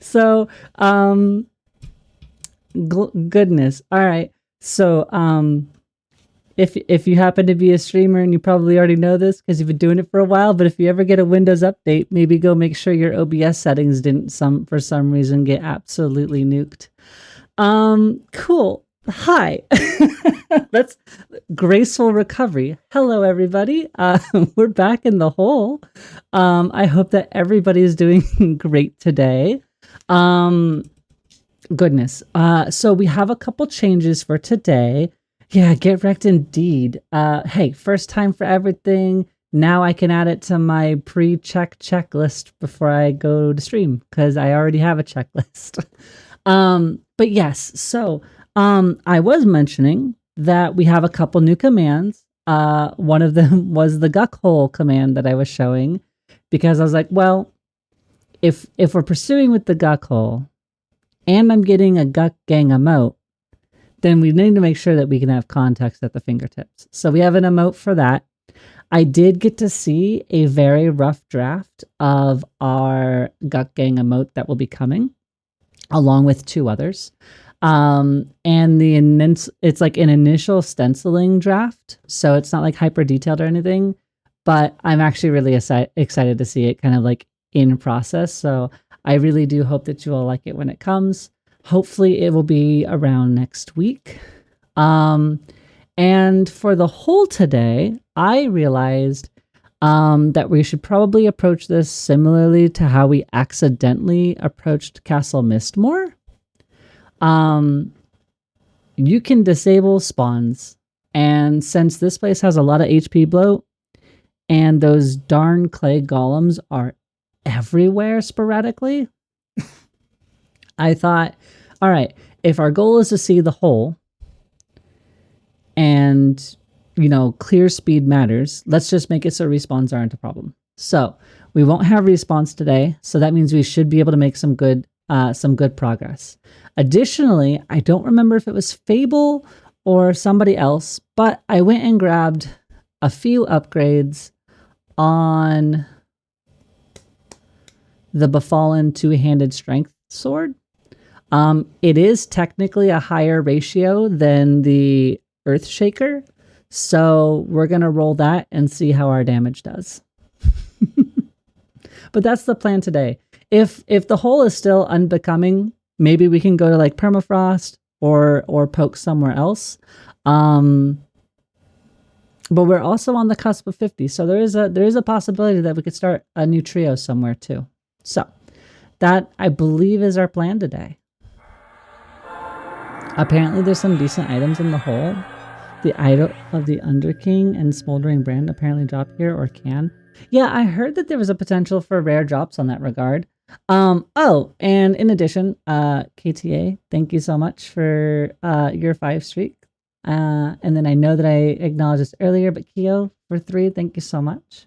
So, goodness. All right. So, if you happen to be a streamer, and you probably already know this because you've been doing it for a while, but if you ever get a Windows update, maybe go make sure your OBS settings didn't for some reason get absolutely nuked. Cool. Hi. That's graceful recovery. Hello, everybody. We're back in the hole. I hope that everybody's doing great today. Goodness. So we have a couple changes for today. Yeah, get wrecked indeed. Hey, first time for everything. Now I can add it to my pre-check checklist before I go to stream because I already have a checklist. But yes, so I was mentioning that we have a couple new commands. One of them was the guck hole command that I was showing because I was like, well, if we're pursuing with the guck hole and I'm getting a guck gang emote, then we need to make sure that we can have context at the fingertips. So we have an emote for that. I did get to see a very rough draft of our guck gang emote that will be coming, along with 2 others. And it's like an initial stenciling draft, so it's not like hyper detailed or anything, but I'm actually really excited to see it kind of like in process. So I really do hope that you all like it when it comes. Hopefully it will be around next week. And for the whole today, I realized that we should probably approach this similarly to how we accidentally approached Castle Mistmore. You can disable spawns, and since this place has a lot of HP bloat, and those darn clay golems are everywhere sporadically, I thought, all right, if our goal is to see the hole, and, you know, clear speed matters, let's just make it so respawns aren't a problem. So we won't have respawns today, so that means we should be able to make some good progress. Additionally, I don't remember if it was Fable or somebody else, but I went and grabbed a few upgrades on the Befallen 2-handed strength sword. It is technically a higher ratio than the Earthshaker, so we're gonna roll that and see how our damage does. But that's the plan today. If the hole is still unbecoming, maybe we can go to like permafrost or poke somewhere else. But we're also on the cusp of 50, so there is a possibility that we could start a new trio somewhere too. So that, I believe, is our plan today. Apparently there's some decent items in the hole. The idol of the Underking and Smoldering Brand apparently drop here, or can. Yeah, I heard that there was a potential for rare drops on that regard. Oh, and in addition, KTA, thank you so much for your 5 streak. And then I know that I acknowledged this earlier, but Keo for 3, thank you so much.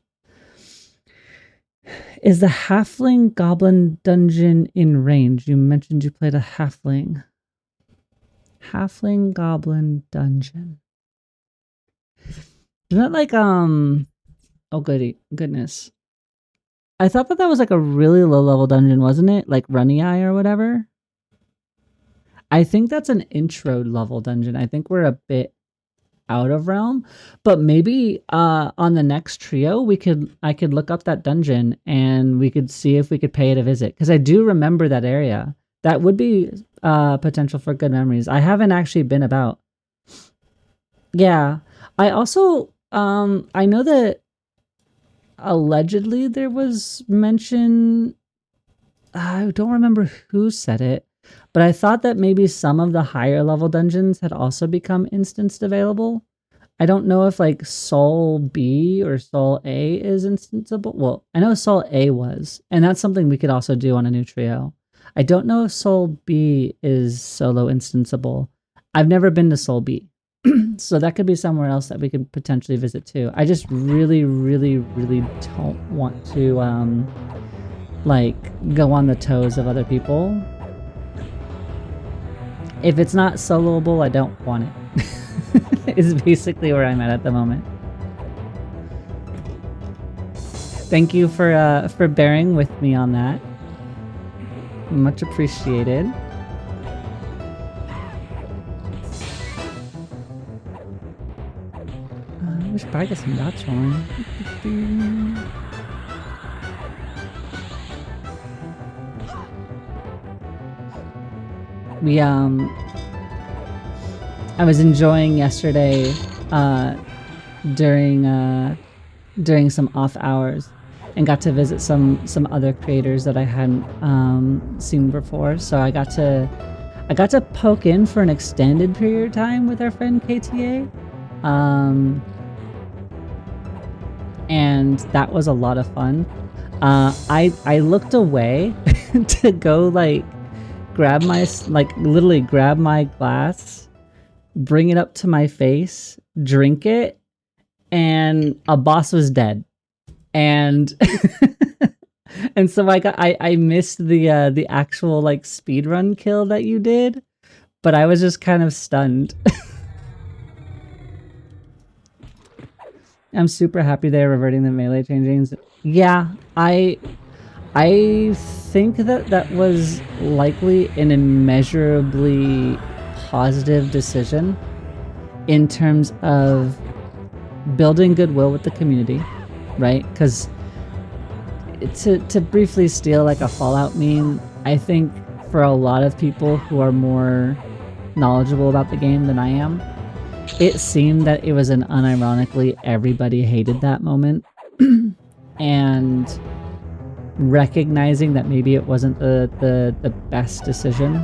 Is the Halfling Goblin Dungeon in range? You mentioned you played a Halfling. Halfling Goblin Dungeon. Isn't that like, oh goodness. I thought that was like a really low level dungeon, wasn't it? Like Runny Eye or whatever. I think that's an intro level dungeon. I think we're a bit out of realm, but maybe on the next trio I could look up that dungeon and we could see if we could pay it a visit, because I do remember that area. That would be potential for good memories. I haven't actually been about. Yeah, I also I know that allegedly there was mention, I don't remember who said it, but I thought that maybe some of the higher level dungeons had also become instanced available. I don't know if like Soul B or Soul A is instanceable. Well, I know Soul A was, and that's something we could also do on a new trio. I don't know if Soul B is solo instanceable. I've never been to Soul B. So that could be somewhere else that we could potentially visit too. I just really don't want to like go on the toes of other people. If it's not soloable, I don't want it. Is basically where I'm at the moment. Thank you for bearing with me on that. Much appreciated. We should probably get some dots rolling. I was enjoying yesterday during some off hours and got to visit some other creators that I hadn't seen before. So I got to poke in for an extended period of time with our friend KTA. And that was a lot of fun. I looked away to go literally grab my glass, bring it up to my face, drink it, and a boss was dead. And and so I missed the actual speedrun kill that you did, but I was just kind of stunned. I'm super happy they're reverting the melee changings. Yeah, I think that was likely an immeasurably positive decision in terms of building goodwill with the community, right? Because to briefly steal a Fallout meme, I think for a lot of people who are more knowledgeable about the game than I am, it seemed that it was an unironically everybody hated that moment. And recognizing that maybe it wasn't the best decision,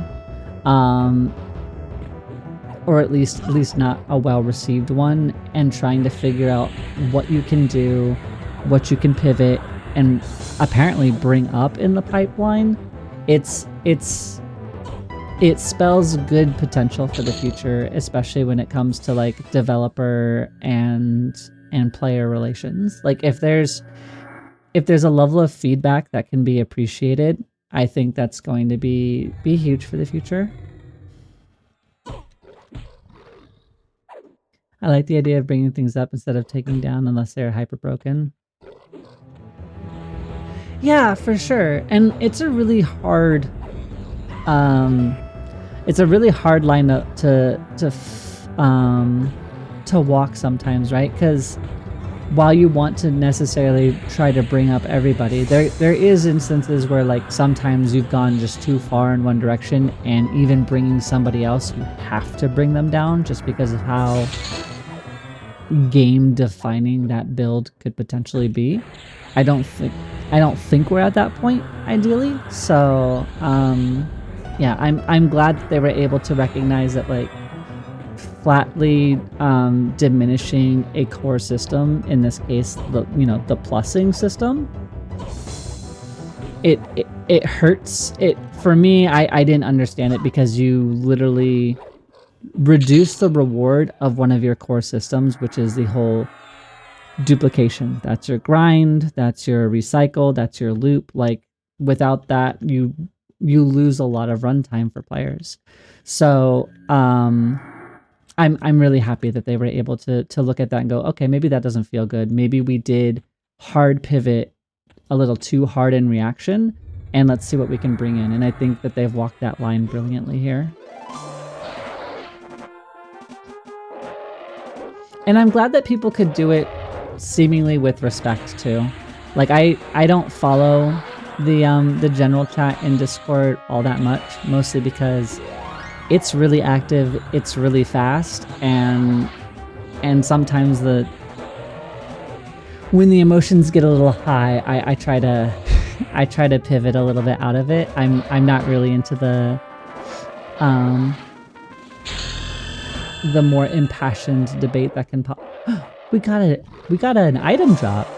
or at least not a well-received one, and trying to figure out what you can do, what you can pivot, and apparently bring up in the pipeline. It spells good potential for the future, especially when it comes to developer and player relations. If there's a level of feedback that can be appreciated, I think that's going to be huge for the future. I like the idea of bringing things up instead of taking down unless they're hyper broken. Yeah, for sure. And it's a really hard line to walk sometimes, right? Because while you want to necessarily try to bring up everybody, there is instances where sometimes you've gone just too far in one direction, and even bringing somebody else, you have to bring them down just because of how game defining that build could potentially be. I don't think we're at that point ideally. So yeah, I'm glad that they were able to recognize that flatly diminishing a core system, in this case the plussing system, it hurts. It for me, I didn't understand it, because you literally reduce the reward of one of your core systems, which is the whole duplication. That's your grind, that's your recycle, that's your loop. Without that, you lose a lot of runtime for players. So I'm really happy that they were able to look at that and go, okay, maybe that doesn't feel good. Maybe we did hard pivot a little too hard in reaction, and let's see what we can bring in. And I think that they've walked that line brilliantly here. And I'm glad that people could do it seemingly with respect too. I don't follow the general chat in Discord all that much, mostly because it's really active, it's really fast, and sometimes when the emotions get a little high, I try to pivot a little bit out of it. I'm not really into the more impassioned debate that can pop. We got an item drop.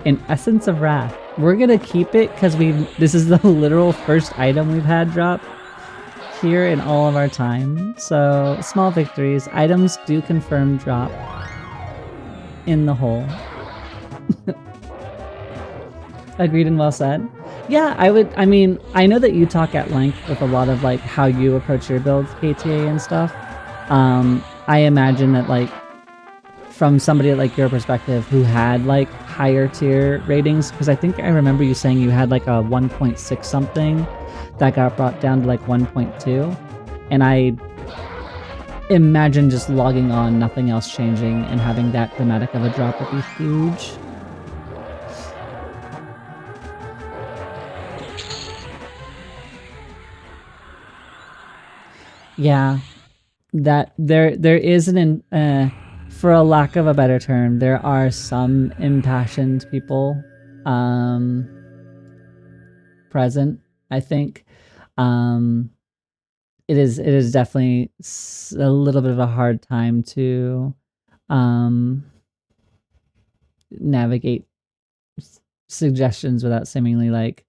An Essence of Wrath. We're gonna keep it because this is the literal first item we've had drop here in all of our time. So small victories. Items do confirm drop in the hole. Agreed and well said. Yeah, I mean, I know that you talk at length with a lot of how you approach your builds, KTA and stuff. I imagine that from somebody like your perspective who had like higher tier ratings, because I think I remember you saying you had like a 1.6 something that got brought down to like 1.2, and I imagine just logging on, nothing else changing, and having that dramatic of a drop would be huge. Yeah, that there is an for a lack of a better term, there are some impassioned people present, I think. It is definitely a little bit of a hard time to navigate suggestions without seemingly like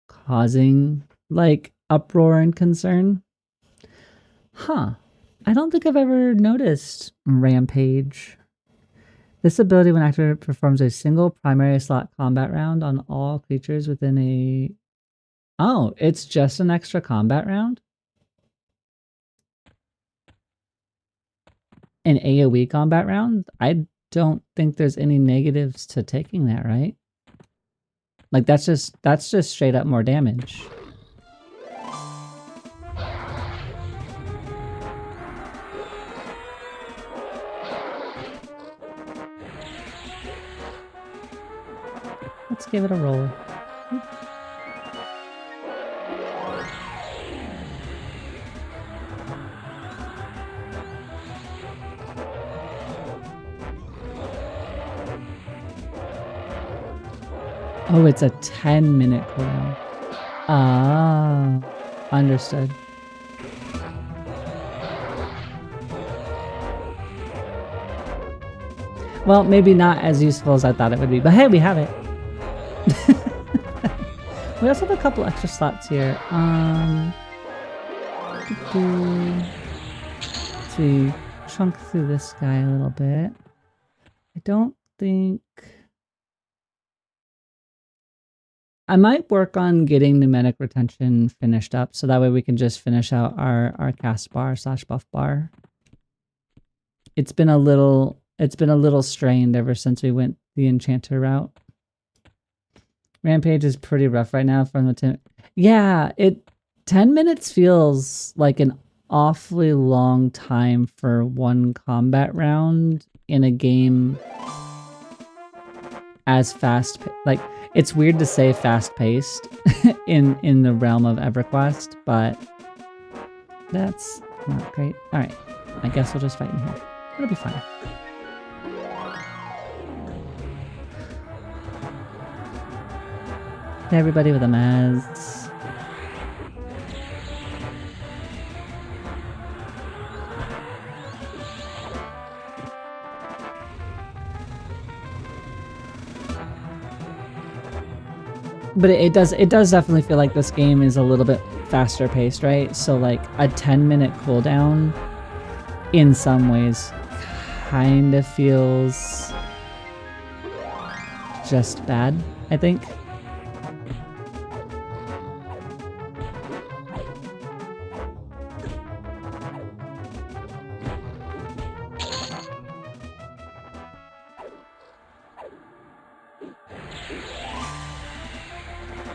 causing like uproar and concern. Huh. I don't think I've ever noticed Rampage. This ability, when activated, performs a single primary slot combat round on all creatures within a... Oh, it's just an extra combat round? An AoE combat round? I don't think there's any negatives to taking that, right? Like, that's just straight up more damage. Let's give it a roll. Oh, it's a 10-minute cooldown. Ah, understood. Well, maybe not as useful as I thought it would be, but hey, we have it. We also have a couple extra slots here. So we chunk through this guy a little bit. I don't think... I might work on getting pneumatic retention finished up, so that way we can just finish out our cast bar / buff bar. It's been a little strained ever since we went the Enchanter route. Rampage is pretty rough right now from the 10 minutes feels like an awfully long time for one combat round in a game as fast, like, it's weird to say fast-paced in the realm of EverQuest, but that's not great. All right, I guess we'll just fight in here. It'll be fine. Hey, everybody with a Maz. But it does definitely feel like this game is a little bit faster paced, right? So like a 10-minute cooldown in some ways kind of feels just bad, I think.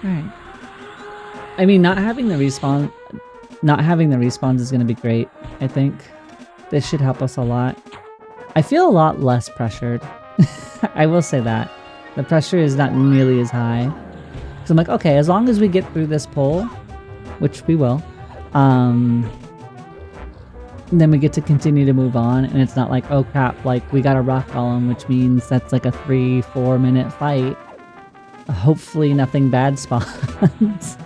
Alright. I mean, not having the respawns is going to be great, I think. This should help us a lot. I feel a lot less pressured. I will say that. The pressure is not nearly as high. Because I'm like, okay, as long as we get through this poll, which we will, then we get to continue to move on, and it's not like, oh crap, like, we got a rock golem, which means that's like a 3-4 minute fight. Hopefully nothing bad spawns.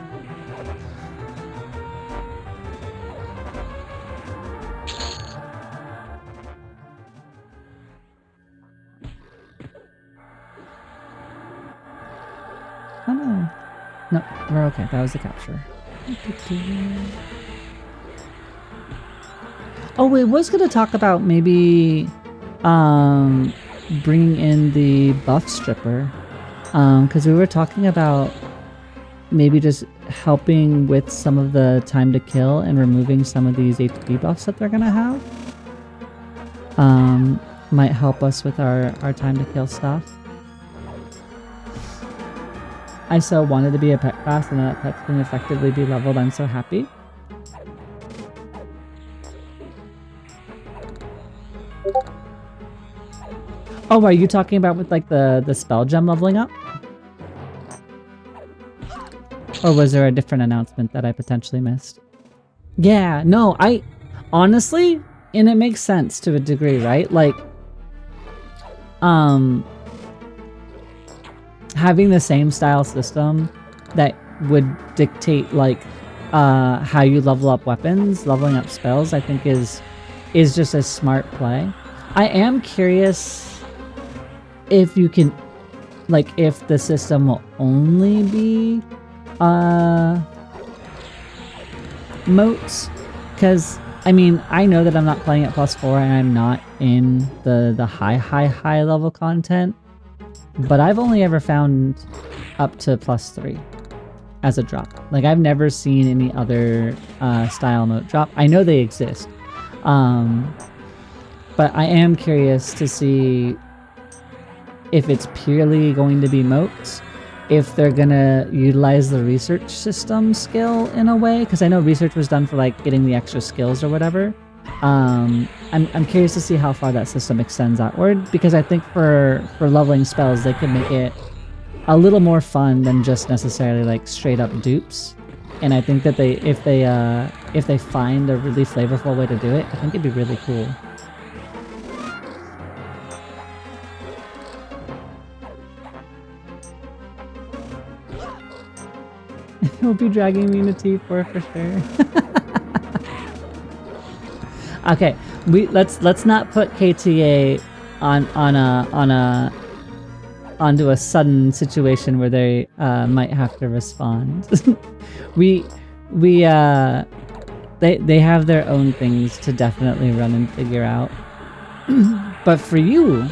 Oh no. No, we're okay. That was the capture. Oh, we was going to talk about maybe bringing in the buff stripper. Because we were talking about maybe just helping with some of the time to kill and removing some of these HP buffs that they're going to have. might help us with our time to kill stuff. I so wanted to be a pet class and that pet can effectively be leveled. I'm so happy. Oh, are you talking about with like the spell gem leveling up? Or was there a different announcement that I potentially missed? Yeah, no, I honestly, and it makes sense to a degree, right? Like, having the same style system that would dictate like how you level up weapons, leveling up spells, I think is just a smart play. I am curious if you can, like, if the system will only be moats, because I mean, I know that I'm not playing at +4 and I'm not in the high level content, but I've only ever found up to +3 as a drop. Like, I've never seen any other style moat drop. I know they exist, but I am curious to see if it's purely going to be moats, if they're gonna utilize the research system skill in a way, because I know research was done for like getting the extra skills or whatever. I'm curious to see how far that system extends outward, because I think for leveling spells they could make it a little more fun than just necessarily like straight up dupes. And I think that if they find a really flavorful way to do it, I think it'd be really cool. He'll be dragging me into T4 for sure. Okay, let's not put KTA onto a sudden situation where they might have to respond. they have their own things to definitely run and figure out. But for you,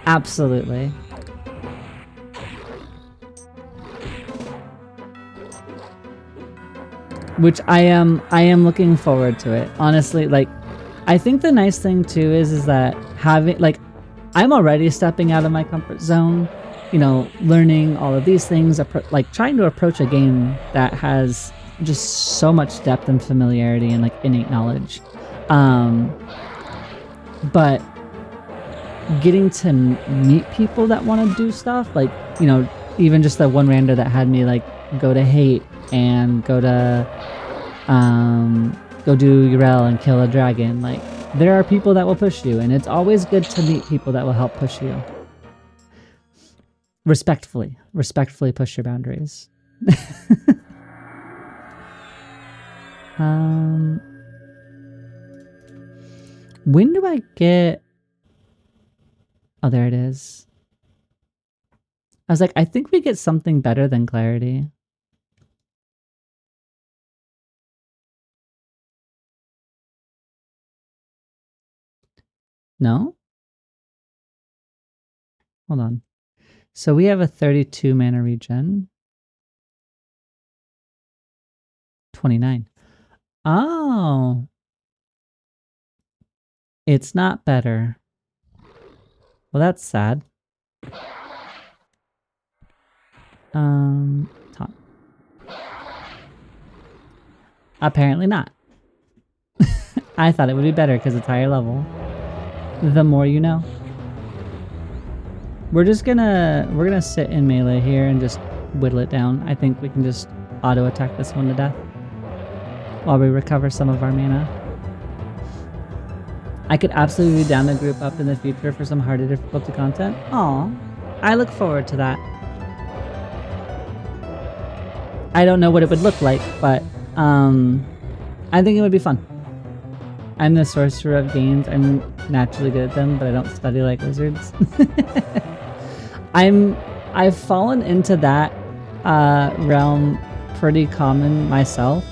absolutely. Which I am looking forward to it. Honestly, like, I think the nice thing too is that having, like, I'm already stepping out of my comfort zone, you know, learning all of these things, like trying to approach a game that has just so much depth and familiarity and like innate knowledge. But getting to meet people that want to do stuff, like, you know, even just the one rander that had me like go to hate and go do Urel and kill a dragon. Like, there are people that will push you, and it's always good to meet people that will help push you. Respectfully push your boundaries. When do I get... Oh, there it is. I was like, I think we get something better than clarity. No? Hold on. So we have a 32 mana regen. 29. Oh. It's not better. Well, that's sad. Top. Apparently not. I thought it would be better because it's higher level. The more you know. We're gonna sit in melee here and just whittle it down. I think we can just auto attack this one to death while we recover some of our mana. I could absolutely be down to group up in the future for some harder difficulty content. Aw, I look forward to that. I don't know what it would look like, but I think it would be fun. I'm the sorcerer of games. I'm naturally good at them, but I don't study like wizards. I've fallen into that realm pretty common myself.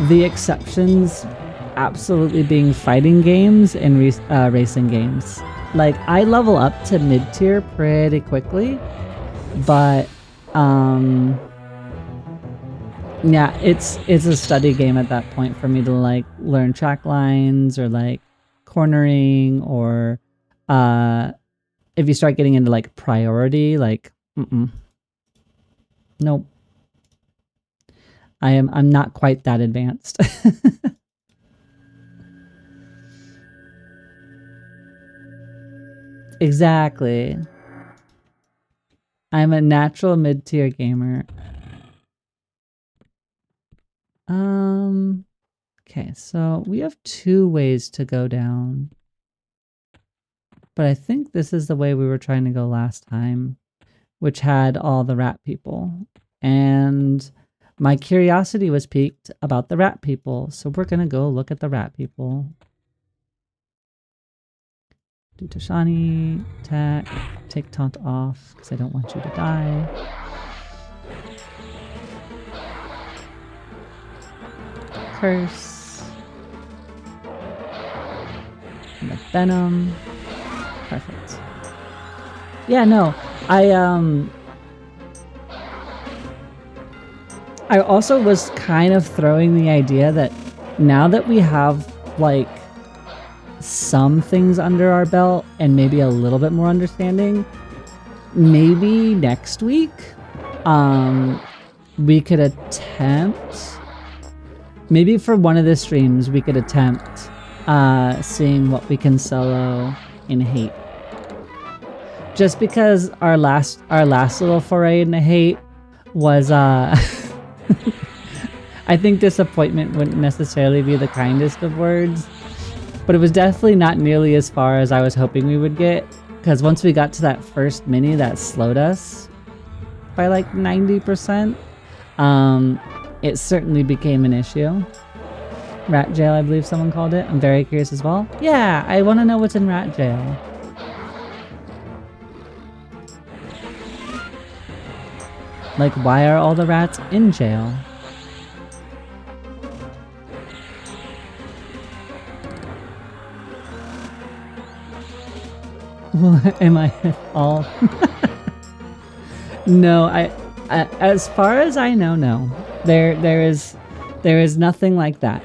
The exceptions absolutely being fighting games and racing games. Like, I level up to mid-tier pretty quickly, but yeah, it's a study game at that point for me to like learn track lines or like cornering or If you start getting into like priority, like, nope. I'm not quite that advanced. Exactly. I'm a natural mid-tier gamer. Okay, so we have 2 ways to go down. But I think this is the way we were trying to go last time, which had all the rat people. And my curiosity was piqued about the rat people, so we're gonna go look at the rat people. Do Tashani, attack, take taunt off, because I don't want you to die. Curse. And the venom. Perfect. Yeah, no, I also was kind of throwing the idea that now that we have like some things under our belt and maybe a little bit more understanding, maybe next week we could attempt, maybe for one of the streams we could attempt seeing what we can solo in hate. Just because our last little foray into hate was I think disappointment wouldn't necessarily be the kindest of words, but it was definitely not nearly as far as I was hoping we would get, because once we got to that first mini that slowed us by like 90%, it certainly became an issue. Rat jail, I believe someone called it. I'm very curious as well. Yeah, I want to know what's in rat jail. Like, why are all the rats in jail? What am I all? No, I as far as I know, no. There is nothing like that.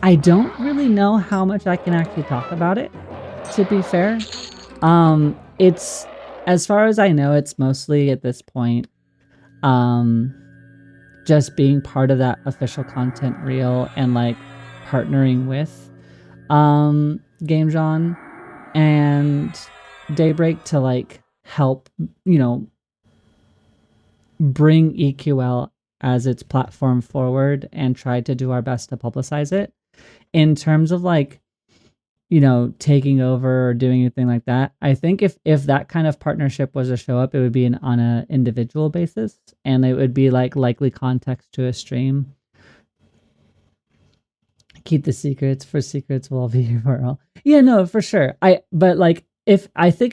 I don't really know how much I can actually talk about it, to be fair. It's, as far as I know, it's mostly at this point just being part of that official content reel and like partnering with GameJohn and Daybreak to like help, you know, bring EQL as its platform forward and try to do our best to publicize it. In terms of like, you know, taking over or doing anything like that, I think if that kind of partnership was to show up, it would be on an individual basis, and it would be like likely context to a stream. Keep the secrets, for secrets will all be here for all. Yeah, no, for sure. But like, if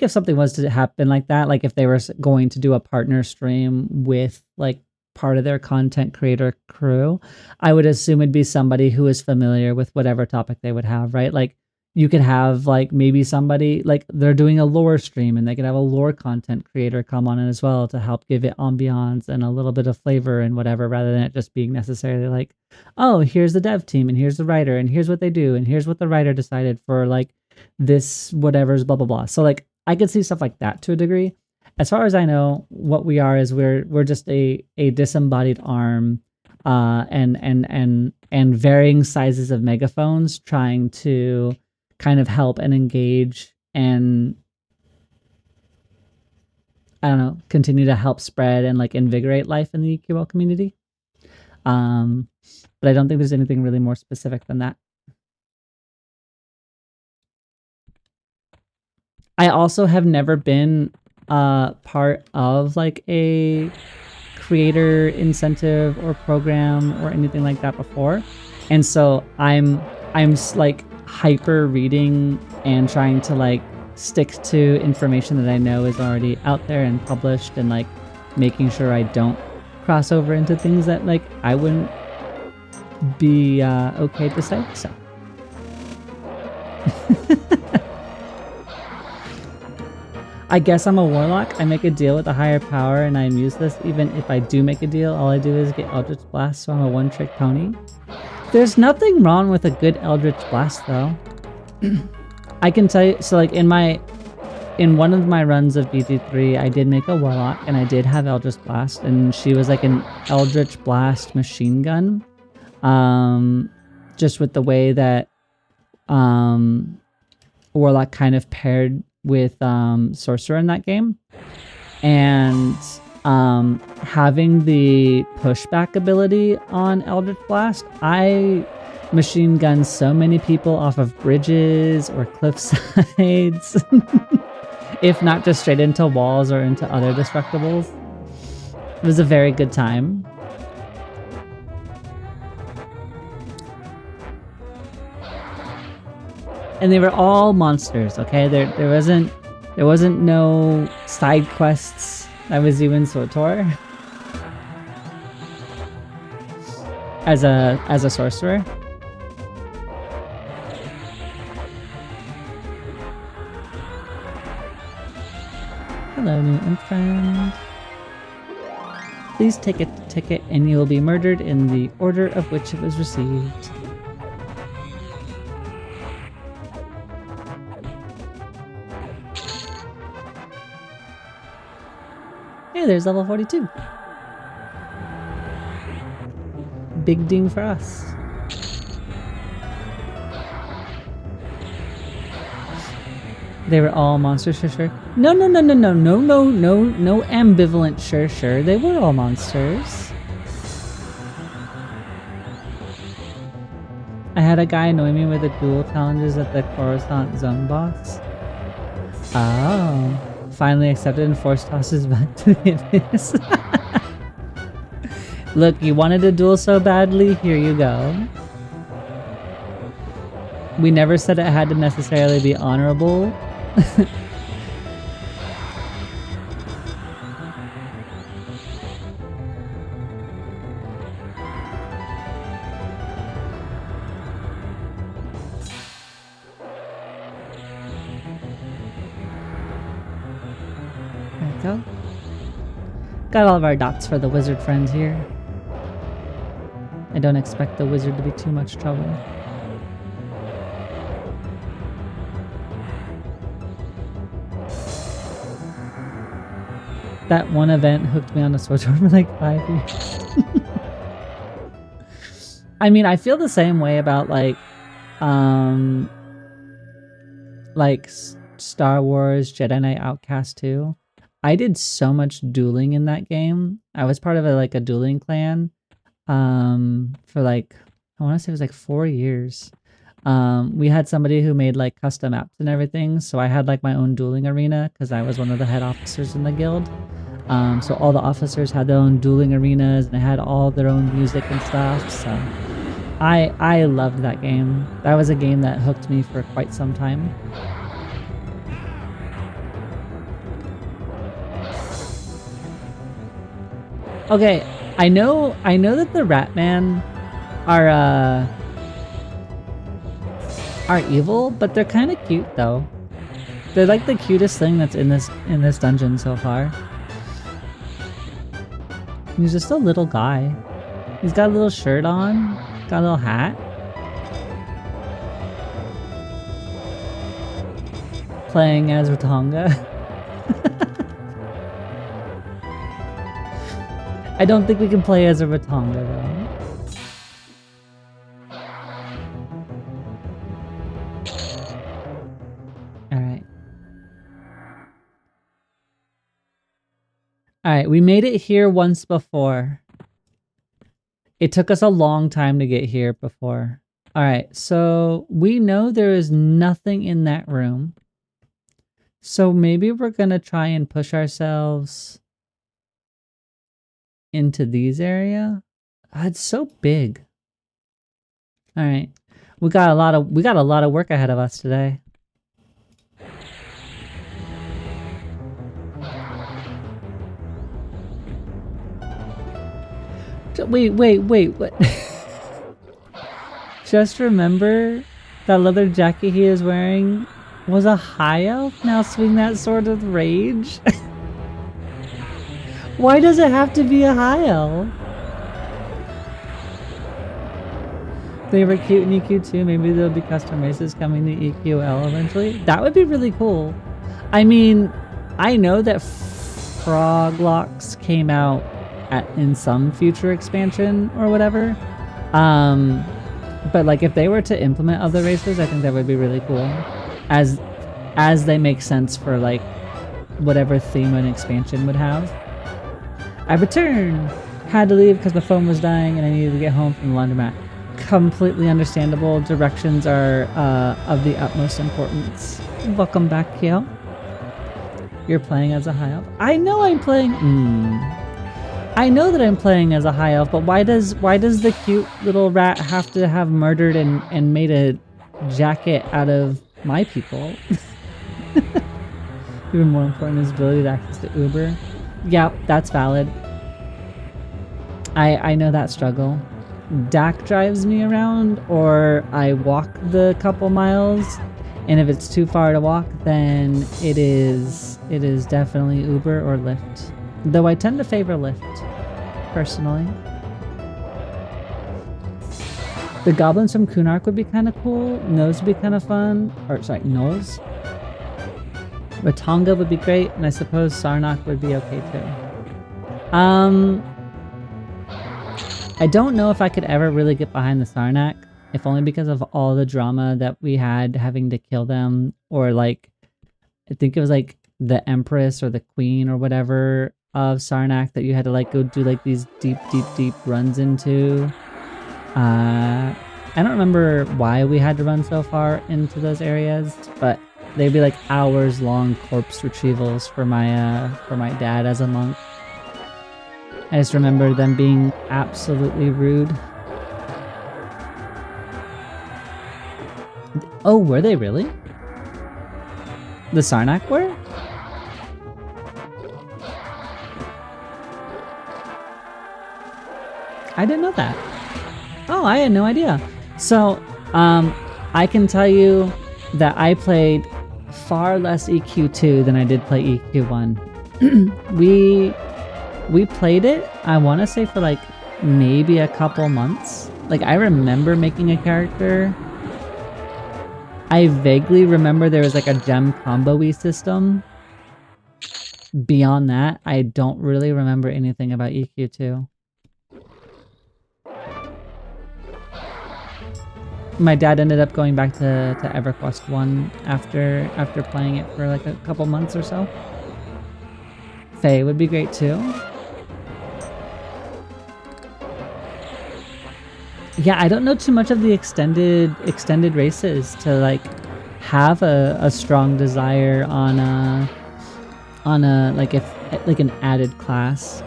something was to happen like that, like if they were going to do a partner stream with like part of their content creator crew, I would assume it'd be somebody who is familiar with whatever topic they would have, right? Like you could have like maybe somebody like they're doing a lore stream and they could have a lore content creator come on it as well to help give it ambiance and a little bit of flavor and whatever, rather than it just being necessarily like, oh, here's the dev team and here's the writer and here's what they do and here's what the writer decided for like this whatever's blah blah blah. So like I could see stuff like that to a degree. As far as I know, what we are is we're just a disembodied arm and varying sizes of megaphones trying to kind of help and engage and, I don't know, continue to help spread and like invigorate life in the EQL community. But I don't think there's anything really more specific than that. I also have never been part of like a creator incentive or program or anything like that before, and so I'm like hyper reading and trying to like stick to information that I know is already out there and published, and like making sure I don't cross over into things that like I wouldn't be okay to say. So I guess I'm a warlock. I make a deal with a higher power and I amuse this. Even if I do make a deal, all I do is get Eldritch Blast, so I'm a one-trick pony. There's nothing wrong with a good Eldritch Blast, though. I can tell you, so like in one of my runs of BG3, I did make a warlock and I did have Eldritch Blast, and she was like an Eldritch Blast machine gun. Just with the way that warlock kind of paired with sorcerer in that game, and having the pushback ability on Eldritch Blast, I machine gun so many people off of bridges or cliff sides, if not just straight into walls or into other destructibles. It was a very good time. And they were all monsters, okay? There wasn't no side quests. I was even Sotor as a sorcerer. Hello, new friend. Please take a ticket and you will be murdered in the order of which it was received. Hey, there's level 42. Big ding for us. They were all monsters, sure. No ambivalent, sure. They were all monsters. I had a guy annoy me with the duel challenges at the Coruscant Zone boss. Oh. Finally accepted and forced tosses back to the abyss. Look, you wanted a duel so badly, here you go. We never said it had to necessarily be honorable. There we go. Got all of our dots for the wizard friends here. I don't expect the wizard to be too much trouble. That one event hooked me on a sword for like 5 years. I mean, I feel the same way about like Star Wars Jedi Knight Outcast 2. I did so much dueling in that game. I was part of a dueling clan for like, I want to say it was like 4 years. We had somebody who made like custom maps and everything, so I had like my own dueling arena because I was one of the head officers in the guild. So all the officers had their own dueling arenas and they had all their own music and stuff. So I loved that game. That was a game that hooked me for quite some time. Okay, I know that the Ratman are evil, but they're kind of cute though. They're like the cutest thing that's in this dungeon so far. He's just a little guy. He's got a little shirt on, got a little hat. Playing as Ratonga. I don't think we can play as a Ratonga though. Alright, we made it here once before. It took us a long time to get here before. Alright, so we know there is nothing in that room. So maybe we're gonna try and push ourselves into these area. It's so big. Alright. We got a lot of work ahead of us today. Wait, what? Just remember that leather jacket he is wearing Was a high elf now swing that sword with rage? Why does it have to be a high elf? They were cute in EQ2. Maybe there'll be custom races coming to EQL eventually. That would be really cool. I mean, I know that Froglocks came out in some future expansion or whatever. But like if they were to implement other races, I think that would be really cool. As they make sense for like whatever theme an expansion would have. I returned. Had to leave because the phone was dying and I needed to get home from the laundromat. Completely understandable. Directions are of the utmost importance. Welcome back, Kyo. You're playing as a high elf. I know I'm playing. I know that I'm playing as a high elf, but why does the cute little rat have to have murdered and made a jacket out of my people? Even more important is ability to access the Uber. Yeah, that's valid. I know that struggle. Dak drives me around, or I walk the couple miles, and if it's too far to walk, then it is definitely Uber or Lyft. Though I tend to favor Lyft, personally. The goblins from Kunark would be kind of cool. Nose would be kind of fun. Or sorry, Knowles. Ratonga would be great, and I suppose Sarnak would be okay too. I don't know if I could ever really get behind the Sarnak, if only because of all the drama that we had having to kill them, or like, I think it was like the Empress or the Queen or whatever of Sarnak that you had to like go do like these deep runs into. I don't remember why we had to run so far into those areas, but they'd be like hours long corpse retrievals for my dad as a monk. I just remember them being absolutely rude. Oh, were they really? The Sarnak were? I didn't know that. Oh, I had no idea. So, I can tell you that I played far less EQ2 than I did play EQ1. We played it, I want to say, for like maybe a couple months. Like, I remember making a character. I vaguely remember there was like a gem combo-y system. Beyond that, I don't really remember anything about EQ2. My dad ended up going back to Everquest 1 after playing it for like a couple months or so. Faye would be great too. Yeah, I don't know too much of the extended races to like have a strong desire on a like an added class.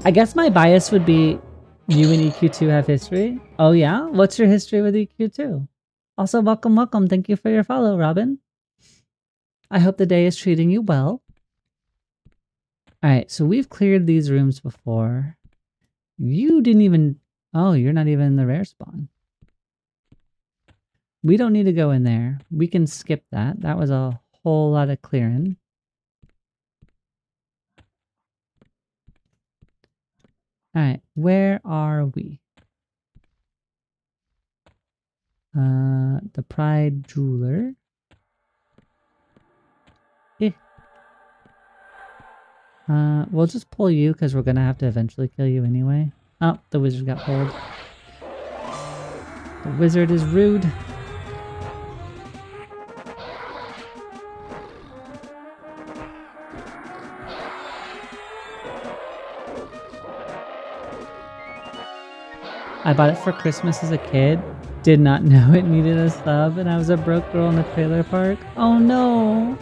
I guess my bias would be you and EQ2 have history. Oh yeah? What's your history with EQ2? Also, welcome. Thank you for your follow, Robin. I hope the day is treating you well. Alright, so we've cleared these rooms before. You didn't even... Oh, you're not even in the rare spawn. We don't need to go in there. We can skip that. That was a whole lot of clearing. Alright, where are we? The Pride Jeweler. We'll just pull you because we're gonna have to eventually kill you anyway. Oh, the wizard got pulled. The wizard is rude. I bought it for Christmas as a kid. Did not know it needed a sub, and I was a broke girl in the trailer park. Oh no!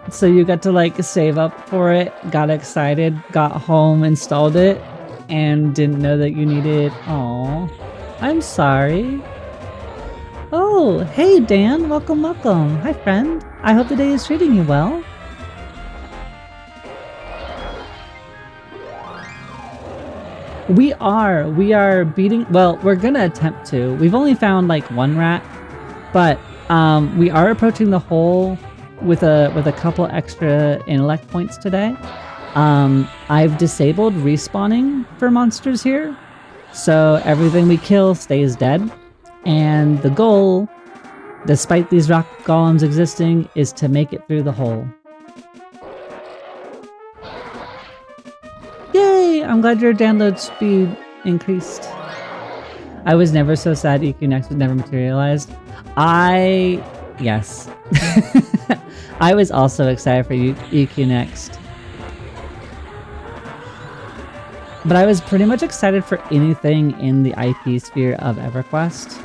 So you got to like save up for it, got excited, got home, installed it, and didn't know that you needed... Aww. I'm sorry. Oh, hey Dan, welcome. Hi friend. I hope the day is treating you well. We are beating, well, we're gonna attempt to. We've only found like one rat, but we are approaching the hole with a couple extra intellect points today. I've disabled respawning for monsters here, so everything we kill stays dead. And the goal, despite these rock golems existing, is to make it through the hole. Yay! I'm glad your download speed increased. I was never so sad EQ Next was never materialized. Yes. I was also excited for EQ Next. But I was pretty much excited for anything in the IP sphere of EverQuest.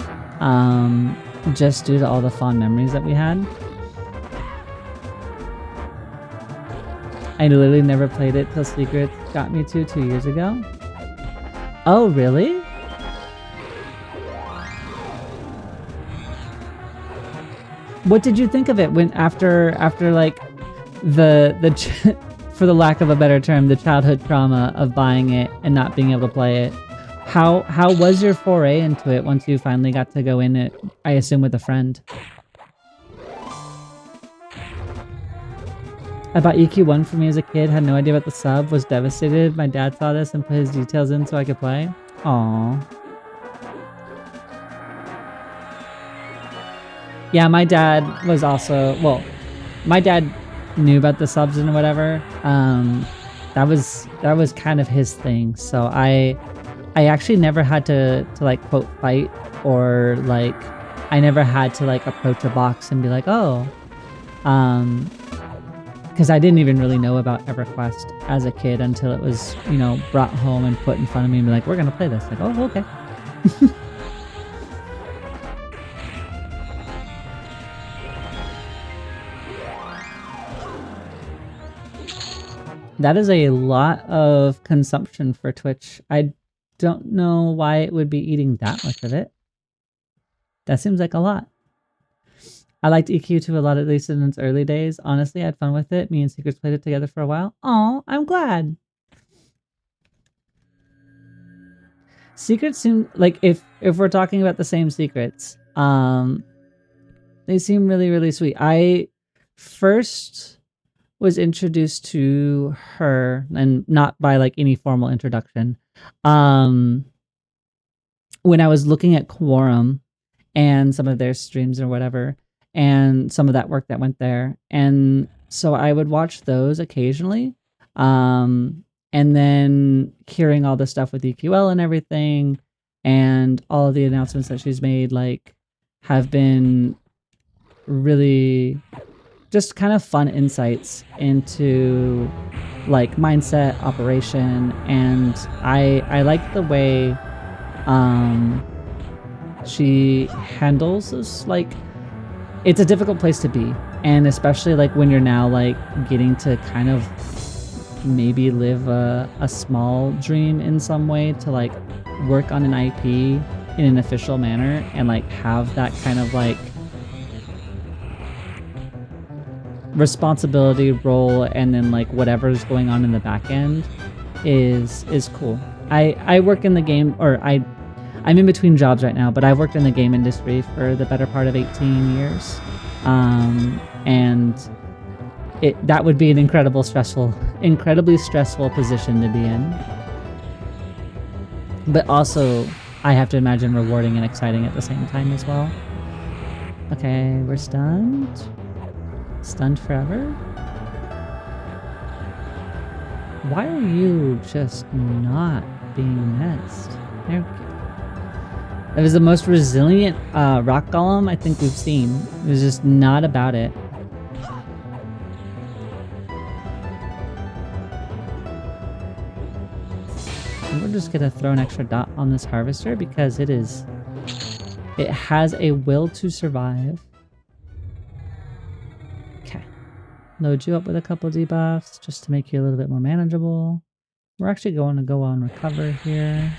Just due to all the fond memories that we had. I literally never played it till Secrets got me to 2 years ago. Oh, really? What did you think of it when after like the for the lack of a better term, the childhood trauma of buying it and not being able to play it? How was your foray into it once you finally got to go in it, I assume with a friend? I bought EQ1 for me as a kid, had no idea about the sub, was devastated. My dad saw this and put his details in so I could play. Aww. Yeah, my dad was also, well, my dad knew about the subs and whatever. That was kind of his thing. So I actually never had to like quote fight, or like I never had to like approach a box and be like, oh, because I didn't even really know about EverQuest as a kid until it was, you know, brought home and put in front of me and be like, we're gonna play this. Like, oh, okay. That is a lot of consumption for Twitch. I don't know why it would be eating that much of it. That seems like a lot. I liked EQ2 a lot, at least in its early days. Honestly, I had fun with it. Me and Secrets played it together for a while. Aw, I'm glad. Secrets seem like, if we're talking about the same secrets, they seem really, really sweet. I first was introduced to her, and not by like any formal introduction, when I was looking at Quorum and some of their streams or whatever, and some of that work that went there. And so I would watch those occasionally. And then hearing all the stuff with EQL and everything, and all of the announcements that she's made, like, have been really just kind of fun insights into like mindset, operation, and I like the way she handles this. Like, it's a difficult place to be, and especially like when you're now like getting to kind of maybe live a small dream in some way, to like work on an IP in an official manner and like have that kind of like responsibility role, and then like whatever's going on in the back end is cool. I work in the game, or I'm in between jobs right now, but I've worked in the game industry for the better part of 18 years. And that would be an incredibly stressful position to be in. But also, I have to imagine rewarding and exciting at the same time as well. Okay, we're stunned. Stunned forever? Why are you just not being missed? There we go. That was the most resilient rock golem I think we've seen. It was just not about it. And we're just gonna throw an extra dot on this harvester because it has a will to survive. Okay. Load you up with a couple debuffs just to make you a little bit more manageable. We're actually going to go on recover here.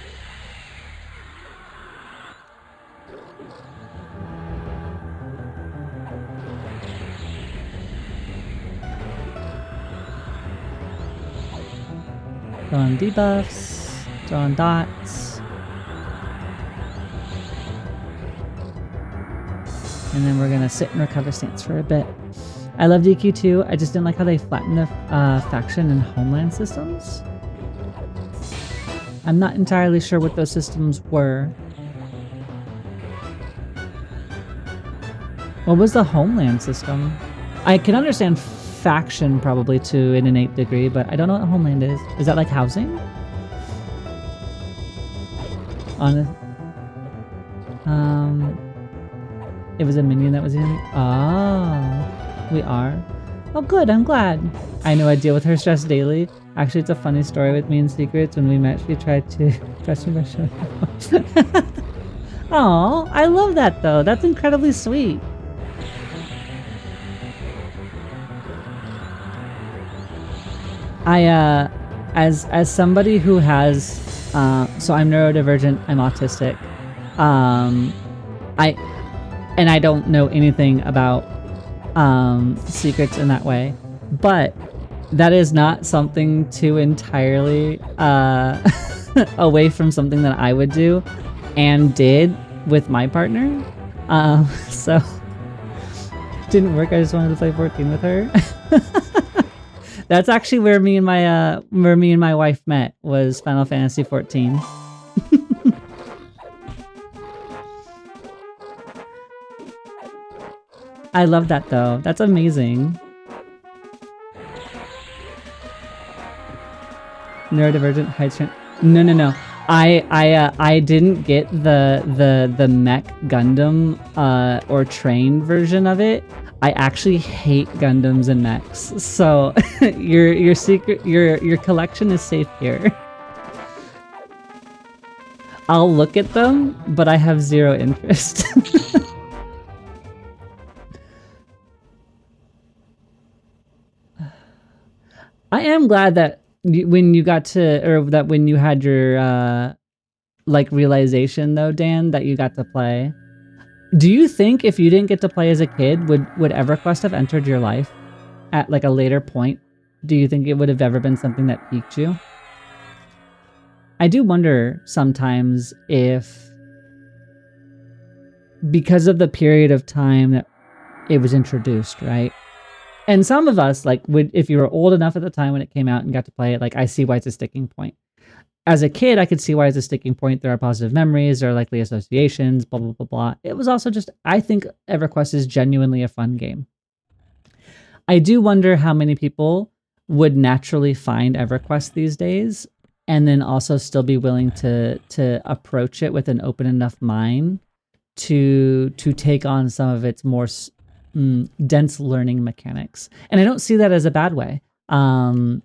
Go on debuffs. throwing dots. And then we're gonna sit and recover stance for a bit. I loved EQ2. I just didn't like how they flattened the faction and homeland systems. I'm not entirely sure what those systems were. What was the homeland system? I can understand faction probably to an innate degree, but I don't know what homeland is. Is that like housing? It was a minion that was in. Oh, we are. Oh, good. I'm glad. I know I deal with her stress daily. Actually, it's a funny story with me and Secrets. When we met, she tried to press me by showing up. Oh, I love that though. That's incredibly sweet. As somebody who has, so I'm neurodivergent, I'm autistic. I don't know anything about Secrets in that way, but that is not something too entirely away from something that I would do and did with my partner. So didn't work. I just wanted to play 14 with her. That's actually where me and my wife met, was Final Fantasy 14. I love that though. That's amazing. Neurodivergent height strength. No. I didn't get the mech Gundam or train version of it. I actually hate Gundams and mechs. So your collection is safe here. I'll look at them, but I have zero interest. I am glad that when you got to, or that when you had your like realization though, Dan, that you got to play. Do you think if you didn't get to play as a kid, would EverQuest have entered your life at like a later point? Do you think it would have ever been something that piqued you? I do wonder sometimes if, because of the period of time that it was introduced, right? And some of us, like, if you were old enough at the time when it came out and got to play it, like, I see why it's a sticking point. As a kid, I could see why it's a sticking point. There are positive memories, there are likely associations, blah, blah, blah, blah. It was also just, I think EverQuest is genuinely a fun game. I do wonder how many people would naturally find EverQuest these days and then also still be willing to approach it with an open enough mind to take on some of its more dense learning mechanics. And I don't see that as a bad way. I'm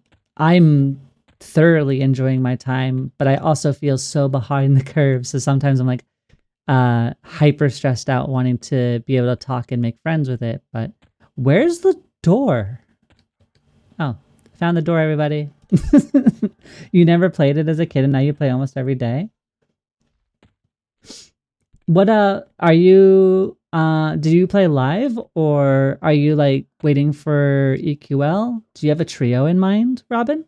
thoroughly enjoying my time, but I also feel so behind the curve. So sometimes I'm like hyper stressed out wanting to be able to talk and make friends with it. But where's the door? Oh, found the door, everybody. You never played it as a kid and now you play almost every day? What are you do you play live, or are you like waiting for EQL? Do you have a trio in mind, Robin?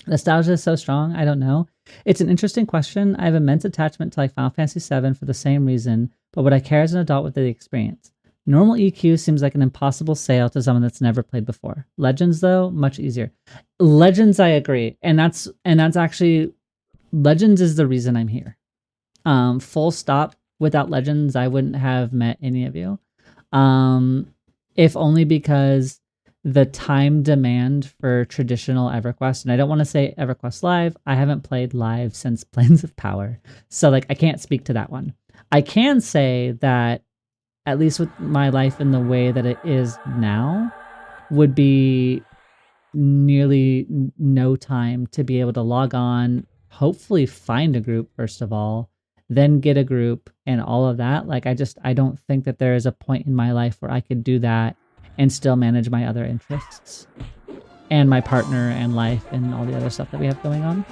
Nostalgia is so strong. I don't know. It's an interesting question. I have immense attachment to like Final Fantasy VII for the same reason, but would I care as an adult with the experience? Normal EQ seems like an impossible sale to someone that's never played before. Legends, though, much easier. Legends, I agree, and that's actually, Legends is the reason I'm here. Full stop. Without Legends, I wouldn't have met any of you. If only because the time demand for traditional EverQuest, and I don't want to say EverQuest Live, I haven't played live since Planes of Power. So like I can't speak to that one. I can say that at least with my life in the way that it is now, would be nearly no time to be able to log on, hopefully find a group first of all, then get a group and all of that. Like I don't think that there is a point in my life where I could do that and still manage my other interests and my partner and life and all the other stuff that we have going on.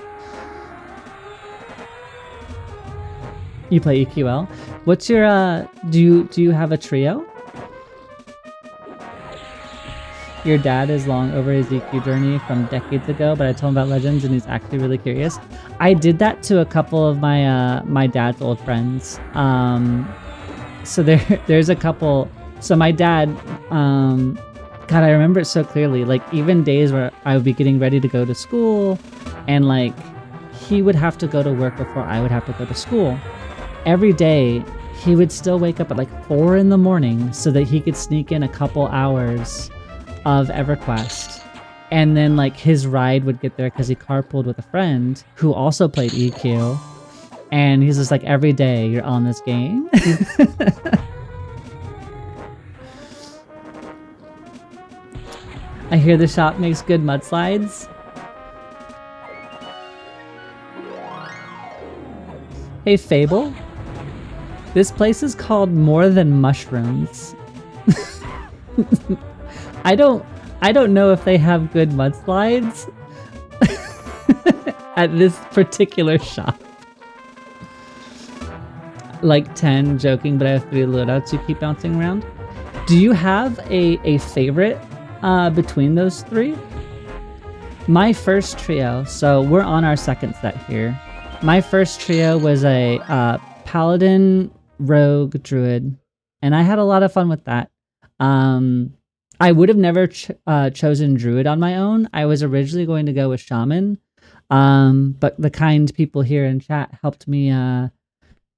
You play EQL? What's your do you have a trio? Your dad is long over his EQ journey from decades ago, but I told him about Legends and he's actually really curious. I did that to a couple of my my dad's old friends. So there's a couple. So my dad, God, I remember it so clearly. Like even days where I would be getting ready to go to school, and like he would have to go to work before I would have to go to school. Every day he would still wake up at like 4 in the morning so that he could sneak in a couple hours of EverQuest. And then like his ride would get there because he carpooled with a friend who also played EQ. And he's just like, every day you're on this game. I hear the shop makes good mudslides. Hey Fable, this place is called More Than Mushrooms. I don't know if they have good mudslides at this particular shop. Like 10, joking, but I have 3 loadouts you keep bouncing around. Do you have a favorite between those 3? My first trio, so we're on our second set here. My first trio was a paladin, rogue, druid, and I had a lot of fun with that. I would have never chosen druid on my own. I was originally going to go with shaman, but the kind people here in chat helped me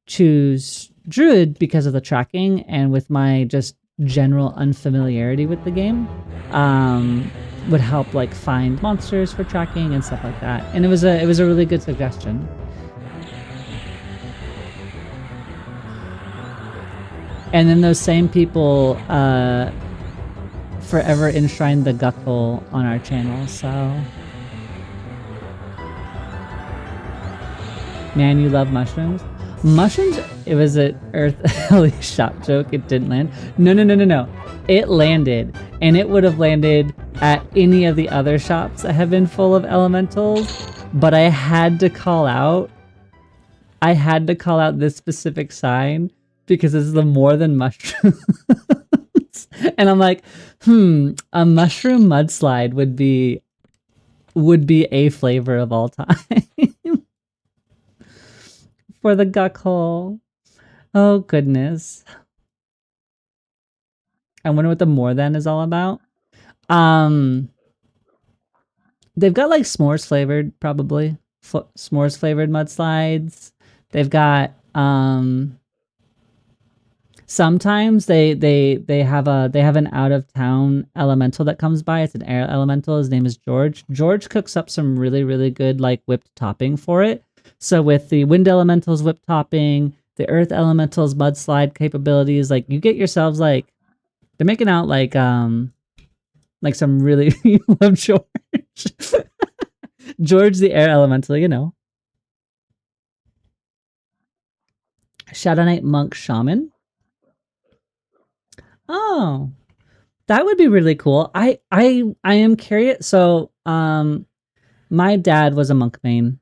choose druid because of the tracking, and with my just general unfamiliarity with the game, would help like find monsters for tracking and stuff like that. And it was a really good suggestion. And then those same people forever enshrined the guckle on our channel, so man, you love mushrooms. Mushrooms, it was an Earth Ellie shop joke. It didn't land. No. It landed, and it would have landed at any of the other shops that have been full of elementals, but I had to call out this specific sign because it's the More Than Mushrooms. And I'm like, a mushroom mudslide would be a flavor of all time. For the guck hole. Oh goodness. I wonder what the More Than is all about. They've got like s'mores flavored, probably. S'mores flavored mudslides. They've got sometimes they have an out of town elemental that comes by. It's an air elemental. His name is George. George cooks up some really, really good like whipped topping for it. So with the wind elementals whipped topping, the earth elementals mudslide capabilities, like you get yourselves like, they're making out like some really you love George. George the air elemental, you know. Shadow Knight Monk Shaman. Oh, that would be really cool. I am curious. So my dad was a monk main.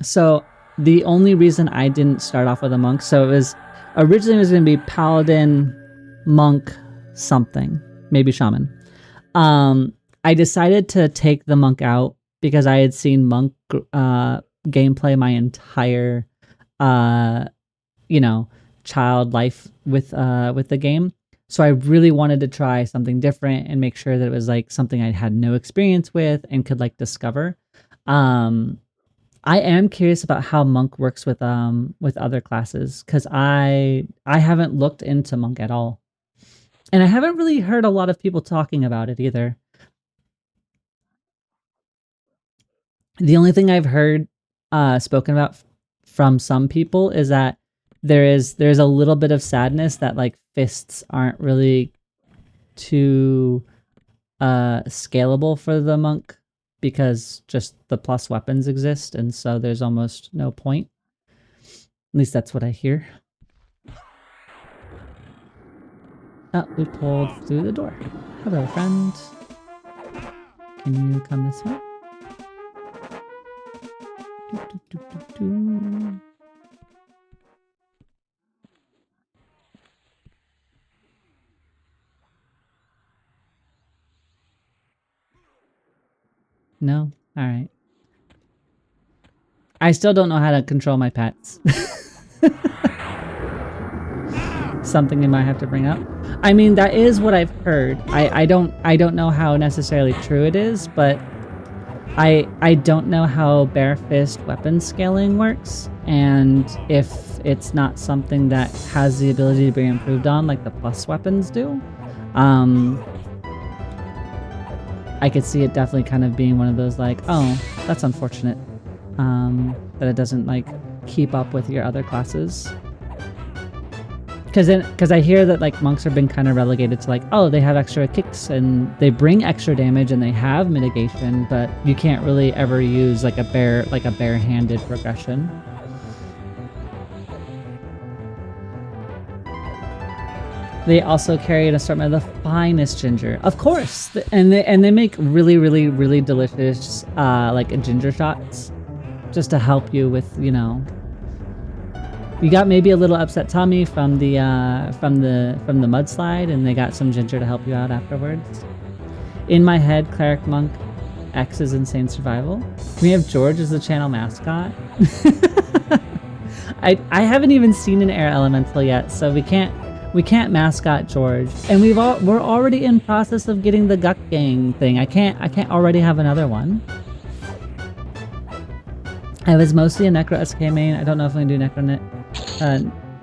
So the only reason I didn't start off with a monk, so it was originally going to be paladin, monk, something, maybe shaman. I decided to take the monk out because I had seen monk gameplay my entire child life with the game. So I really wanted to try something different and make sure that it was like something I had no experience with and could like discover. I am curious about how monk works with other classes, because I haven't looked into monk at all, and I haven't really heard a lot of people talking about it either. The only thing I've heard spoken about from some people is that there's a little bit of sadness that like fists aren't really too scalable for the monk, because just the plus weapons exist, and so there's almost no point. At least that's what I hear. Oh, we pulled through the door. Hello, friend. Can you come this way? No? Alright. I still don't know how to control my pets. Something I might have to bring up. I mean, that is what I've heard. I don't know how necessarily true it is, but I don't know how bare fist weapon scaling works, and if it's not something that has the ability to be improved on like the plus weapons do. I could see it definitely kind of being one of those like, oh, that's unfortunate, that it doesn't like keep up with your other classes. Because I hear that like monks are being kind of relegated to like, oh, they have extra kicks and they bring extra damage and they have mitigation, but you can't really ever use like a bare-handed progression. They also carry an assortment of the finest ginger, of course, and they make really delicious like ginger shots, just to help you with, you know. You got maybe a little upset tummy from the mudslide, and they got some ginger to help you out afterwards. In my head, cleric monk X is insane survival. We have George as the channel mascot. I haven't even seen an air elemental yet, so we can't mascot George. And we're already in process of getting the Guck Gang thing. I can't already have another one. I was mostly a Necro SK main. I don't know if I'm gonna do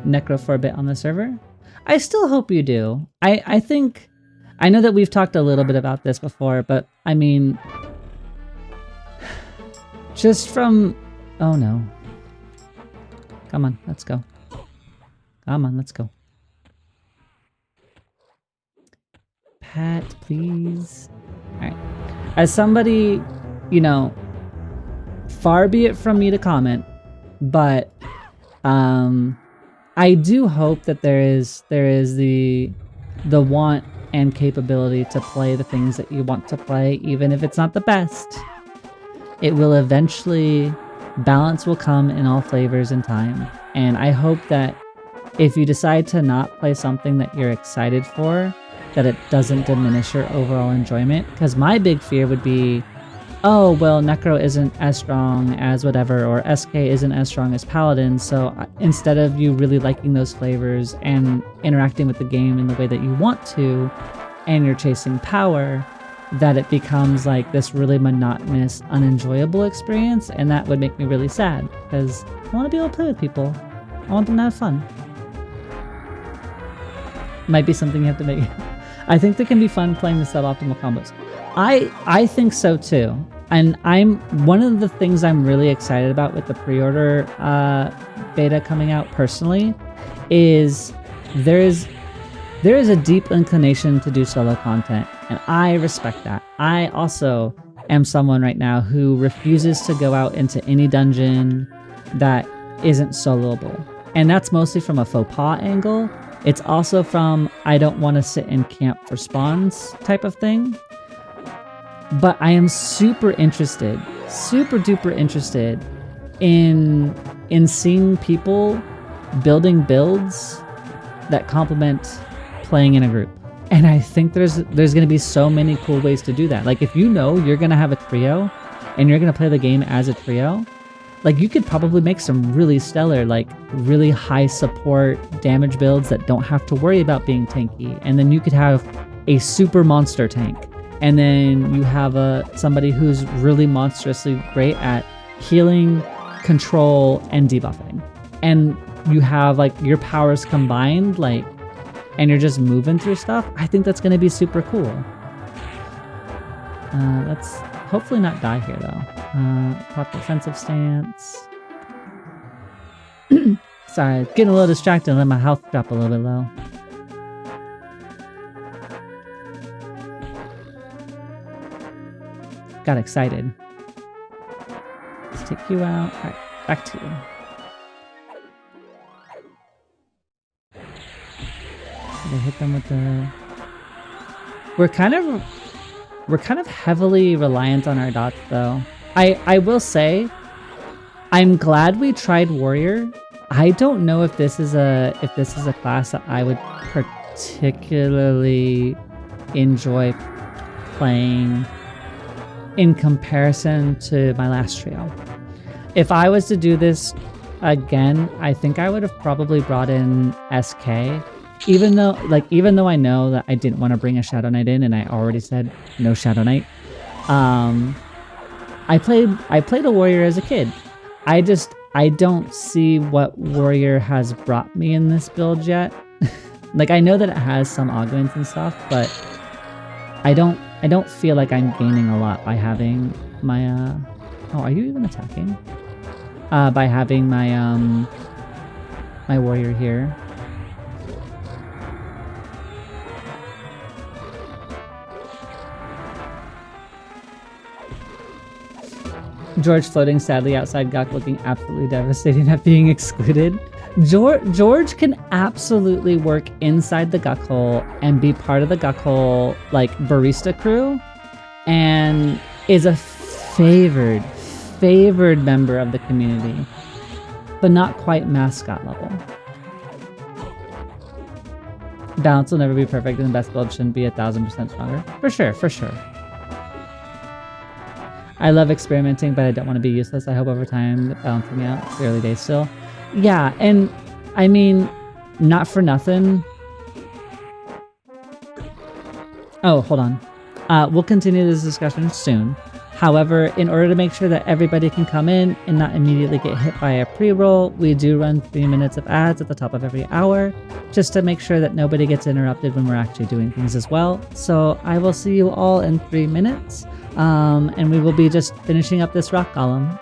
Necro for a bit on the server. I still hope you do. I think, I know that we've talked a little bit about this before, but I mean, just from, oh no. Come on, let's go. Come on, let's go. Pat, please. All right. As somebody, you know, far be it from me to comment, but I do hope that there is the want and capability to play the things that you want to play, even if it's not the best. It will eventually, balance will come in all flavors in time, and I hope that if you decide to not play something that you're excited for, that it doesn't diminish your overall enjoyment, because my big fear would be, oh, well, Necro isn't as strong as whatever, or SK isn't as strong as Paladin, so instead of you really liking those flavors and interacting with the game in the way that you want to, and you're chasing power, that it becomes like this really monotonous, unenjoyable experience, and that would make me really sad, because I want to be able to play with people. I want them to have fun. Might be something you have to make. I think that can be fun playing the suboptimal combos. I think so too. And one of the things I'm really excited about with the pre-order beta coming out personally is there is a deep inclination to do solo content, and I respect that. I also am someone right now who refuses to go out into any dungeon that isn't soloable. And that's mostly from a faux pas angle. It's also from I don't want to sit in camp for spawns type of thing. But I am super duper interested in seeing people building builds that complement playing in a group. And I think there's going to be so many cool ways to do that. Like, if you know you're going to have a trio and you're going to play the game as a trio, like, you could probably make some really stellar, like, really high support damage builds that don't have to worry about being tanky. And then you could have a super monster tank. And then you have somebody who's really monstrously great at healing, control, and debuffing. And you have like your powers combined, like, and you're just moving through stuff. I think that's going to be super cool. Let's hopefully not die here though. Pop defensive stance. Sorry, getting a little distracted and let my health drop a little bit low. Got excited. Let's take you out. All right, back to you. They hit them with the. We're kind of heavily reliant on our dots, though. I will say, I'm glad we tried warrior. I don't know if this is a class that I would particularly enjoy playing in comparison to my last trio. If I was to do this again, I think I would have probably brought in SK. Even though I know that I didn't want to bring a Shadow Knight in, and I already said no Shadow Knight. I played a warrior as a kid. I don't see what warrior has brought me in this build yet. Like, I know that it has some augments and stuff, but I don't feel like I'm gaining a lot by having my oh, are you even attacking? By having my my warrior here. George floating sadly outside Gok, looking absolutely devastating at being excluded. George can absolutely work inside the Gok hole and be part of the Gok hole, like, barista crew, and is a favored member of the community, but not quite mascot level. Balance will never be perfect, and the best build shouldn't be 1000% stronger. For sure. I love experimenting, but I don't want to be useless. I hope over time that balancing out. It's the early days still. Yeah, and I mean, not for nothing. Oh, hold on. We'll continue this discussion soon. However, in order to make sure that everybody can come in and not immediately get hit by a pre-roll, we do run 3 minutes of ads at the top of every hour, just to make sure that nobody gets interrupted when we're actually doing things as well. So I will see you all in 3 minutes. And we will be just finishing up this rock golem.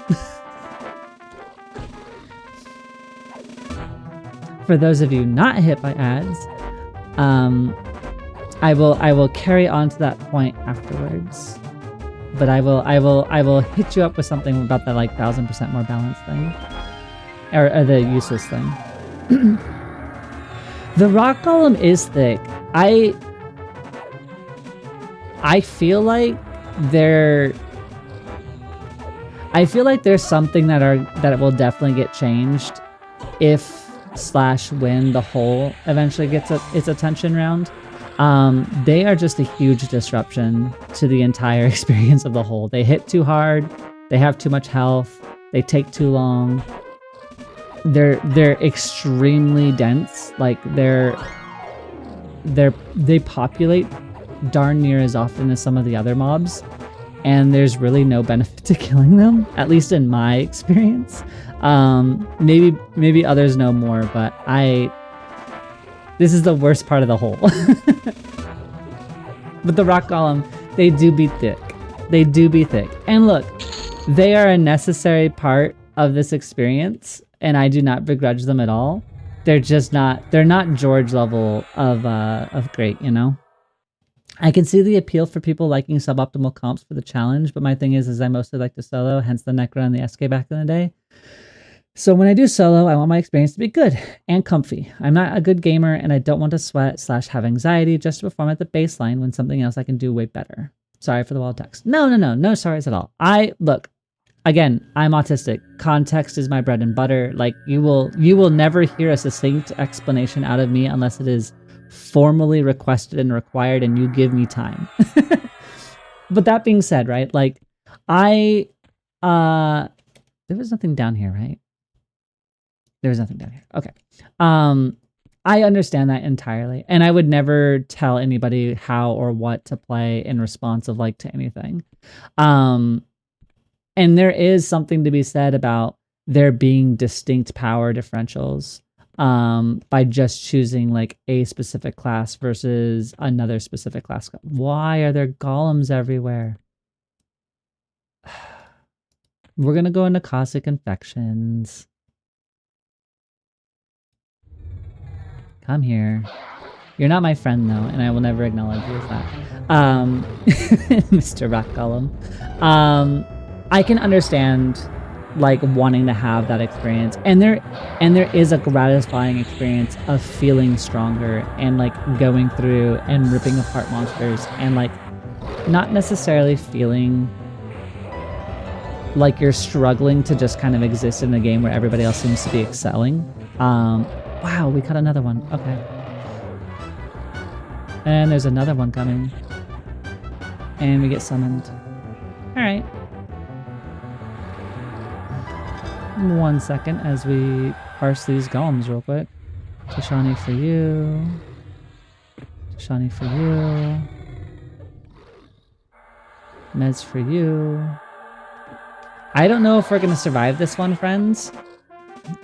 For those of you not hit by ads, I will carry on to that point afterwards. But I will hit you up with something about that, like, 1000% more balanced thing, or the useless thing. The rock golem is thick. I feel like there's something that will definitely get changed if/when the hole eventually gets its attention round. They are just a huge disruption to the entire experience of the hole. They hit too hard, they have too much health, they take too long. They're extremely dense. Like, they populate darn near as often as some of the other mobs, and there's really no benefit to killing them, at least in my experience. Maybe others know more, but this is the worst part of the hole. But the rock golem, they do be thick. And look, they are a necessary part of this experience, and I do not begrudge them at all. They're not George level of great, you know? I can see the appeal for people liking suboptimal comps for the challenge, but my thing is I mostly like to solo, hence the Necro and the SK back in the day. So when I do solo, I want my experience to be good and comfy. I'm not a good gamer, and I don't want to sweat/have anxiety just to perform at the baseline when something else I can do way better. Sorry for the wild text. No sorries at all. Look, again, I'm autistic. Context is my bread and butter. Like, you will never hear a succinct explanation out of me unless it is formally requested and required, and you give me time. But that being said, right, like, there was nothing down here, right? There was nothing down here. Okay. I understand that entirely, and I would never tell anybody how or what to play in response of, like, to anything. And there is something to be said about there being distinct power differentials by just choosing, like, a specific class versus another specific class. Why are there golems everywhere? We're gonna go into Cossack Infections. Come here. You're not my friend, though, and I will never acknowledge you as that. Mr. Rock Golem. I can understand, like, wanting to have that experience, and there is a gratifying experience of feeling stronger and, like, going through and ripping apart monsters, and, like, not necessarily feeling like you're struggling to just kind of exist in a game where everybody else seems to be excelling. Wow, we caught another one. Okay. And there's another one coming. And we get summoned. Alright. 1 second as we parse these golems real quick. Tashani for you. Tashani for you. Meds for you. I don't know if we're gonna survive this one, friends.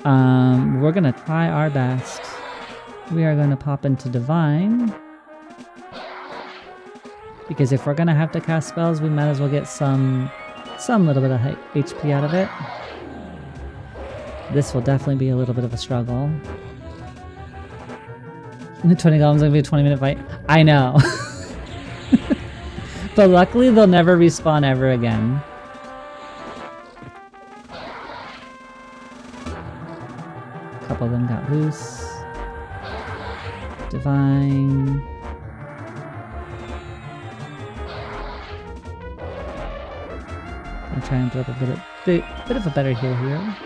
We're gonna try our best. We are gonna pop into Divine. Because if we're gonna have to cast spells, we might as well get some little bit of HP out of it. This will definitely be a little bit of a struggle. The 20 golems is gonna be a 20-minute fight. I know. But luckily they'll never respawn ever again. A couple of them got loose. Divine. I'm trying to put a bit of a better heal here.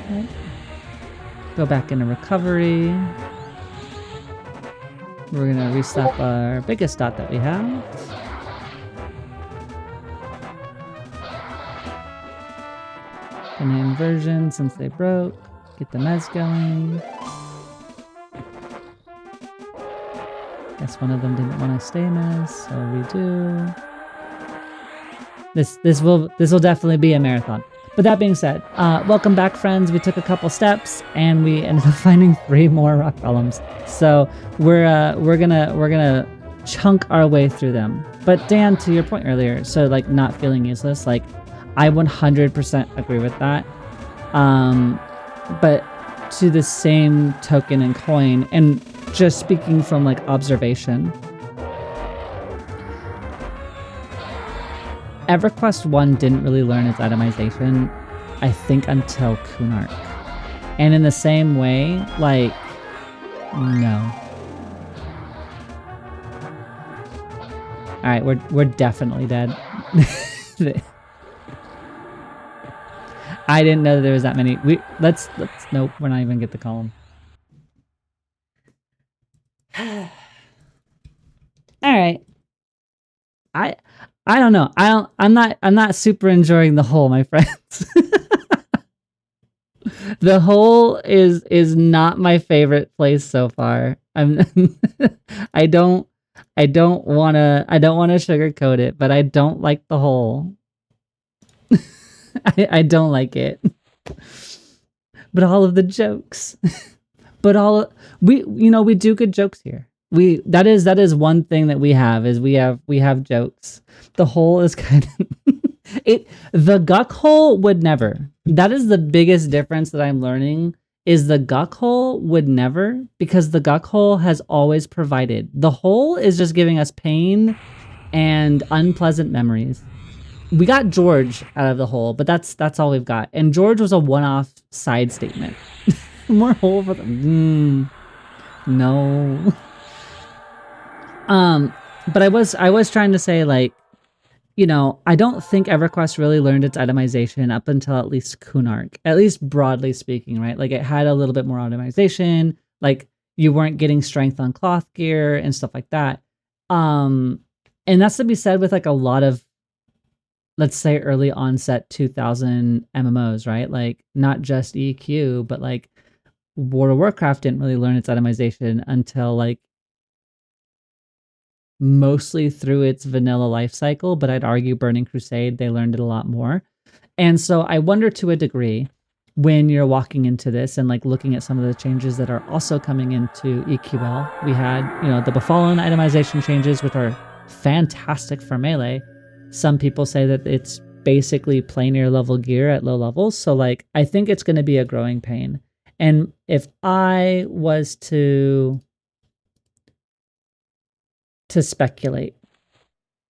Okay. Go back into recovery. We're gonna reslap our biggest dot that we have. An inversion since they broke. Get the mez going. Guess one of them didn't want to stay mez, so we do. This will definitely be a marathon. But that being said, welcome back, friends. We took a couple steps and we ended up finding 3 more rock golems. So we're gonna chunk our way through them. But Dan, to your point earlier, so like not feeling useless, like I 100% agree with that. But to the same token and coin, and just speaking from like observation, EverQuest 1 didn't really learn its itemization, I think, until Kunark. And in the same way, like, no. Alright, we're definitely dead. I didn't know that there was that many. Let's nope, we're not even gonna get the column. Alright. I don't know. I'm not super enjoying the hole, my friends. The hole is not my favorite place so far. I don't wanna sugarcoat it, but I don't like the hole. I don't like it. But all of the jokes. But we do good jokes here. That is one thing that we have jokes. The hole is kind of the Guk hole would never. That is the biggest difference that I'm learning, is the Guk hole would never, because the Guk hole has always provided. The hole is just giving us pain and unpleasant memories. We got George out of the hole, but that's all we've got. And George was a one-off side statement. More hole for them. No. But I was trying to say, like, I don't think EverQuest really learned its itemization up until at least Kunark, at least broadly speaking, right? Like, it had a little bit more itemization, like you weren't getting strength on cloth gear and stuff like that. And that's to be said with like a lot of, let's say, early onset 2000 MMOs, right? Like, not just EQ, but like World of Warcraft didn't really learn its itemization until like mostly through its vanilla life cycle, but I'd argue Burning Crusade, they learned it a lot more. And so I wonder, to a degree, when you're walking into this and like looking at some of the changes that are also coming into EQL, we had, the Befallen itemization changes, which are fantastic for melee. Some people say that it's basically planar level gear at low levels. So like, I think it's going to be a growing pain. And if I was to speculate,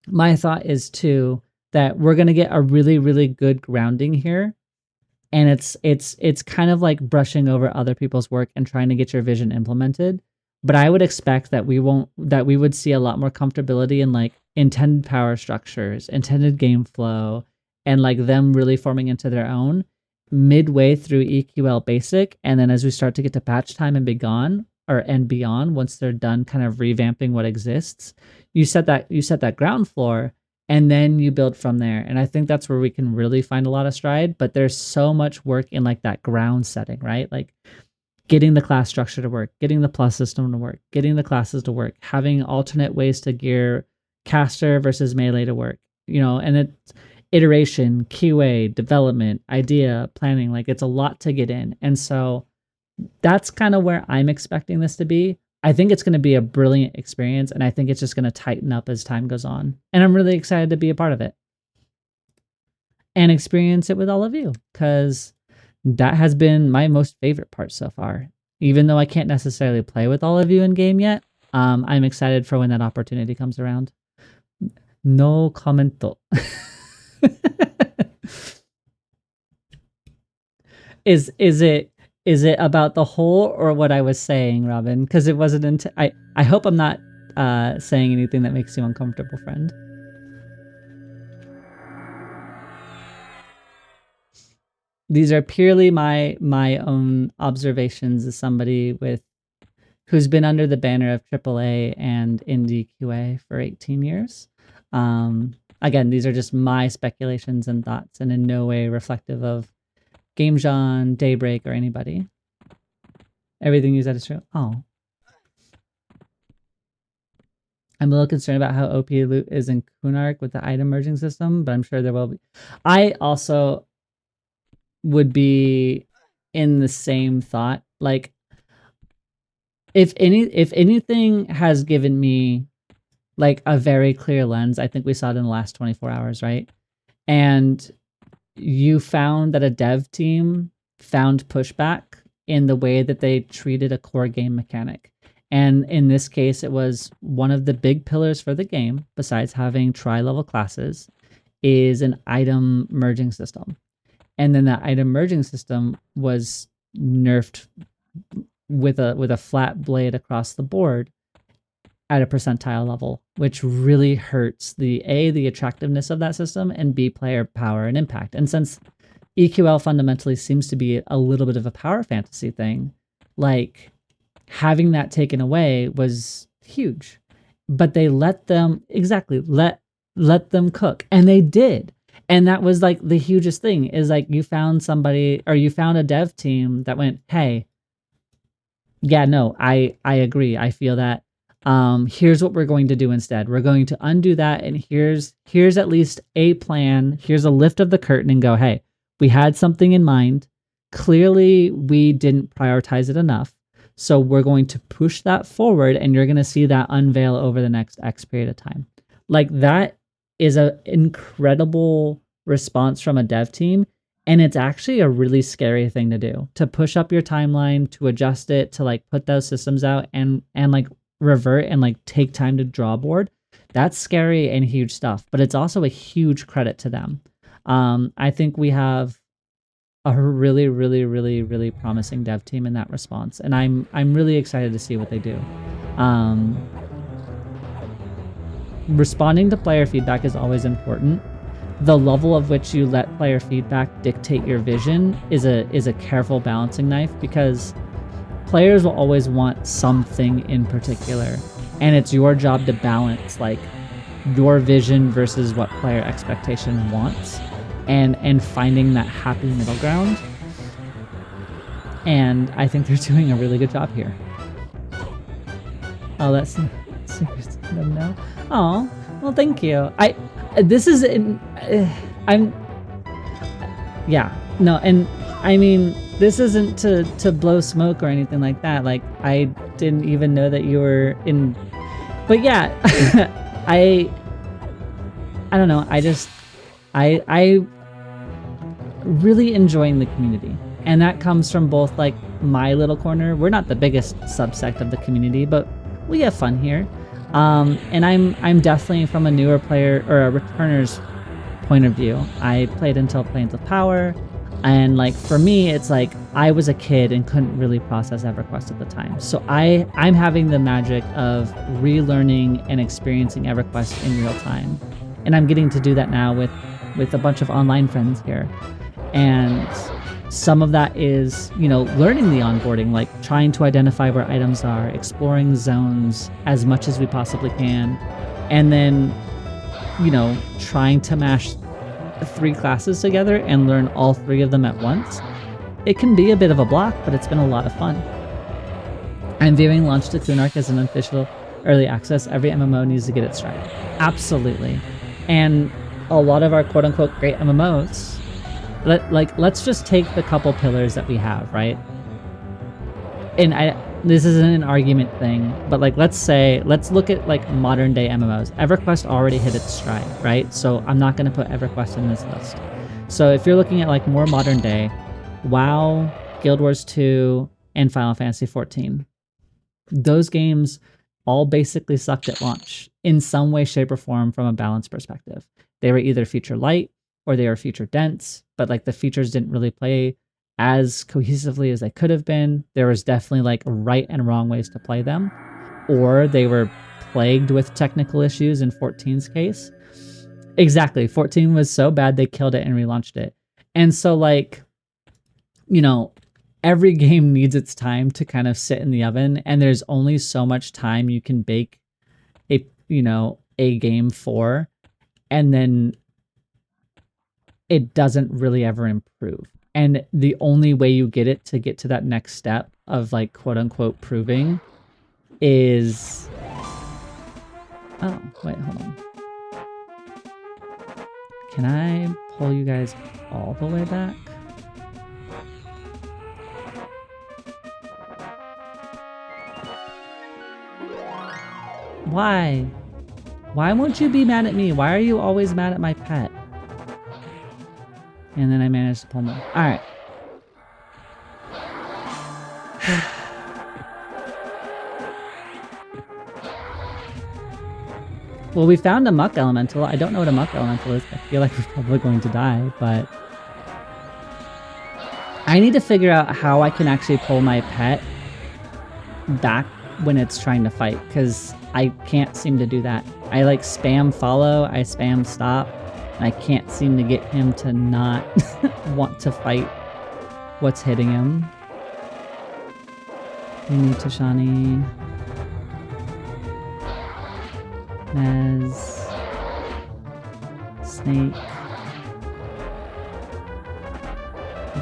my thought is too that we're going to get a really, really good grounding here. And it's kind of like brushing over other people's work and trying to get your vision implemented. But I would expect that we would see a lot more comfortability in like intended power structures, intended game flow, and like them really forming into their own midway through EQL basic. And then as we start to get to patch time and beyond, once they're done kind of revamping what exists, you set that ground floor, and then you build from there. And I think that's where we can really find a lot of stride. But there's so much work in like that ground setting, right? Like getting the class structure to work, getting the plus system to work, getting the classes to work, having alternate ways to gear caster versus melee to work, you know, and it's iteration, QA, development, idea, planning, like it's a lot to get in. And so that's kind of where I'm expecting this to be. I think it's going to be a brilliant experience, and I think it's just going to tighten up as time goes on. And I'm really excited to be a part of it and experience it with all of you, because that has been my most favorite part so far. Even though I can't necessarily play with all of you in game yet, I'm excited for when that opportunity comes around. No commento. Is it about the whole or what I was saying, Robin? Because it wasn't I hope I'm not saying anything that makes you uncomfortable, friend. These are purely my own observations as somebody who's been under the banner of AAA and indie QA for 18 years. Again, these are just my speculations and thoughts, and in no way reflective of GameJohn, Daybreak, or anybody. Everything you said is true. Oh. I'm a little concerned about how OP loot is in Kunark with the item merging system, but I'm sure there will be. I also would be in the same thought. Like, if anything has given me like a very clear lens, I think we saw it in the last 24 hours, right? And you found that a dev team found pushback in the way that they treated a core game mechanic. And in this case, it was one of the big pillars for the game, besides having tri-level classes, is an item merging system. And then that item merging system was nerfed with a flat blade across the board at a percentile level, which really hurts the attractiveness of that system, and B, player power and impact. And since EQL fundamentally seems to be a little bit of a power fantasy thing, like having that taken away was huge. But they let them let them cook, and they did. And that was like the hugest thing, is like you found somebody, or you found a dev team that went, hey, yeah, no, I agree. I feel that. Here's what we're going to do instead. We're going to undo that, and here's at least a plan. Here's a lift of the curtain and go, hey, we had something in mind. Clearly, we didn't prioritize it enough. So we're going to push that forward, and you're going to see that unveil over the next X period of time. Like, that is an incredible response from a dev team. And it's actually a really scary thing to do, to push up your timeline, to adjust it, to like put those systems out and like revert and like take time to draw board. That's scary and huge stuff, but it's also a huge credit to them. I think we have a really, really, really, really promising dev team in that response, and I'm really excited to see what they do. Responding to player feedback is always important. The level of which you let player feedback dictate your vision is a careful balancing knife, because players will always want something in particular, and it's your job to balance like your vision versus what player expectation wants, and finding that happy middle ground. And I think they're doing a really good job here. Oh, that's no. Oh, well, thank you. I mean, this isn't to blow smoke or anything like that. Like, I didn't even know that you were in, but yeah, I don't know. I really enjoying the community, and that comes from both like my little corner. We're not the biggest subsect of the community, but we have fun here. And I'm definitely from a newer player or a returner's point of view. I played until Planes of Power, and like for me, it's like I was a kid and couldn't really process EverQuest at the time. So I'm having the magic of relearning and experiencing EverQuest in real time, and I'm getting to do that now with a bunch of online friends here. And some of that is, you know, learning the onboarding, like trying to identify where items are, exploring zones as much as we possibly can, and then you know, trying to mash 3 classes together and learn all 3 of them at once. It can be a bit of a block, but it's been a lot of fun. I'm viewing launch to Kunark as an official early access. Every MMO needs to get its stride. Absolutely. And a lot of our quote-unquote great MMOs, let's just take the couple pillars that we have, right? And this isn't an argument thing, but like, let's look at like modern day MMOs. EverQuest already hit its stride, right? So I'm not going to put EverQuest in this list. So if you're looking at like more modern day, WoW, Guild Wars 2, and Final Fantasy 14. Those games all basically sucked at launch in some way, shape, or form from a balance perspective. They were either feature light or they were feature dense, but like the features didn't really play as cohesively as they could have been. There was definitely like right and wrong ways to play them, or they were plagued with technical issues in 14's case. Exactly. 14 was so bad they killed it and relaunched it. And so like, you know, every game needs its time to kind of sit in the oven, and there's only so much time you can bake a game for, and then it doesn't really ever improve. And the only way you get it to get to that next step of like quote unquote proving is, oh wait, hold on. Can I pull you guys all the way back? Why? Why won't you be mad at me? Why are you always mad at my pet? And then I managed to pull more. Alright. Well, we found a muck elemental. I don't know what a muck elemental is. I feel like we're probably going to die, but I need to figure out how I can actually pull my pet back when it's trying to fight, because I can't seem to do that. I like spam follow, I spam stop, and I can't seem to get him to not want to fight what's hitting him. We need Tashani. Nez. Snake.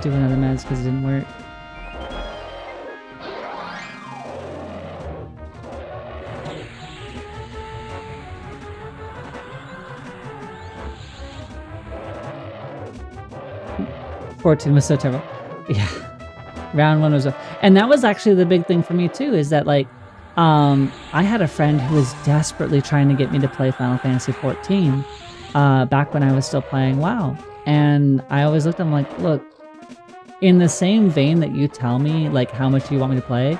Do another Mez because it didn't work. $14 was so terrible. Yeah. Round 1 was... And that was actually the big thing for me too, is that like, I had a friend who was desperately trying to get me to play Final Fantasy 14 back when I was still playing WoW. And I always looked at him like, look, in the same vein that you tell me like how much you want me to play,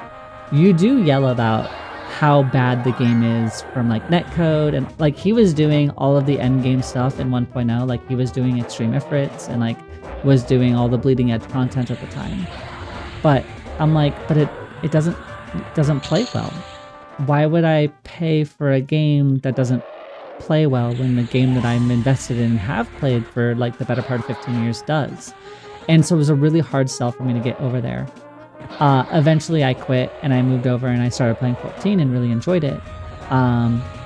you do yell about how bad the game is from like netcode, and like he was doing all of the end game stuff in 1.0, like he was doing extreme ifrits and like was doing all the bleeding edge content at the time. But I'm like, but it doesn't play well. Why would I pay for a game that doesn't play well when the game that I'm invested in and have played for like the better part of 15 years does? And so it was a really hard sell for me to get over there. Eventually I quit and I moved over and I started playing 14 and really enjoyed it.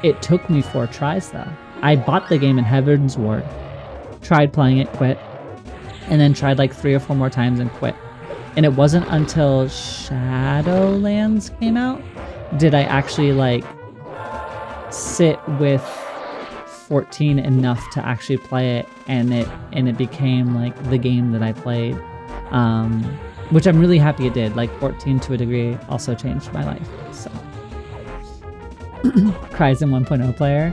It took me 4 tries though. I bought the game in Heaven's Ward, tried playing it, quit, and then tried like 3 or 4 more times and quit. And it wasn't until Shadowlands came out did I actually like sit with 14 enough to actually play it, and it became like the game that I played, which I'm really happy it did. Like 14 to a degree also changed my life. So Cries in 1.0 player.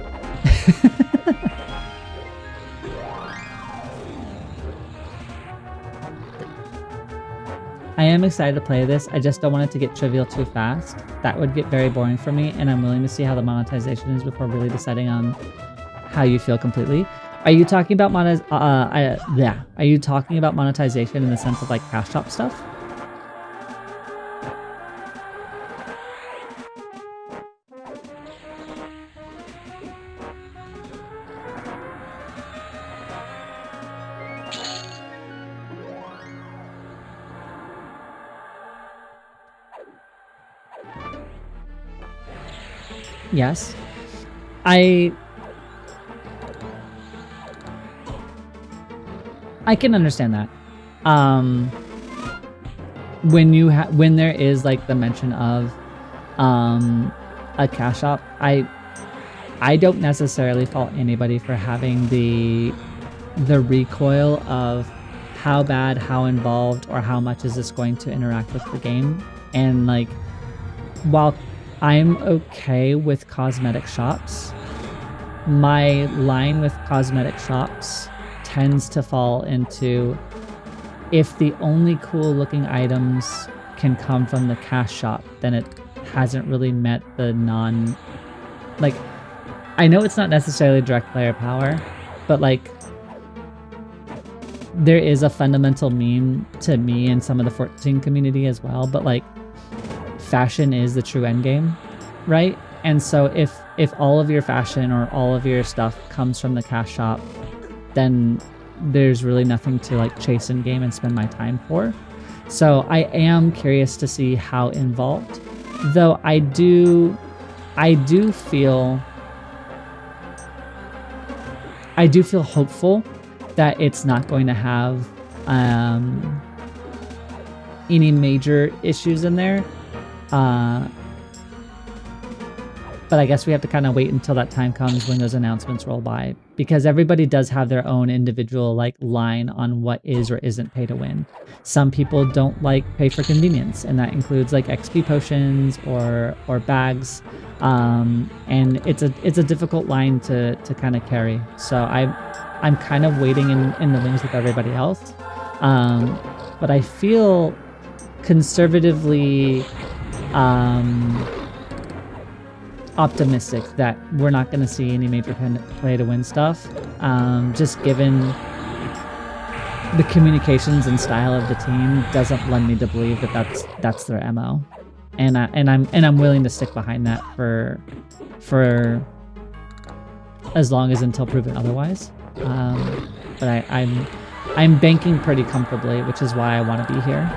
I am excited to play this. I just don't want it to get trivial too fast. That would get very boring for me, and I'm willing to see how the monetization is before really deciding on how you feel completely. Are you talking about Are you talking about monetization in the sense of like cash shop stuff? Yes. I can understand that. When there is like the mention of a cash shop, I don't necessarily fault anybody for having the recoil of how bad, how involved, or how much is this going to interact with the game. And like, while I'm okay with cosmetic shops, my line with cosmetic shops tends to fall into, if the only cool looking items can come from the cash shop, then it hasn't really met the like, I know it's not necessarily direct player power, but like, there is a fundamental meme to me and some of the 14 community as well, but like, fashion is the true end game, right? And so if all of your fashion or all of your stuff comes from the cash shop, then there's really nothing to like chase in game and spend my time for. So I am curious to see how involved, though I do feel hopeful that it's not going to have any major issues in there. But I guess we have to kind of wait until that time comes when those announcements roll by, because everybody does have their own individual like line on what is or isn't pay to win. Some people don't like pay for convenience, and that includes like XP potions or bags. And it's a difficult line to kind of carry. So I'm kind of waiting in the wings with everybody else. But I feel conservatively optimistic that we're not going to see any major play to win stuff, just given the communications and style of the team doesn't lend me to believe that that's their MO, and I'm willing to stick behind that for as long as until proven otherwise. But I'm banking pretty comfortably, which is why I want to be here.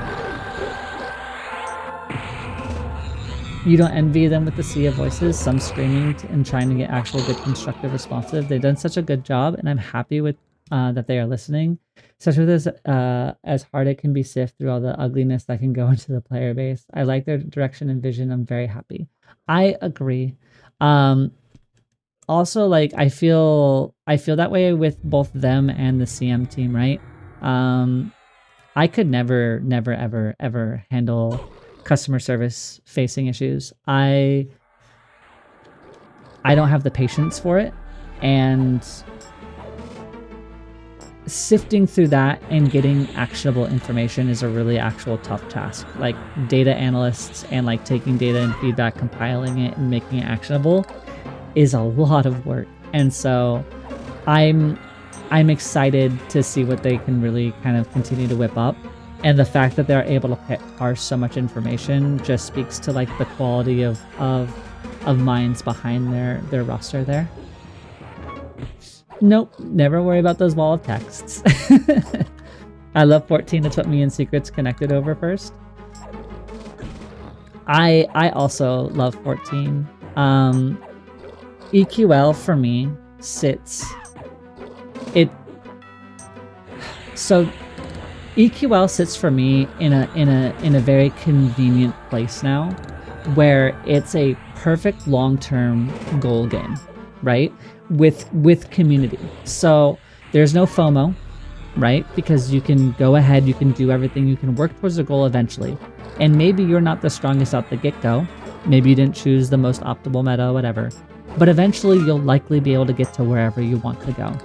You don't envy them with the sea of voices, some screaming and trying to get actual good constructive responsive. They've done such a good job, and I'm happy with that they are listening. Such with this, as hard it can be sift through all the ugliness that can go into the player base. I like their direction and vision. I'm very happy. I agree. Also, like, I feel that way with both them and the CM team, right? I could never, ever handle customer service facing issues. I don't have the patience for it, and sifting through that and getting actionable information is a really actual tough task. Like, data analysts and like taking data and feedback, compiling it and making it actionable is a lot of work. And so I'm excited to see what they can really kind of continue to whip up. And the fact that they're able to parse so much information just speaks to like the quality of minds behind their roster there. Nope, never worry about those wall of texts. I love 14. It's what me and Secrets connected over first. I also love 14. EQL for me sits so EQL sits for me in a very convenient place now, where it's a perfect long-term goal game, right? With community. So there's no FOMO, right? Because you can go ahead, you can do everything, you can work towards a goal eventually. And maybe you're not the strongest out the get-go. Maybe you didn't choose the most optimal meta, whatever. But eventually you'll likely be able to get to wherever you want to go.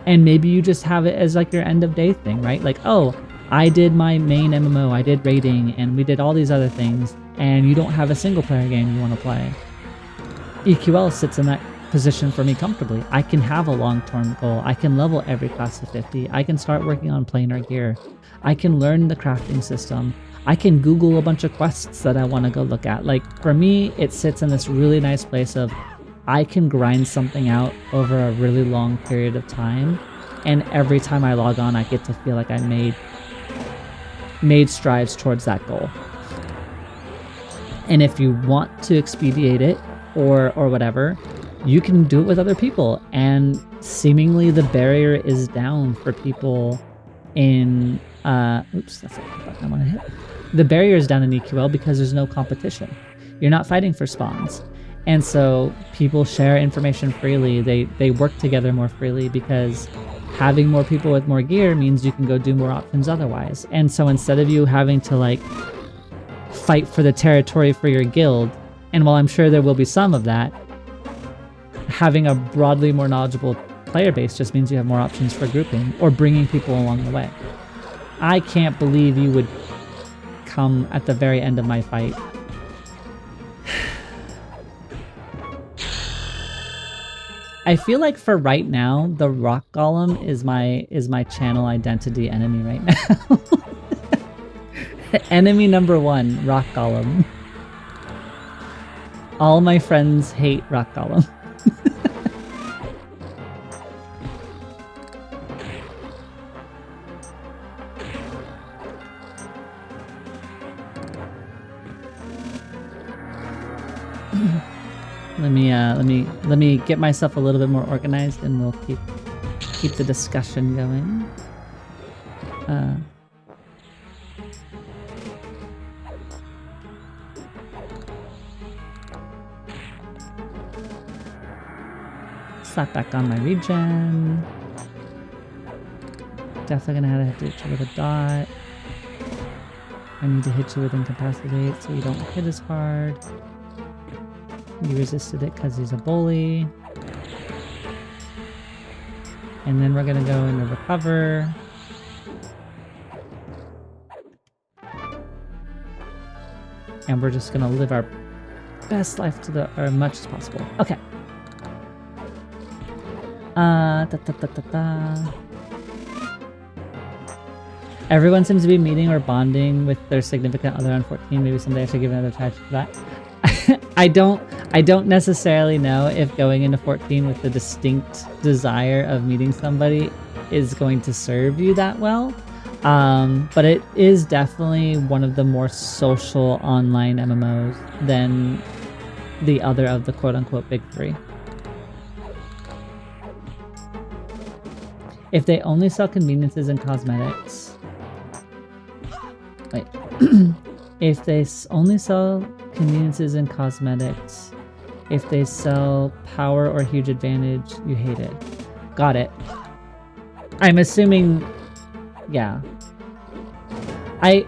And maybe you just have it as like your end of day thing, right? Like, oh, I did my main MMO, I did raiding, and we did all these other things, and you don't have a single player game you want to play. EQL sits in that position for me comfortably. I can have a long-term goal. I can level every class to 50. I can start working on planar gear. I can learn the crafting system. I can Google a bunch of quests that I want to go look at. Like, for me, it sits in this really nice place of I can grind something out over a really long period of time, and every time I log on, I get to feel like I made strides towards that goal. And if you want to expedite it or whatever, you can do it with other people, and seemingly the barrier is down for people in oops, that's not the button I want to hit. The barrier is down in EQL because there's no competition. You're not fighting for spawns. And so people share information freely. They work together more freely because having more people with more gear means you can go do more options otherwise. And so instead of you having to like fight for the territory for your guild, and while I'm sure there will be some of that, having a broadly more knowledgeable player base just means you have more options for grouping or bringing people along the way. I can't believe you would come at the very end of my fight. I feel like for right now, the rock golem is my channel identity enemy right now. Enemy number 1, rock golem. All my friends hate rock golem. Let me get myself a little bit more organized, and we'll keep the discussion going. Slap back on my regen. Definitely gonna have to hit you with a dot. I need to hit you with incapacitate so you don't hit as hard. You resisted it because he's a bully. And then we're gonna go into recover. And we're just gonna live our best life to the or much as possible. Okay. Everyone seems to be meeting or bonding with their significant other on 14. Maybe someday I should give another try for that. I don't necessarily know if going into 14 with the distinct desire of meeting somebody is going to serve you that well. But it is definitely one of the more social online MMOs than the other of the quote-unquote big three. If they only sell conveniences and cosmetics... Wait. If they only sell conveniences and cosmetics, if they sell power or huge advantage, you hate it. Got it. I'm assuming... Yeah. I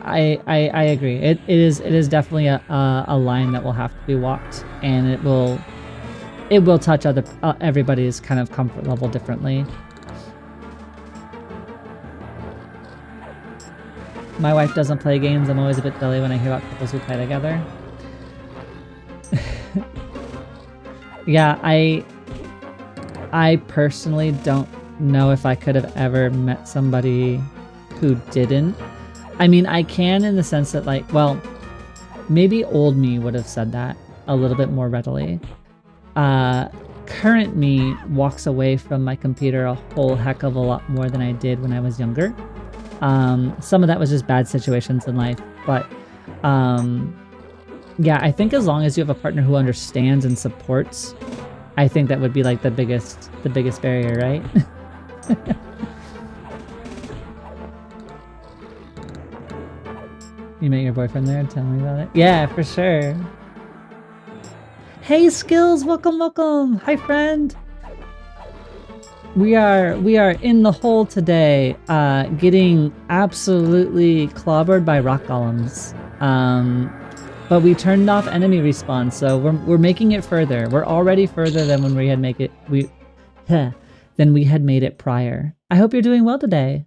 agree. It is definitely a line that will have to be walked, and it will touch everybody's kind of comfort level differently. My wife doesn't play games. I'm always a bit jelly when I hear about couples who play together. Yeah, I personally don't know if I could have ever met somebody who didn't. I mean, I can in the sense that, like, well, maybe old me would have said that a little bit more readily. Current me walks away from my computer a whole heck of a lot more than I did when I was younger. Some of that was just bad situations in life, but yeah, I think as long as you have a partner who understands and supports, I think that would be like the biggest barrier, right? You met your boyfriend there? Tell me about it. Yeah, for sure. Hey, Skills! Welcome, welcome! Hi, friend! We are in the hole today, getting absolutely clobbered by rock golems. But we turned off enemy respawn, so we're making it further. We're already further than when we had than we had made it prior. I hope you're doing well today.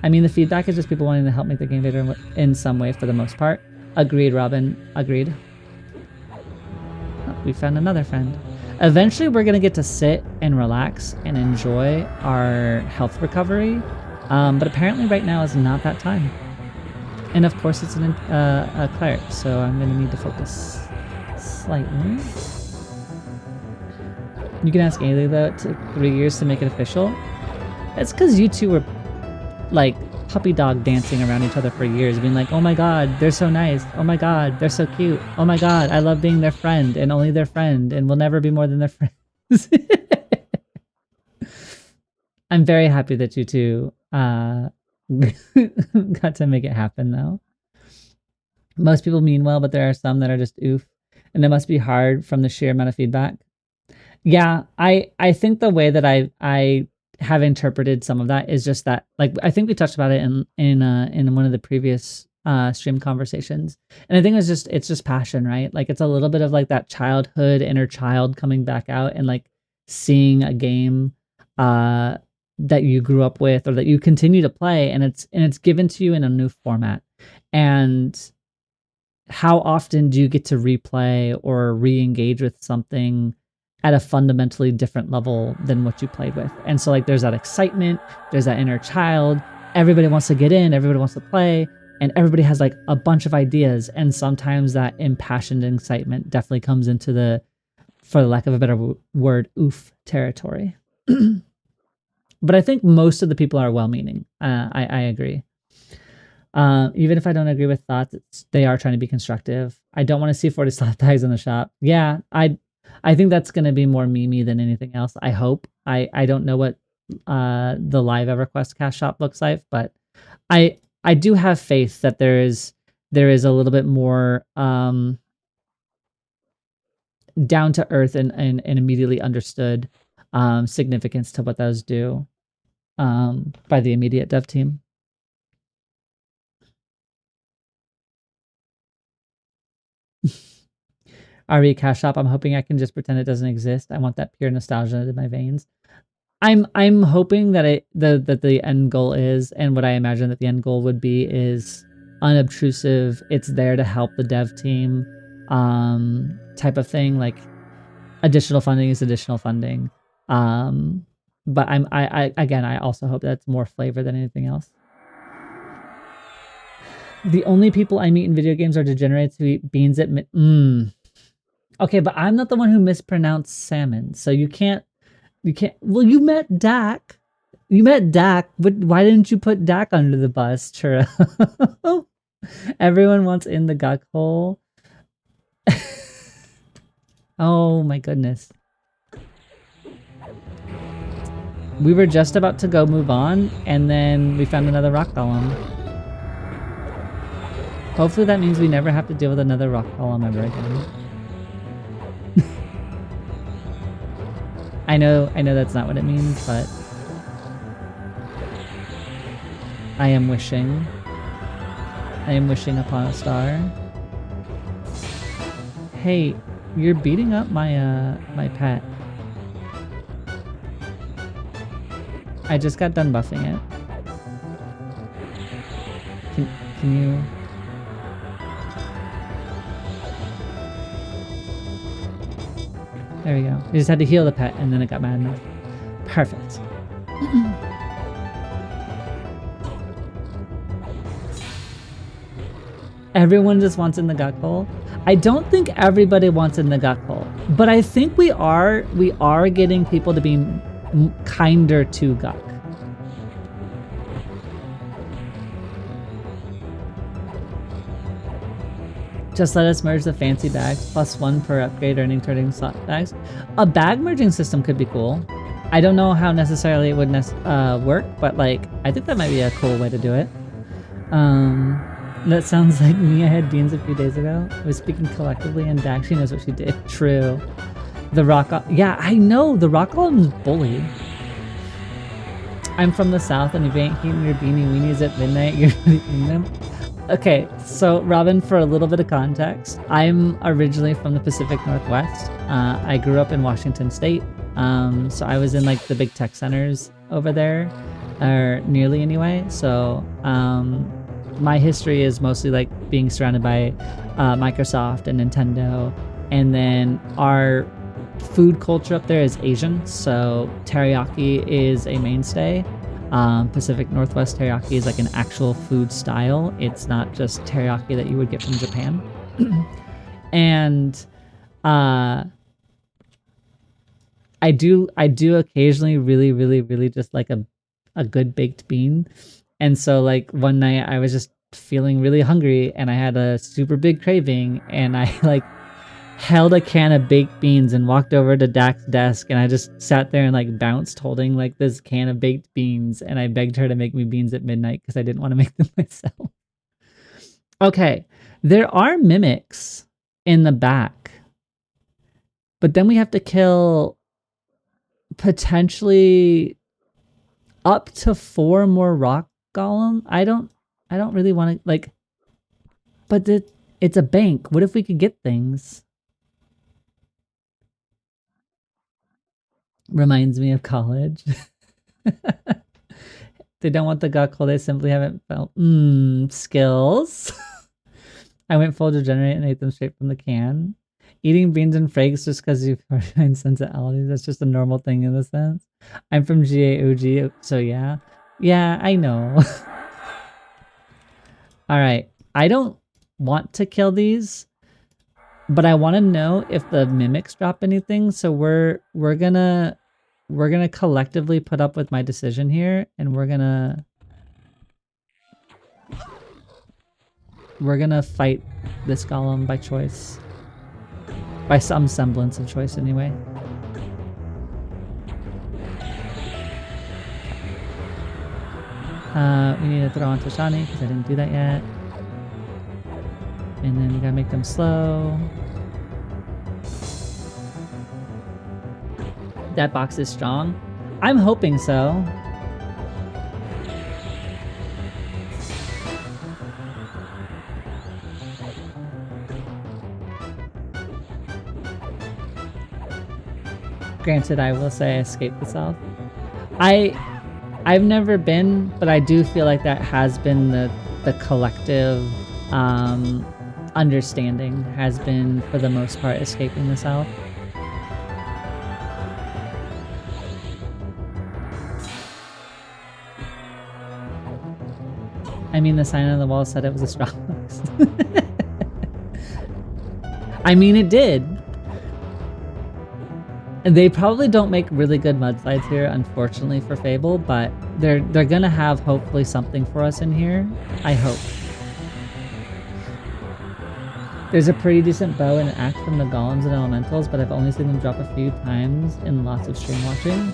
I mean, the feedback is just people wanting to help make the game better in some way for the most part. Agreed, Robin. Agreed. Oh, we found another friend. Eventually, we're going to get to sit and relax and enjoy our health recovery. But apparently right now is not that time. And of course, it's a cleric, so I'm going to need to focus slightly. You can ask Ailey, though, it took 3 years to make it official. It's because you two were like puppy dog dancing around each other for years, being like, oh my god, they're so nice. Oh my god, they're so cute. Oh my god, I love being their friend and only their friend and will never be more than their friends. I'm very happy that you two got to make it happen though. Most people mean well, but there are some that are just oof. And it must be hard from the sheer amount of feedback. Yeah, I think the way that I have interpreted some of that is just that, like, I think we touched about it in one of the previous stream conversations. And I think it's just passion, right? Like it's a little bit of like that childhood inner child coming back out and like seeing a game that you grew up with or that you continue to play, and it's given to you in a new format. And how often do you get to replay or re-engage with something at a fundamentally different level than what you played with? And so like there's that excitement, there's that inner child, everybody wants to get in, everybody wants to play, and everybody has like a bunch of ideas, and sometimes that impassioned excitement definitely comes into the, for the lack of a better word, oof territory. But I think most of the people are well-meaning. I agree. Even if I don't agree with thoughts, they are trying to be constructive. I don't want to see 40 slot tags in the shop. Yeah, I think that's going to be more memey than anything else. I hope. I don't know what the live EverQuest cash shop looks like, but I do have faith that there is a little bit more down to earth and immediately understood significance to what those do by the immediate dev team. RE Cash Shop, I'm hoping I can just pretend it doesn't exist. I want that pure nostalgia in my veins. I'm hoping that that the end goal is, and what I imagine that the end goal would be, is unobtrusive. It's there to help the dev team, type of thing. Like additional funding is additional funding. But I also hope that's more flavor than anything else. The only people I meet in video games are degenerates who eat beans at Okay, but I'm not the one who mispronounced salmon, so you can't. Well, you met Dak. You met Dak, but why didn't you put Dak under the bus, Churro? Everyone wants in the guk hole. Oh my goodness. We were just about to go move on, and then we found another rock golem. Hopefully that means we never have to deal with another rock golem ever again. I know that's not what it means, but I am wishing. I am wishing upon a star. Hey, you're beating up my my pet. I just got done buffing it. Can you? There we go. You just had to heal the pet and then it got mad enough. Perfect. Everyone just wants in the guk hole. I don't think everybody wants in the guk hole, but I think we are getting people to be kinder to guk. Just let us merge the fancy bags, +1 per upgrade, earning turning slot bags. A bag merging system could be cool. I don't know how necessarily it would work, but like I think that might be a cool way to do it. That sounds like me. I had beans a few days ago. I was speaking collectively, and Dak, she knows what she did. True. The rock. Yeah, I know the rock golem's bullied. I'm from the south, and if you ain't eating your beanie weenies at midnight, you're eating them. Okay, so Robin, for a little bit of context, I'm originally from the Pacific Northwest. I grew up in Washington State, so I was in like the big tech centers over there, or nearly anyway. So my history is mostly like being surrounded by Microsoft and Nintendo, and then our food culture up there is Asian, so teriyaki is a mainstay. Pacific Northwest teriyaki is like an actual food style. It's not just teriyaki that you would get from Japan. And I do occasionally really just like a good baked bean. And so like one night I was just feeling really hungry and I had a super big craving, and I like held a can of baked beans and walked over to Dak's desk, and I just sat there and like bounced holding like this can of baked beans, and I begged her to make me beans at midnight because I didn't want to make them myself. Okay, there are mimics in the back, but then we have to kill potentially up to 4 more rock golem. I don't really want to like, but it's a bank. What if we could get things? Reminds me of college. They don't want the guckle, they simply haven't felt skills. I went full degenerate and ate them straight from the can. Eating beans and frakes just because you find sensibilities, that's just a normal thing in a sense. I'm from GAOG, so yeah. Yeah, I know. Alright, I don't want to kill these, but I want to know if the mimics drop anything, so we're gonna collectively put up with my decision here, and we're gonna fight this golem by choice. By some semblance of choice, anyway. We need to throw onto Shani, because I didn't do that yet. And then we gotta make them slow. That box is strong. I'm hoping so. Granted, I will say I escaped the south. I've never been, but I do feel like that has been the collective understanding, has been for the most part escaping the south. I mean, the sign on the wall said it was a strong box. I mean, it did. They probably don't make really good mudslides here, unfortunately, for Fable, but they're gonna have hopefully something for us in here. I hope. There's a pretty decent bow and axe from the golems and elementals, but I've only seen them drop a few times in lots of stream watching.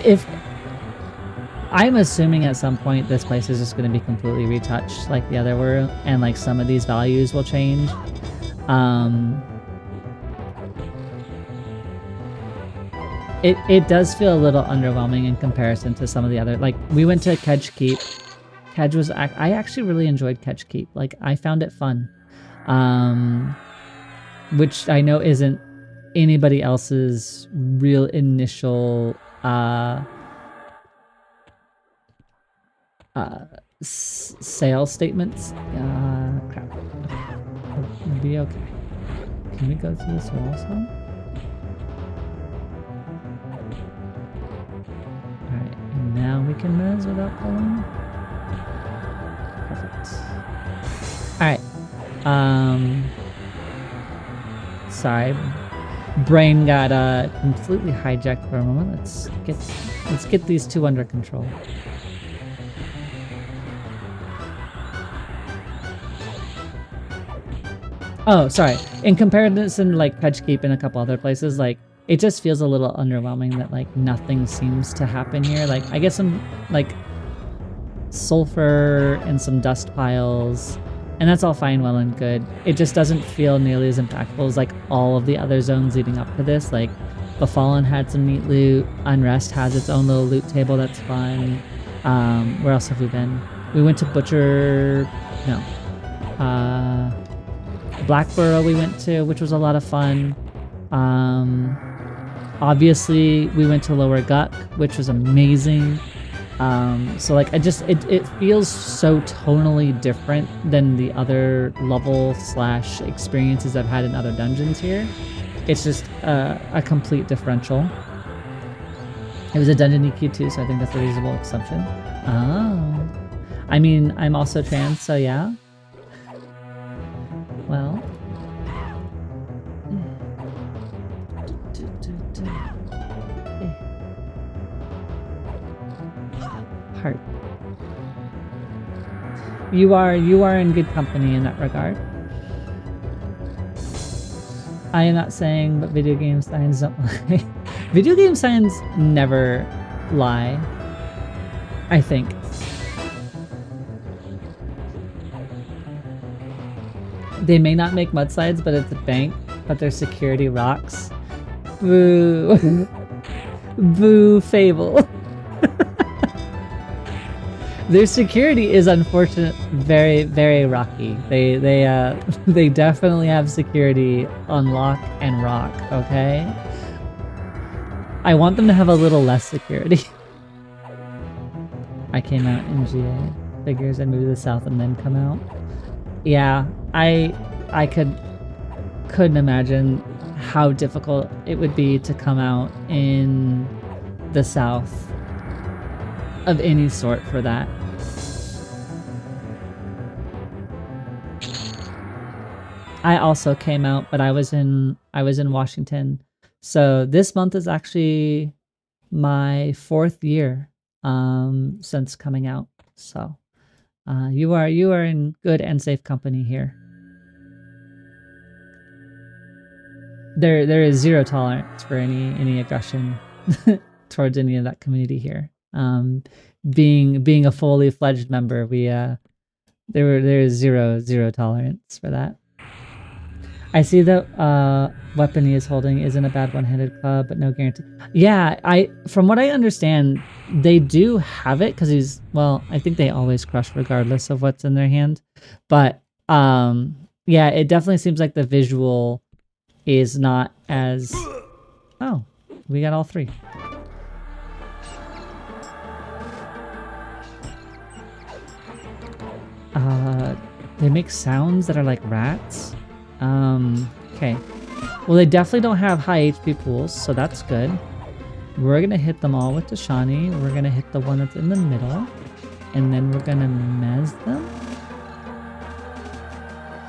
If I'm assuming at some point this place is just going to be completely retouched like the other were, and like some of these values will change. It does feel a little underwhelming in comparison to some of the other, like we went to Kedge Keep. Kedge was, I actually really enjoyed Kedge Keep. Like I found it fun. Which I know isn't anybody else's real initial sales statements. Crap. It'll be okay. Can we go through this wall some? Alright, and now we can res without pulling. Perfect. Alright. Sorry. Brain got completely hijacked for a moment. Let's get these two under control. Oh, sorry. In comparison to like Kedge Keep and a couple other places, like it just feels a little underwhelming that like nothing seems to happen here. Like I get some like sulfur and some dust piles, and that's all fine, well and good. It just doesn't feel nearly as impactful as like all of the other zones leading up to this. Like the Fallen had some neat loot. Unrest has its own little loot table that's fun. Where else have we been? We went to Blackborough we went to, which was a lot of fun. Obviously we went to Lower Guck, which was amazing. So like it feels so tonally different than the other level / experiences I've had in other dungeons here. It's just a complete differential. It was a dungeon EQ too, so I think that's a reasonable assumption. Oh. I mean, I'm also trans, so yeah. Well. heart. You are in good company in that regard. I am not saying, but video game signs don't lie. Video game signs never lie, I think. They may not make mudslides, but it's a bank, but their security rocks. Boo. Boo Fable. Their security is unfortunate, very, very rocky. They definitely have security on lock and rock, okay? I want them to have a little less security. I came out in GA. Figures I'd move to the south and then come out. Yeah, I couldn't imagine how difficult it would be to come out in the south of any sort for that. I also came out, but I was in Washington. So this month is actually my 4th year since coming out. So you are in good and safe company here. There is zero tolerance for any aggression towards any of that community here. Being a fully fledged member, there is zero tolerance for that. I see that weapon he is holding isn't a bad one-handed club, but no guarantee. Yeah, from what I understand, they do have it because I think they always crush regardless of what's in their hand. But yeah, it definitely seems like the visual is not as... Oh, we got all 3. They make sounds that are like rats. Okay. Well, they definitely don't have high HP pools, so that's good. We're gonna hit them all with the Shani. We're gonna hit the one that's in the middle. And then we're gonna mez them.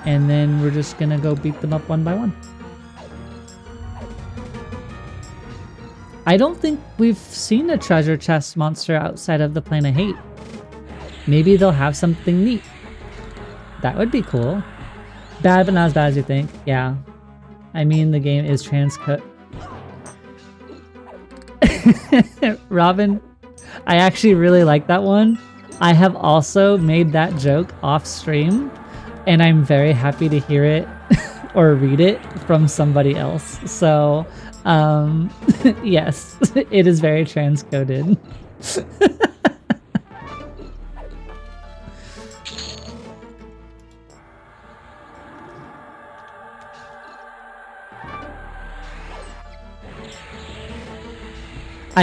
And then we're just gonna go beat them up one by one. I don't think we've seen a treasure chest monster outside of the Plane of Hate. Maybe they'll have something neat. That would be cool. Bad, but not as bad as you think. Yeah. I mean, the game is transcode. Robin, I actually really like that one. I have also made that joke off stream, and I'm very happy to hear it or read it from somebody else. So, yes, it is very transcoded.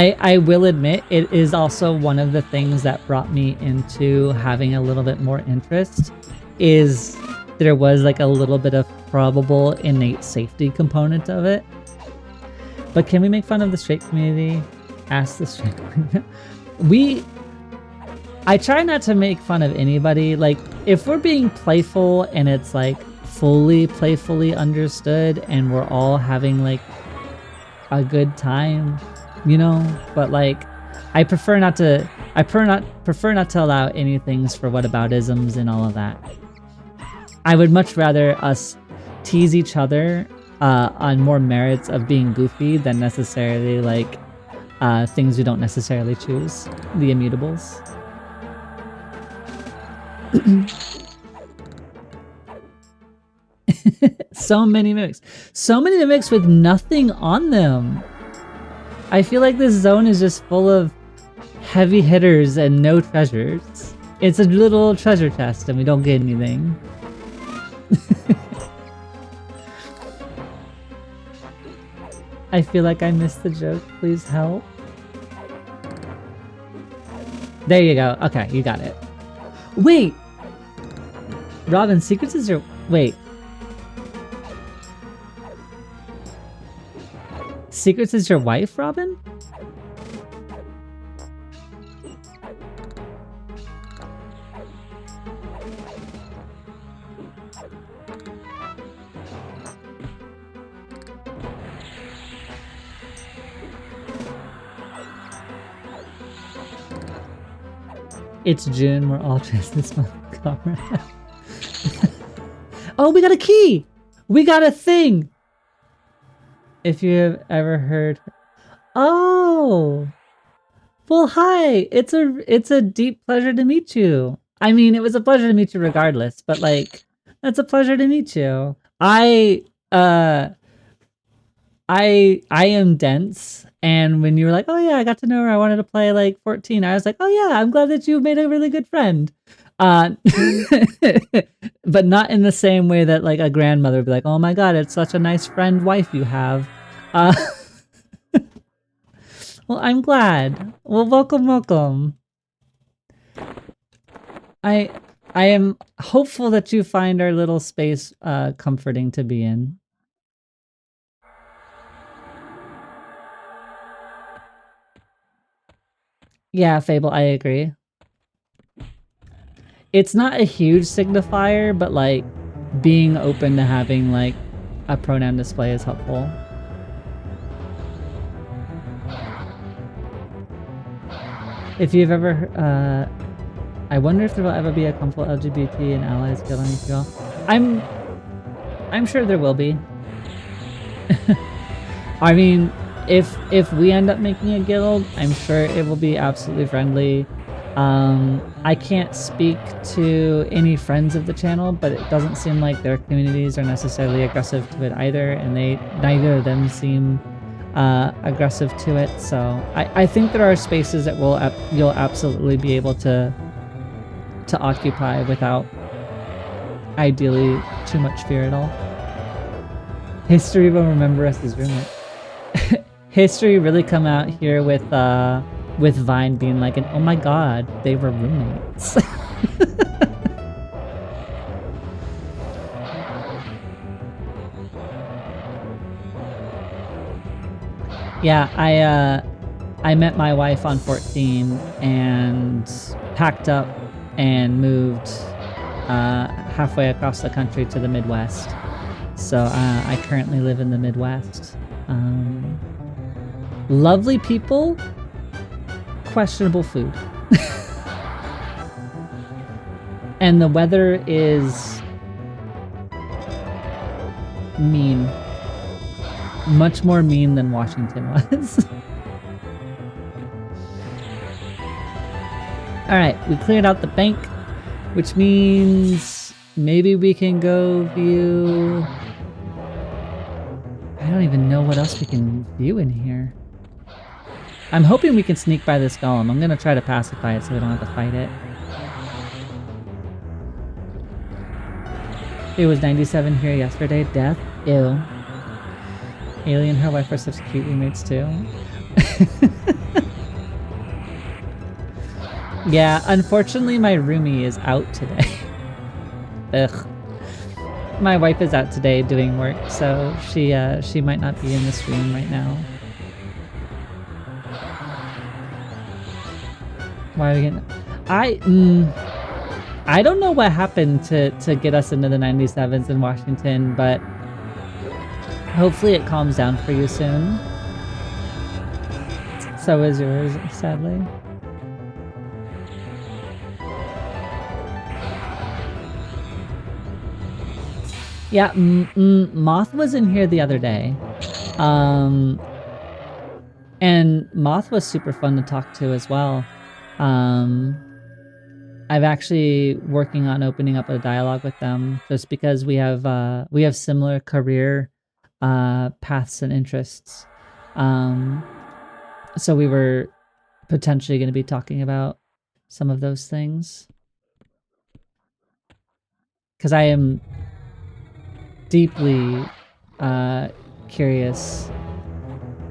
I will admit it is also one of the things that brought me into having a little bit more interest is there was like a little bit of probable innate safety component of it. But can we make fun of the straight community? Ask the straight community. I try not to make fun of anybody. Like, if we're being playful and it's like playfully understood and we're all having like a good time, you know, but like I prefer not to allow anything for whataboutisms and all of that. I would much rather us tease each other on more merits of being goofy than necessarily like things we don't necessarily choose, the immutables. So many mimics with nothing on them. I feel like this zone is just full of heavy hitters and no treasures. It's a little treasure chest and we don't get anything. I feel like I missed the joke. Please help. There you go. Okay, you got it. Wait! Robin, Secrets is your... Wait. Secrets is your wife, Robin? It's June. We're all dressed this month, Comrade. Oh, we got a key! We got a thing! If you have ever heard... Oh! Well, hi! It's a deep pleasure to meet you. I mean, it was a pleasure to meet you regardless, but like, it's a pleasure to meet you. I am dense, and when you were like, oh yeah, I got to know her, I wanted to play like 14, I was like, oh yeah, I'm glad that you made a really good friend. But not in the same way that like a grandmother would be like, oh my god, it's such a nice friend wife you have. Well, I'm glad. Well, welcome. I am hopeful that you find our little space comforting to be in. Yeah, Fable, I agree. It's not a huge signifier, but like being open to having like a pronoun display is helpful. If you've ever, I wonder if there will ever be a comfortable LGBT and allies guild on EQL. I'm sure there will be. I mean, if we end up making a guild, I'm sure it will be absolutely friendly. I can't speak to any friends of the channel, but it doesn't seem like their communities are necessarily aggressive to it either, and neither of them seem aggressive to it. So I think there are spaces that you'll absolutely be able to occupy without ideally too much fear at all. History will remember us as roommate. History really come out here with Vine being like, oh my god, they were roommates. Yeah, I met my wife on 14 and packed up and moved halfway across the country to the Midwest. So I currently live in the Midwest. Lovely people, questionable food. And the weather is mean. Much more mean than Washington was. Alright, we cleared out the bank, which means maybe we can go view... I don't even know what else we can view in here. I'm hoping we can sneak by this golem. I'm gonna try to pacify it so we don't have to fight it. It was 97 here yesterday. Death? Ew. Alien and her wife are such cute roommates too. Yeah, unfortunately my roomie is out today. Ugh. My wife is out today doing work, so she might not be in the stream right now. Why are we getting... I don't know what happened to get us into the 97s in Washington, but hopefully it calms down for you soon. So is yours, sadly. Yeah, Moth was in here the other day. And Moth was super fun to talk to as well. I've actually working on opening up a dialogue with them just because we have similar career paths and interests. So we were potentially going to be talking about some of those things. Because I am deeply curious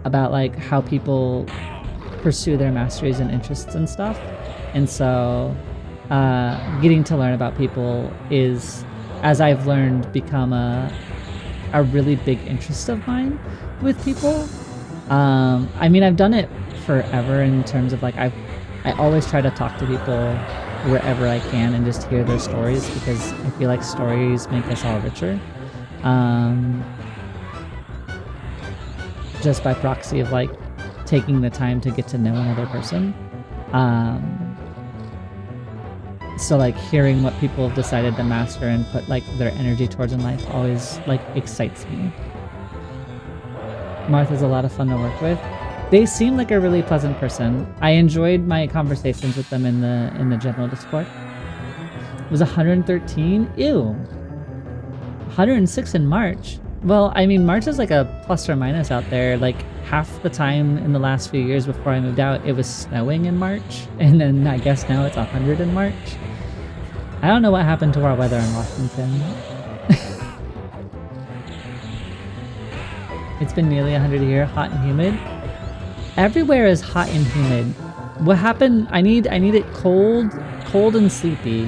about like how people pursue their masteries and interests and stuff. And so getting to learn about people is, as I've learned, become a really big interest of mine with people. I mean, I've done it forever in terms of like I always try to talk to people wherever I can and just hear their stories, because I feel like stories make us all richer. Just by proxy of like taking the time to get to know another person. So like hearing what people have decided to master and put like their energy towards in life always like excites me. Martha's a lot of fun to work with. They seem like a really pleasant person. I enjoyed my conversations with them in the general Discord. It was 113? Ew. 106 in March. Well, I mean, March is like a plus or minus out there. Like half the time in the last few years before I moved out, it was snowing in March. And then I guess now it's 100 in March. I don't know what happened to our weather in Washington. It's been nearly 100 here, hot and humid. Everywhere is hot and humid. What happened? I need it cold and sleepy.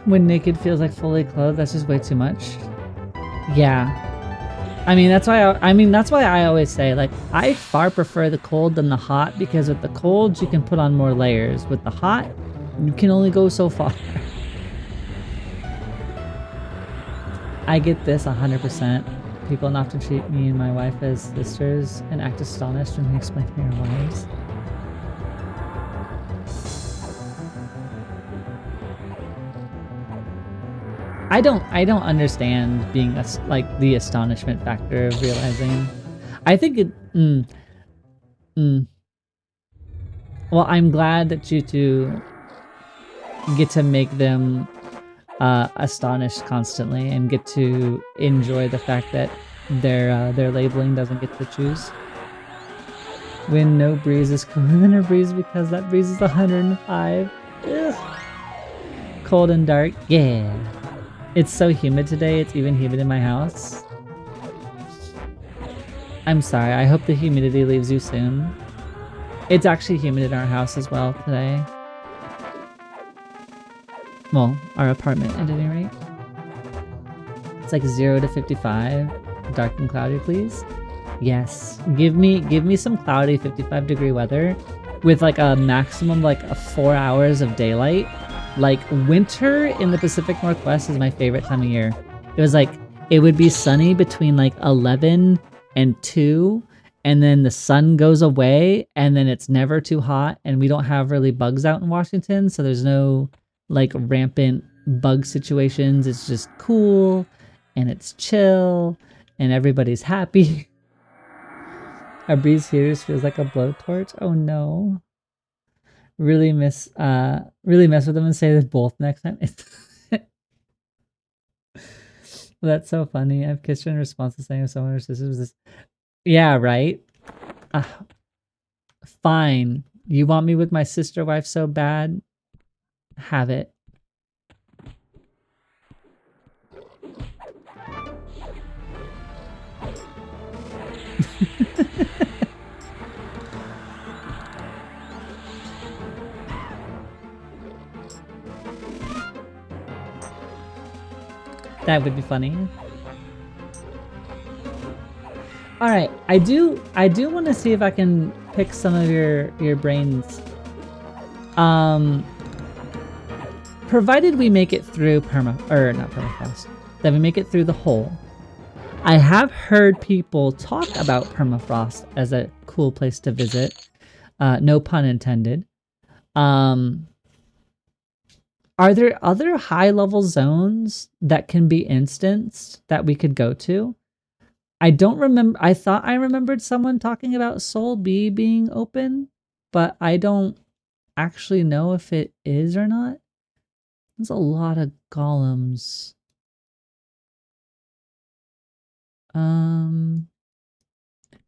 When naked feels like fully clothed, that's just way too much. Yeah. I mean, that's why I always say, like, I far prefer the cold than the hot, because with the cold, you can put on more layers. With the hot, you can only go so far. I get this 100%. People often treat me and my wife as sisters and act astonished when we explain to our wives. I don't understand being like the astonishment factor of realizing. I think it. Well, I'm glad that you two get to make them astonished constantly and get to enjoy the fact that their labeling doesn't get to choose. When no breeze is cooler than a breeze because that breeze is 105. Ugh. Cold and dark, yeah. It's so humid today, it's even humid in my house. I'm sorry, I hope the humidity leaves you soon. It's actually humid in our house as well today. Well, our apartment at any rate. It's like 0 to 55. Dark and cloudy, please. Yes. Give me some cloudy 55-degree weather with like a maximum like 4 hours of daylight. Like winter in the Pacific Northwest is my favorite time of year. It was like it would be sunny between like 11 and 2, and then the sun goes away, and then it's never too hot, and we don't have really bugs out in Washington, so there's no like rampant bug situations. It's just cool and it's chill and everybody's happy. A breeze here just feels like a blowtorch. Oh no. Really mess with them and say this both next time. That's so funny. I've kissed her in response to saying if someone or sister was this. Yeah, right? Fine. You want me with my sister wife so bad? Have it. That would be funny. All right, I do want to see if I can pick some of your brains. Provided we make it through not permafrost, that we make it through the hole. I have heard people talk about permafrost as a cool place to visit. No pun intended. Are there other high-level zones that can be instanced that we could go to? I don't remember. I thought I remembered someone talking about Soul B being open, but I don't actually know if it is or not. There's a lot of golems.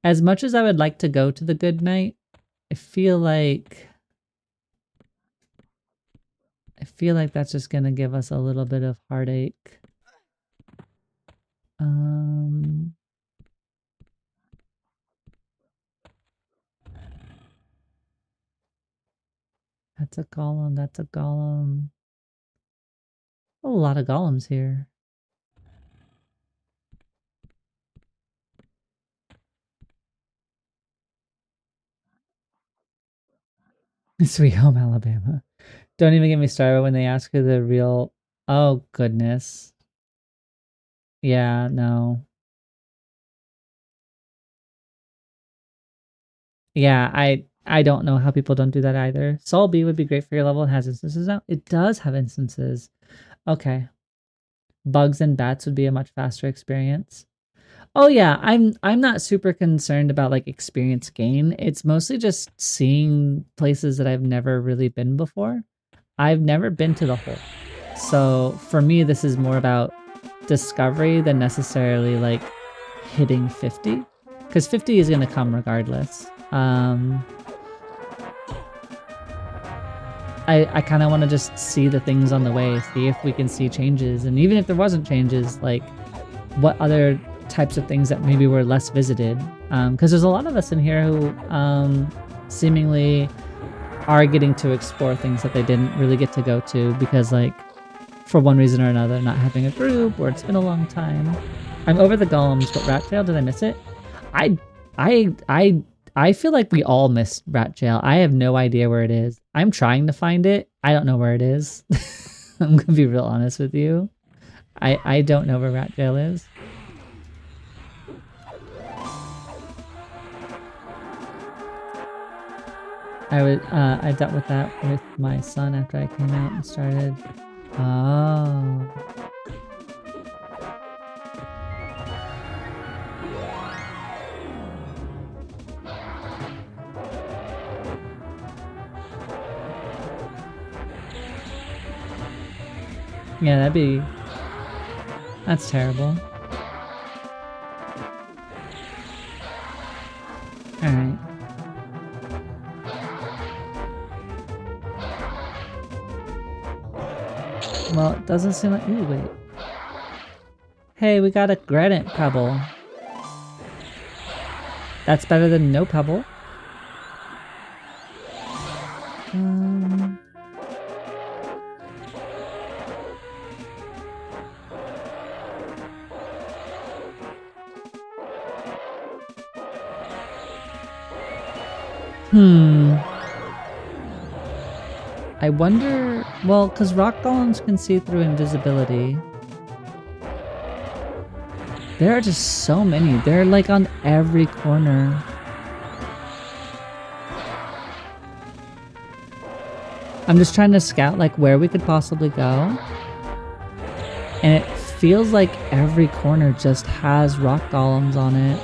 As much as I would like to go to the Good Night, I feel like that's just gonna give us a little bit of heartache. That's a golem. That's a golem. A lot of golems here. Sweet Home Alabama. Don't even get me started when they ask who the real Oh, goodness. Yeah, no. Yeah, I don't know how people don't do that either. Sol B would be great for your level. It has instances now. It does have instances. Okay. Bugs and bats would be a much faster experience. Oh yeah, I'm not super concerned about like experience gain. It's mostly just seeing places that I've never really been before. I've never been to the hole. So for me, this is more about discovery than necessarily like hitting 50. Because 50 is going to come regardless. I kind of want to just see the things on the way, see if we can see changes. And even if there wasn't changes, like what other types of things that maybe were less visited. Because there's a lot of us in here who seemingly are getting to explore things that they didn't really get to go to because like for one reason or another, not having a group or it's been a long time. I'm over the golems, but Rat Trail, did I miss it? I feel like we all missed Rat Jail. I have no idea where it is. I'm trying to find it. I don't know where it is. I'm gonna be real honest with you. I don't know where Rat Jail is. I dealt with that with my son after I came out and started. Oh. Yeah, that's terrible. Alright. Well, it doesn't seem like... Ooh, wait. Hey, we got a granite pebble. That's better than no pebble. I wonder... Well, because rock golems can see through invisibility. There are just so many. They're like on every corner. I'm just trying to scout like where we could possibly go. And it feels like every corner just has rock golems on it.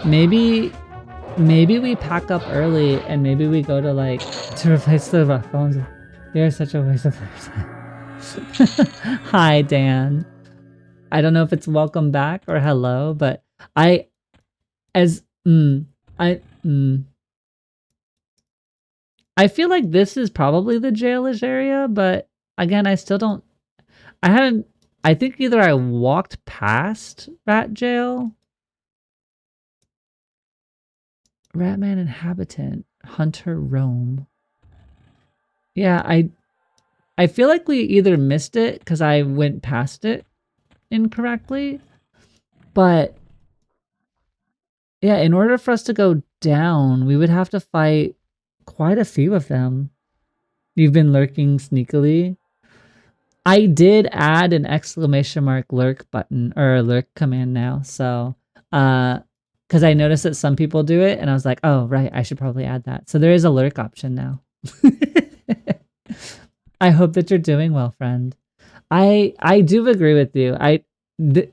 Maybe we pack up early and maybe we go to like to replace the rock golems. You're such a waste of time. Hi, Dan. I don't know if it's welcome back or hello, but I feel like this is probably the jailish area, but again, I think either I walked past Rat Jail. Ratman Inhabitant, Hunter Roam. Yeah, I feel like we either missed it because I went past it incorrectly, but yeah, in order for us to go down, we would have to fight quite a few of them. You've been lurking sneakily. I did add an exclamation mark lurk button or lurk command now, so because I noticed that some people do it, and I was like, oh, right, I should probably add that. So there is a lurk option now. I hope that you're doing well, friend. I do agree with you. I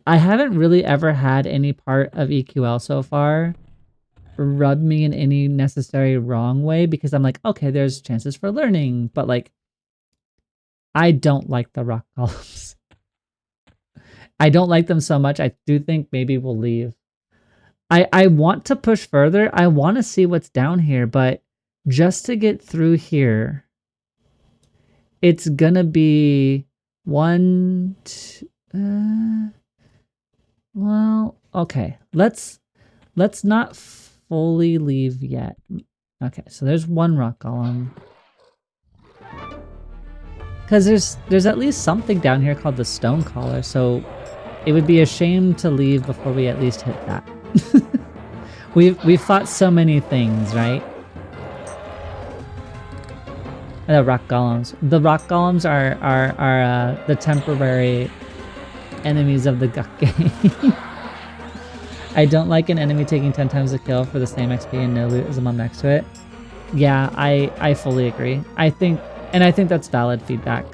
haven't really ever had any part of EQL so far rub me in any necessary wrong way because I'm like, okay, there's chances for learning, but like, I don't like the rock golems. I don't like them so much. I do think maybe we'll leave. I want to push further. I want to see what's down here, but just to get through here, it's gonna be one, two, well, okay. Let's not fully leave yet. Okay, so there's one rock golem. Because there's at least something down here called the stone collar, so it would be a shame to leave before we at least hit that. We've fought so many things, right? The rock golems. The rock golems are the temporary enemies of the Guk game. I don't like an enemy taking 10 times the kill for the same XP and no loot as the one next to it. Yeah, I fully agree. I think that's valid feedback.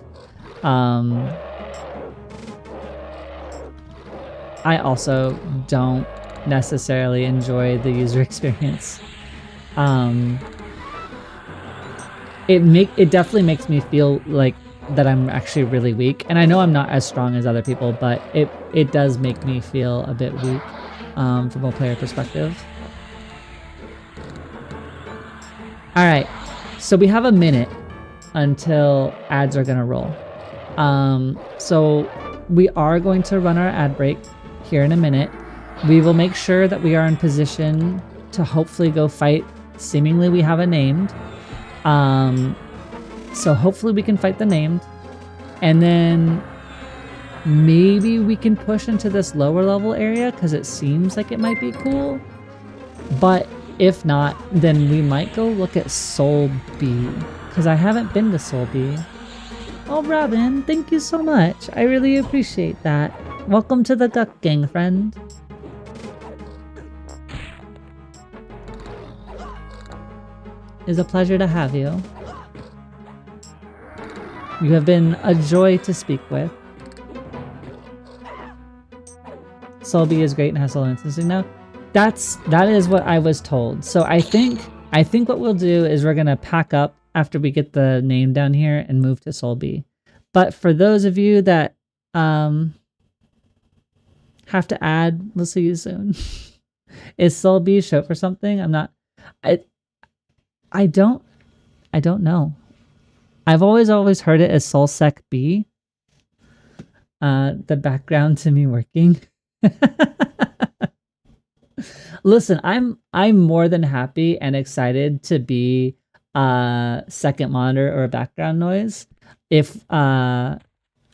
I also don't necessarily enjoy the user experience. It definitely makes me feel like that I'm actually really weak, and I know I'm not as strong as other people, but it does make me feel a bit weak from a player perspective. All right, so we have a minute until ads are gonna roll. So we are going to run our ad break here in a minute. We will make sure that we are in position to hopefully go fight. Seemingly we have a named. So hopefully we can fight the named. And then maybe we can push into this lower level area because it seems like it might be cool. But if not, then we might go look at Soul B because I haven't been to Soul B. Oh, Robin, thank you so much. I really appreciate that. Welcome to the Guk Gang, friend. It's a pleasure to have you. You have been a joy to speak with. Solby is great and has solo instancing now. That is what I was told. So I think what we'll do is we're gonna pack up after we get the name down here and move to Solby. But for those of you that have to add, we'll see you soon. Is Solby short for something? I'm not. I don't know. I've always heard it as Solsec B. The background to me working. Listen, I'm more than happy and excited to be a second monitor or a background noise. If I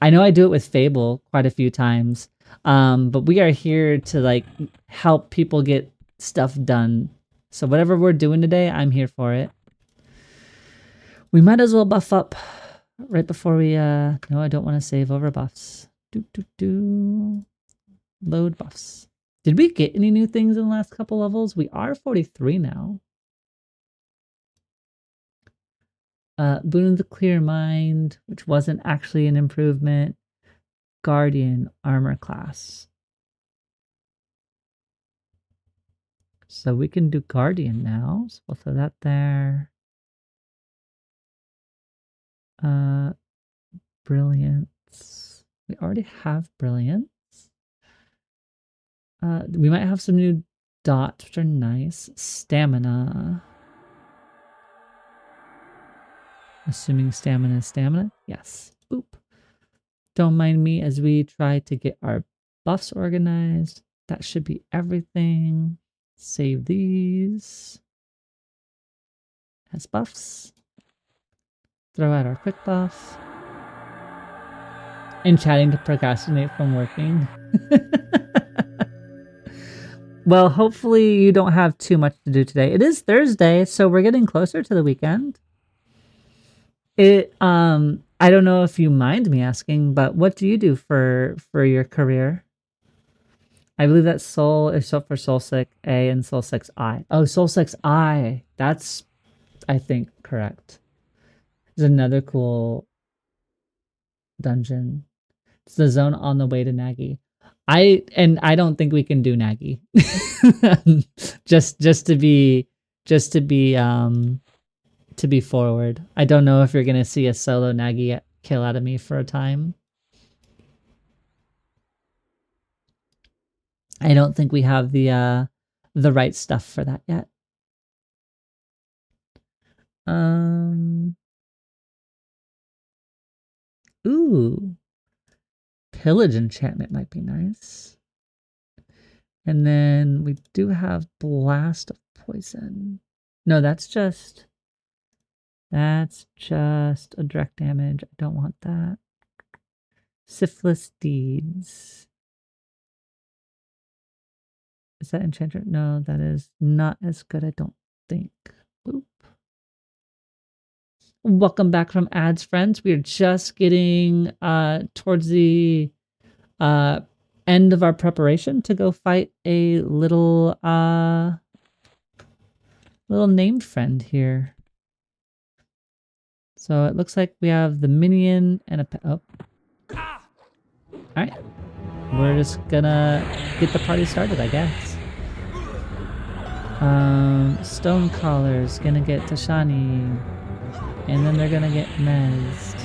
know I do it with Fable quite a few times, but we are here to like help people get stuff done. So whatever we're doing today, I'm here for it. We might as well buff up right before we no, I don't want to save over buffs. Load buffs. Did we get any new things in the last couple levels? We are 43 now. Boon of the Clear Mind, which wasn't actually an improvement. Guardian armor class. So we can do Guardian now. So we'll throw that there. Brilliance. We already have Brilliance. We might have some new dots, which are nice. Stamina. Assuming stamina is stamina. Yes. Boop. Don't mind me as we try to get our buffs organized. That should be everything. Save these. Has buffs. Throw out our quick buff. And chatting to procrastinate from working. Well, hopefully you don't have too much to do today. It is Thursday, so we're getting closer to the weekend. I don't know if you mind me asking, but what do you do for your career? I believe that Soul is for Soul 6A and Soul 6I. Oh, Soul 6I. That's, I think, correct. There's another cool dungeon. It's the zone on the way to Nagi. I don't think we can do Nagi. just to be forward. I don't know if you're gonna see a solo Nagi kill out of me for a time. I don't think we have the right stuff for that yet. Ooh. Pillage enchantment might be nice. And then we do have Blast of Poison. No, that's just a direct damage. I don't want that. Syphilis Deeds. Is that Enchanter? No, that is not as good, I don't think. Boop. Welcome back from ads, friends. We are just getting towards the end of our preparation to go fight a little named friend here. So it looks like we have the minion and a pet. Oh. Alright. We're just gonna get the party started, I guess. Stonecrawler's gonna get Tashani. And then they're gonna get mezzed.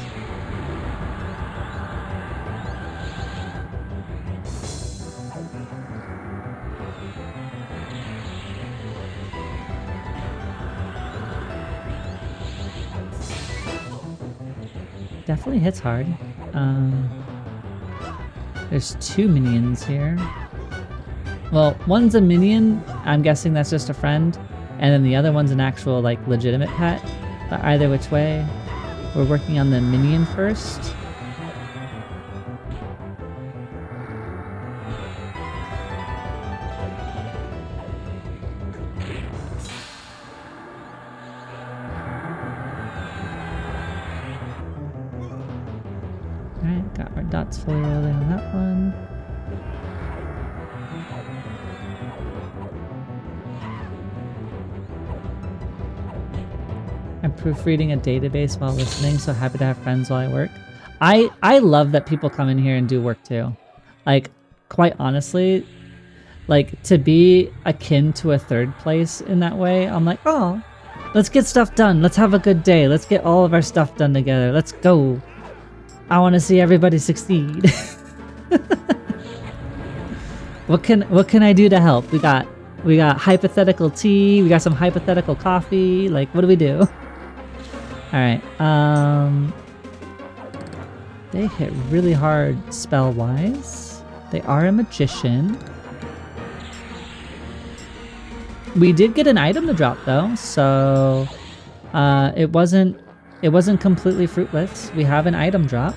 Definitely hits hard. There's 2 minions here. Well, one's a minion. I'm guessing that's just a friend. And then the other one's an actual, like, legitimate pet. But either which way, we're working on the minion first. Alright, got our dots fully rolling on that one. I'm proofreading a database while listening, so happy to have friends while I work. I love that people come in here and do work too. Like, quite honestly, like, to be akin to a third place in that way, I'm like, oh, let's get stuff done. Let's have a good day. Let's get all of our stuff done together. Let's go. I want to see everybody succeed. What can I do to help? We got hypothetical tea. We got some hypothetical coffee. Like, what do we do? All right. They hit really hard spell wise. They are a magician. We did get an item to drop though, so it wasn't completely fruitless. We have an item drop.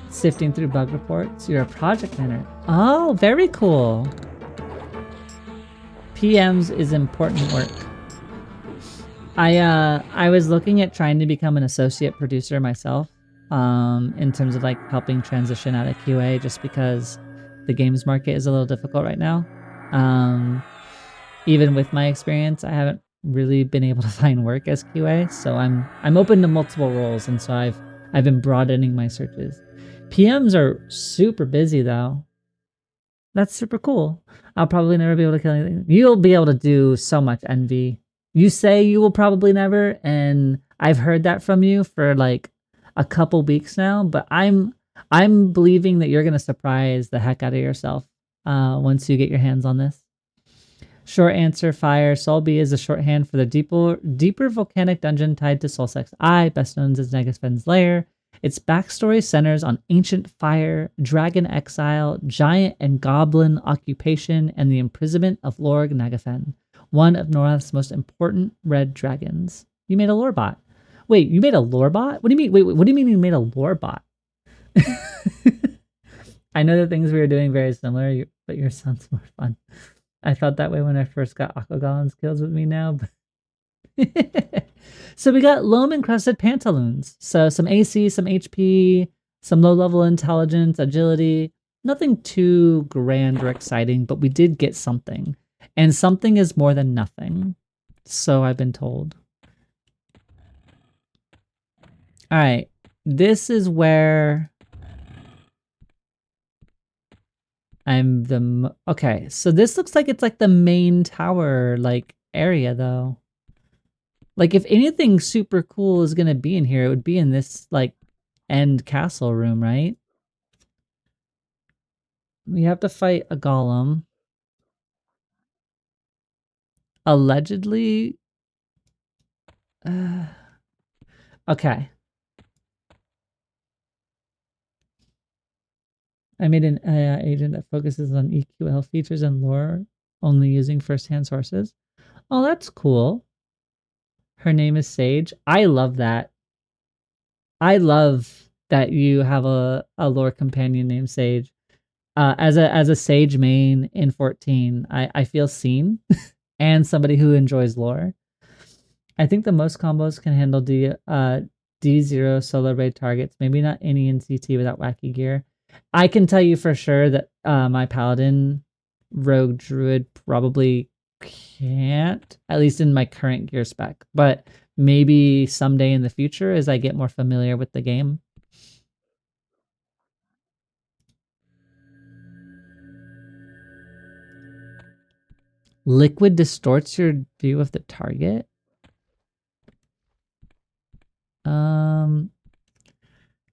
Sifting through bug reports. You're a project manager. Oh, very cool. PMs is important work. I was looking at trying to become an associate producer myself, in terms of like helping transition out of QA, just because the games market is a little difficult right now. Even with my experience, I haven't really been able to find work as QA, so I'm open to multiple roles, and so I've been broadening my searches. PMs are super busy though. That's super cool. I'll probably never be able to kill anything. You'll be able to do so much, Envy. You say you will probably never, and I've heard that from you for like a couple weeks now, but I'm believing that you're gonna surprise the heck out of yourself once you get your hands on this. Short answer, fire. Solby is a shorthand for the deeper volcanic dungeon tied to Solsex Eye, best known as Negafen's Lair. Its backstory centers on ancient fire, dragon exile, giant and goblin occupation, and the imprisonment of Lord Nagafen, one of Norrath's most important red dragons. You made a lore bot. Wait, you made a lore bot? What do you mean? Wait, what do you mean you made a lore bot? I know the things we were doing very similar, but yours sounds more fun. I felt that way when I first got Aquagolem's kills with me now, but so we got loam-encrusted pantaloons. So some AC, some HP, some low-level intelligence, agility. Nothing too grand or exciting, but we did get something. And something is more than nothing. So I've been told. Alright. This is where I'm the... Okay, so this looks like it's like the main tower, like, area, though. Like, if anything super cool is gonna be in here, it would be in this, like, end castle room, right? We have to fight a golem. Allegedly... okay. I made an AI agent that focuses on EQL features and lore, only using first-hand sources. Oh, that's cool. Her name is Sage. I love that. I love that you have a lore companion named Sage. As a Sage main in 14, I feel seen and somebody who enjoys lore. I think the most combos can handle D0 solo raid targets. Maybe not any in CT without wacky gear. I can tell you for sure that my paladin rogue druid probably can't, at least in my current gear spec. But maybe someday in the future as I get more familiar with the game. Liquid distorts your view of the target.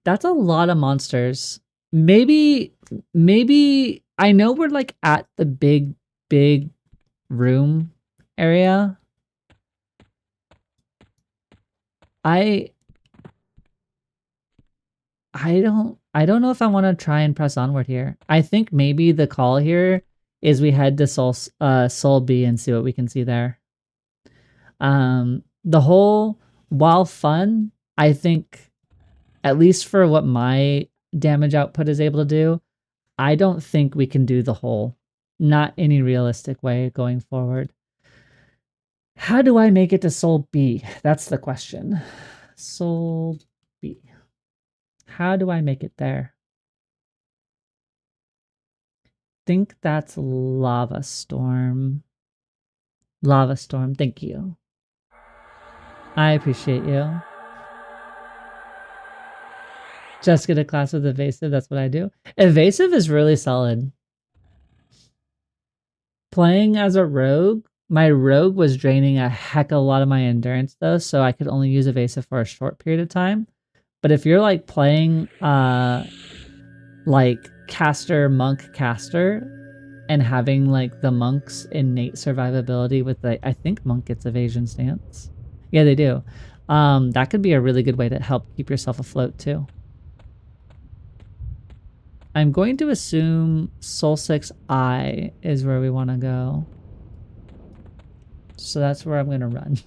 That's a lot of monsters. Maybe I know we're like at the big room area. I don't know if I want to try and press onward here. I think maybe the call here is we head to Soul B and see what we can see there. The whole, while fun, I think, at least for what my damage output is able to do, I don't think we can do the whole. Not any realistic way going forward. How do I make it to Soul B? That's the question. Soul B. How do I make it there? Think that's Lava Storm. Lava Storm, thank you. I appreciate you. Just get a class with Evasive, that's what I do. Evasive is really solid. Playing as a rogue, my rogue was draining a heck of a lot of my endurance though, so I could only use Evasive for a short period of time. But if you're like playing like caster, monk, caster, and having like the monk's innate survivability with the, I think monk gets evasion stance. Yeah, they do. That could be a really good way to help keep yourself afloat too. I'm going to assume Soul 6I is where we want to go. So that's where I'm going to run.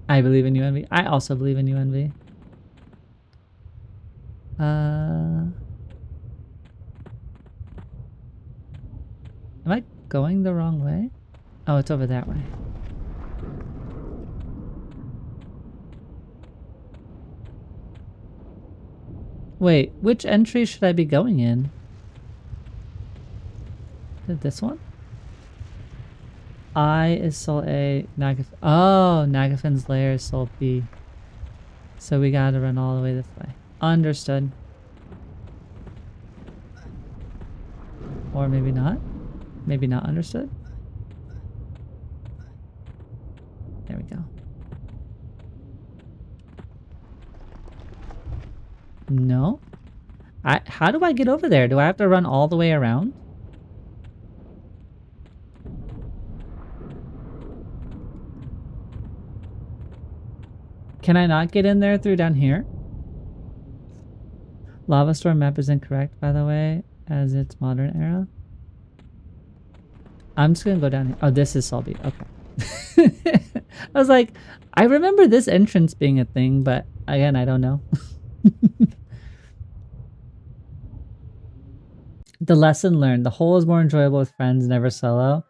I believe in you, Envy. I also believe in you, Envy. Am I going the wrong way? Oh, it's over that way. Wait, which entry should I be going in? This one? I is Soul A, Nagafin's lair is Soul B. So we gotta run all the way this way. Understood. Or maybe not. Maybe not understood. There we go. No? How do I get over there? Do I have to run all the way around? Can I not get in there through down here? Lava Storm map is incorrect, by the way, as it's modern era. I'm just gonna go down here. Oh, this is Solby. Okay. I was like, I remember this entrance being a thing, but again, I don't know. The lesson learned. The whole is more enjoyable with friends, never solo.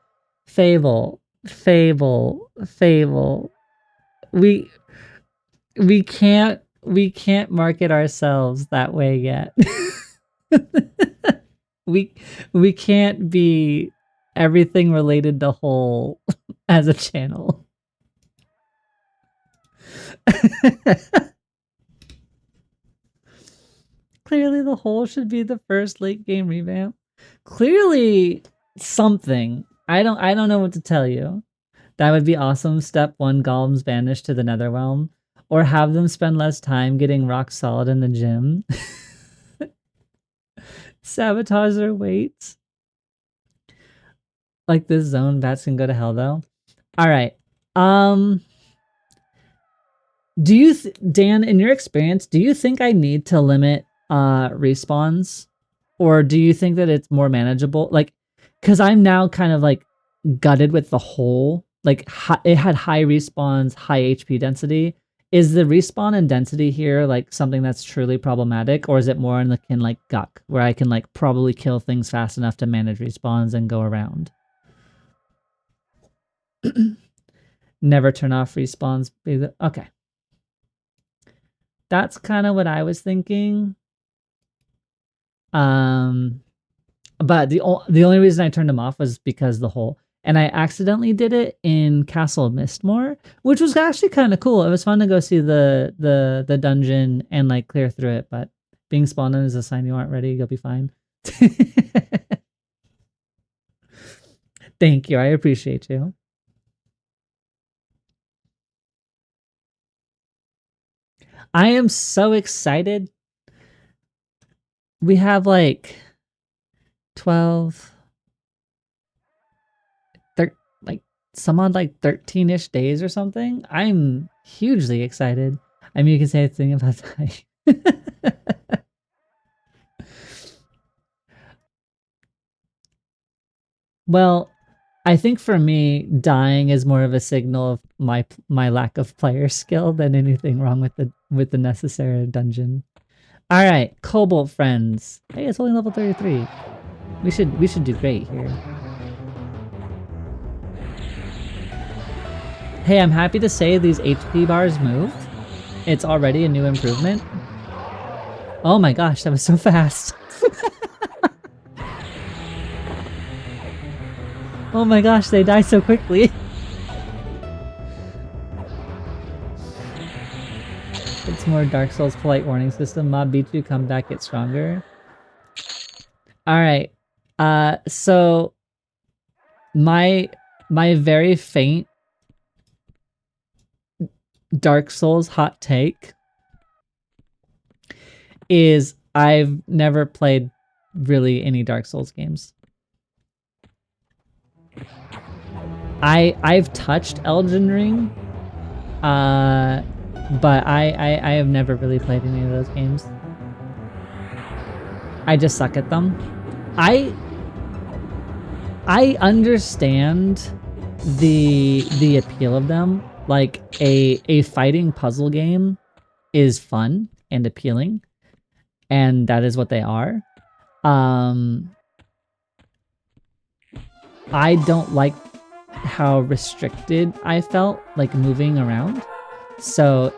Fable. Fable. Fable. We can't market ourselves that way yet. we can't be everything related to whole as a channel. Clearly the whole should be the first late game revamp. Clearly something. I don't know what to tell you. That would be awesome. Step 1, golems banished to the Netherrealm. Or have them spend less time getting rock solid in the gym. Sabotage their weights. Like this zone, bats can go to hell though. All right. Do you, Dan, in your experience, do you think I need to limit respawns, or do you think that it's more manageable? Like, because I'm now kind of like gutted with the whole. Like, it had high respawns, high HP density. Is the respawn and density here like something that's truly problematic, or is it more in the like Guck, where I can like probably kill things fast enough to manage respawns and go around? Never turn off respawns. Okay. That's kind of what I was thinking. But the only reason I turned them off was because the hole. And I accidentally did it in Castle Mistmore, which was actually kind of cool. It was fun to go see the dungeon and like clear through it, but being spawned in is a sign you aren't ready. You'll be fine. Thank you. I appreciate you. I am so excited. We have like 12, like some odd like 13-ish days or something. I'm hugely excited. I mean, you can say a thing about that. Well, I think for me, dying is more of a signal of my lack of player skill than anything wrong with the necessary dungeon. All right, Cobalt friends. Hey, it's only level 33. We should do great here. Hey, I'm happy to say these HP bars moved. It's already a new improvement. Oh my gosh, that was so fast. Oh my gosh, they die so quickly. It's more Dark Souls polite warning system. Mob beat you, come back, get stronger. Alright. So my very faint Dark Souls hot take is I've never played really any Dark Souls games. I've touched Elden Ring, but I have never really played any of those games. I just suck at them. I understand the appeal of them. Like a fighting puzzle game is fun and appealing, and that is what they are. I don't like how restricted I felt like moving around. So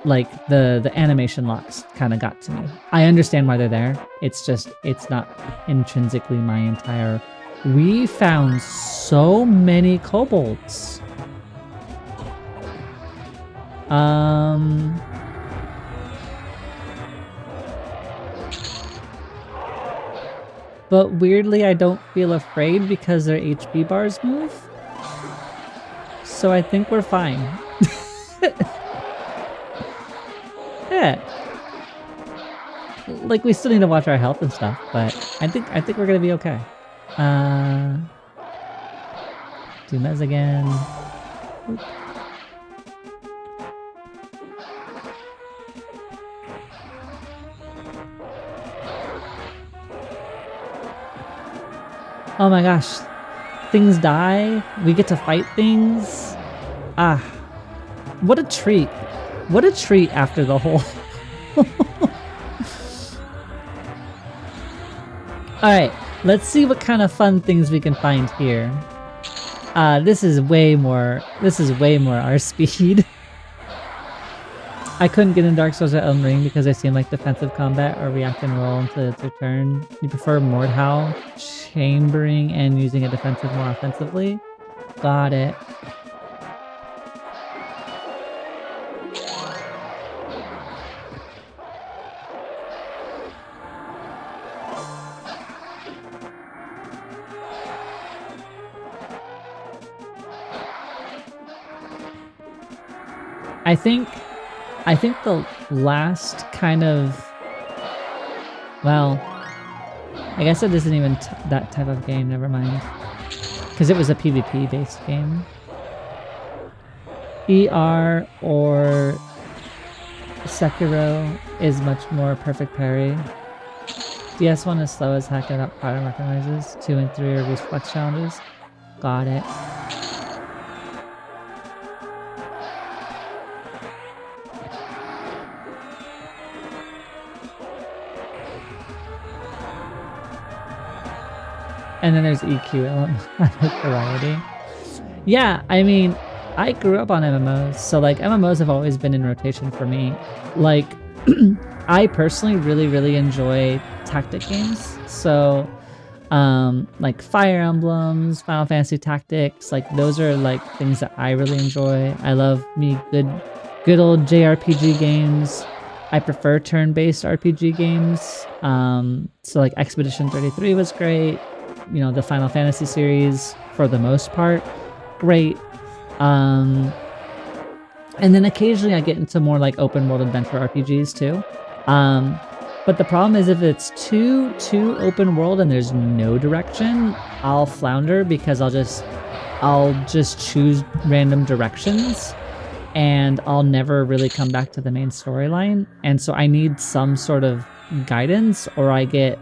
like the animation locks kind of got to me. I understand why they're there. It's just, it's not intrinsically my entire... We found so many kobolds. But weirdly, I don't feel afraid because their HP bars move. So I think we're fine. Yeah. Like, we still need to watch our health and stuff, but I think we're gonna be okay. Do mez again. Oop. Oh my gosh. Things die. We get to fight things. Ah. What a treat. What a treat after the whole... Alright, let's see what kind of fun things we can find here. This is way more our speed. I couldn't get in Dark Souls or Elden Ring because they seem like defensive combat or react and roll into turn. You prefer Mordhau, chambering and using a defensive more offensively? Got it. I think the last kind of, well, I guess it isn't even that type of game, never mind. Because it was a PvP based game. ER or Sekiro is much more perfect parry. DS1 is slow as heck at pattern recognizes. 2 and 3 are reflex challenges. Got it. And then there's EQL variety. Yeah, I mean, I grew up on MMOs, so like MMOs have always been in rotation for me. Like, I personally really enjoy tactic games. So, like Fire Emblems, Final Fantasy Tactics, like those are like things that I really enjoy. I love me good old JRPG games. I prefer turn-based RPG games. So like Expedition 33 was great. You know, the Final Fantasy series for the most part, great. And then occasionally I get into more like open world adventure RPGs too. But the problem is if it's too open world and there's no direction, I'll flounder because I'll just choose random directions and I'll never really come back to the main storyline. And so I need some sort of guidance or I get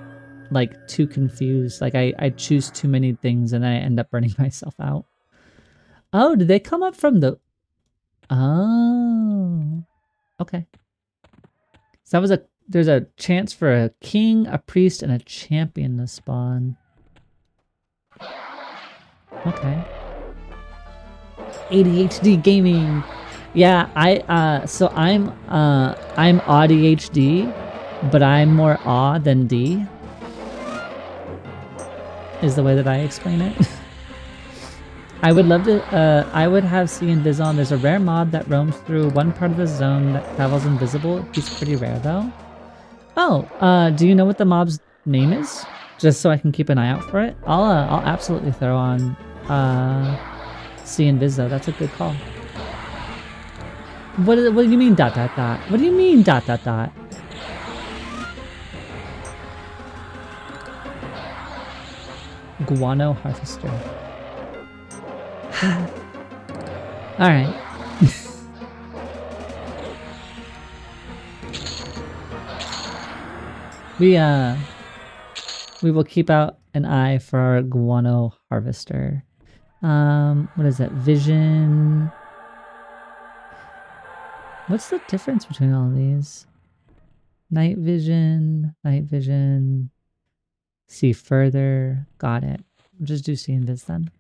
like too confused. Like I choose too many things and I end up burning myself out. Oh, did they come up from the... Oh. Okay. So that was there's a chance for a king, a priest, and a champion to spawn. Okay. ADHD gaming. Yeah, so I'm ADHD, but I'm more A than D. Is the way that I explain it. I would love to, I would have see Invis on. There's a rare mob that roams through one part of the zone that travels invisible. He's pretty rare though. Oh, do you know what the mob's name is? Just so I can keep an eye out for it? I'll absolutely throw on, see Invis though. That's a good call. What do you mean dot? What do you mean dot? Guano harvester. All right. We will keep out an eye for our guano harvester. What is that? Vision. What's the difference between all of these? Night vision, see further. Got it. We'll just do see invis then.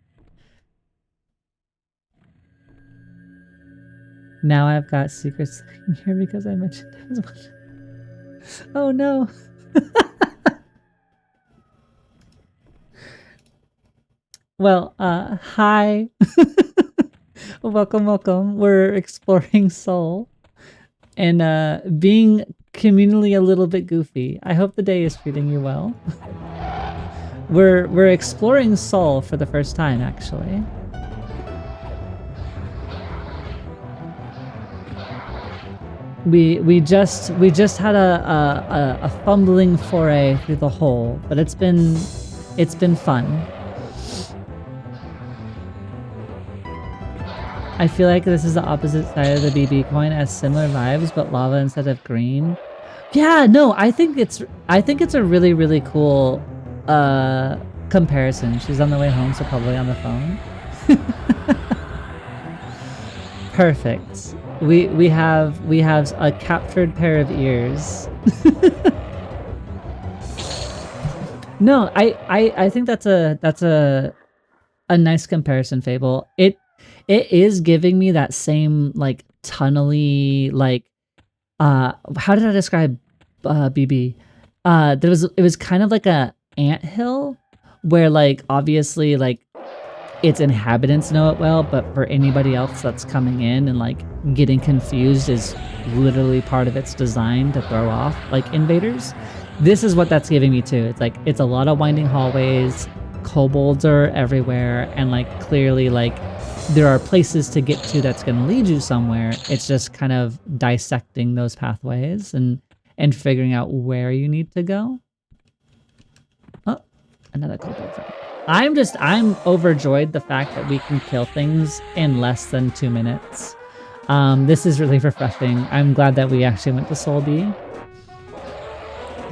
Now I've got secrets in here because I mentioned it as much. Oh no. Well, hi. Welcome. We're exploring Soul and being communally a little bit goofy. I hope the day is treating you well. We're exploring Soul for the first time, actually. We just had a fumbling foray through the hole, but it's been fun. I feel like this is the opposite side of the BB coin, as similar vibes, but lava instead of green. Yeah, no, I think it's a really cool comparison. She's on the way home, so probably on the phone. Perfect. We have a captured pair of ears. No, I think that's a nice comparison, Fable. It is giving me that same like tunnely like how did I describe BB? It was kind of like a anthill where like obviously like its inhabitants know it well, but for anybody else that's coming in and like getting confused is literally part of its design to throw off like invaders. This is what that's giving me too. It's like it's a lot of winding hallways, kobolds are everywhere, and like clearly like there are places to get to that's going to lead you somewhere. It's just kind of dissecting those pathways and figuring out where you need to go. Another kobold friend. I'm overjoyed the fact that we can kill things in less than 2 minutes. This is really refreshing. I'm glad that we actually went to Soul B.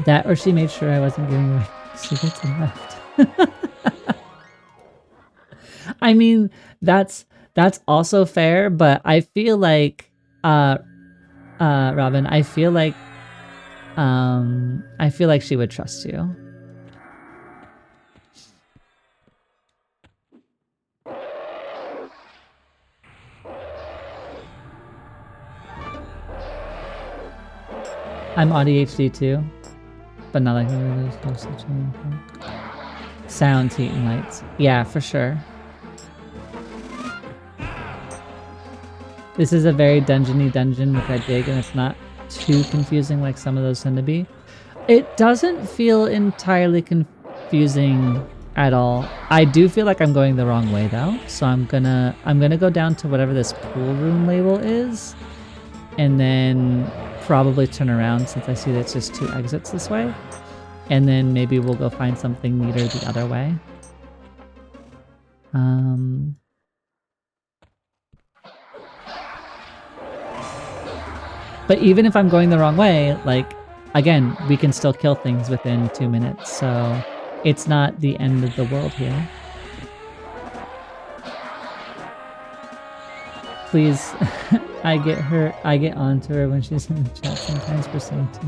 That or she made sure I wasn't giving away secrets and left. I mean, that's also fair, but I feel like Robin, I feel like she would trust you. I'm ADHD too, but not like really close to sound, heat, and lights. Yeah, for sure. This is a very dungeony dungeon, which I dig, and it's not too confusing like some of those tend to be. It doesn't feel entirely confusing at all. I do feel like I'm going the wrong way though, so I'm gonna go down to whatever this pool room label is, and then probably turn around since I see that it's just 2 exits this way, and then maybe we'll go find something neater the other way. But even if I'm going the wrong way, like, again, we can still kill things within 2 minutes, so it's not the end of the world here. Please, I get onto her when she's in the chat sometimes for saying too.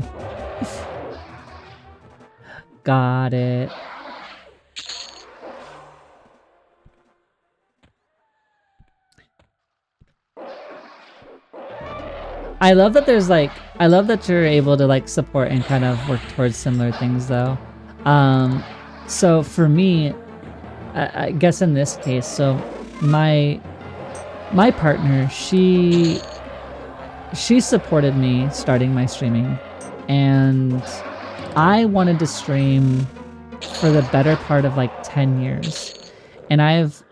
Got it. I love that there's like, I love that you're able to like support and kind of work towards similar things though. So for me, I guess in this case, so my partner, she supported me starting my streaming, and I wanted to stream for the better part of like 10 years. And I've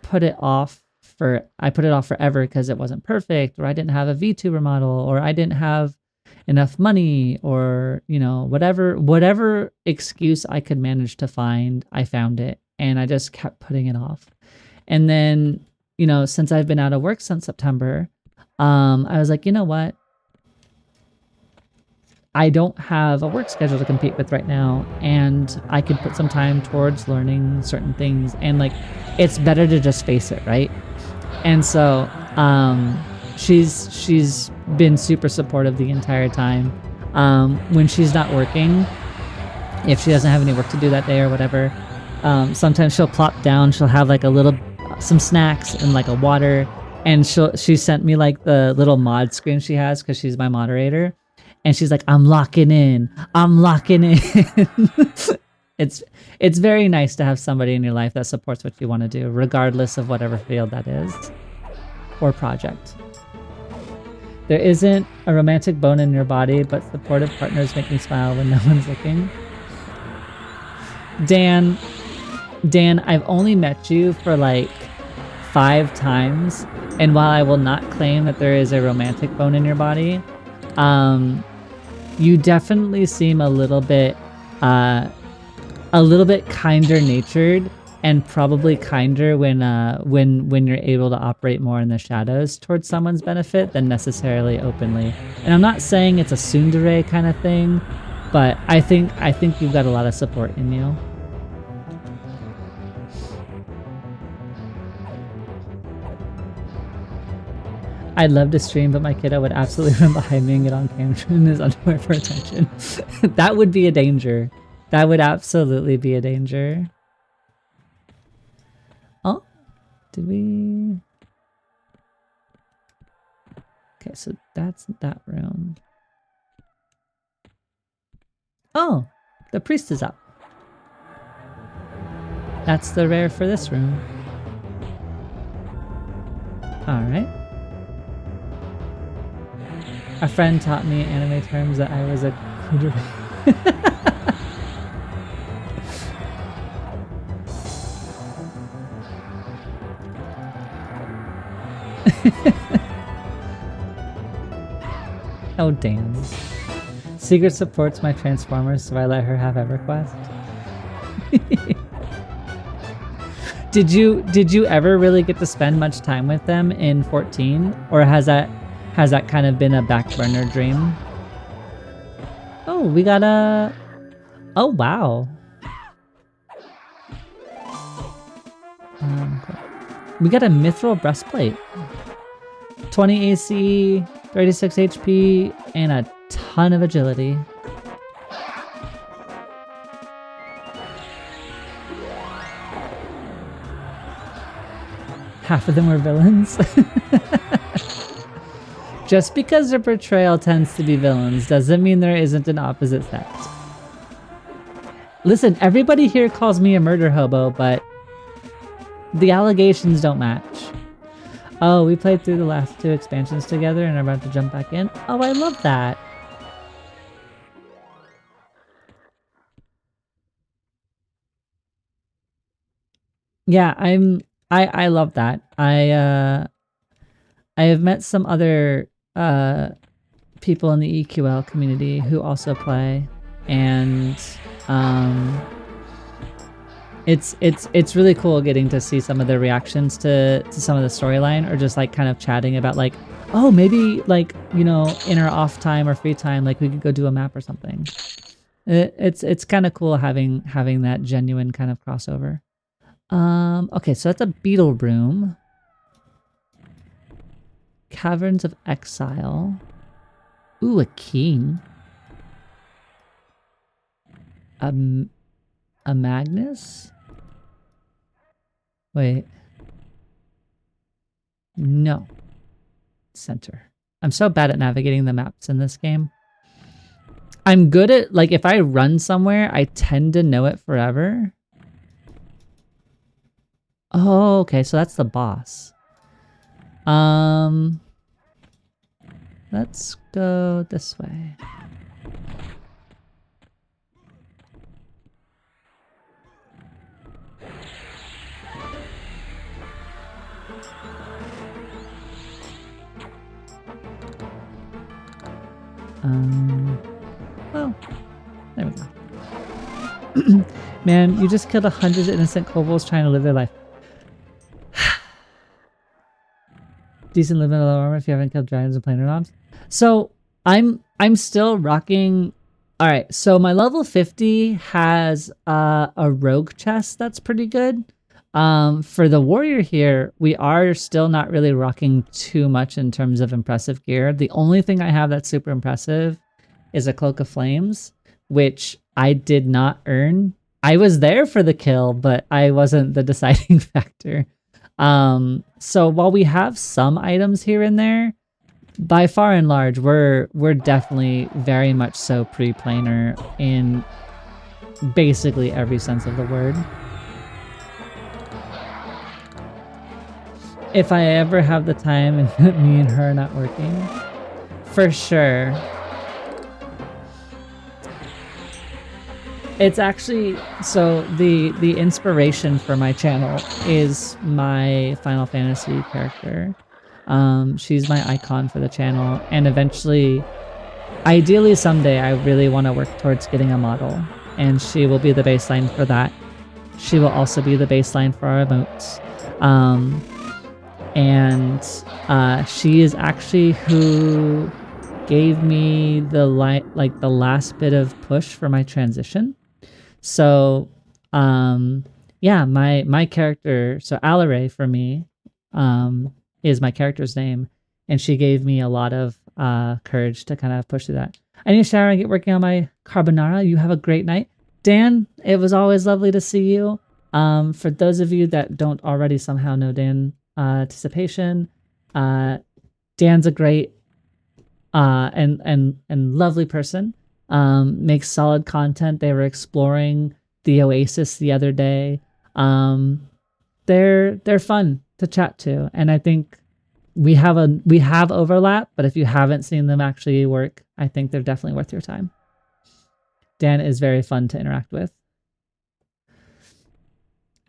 put it off forever because it wasn't perfect, or I didn't have a VTuber model, or I didn't have enough money, or, you know, whatever excuse I could manage to find, I found it, and I just kept putting it off. And then, you know, since I've been out of work since September, I was like, you know what? I don't have a work schedule to compete with right now, and I could put some time towards learning certain things, and like, it's better to just face it, right? And so, she's been super supportive the entire time. When she's not working, if she doesn't have any work to do that day or whatever, sometimes she'll plop down, she'll have like some snacks and like a water, and she sent me like the little mod screen she has because she's my moderator, and she's like, I'm locking in. It's very nice to have somebody in your life that supports what you want to do, regardless of whatever field that is or project. There isn't a romantic bone in your body, but supportive partners make me smile when no one's looking. Dan, I've only met you for like 5 times, and while I will not claim that there is a romantic bone in your body, you definitely seem a little bit kinder natured, and probably kinder when you're able to operate more in the shadows towards someone's benefit than necessarily openly. And I'm not saying it's a tsundere kind of thing, but I think you've got a lot of support in you. I'd love to stream, but my kiddo would absolutely run behind me and get on camera in his underwear for attention. That would be a danger. That would absolutely be a danger. Oh, did we? Okay, so that's that room. Oh, the priest is up. That's the rare for this room. All right. A friend taught me in anime terms that I was a Oh damn. Secret supports my Transformers, so I let her have EverQuest. Did you ever really get to spend much time with them in 14, or has that kind of been a back burner dream? Oh, we got a... Oh, wow. Cool. We got a mithril breastplate. 20 AC, 36 HP, and a ton of agility. Half of them were villains. Just because their portrayal tends to be villains doesn't mean there isn't an opposite sect. Listen, everybody here calls me a murder hobo, but the allegations don't match. Oh, we played through the last 2 expansions together and are about to jump back in. Oh, I love that. Yeah, I love that. I have met some other people in the EQL community who also play, and it's really cool getting to see some of their reactions to some of the storyline, or just like kind of chatting about like, oh, maybe like, you know, in our off time or free time, like we could go do a map or something. It's kind of cool having that genuine kind of crossover. Okay, so that's a beetle room. Caverns of Exile. Ooh, a king. A Magnus? Wait. No. Center. I'm so bad at navigating the maps in this game. I'm good at, like, if I run somewhere, I tend to know it forever. Oh, okay, so that's the boss. Let's go this way. Well, there we go. Man, you just killed 100 innocent kobolds trying to live their life. Decent living in low armor if you haven't killed dragons and planar mobs. So I'm still rocking. All right, so my level 50 has a rogue chest that's pretty good. For the warrior here, we are still not really rocking too much in terms of impressive gear. The only thing I have that's super impressive is a cloak of flames, which I did not earn. I was there for the kill, but I wasn't the deciding factor. So while we have some items here and there, by far and large, we're definitely very much so pre-planar in basically every sense of the word. If I ever have the time and me and her are not working, for sure. It's actually, so the inspiration for my channel is my Final Fantasy character. She's my icon for the channel, and eventually, ideally someday, I really want to work towards getting a model, and she will be the baseline for that. She will also be the baseline for our emotes. And she is actually who gave me the last bit of push for my transition. So, yeah, my character, so Alaray for me, is my character's name, and she gave me a lot of courage to kind of push through that. I need to shower and get working on my carbonara. You have a great night. Dan, it was always lovely to see you. For those of you that don't already somehow know Dan Anticipation, Dan's a great and lovely person. Makes solid content. They were exploring the Oasis the other day. They're fun to chat to, and I think we have overlap, but if you haven't seen them actually work, I think they're definitely worth your time. Dan is very fun to interact with.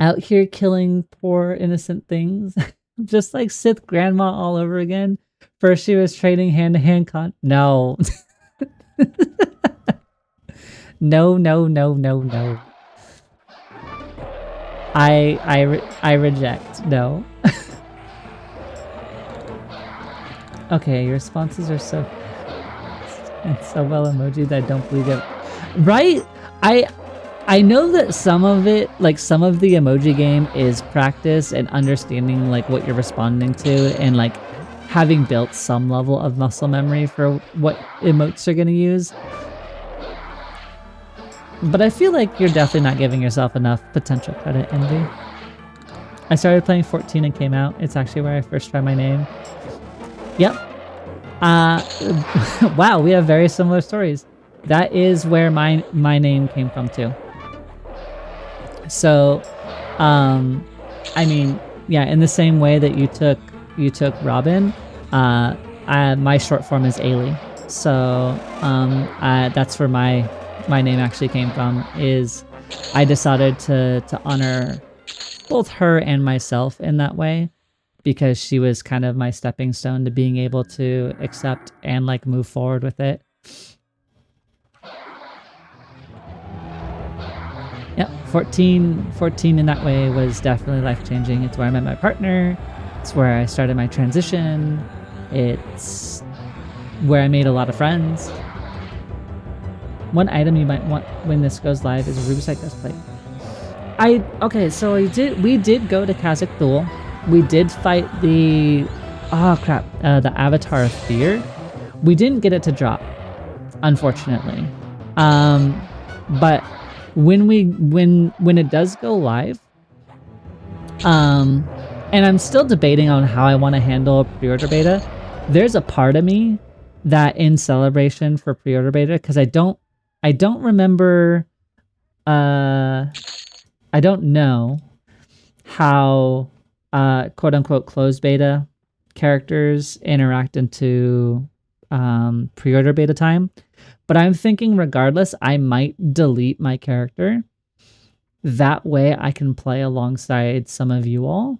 Out here killing poor innocent things. Just like Sith grandma all over again. First she was trading hand-to-hand No. No. I reject. No. Okay, your responses are so and so well emoji that I don't believe it. Right? I know that some of it, like some of the emoji game is practice and understanding like what you're responding to and like having built some level of muscle memory for what emotes you're gonna use. But I feel like you're definitely not giving yourself enough potential credit, Envy. I started playing 14 and came out. It's actually where I first tried my name. Yep. Wow, we have very similar stories. That is where my name came from too. So, I mean, yeah, in the same way that you took Robin, my short form is Ailey. So, that's where my name actually came from. Is I decided to honor both her and myself in that way, because she was kind of my stepping stone to being able to accept and like move forward with it. Yep, 14 in that way was definitely life-changing. It's where I met my partner. It's where I started my transition. It's where I made a lot of friends. One item you might want when this goes live is a Rubicide Ghost Okay, so we did go to Kazakh Thule. We did fight the the Avatar of Fear. We didn't get it to drop, unfortunately. But when it does go live, and I'm still debating on how I want to handle a pre-order beta. There's a part of me that in celebration for pre-order beta, because I don't remember, I don't know how quote unquote closed beta characters interact into pre-order beta time. But I'm thinking regardless, I might delete my character. That way I can play alongside some of you all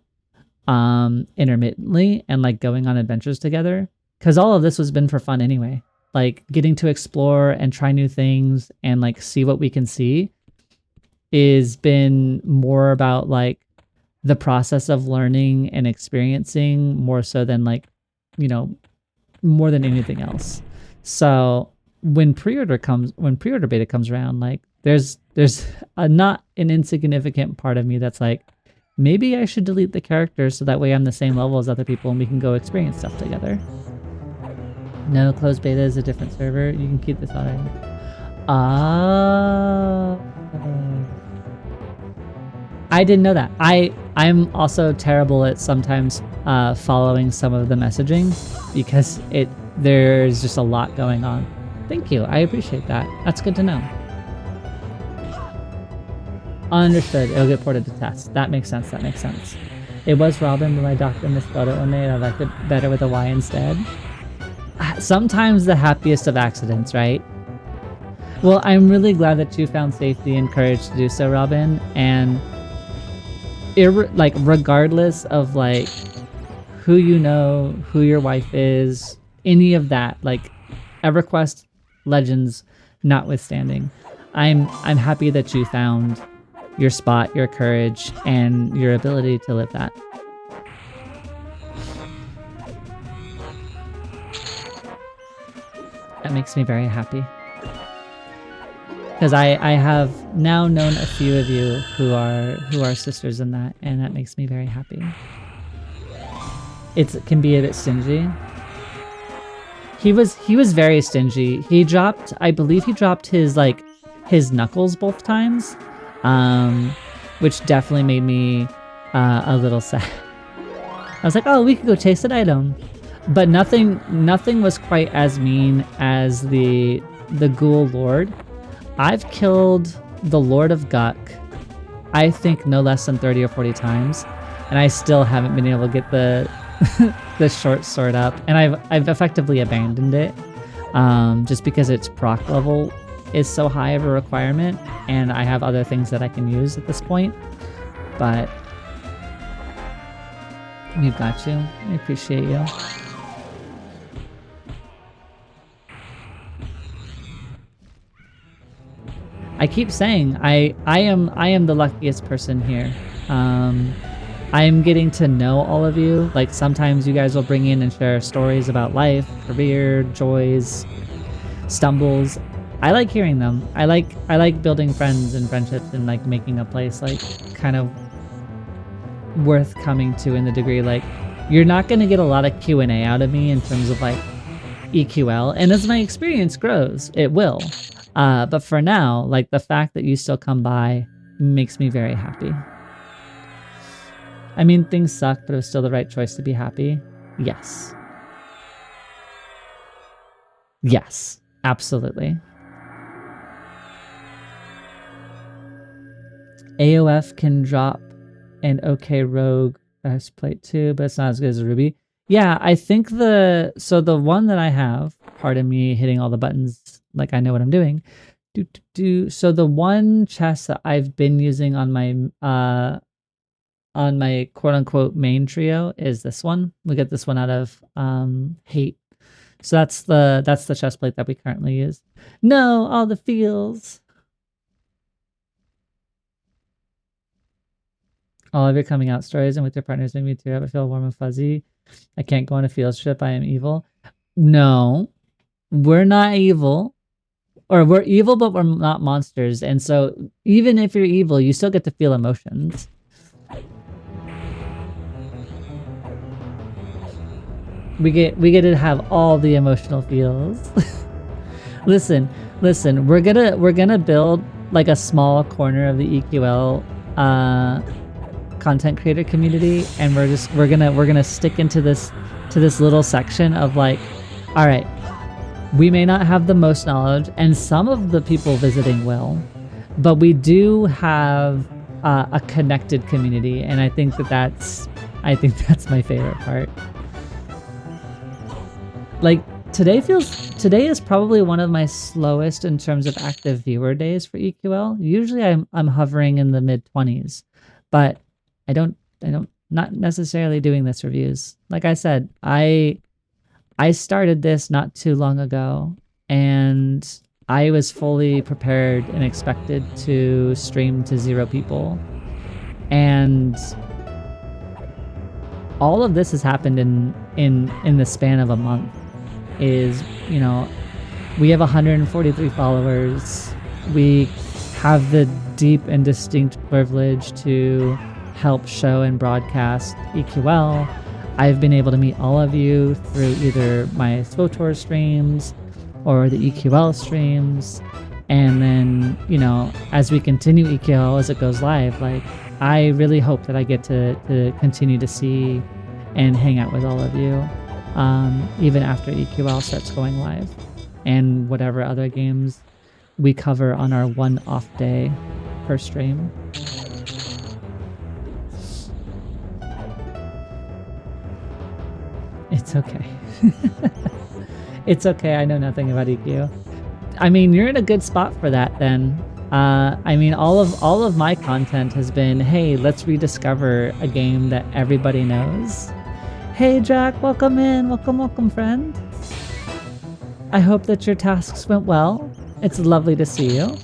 intermittently and like going on adventures together. Because all of this has been for fun anyway. Like getting to explore and try new things and like see what we can see is been more about like the process of learning and experiencing more so than like, you know, more than anything else. So when pre-order beta comes around, like there's a not an insignificant part of me that's like, maybe I should delete the character so that way I'm the same level as other people and we can go experience stuff together. No, closed beta is a different server. You can keep this on. I didn't know that. I'm also terrible at sometimes following some of the messaging because there's just a lot going on. Thank you. I appreciate that. That's good to know. Understood. It'll get ported to test. That makes sense. That makes sense. It was Robin, but my doctor misspelled it one day and I liked it better with a Y instead. Sometimes the happiest of accidents, right? Well, I'm really glad that you found safety and courage to do so, Robin. And like regardless of like who you know, who your wife is, any of that, like EverQuest Legends notwithstanding, I'm happy that you found your spot, your courage, and your ability to live that. That makes me very happy. Because I have now known a few of you who are sisters in that, and that makes me very happy. It can be a bit stingy. He was very stingy. I believe he dropped his knuckles both times, which definitely made me a little sad. I was like, oh, we could go chase an item, but nothing was quite as mean as the Ghoul Lord. I've killed the Lord of Guk, I think no less than 30 or 40 times, and I still haven't been able to get the the short sword up, and I've effectively abandoned it, just because its proc level is so high of a requirement, and I have other things that I can use at this point. But we've got you. I appreciate you. I keep saying I am the luckiest person here. I'm getting to know all of you. Like sometimes you guys will bring in and share stories about life, career, joys, stumbles. I like hearing them. I like building friends and friendships and like making a place like kind of worth coming to in the degree like you're not going to get a lot of Q&A out of me in terms of like EQL, and as my experience grows, it will. But for now, like the fact that you still come by makes me very happy. I mean, things suck, but it was still the right choice to be happy. Yes. Yes, absolutely. AOF can drop an okay rogue breastplate too, but it's not as good as Ruby. Yeah, I think the one that I have, pardon me hitting all the buttons like I know what I'm doing. So the one chest that I've been using on my quote unquote main trio is this one. We get this one out of hate. So that's the chest plate that we currently use. No, all the feels. All of your coming out stories and with your partners make me tear up. I feel warm and fuzzy. I can't go on a field trip. I am evil. No, we're not evil. Or we're evil, but we're not monsters. And so even if you're evil, you still get to feel emotions. We get to have all the emotional feels. Listen, we're gonna build like a small corner of the EQL content creator community, and we're gonna stick into this little section of like, all right, we may not have the most knowledge, and some of the people visiting will, but we do have a connected community, and I think that's my favorite part. Like today is probably one of my slowest in terms of active viewer days for EQL. Usually I'm hovering in the mid-20s, but not necessarily doing this reviews. Like I said, I started this not too long ago, and I was fully prepared and expected to stream to 0 people. And all of this has happened in the span of a month. Is, you know, we have 143 followers. We have the deep and distinct privilege to help show and broadcast EQL. I've been able to meet all of you through either my SWTOR streams or the EQL streams. And then, you know, as we continue EQL as it goes live, like I really hope that I get to continue to see and hang out with all of you. Even after EQL starts going live, and whatever other games we cover on our one off day per stream. It's okay. It's okay, I know nothing about EQ. I mean, you're in a good spot for that then. I mean, all of my content has been, hey, let's rediscover a game that everybody knows. Hey Jack, welcome in. Welcome friend. I hope that your tasks went well. It's lovely to see you.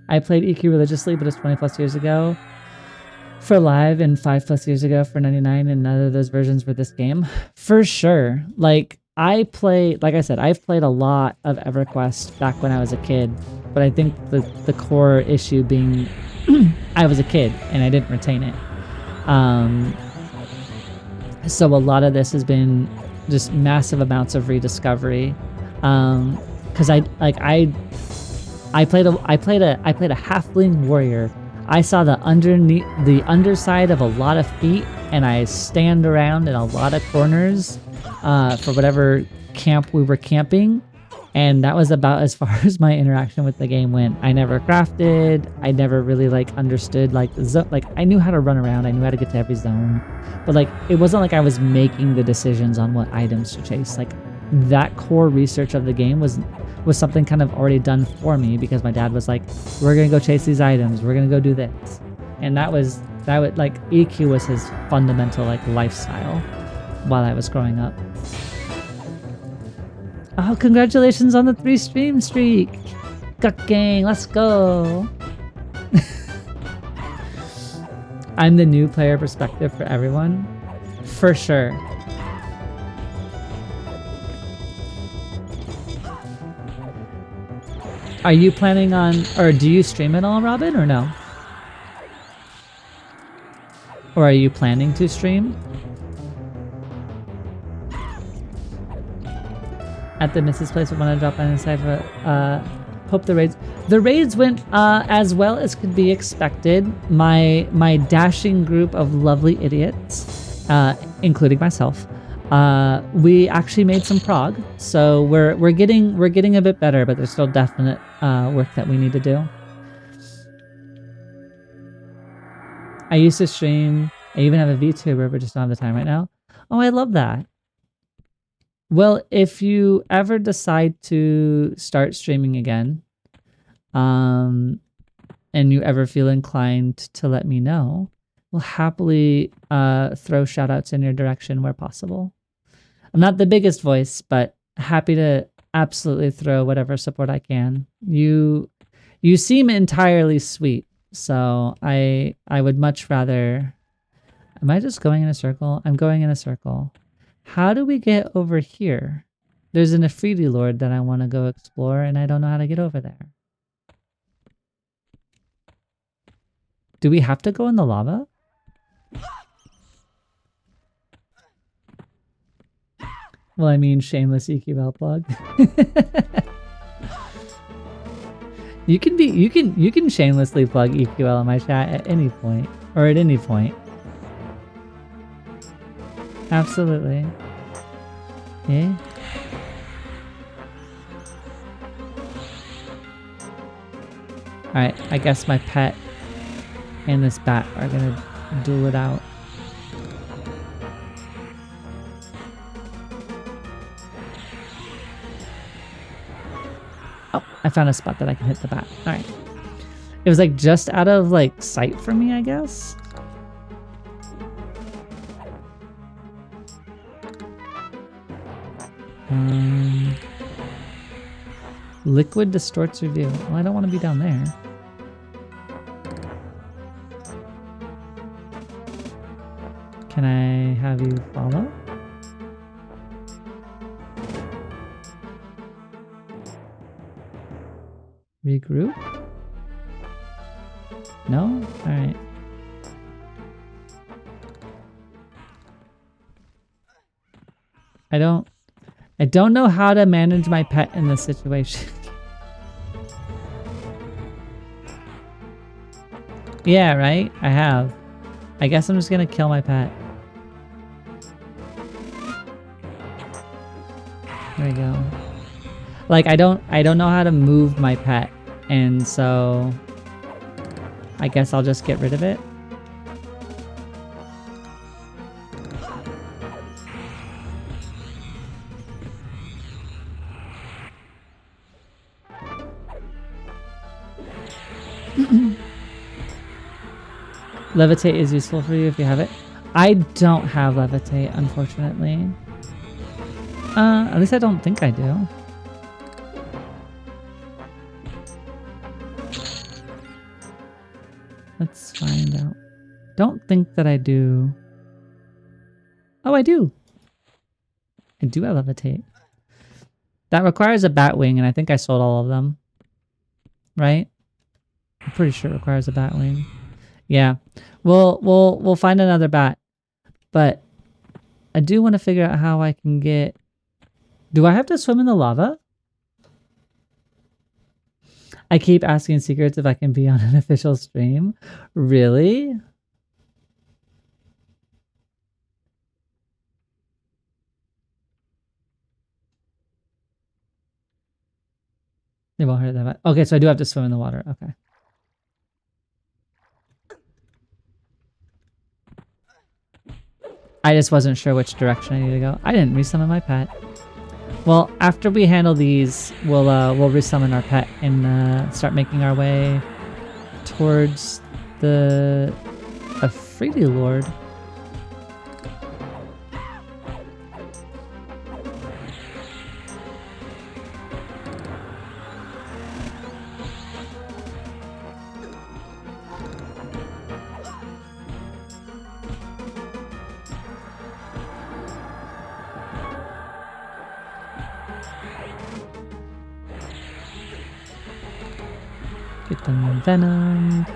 I played EQ religiously, but it's 20 plus years ago for live and 5 plus years ago for 99, and none of those versions were this game. For sure. Like I said, I've played a lot of EverQuest back when I was a kid, but I think the core issue being I was a kid and I didn't retain it. So a lot of this has been just massive amounts of rediscovery. Cause I played a halfling warrior. I saw the underside of a lot of feet, and I stand around in a lot of corners, for whatever camp we were camping. And that was about as far as my interaction with the game went. I never crafted. I never really understood I knew how to run around. I knew how to get to every zone, but it wasn't like I was making the decisions on what items to chase. Like that core research of the game was something kind of already done for me, because my dad was like, "We're gonna go chase these items. We're gonna go do this," and that would EQ was his fundamental lifestyle while I was growing up. Oh, congratulations on the 3 stream streak. Guck gang, let's go. I'm the new player perspective for everyone. For sure. Are you planning on, or do you stream at all, Robin, or no? Or are you planning to stream? At the Mrs. Place, we want to drop by inside for, hope the raids went as well as could be expected. My dashing group of lovely idiots, including myself, we actually made some prog, so we're getting a bit better, but there's still definite work that we need to do. I used to stream. I even have a VTuber, but just don't have the time right now. Oh, I love that. Well, if you ever decide to start streaming again, and you ever feel inclined to let me know, we'll happily throw shoutouts in your direction where possible. I'm not the biggest voice, but happy to absolutely throw whatever support I can. You seem entirely sweet, so I would much rather... Am I just going in a circle? I'm going in a circle. How do we get over here? There's an Afridi Lord that I want to go explore, and I don't know how to get over there. Do we have to go in the lava? Well, I mean, shameless EQL plug. You can shamelessly plug EQL in my chat at any point, or at any point. Absolutely. Yeah. Alright, I guess my pet and this bat are gonna duel it out. Oh, I found a spot that I can hit the bat. Alright. It was like just out of like sight for me, I guess. Liquid distorts your view. Well, I don't want to be down there. Can I have you follow? Regroup? No? Alright. I don't know how to manage my pet in this situation. Yeah, right? I have. I guess I'm just gonna kill my pet. There we go. Like I don't know how to move my pet, and so I guess I'll just get rid of it. Levitate is useful for you if you have it. I don't have levitate, unfortunately. At least I don't think I do. Let's find out. Don't think that I do. Oh, I do. I do have levitate. That requires a bat wing, and I think I sold all of them. Right? I'm pretty sure it requires a bat wing. Yeah, we'll find another bat, but I do want to figure out how I can get. Do I have to swim in the lava? I keep asking secrets if I can be on an official stream. Really? They won't hurt that much. Okay, so I do have to swim in the water. Okay. I just wasn't sure which direction I need to go. I didn't resummon my pet. Well, after we handle these, we'll resummon our pet and start making our way towards the Afridi Lord. Envenomed.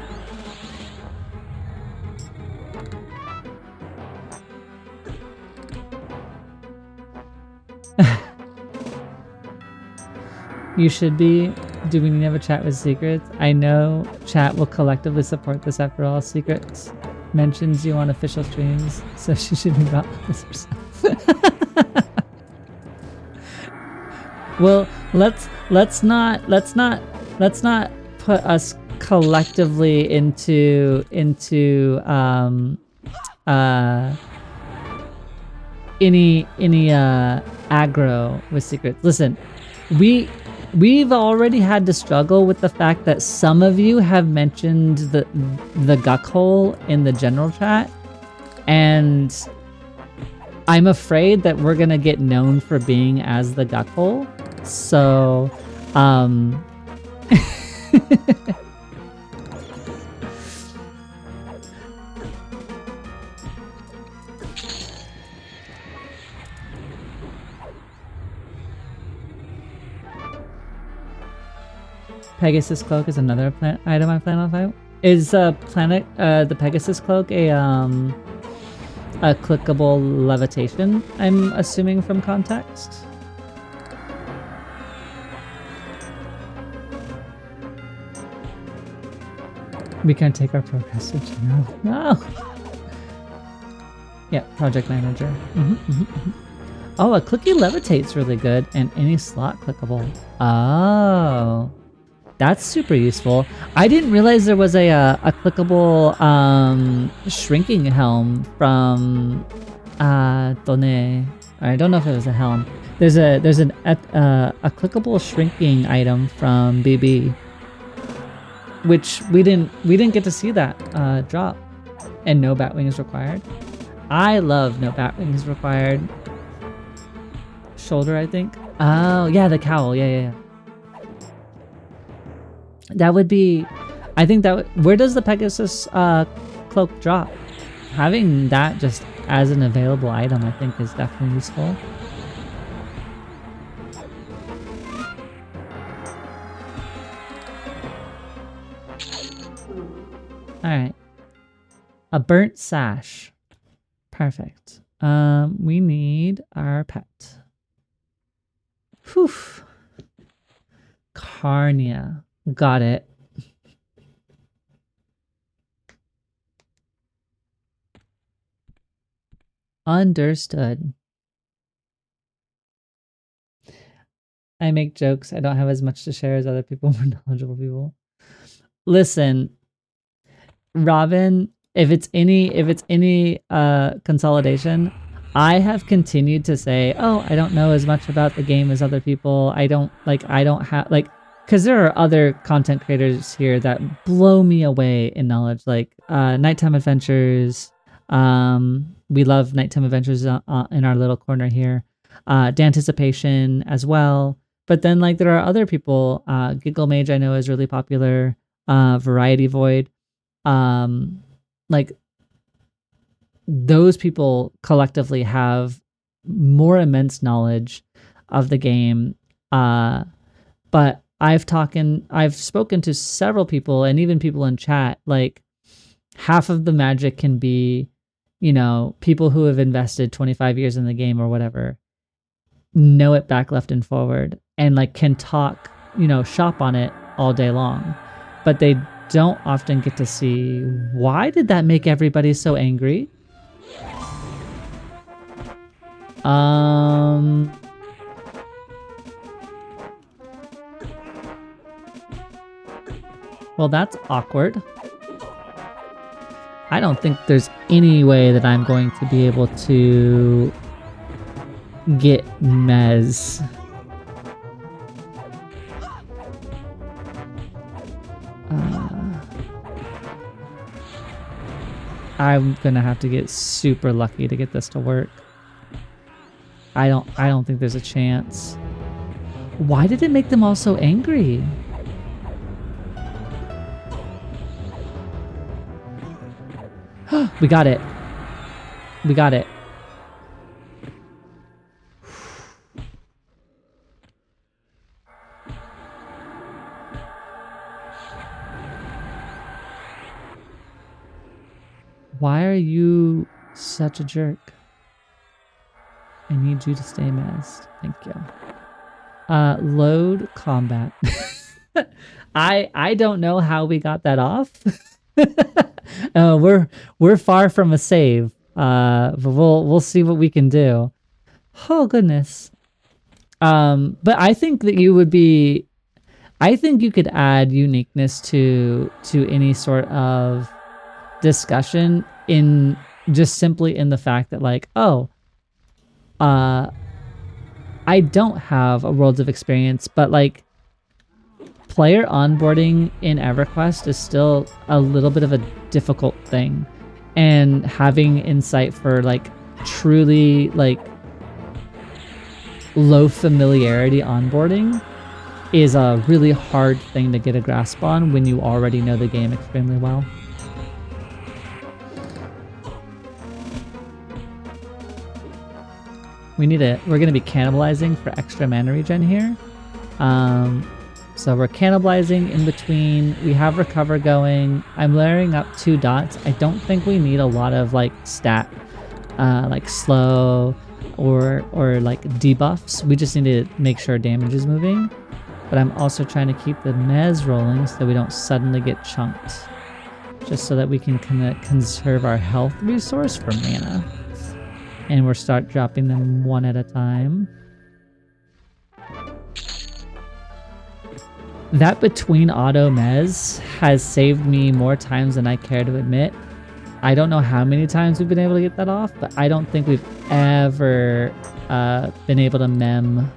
You should be. Do we need to have a chat with secrets? I know chat will collectively support this after all. Secrets mentions you on official streams, so she should be about this herself. Well, let's not put us collectively into any aggro with secrets. Listen, we've already had to struggle with the fact that some of you have mentioned the guck hole in the general chat, and I'm afraid that we're gonna get known for being as the guck hole. So, Pegasus Cloak is another item I plan on finding. Is the Pegasus Cloak a clickable levitation, I'm assuming from context? We can't take our progress to general. No! Yeah, project manager. Oh, a clicky levitate's really good, and any slot clickable. Oh. That's super useful. I didn't realize there was a clickable shrinking helm from Done. I don't know if it was a helm. There's a clickable shrinking item from BB, which we didn't get to see that drop, and no bat wings required. I love no bat wings required. Shoulder, I think. Oh yeah, the cowl. Yeah. That would be, I think that, where does the Pegasus cloak drop? Having that just as an available item, I think, is definitely useful. Alright. A burnt sash. Perfect. We need our pet. Whew. Carnia. Got it. Understood. I make jokes. I don't have as much to share as other people, more knowledgeable people. Listen, Robin, if it's any consolidation, I have continued to say, oh, I don't know as much about the game as other people. I don't have because there are other content creators here that blow me away in knowledge, like Nighttime Adventures. We love Nighttime Adventures in our little corner here. Danticipation as well. But then there are other people. Giggle Mage I know is really popular. Variety Void. Those people collectively have more immense knowledge of the game. But I've spoken to several people, and even people in chat, half of the magic can be, people who have invested 25 years in the game or whatever, know it back, left, and forward, and can talk, shop on it all day long. But they don't often get to see, why did that make everybody so angry? Well, that's awkward. I don't think there's any way that I'm going to be able to get Mez. I'm gonna have to get super lucky to get this to work. I don't think there's a chance. Why did it make them all so angry? We got it. We got it. Why are you such a jerk? I need you to stay masked. Thank you. Load combat. I don't know how we got that off. We're far from a save. But we'll see what we can do. Oh goodness. But I think that you would be. I think you could add uniqueness to any sort of discussion in just simply in the fact that like, oh, I don't have a world of experience, but like player onboarding in EverQuest is still a little bit of a difficult thing, and having insight for like truly like low familiarity onboarding is a really hard thing to get a grasp on when you already know the game extremely well. We're gonna be cannibalizing for extra mana regen here. So we're cannibalizing in between. We have recover going. I'm layering up 2 dots. I don't think we need a lot of like stat, like slow or like debuffs. We just need to make sure damage is moving. But I'm also trying to keep the mez rolling so we don't suddenly get chunked. Just so that we can conserve our health resource for mana. And we'll start dropping them one at a time. That between auto mez has saved me more times than I care to admit. I don't know how many times we've been able to get that off, but I don't think we've ever been able to mem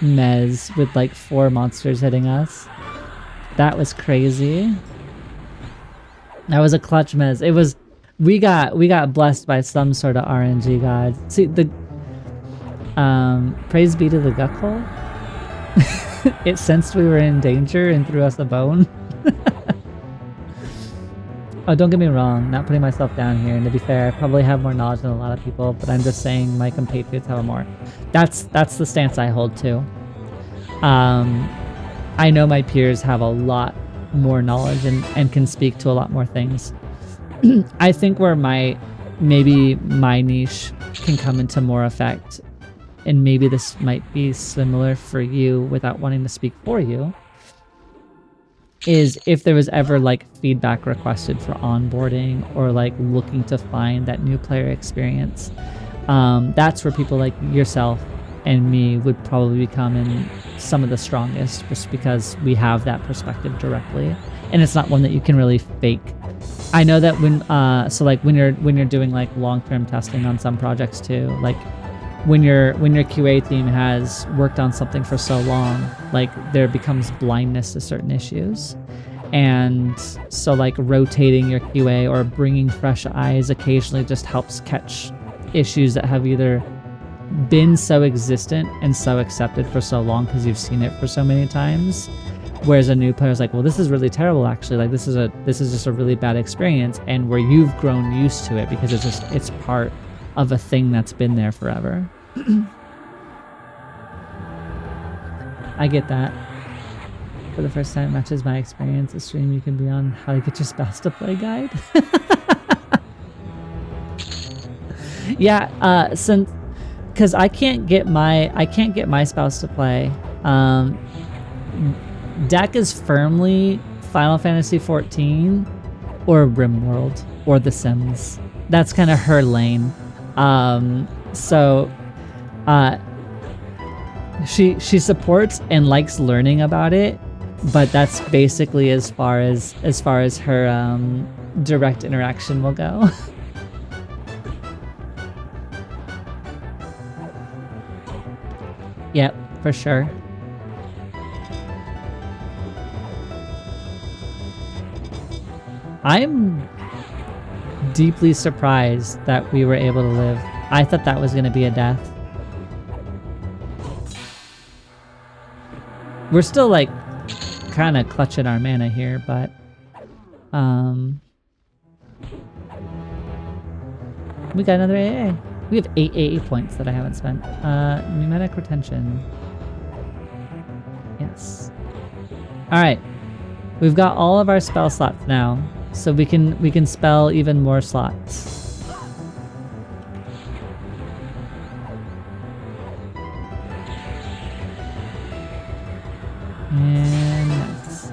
mez with like 4 monsters hitting us. That was crazy. That was a clutch mez. It was we got blessed by some sort of RNG god. See the praise be to the guck hole. It sensed we were in danger and threw us a bone. Oh, don't get me wrong, not putting myself down here, and to be fair, I probably have more knowledge than a lot of people, but I'm just saying my compatriots have more. That's the stance I hold too. I know my peers have a lot more knowledge and can speak to a lot more things. I think where maybe my niche can come into more effect, and maybe this might be similar for you without wanting to speak for you, is if there was ever like feedback requested for onboarding or like looking to find that new player experience. That's where people like yourself and me would probably become in some of the strongest, just because we have that perspective directly, and it's not one that you can really fake. I know that when so like when you're doing like long-term testing on some projects too, like when your QA team has worked on something for so long, like there becomes blindness to certain issues. And so like rotating your QA or bringing fresh eyes occasionally just helps catch issues that have either been so existent and so accepted for so long because you've seen it for so many times. Whereas a new player is like, well, this is really terrible actually. Like this is just a really bad experience, and where you've grown used to it because it's part of a thing that's been there forever. I get that. For the first time, it matches my experience. A stream you can be on how to get your spouse to play guide. Yeah, since because I can't get my spouse to play. Deck is firmly Final Fantasy 14 or RimWorld or The Sims. That's kind of her lane. She supports and likes learning about it, but that's basically as far as her direct interaction will go. Yep, for sure. I'm deeply surprised that we were able to live. I thought that was going to be a death. We're still like kind of clutching our mana here, but we got another AA. We have 8 AA points that I haven't spent. Pneumatic retention. Yes. All right. We've got all of our spell slots now. so we can spell even more slots. And nice.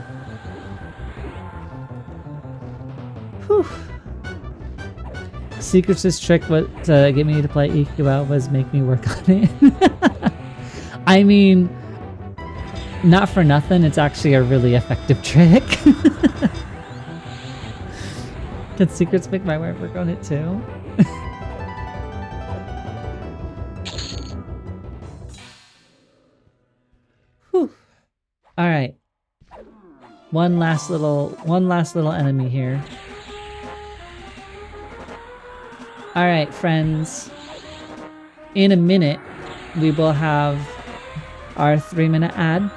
Whew. Secrets' trick to get me to play EQL was make me work on it. I mean, not for nothing, it's actually a really effective trick. Can secrets make my wife work on it too? Whew. All right. One last little enemy here. All right, friends. In a minute, we will have our 3-minute ad.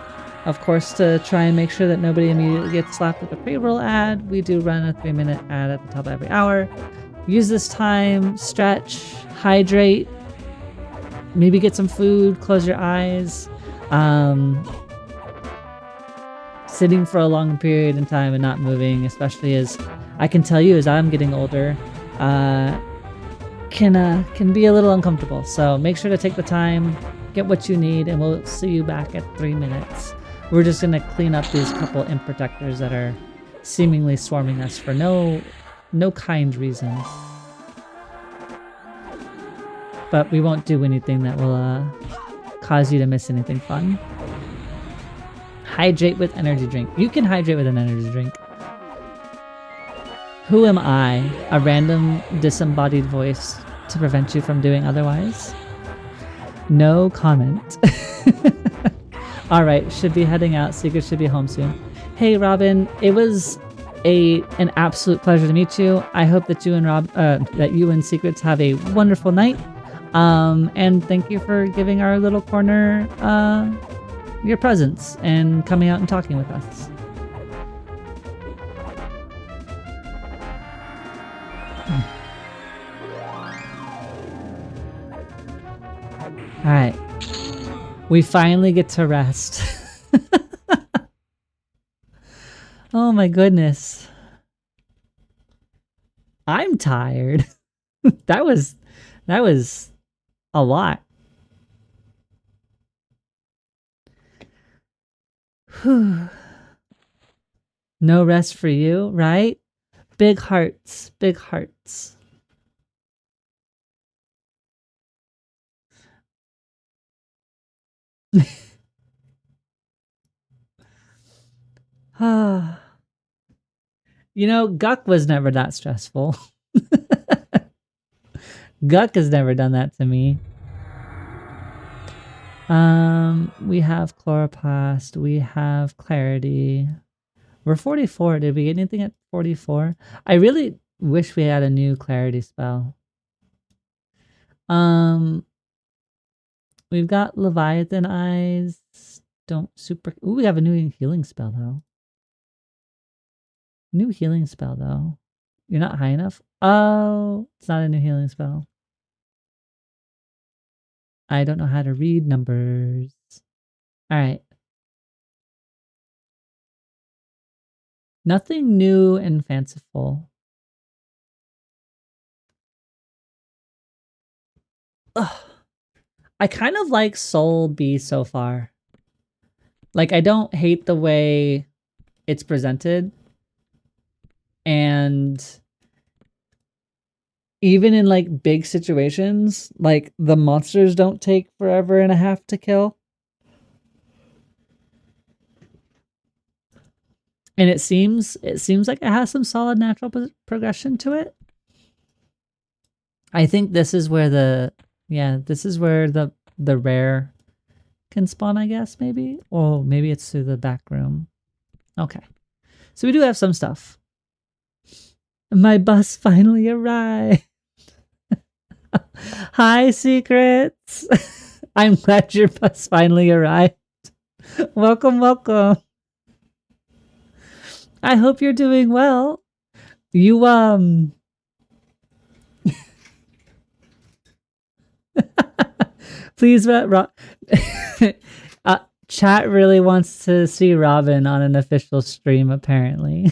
Of course, to try and make sure that nobody immediately gets slapped with a pre-roll ad, we do run a 3-minute ad at the top of every hour. Use this time, stretch, hydrate, maybe get some food, close your eyes. Sitting for a long period in time and not moving, especially as I can tell you as I'm getting older, can be a little uncomfortable. So make sure to take the time, get what you need, and we'll see you back at 3 minutes. We're just going to clean up these couple imp protectors that are seemingly swarming us for no kind reason. But we won't do anything that will cause you to miss anything fun. Hydrate with energy drink. You can hydrate with an energy drink. Who am I, a random disembodied voice, to prevent you from doing otherwise? No comment. Alright, should be heading out. Secret should be home soon. Hey Robin, it was an absolute pleasure to meet you. I hope that you and Secrets have a wonderful night. And thank you for giving our little corner your presence and coming out and talking with us. Alright. We finally get to rest. Oh my goodness. I'm tired. That was a lot. Whew. No rest for you, right? Big hearts, big hearts. You know, Guck was never that stressful. Guck has never done that to me. We have Chloroplast, we have Clarity. We're 44. Did we get anything at 44? I really wish we had a new Clarity spell. We've got Leviathan Eyes. Ooh, we have a new healing spell though. New healing spell though. You're not high enough? Oh, it's not a new healing spell. I don't know how to read numbers. Alright. Nothing new and fanciful. Ugh. I kind of like Soul B so far. Like, I don't hate the way it's presented. And even in like big situations, like the monsters don't take forever and a half to kill. And it seems like it has some solid natural progression to it. I think this is where the rare can spawn, I guess, maybe. Or maybe it's through the back room. Okay. So we do have some stuff. My bus finally arrived. Hi, Secrets. I'm glad your bus finally arrived. Welcome, welcome. I hope you're doing well. You, please, chat really wants to see Robin on an official stream, apparently.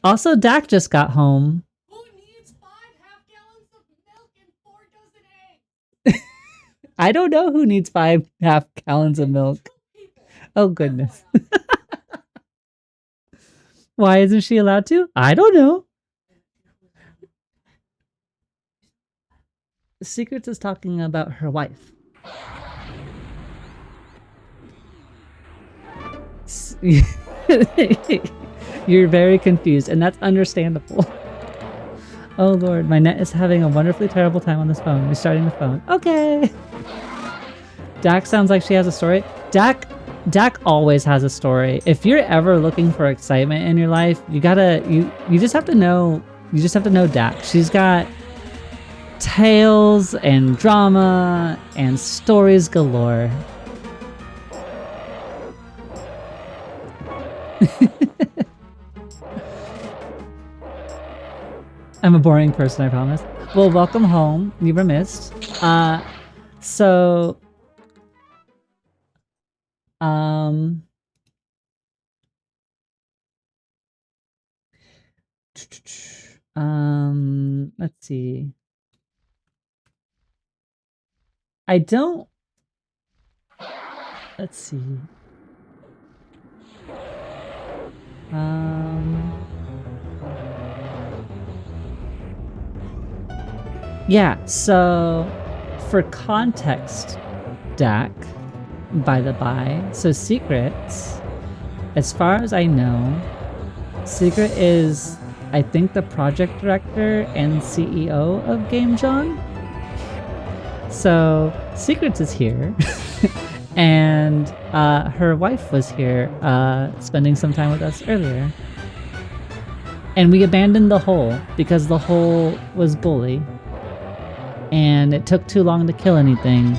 Also, Dak just got home. Who needs 5 half-gallons of milk and 4 dozen eggs? I don't know who needs 5 half gallons of milk. Oh, goodness. Why isn't she allowed to? I don't know. Secrets is talking about her wife. You're very confused, and that's understandable. Oh lord, my net is having a wonderfully terrible time on this phone. Restarting the phone. Okay. Dak sounds like she has a story. Dak always has a story. If you're ever looking for excitement in your life, you just have to know Dak. She's got tales and drama and stories galore. I'm a boring person, I promise. Well, welcome home. You were missed. Let's see. Let's see. Yeah, so for context, Dak, by the by, so Secrets, as far as I know, Secret is, I think, the project director and CEO of Game John. So Secrets is here, and her wife was here spending some time with us earlier. And we abandoned the hole because the hole was bully. And it took too long to kill anything.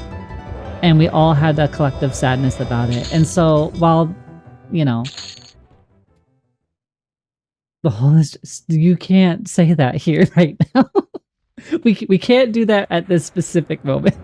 And we all had a collective sadness about it. And so while, you know, the hole is just, you can't say that here right now. we can't do that at this specific moment.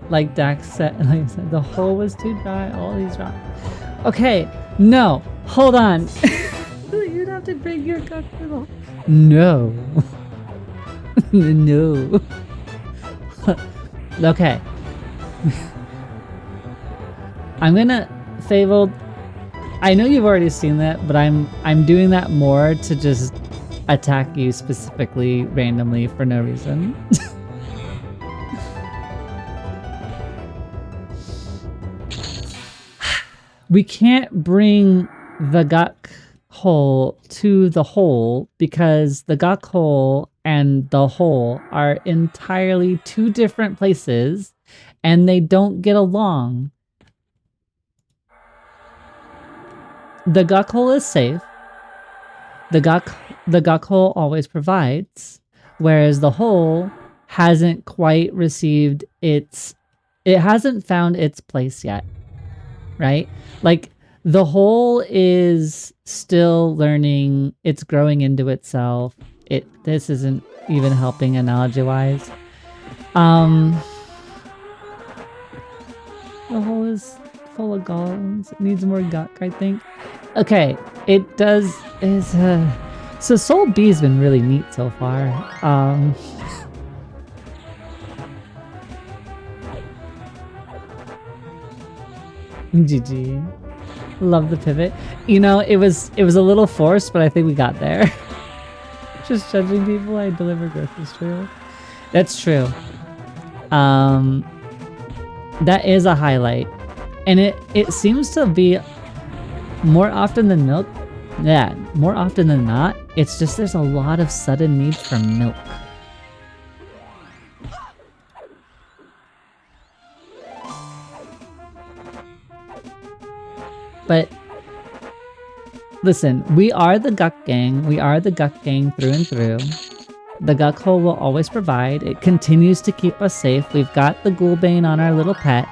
Like Dax said, the hole was too dry, all these rocks. Okay, no, hold on. You'd have to bring your cock to the hole. No. No. Okay. I'm gonna Fabled. I know you've already seen that, but I'm doing that more to just attack you specifically randomly for no reason. We can't bring the guk hole to the hole because the guk hole and the hole are entirely two different places and they don't get along. The guk hole is safe. The guk hole always provides, whereas the hole hasn't quite received it hasn't found its place yet. Right? Like, the hole is still learning, it's growing into itself. This isn't even helping analogy-wise. The hole is full of golems. It needs more guk, I think. Okay, it does so Soul B's been really neat so far. GG. Love the pivot. You know, it was a little forced, but I think we got there. Just judging people I deliver growth is true. That's true. That is a highlight. And it seems to be more often than milk. Yeah, more often than not, it's just there's a lot of sudden need for milk. But listen, we are the guk gang. We are the guk gang through and through. The guk hole will always provide. It continues to keep us safe. We've got the Ghoulbane on our little pet.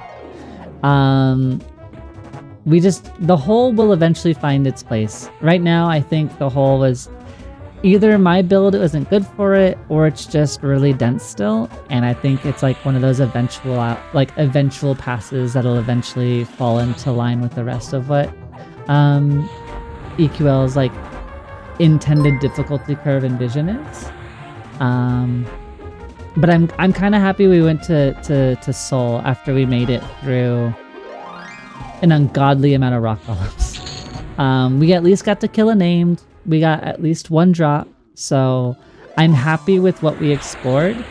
the hole will eventually find its place. Right now, I think the hole was either my build isn't good for it, or it's just really dense still. And I think it's like one of those eventual passes that'll eventually fall into line with the rest of what EQL's like intended difficulty curve and vision is. But I'm kind of happy we went to Soul after we made it through an ungodly amount of rock golems. We at least got to kill a named. We got at least one drop, so I'm happy with what we explored.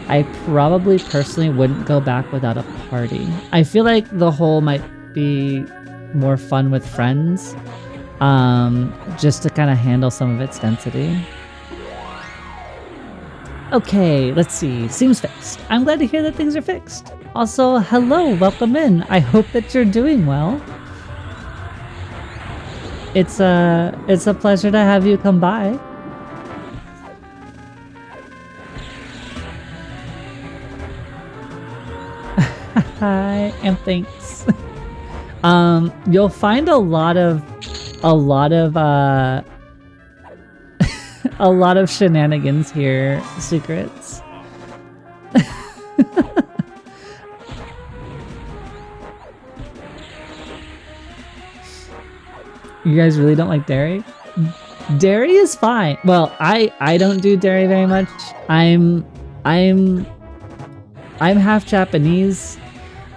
I probably personally wouldn't go back without a party. I feel like the hole might be more fun with friends, just to kind of handle some of its density. Okay, let's see. Seems fixed. I'm glad to hear that things are fixed. Also, hello, welcome in. I hope that you're doing well. It's a pleasure to have you come by. Hi, and thanks. You'll find a lot of a lot of shenanigans here, secrets. You guys really don't like dairy? Dairy is fine. Well, I don't do dairy very much. I'm half Japanese,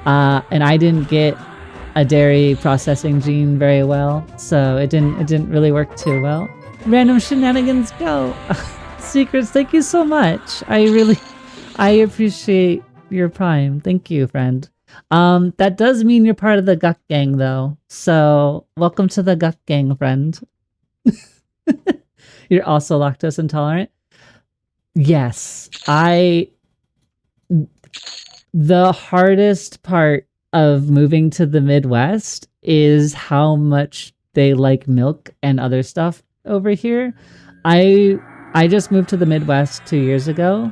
and I didn't get a dairy processing gene very well, so it didn't really work too well. Random shenanigans go. Secrets, thank you so much. I appreciate your prime. Thank you, friend. That does mean you're part of the Guk gang, though. So, welcome to the Guk gang, friend. You're also lactose intolerant? Yes. The hardest part of moving to the Midwest is how much they like milk and other stuff over here. I just moved to the Midwest 2 years ago,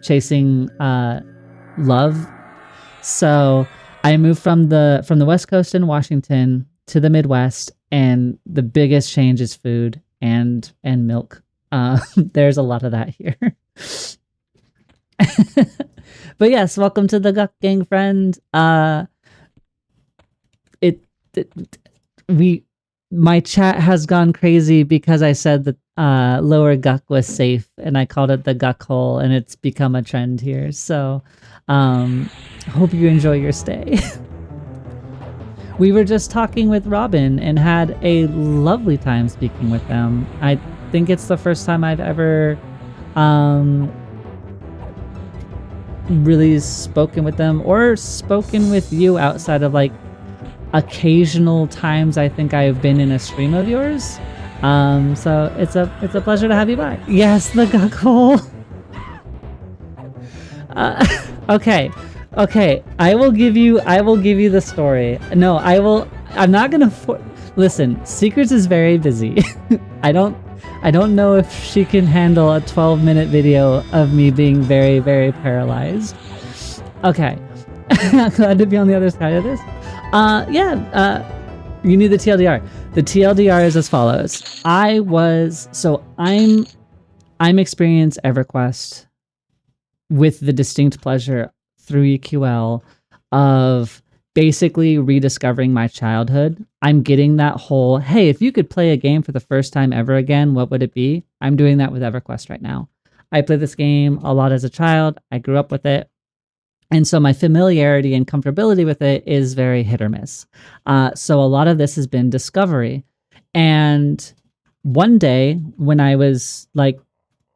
chasing love. So I moved from the West Coast in Washington to the Midwest, and the biggest change is food and milk. There's a lot of that here. But yes, welcome to the Guk gang, friend. My chat has gone crazy because I said that Lower Guk was safe, and I called it the Guk hole, and it's become a trend here. So, hope you enjoy your stay. We were just talking with Robin and had a lovely time speaking with them. I think it's the first time I've ever really spoken with them or spoken with you outside of like occasional times I think I've been in a stream of yours. So it's a pleasure to have you by. Yes, the Guk hole. Okay. I will give you the story. No, I'm not gonna listen. Secrets is very busy. I don't know if she can handle a 12-minute video of me being very, very paralyzed. Okay. Glad to be on the other side of this. You need the TLDR. The TLDR is as follows. I'm experienced EverQuest with the distinct pleasure through EQL of basically rediscovering my childhood. I'm getting that whole, hey, if you could play a game for the first time ever again, what would it be? I'm doing that with EverQuest right now. I played this game a lot as a child. I grew up with it. And so my familiarity and comfortability with it is very hit or miss. So a lot of this has been discovery. And one day when I was like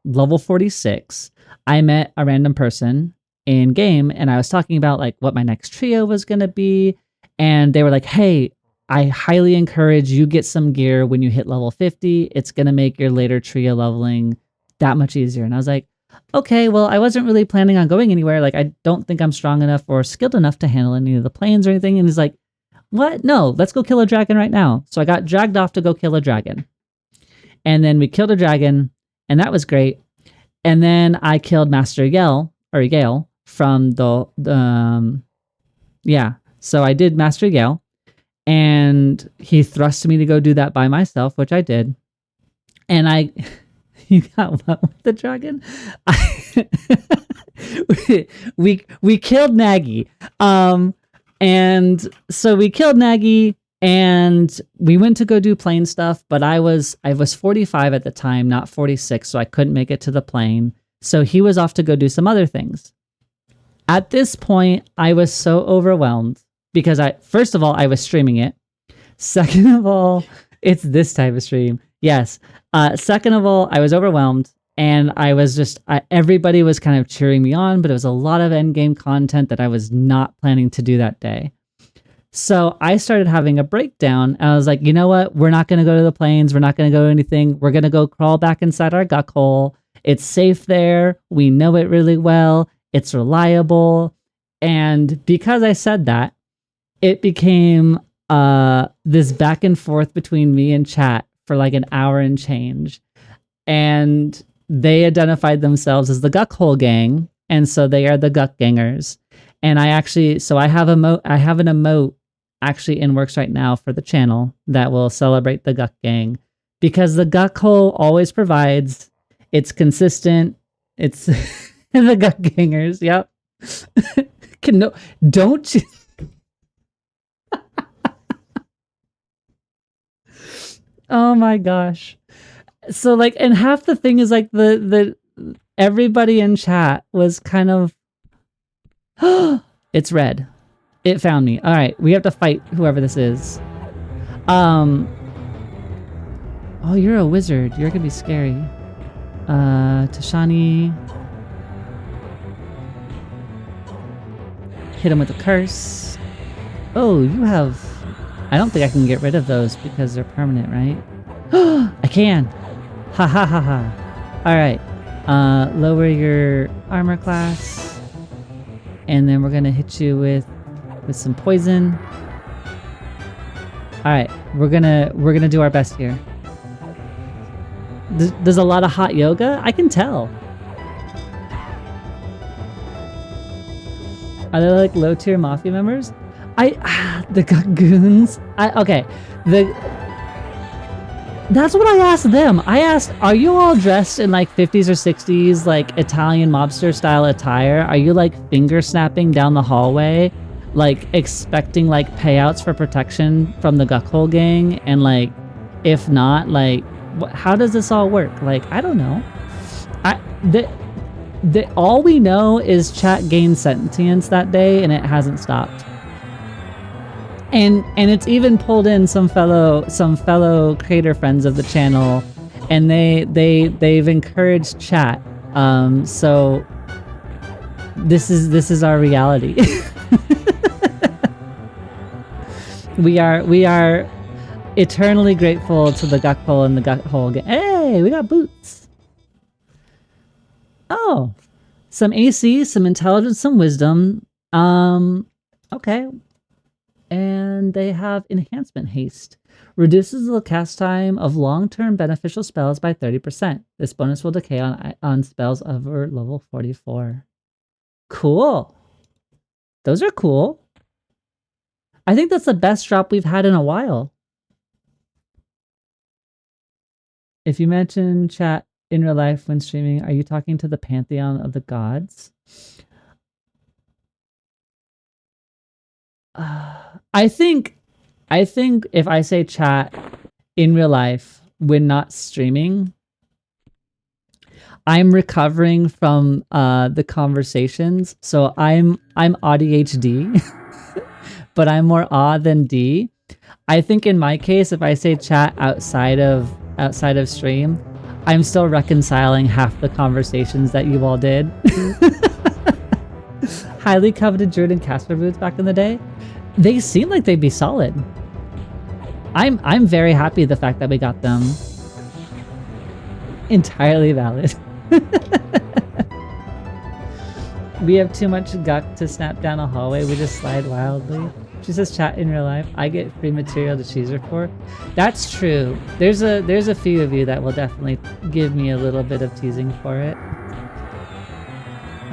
level 46, I met a random person in game, and I was talking about like what my next trio was going to be. And they were like, hey, I highly encourage you get some gear when you hit level 50. It's going to make your later trio leveling that much easier. And I was like, okay, well, I wasn't really planning on going anywhere. Like, I don't think I'm strong enough or skilled enough to handle any of the planes or anything. And he's like, what? No, let's go kill a dragon right now. So I got dragged off to go kill a dragon. And then we killed a dragon, and that was great. And then I killed Master Gale from the. So I did Master Gale. And he thrusted me to go do that by myself, which I did. And you got what with the dragon? we killed Nagy. And so we killed Nagy and we went to go do plane stuff, but I was 45 at the time, not 46, so I couldn't make it to the plane. So he was off to go do some other things. At this point, I was so overwhelmed because first of all, I was streaming it. Second of all, it's this type of stream. Yes. Second of all, I was overwhelmed and I was just, everybody was kind of cheering me on, but it was a lot of endgame content that I was not planning to do that day. So I started having a breakdown and I was like, you know what? We're not going to go to the plains. We're not going to go to anything. We're going to go crawl back inside our guck hole. It's safe there. We know it really well. It's reliable. And because I said that, it became this back and forth between me and chat for like an hour and change. And they identified themselves as the guck hole gang. And so they are the guck gangers. And I have an emote actually in works right now for the channel that will celebrate the guck gang, because the guck hole always provides. It's consistent. It's the guck gangers. Yep. Don't you? Oh my gosh. So like, and half the thing is like the everybody in chat was kind of, it's red. It found me. All right, we have to fight whoever this is. Oh, you're a wizard. You're gonna be scary. Tashani. Hit him with a curse. Oh, you have... I don't think I can get rid of those because they're permanent, right? I can! Ha ha ha ha. Alright. Lower your armor class. And then we're gonna hit you with some poison. Alright, we're gonna do our best here. There's a lot of hot yoga? I can tell. Are they like low tier mafia members? The goons. Okay. That's what I asked them. I asked, are you all dressed in like 50s or 60s, like Italian mobster style attire? Are you like finger snapping down the hallway, like expecting like payouts for protection from the guck hole gang? And like, if not, like, how does this all work? Like, I don't know. All we know is chat gained sentience that day and it hasn't stopped. And it's even pulled in some fellow creator friends of the channel, and they've encouraged chat. So this is our reality. we are eternally grateful to the guck hole and the guck hole. Hey, we got boots. Oh, some AC, some intelligence, some wisdom. Okay. And they have enhancement haste. Reduces the cast time of long-term beneficial spells by 30%. This bonus will decay on spells over level 44. Cool. Those are cool. I think that's the best drop we've had in a while. If you mention chat in real life when streaming, are you talking to the pantheon of the gods? I think if I say chat in real life when not streaming, I'm recovering from the conversations. So I'm ADHD, but I'm more A than D. I think in my case, if I say chat outside of stream, I'm still reconciling half the conversations that you all did. Highly coveted Druid and Casper boots back in the day. They seem like they'd be solid. I'm very happy the fact that we got them. Entirely valid. We have too much guck to snap down a hallway. We just slide wildly. She says chat in real life. I get free material to tease her for. That's true. There's a few of you that will definitely give me a little bit of teasing for it.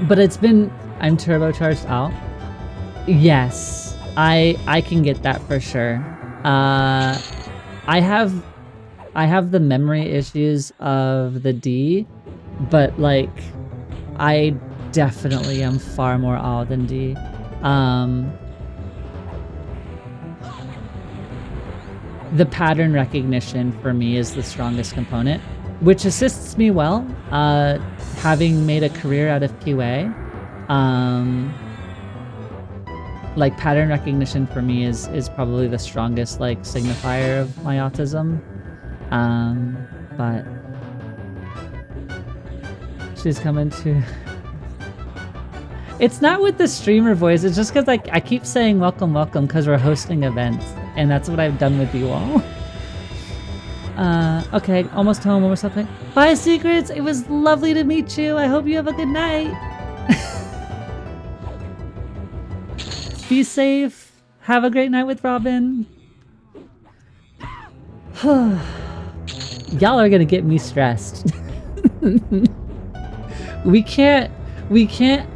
But I'm turbocharged out. Yes. I can get that for sure. I have the memory issues of the D, but like I definitely am far more awe than D. The pattern recognition for me is the strongest component, which assists me well. Having made a career out of QA, like pattern recognition for me is probably the strongest like signifier of my autism. But she's coming to. It's not with the streamer voice. It's just because like I keep saying welcome, welcome because we're hosting events, and that's what I've done with you all. Okay, almost home, almost something. Bye, Secrets. It was lovely to meet you. I hope you have a good night. Be safe. Have a great night with Robin. Y'all are gonna get me stressed. We can't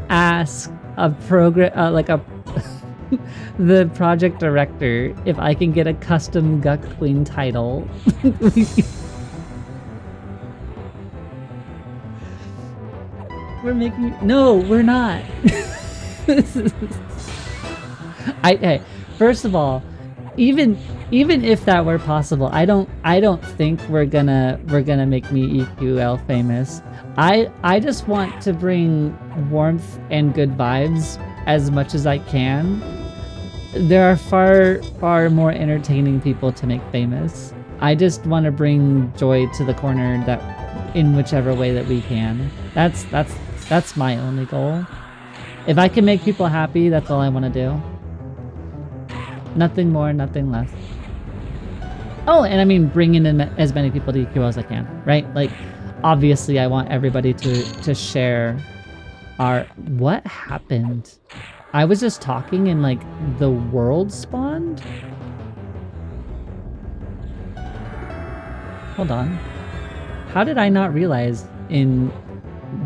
ask a program like the project director if I can get a custom Guck Queen title. We're making no, we're not. Hey, first of all, even if that were possible, I don't think we're gonna make me EQL famous. I just want to bring warmth and good vibes as much as I can. There are far more entertaining people to make famous. I just want to bring joy to the corner that in whichever way that we can. That's my only goal. If I can make people happy, that's all I want to do. Nothing more, nothing less. Oh, and I mean bringing in as many people to EQL as I can, right? Like, obviously I want everybody to share our... What happened? I was just talking and like the world spawned? Hold on. How did I not realize in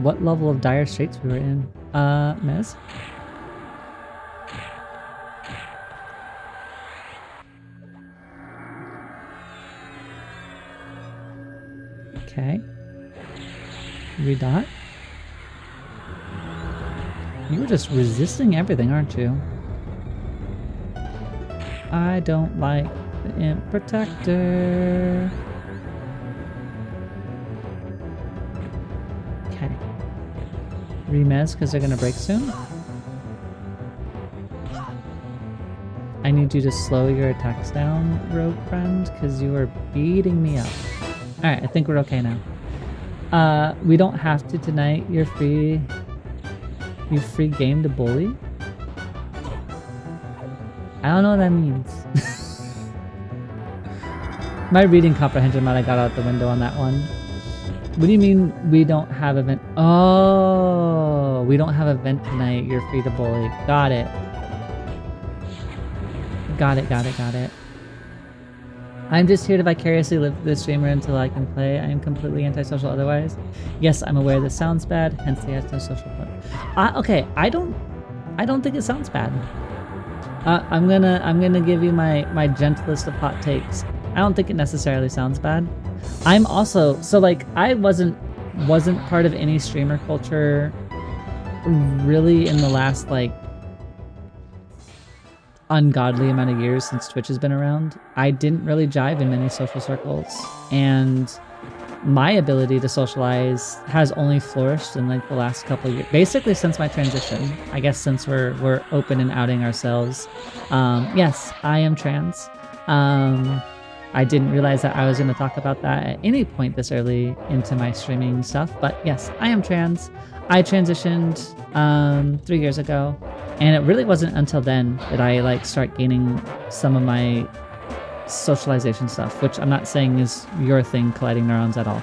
what level of dire straits we were in? Mez? Okay. Read that. You were just resisting everything, aren't you? I don't like the Imp Protector. Okay. Remez, because they're gonna break soon. I need you to slow your attacks down, rogue friend, because you are beating me up. Alright, I think we're okay now. We don't have to tonight. You're free. You free game to bully? I don't know what that means. My reading comprehension might have got out the window on that one. What do you mean we don't have event? Oh, we don't have event tonight. You're free to bully. Got it. Got it. I'm just here to vicariously live the streamer until I can play. I am completely antisocial otherwise. Yes, I'm aware this sounds bad, hence the antisocial part. Okay, I don't think it sounds bad. I'm gonna give you my gentlest of hot takes. I don't think it necessarily sounds bad. I'm also so like I wasn't part of any streamer culture really in the last like ungodly amount of years since Twitch has been around. I didn't really jive in many social circles, and my ability to socialize has only flourished in like the last couple of years, basically since my transition. I guess since we're open and outing ourselves. Yes, I am trans. I didn't realize that I was going to talk about that at any point this early into my streaming stuff, but yes, I am trans. I transitioned 3 years ago. And it really wasn't until then that I like start gaining some of my socialization stuff, which I'm not saying is your thing, colliding neurons, at all.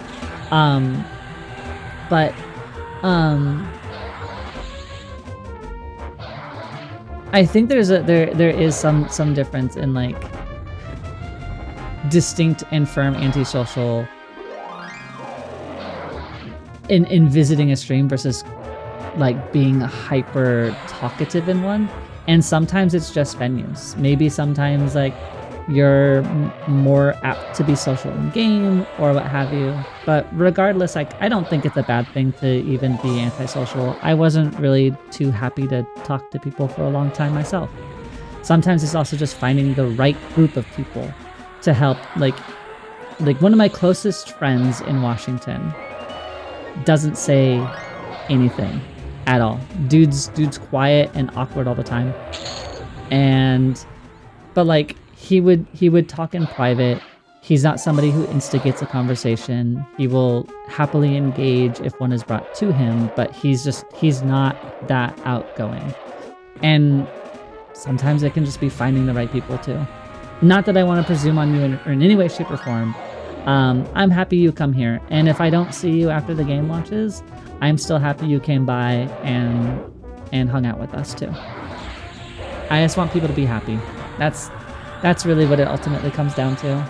I think there is some difference in like distinct and firm antisocial in visiting a stream versus like being hyper talkative in one. And sometimes it's just venues. Maybe sometimes like you're more apt to be social in game or what have you. But regardless, like, I don't think it's a bad thing to even be antisocial. I wasn't really too happy to talk to people for a long time myself. Sometimes it's also just finding the right group of people to help. Like one of my closest friends in Washington doesn't say anything at all. Dude's quiet and awkward all the time. But like he would talk in private. He's not somebody who instigates a conversation. He will happily engage if one is brought to him, but he's not that outgoing. And sometimes it can just be finding the right people too. Not that I want to presume on you in any way, shape, or form. I'm happy you come here. And if I don't see you after the game launches, I'm still happy you came by and hung out with us too. I just want people to be happy. That's really what it ultimately comes down to.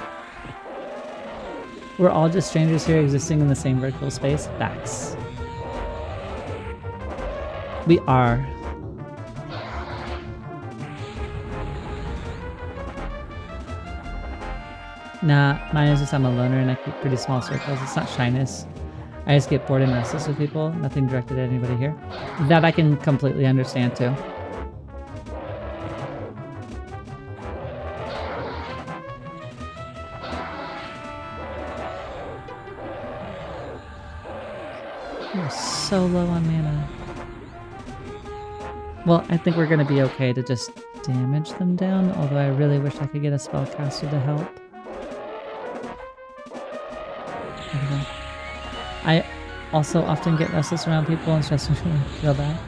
We're all just strangers here existing in the same virtual space. Facts. We are. Nah, mine is just I'm a loner and I keep pretty small circles. It's not shyness. I just get bored and restless with people. Nothing directed at anybody here. That I can completely understand too. We're so low on mana. Well, I think we're going to be okay to just damage them down, although I really wish I could get a spellcaster to help. I also often get restless around people and stress me feel bad.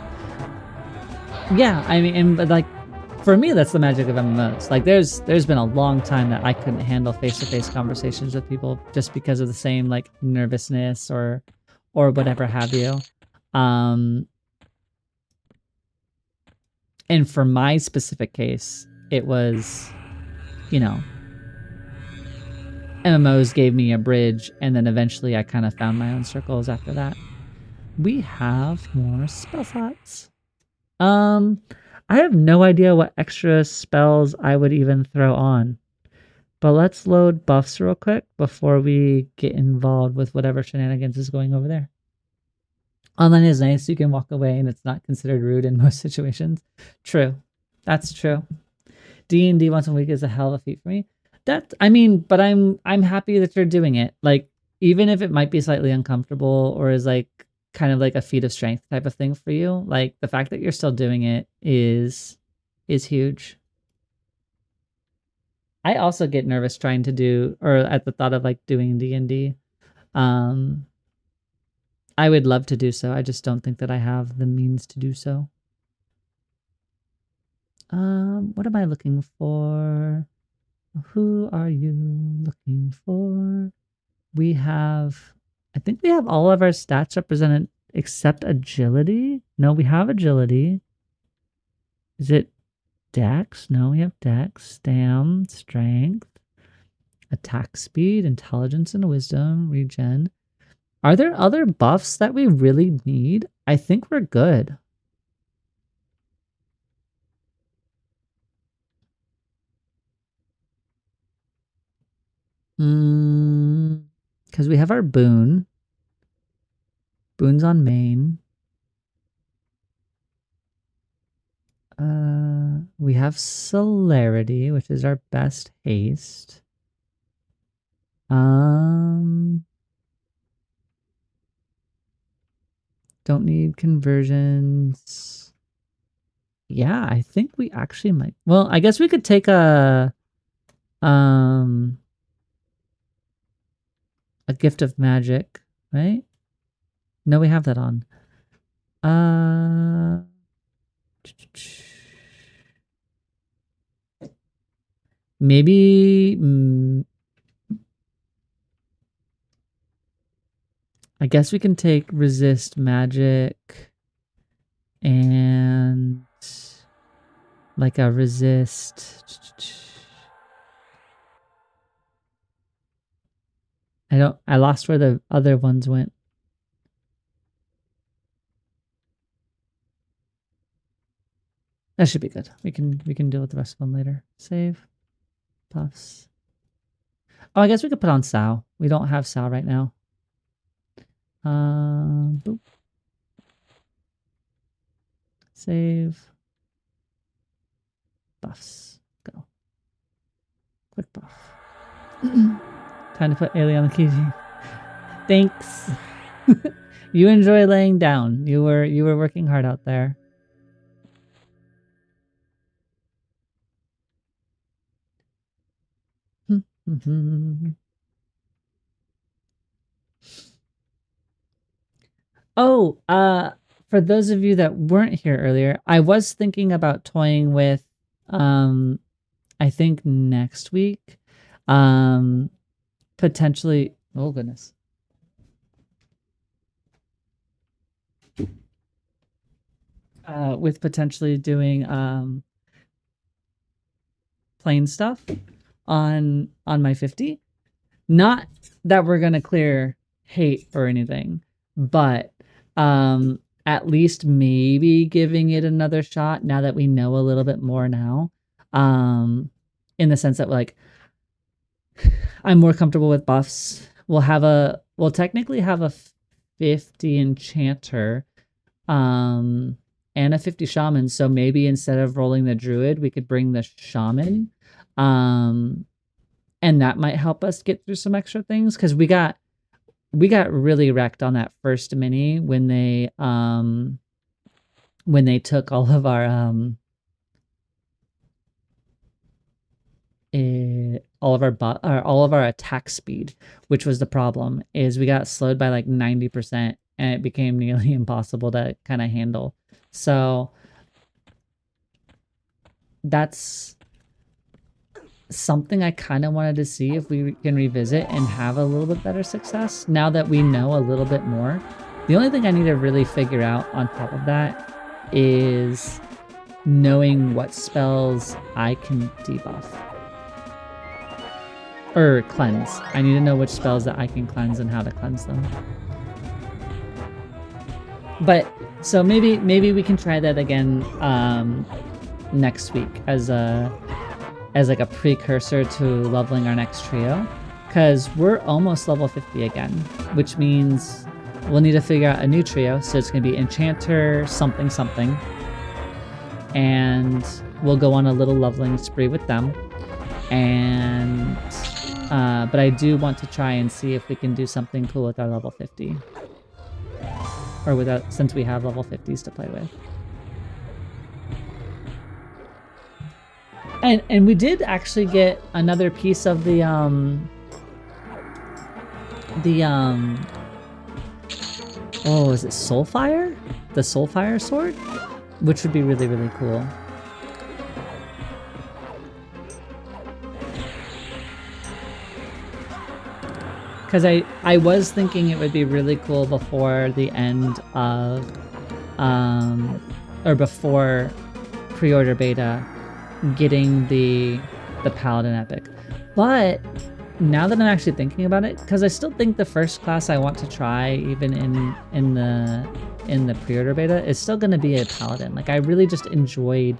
Yeah, I mean, but like, for me, that's the magic of MMOs. Like, there's been a long time that I couldn't handle face-to-face conversations with people just because of the same like nervousness or whatever have you. And for my specific case, it was, you know, MMOs gave me a bridge, and then eventually I kind of found my own circles after that. We have more spell slots. I have no idea what extra spells I would even throw on. But let's load buffs real quick before we get involved with whatever shenanigans is going over there. Online is nice. You can walk away and it's not considered rude in most situations. True. That's true. D&D once a week is a hell of a feat for me. But I'm happy that you're doing it. Like, even if it might be slightly uncomfortable or is like kind of like a feat of strength type of thing for you, like the fact that you're still doing it is huge. I also get nervous trying to do, or at the thought of like doing D&D. I would love to do so. I just don't think that I have the means to do so. What am I looking for? Who are you looking for? We have, I think we have all of our stats represented except agility. No, we have agility. Is it dex? No, we have dex, stam, strength, attack speed, intelligence, and wisdom, regen. Are there other buffs that we really need? I think we're good. Because we have our boon. Boon's on main. We have celerity, which is our best haste. Don't need conversions. Yeah, I think we actually might. Well, I guess we could take a gift of magic, right? No, we have that on. Maybe I guess we can take resist magic and like a resist. I lost where the other ones went. That should be good. We can deal with the rest of them later. Save. Puffs. Oh, I guess we could put on Sow. We don't have Sow right now. Boop. Save. Buffs. Go. Quick buff. Time to put Ailey on the key. Thanks. You enjoy laying down. You were working hard out there. Oh, for those of you that weren't here earlier, I was thinking about toying with, I think next week, potentially. Oh goodness. With potentially doing plain stuff on my 50. Not that we're gonna clear hate or anything, but at least maybe giving it another shot now that we know a little bit more now. In the sense that like I'm more comfortable with buffs. We'll technically have a 50 Enchanter and a 50 Shaman, so maybe instead of rolling the Druid, we could bring the Shaman. And that might help us get through some extra things, because we got really wrecked on that first mini when they took all of our all of our attack speed, which was the problem. Is we got slowed by like 90% and it became nearly impossible to kind of handle. So that's something I kind of wanted to see if we can revisit and have a little bit better success now that we know a little bit more. The only thing I need to really figure out on top of that is knowing what spells I can debuff or cleanse. I need to know which spells that I can cleanse and how to cleanse them. But so maybe we can try that again next week as like a precursor to leveling our next trio, because we're almost level 50 again, which means we'll need to figure out a new trio. So it's going to be Enchanter something something, and we'll go on a little leveling spree with them. And but I do want to try and see if we can do something cool with our level 50, or without, since we have level 50s to play with. And we did actually get another piece of the oh, is it Soulfire? The Soulfire sword? Which would be really, really cool. Because I was thinking it would be really cool before the end of or before pre-order beta, getting the Paladin epic. But now that I'm actually thinking about it, because I still think the first class I want to try, even in the pre-order beta, is still going to be a Paladin. Like, I really just enjoyed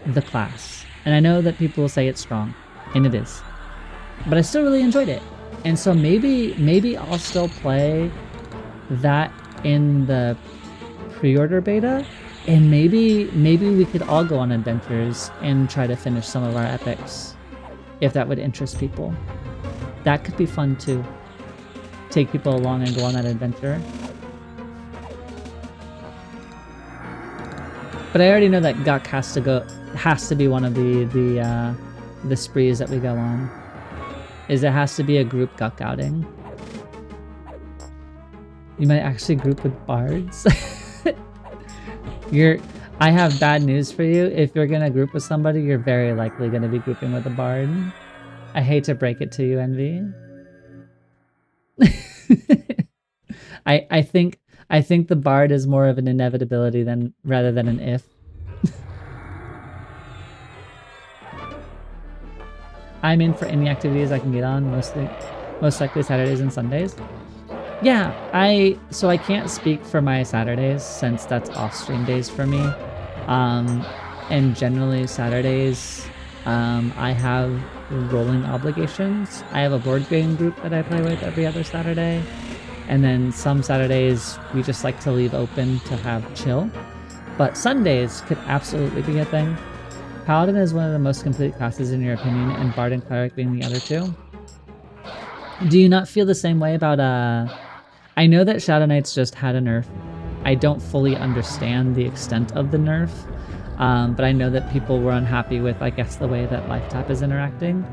the class, and I know that people will say it's strong, and it is, but I still really enjoyed it. And so maybe I'll still play that in the pre-order beta, and maybe we could all go on adventures and try to finish some of our epics, if that would interest people. That could be fun too. Take people along and go on that adventure. But I already know that Guk has to be one of the sprees that we go on. Is it has to be a group Guk outing. You might actually group with bards. I have bad news for you. If you're gonna group with somebody, you're very likely gonna be grouping with a bard. I hate to break it to you, Envy. I think the bard is more of an inevitability rather than an if. I'm in for any activities I can get on, most likely Saturdays and Sundays. Yeah, so I can't speak for my Saturdays since that's off stream days for me. And generally Saturdays, I have rolling obligations. I have a board game group that I play with every other Saturday. And then some Saturdays we just like to leave open to have chill. But Sundays could absolutely be a thing. Paladin is one of the most complete classes in your opinion, and Bard and Cleric being the other two. Do you not feel the same way about I know that Shadow Knights just had a nerf. I don't fully understand the extent of the nerf, but I know that people were unhappy with, I guess, the way that Life Tap is interacting.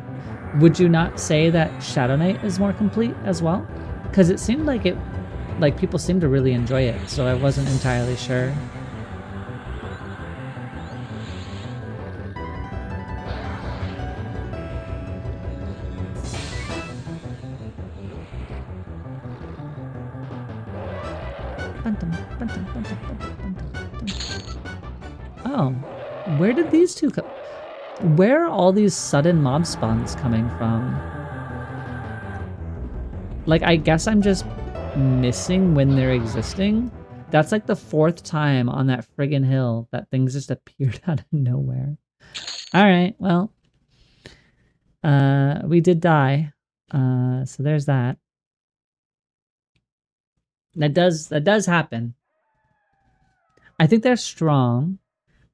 Would you not say that Shadow Knight is more complete as well? Because it seemed like people seemed to really enjoy it, so I wasn't entirely sure. Oh, where did these two come? Where are all these sudden mob spawns coming from? Like, I guess I'm just missing when they're existing. That's like the 4th time on that friggin' hill that things just appeared out of nowhere. Alright, well. We did die. So there's that. That does happen. I think they're strong,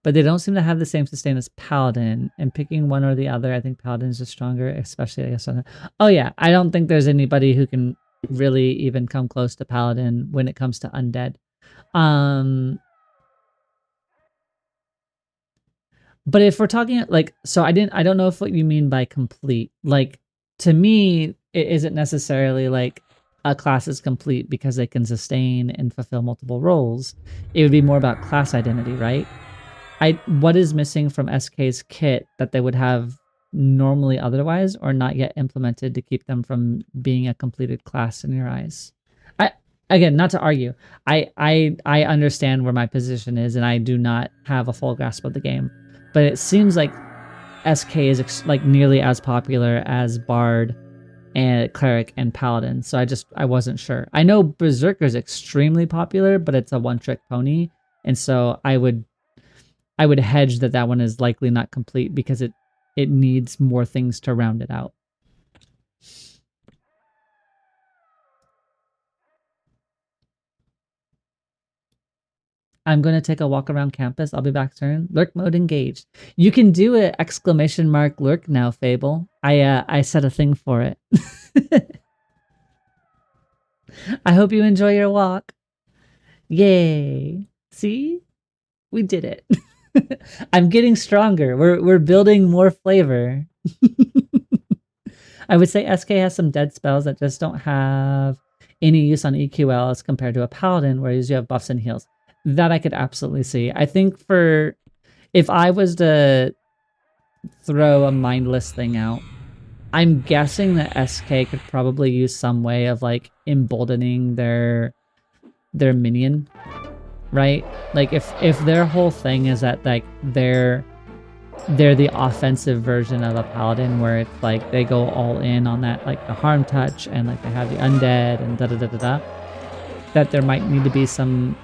but they don't seem to have the same sustain as Paladin. And picking one or the other, I think Paladin is just stronger, especially I guess on. Oh yeah, I don't think there's anybody who can really even come close to Paladin when it comes to undead. But if we're talking like, so I don't know if what you mean by complete. Like, to me, it isn't necessarily like a class is complete because they can sustain and fulfill multiple roles. It would be more about class identity, right? What is missing from SK's kit that they would have normally otherwise or not yet implemented to keep them from being a completed class in your eyes? Again, not to argue. I understand where my position is and I do not have a full grasp of the game. But it seems like SK is like nearly as popular as Bard and Cleric and Paladin. So I wasn't sure. I know Berserker is extremely popular, but it's a one-trick pony. And so I would hedge that one is likely not complete because it needs more things to round it out. I'm going to take a walk around campus. I'll be back soon. Lurk mode engaged. You can do an exclamation mark lurk now, Fable. I set a thing for it. I hope you enjoy your walk. Yay. See? We did it. I'm getting stronger. We're building more flavor. I would say SK has some dead spells that just don't have any use on EQL as compared to a Paladin, whereas you have buffs and heals. That I could absolutely see. I think if I was to throw a mindless thing out, I'm guessing that SK could probably use some way of like emboldening their minion, right? Like if their whole thing is that like they're the offensive version of a Paladin where it's like they go all in on that, like the harm touch and like they have the undead and da-da-da-da-da, that there might need to be some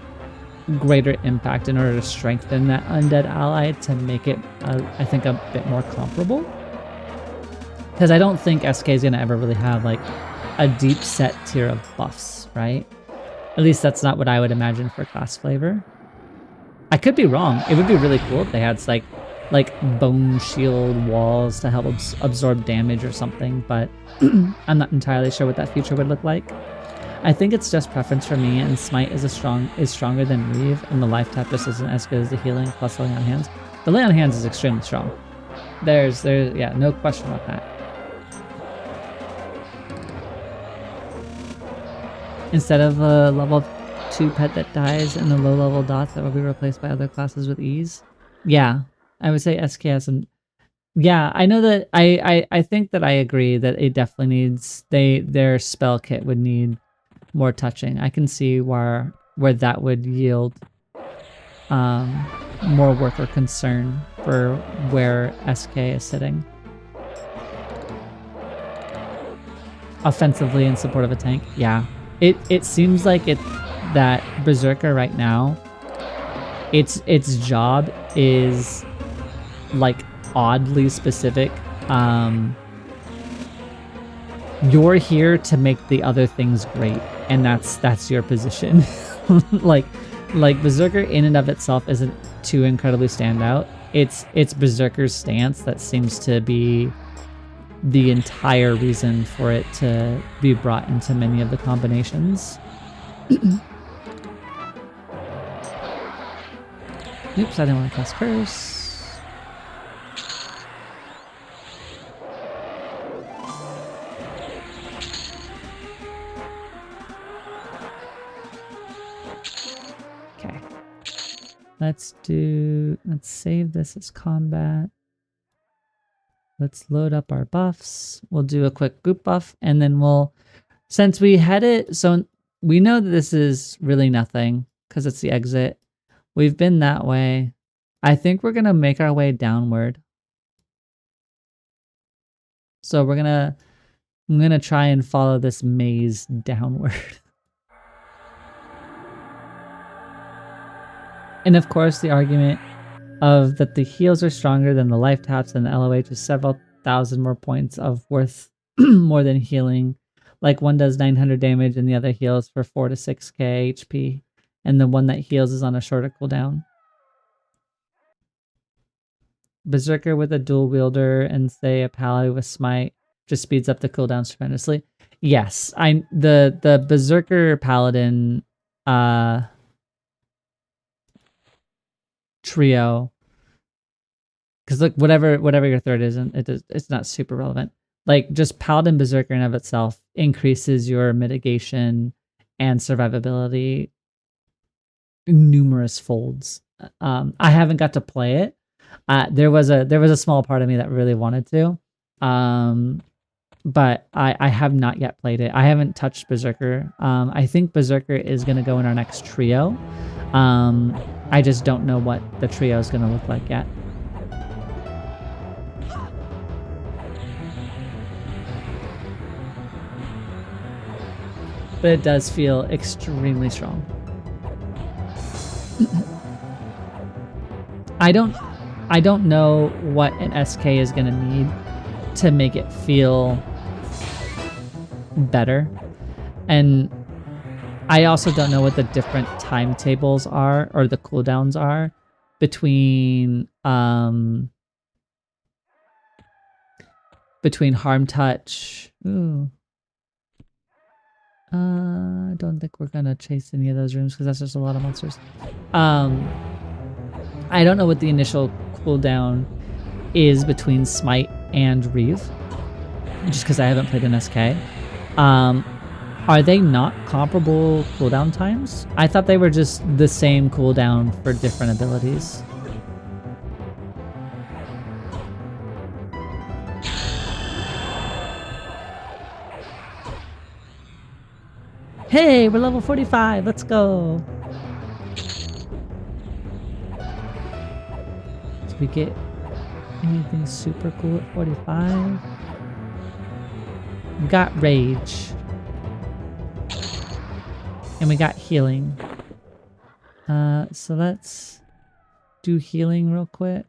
greater impact in order to strengthen that undead ally to make it, I think, a bit more comparable. Because I don't think SK is going to ever really have like a deep set tier of buffs, right? At least that's not what I would imagine for class flavor. I could be wrong. It would be really cool if they had like bone shield walls to help absorb damage or something, but I'm not entirely sure what that feature would look like. I think it's just preference for me, and Smite is stronger than Reeve, and the Life Tap just isn't as good as the healing plus Lay on Hands. The Lay on Hands is extremely strong. There's yeah, no question about that. Instead of a level 2 pet that dies and the low level dots that will be replaced by other classes with ease. Yeah, I would say SK has some. Yeah, I know that I think that I agree that it definitely needs their spell kit would need more touching. I can see where that would yield more work or concern for where SK is sitting. Offensively in support of a tank, yeah. It seems like that Berserker right now, its job is like oddly specific. You're here to make the other things great, and that's your position. like Berserker in and of itself isn't too incredibly standout. It's Berserker's stance that seems to be the entire reason for it to be brought into many of the combinations. Oops, I didn't want to cast Curse. Okay. Let's save this as combat. Let's load up our buffs. We'll do a quick group buff, and then since we had it, so we know that this is really nothing because it's the exit. We've been that way. I think we're gonna make our way downward. So I'm gonna try and follow this maze downward. And of course, the argument of that the heals are stronger than the life taps and the LOH is several thousand more points of worth more than healing. Like one does 900 damage and the other heals for 4 to 6k HP. And the one that heals is on a shorter cooldown. Berserker with a dual wielder and say a paladin with smite just speeds up the cooldowns tremendously. Yes, the Berserker paladin trio, because look, whatever your third is, it's not super relevant. Like just paladin berserker in of itself increases your mitigation and survivability numerous folds. I haven't got to play it. There was a small part of me that really wanted to, but I have not yet played it. I haven't touched berserker. I think berserker is going to go in our next trio. I just don't know what the trio is going to look like yet. But it does feel extremely strong. I don't know what an SK is going to need to make it feel better. And I also don't know what the different timetables are or the cooldowns are between harm touch. Ooh. I don't think we're gonna chase any of those rooms because that's just a lot of monsters. I don't know what the initial cooldown is between Smite and Reeve, just because I haven't played an SK. Are they not comparable cooldown times? I thought they were just the same cooldown for different abilities. Hey, we're level 45. Let's go. Did we get anything super cool at 45? We got Rage. And we got healing. So let's do healing real quick.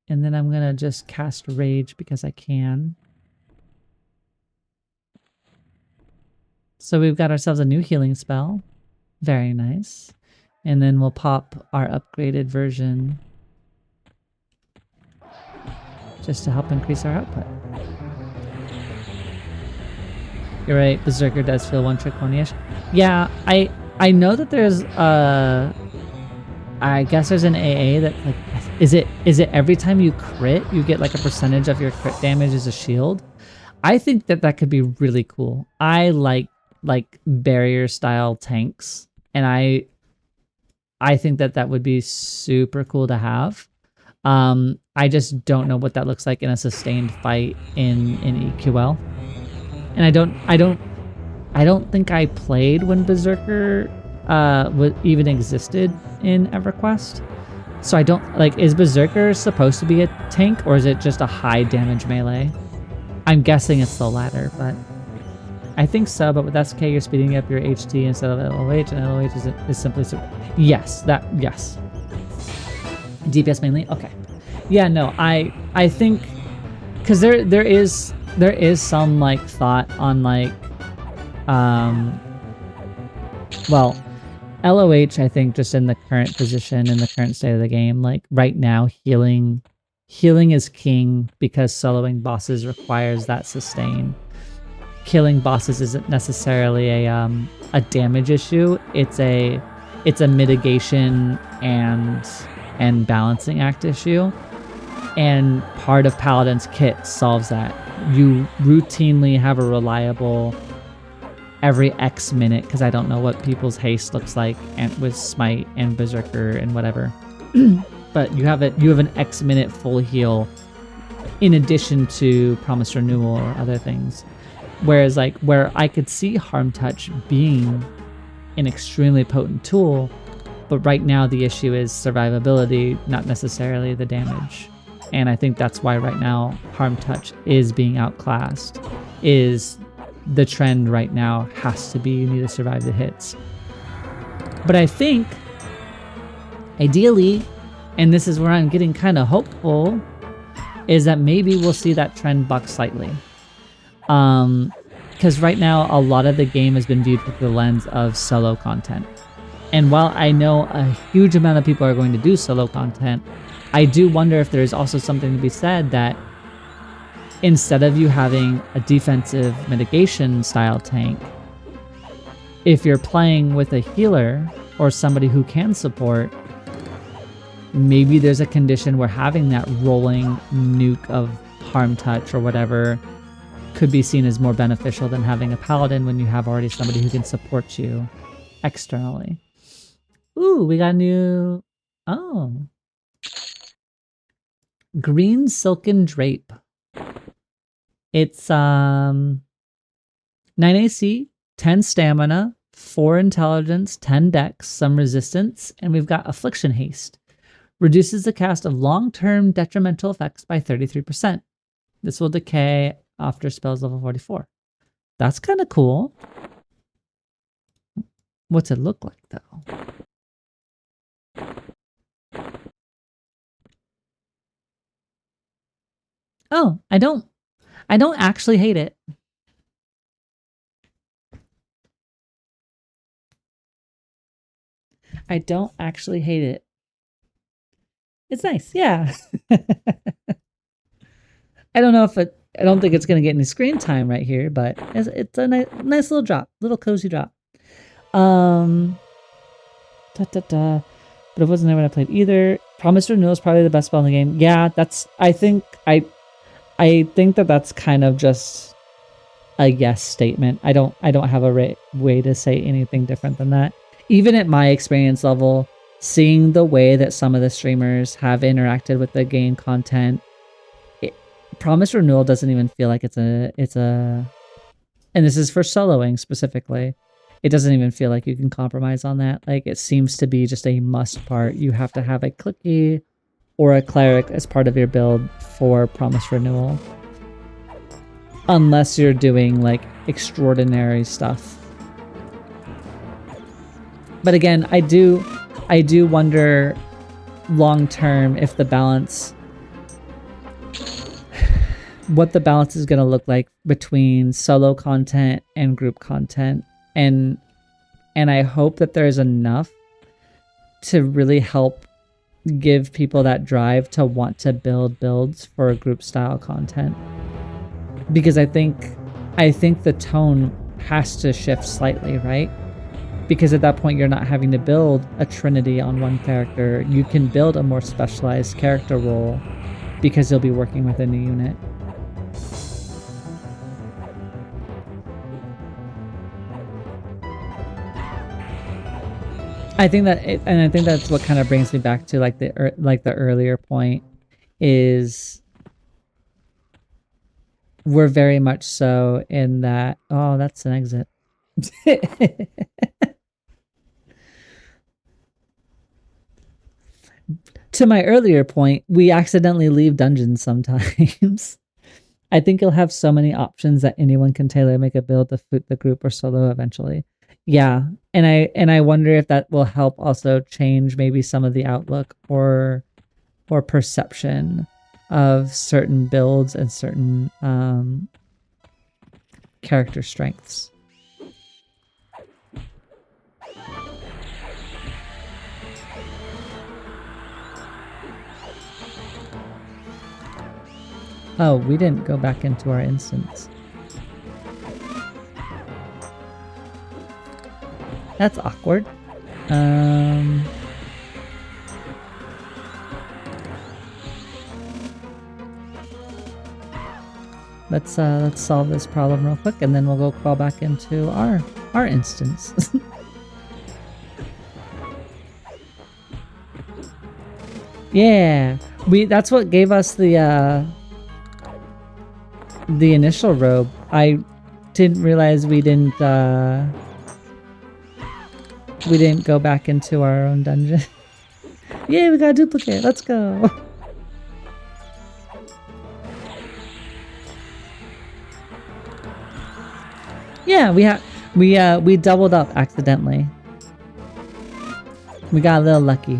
And then I'm gonna just cast Rage because I can. So we've got ourselves a new healing spell. Very nice. And then we'll pop our upgraded version just to help increase our output. You're right, Berserker does feel one-trick pony-ish. Yeah, I know that there's I guess there's an AA that like is it every time you crit you get like a percentage of your crit damage as a shield? I think that could be really cool. I like barrier style tanks, and I think that would be super cool to have. I just don't know what that looks like in a sustained fight in EQL. And I don't think I played when Berserker even existed in EverQuest. So I don't is Berserker supposed to be a tank, or is it just a high damage melee? I'm guessing it's the latter, but I think so. But with SK, you're speeding up your HT instead of LOH, and LOH is simply yes. DPS mainly? Okay. Yeah, no, I think because there is some like thought on like well, LOH, I think, just in the current position, in the current state of the game, like right now, healing is king because soloing bosses requires that sustain. Killing bosses isn't necessarily a damage issue. It's a mitigation and balancing act issue. And part of Paladin's kit solves that. You routinely have a reliable every X minute, because I don't know what people's haste looks like and with Smite and Berserker and whatever. But you have an X minute full heal in addition to Promise Renewal or other things. Whereas like where I could see Harm Touch being an extremely potent tool, but right now the issue is survivability, not necessarily the damage. And I think that's why right now Harm Touch is being outclassed, is the trend right now has to be you need to survive the hits. But I think, ideally, and this is where I'm getting kind of hopeful, is that maybe we'll see that trend buck slightly. Because right now, a lot of the game has been viewed with the lens of solo content. And while I know a huge amount of people are going to do solo content, I do wonder if there's also something to be said that instead of you having a defensive mitigation style tank, if you're playing with a healer or somebody who can support, maybe there's a condition where having that rolling nuke of Harm Touch or whatever could be seen as more beneficial than having a paladin when you have already somebody who can support you externally. Ooh, we got a new... Oh. Green Silken Drape. It's 9 AC, 10 stamina, 4 intelligence, 10 dex, some resistance, and we've got Affliction Haste. Reduces the cast of long-term detrimental effects by 33%. This will decay after spells level 44. That's kind of cool. What's it look like though? Oh, I don't actually hate it. I don't actually hate it. It's nice, yeah. I don't know if it, I don't think it's going to get any screen time right here, but it's a nice little drop, little cozy drop. But it wasn't there when I played either. Promise Renewal is probably the best spell in the game. Yeah, I think that that's kind of just a yes statement. I don't have a way to say anything different than that. Even at my experience level, seeing the way that some of the streamers have interacted with the game content, Promise Renewal doesn't even feel like it's a, and this is for soloing specifically, it doesn't even feel like you can compromise on that. Like, it seems to be just a must part. You have to have a clicky or a cleric as part of your build for Promise Renewal. Unless you're doing like extraordinary stuff. But again, I do wonder long term if the balance, what the balance is going to look like between solo content and group content. And I hope that there's enough to really help give people that drive to want to build builds for group style content. Because I think the tone has to shift slightly, right? Because at that point you're not having to build a trinity on one character. You can build a more specialized character role because you'll be working within a unit. I think that's what kind of brings me back to like the earlier point is we're very much so in that. Oh, that's an exit. To my earlier point, we accidentally leave dungeons sometimes. I think you'll have so many options that anyone can tailor make a build to suit the group or solo eventually. Yeah, and I wonder if that will help also change maybe some of the outlook or or perception of certain builds and certain character strengths. Oh, we didn't go back into our instance. That's awkward. Let's solve this problem real quick, and then we'll go crawl back into our instance. Yeah, that's what gave us the initial robe. I didn't realize we didn't go back into our own dungeon. Yeah, we got a duplicate. Let's go. Yeah, we doubled up accidentally. We got a little lucky.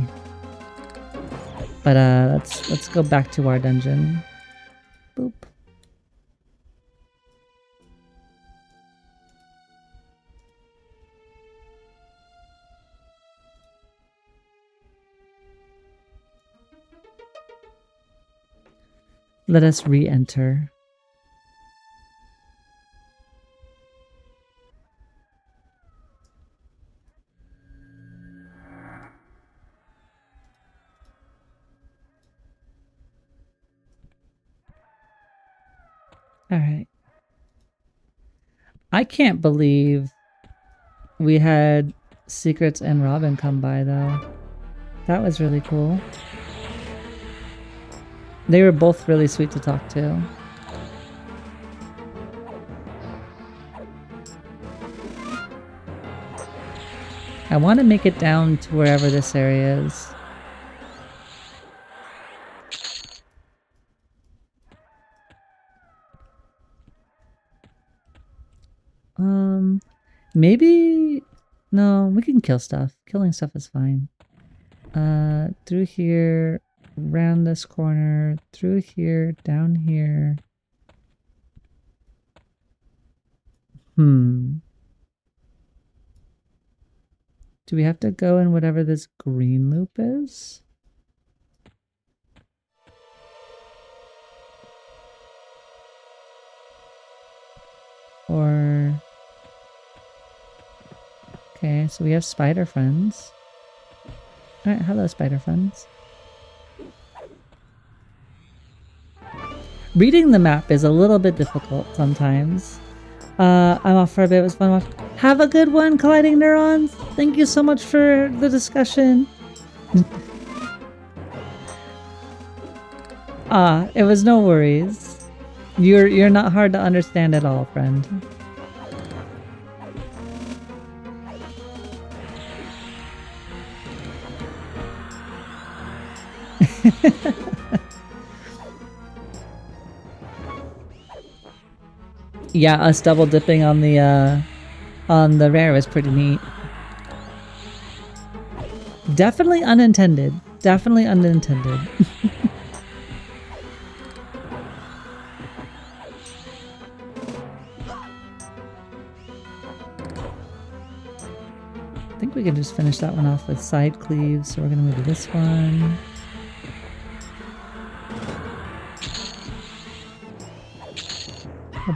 But let's go back to our dungeon. Boop. Let us re-enter. All right. I can't believe we had Secrets and Robin come by though. That was really cool. They were both really sweet to talk to. I want to make it down to wherever this area is. Maybe... No, we can kill stuff. Killing stuff is fine. Through here, around this corner, through here, down here. Do we have to go in whatever this green loop is? Or... Okay, so we have spider friends. Alright, hello spider friends. Reading the map is a little bit difficult sometimes. I'm off for a bit, it was fun watching. Have a good one, Colliding Neurons! Thank you so much for the discussion. It was no worries. You're not hard to understand at all, friend. Yeah, us double dipping on the rare was pretty neat. Definitely unintended. Definitely unintended. I think we can just finish that one off with side cleaves, so we're gonna move to this one.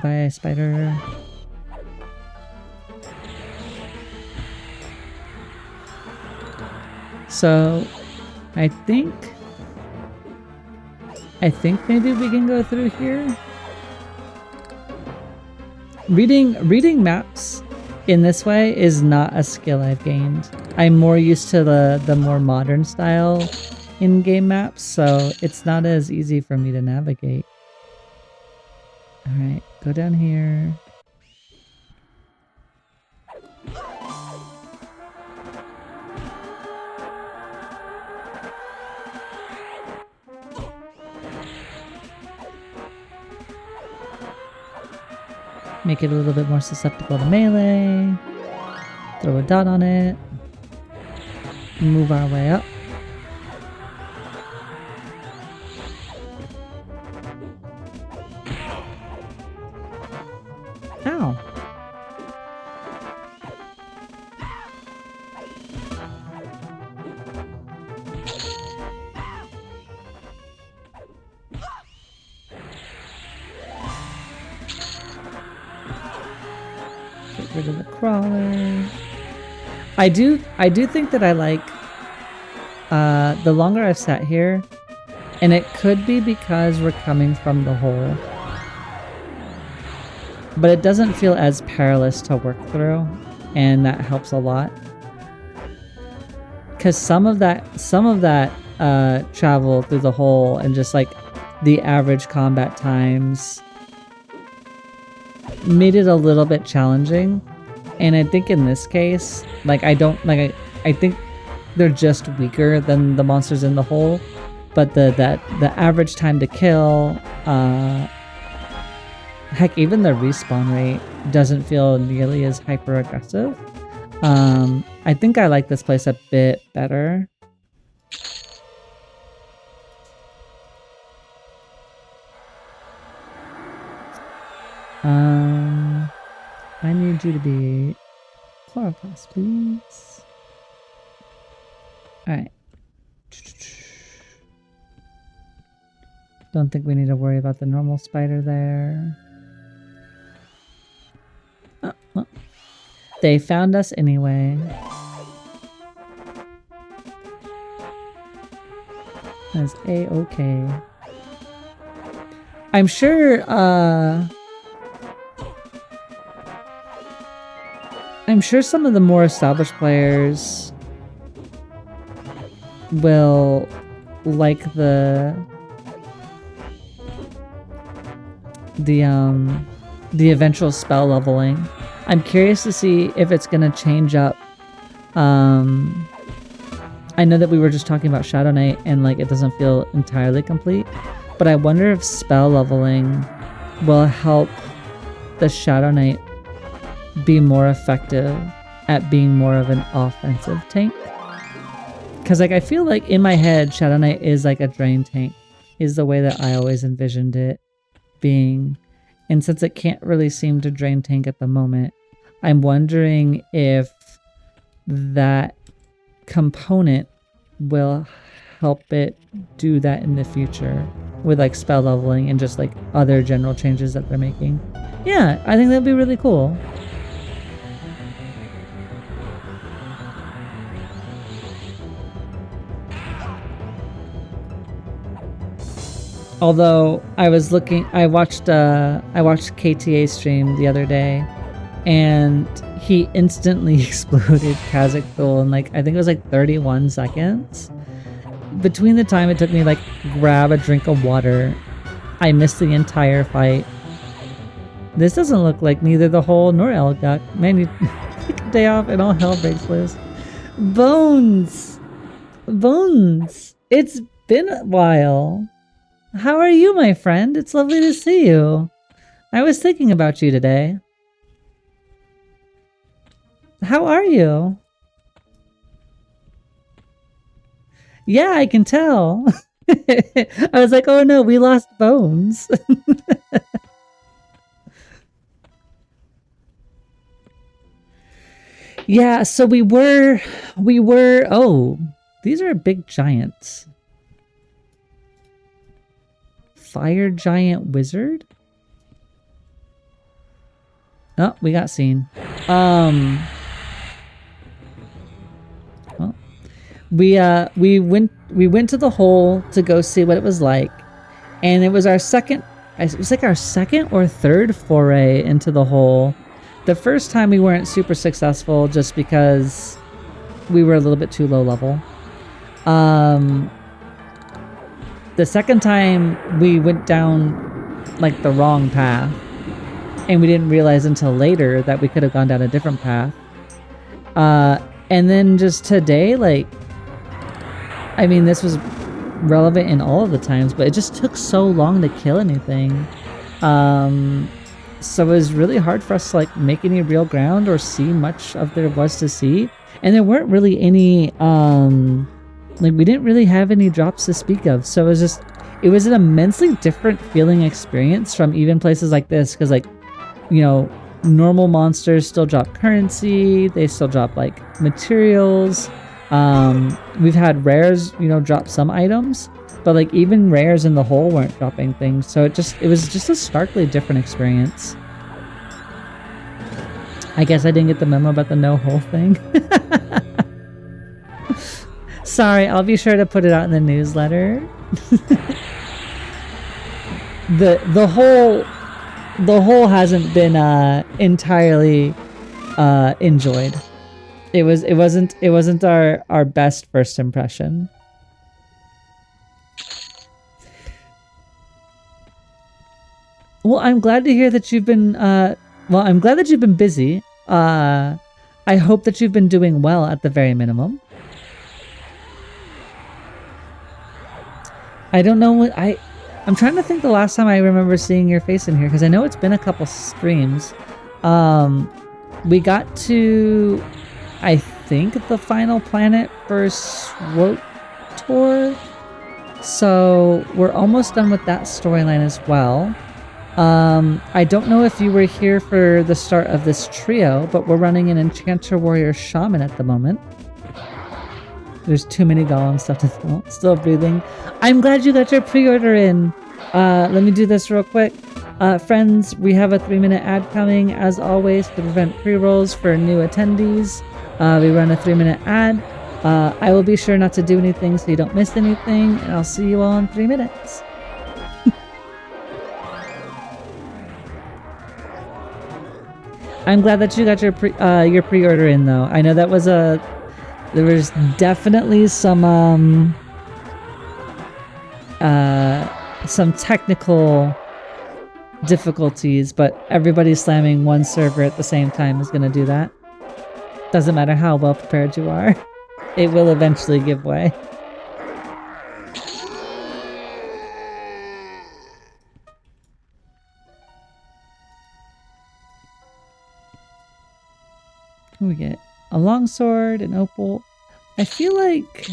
Bye, spider. So, I think maybe we can go through here. Reading maps in this way is not a skill I've gained. I'm more used to the more modern style in-game maps, so it's not as easy for me to navigate. Alright, go down here. Make it a little bit more susceptible to melee. Throw a dot on it. Move our way up. get rid of the crawler. I do think that I like the longer I've sat here, and it could be because we're coming from the hole, but it doesn't feel as perilous to work through, and that helps a lot. Because some of that travel through the hole and just like the average combat times made it a little bit challenging. And I think in this case, like I think they're just weaker than the monsters in the hole, but the average time to kill, heck, even the respawn rate doesn't feel nearly as hyper aggressive. I think I like this place a bit better. I need you to be chloroplast, please. Alright. Don't think we need to worry about the normal spider there. Oh, well. They found us anyway. That's A-okay. I'm sure, some of the more established players will like the eventual spell leveling. I'm curious to see if it's gonna change up. I know that we were just talking about Shadow Knight and like it doesn't feel entirely complete, but I wonder if spell leveling will help the Shadow Knight be more effective at being more of an offensive tank. Because like I feel like in my head Shadow Knight is like a drain tank, is the way that I always envisioned it being. And since it can't really seem to drain tank at the moment, I'm wondering if that component will help it do that in the future with like spell leveling and just like other general changes that they're making. Yeah, I think that'd be really cool. Although I watched KTA's stream the other day, and he instantly exploded Kazakh Thul in like, I think it was like 31 seconds. Between the time it took me to like grab a drink of water, I missed the entire fight. This doesn't look like neither the hole nor Elguk. Man, you take a day off and all hell breaks loose. Bones! Bones! It's been a while. How are you, my friend? It's lovely to see you. I was thinking about you today. How are you? Yeah, I can tell. I was like, oh no, we lost Bones. Yeah, so we were, oh, these are big giants. Fire giant wizard? Oh, we got seen. Well, we went to the hole to go see what it was like, and it was our second or third foray into the hole. The first time we weren't super successful just because we were a little bit too low level. The second time we went down like the wrong path, and we didn't realize until later that we could have gone down a different path. And then just today, like, I mean, this was relevant in all of the times, but it just took so long to kill anything. So it was really hard for us to like make any real ground or see much of there was to see. And there weren't really any, like we didn't really have any drops to speak of. So it was an immensely different feeling experience from even places like this. Cause like, you know, normal monsters still drop currency. They still drop like materials. We've had rares, you know, drop some items, but like even rares in the hole weren't dropping things. So it was just a starkly different experience. I guess I didn't get the memo about the no hole thing. Sorry, I'll be sure to put it out in the newsletter. the hole hasn't been entirely enjoyed. It wasn't our best first impression. Well, I'm glad to hear that you've been I'm glad that you've been busy. I hope that you've been doing well at the very minimum. I don't know what I'm trying to think the last time I remember seeing your face in here, because I know it's been a couple streams. We got to, I think, the final planet for SWOTOR. So we're almost done with that storyline as well. I don't know if you were here for the start of this trio, but we're running an Enchanter, Warrior, Shaman at the moment. There's too many golem stuff to fill. Still breathing. I'm glad you got your pre-order in. Let me do this real quick. Friends, we have a 3-minute ad coming, as always, to prevent pre-rolls for new attendees. We run a 3-minute ad. I will be sure not to do anything so you don't miss anything, and I'll see you all in 3 minutes. I'm glad that you got your pre-order in, though. I know that was there was definitely some technical difficulties, but everybody slamming one server at the same time is going to do that. Doesn't matter how well prepared you are. It will eventually give way. We get a longsword, an opal. I feel like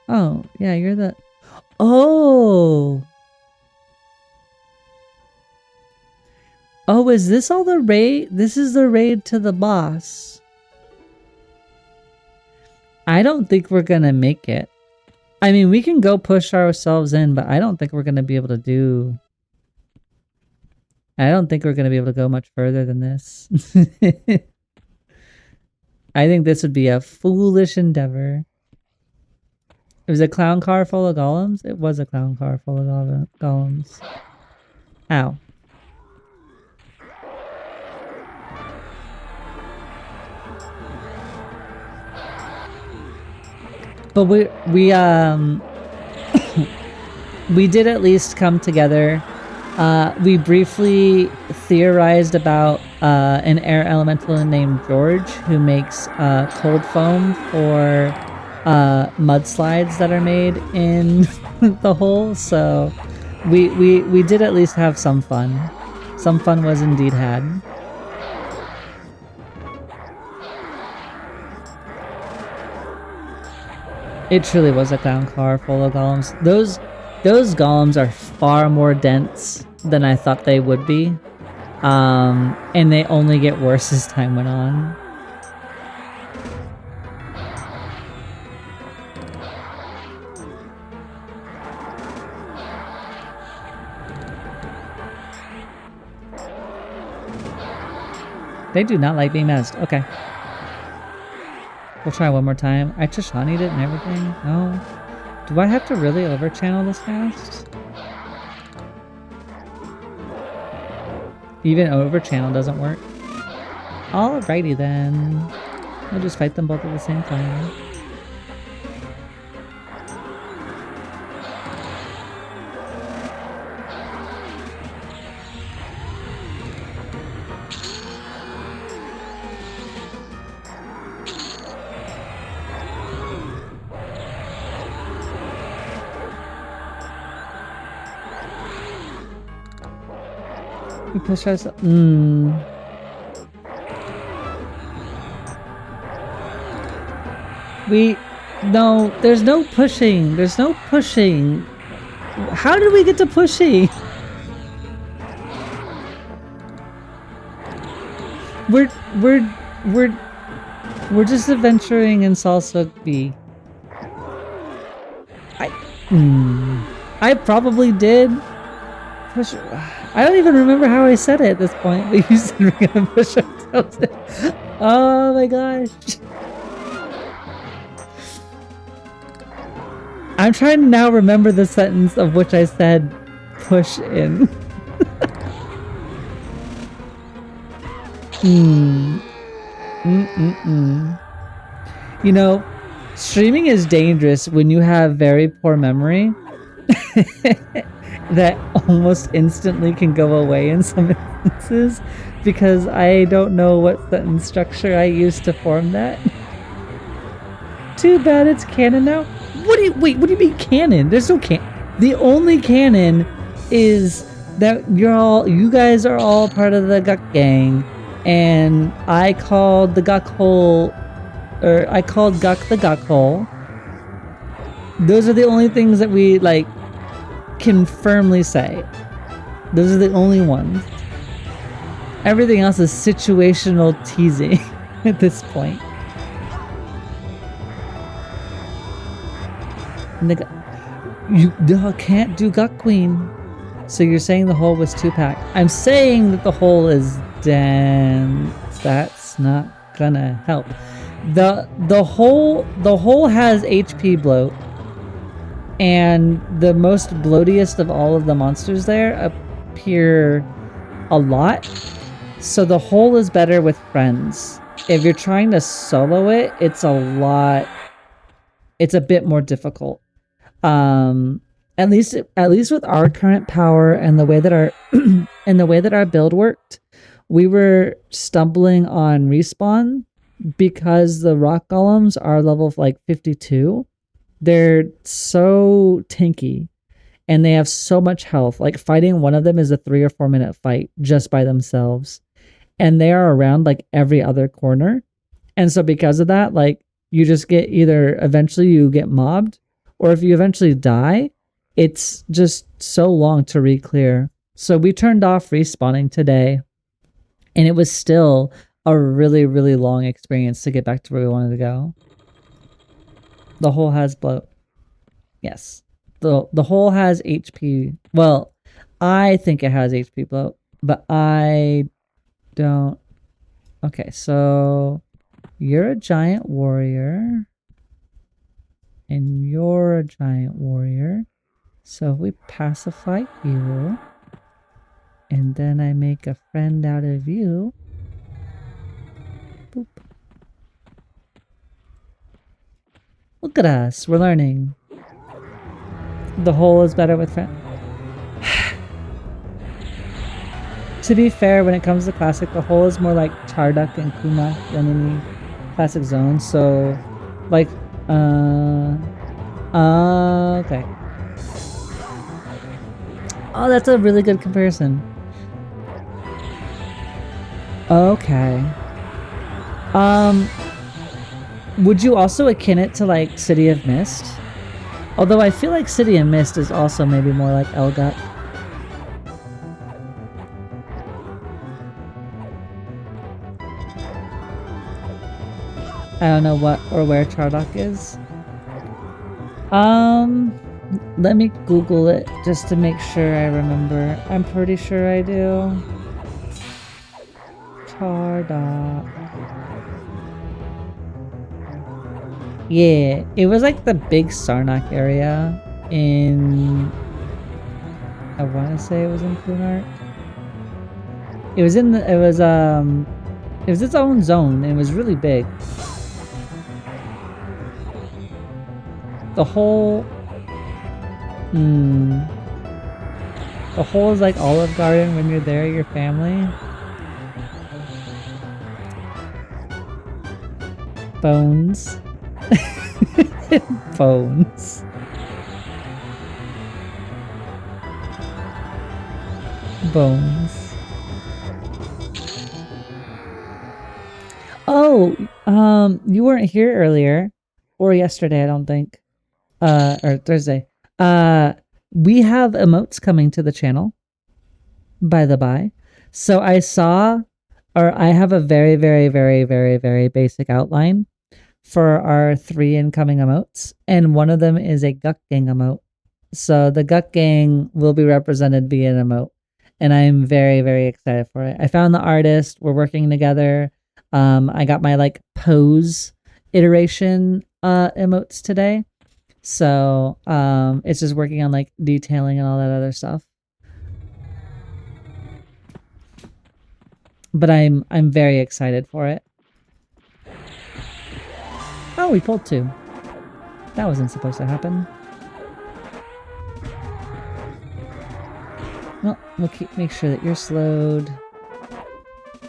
oh, yeah, you're the Oh, is this all the raid? This is the raid to the boss. I don't think we're gonna make it. I mean, we can go push ourselves in, but I don't think we're gonna be able to do... I don't think we're going to be able to go much further than this. I think this would be a foolish endeavor. It was a clown car full of golems? It was a clown car full of golems. Ow. But we we did at least come together. We briefly theorized about an air elemental named George who makes cold foam for mudslides that are made in the hole. So we did at least have some fun. Some fun was indeed had. It truly was a clown car full of golems. Those golems are far more dense than I thought they would be. And they only get worse as time went on. They do not like being menaced. Okay. We'll try one more time. I Chashani'd it and everything. No. Do I have to really over-channel this cast? Even over-channel doesn't work. Alrighty then. We'll just fight them both at the same time. We push ourselves. No, there's no pushing. There's no pushing. How did we get to pushing? We're just adventuring in Salsa B. I probably did. Push. I don't even remember how I said it at this point. But you said we're gonna push ourselves in. Oh my gosh. I'm trying to now remember the sentence of which I said push in. You know, streaming is dangerous when you have very poor memory that almost instantly can go away in some instances because I don't know what sentence structure I used to form that. Too bad it's canon now. Wait, what do you mean canon? There's no canon. The only canon is that you guys are all part of the Guk gang, and I called the Guk hole, or I called Guk the Guk hole. Those are the only things that we like can firmly say. Those are the only ones. Everything else is situational teasing at this point. You can't do Guk Queen. So you're saying the hole was 2-pack. I'm saying that the hole is dense. That's not gonna help. The hole has HP bloat. And the most bloatiest of all of the monsters there appear a lot. So the hole is better with friends. If you're trying to solo it, it's a bit more difficult. At least with our current power and the way that our and the way that our build worked, we were stumbling on respawn because the rock golems are level of like 52. They're so tanky and they have so much health. Like fighting one of them is a 3 or 4 minute fight just by themselves. And they are around like every other corner. And so because of that, like you just get eventually you get mobbed, or if you eventually die, it's just so long to re-clear. So we turned off respawning today, and it was still a really, really long experience to get back to where we wanted to go. The hole has bloat. Yes. The hole has HP. Well, I think it has HP bloat, but I don't. Okay, so you're a giant warrior. And you're a giant warrior. So if we pacify you, and then I make a friend out of you. Boop. Look at us, we're learning. The hole is better with friends. To be fair, when it comes to classic, the hole is more like Charduck and Kunlach than any classic zone. So, like, okay. Oh, that's a really good comparison. Okay. Would you also akin it to like City of Mist? Although I feel like City of Mist is also maybe more like Elgut. I don't know what or where Chardock is. Let me Google it just to make sure I remember. I'm pretty sure I do. Chardock. Yeah, it was like the big Sarnak area in... I want to say it was in Kunark. It was in the... It was its own zone, and it was really big. The whole... The whole is like Olive Garden when you're there, your family. Bones. Bones. Bones. Oh, you weren't here earlier. Or yesterday, I don't think. Or Thursday. We have emotes coming to the channel, by the by. So I have a very, very, very, very, very basic outline for our 3 incoming emotes, and one of them is a Guk Gang emote. So the Guck Gang will be represented via an emote. And I'm very, very excited for it. I found the artist. We're working together. I got my like pose iteration emotes today. So it's just working on like detailing and all that other stuff. But I'm very excited for it. Oh, we pulled 2. That wasn't supposed to happen. Well, we'll make sure that you're slowed.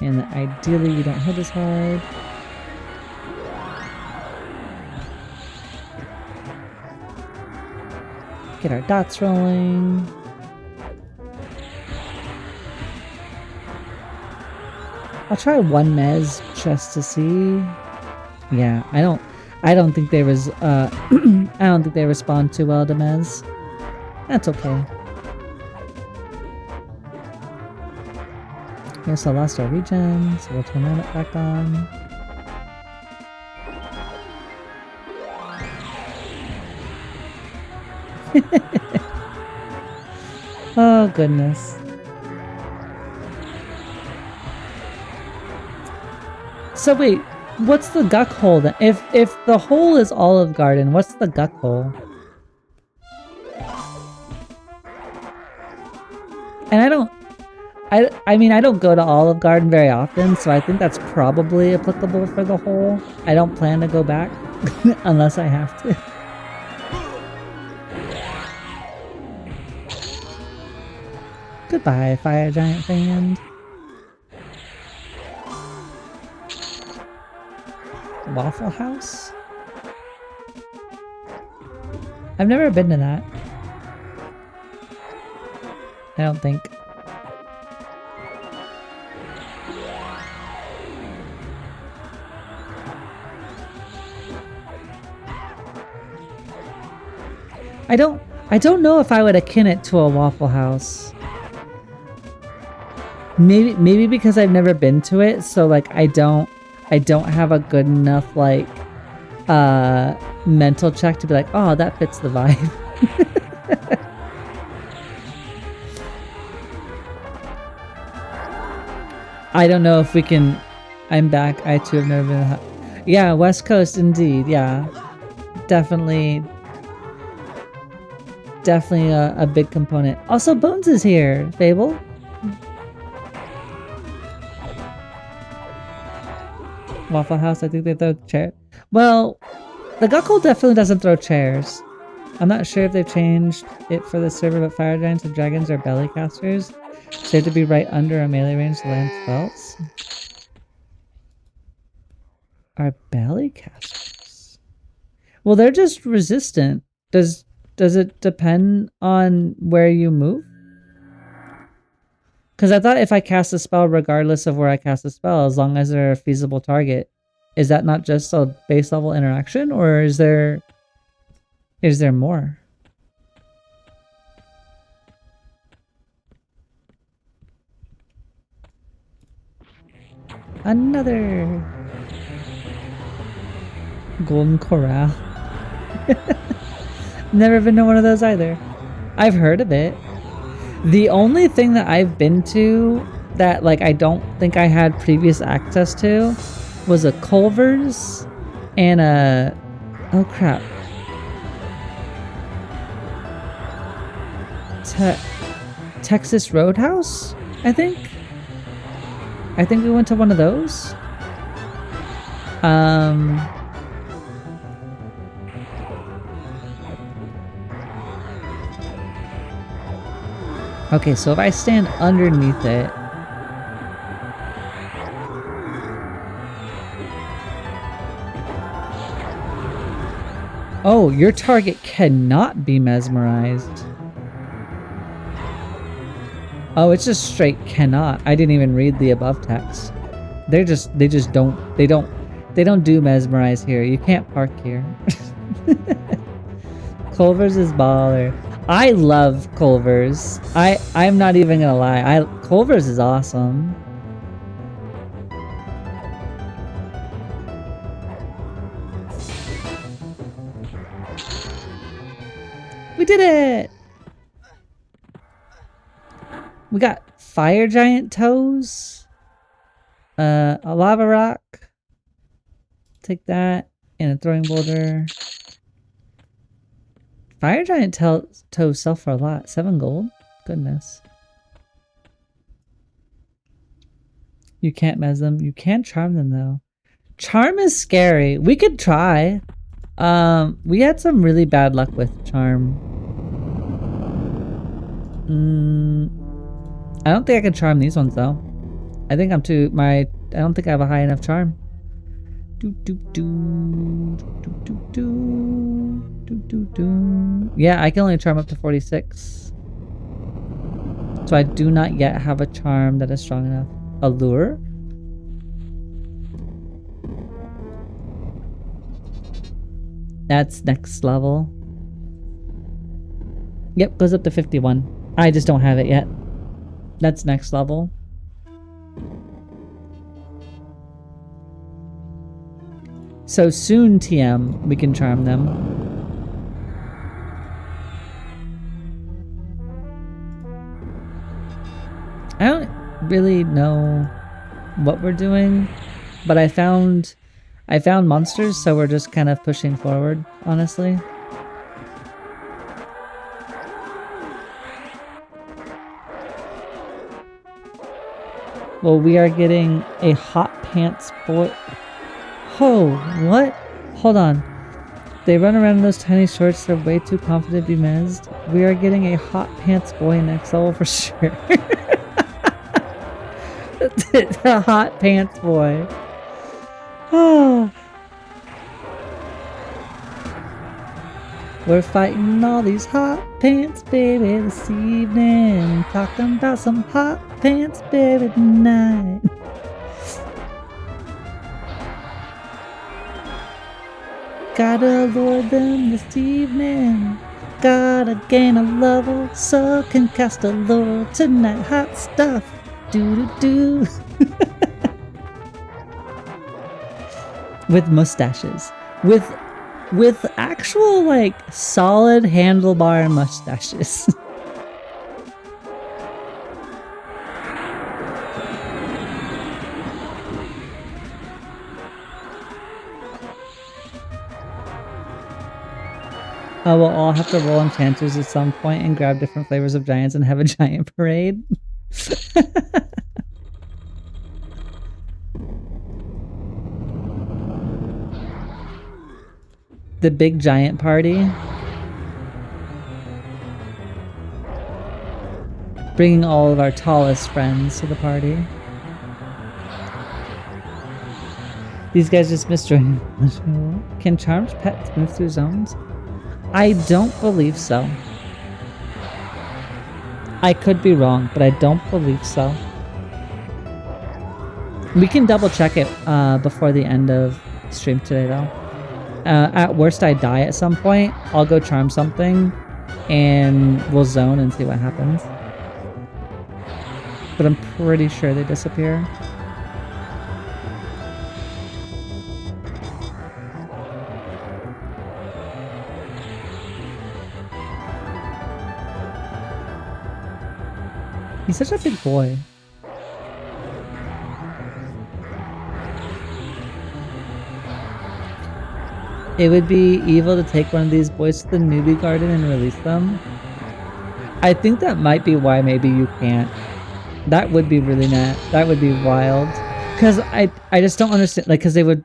And that ideally you don't hit as hard. Get our dots rolling. I'll try 1 mez just to see. Yeah, I don't think they I don't think they respond too well to mez. That's okay. Yes, I lost our regen, so we'll turn that back on. Oh goodness. So wait, what's the Guck hole then? If the hole is Olive Garden, what's the Guck hole? And I mean, I don't go to Olive Garden very often, so I think that's probably applicable for the hole. I don't plan to go back unless I have to. Goodbye, Fire Giant fan. Waffle House? I've never been to that. I don't think. I don't know if I would akin it to a Waffle House. Maybe because I've never been to it, so like I don't have a good enough like mental check to be like, oh, that fits the vibe. I don't know if we can. I'm back. I too have never been. Yeah, West Coast indeed. Yeah, definitely a big component. Also, Bones is here. Fable. Waffle House. I think they throw chairs. Well, the Guckle definitely doesn't throw chairs. I'm not sure if they've changed it for the server, but Fire Giants and Dragons are belly casters. So they have to be right under a melee range to land spells. Are belly casters? Well, they're just resistant. Does it depend on where you move? Because I thought if I cast a spell, regardless of where I cast a spell, as long as they're a feasible target, is that not just a base level interaction, or is there more? Another Golden Corral. Never been to one of those either. I've heard of it. The only thing that I've been to that like I don't think I had previous access to was a Culver's and a oh crap. Texas Roadhouse, I think. I think we went to one of those. Okay, so if I stand underneath it, oh, your target cannot be mesmerized. Oh, it's just straight cannot. I didn't even read the above text. They don't do mesmerize here. You can't park here. Culver's is baller. I love Culver's. I'm not even gonna lie. Culver's is awesome. We did it! We got fire giant toes. A lava rock. Take that. And a throwing boulder. Fire giant toes sell for a lot. 7 gold? Goodness. You can't mez them. You can charm them though. Charm is scary. We could try. We had some really bad luck with charm. I don't think I can charm these ones though. I think I'm too I don't think I have a high enough charm. Yeah, I can only charm up to 46. So I do not yet have a charm that is strong enough. Allure? That's next level. Yep, goes up to 51. I just don't have it yet. That's next level. So soon, TM, we can charm them. I don't really know what we're doing, but I found monsters, so we're just kind of pushing forward, honestly. Well, we are getting a hot pants boy. Oh, what? Hold on. They run around in those tiny shorts. They're way too confident to be mezzed. We are getting a hot pants boy next level for sure. The hot pants boy. Oh. We're fighting all these hot pants, baby, this evening. Talking about some hot pants, baby, tonight. Gotta lure them this evening. Gotta gain a level so can cast a lure tonight. Hot stuff. Do. With mustaches. With actual, like, solid handlebar mustaches. Oh, we'll all have to roll enchanters at some point and grab different flavors of giants and have a giant parade. The big giant party. Bringing all of our tallest friends to the party. These guys just misjoined. Can charmed pets move through zones? I don't believe so. I could be wrong, but I don't believe so. We can double check it before the end of stream today though. At worst I die at some point, I'll go charm something and we'll zone and see what happens. But I'm pretty sure they disappear. He's such a big boy. It would be evil to take one of these boys to the newbie garden and release them. I think that might be why maybe you can't. That would be really net. That would be wild. Cause I just don't understand, like, cause they would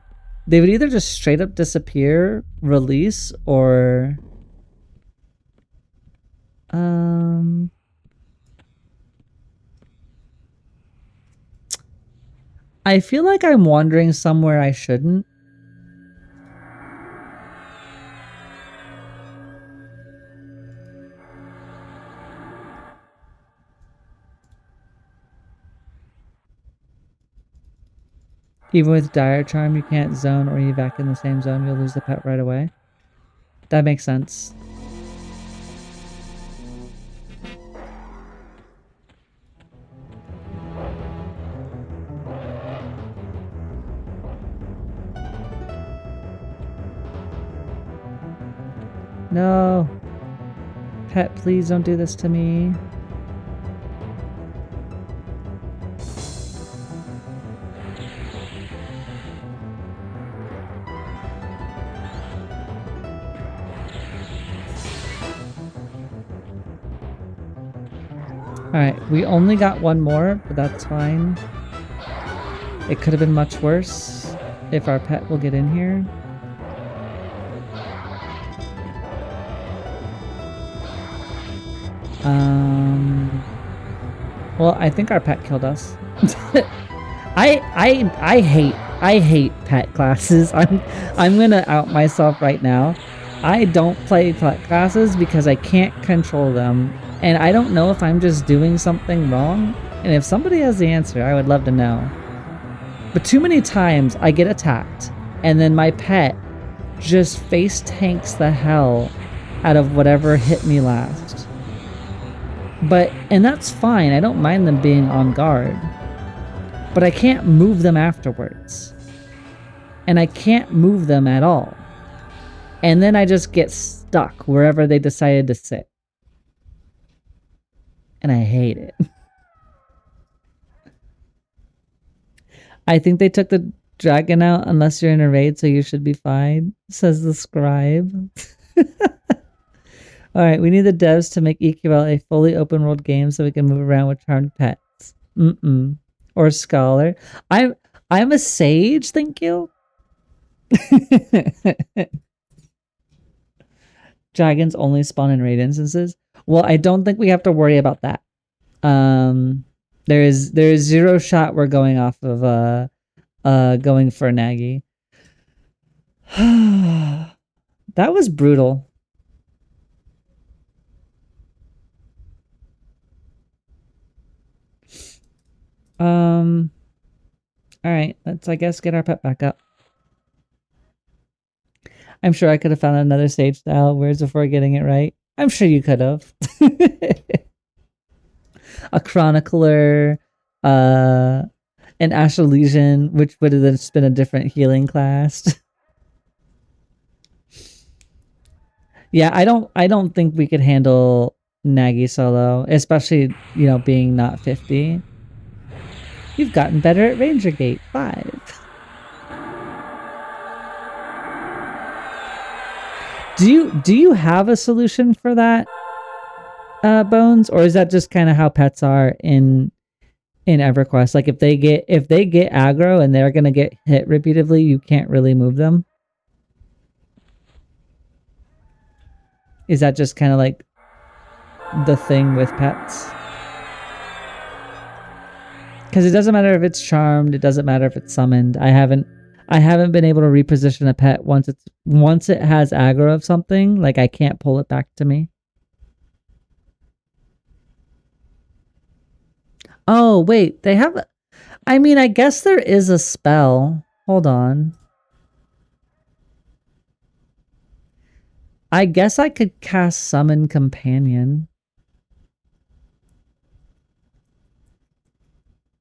either just straight up disappear, release, or I feel like I'm wandering somewhere I shouldn't. Even with Dire Charm, you can't zone or evac in the same zone. You'll lose the pet right away. That makes sense. No. Pet, please don't do this to me. Alright, we only got one more, but that's fine. It could have been much worse if our pet will get in here. Well, I think our pet killed us. I hate pet classes. I'm gonna out myself right now. I don't play pet classes because I can't control them. And I don't know if I'm just doing something wrong. And if somebody has the answer, I would love to know. But too many times I get attacked and then my pet just face tanks the hell out of whatever hit me last. And that's fine. I don't mind them being on guard. But I can't move them afterwards. And I can't move them at all. And then I just get stuck wherever they decided to sit. And I hate it. I think they took the dragon out unless you're in a raid, so you should be fine, says the scribe. Alright, we need the devs to make EQL a fully open world game so we can move around with charmed pets. Or scholar. I'm a sage, thank you. Dragons only spawn in raid instances. Well, I don't think we have to worry about that. There is zero shot we're going off of going for Nagy. That was brutal. Alright, let's I guess get our pet back up. I'm sure I could have found another stage style words before getting it right. I'm sure you could have. A chronicler, an Ashlesian, which would have just been a different healing class. Yeah, I don't think we could handle Nagy solo, especially, you know, being not 50. You've gotten better at Ranger Gate 5. Do you have a solution for that, Bones, or is that just kind of how pets are in EverQuest? Like if they get aggro and they're gonna get hit repeatedly, you can't really move them. Is that just kind of like the thing with pets? Because it doesn't matter if it's charmed, it doesn't matter if it's summoned. I haven't been able to reposition a pet once it has aggro of something. Like I can't pull it back to me. Oh wait, they have. I mean, I guess there is a spell. Hold on. I guess I could cast Summon Companion.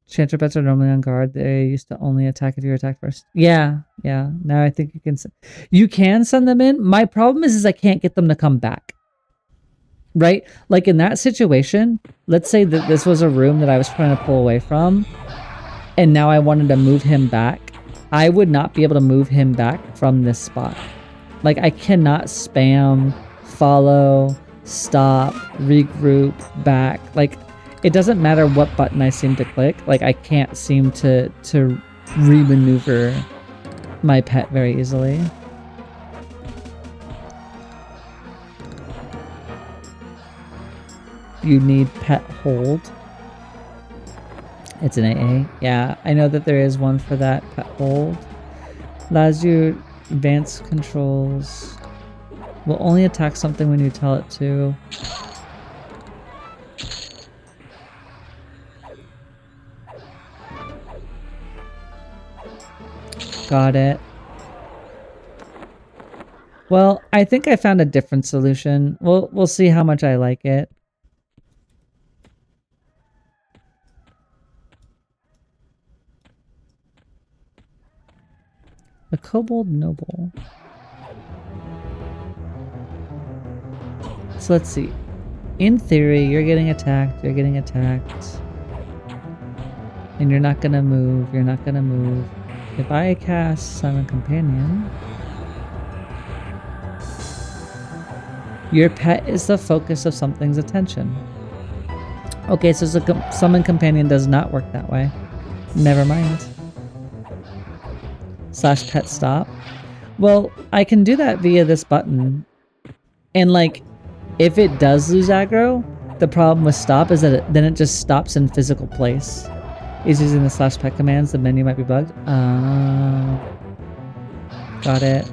Enchanter pets are normally on guard. They used to only attack if you attack first. Yeah. Now I think you can send them in. My problem is I can't get them to come back. Right? Like in that situation, let's say that this was a room that I was trying to pull away from, and now I wanted to move him back. I would not be able to move him back from this spot. Like I cannot spam, follow, stop, regroup, back. Like it doesn't matter what button I seem to click. Like I can't seem to re-maneuver my pet very easily. You need pet hold. It's an AA. Yeah, I know that there is one for that. Pet hold. Allows you advanced controls. Will only attack something when you tell it to. Got it. Well, I think I found a different solution. We'll see how much I like it. A kobold noble. So let's see. in theory, you're getting attacked, you're getting attacked. And you're not gonna move, you're not gonna move. If I cast Summon Companion, your pet is the focus of something's attention. Okay, so Summon Companion does not work that way. Never mind. Slash pet stop. Well, I can do that via this button. And like, if it does lose aggro, the problem with stop is that then it just stops in physical place. Is using the slash pet commands, the menu might be bugged. Got it.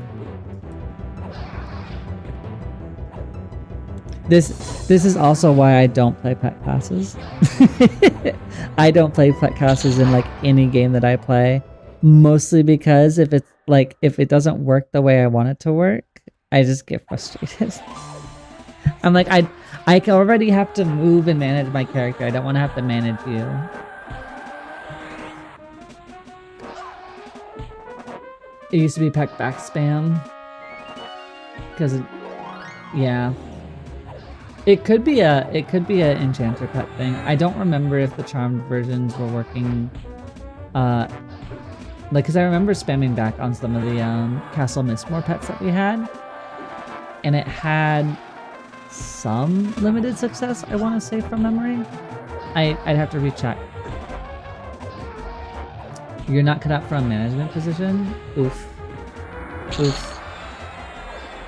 This is also why I don't play pet classes. I don't play pet classes in like any game that I play, mostly because if it doesn't work the way I want it to work, I just get frustrated. I'm like, I already have to move and manage my character. I don't want to have to manage you. It used to be pet back spam because yeah. It could be a Enchanter pet thing. I don't remember if the charmed versions were working. Like, cause I remember spamming back on some of the Castle Mistmore pets that we had, and it had some limited success. I want to say from memory. I'd have to recheck. You're not cut out for a management position. Oof. Oof.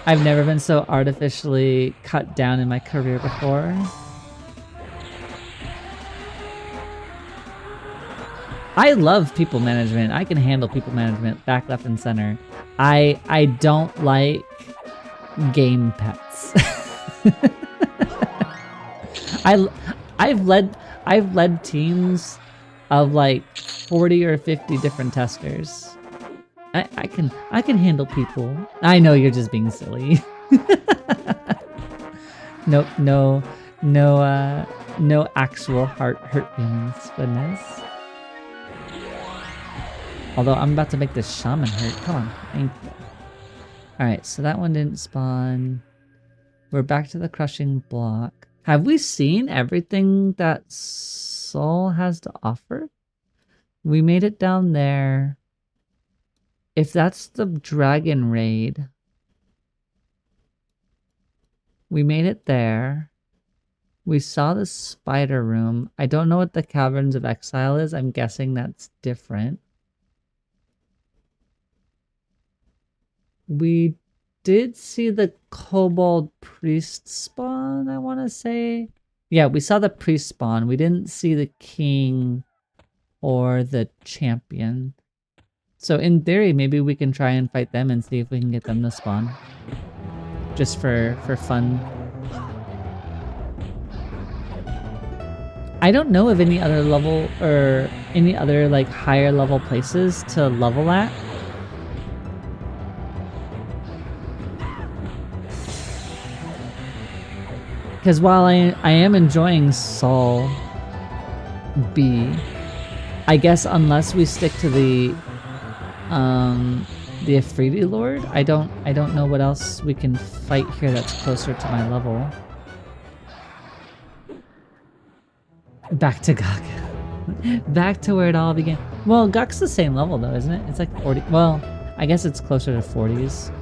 I've never been so artificially cut down in my career before. I love people management. I can handle people management back, left, and center. I don't like game pets. I've led teams of like 40 or 50 different testers. I can handle people. I know you're just being silly. No actual hurt feelings. Goodness. Although I'm about to make this shaman hurt. Come on, thank you. All right, so that one didn't spawn. We're back to the crushing block. Have we seen everything that Soul has to offer? We made it down there. If that's the dragon raid, we made it there. We saw the spider room. I don't know what the Caverns of Exile is. I'm guessing that's different. We did see the kobold priest spawn, I want to say. Yeah, we saw the priest spawn. We didn't see the king or the champion. So in theory, maybe we can try and fight them and see if we can get them to spawn. Just for fun. I don't know of any other level or any other like higher level places to level at. Because while I am enjoying Sol B, I guess unless we stick to the Afridi Lord, I don't know what else we can fight here that's closer to my level. Back to Guk. Back to where it all began. Well, Guk's the same level though, isn't it? It's like 40. Well, I guess it's closer to 40s.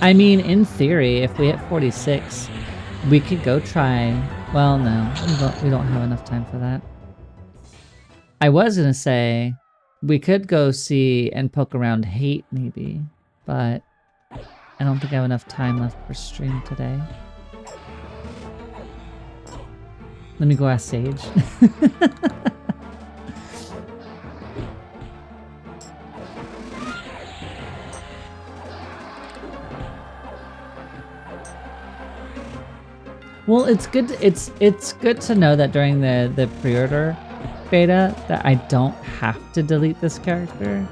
I mean, in theory, if we hit 46, we could go try... Well, no. We don't have enough time for that. I was gonna say, we could go see and poke around Hate, maybe. But I don't think I have enough time left for stream today. Let me go ask Sage. Well, it's good. It's good to know that during the pre-order beta that I don't have to delete this character,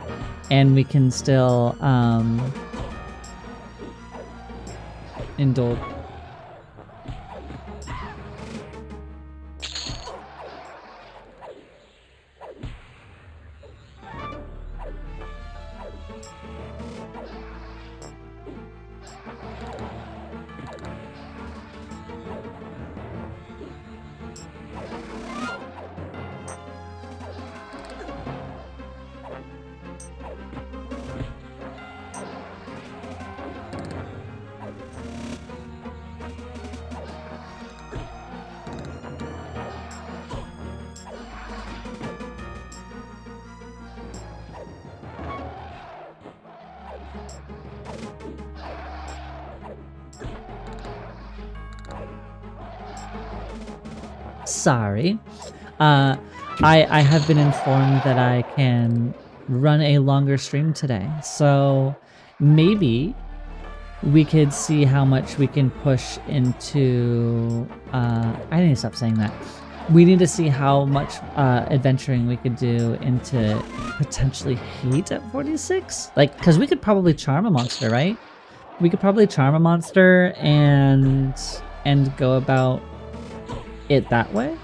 and we can still indulge. Sorry. I have been informed that I can run a longer stream today, so maybe we could see how much we can push into, I need to stop saying that. We need to see how much adventuring we could do into potentially hate at 46. Like, because we could probably charm a monster, right? We could probably charm a monster and go about it that way.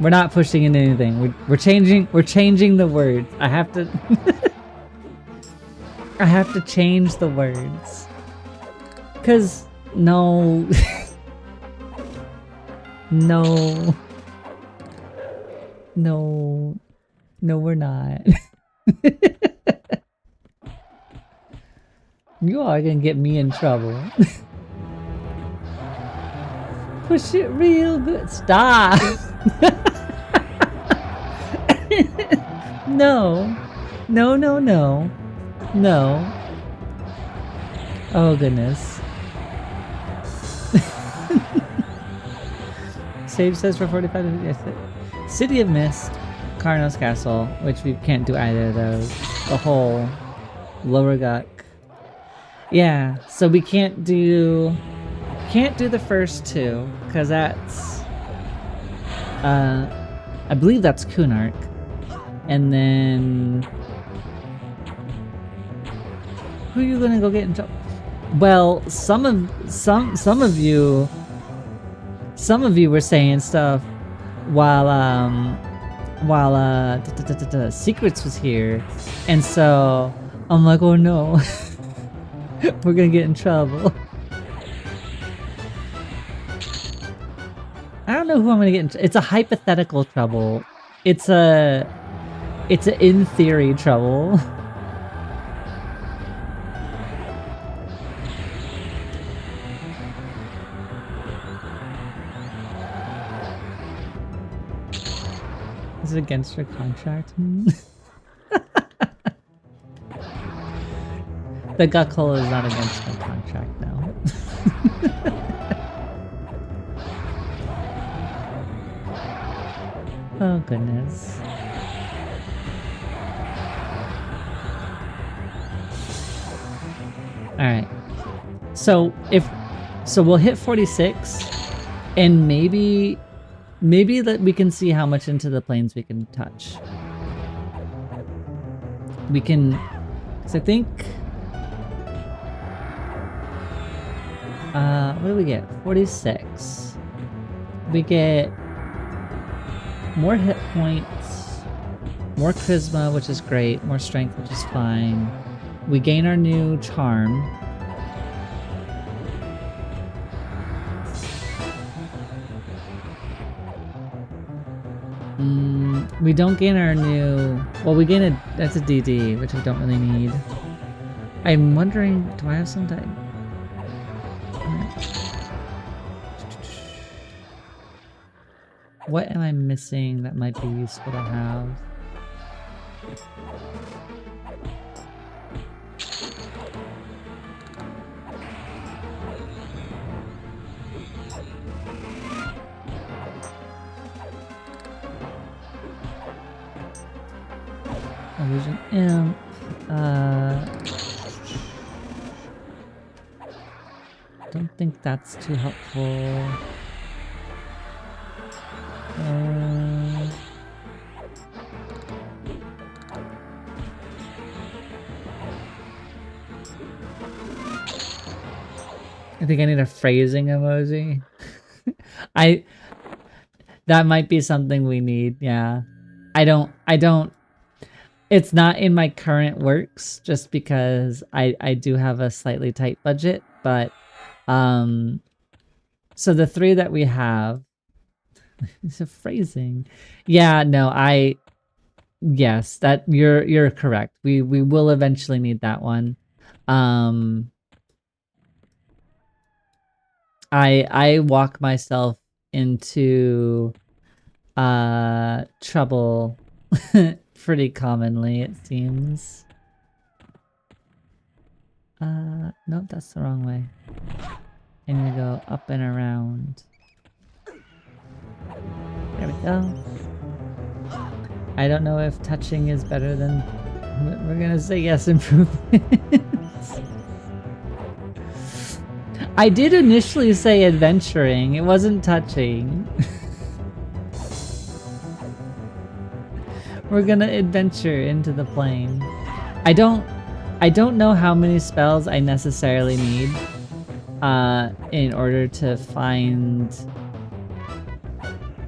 We're not pushing into anything. We're changing the words. I have to I have to change the words. Cause no no we're not. You are gonna get me in trouble. Push it real good. Stop. No. Oh goodness. Save says for 45 minutes. City of Mist, Karnos Castle, which we can't do either of those. The whole Lower Guck. Yeah, so we can't do the first two, because that's I believe that's Kunark. And then who are you gonna go get in trouble? Well, some of you were saying stuff while Secrets was here, and so I'm like, oh no, we're gonna get in trouble. I don't know who I'm gonna get in. It's a hypothetical trouble. It's a in theory trouble. Is it against your contract? The Guck hole is not against my contract now. Oh goodness. Alright. So we'll hit 46 and maybe that we can see how much into the planes we can touch. We can, cause I think what do we get? 46. We get more hit points, more charisma, which is great, more strength, which is fine. We gain our new charm. We don't gain our new, well, we gain that's a DD, which we don't really need. I'm wondering, do I have some type? What am I missing that might be useful to have? Illusion Imp. Don't think that's too helpful. I think I need a phrasing emoji. That might be something we need, yeah. I don't, it's not in my current works just because I do have a slightly tight budget, but, so the three that we have, it's a phrasing. Yeah, no, yes, that you're correct. We will eventually need that one. I walk myself into trouble pretty commonly, it seems. Nope, that's the wrong way. I need to go up and around. Well, I don't know if touching is better than... We're gonna say yes, improvements. I did initially say adventuring. It wasn't touching. We're gonna adventure into the plane. I don't know how many spells I necessarily need in order to find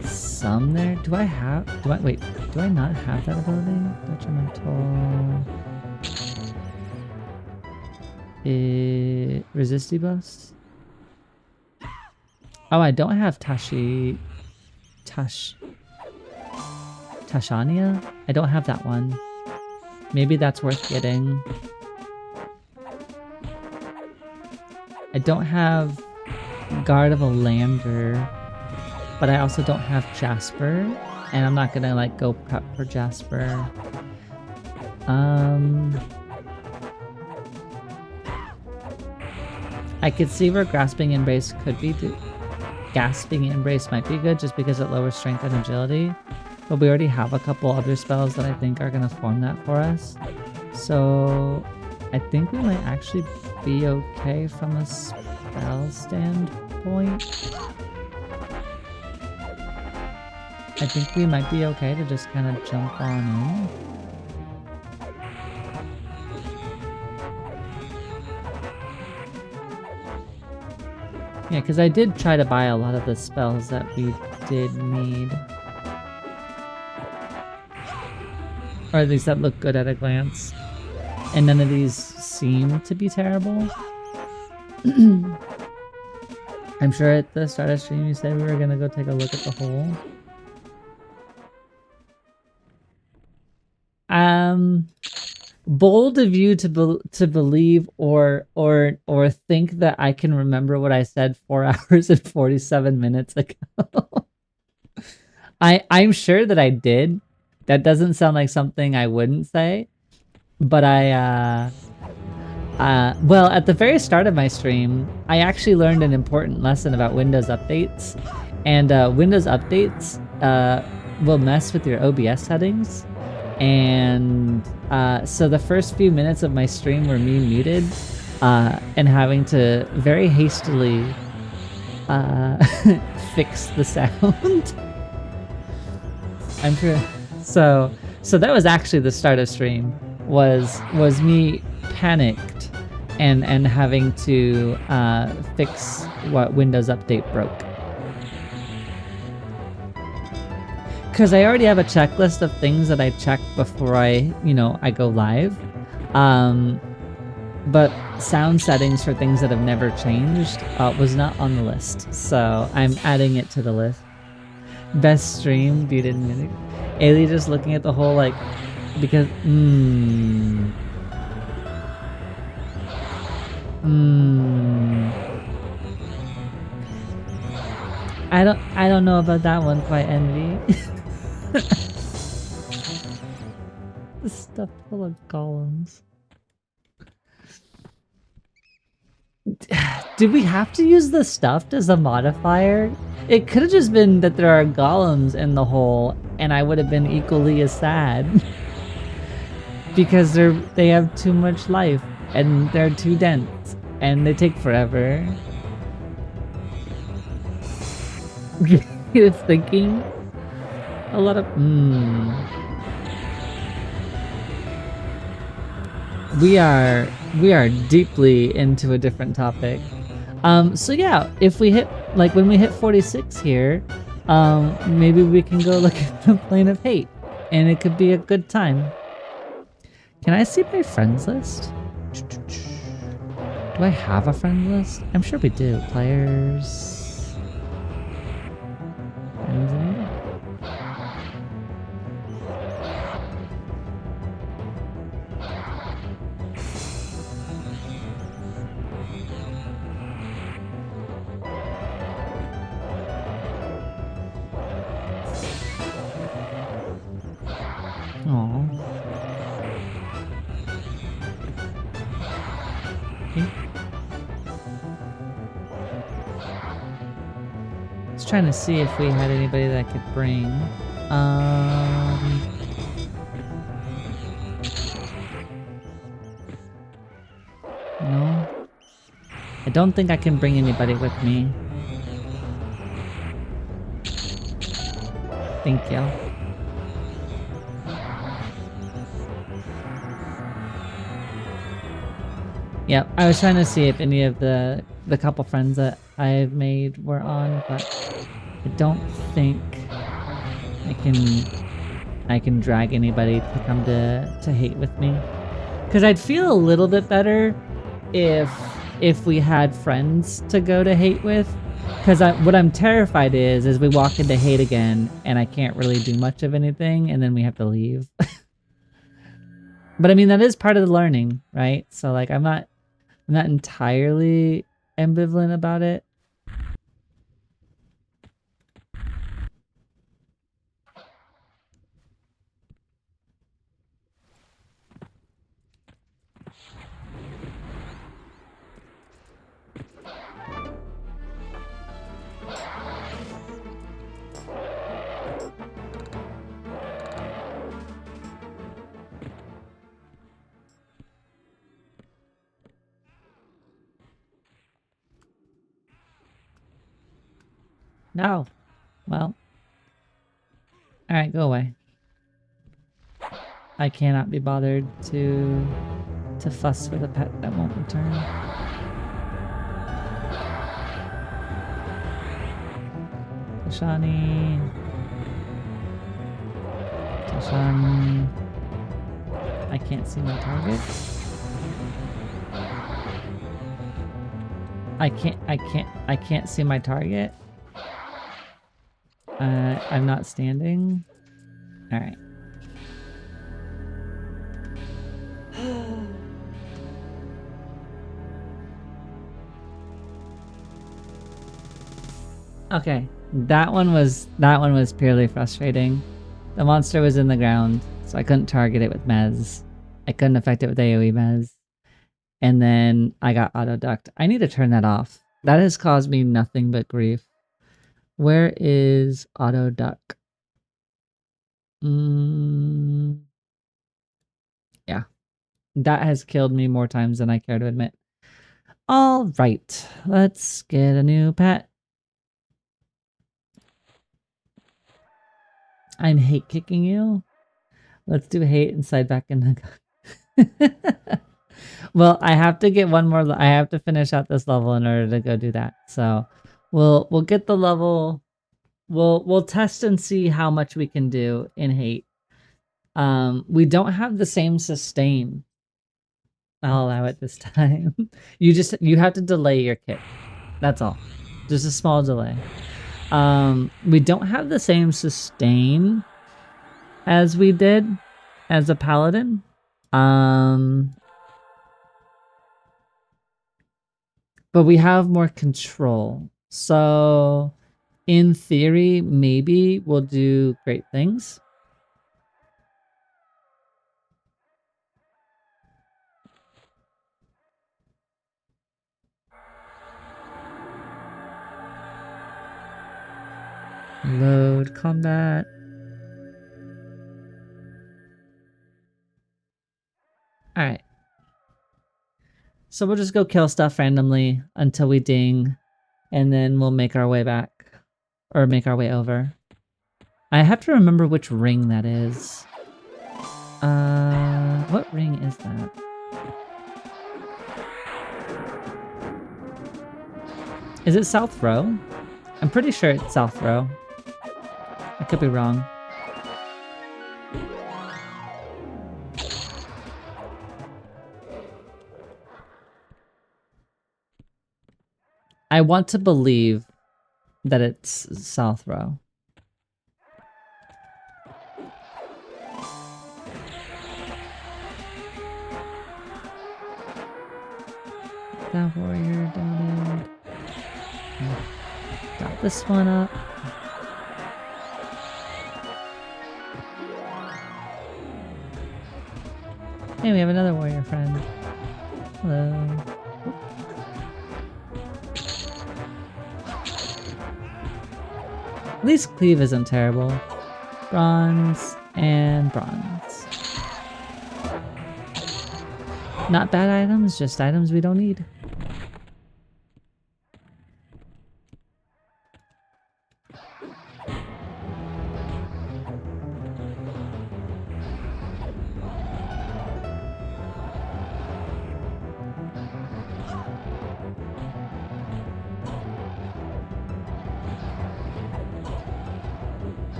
some there. Do I not have that ability? Detrimental. Resistibus? Oh, I don't have Tashania? I don't have that one. Maybe that's worth getting. I don't have Guard of a Lander, but I also don't have Jasper, and I'm not gonna like go prep for Jasper. I could see where Grasping Embrace could be. Gasping Embrace might be good just because it lowers strength and agility, but we already have a couple other spells that I think are gonna form that for us. So I think we might actually be okay from a spell standpoint. I think we might be okay to just kind of jump on in. Yeah, because I did try to buy a lot of the spells that we did need. Or at least that look good at a glance. And none of these seem to be terrible. I'm sure at the start of stream you said we were gonna go take a look at the hole. Bold of you to believe or think that I can remember what I said 4 hours and 47 minutes ago. I'm sure that I did. That doesn't sound like something I wouldn't say. But well, at the very start of my stream, I actually learned an important lesson about Windows updates. And Windows updates will mess with your OBS settings. And so the first few minutes of my stream were me muted and having to very hastily fix the sound. I'm sure. So that was actually the start of stream. Was me panicked and having to fix what Windows Update broke. Because I already have a checklist of things that I check before I go live. But sound settings for things that have never changed was not on the list. So I'm adding it to the list. Best stream, muted music. Ailey just looking at the whole like, because, I don't know about that one quite, Envy. This stuff full of golems. Did we have to use the stuffed as a modifier? It could have just been that there are golems in the hole, and I would have been equally as sad. Because they have too much life, and they're too dense, and they take forever. You're thinking a lot of We are deeply into a different topic. So yeah, if we hit when we hit 46 here, maybe we can go look at the Plane of Hate, and it could be a good time. Can I see my friends list? Do I have a friend list? I'm sure we do. Players. Friends in it. Aww. trying to see if we had anybody that I could bring. No. I don't think I can bring anybody with me. Thank you. Yep, I was trying to see if any of the couple friends that I've made were on, but I don't think I can drag anybody to come to hate with me. Because I'd feel a little bit better if we had friends to go to hate with. Because what I'm terrified is we walk into hate again and I can't really do much of anything and then we have to leave. But I mean, that is part of the learning, right? So like, I'm not entirely ambivalent about it. No. Well. Alright, go away. I cannot be bothered to fuss with a pet that won't return. Tashani. Tashani. I can't see my target. I can't see my target. I'm not standing. Alright. Okay, that one was purely frustrating. The monster was in the ground, so I couldn't target it with Mez. I couldn't affect it with AoE Mez. And then I got auto-ducked. I need to turn that off. That has caused me nothing but grief. Where is auto-duck? Yeah. That has killed me more times than I care to admit. Alright, let's get a new pet. I'm hate kicking you. Let's do hate and slide back in the Well, I have to get one more. I have to finish out this level in order to go do that. So we'll get the level. We'll test and see how much we can do in hate. We don't have the same sustain. I'll allow it this time. You have to delay your kick. That's all. Just a small delay. We don't have the same sustain as we did as a paladin. But we have more control. So in theory, maybe we'll do great things. Load combat. Alright. So we'll just go kill stuff randomly until we ding, and then we'll make our way back. Or make our way over. I have to remember which ring that is. What ring is that? Is it South Row? I'm pretty sure it's South Row. I could be wrong. I want to believe that it's South Row. That warrior down there. Got this one up. Hey, we have another warrior friend. Hello. At least cleave isn't terrible. Bronze and bronze. Not bad items, just items we don't need.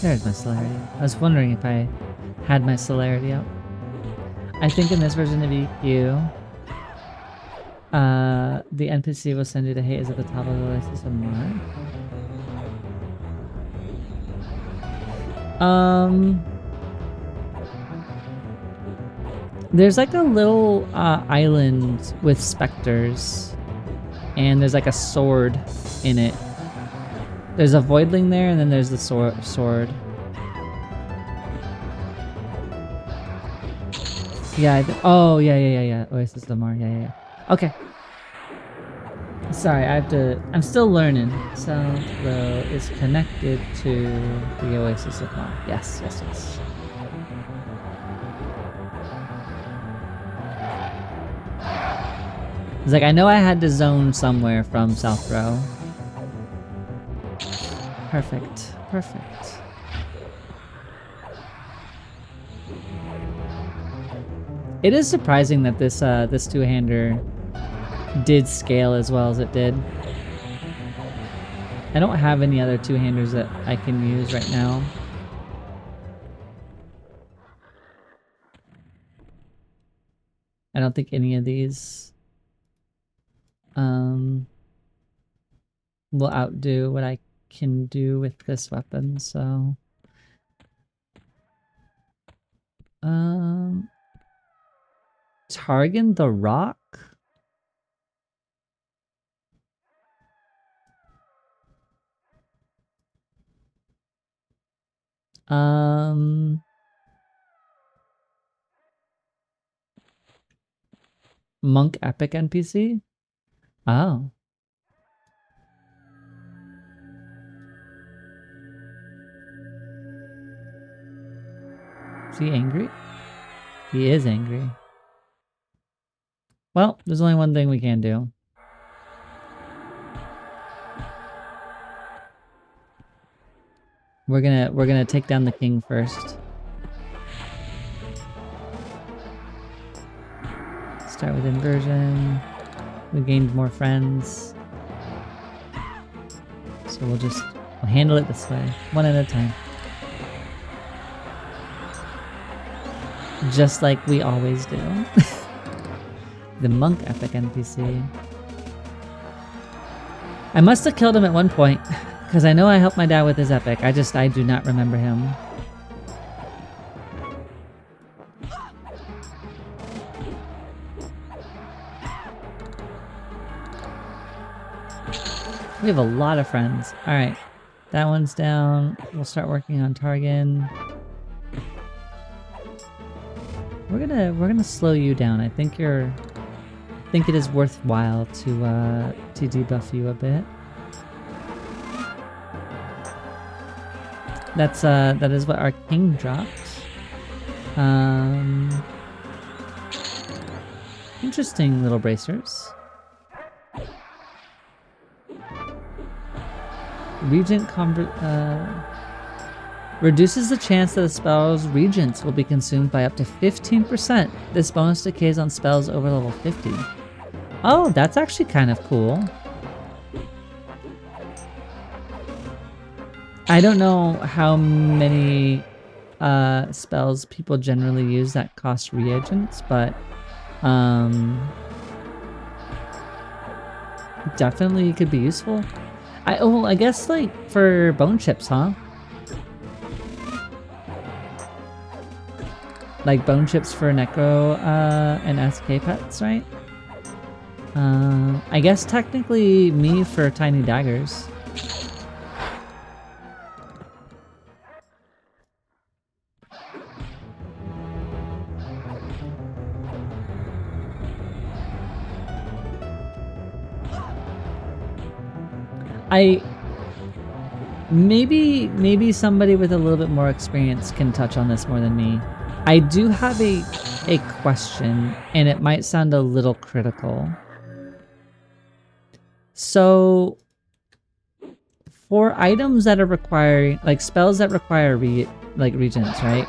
There's my celerity. I was wondering if I had my celerity up. I think in this version of EQ, the NPC will send you to hate is at the top of the list of more. There's like a little island with specters, and there's like a sword in it. There's a voidling there, and then there's the sword. Yeah. Oh, yeah. Oasis of Mar. Yeah. Okay. Sorry, I'm still learning. South Row is connected to the Oasis of Mar. Yes. It's like I know I had to zone somewhere from South Row. Perfect. It is surprising that this this two-hander did scale as well as it did. I don't have any other two-handers that I can use right now. I don't think any of these will outdo what I can do with this weapon, so Targan the Rock? Monk Epic NPC? Oh. Is he angry? He is angry. Well, there's only one thing we can do. We're gonna take down the king first. Start with inversion. We gained more friends. So we'll handle it this way, one at a time. Just like we always do. The monk epic NPC. I must have killed him at one point, because I know I helped my dad with his epic. I do not remember him. We have a lot of friends. Alright. That one's down. We'll start working on Targan. We're gonna slow you down. I think it is worthwhile to debuff you a bit. That is what our king dropped. Interesting little bracers. Regent reduces the chance that a spell's regents will be consumed by up to 15%. This bonus decays on spells over level 50. Oh, that's actually kind of cool. I don't know how many spells people generally use that cost reagents, but definitely could be useful. I guess like for bone chips, huh? Like bone chips for necro and SK pets, right? I guess technically me for tiny daggers. maybe somebody with a little bit more experience can touch on this more than me. I do have a question, and it might sound a little critical. So for items that are requiring, like spells that require regents, right?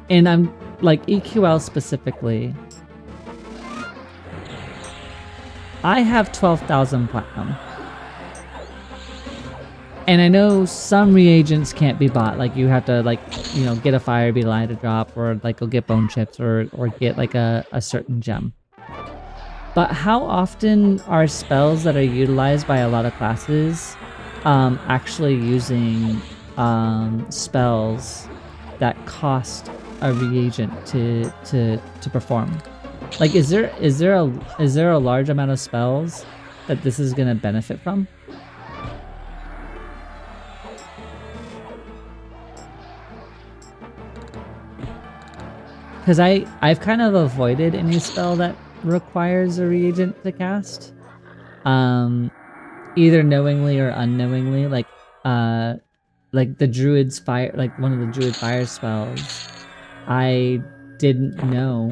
And I'm like EQL specifically. I have 12,000 platinum. And I know some reagents can't be bought. Like you have to get a fire beeline to drop, or like go get bone chips, or get like a certain gem. But how often are spells that are utilized by a lot of classes actually using spells that cost a reagent to perform? Like, is there a large amount of spells that this is gonna benefit from? Because I've kind of avoided any spell that requires a reagent to cast, either knowingly or unknowingly. Like the druid's fire, like one of the druid fire spells, I didn't know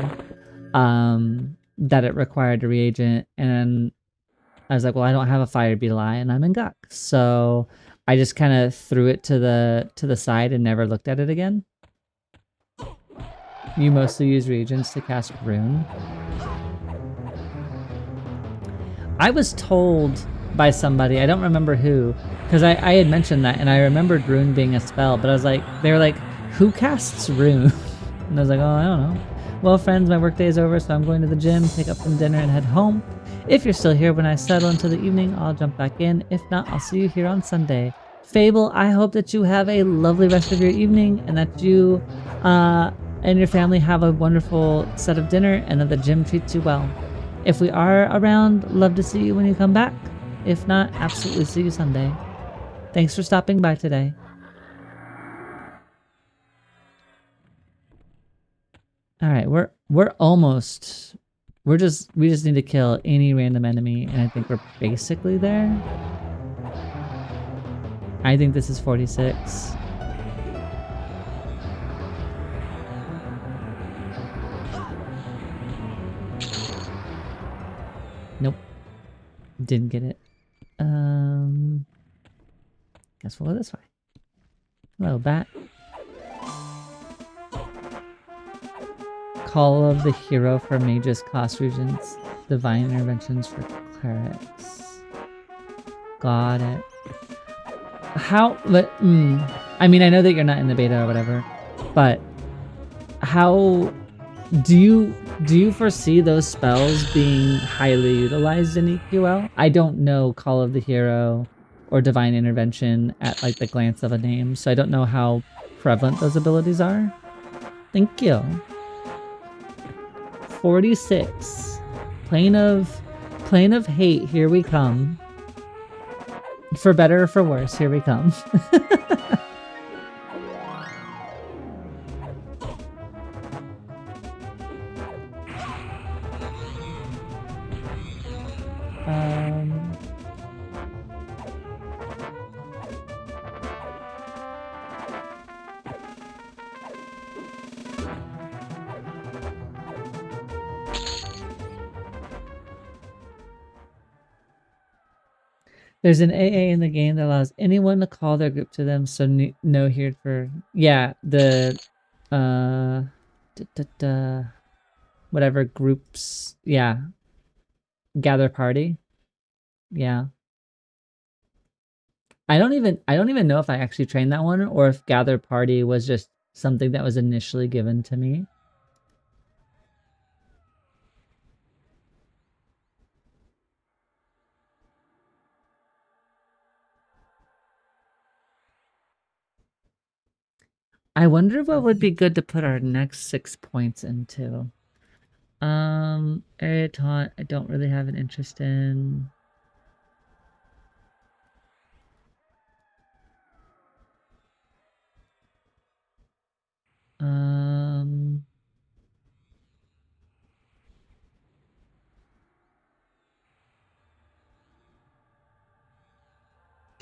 that it required a reagent, and I was like, well, I don't have a fire beeline and I'm in Guk, so I just kind of threw it to the side and never looked at it again. You mostly use reagents to cast rune. I was told by somebody, I don't remember who, because I had mentioned that, and I remembered rune being a spell, but I was like, they were like, who casts rune? And I was like, oh, I don't know. Well, friends, my workday is over, so I'm going to the gym, pick up some dinner, and head home. If you're still here when I settle into the evening, I'll jump back in. If not, I'll see you here on Sunday. Fable, I hope that you have a lovely rest of your evening, and that you and your family have a wonderful set of dinner, and that the gym treats you well. If we are around, love to see you when you come back. If not, absolutely see you Sunday. Thanks for stopping by today. All right, we're almost. We just need to kill any random enemy, and I think we're basically there. I think this is 46. Nope. Didn't get it. Guess we'll go this way. Hello, bat. Call of the hero for mages, cost regions, divine interventions for clerics. Got it. How? But I mean, I know that you're not in the beta or whatever, but how do you foresee those spells being highly utilized in EQL? I don't know Call of the Hero or Divine Intervention at like the glance of a name, so I don't know how prevalent those abilities are. Thank you. 46. Plane of hate, here we come. For better or for worse, here we come. There's an AA in the game that allows anyone to call their group to them, so no here for... Yeah, the... whatever groups... Yeah. Gather party. Yeah. I don't even know if I actually trained that one, or if gather party was just something that was initially given to me. I wonder what would be good to put our next 6 points into. Area taunt, I don't really have an interest in.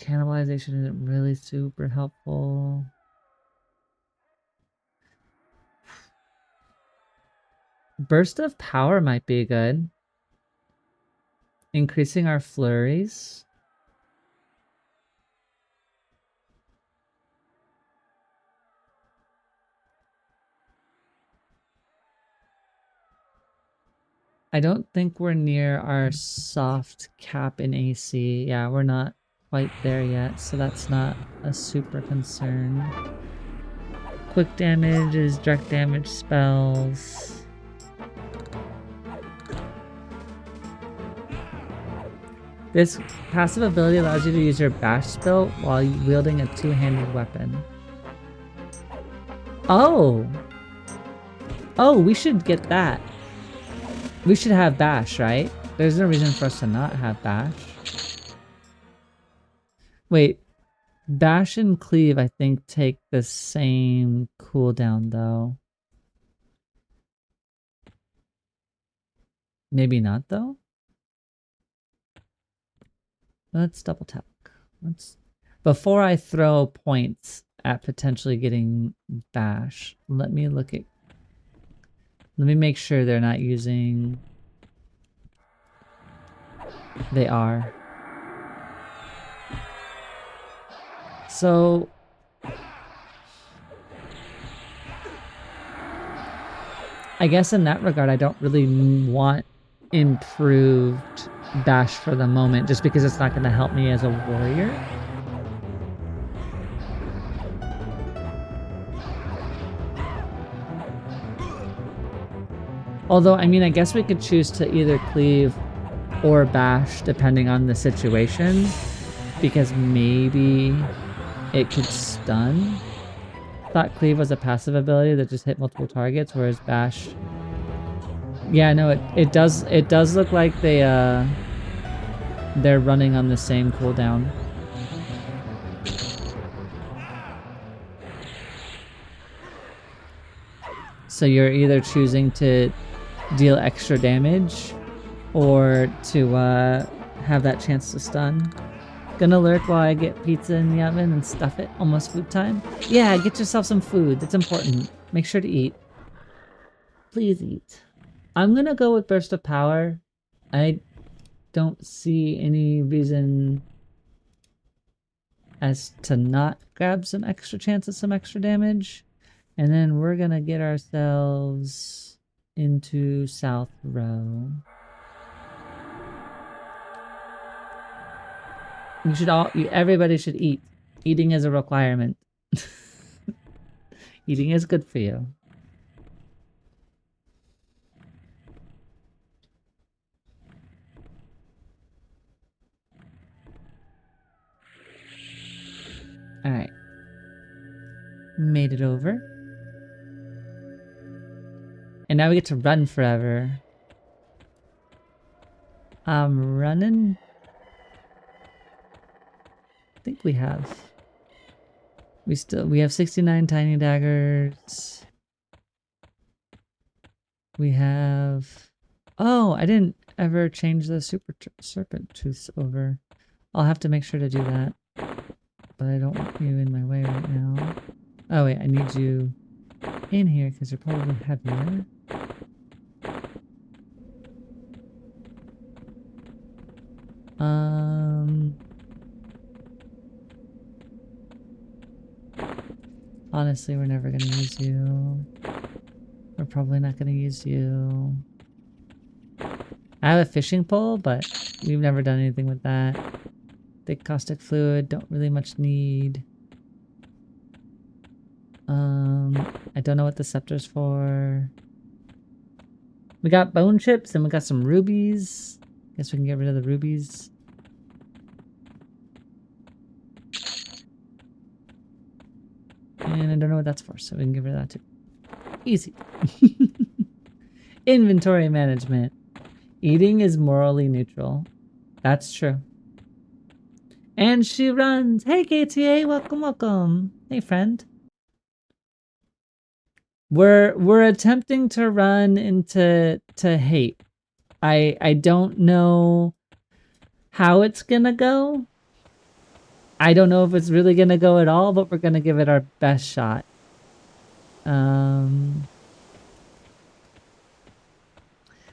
cannibalization isn't really super helpful. Burst of power might be good. Increasing our flurries. I don't think we're near our soft cap in AC. Yeah, we're not quite there yet, so that's not a super concern. Quick damage is direct damage spells. This passive ability allows you to use your bash spell while wielding a two-handed weapon. Oh! Oh, we should get that. We should have bash, right? There's no reason for us to not have bash. Wait, bash and cleave I think take the same cooldown though. Maybe not though? Let's double tap. Before I throw points at potentially getting bash, let me make sure they're not using... They are. So... I guess in that regard, I don't really want improved bash for the moment, just because it's not going to help me as a warrior. Although, I mean, I guess we could choose to either cleave or bash, depending on the situation, because maybe it could stun. Thought cleave was a passive ability that just hit multiple targets, whereas bash... Yeah, no, it does look like they're running on the same cooldown. So you're either choosing to deal extra damage or to have that chance to stun. Gonna lurk while I get pizza in the oven and stuff it. Almost food time. Yeah, get yourself some food. That's important. Make sure to eat. Please eat. I'm gonna go with Burst of Power. I don't see any reason as to not grab some extra chance at some extra damage. And then we're gonna get ourselves into South Row. Everybody should eat. Eating is a requirement. Eating is good for you. Alright. Made it over. And now we get to run forever. I'm running. I think we have. We have 69 tiny daggers. We have... Oh, I didn't ever change the serpent tooths over. I'll have to make sure to do that. But I don't want you in my way right now. Oh wait, I need you in here because you're probably heavier. Honestly, we're never gonna use you. We're probably not gonna use you. I have a fishing pole, but we've never done anything with that. Thick caustic fluid, don't really much need. I don't know what the scepter's for. We got bone chips and we got some rubies. Guess we can get rid of the rubies. And I don't know what that's for, so we can get rid of that too. Easy. Inventory management. Eating is morally neutral. That's true. And she runs. Hey KTA, welcome, welcome. Hey friend. We're attempting to run into hate. I don't know how it's gonna go. I don't know if it's really gonna go at all, but we're gonna give it our best shot.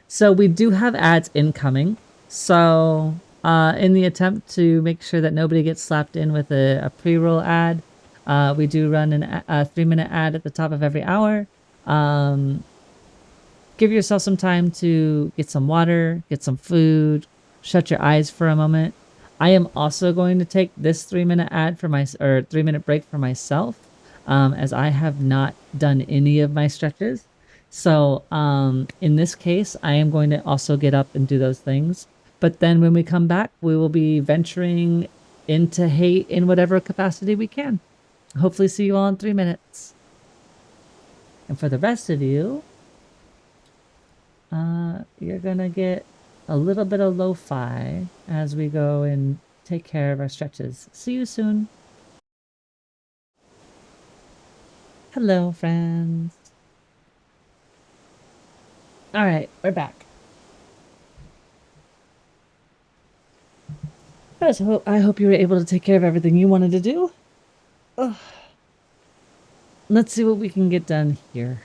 So we do have ads incoming. So in the attempt to make sure that nobody gets slapped in with a pre-roll ad, we do run a 3-minute ad at the top of every hour. Give yourself some time to get some water, get some food, shut your eyes for a moment. I am also going to take this 3-minute ad for my 3-minute break for myself, as I have not done any of my stretches. So in this case, I am going to also get up and do those things. But then when we come back, we will be venturing into hate in whatever capacity we can. Hopefully see you all in 3 minutes. And for the rest of you, you're gonna get a little bit of lo-fi as we go and take care of our stretches. See you soon. Hello, friends. All right, we're back. I hope you were able to take care of everything you wanted to do. Ugh. Let's see what we can get done here.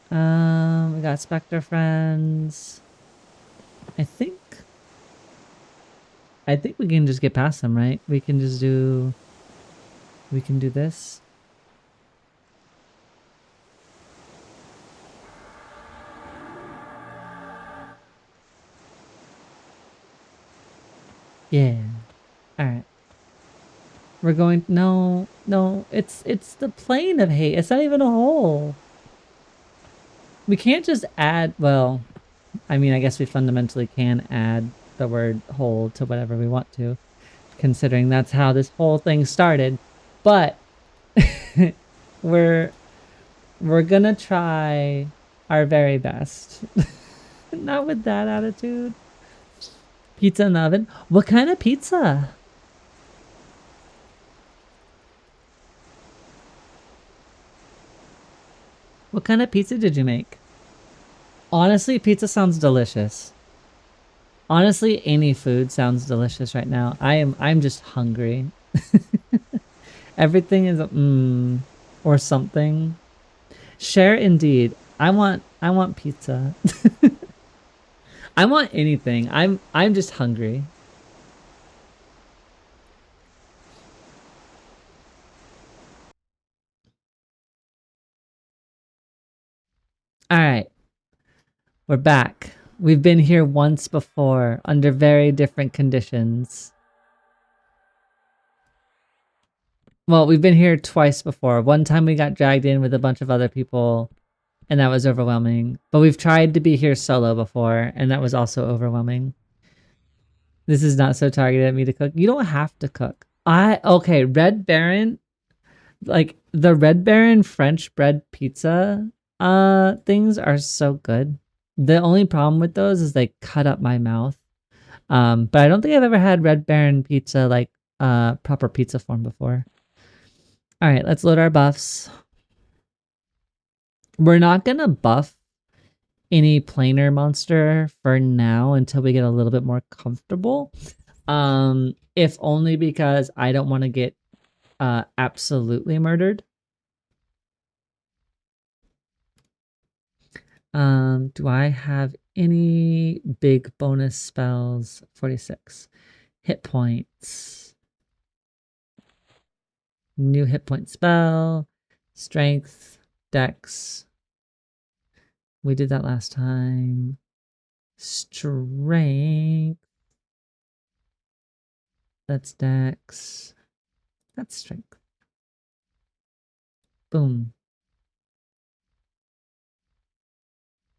We got Spectre friends. I think we can just get past them, right? We can do this. Yeah. All right. We're going, no, it's the plane of hate. It's not even a hole. We can't just add, well, I mean, I guess we fundamentally can add the word hole to whatever we want to, considering that's how this whole thing started. But we're gonna try our very best. Not with that attitude. Pizza in the oven. What kind of pizza? What kind of pizza did you make? Honestly, pizza sounds delicious. Honestly, any food sounds delicious right now. I'm just hungry. Everything is or something. Share indeed. I want pizza. I want anything. I'm just hungry. All right. We're back. We've been here once before under very different conditions. Well, we've been here twice before. One time we got dragged in with a bunch of other people and that was overwhelming. But we've tried to be here solo before and that was also overwhelming. This is not so targeted at me to cook. You don't have to cook. Okay, Red Baron, like the Red Baron French bread pizza things are so good. The only problem with those is they cut up my mouth. But I don't think I've ever had Red Baron pizza like proper pizza form before. All right, let's load our buffs. We're not gonna buff any planar monster for now until we get a little bit more comfortable. If only because I don't want to get absolutely murdered. Do I have any big bonus spells? 46 hit points. New hit point spell, strength, dex. We did that last time. Strength. That's dex. That's strength. Boom.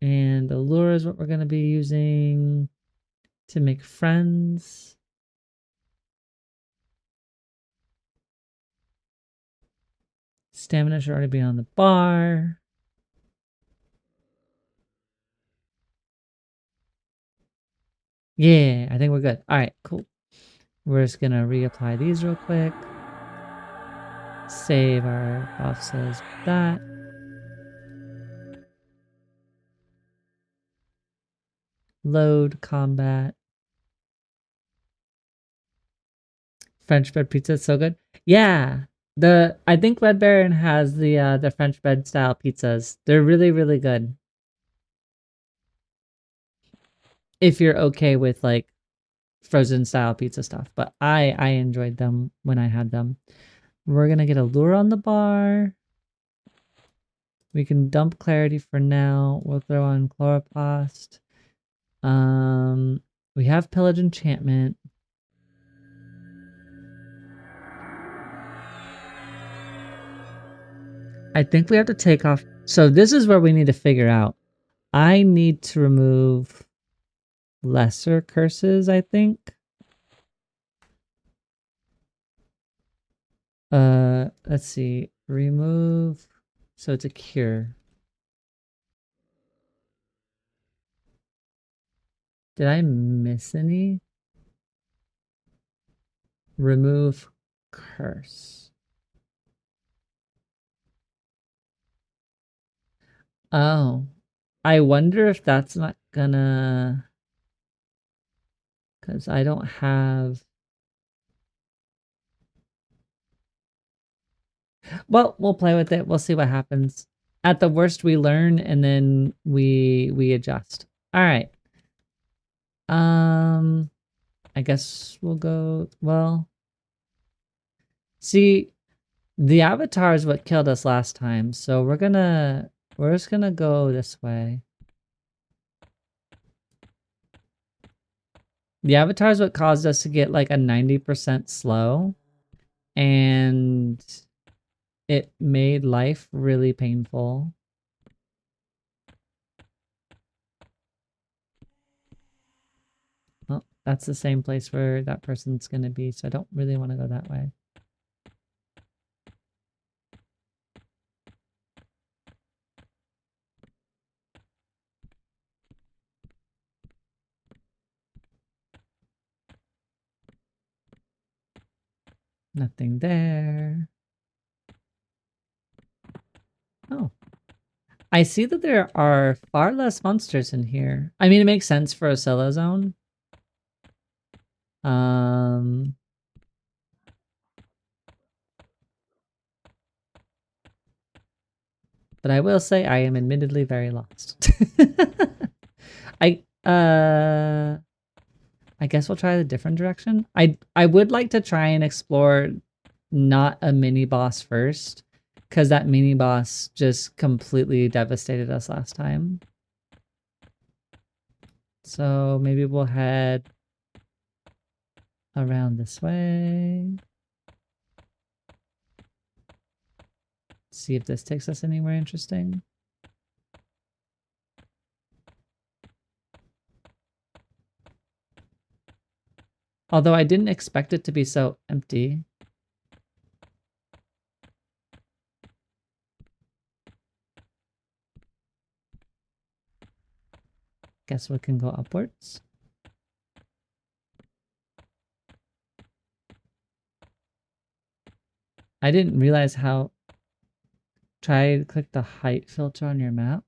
And allure is what we're going to be using to make friends. Stamina should already be on the bar. Yeah, I think we're good. All right, cool. We're just going to reapply these real quick. Save our buffs as that. Load combat. French bread pizza is so good. Yeah. I think Red Baron has the French bread style pizzas. They're really, really good. If you're okay with like frozen style pizza stuff. But I enjoyed them when I had them. We're gonna get a lure on the bar. We can dump clarity for now. We'll throw on chloroplast. We have pillage enchantment. I think we have to take off. So this is where we need to figure out. I need to remove lesser curses, I think. Let's see. Remove. So it's a cure. Did I miss any? Remove curse. Oh. I wonder if that's not gonna... Because I don't have... Well, we'll play with it. We'll see what happens. At the worst, we learn and then we adjust. All right. I guess we'll go... Well... See, the avatar is what killed us last time, so we're just gonna go this way. The avatar is what caused us to get like a 90% slow, and it made life really painful. Well, that's the same place where that person's gonna be, so I don't really want to go that way. Nothing there. Oh. I see that there are far less monsters in here. I mean, it makes sense for a solo zone. But I will say I am admittedly very lost. I guess we'll try the different direction. I would like to try and explore not a mini boss first, because that mini boss just completely devastated us last time. So maybe we'll head around this way. See if this takes us anywhere interesting. Although I didn't expect it to be so empty. Guess we can go upwards. I didn't realize how... Try to click the height filter on your map.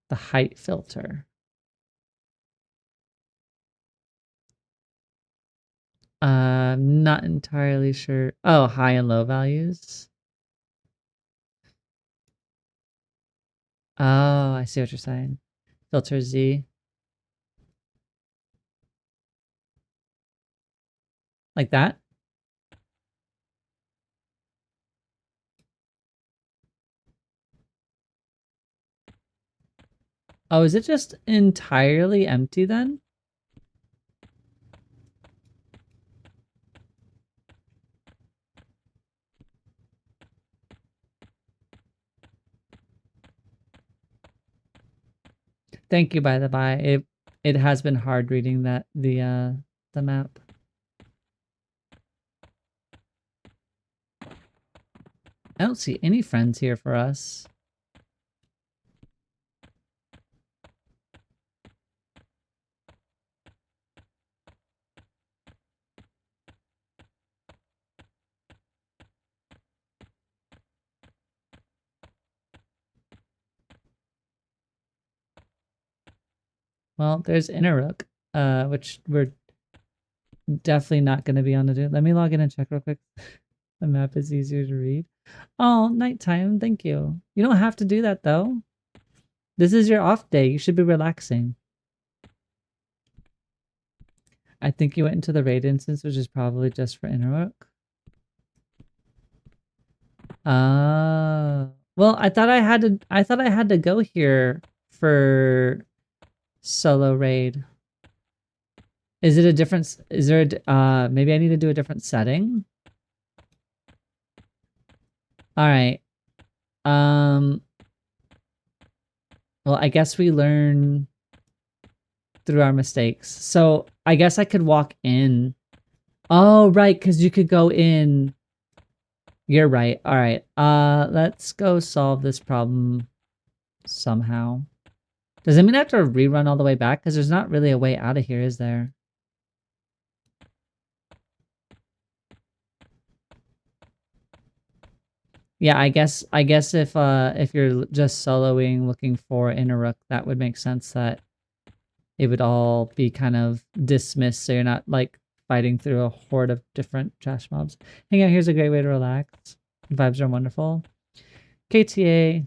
The height filter. Not entirely sure. Oh, high and low values. Oh, I see what you're saying. Filter Z. Like that? Oh, is it just entirely empty then? Thank you, by the by. It has been hard reading that the map. I don't see any friends here for us. Well, there's Innerrook, which we're definitely not going to be on to do. Let me log in and check real quick. The map is easier to read. Oh, nighttime. Thank you. You don't have to do that though. This is your off day. You should be relaxing. I think you went into the raid instance, which is probably just for Innerrook. Well, I thought I had to go here for solo raid. Is it a different, is there a, maybe I need to do a different setting? All right. Well, I guess we learn through our mistakes. So I guess I could walk in. Oh, right, because you could go in. You're right. All right. Let's go solve this problem somehow. Does it mean I have to rerun all the way back? Because there's not really a way out of here, is there? Yeah, I guess if you're just soloing looking for Innerrook, that would make sense that it would all be kind of dismissed, so you're not like fighting through a horde of different trash mobs. Hang out here's a great way to relax. Vibes are wonderful. KTA,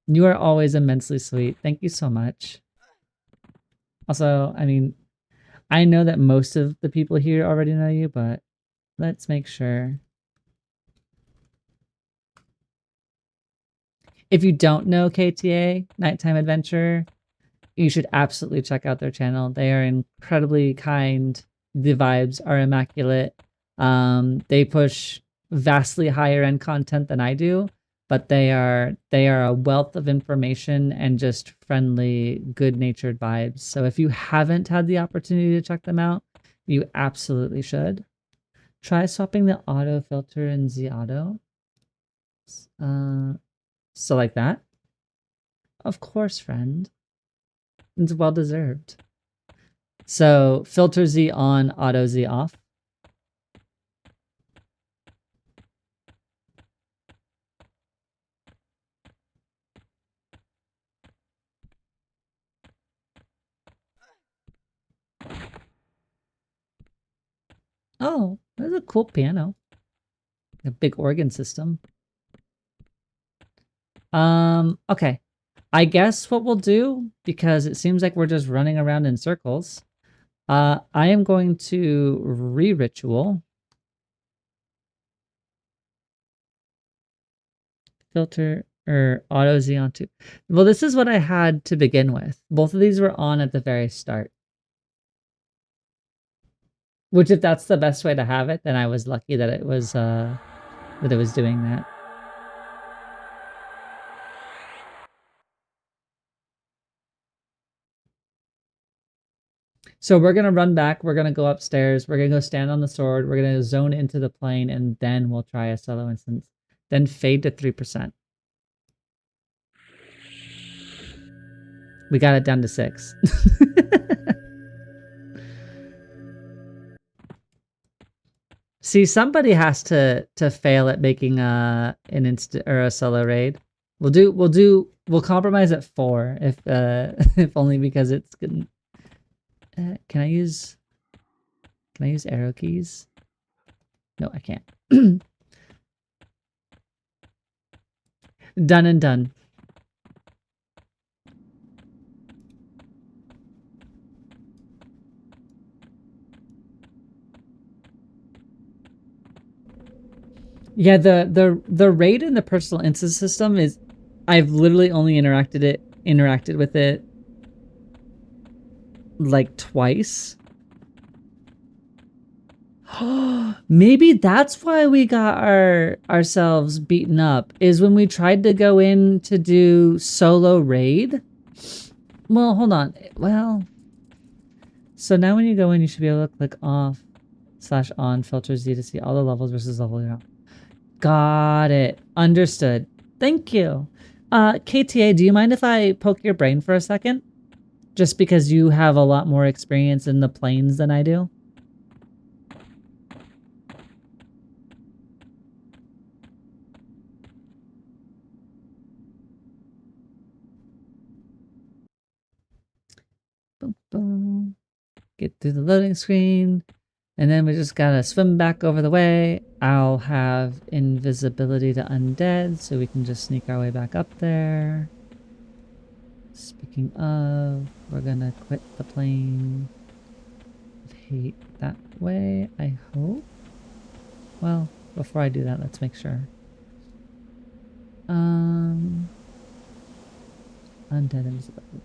you are always immensely sweet. Thank you so much. Also, I mean, I know that most of the people here already know you, but let's make sure. If you don't know KTA, Nighttime Adventure, you should absolutely check out their channel. They are incredibly kind. The vibes are immaculate. They push vastly higher end content than I do, but they are a wealth of information and just friendly, good-natured vibes. So if you haven't had the opportunity to check them out, you absolutely should. Try swapping the auto filter in Z Auto. So like that. Of course, friend. It's well deserved. So filter Z on, auto Z off. Oh, that's a cool piano. A big organ system. Okay. I guess what we'll do, because it seems like we're just running around in circles, I am going to re-ritual. Filter or auto Z onto. Well, this is what I had to begin with. Both of these were on at the very start. Which, if that's the best way to have it, then I was lucky that it was doing that. So we're gonna run back. We're gonna go upstairs. We're gonna go stand on the sword. We're gonna zone into the plane, and then we'll try a solo instance. Then fade to 3%. We got it down to 6. See, somebody has to fail at making an instant or a solo raid. We'll compromise at 4 if if only because it's good. Can I use arrow keys? No, I can't. Done and done. Yeah, the raid in the personal instance system is, I've literally only interacted with it like twice. Maybe that's why we got ourselves beaten up, is when we tried to go in to do solo raid. Well, hold on. Well, so now when you go in, you should be able to click off / on filter Z to see all the levels versus level you're on. Got it. Understood. Thank you. KTA, do you mind if I poke your brain for a second? Just because you have a lot more experience in the planes than I do. Boom, boom. Get through the loading screen. And then we just gotta swim back over the way. I'll have invisibility to undead, so we can just sneak our way back up there. Speaking of, we're gonna quit the plane of hate that way, I hope. Well, before I do that, let's make sure. Undead invisibility.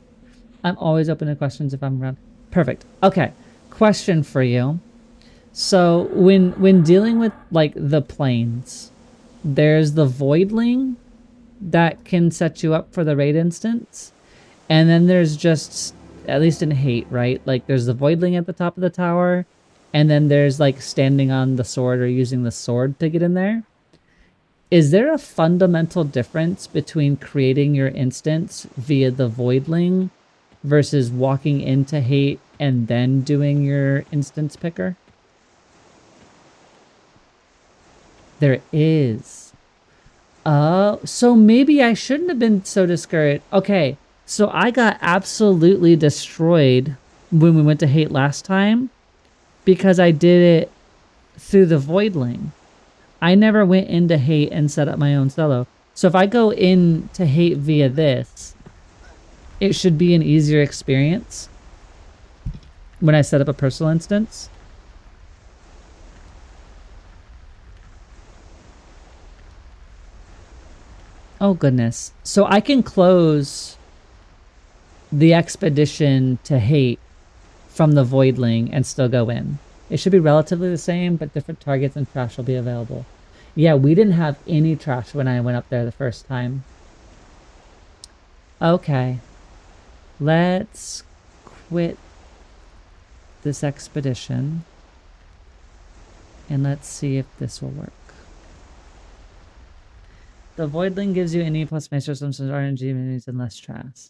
I'm always open to questions if I'm around. Perfect. Okay. Question for you. So when dealing with like the planes, there's the voidling that can set you up for the raid instance. And then there's just, at least in hate, right? Like there's the voidling at the top of the tower, and then there's like standing on the sword or using the sword to get in there. Is there a fundamental difference between creating your instance via the voidling versus walking into hate and then doing your instance picker? There is. So maybe I shouldn't have been so discouraged. Okay, so I got absolutely destroyed when we went to hate last time because I did it through the voidling. I never went into hate and set up my own solo. So if I go into hate via this, it should be an easier experience when I set up a personal instance. Oh goodness. So I can close the expedition to hate from the voidling and still go in. It should be relatively the same, but different targets and trash will be available. Yeah, we didn't have any trash when I went up there the first time. Okay. Let's quit this expedition. And let's see if this will work. The voidling gives you any plus maestro systems, RNG minis, and less trash.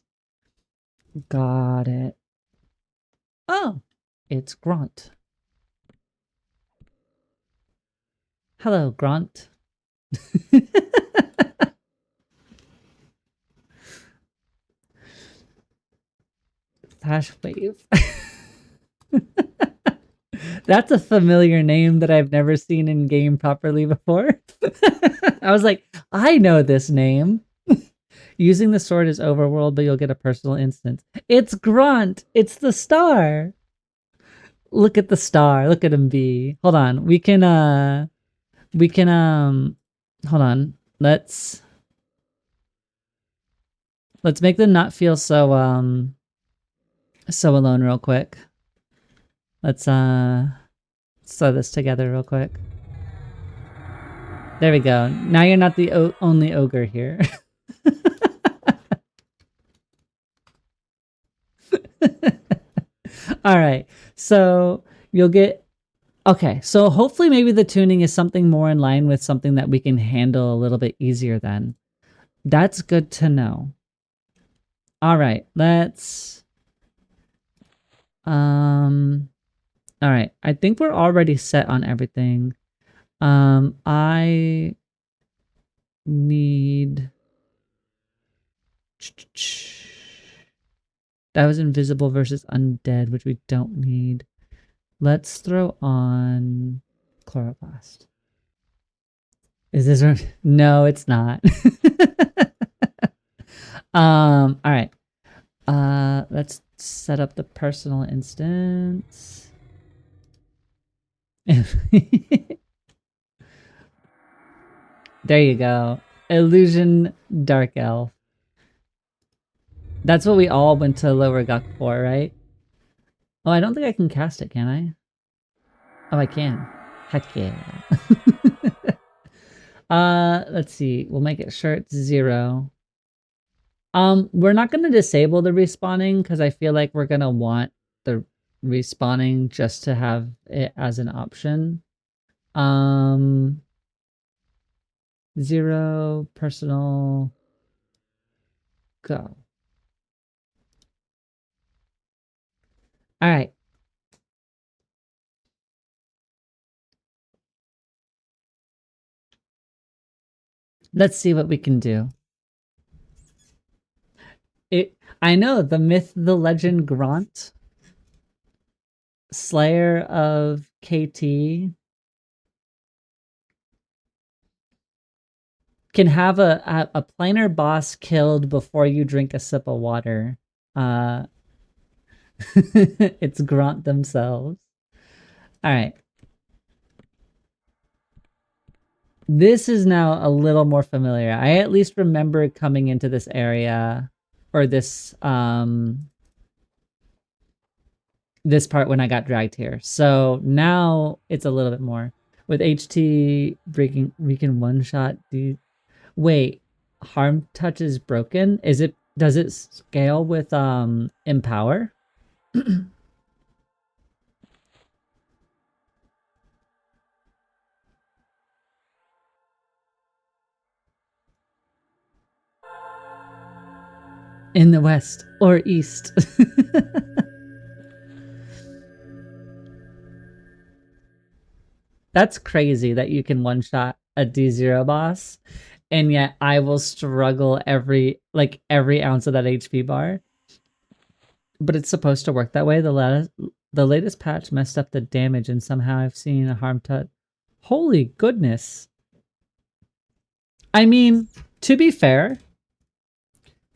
Got it. Oh, it's Grunt. Hello, Grunt. Hash wave. That's a familiar name that I've never seen in game properly before. I was like, I know this name. Using the sword is overworld, but you'll get a personal instance. It's Grunt. It's the star. Look at the star. Look at him be. Hold on. We can hold on. Let's make them not feel so so alone real quick. Let's sew this together real quick. There we go. Now you're not the only ogre here. All right. So you'll get, okay. So hopefully maybe the tuning is something more in line with something that we can handle a little bit easier then. That's good to know. All right. Let's, all right. I think we're already set on everything. I need, that was invisible versus undead, which we don't need. Let's throw on chloroplast. Is this one? No, it's not. All right. Let's set up the personal instance. There you go. Illusion Dark Elf. That's what we all went to Lower Guk for, right? Oh, I don't think I can cast it, can I? Oh, I can. Heck yeah. Let's see. We'll make it sure it's 0. We're not going to disable the respawning because I feel like we're going to want the respawning just to have it as an option. 0 personal go. All right. Let's see what we can do. I know, the myth, the legend, Grant. Slayer of KT can have a planar boss killed before you drink a sip of water. It's Grunt themselves. All right. This is now a little more familiar. I at least remember coming into this area or this this part when I got dragged here. So now it's a little bit more. With HT breaking, we can one shot. Wait, harm touch is broken. Does it scale with empower? In the west or east. That's crazy that you can one shot a D0 boss, and yet I will struggle every ounce of that HP bar. But it's supposed to work that way. The latest patch messed up the damage, and somehow I've seen a harm touch. Holy goodness. I mean, to be fair,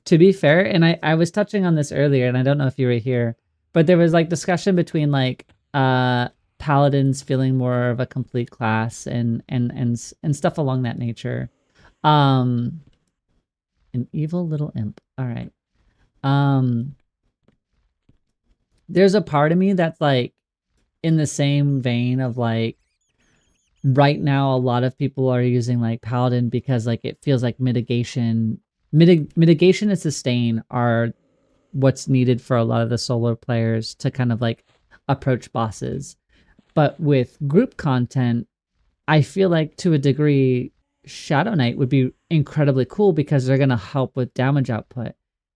and I was touching on this earlier, and I don't know if you were here, but there was like discussion between like paladins feeling more of a complete class and stuff along that nature. An evil little imp. All right. There's a part of me that's like in the same vein of like right now a lot of people are using like paladin because like it feels like mitigation and sustain are what's needed for a lot of the solo players to kind of like approach bosses. But with group content, I feel like to a degree Shadow Knight would be incredibly cool because they're going to help with damage output.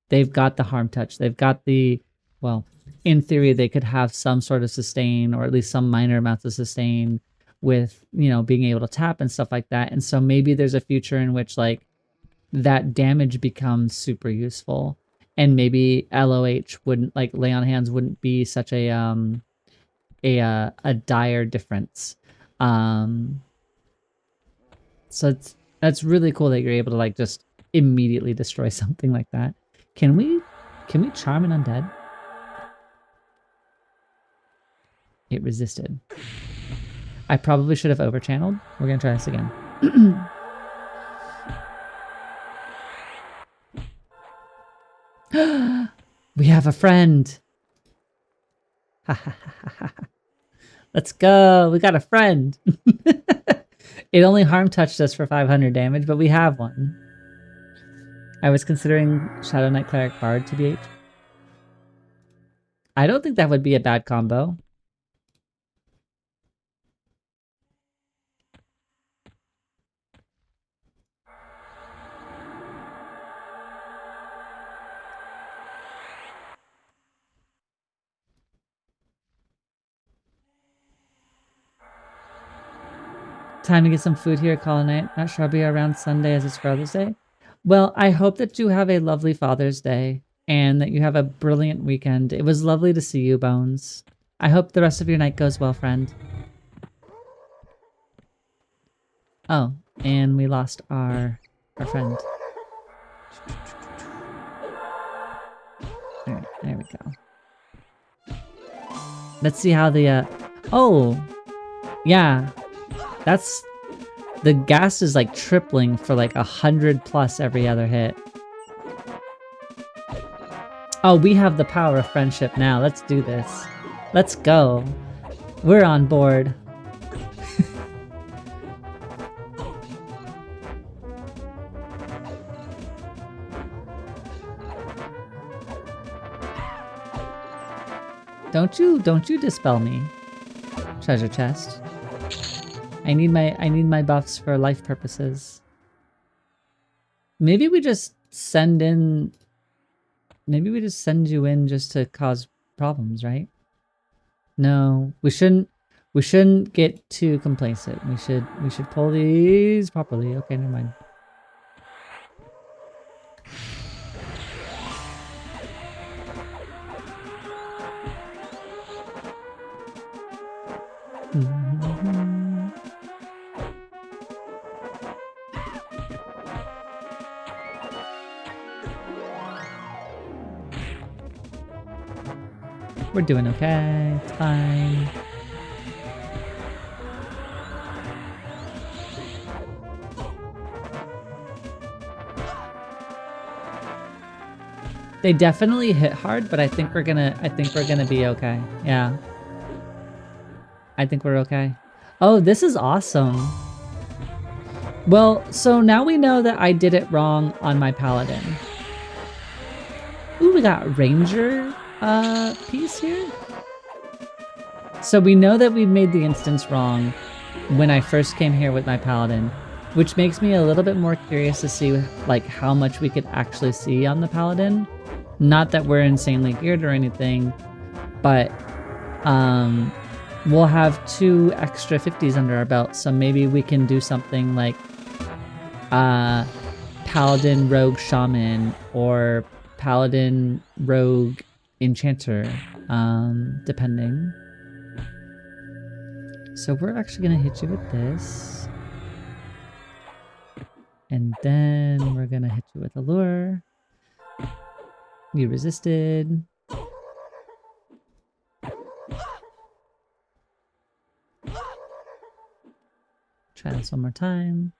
They've got the harm touch. They've got the, well, in theory, they could have some sort of sustain or at least some minor amounts of sustain with, you know, being able to tap and stuff like that. And so maybe there's a future in which like that damage becomes super useful. And maybe LOH wouldn't, like lay on hands wouldn't be such a dire difference. So that's really cool that you're able to like just immediately destroy something like that. Can we charm an undead? It resisted. I probably should have overchanneled. We're gonna try this again. We have a friend. Let's go. We got a friend. It only harm touched us for 500 damage, but we have one. I was considering Shadow Knight Cleric Bard to be H. I don't think that would be a bad combo. Time to get some food here, call it night. Not sure I'll be around Sunday as it's Father's Day. Well, I hope that you have a lovely Father's Day and that you have a brilliant weekend. It was lovely to see you, Bones. I hope the rest of your night goes well, friend. Oh, and we lost our friend. Alright, there we go. Let's see how the, oh! Yeah. That's... The gas is like tripling for like 100 plus every other hit. Oh, we have the power of friendship now. Let's do this. Let's go. We're on board. Don't you dispel me. Treasure chest. I need my buffs for life purposes. Maybe we just send in... Maybe we just send you in just to cause problems, right? No, we shouldn't get too complacent. We should pull these properly. Okay, never mind. We're doing okay. It's fine. They definitely hit hard, but I think we're gonna be okay. Yeah. I think we're okay. Oh, this is awesome. Well, so now we know that I did it wrong on my paladin. Ooh, we got ranger piece here. So we know that we made the instance wrong when I first came here with my paladin, which makes me a little bit more curious to see like how much we could actually see on the paladin. Not that we're insanely geared or anything, but we'll have 2 extra 50s under our belt, so maybe we can do something like Paladin Rogue Shaman or Paladin Rogue Enchanter, depending. So we're actually gonna hit you with this. And then we're gonna hit you with a lure. You resisted. Try this one more time.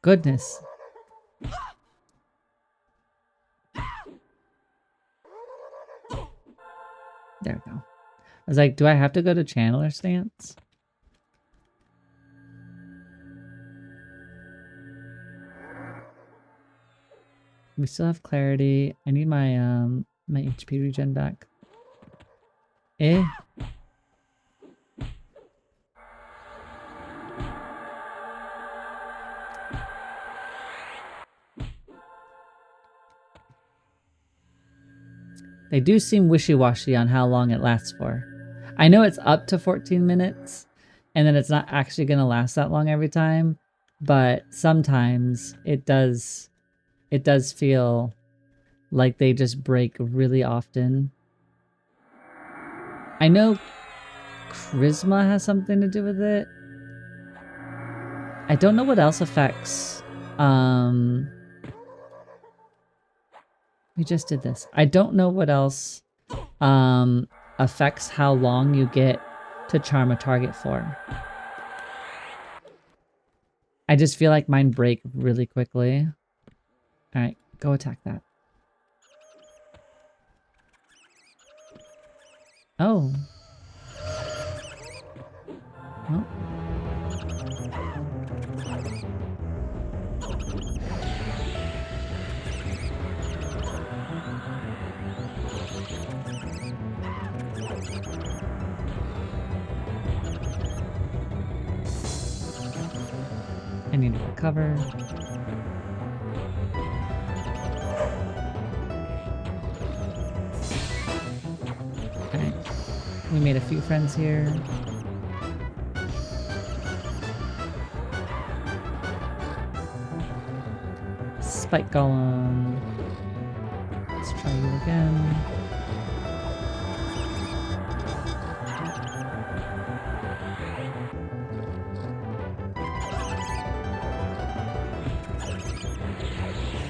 Goodness. There we go. I was like, do I have to go to Channeler stance? We still have clarity. I need my my HP regen back. Eh? They do seem wishy-washy on how long it lasts for. I know it's up to 14 minutes, and then it's not actually going to last that long every time, but sometimes it does feel like they just break really often. I know charisma has something to do with it. I don't know what else affects. We just did this. I don't know what else affects how long you get to charm a target for. I just feel like mine break really quickly. Alright, go attack that. Oh. Oh. I need to recover. Okay. We made a few friends here. Spike Golem. Let's try you again.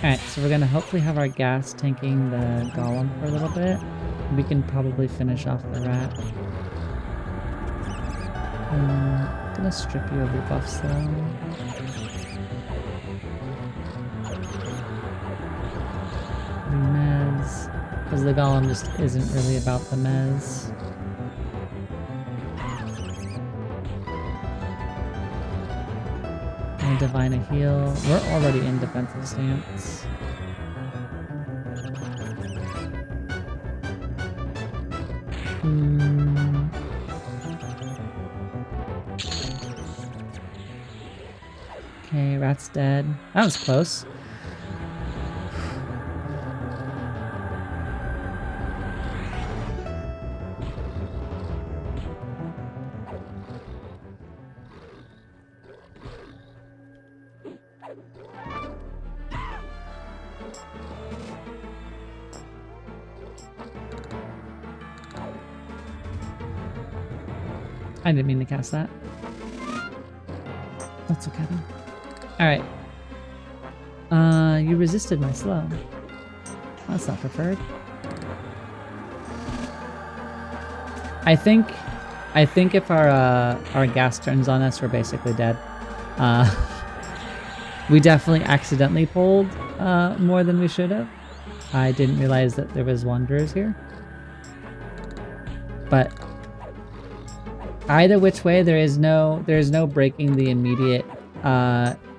Alright, so we're gonna hopefully have our gas tanking the golem for a little bit. We can probably finish off the rat. I'm gonna strip you of your buffs though. Mez, because the golem just isn't really about the mez. And divine a heal. We're already in defensive stance. Okay, rat's dead. That was close. I didn't mean to cast that. That's okay though. Alright. You resisted my slow. That's not preferred. I think if our gas turns on us, we're basically dead. We definitely accidentally pulled more than we should have. I didn't realize that there was wanderers here. But either which way, there is no breaking the immediate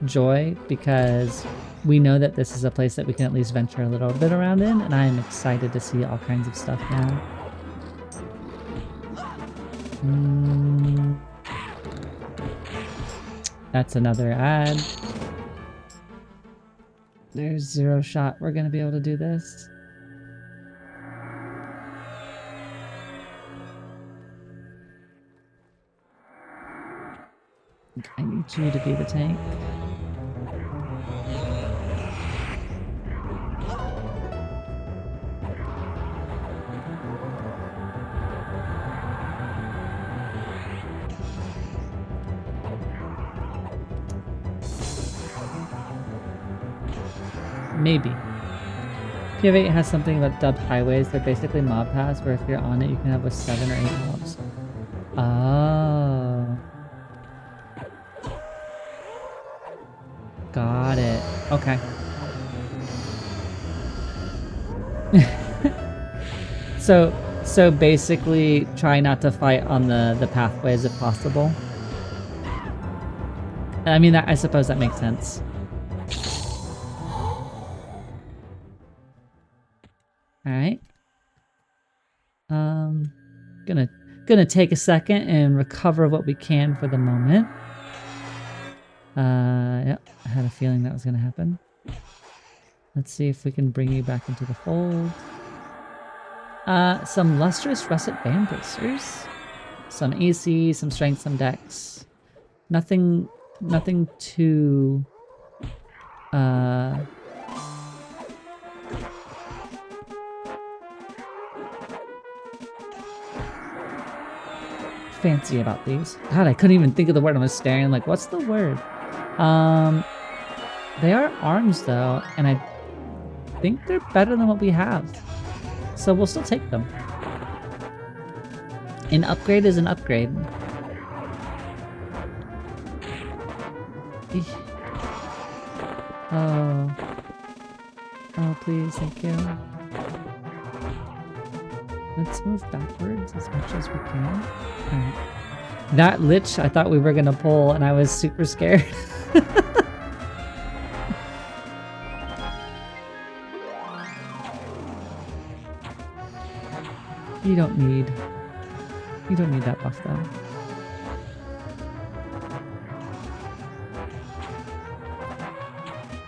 joy, because we know that this is a place that we can at least venture a little bit around in, and I am excited to see all kinds of stuff now. That's another ad. There's 0 shot we're gonna be able to do this. I need you to be the tank. Maybe. PoV has something about dubbed highways. They're basically mob paths, where if you're on it, you can have with 7 or 8 mobs. Oh. Got it. Okay. So basically try not to fight on the pathways if possible. I mean, I suppose that makes sense. Alright. Gonna take a second and recover what we can for the moment. Yep, I had a feeling that was gonna happen. Let's see if we can bring you back into the fold. Some lustrous russet band bracers. Some AC, some strength, some dex. Nothing too fancy about these. God, I couldn't even think of the word. I was staring like, what's the word? They are arms though, and I think they're better than what we have. So we'll still take them. An upgrade is an upgrade. Oh. Oh, please, thank you. Let's move backwards as much as we can. Alright. That lich, I thought we were gonna pull, and I was super scared. You don't need that buff though.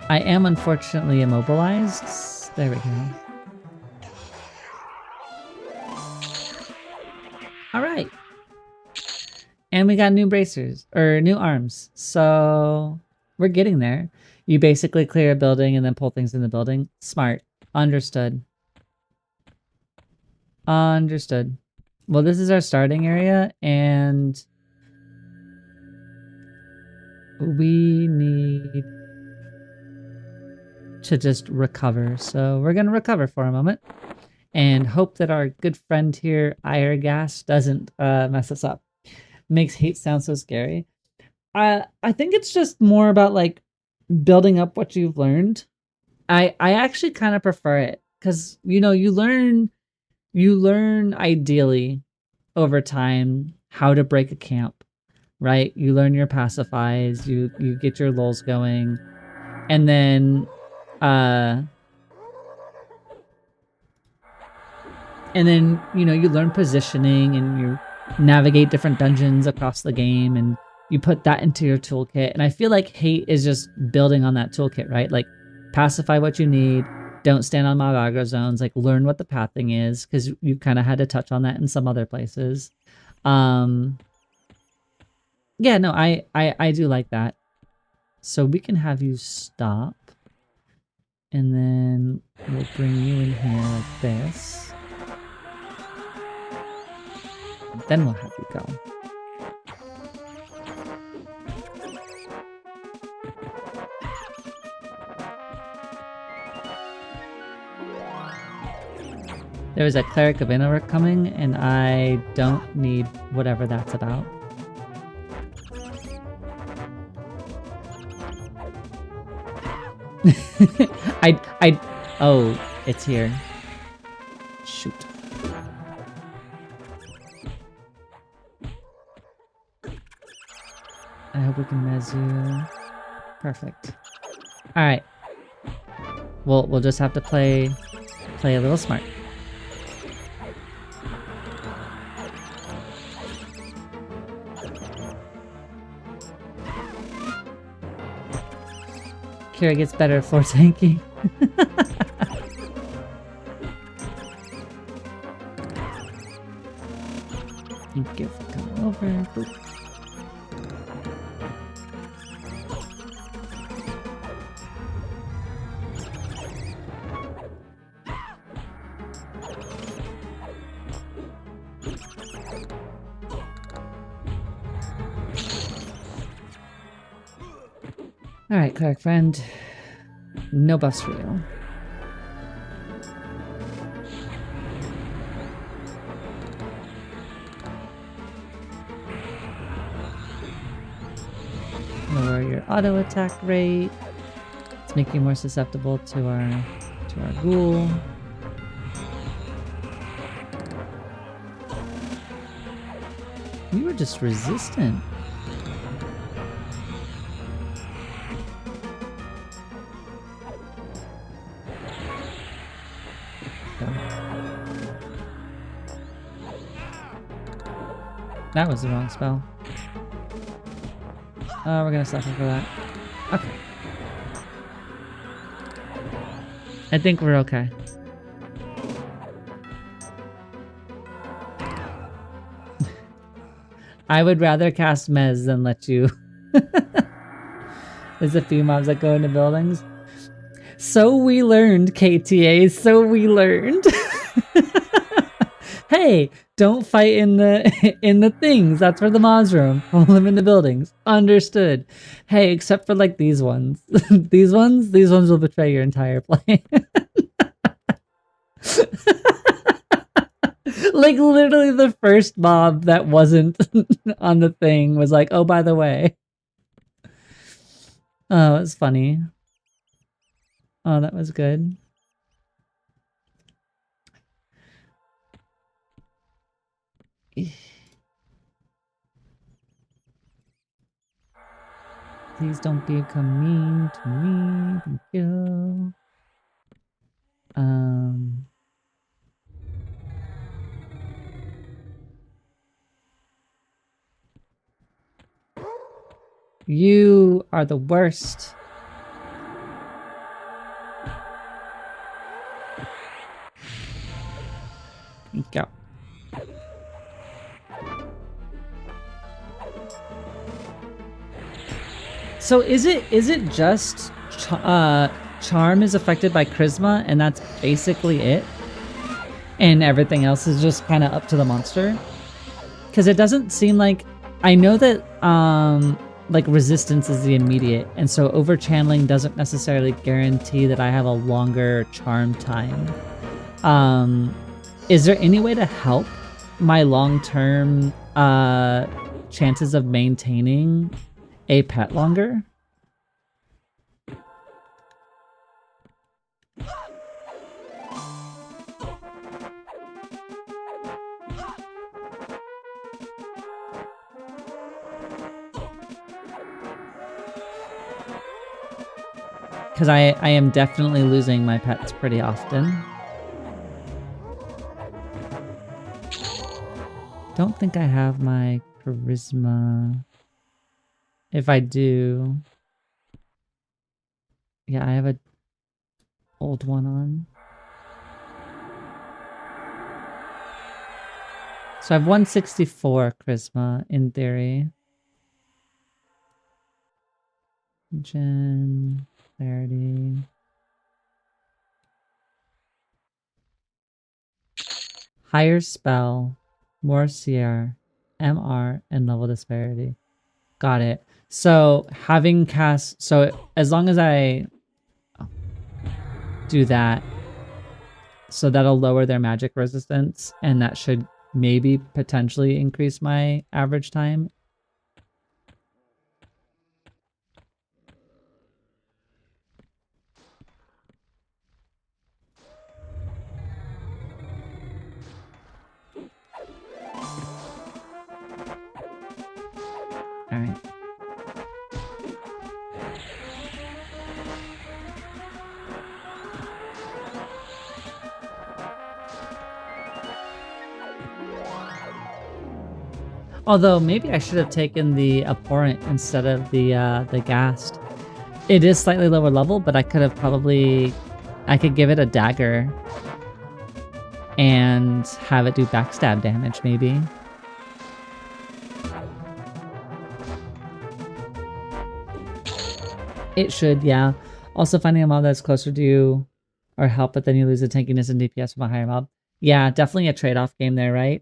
I am unfortunately immobilized. There we go. Alright. And we got new bracers, or new arms. So we're getting there. You basically clear a building and then pull things in the building. Smart. Understood. Understood. Well, this is our starting area, and we need to just recover. So we're going to recover for a moment and hope that our good friend here, Iregas, doesn't mess us up. Makes hate sound so scary. I think it's just more about like building up what you've learned. I actually kind of prefer it because, you know, you learn ideally over time how to break a camp, right? You learn your pacifies, you get your lulls going, and then you know, you learn positioning and you navigate different dungeons across the game, and you put that into your toolkit. And I feel like hate is just building on that toolkit, right? Like pacify what you need, don't stand on mob aggro zones, like learn what the pathing is, because you kind of had to touch on that in some other places. Yeah, no, I do like that. So we can have you stop, and then we'll bring you in here like this. Then we'll have you go. There is a Cleric of Innerwork coming, and I don't need whatever that's about. Oh, it's here. Shoot. I hope we can mez you. Perfect. All right. We'll just have to play a little smart. Kira gets better at floor tanking. Thank you for coming over. Boop. Alright, cleric friend. No buffs for you. Lower your auto attack rate. Let's make you more susceptible to our ghoul. You were just resistant. That was the wrong spell. We're gonna suffer for that. Okay. I think we're okay. I would rather cast Mez than let you. There's a few mobs that go into buildings. So we learned, KTA, so we learned. Hey, don't fight in the things. That's where the mobs roam. Pull them in the buildings. Understood. Hey, except for like these ones. these ones will betray your entire plan. Like literally the first mob that wasn't on the thing was like, oh, by the way. Oh, it was funny. Oh, that was good. Please don't become mean to me. Thank you. You are the worst. Go. So is it just charm is affected by charisma and that's basically it? And everything else is just kind of up to the monster? Because it doesn't seem like... I know that like resistance is the immediate, and so over channeling doesn't necessarily guarantee that I have a longer charm time. Is there any way to help my long-term chances of maintaining a pet longer? Because I am definitely losing my pets pretty often. Don't think I have my charisma. If I do... Yeah, I have an old one on. So I have 164 charisma, in theory. Gen... Clarity... Higher spell, more CR, MR, and level disparity. Got it. So having cast... So as long as I do that, So that'll lower their magic resistance, and that should maybe potentially increase my average time. All right. Although maybe I should have taken the abhorrent instead of the ghast. It is slightly lower level, but I could have probably, I could give it a dagger and have it do backstab damage maybe. It should, yeah. Also finding a mob that's closer to you or help, but then you lose the tankiness and DPS from a higher mob. Yeah, definitely a trade-off game there, right?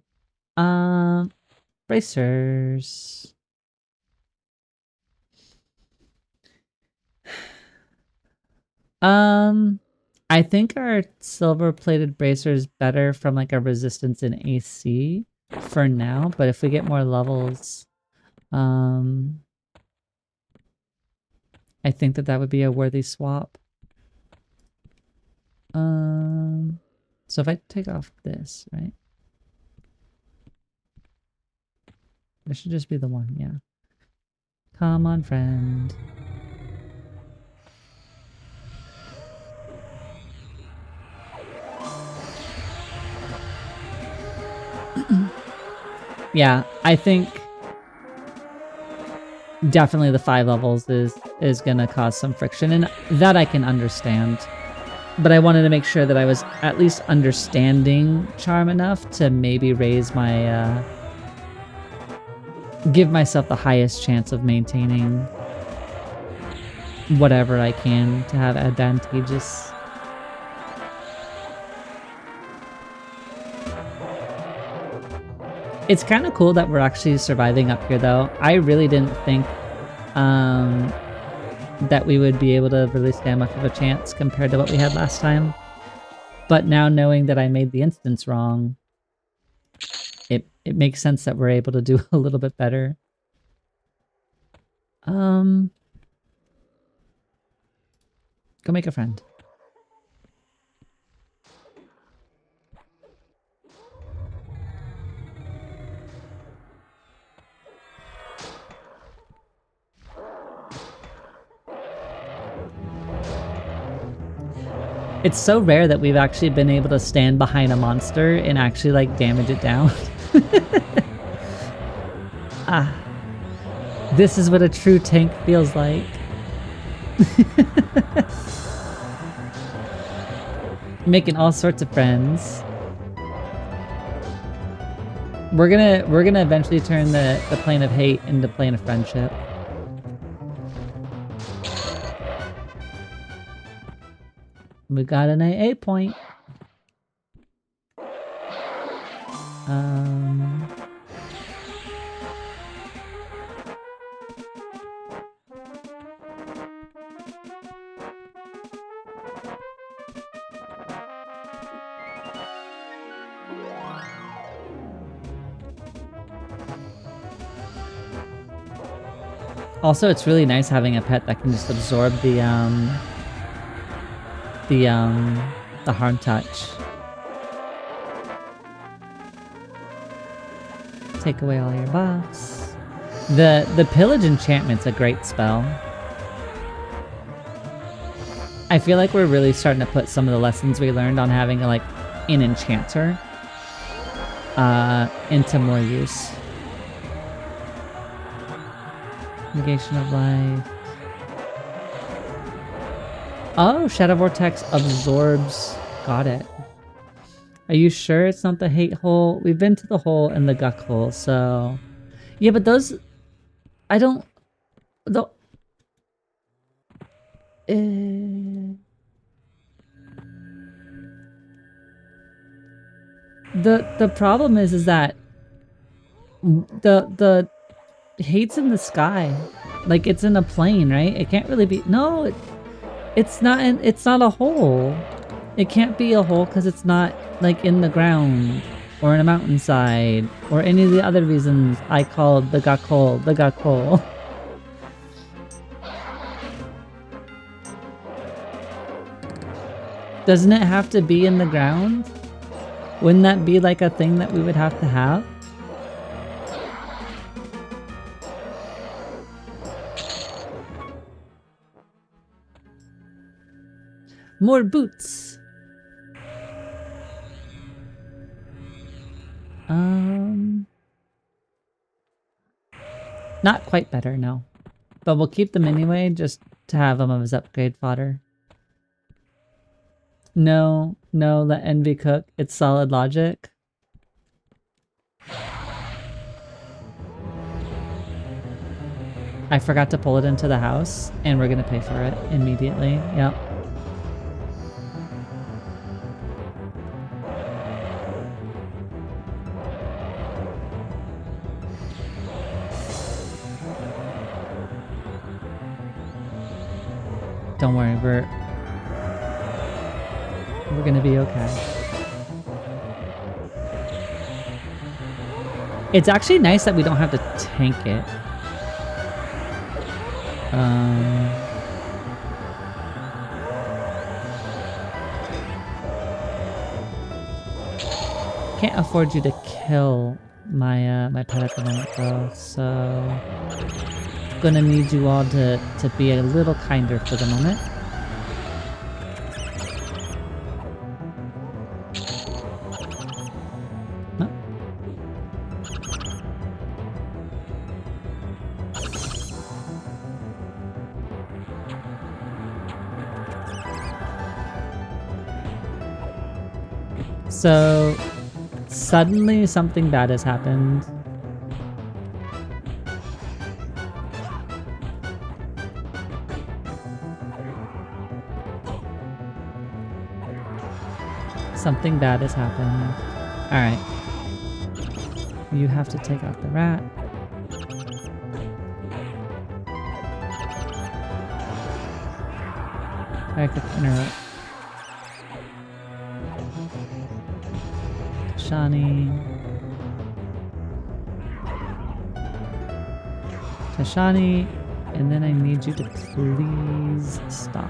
Bracers. I think our silver-plated bracer is better from like a resistance in AC for now, but if we get more levels, I think that that would be a worthy swap. So if I take off this, right? This should just be the one, yeah. Come on, friend. Yeah, I think definitely the 5 levels is gonna cause some friction, and that I can understand. But I wanted to make sure that I was at least understanding charm enough to maybe raise my give myself the highest chance of maintaining whatever I can to have advantageous. It's kind of cool that we're actually surviving up here, though. I really didn't think that we would be able to really stand much of a chance compared to what we had last time. But now knowing that I made the instance wrong, it makes sense that we're able to do a little bit better. Go make a friend. It's so rare that we've actually been able to stand behind a monster and actually like damage it down. Ah, this is what a true tank feels like. Making all sorts of friends. We're gonna eventually turn the plane of hate into plane of friendship. We got an AA point. Also, it's really nice having a pet that can just absorb the harm touch. Take away all your buffs. The pillage enchantment's a great spell. I feel like we're really starting to put some of the lessons we learned on having like an enchanter into more use. Negation of life. Oh, Shadow Vortex absorbs. Got it. Are you sure it's not the hate hole? We've been to the hole and the guck hole, so... Yeah, but those... I don't... The problem is that the hate's in the sky. Like, it's in a plane, right? It can't really be... No, it's not a hole. It can't be a hole because it's not like in the ground or in a mountainside or any of the other reasons I called the gak hole the gak hole. Doesn't it have to be in the ground? Wouldn't that be like a thing that we would have to have? More boots. Not quite better, no. But we'll keep them anyway, just to have them as upgrade fodder. No, let envy cook. It's solid logic. I forgot to pull it into the house, and we're gonna pay for it immediately. Yep. Don't worry, we're gonna be okay. It's actually nice that we don't have to tank it. Can't afford you to kill my my pet at the moment though, so gonna need you all to be a little kinder for the moment. So suddenly something bad has happened. Something bad has happened. Alright. You have to take out the rat. I could interrupt. Tashani, and then I need you to please stop.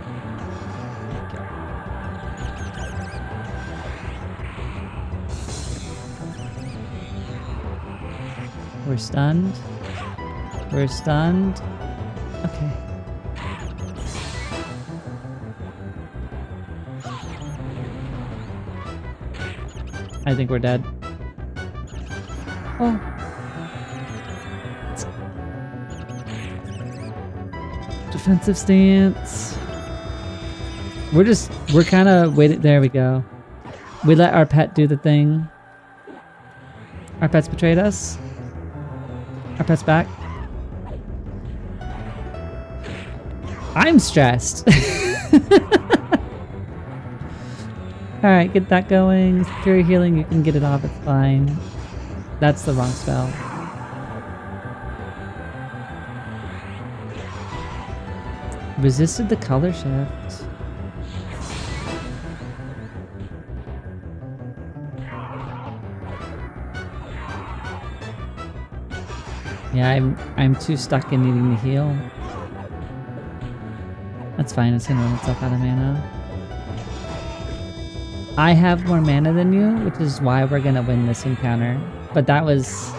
We're stunned. We're stunned. Okay. I think we're dead. Oh. Defensive stance. We're kind of waiting. There we go. We let our pet do the thing. Our pet's betrayed us. Our pet's back. I'm stressed. Alright, get that going. Secure healing, you can get it off, it's fine. That's the wrong spell. Resisted the color shift. Yeah, I'm too stuck in needing to heal. That's fine, it's gonna run itself out of mana. I have more mana than you, which is why we're gonna win this encounter. But that was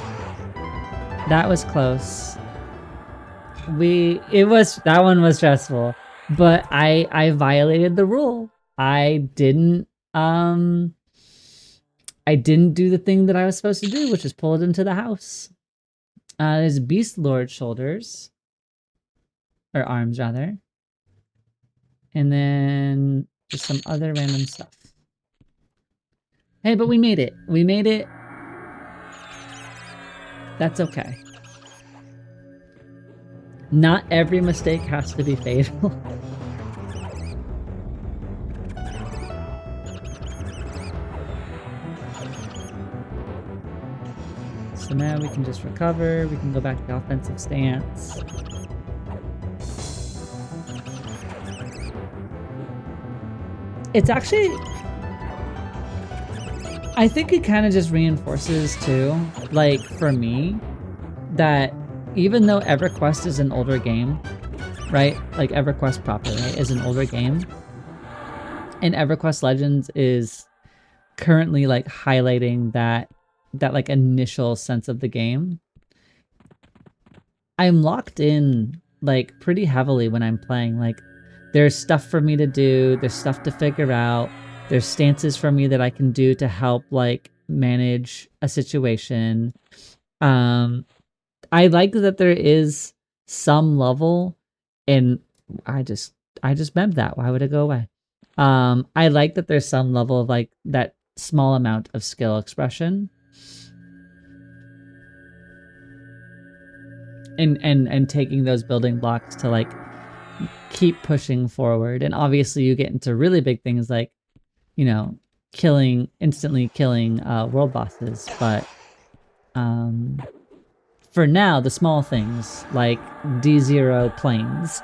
close. That one was stressful. But I violated the rule. I didn't do the thing that I was supposed to do, which is pull it into the house. There's Beast Lord shoulders. Or arms rather. And then just some other random stuff. Hey, but we made it. We made it. That's okay. Not every mistake has to be fatal. So now we can just recover. We can go back to the offensive stance. It's actually I think it kind of just reinforces too, like for me, that even though EverQuest is an older game, right? Like EverQuest proper, right, is an older game, and EverQuest Legends is currently like highlighting that like initial sense of the game. I'm locked in like pretty heavily when I'm playing. Like there's stuff for me to do, there's stuff to figure out, there's stances for me that I can do to help like manage a situation. I like that there is some level, and I just meant that. Why would it go away? I like that there's some level of like that small amount of skill expression. And taking those building blocks to like keep pushing forward. And obviously you get into really big things like, you know, instantly killing world bosses, but for now, the small things like D0 planes.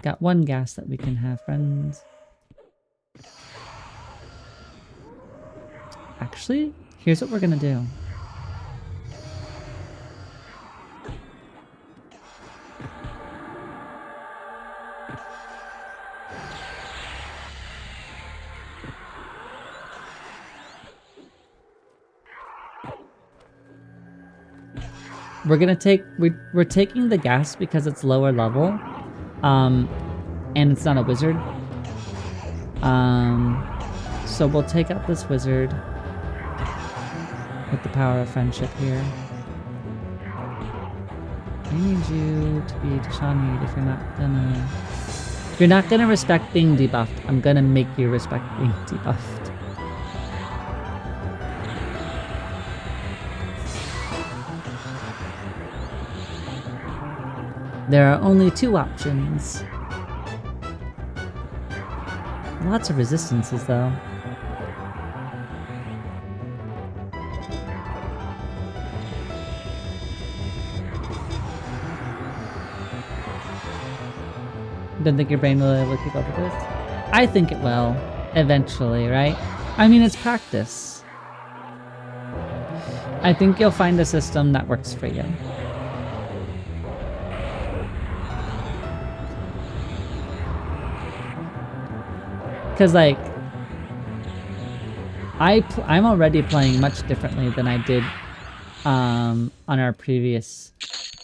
Got one gas that we can have, friends. Actually, here's what we're gonna do. We're gonna take we're taking the gas because it's lower level, and it's not a wizard. So we'll take out this wizard with the power of friendship here. I need you to be Shaman if you're not gonna respect being debuffed. I'm gonna make you respect being debuffed. There are only two options. Lots of resistances, though. Don't think your brain will be able to keep up with this? I think it will, eventually, right? I mean, it's practice. I think you'll find a system that works for you. Because, like, I'm already playing much differently than I did on our previous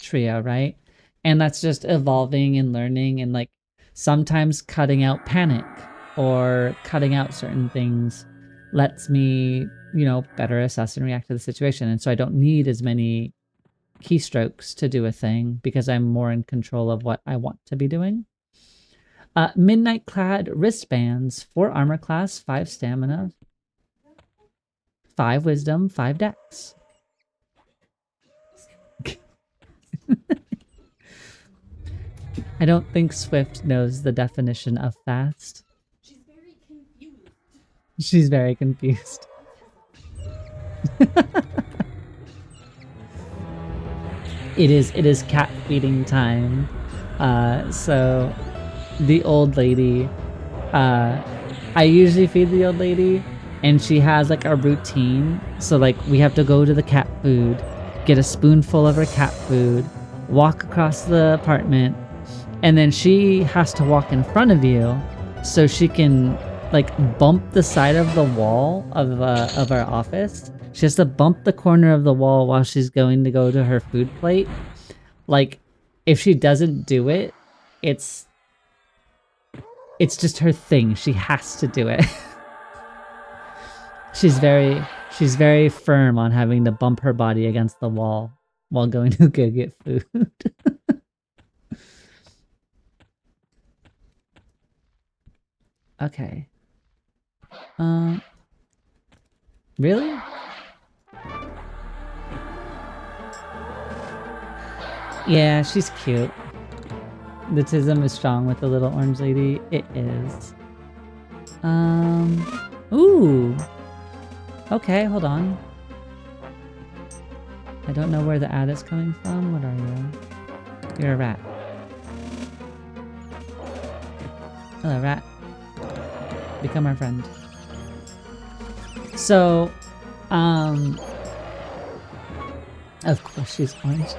trio, right? And that's just evolving and learning and, like, sometimes cutting out panic or cutting out certain things lets me, you know, better assess and react to the situation. And so I don't need as many keystrokes to do a thing because I'm more in control of what I want to be doing. Midnight Clad wristbands, 4 armor class, 5 stamina, 5 wisdom, 5 dex. I don't think Swift knows the definition of fast. She's very confused. She's very confused. It is cat feeding time. So the old lady, I usually feed the old lady, and she has like a routine. So like we have to go to the cat food, get a spoonful of her cat food, walk across the apartment, and then she has to walk in front of you so she can like bump the side of the wall of our office. She has to bump the corner of the wall while she's going to go to her food plate. Like, if she doesn't do it, it's just her thing. She has to do it. She's very firm on having to bump her body against the wall while going to go get food. Okay. Really? Yeah, she's cute. The tism is strong with the little orange lady. It is. Ooh. Okay, hold on. I don't know where the ad is coming from. What are you? You're a rat. Hello, rat. Become our friend. So, of course she's orange.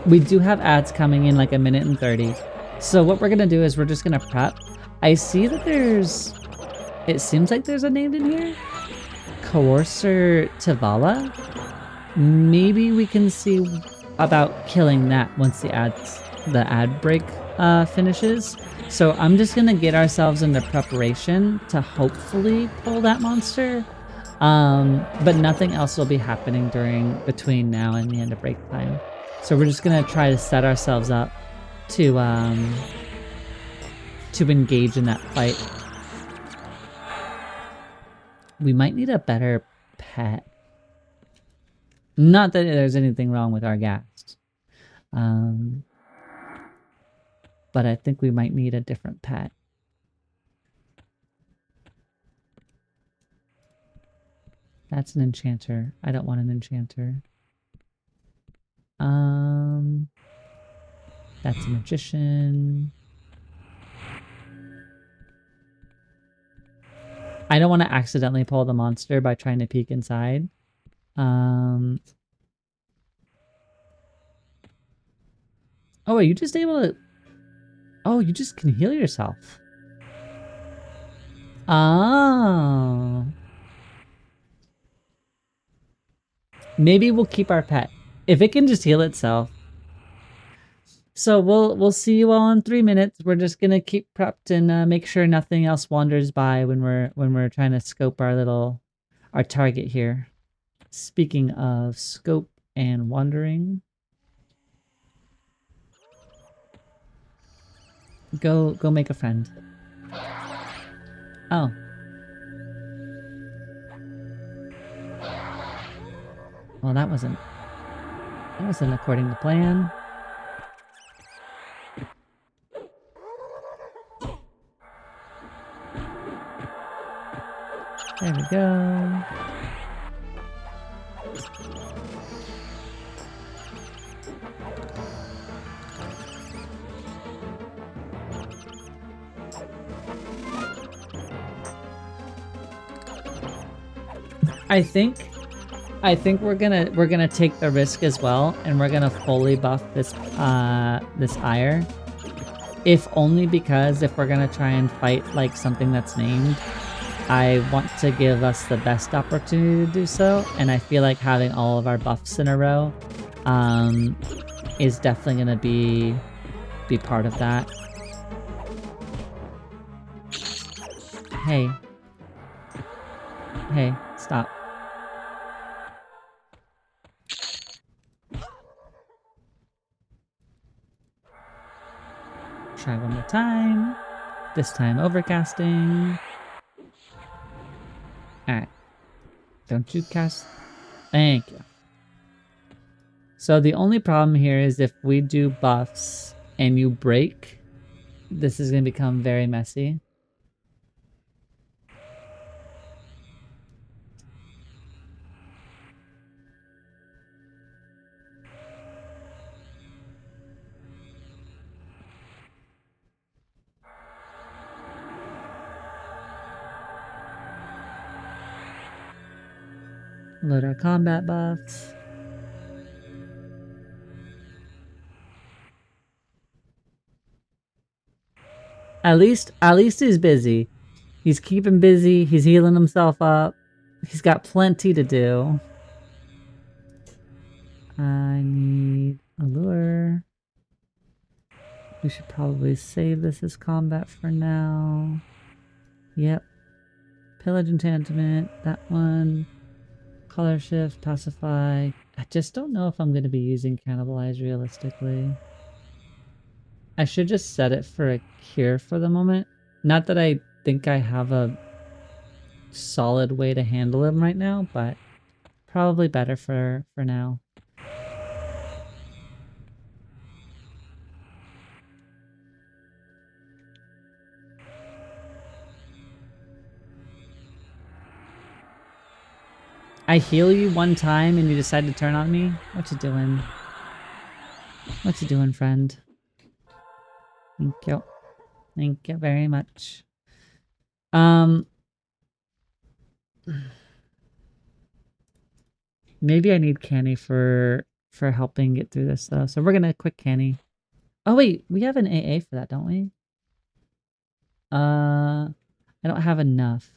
We do have ads coming in like 1:30. So what we're gonna do is we're just gonna prep. I see that it seems like there's a name in here. Coercer Tivala. Maybe we can see about killing that once the ad break finishes. So I'm just gonna get ourselves into preparation to hopefully pull that monster. But nothing else will be happening between now and the end of break time. So we're just gonna try to set ourselves up to engage in that fight. We might need a better pet. Not that there's anything wrong with our ghast. But I think we might need a different pet. That's an enchanter. I don't want an enchanter. That's a magician. I don't want to accidentally pull the monster by trying to peek inside. Oh, are you just able to... Oh, you just can heal yourself. Oh. Maybe we'll keep our pet. If it can just heal itself. So we'll see you all in 3 minutes. We're just gonna keep prepped and make sure nothing else wanders by when we're trying to scope our target here. Speaking of scope and wandering, go make a friend. Oh. Well, that wasn't according to plan. There we go. I think we're gonna take the risk as well, and we're gonna fully buff this ire. If only because if we're gonna try and fight like something that's named, I want to give us the best opportunity to do so, and I feel like having all of our buffs in a row is definitely gonna be part of that. Hey. Hey, stop. Try one more time. This time overcasting. Alright. Don't you cast... Thank you. So the only problem here is if we do buffs and you break, this is going to become very messy. Load our combat buffs. At least he's busy. He's keeping busy. He's healing himself up. He's got plenty to do. I need a lure. We should probably save this as combat for now. Yep. Pillage enchantment. That one. Color shift, pacify. I just don't know if I'm going to be using cannibalize realistically. I should just set it for a cure for the moment. Not that I think I have a solid way to handle him right now, but probably better for now. I heal you one time and you decide to turn on me? What you doing? What you doing, friend? Thank you. Thank you very much. Maybe I need Canny for helping get through this though. So we're gonna quick Canny. Oh wait, we have an AA for that, don't we? I don't have enough.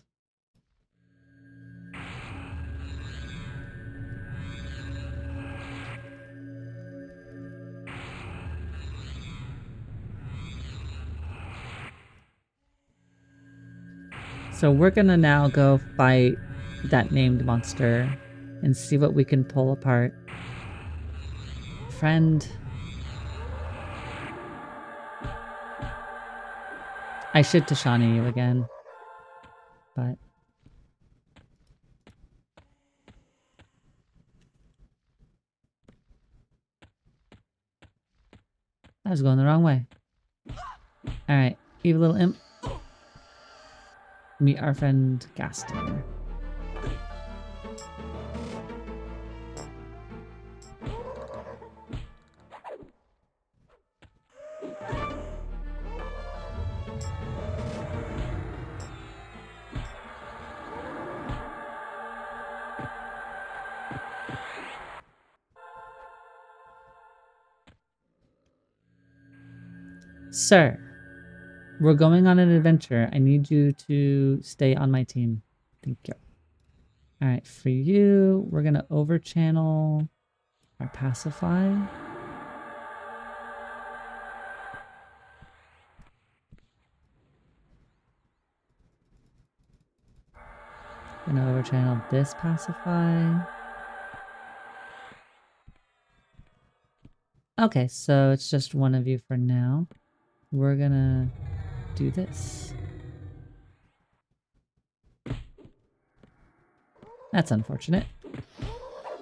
So we're gonna now go fight that named monster and see what we can pull apart. Friend. I should Tashani you again. But I was going the wrong way. Alright, evil little imp. Meet our friend Gaston. Sir, we're going on an adventure. I need you to stay on my team. Thank you. Alright, for you, we're gonna overchannel our pacify. Gonna overchannel this pacify. Okay, so it's just one of you for now. We're gonna do this. That's unfortunate.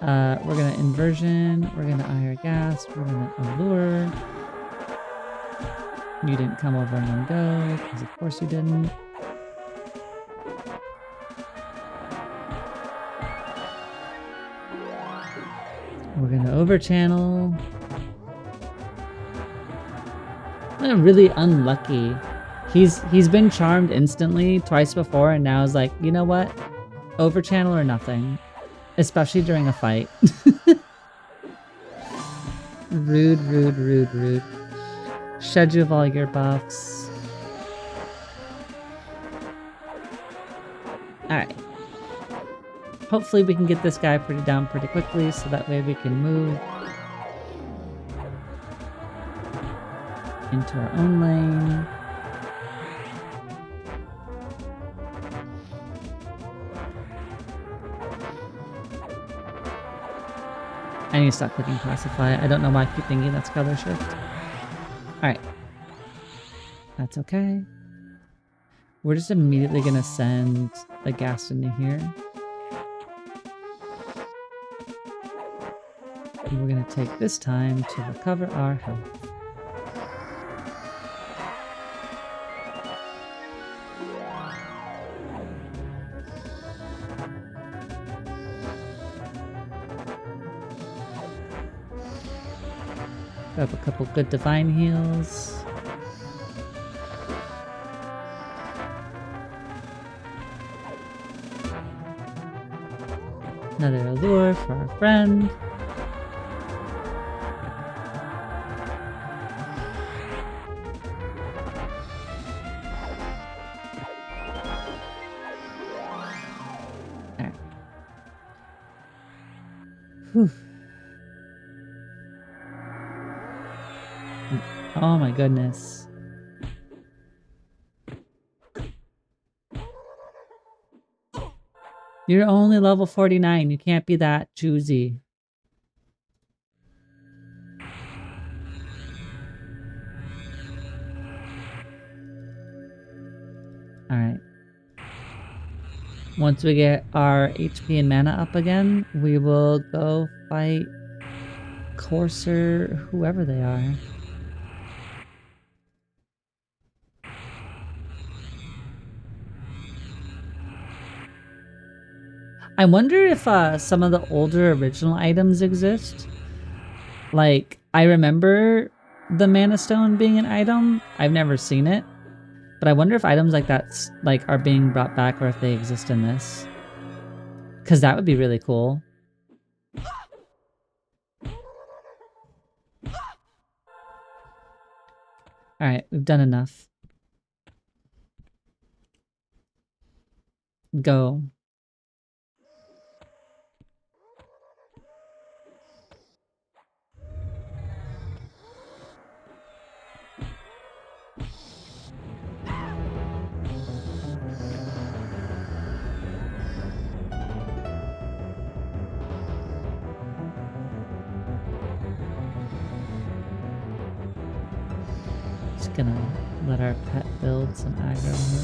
We're gonna inversion, we're gonna ire gas, we're gonna allure. You didn't come over in one go, because of course you didn't. We're gonna overchannel. I'm really unlucky. He's been charmed instantly twice before, and now is like, you know what? Overchannel or nothing. Especially during a fight. Rude, rude, rude, rude. Shed you of all your buffs. Alright. Hopefully we can get this guy down pretty quickly, so that way we can move into our own lane. I need to stop clicking pacify. I don't know why I keep thinking that's color shift. Alright. That's okay. We're just immediately gonna send the gas into here. And we're gonna take this time to recover our health. Grab a couple good divine heals. Another allure for our friend. Alright. Whew. Oh my goodness. You're only level 49. You can't be that choosy. Alright. Once we get our HP and mana up again, we will go fight Courser, whoever they are. I wonder if some of the older original items exist. Like, I remember the Mana Stone being an item. I've never seen it. But I wonder if items like that like are being brought back or if they exist in this. Because that would be really cool. Alright, we've done enough. Go. Just gonna let our pet build some aggro here.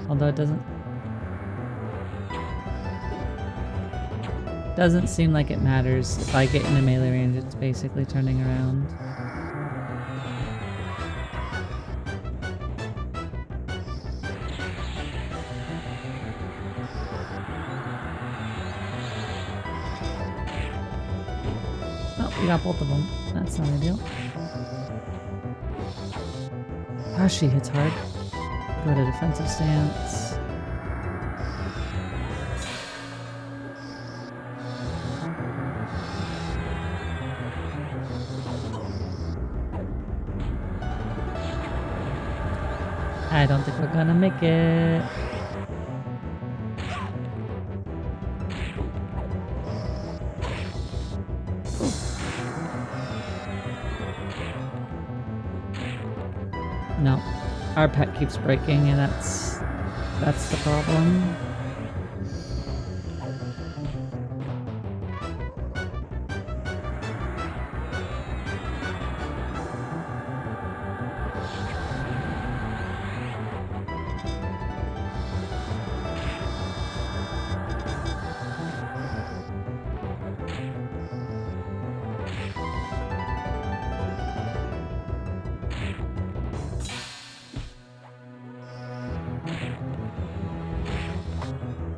Although it doesn't seem like it matters. If I get into melee range, it's basically turning around. Oh, we got both of them. That's not ideal. Oh, she hits hard. Go to defensive stance. I don't think we're gonna make it. No, our pet keeps breaking, and that's the problem.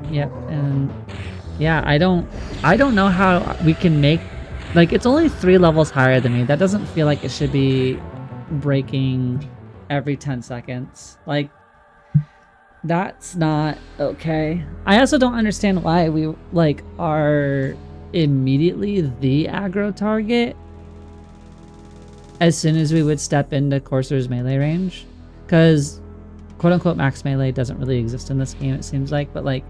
Yep, and yeah, I don't know how we can make, like, it's only 3 levels higher than me. That doesn't feel like it should be breaking every 10 seconds. Like, that's not okay. I also don't understand why we like are immediately the aggro target as soon as we would step into Courser's melee range, because quote-unquote max melee doesn't really exist in this game, it seems like, but like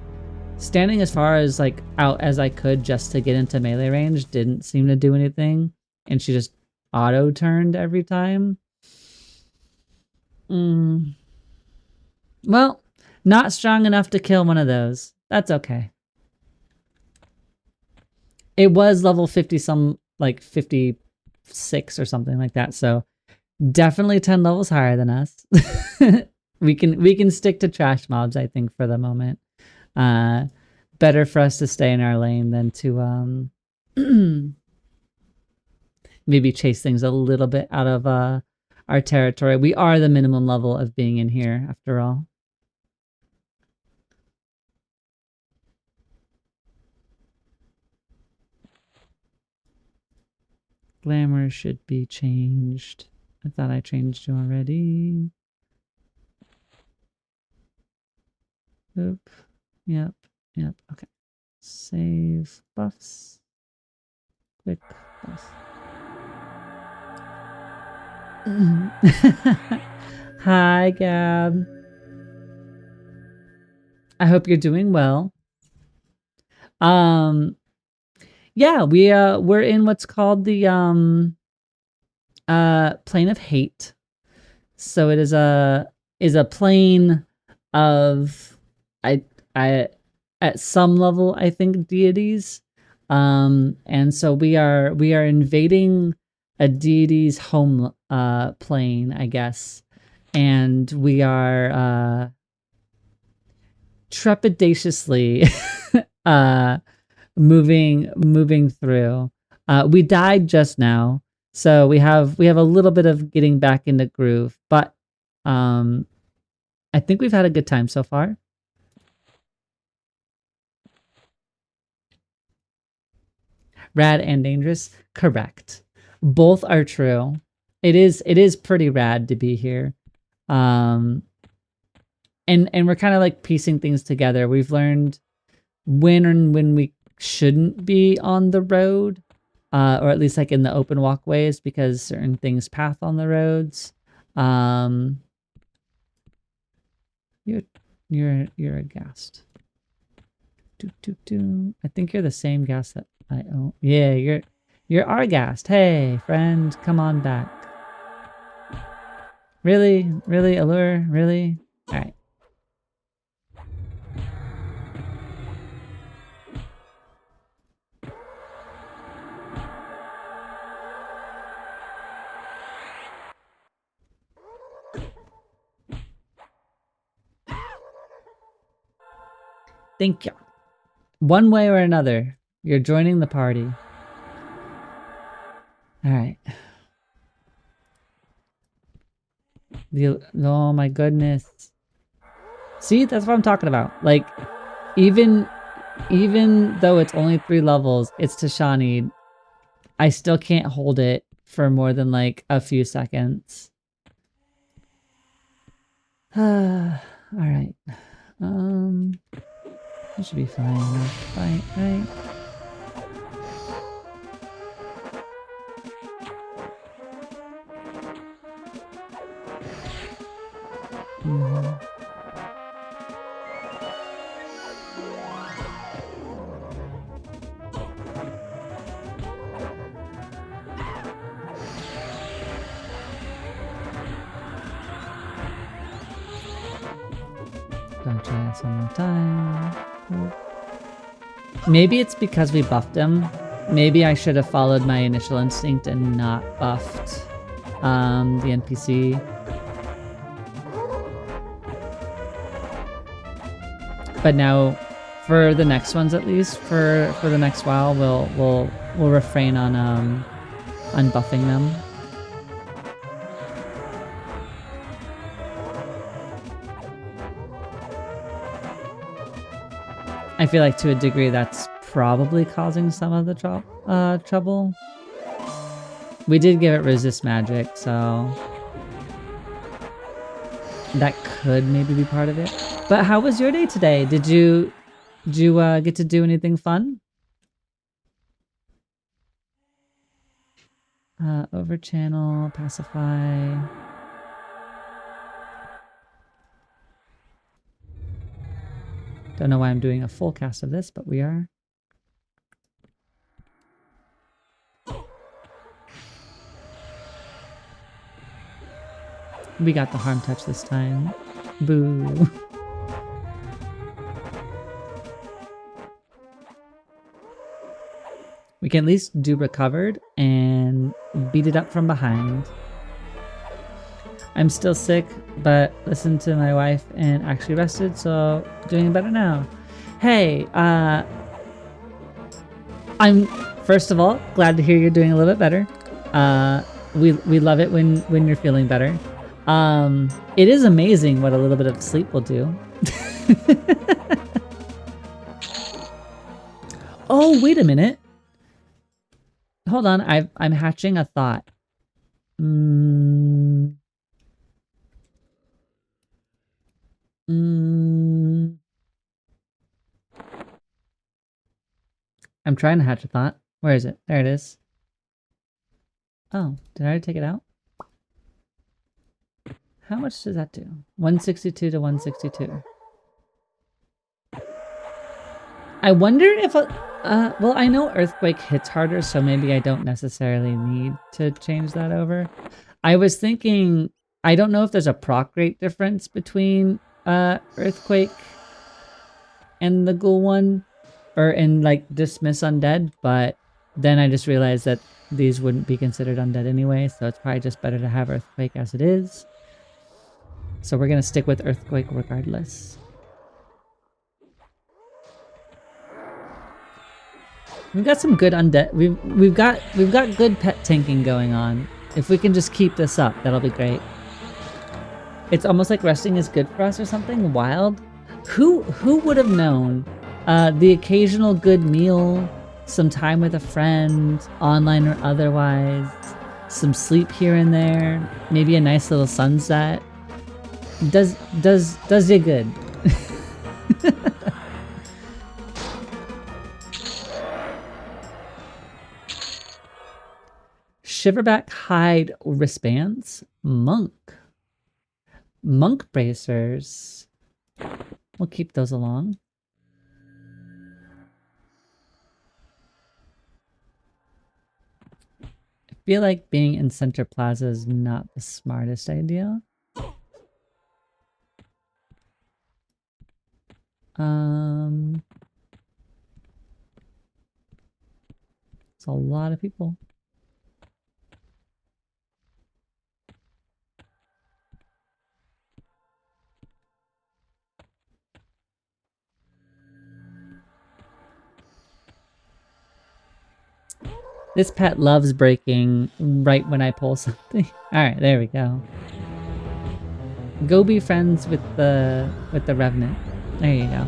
standing as far as like out as I could just to get into melee range didn't seem to do anything, and she just auto turned every time. Well, not strong enough to kill one of those. That's okay. It was level 50 some, like 56 or something like that, so definitely 10 levels higher than us. we can stick to trash mobs, I think, for the moment. Better for us to stay in our lane than to maybe chase things a little bit out of our territory. We are the minimum level of being in here, after all. Glamour should be changed. I thought I changed you already. Oop. Yep. Okay. Save buffs. Quick buff. Hi, Gab. I hope you're doing well. Yeah, we're in what's called the plane of hate. So it is a plane of I at some level, I think, deities. And so we are invading a deity's home plane, I guess. And we are trepidatiously moving through. We died just now, so we have a little bit of getting back into groove, but I think we've had a good time so far. Rad and dangerous? Correct. Both are true. It is pretty rad to be here. And we're kind of like piecing things together. We've learned when we shouldn't be on the road, or at least like in the open walkways, because certain things path on the roads. You're a ghast. I think you're the same ghast that I own. Yeah, you're our ghast. Hey, friend, come on back. Really? Really, Allure? Really? Alright. Thank you. One way or another, you're joining the party. Alright. Oh my goodness. See, that's what I'm talking about. Like, even though it's only 3 levels, it's Tashani. I still can't hold it for more than like a few seconds. Alright. It should be fine enough to fight, right? Don't try this one more time. Maybe it's because we buffed him. Maybe I should have followed my initial instinct and not buffed the NPC. But now, for the next ones at least, for the next while, we'll refrain on buffing them. I feel like to a degree that's probably causing some of the trouble. We did give it resist magic, so that could maybe be part of it. But how was your day today? Did you get to do anything fun? Over channel, pacify. Don't know why I'm doing a full cast of this, but we are. We got the harm touch this time. Boo. We can at least do recovered and beat it up from behind. I'm still sick, but listened to my wife and actually rested, so doing better now. Hey, I'm first of all glad to hear you're doing a little bit better. We love it when you're feeling better. It is amazing what a little bit of sleep will do. Oh, wait a minute. Hold on, I'm hatching a thought. I'm trying to hatch a thought. Where is it? There it is. Oh, did I already take it out? How much does that do? 162 to 162. I wonder if... well, I know Earthquake hits harder, so maybe I don't necessarily need to change that over. I was thinking... I don't know if there's a proc rate difference between Earthquake and the Ghoul one, or in like Dismiss Undead, but then I just realized that these wouldn't be considered undead anyway, so it's probably just better to have Earthquake as it is. So we're gonna stick with Earthquake regardless. We've got some good undead. We've got good pet tanking going on. If we can just keep this up, that'll be great. It's almost like resting is good for us or something wild. Who would have known? The occasional good meal some time with a friend, online or otherwise, some sleep here and there, maybe a nice little sunset. Does you good. Shiverback hide wristbands. Monk bracers. We'll keep those along. I feel like being in Center Plaza is not the smartest idea. It's a lot of people. This pet loves breaking right when I pull something. Alright, there we go. Go be friends with the Revenant. There you go.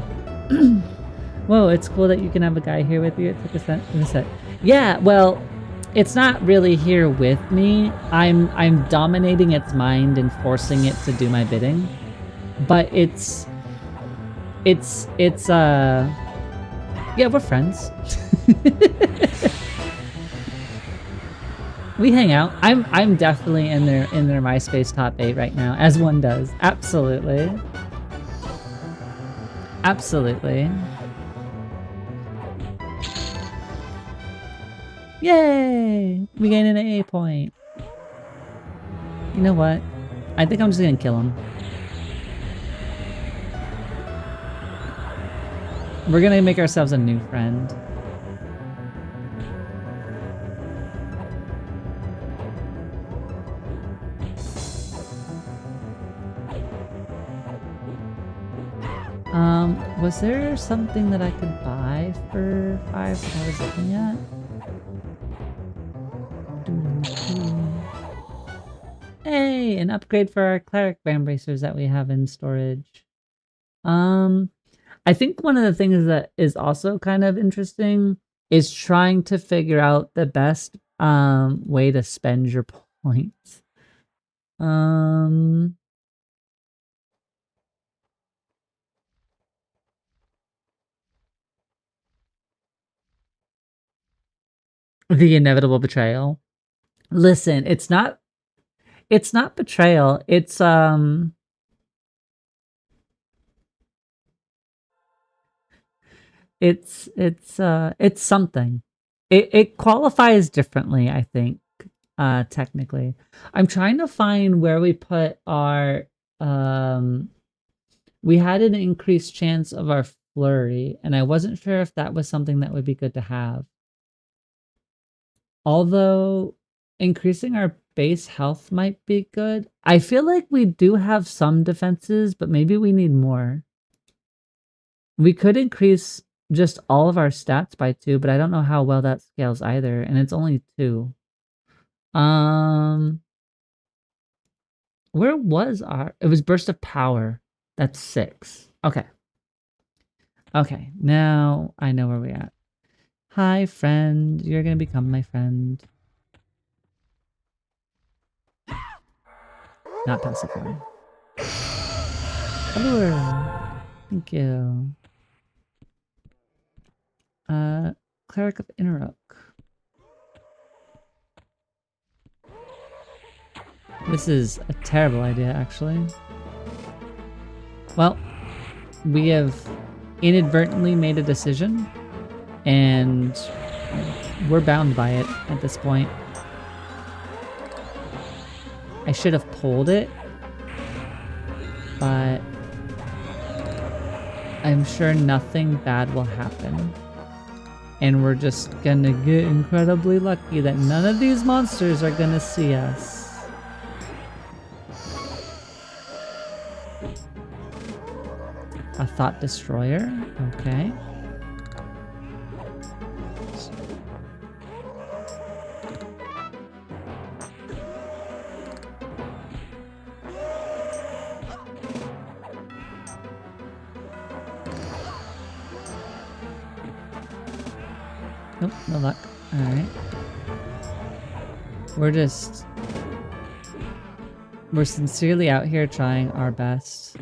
Whoa, it's cool that you can have a guy here with you. It took a set. Yeah, well, it's not really here with me. I'm dominating its mind and forcing it to do my bidding. But it's yeah, we're friends. We hang out. I'm definitely in their MySpace top 8 right now, as one does. Absolutely. Absolutely. Yay! We gained an A point. You know what? I think I'm just gonna kill him. We're gonna make ourselves a new friend. Was there something that I could buy for 5 that I was looking at? Hey, an upgrade for our cleric band bracers that we have in storage. I think one of the things that is also kind of interesting is trying to figure out the best way to spend your points. The inevitable betrayal. Listen, it's not betrayal. It's something. It qualifies differently, I think, technically. I'm trying to find where we put our we had an increased chance of our flurry, and I wasn't sure if that was something that would be good to have. Although increasing our base health might be good. I feel like we do have some defenses, but maybe we need more. We could increase just all of our stats by 2, but I don't know how well that scales either, and it's only 2. Where was our... It was burst of power. That's 6. Okay. Okay, now I know where we're at. Hi, friend. You're gonna become my friend. Not pacify. Allure. Thank you. Cleric of Innerok. This is a terrible idea, actually. Well, we have inadvertently made a decision, and we're bound by it at this point. I should have pulled it, but I'm sure nothing bad will happen. And we're just gonna get incredibly lucky that none of these monsters are gonna see us. A Thought Destroyer, okay. Nope, no luck. Alright. We're sincerely out here trying our best.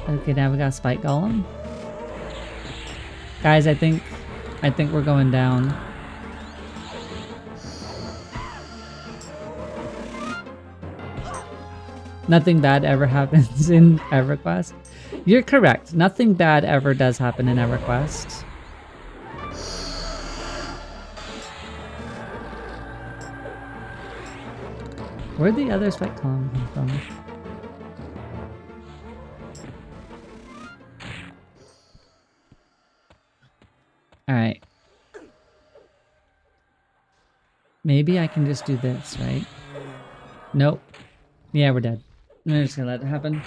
Okay, now we got a spike golem. Guys, I think we're going down. Nothing bad ever happens in EverQuest. You're correct. Nothing bad ever does happen in EverQuest. Where'd the other spike column come from? Alright. Maybe I can just do this, right? Nope. Yeah, we're dead. I'm just gonna let it happen.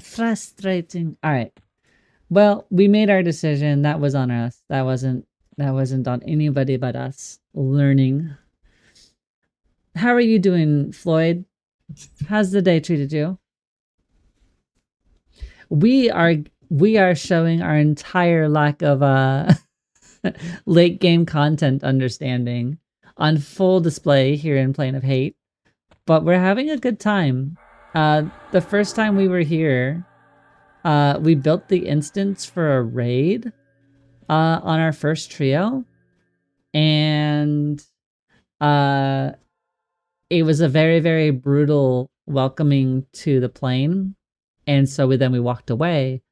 Frustrating. Alright. Well, we made our decision. That was on us. That wasn't on anybody but us. Learning. How are you doing, Floyd? How's the day treated you? We are showing our entire lack of late game content understanding on full display here in Plane of Hate. But we're having a good time. The first time we were here, we built the instance for a raid on our first trio, and it was a very, very brutal welcoming to the plane, and so we walked away.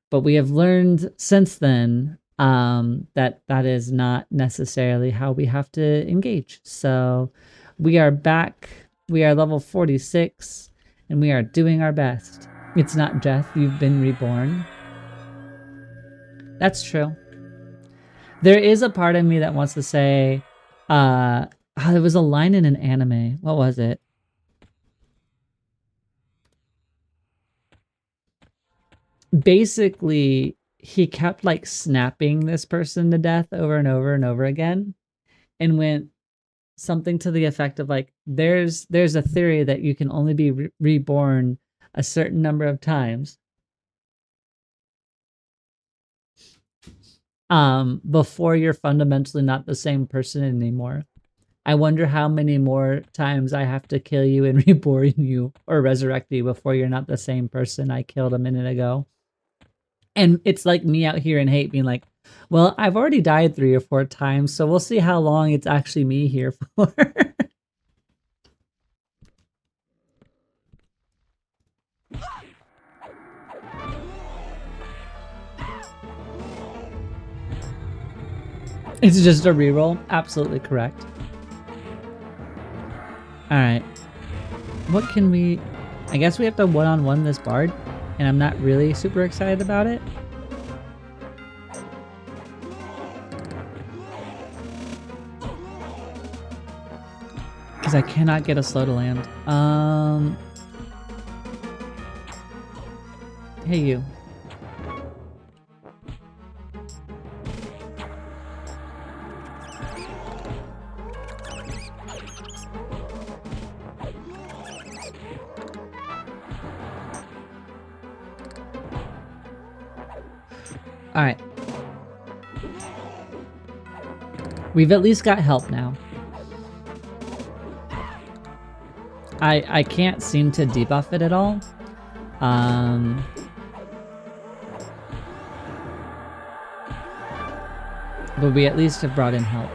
But we have learned since then that is not necessarily how we have to engage. So we are back. We are level 46, and we are doing our best. It's not death, you've been reborn. That's true. There is a part of me that wants to say, there was a line in an anime. What was it? Basically, he kept like snapping this person to death over and over and over again, and went something to the effect of like, there's a theory that you can only be reborn a certain number of times before you're fundamentally not the same person anymore. I wonder how many more times I have to kill you and reborn you or resurrect you before you're not the same person I killed a minute ago. And it's like me out here in hate being like, well, I've already died 3 or 4 times, so we'll see how long it's actually me here for. It's just a reroll. Absolutely correct. Alright. What can we... I guess we have to one-on-one this bard, and I'm not really super excited about it. Because I cannot get a slow to land. Hey, you. Alright. We've at least got help now. I can't seem to debuff it at all. But we at least have brought in help.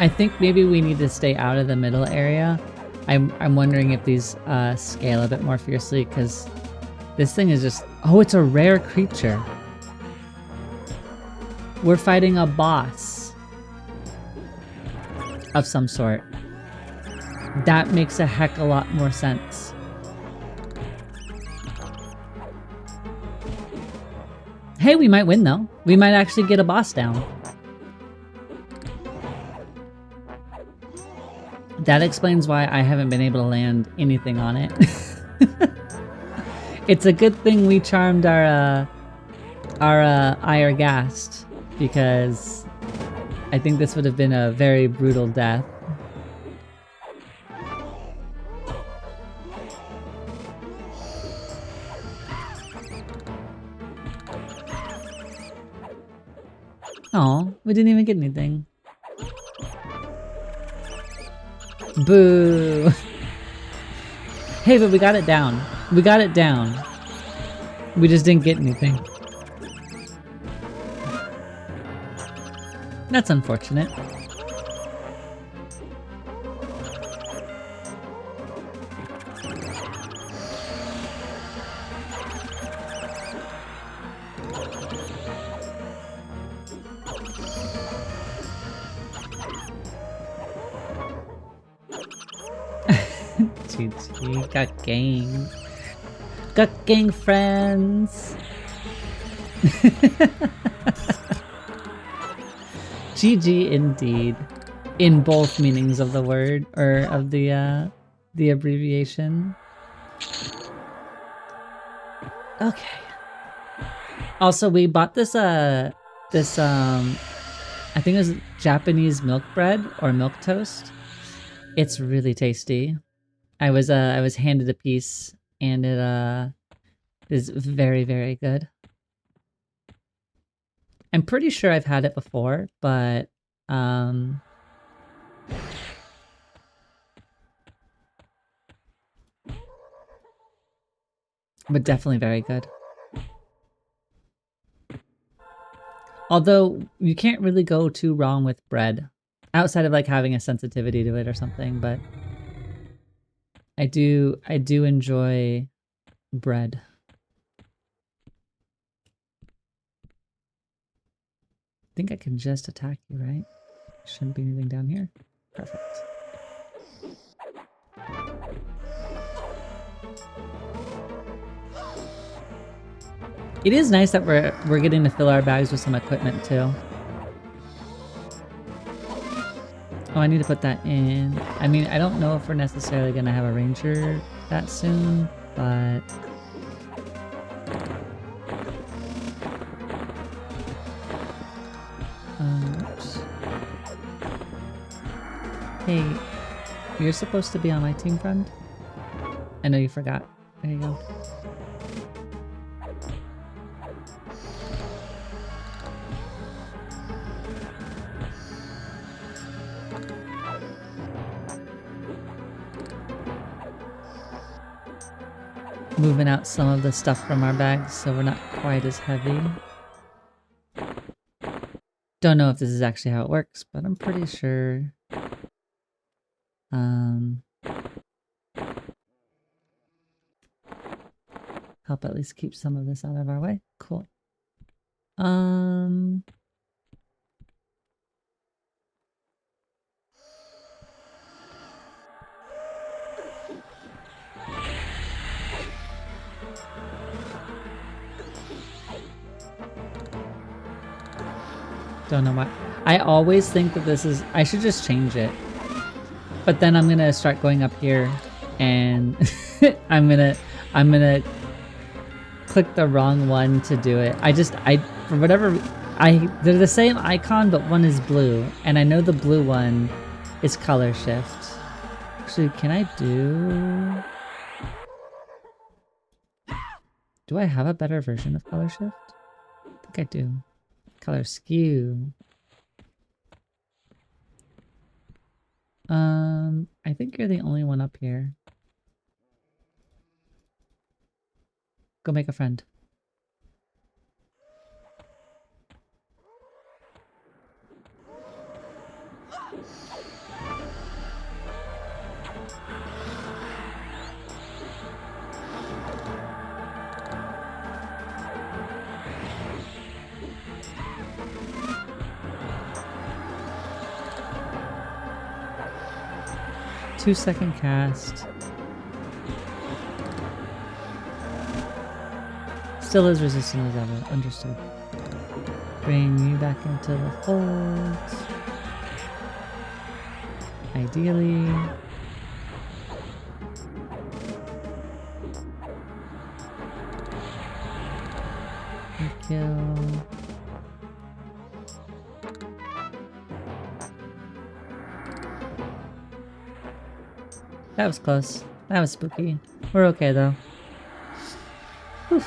I think maybe we need to stay out of the middle area. I'm wondering if these scale a bit more fiercely, because this thing is just... Oh, it's a rare creature. We're fighting a boss of some sort. That makes a heck a lot more sense. Hey, we might win though. We might actually get a boss down. That explains why I haven't been able to land anything on it. It's a good thing we charmed our ire gassed because I think this would have been a very brutal death. Oh, we didn't even get anything. Boo! Hey, but we got it down. We got it down. We just didn't get anything. That's unfortunate. GG, got gang. Got gang friends. GG indeed. In both meanings of the word, or of the abbreviation. Okay. Also, we bought this I think it was Japanese milk bread or milk toast. It's really tasty. I was handed a piece and it is very, very good. I'm pretty sure I've had it before, but definitely very good. Although you can't really go too wrong with bread, outside of like having a sensitivity to it or something, but I do enjoy bread. I think I can just attack you, right? Shouldn't be anything down here. Perfect. It is nice that we're getting to fill our bags with some equipment too. Oh, I need to put that in. I mean, I don't know if we're necessarily gonna have a ranger that soon, but oops. Hey, you're supposed to be on my team, friend. I know you forgot. There you go. Moving out some of the stuff from our bags so we're not quite as heavy. Don't know if this is actually how it works, but I'm pretty sure. Help at least keep some of this out of our way. Cool. Don't know why. I always think that this is... I should just change it. But then I'm gonna start going up here and I'm gonna click the wrong one to do it. For whatever... they're the same icon, but one is blue. And I know the blue one is color shift. Actually, can I do... Do I have a better version of color shift? I think I do. Color skew. I think you're the only one up here. Go make a friend. Two-second cast. Still as resistant as ever. Understood. Bring you back into the fold. Ideally. Kill. That was close. That was spooky. We're okay though. Whew.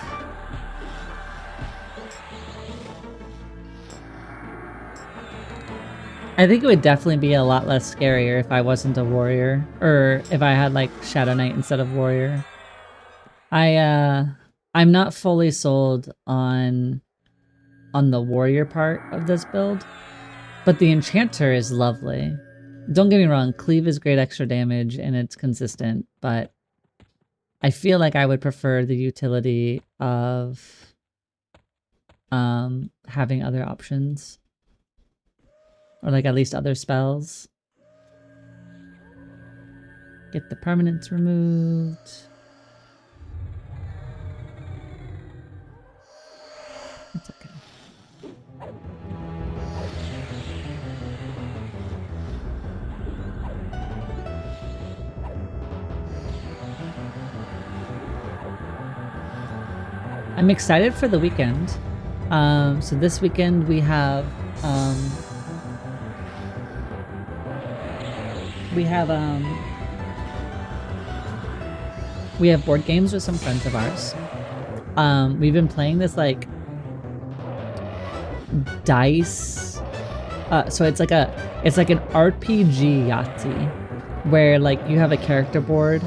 I think it would definitely be a lot less scarier if I wasn't a warrior, or if I had like Shadow Knight instead of warrior. I'm not fully sold on the warrior part of this build, but the Enchanter is lovely. Don't get me wrong, cleave is great extra damage and it's consistent, but I feel like I would prefer the utility of having other options. Or like at least other spells. Get the permanents removed. It's okay. I'm excited for the weekend. So this weekend we have we have board games with some friends of ours. We've been playing this like dice. So it's like an RPG Yahtzee, where like you have a character board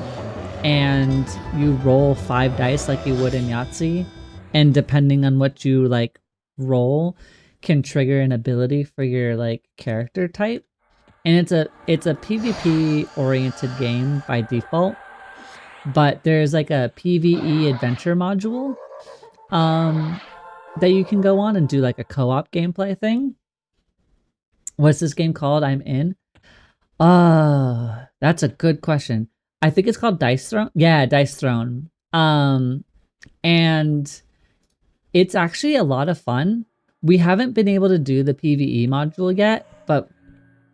and you roll 5 dice like you would in Yahtzee, and depending on what you like roll, can trigger an ability for your like character type. And it's a PvP oriented game by default, but there's like a PvE adventure module that you can go on and do like a co-op gameplay thing. What's this game called? I'm in. That's a good question. I think it's called Dice Throne. Yeah, Dice Throne. And it's actually a lot of fun. We haven't been able to do the PvE module yet, but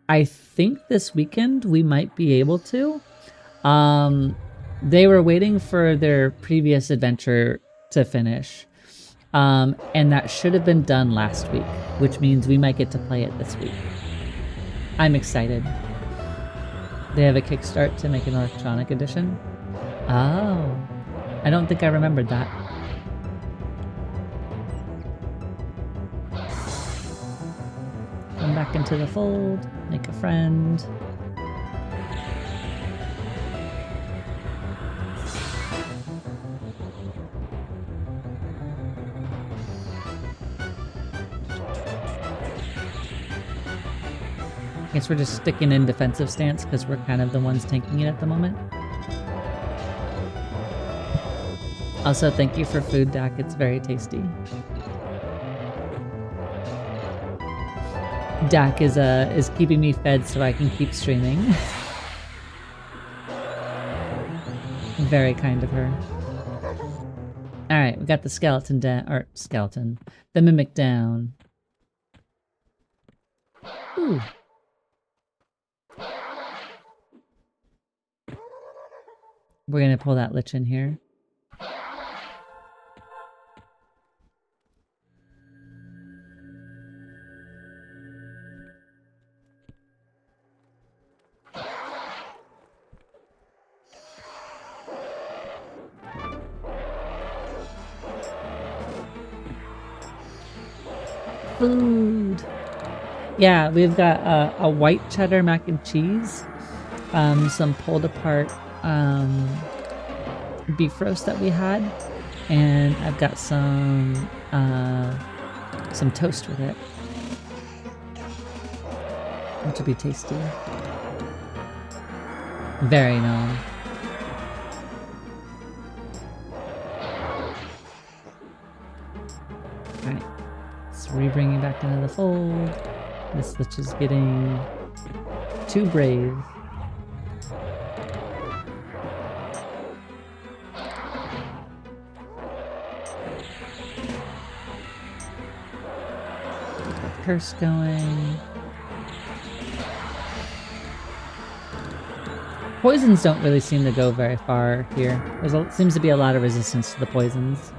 I think this weekend we might be able to. They were waiting for their previous adventure to finish. And that should have been done last week, which means we might get to play it this week. I'm excited. They have a Kickstart to make an electronic edition. Oh, I don't think I remembered that. Come back into the fold, make a friend. I guess we're just sticking in defensive stance because we're kind of the ones tanking it at the moment. Also, thank you for food, Dak. It's very tasty. Dak is keeping me fed so I can keep streaming. Very kind of her. Alright, we got the skeleton down, or skeleton. The mimic down. Ooh. We're gonna pull that lich in here. Food. Yeah, we've got a white cheddar mac and cheese, some pulled apart beef roast that we had, and I've got some toast with it, which will be tasty. Very nice. Alright, let's re-bring you back into the fold. This lich is getting too brave. Curse going. Poisons don't really seem to go very far here. Seems to be a lot of resistance to the poisons.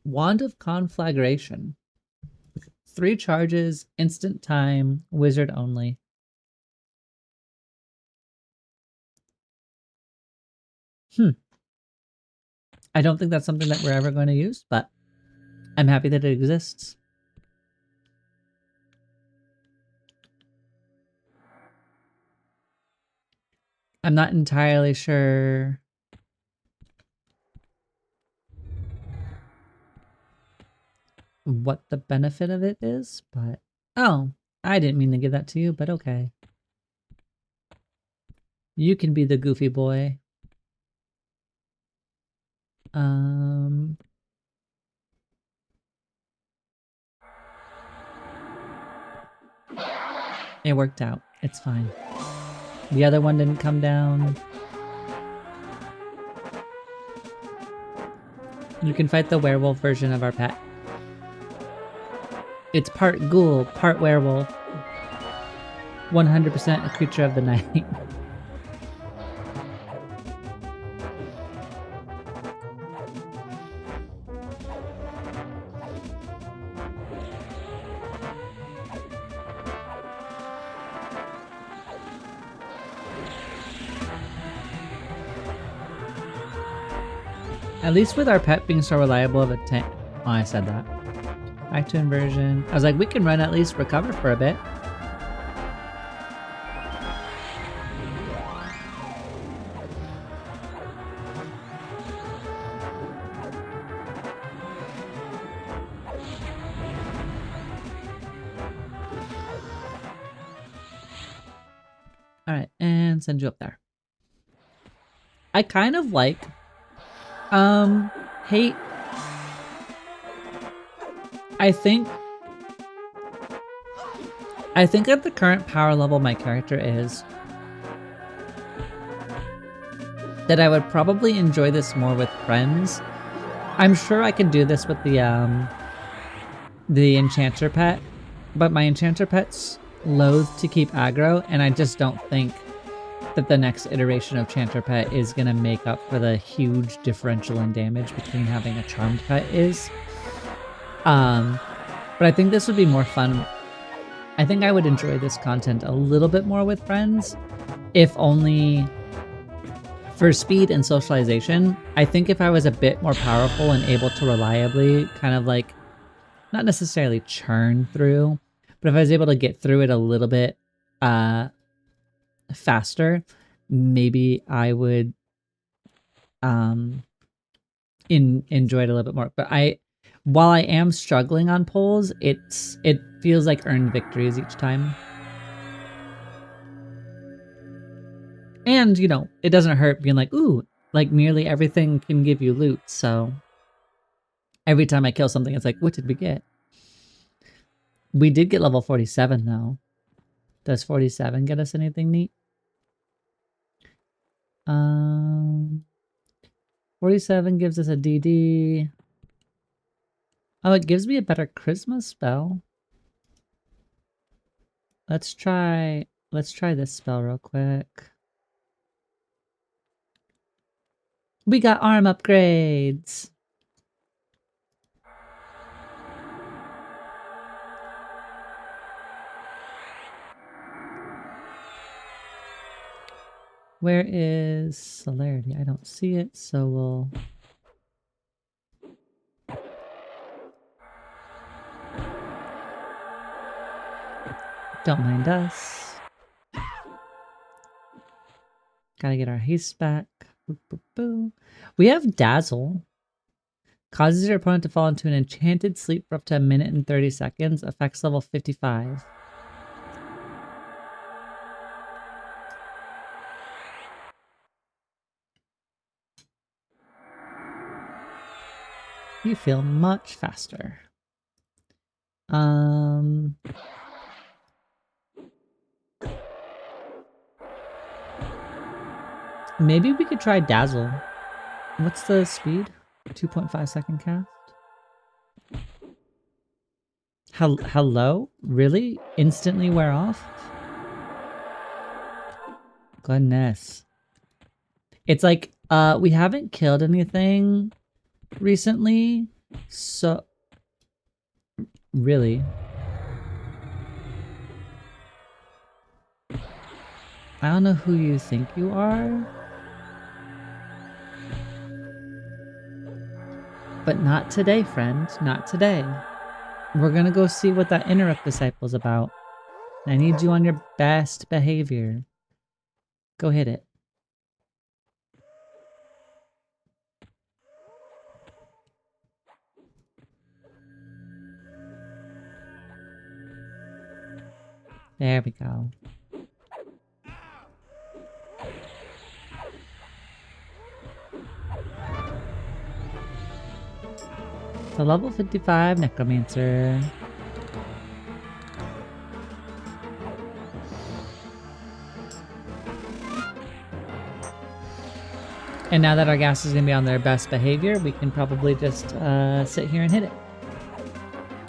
Wand of Conflagration. 3 charges, instant time, wizard only. I don't think that's something that we're ever going to use, but I'm happy that it exists. I'm not entirely sure what the benefit of it is, but... Oh, I didn't mean to give that to you, but okay. You can be the goofy boy. It worked out. It's fine. The other one didn't come down. You can fight the werewolf version of our pet. It's part ghoul, part werewolf. 100% a creature of the night. At least with our pet being so reliable of a tank. Oh, I said that. Back to inversion. I was like, we can run at least recover for a bit. Alright, and send you up there. I kind of like hate. I think at the current power level my character is, that I would probably enjoy this more with friends. I'm sure I can do this with the Enchanter pet, but my Enchanter pet's loath to keep aggro, and I just don't think that the next iteration of Enchanter pet is gonna make up for the huge differential in damage between having a charmed pet is. But I think this would be more fun. I think I would enjoy this content a little bit more with friends, if only for speed and socialization. I think if I was a bit more powerful and able to reliably kind of like, not necessarily churn through, but if I was able to get through it a little bit faster, maybe I would enjoy it a little bit more. But while I am struggling on polls, it feels like earned victories each time. And, you know, it doesn't hurt being like, ooh, like nearly everything can give you loot, so every time I kill something, it's like, what did we get? We did get level 47 though. Does 47 get us anything neat? 47 gives us a DD. Oh, it gives me a better charisma spell. Let's try this spell real quick. We got arm upgrades. Where is celerity? I don't see it, so we'll... Don't mind us. Gotta get our haste back. Boop, boop, boop. We have Dazzle. Causes your opponent to fall into an enchanted sleep for up to 1 minute and 30 seconds. Effects level 55. You feel much faster. Maybe we could try Dazzle. What's the speed? 2.5 second cast. Hello? Really? Instantly wear off? Goodness. It's like, we haven't killed anything recently, So, really? I don't know who you think you are, but not today, friend. Not today. We're gonna go see what that Interrupt Disciple's about. I need you on your best behavior. Go hit it. There we go. So level 55 Necromancer. And now that our gas is going to be on their best behavior, we can probably just sit here and hit it.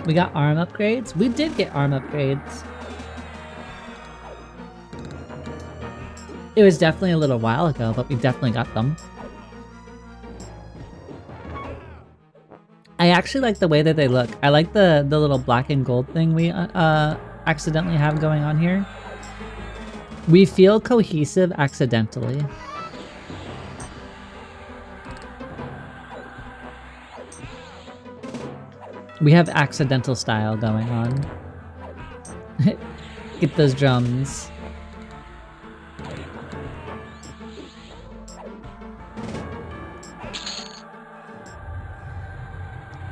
We got arm upgrades. We did get arm upgrades. It was definitely a little while ago, but we definitely got them. I actually like the way that they look. I like the little black and gold thing we accidentally have going on here. We feel cohesive accidentally. We have accidental style going on. Get those drums.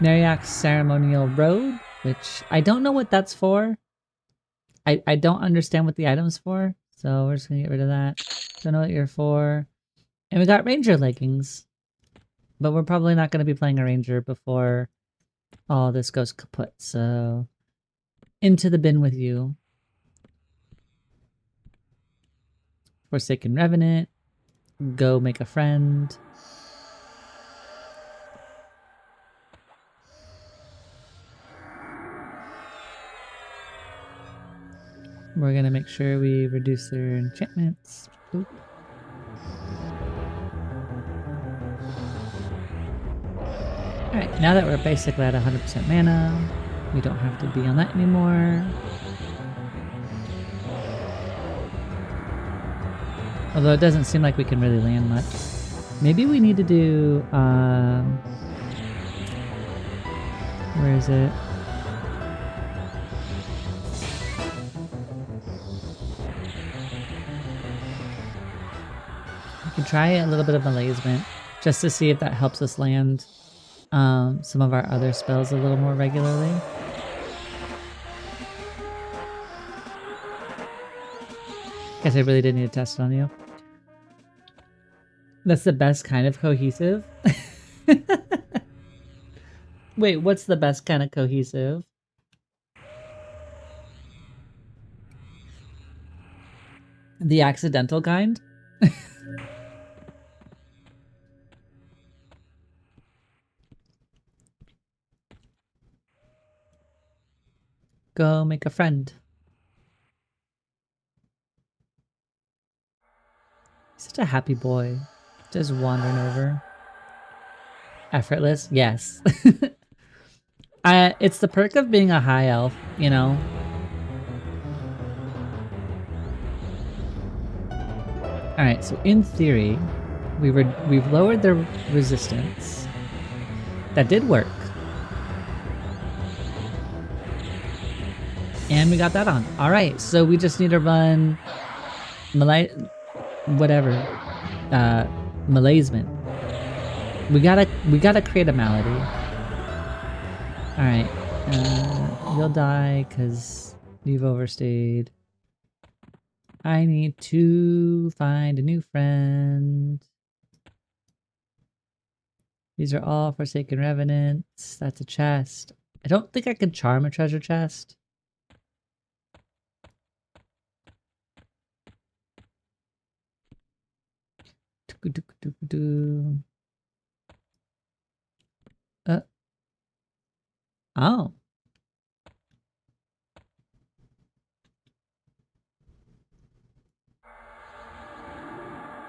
Mariak's Ceremonial Road, which I don't know what that's for. I don't understand what the item's for, so we're just gonna get rid of that. Don't know what you're for. And we got Ranger leggings. But we're probably not gonna be playing a Ranger before all this goes kaput, so into the bin with you. Forsaken Revenant. Go make a friend. We're gonna make sure we reduce their enchantments. Oop. Alright, now that we're basically at 100% mana, we don't have to be on that anymore. Although it doesn't seem like we can really land much. Maybe we need to do, where is it? We can try a little bit of Malazement, just to see if that helps us land some of our other spells a little more regularly. Guess I really did need to test it on you. That's the best kind of cohesive? Wait, what's the best kind of cohesive? The accidental kind? Go make a friend. Such a happy boy. Just wandering over. Effortless? Yes. It's the perk of being a high elf, you know? Alright, so in theory, we've lowered their resistance. That did work. And we got that on. Alright, so we just need to run Malazement. We gotta create a malady. Alright. You'll die because you've overstayed. I need to find a new friend. These are all Forsaken Revenants. That's a chest. I don't think I can charm a treasure chest. Oh.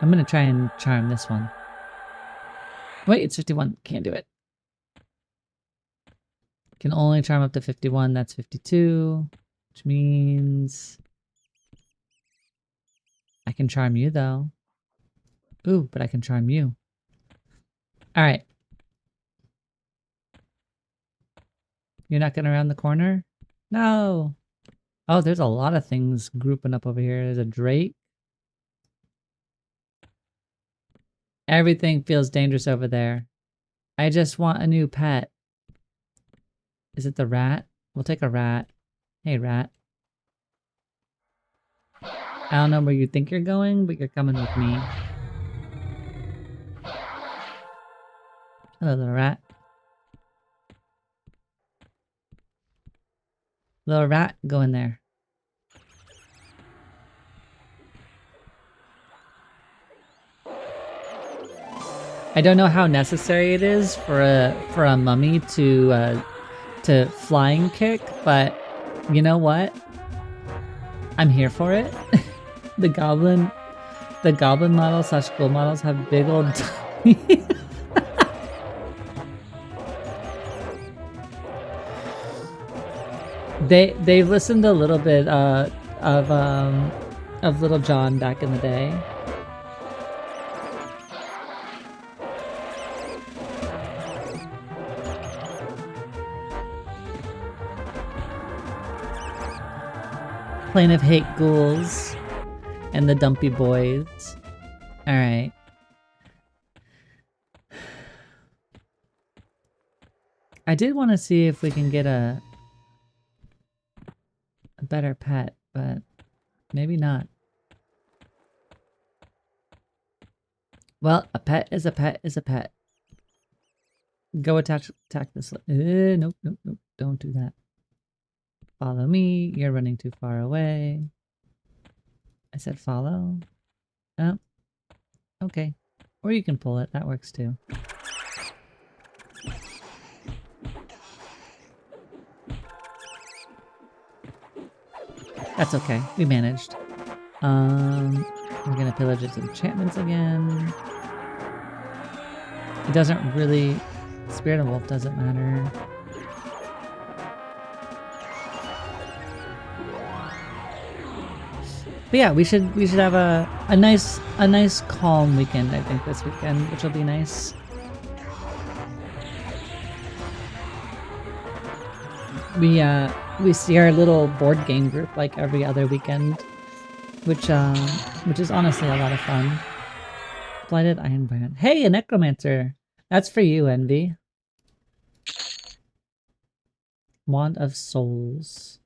I'm gonna try and charm this one. Wait, it's 51. Can't do it. Can only charm up to 51. That's 52. Which means I can charm you though. Ooh, but I can charm you. Alright. You're not getting around the corner? No. Oh, there's a lot of things grouping up over here. There's a drake. Everything feels dangerous over there. I just want a new pet. Is it the rat? We'll take a rat. Hey, rat. I don't know where you think you're going, but you're coming with me. Hello, little rat. Little rat, go in there. I don't know how necessary it is for a mummy to flying kick, but you know what? I'm here for it. the goblin model / ghoul models have big old tummies. They listened a little bit of Little John back in the day. Plane of Hate Ghouls and the Dumpy Boys. Alright. I did want to see if we can get a better pet, but maybe not. Well, a pet is a pet is a pet. Go attack this. Nope, nope, nope. Don't do that. Follow me. You're running too far away. I said follow. Oh. Okay. Or you can pull it. That works too. That's okay. We managed. We're gonna pillage its enchantments again. It doesn't really... Spirit of Wolf doesn't matter. But yeah, we should have a nice calm weekend, I think, this weekend, which will be nice. We see our little board game group like every other weekend, which is honestly a lot of fun. Blighted Ironbrand. Hey, a necromancer. That's for you, Envy. Wand of Souls.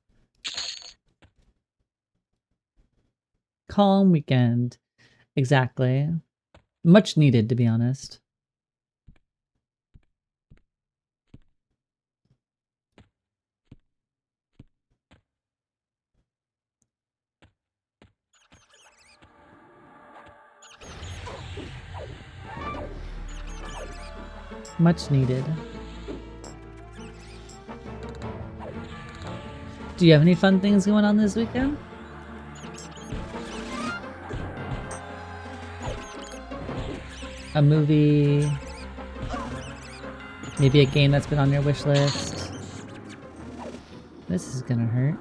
Calm weekend. Exactly. Much needed, to be honest. Much needed. Do you have any fun things going on this weekend? A movie? Maybe a game that's been on your wish list? This is gonna hurt.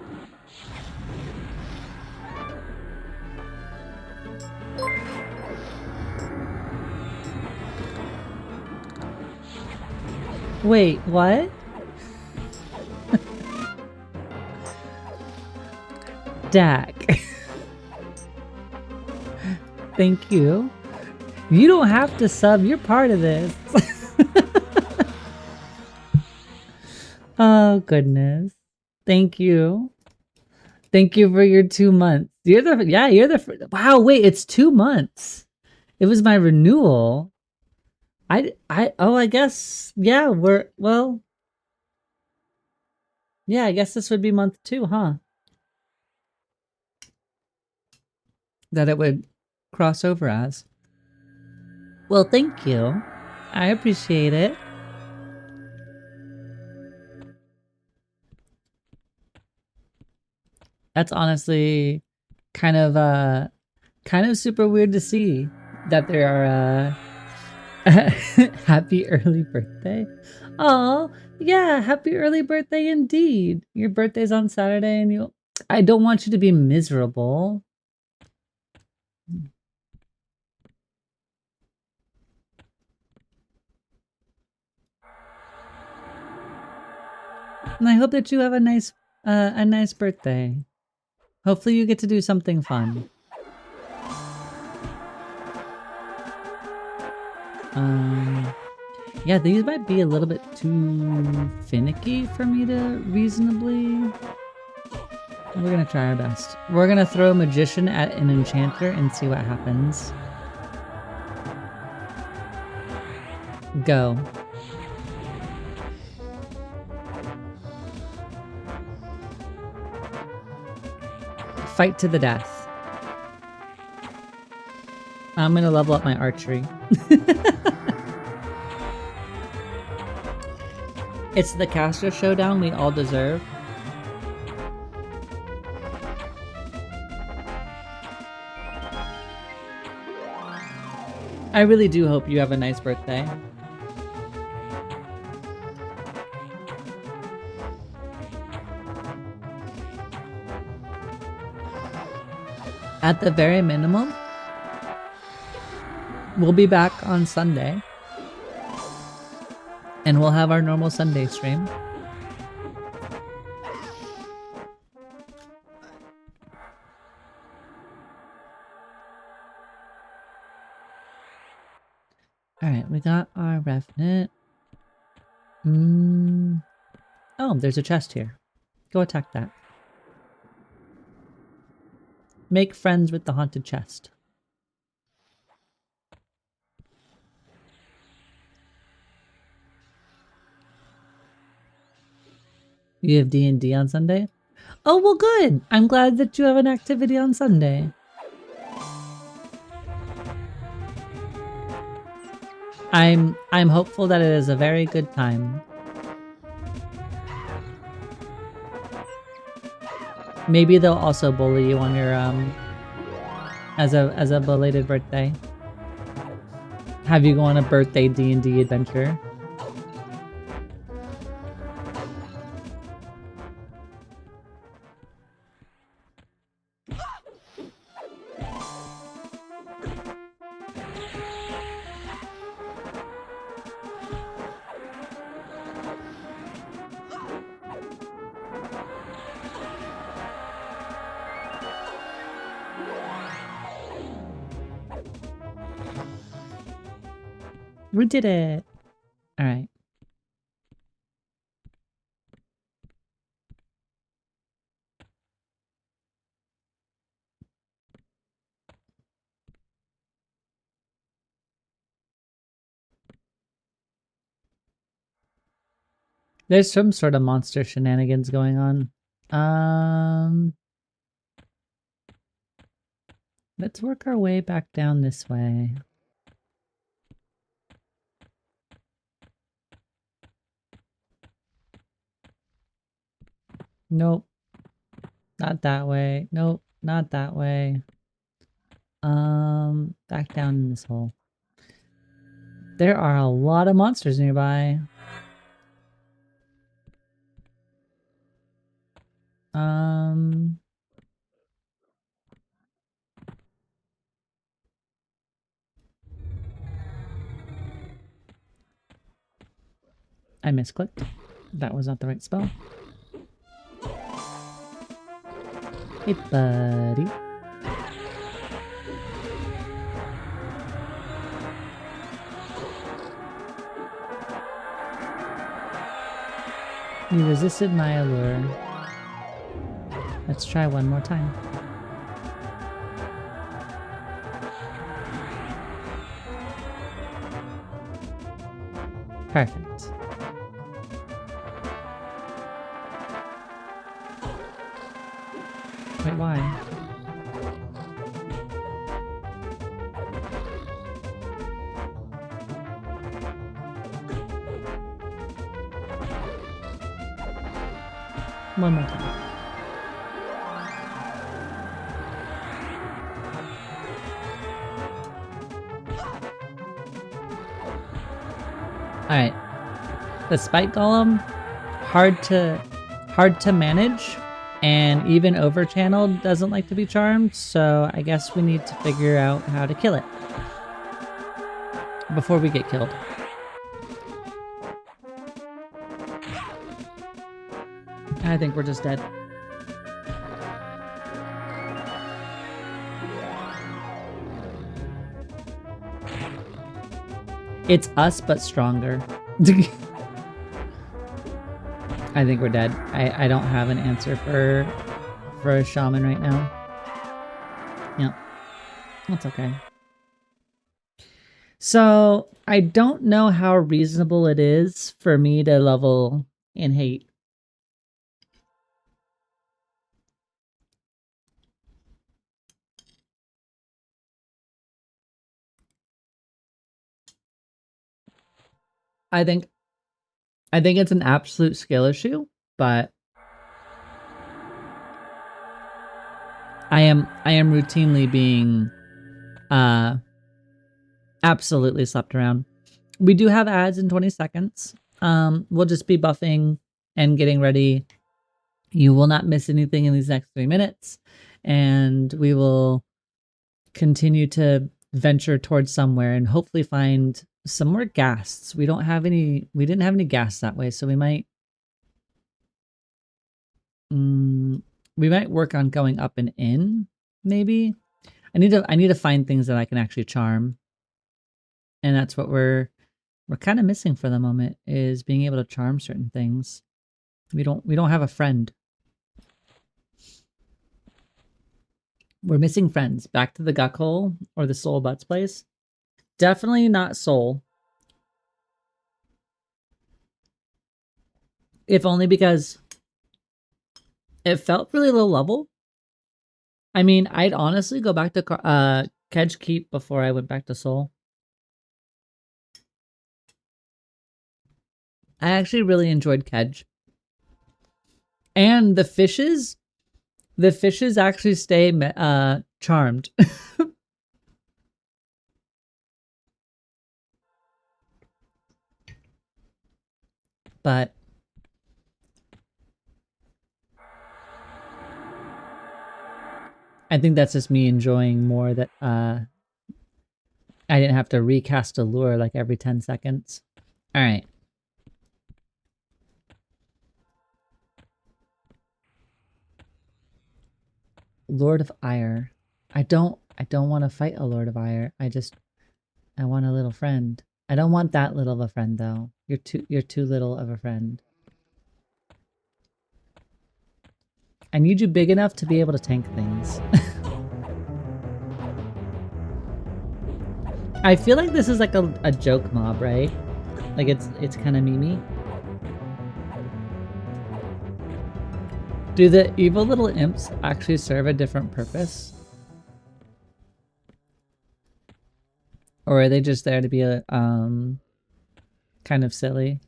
Wait, what? Dak. Thank you. You don't have to sub, you're part of this. Oh, goodness. Thank you. Thank you for your 2 months. You're the wow, wait, it's 2 months. It was my renewal. I guess, yeah, yeah, I guess this would be month 2, huh? That it would cross over as. Well, thank you. I appreciate it. That's honestly kind of super weird to see that there are happy early birthday. Oh, Yeah, happy early birthday indeed. Your birthday's on Saturday and I don't want you to be miserable. And I hope that you have a nice birthday. Hopefully you get to do something fun. Yeah, these might be a little bit too finicky for me to reasonably... We're gonna try our best. We're gonna throw a magician at an enchanter and see what happens. Go. Fight to the death. I'm gonna level up my archery. It's the caster showdown we all deserve. I really do hope you have a nice birthday. At the very minimum, we'll be back on Sunday. And we'll have our normal Sunday stream. Alright, we got our Revenant. Oh, there's a chest here. Go attack that. Make friends with the haunted chest. You have D&D on Sunday? Oh, well good! I'm glad that you have an activity on Sunday. I'm hopeful that it is a very good time. Maybe they'll also bully you on your as a belated birthday. Have you go on a birthday D&D adventure? We did it! Alright. There's some sort of monster shenanigans going on. Let's work our way back down this way. Nope. Not that way. Nope. Not that way. Back down in this hole. There are a lot of monsters nearby. I misclicked. That was not the right spell. Hey, buddy. You resisted my allure. Let's try one more time. Perfect. Wait, why? One more time. Alright. The spike golem, hard to manage, and even over channeled doesn't like to be charmed, so I guess we need to figure out how to kill it before we get killed. I think we're just dead. It's us, but stronger. I think we're dead. I don't have an answer for a shaman right now. Yeah, that's okay. So I don't know how reasonable it is for me to level in hate. I think it's an absolute skill issue, but I am routinely being absolutely slapped around. We do have ads in 20 seconds. We'll just be buffing and getting ready. You will not miss anything in these next 3 minutes, and we will continue to venture towards somewhere and hopefully find some more ghasts. We didn't have any ghasts that way, so we might work on going up and in, maybe. I need to find things that I can actually charm. And that's what we're kind of missing for the moment, is being able to charm certain things. We don't have a friend. We're missing friends. Back to the Guck Hole or the Soul Butts place. Definitely not Soul. If only because it felt really low level. I mean, I'd honestly go back to Kedge Keep before I went back to Soul. I actually really enjoyed Kedge. And the fishes actually stay charmed. But I think that's just me enjoying more that I didn't have to recast a lure like every 10 seconds. All right. Lord of Ire. I don't want to fight a Lord of Ire. I want a little friend. I don't want that little of a friend though. You're too little of a friend. I need you big enough to be able to tank things. I feel like this is like a joke mob, right? Like it's kind of memey. Do the evil little imps actually serve a different purpose? Or are they just there to be a kind of silly?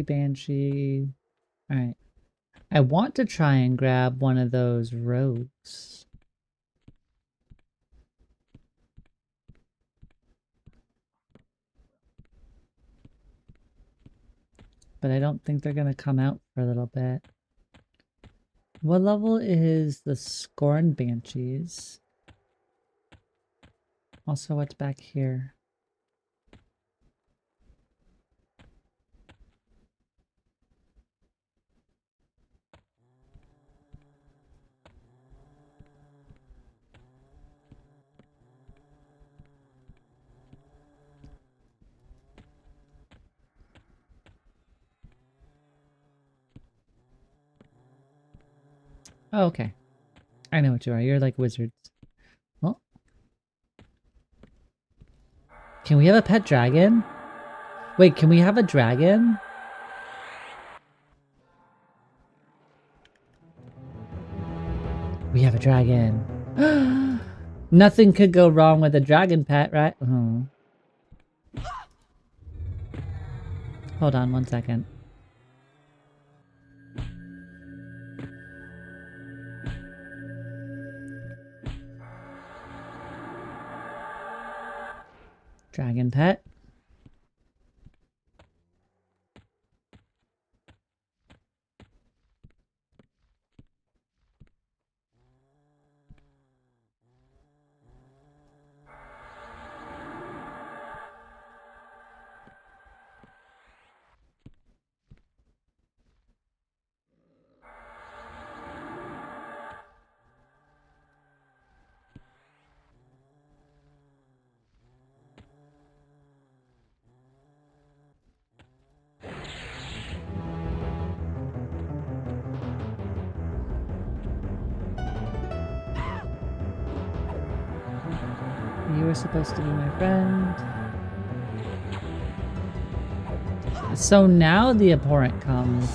Banshee. Alright. I want to try and grab one of those rogues. But I don't think they're gonna come out for a little bit. What level is the Scorn Banshees? Also, what's back here? Oh, okay. I know what you are. You're like wizards. Well, can we have a pet dragon? Wait, can we have a dragon? We have a dragon. Nothing could go wrong with a dragon pet, right? Oh. Hold on 1 second. Dragon pet. You were supposed to be my friend. So now the abhorrent comes.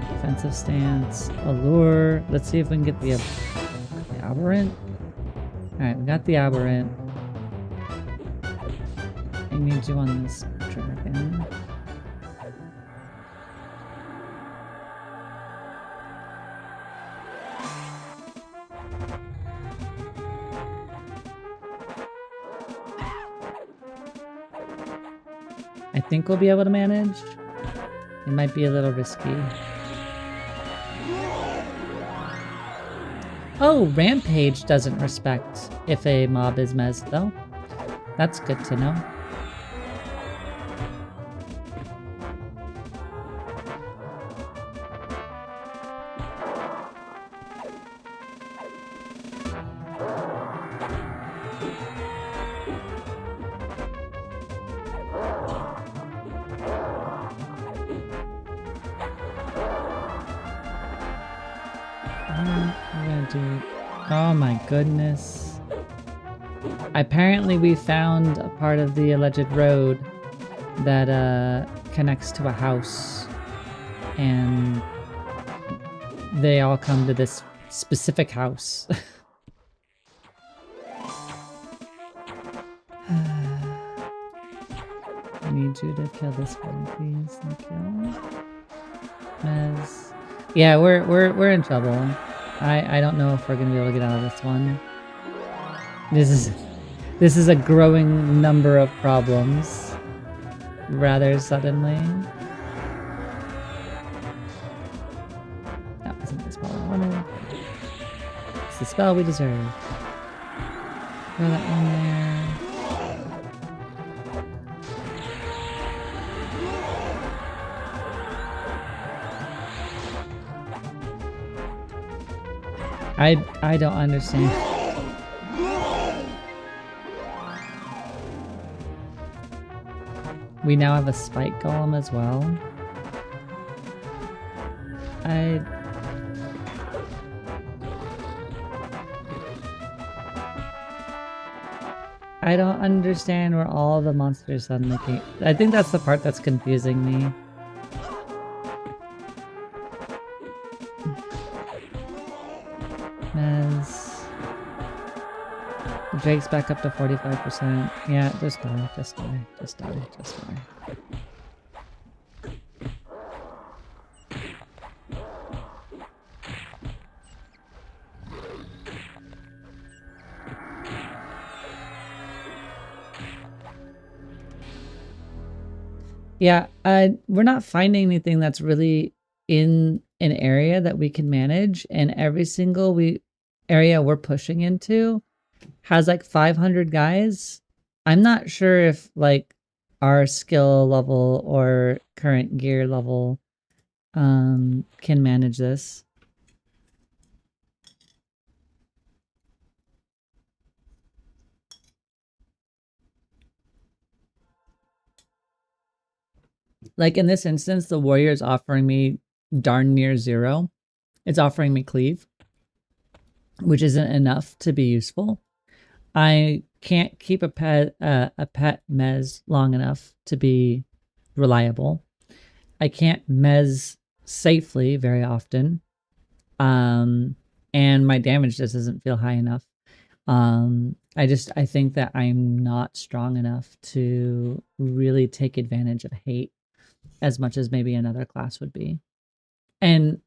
Defensive stance, allure. Let's see if we can get the aberrant. Alright, we got the aberrant. I need you on this dragon. I think we'll be able to manage. It might be a little risky. Oh, Rampage doesn't respect if a mob is mez though. That's good to know. Oh my goodness. Apparently we found a part of the alleged road that connects to a house. And they all come to this specific house. I need you to kill this one, please. Kill. Mez. Yeah, we're in trouble. I don't know if we're gonna be able to get out of this one. This is a growing number of problems rather suddenly. That wasn't the spell I wanted. It's the spell we deserve. Throw that one there. I don't understand. We now have a spike golem as well. I don't understand where all the monsters suddenly came. I think that's the part that's confusing me. Drake's back up to 45%. Yeah, just die, just die, just die, just die. Yeah, we're not finding anything that's really in an area that we can manage, and every single area we're pushing into has like 500 guys. I'm not sure if like our skill level or current gear level can manage this. Like in this instance, the warrior is offering me darn near 0. It's offering me cleave, which isn't enough to be useful. I can't keep a pet mez long enough to be reliable. I can't mez safely very often. And my damage just doesn't feel high enough. I think that I'm not strong enough to really take advantage of hate as much as maybe another class would be. And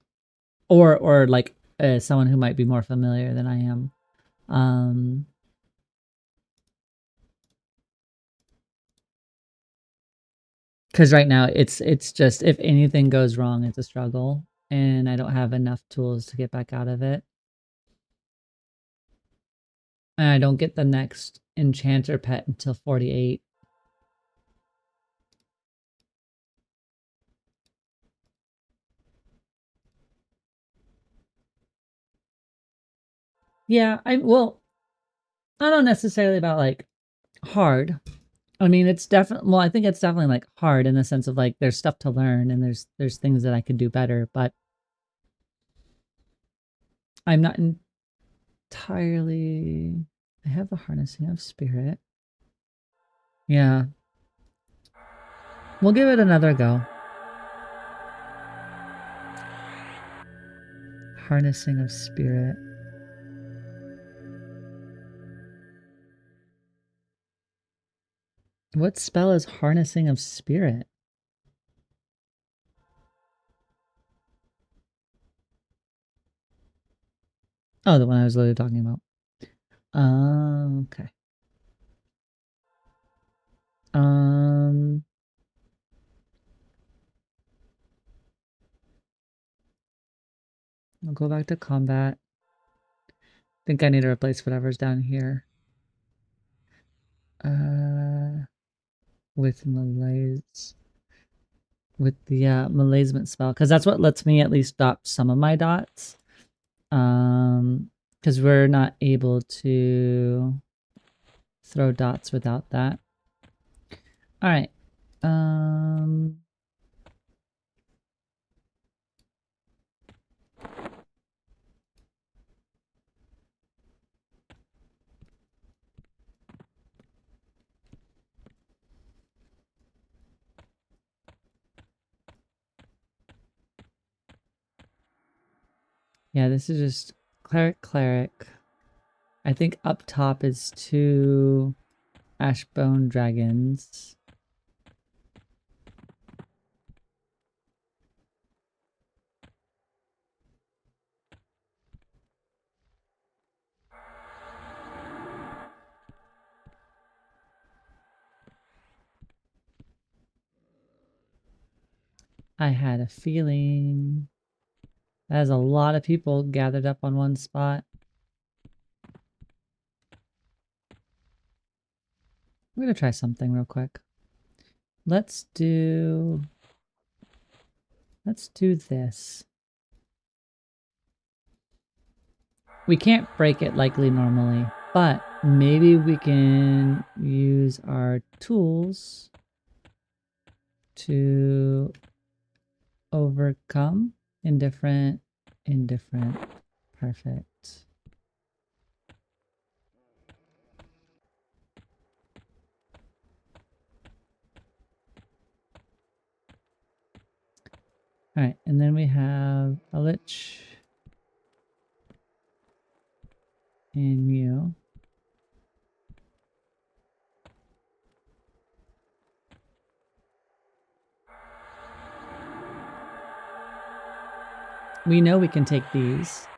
or like someone who might be more familiar than I am. Because right now it's just, if anything goes wrong, it's a struggle, and I don't have enough tools to get back out of it. And I don't get the next Enchanter pet until 48. Yeah, I don't necessarily about like hard. I mean, it's definitely, well, I think it's definitely like hard in the sense of like there's stuff to learn and there's things that I could do better, but I'm not entirely. I have the harnessing of spirit. Yeah. We'll give it another go. Harnessing of spirit. What spell is harnessing of spirit? Oh, the one I was literally talking about. Okay. I'll go back to combat. I think I need to replace whatever's down here. With malaise. With the malaisement spell, because that's what lets me at least dot some of my dots. Because we're not able to throw dots without that. All right. Yeah, this is just cleric. I think up top is 2 ashbone dragons. I had a feeling. There's a lot of people gathered up on one spot. I'm gonna try something real quick. Let's do this. We can't break it likely normally, but maybe we can use our tools to overcome indifferent. Perfect. All right, and then we have a lich and you. We know we can take these.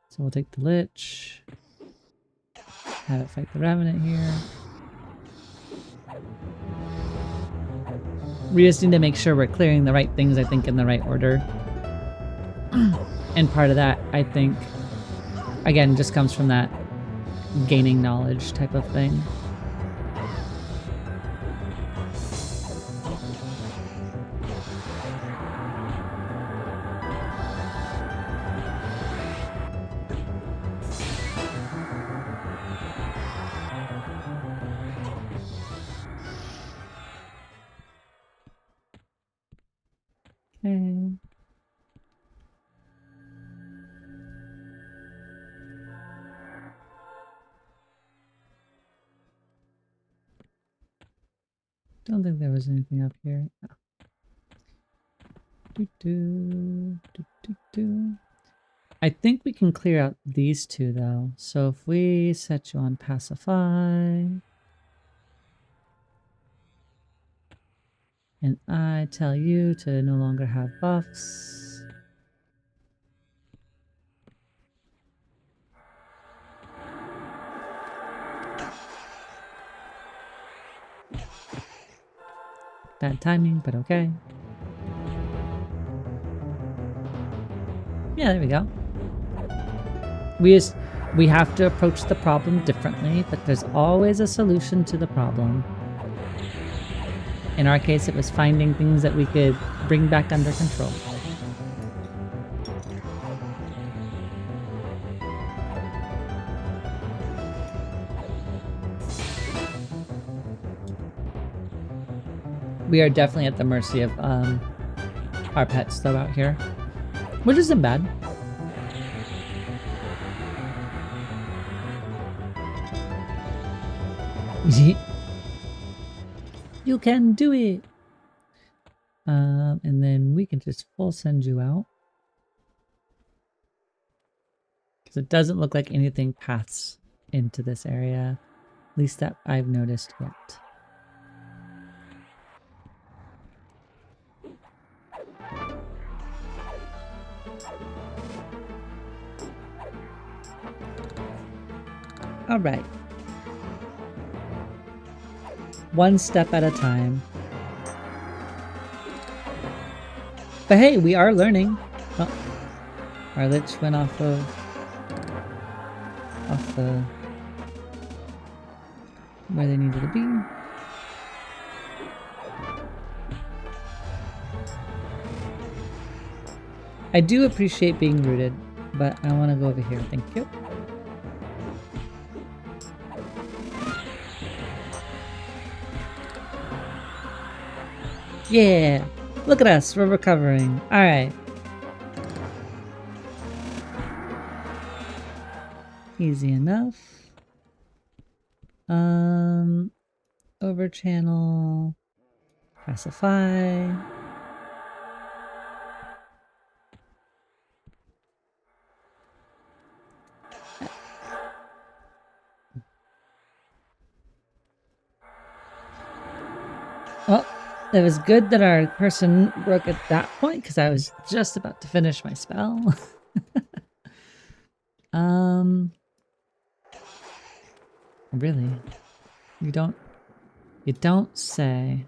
So we'll take the lich. Have it fight the revenant here. We just need to make sure we're clearing the right things, I think, in the right order. And part of that, I think, again, just comes from that gaining knowledge type of thing. Okay. Don't think there was anything up here. No. I think we can clear out these two though. So if we set you on pacify, and I tell you to no longer have buffs. Bad timing, but okay. Yeah, there we go. We have to approach the problem differently, but there's always a solution to the problem. In our case, it was finding things that we could bring back under control. We are definitely at the mercy of our pets though out here, which isn't bad. You can do it. And then we can just full send you out. Because it doesn't look like anything paths into this area. At least that I've noticed yet. All right. One step at a time. But hey, we are learning. Oh, our lich went off the where they needed to be. I do appreciate being rooted, but I want to go over here. Thank you. Yeah, look at us, we're recovering. All right. Easy enough. Over channel, pacify. Well, it was good that our person broke at that point because I was just about to finish my spell. Really? You don't say.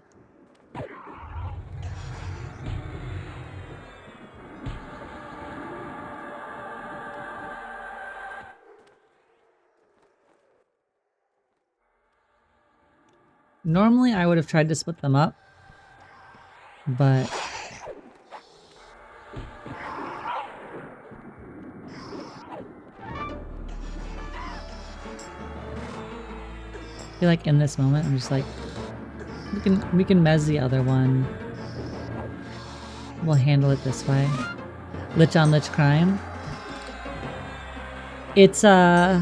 Normally I would have tried to split them up, but I feel like in this moment I'm just like, we can mez the other one. We'll handle it this way. Lich on lich crime. It's there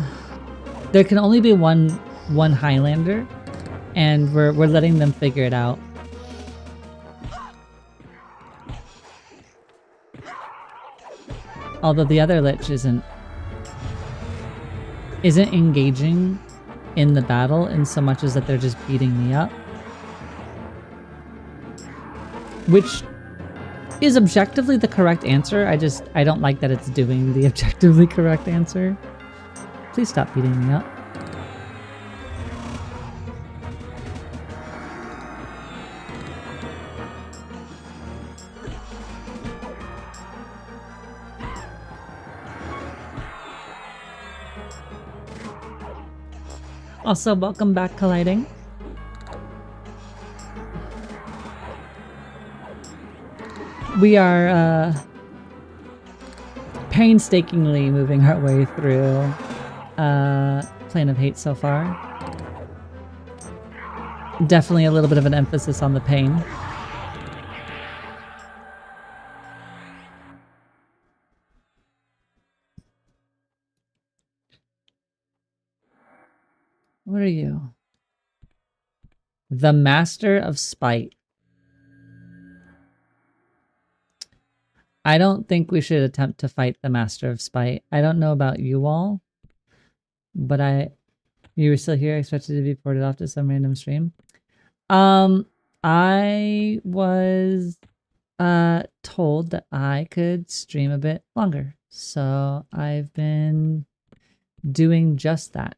can only be one Highlander, and we're letting them figure it out. Although the other lich isn't engaging in the battle in so much as that they're just beating me up. Which is objectively the correct answer. I don't like that it's doing the objectively correct answer. Please stop beating me up. Also, welcome back, Colliding. We are painstakingly moving our way through Plane of Hate so far. Definitely a little bit of an emphasis on the pain. What are you? The Master of Spite. I don't think we should attempt to fight the Master of Spite. I don't know about you all, but you were still here, expected to be ported off to some random stream. I was told that I could stream a bit longer, so I've been doing just that.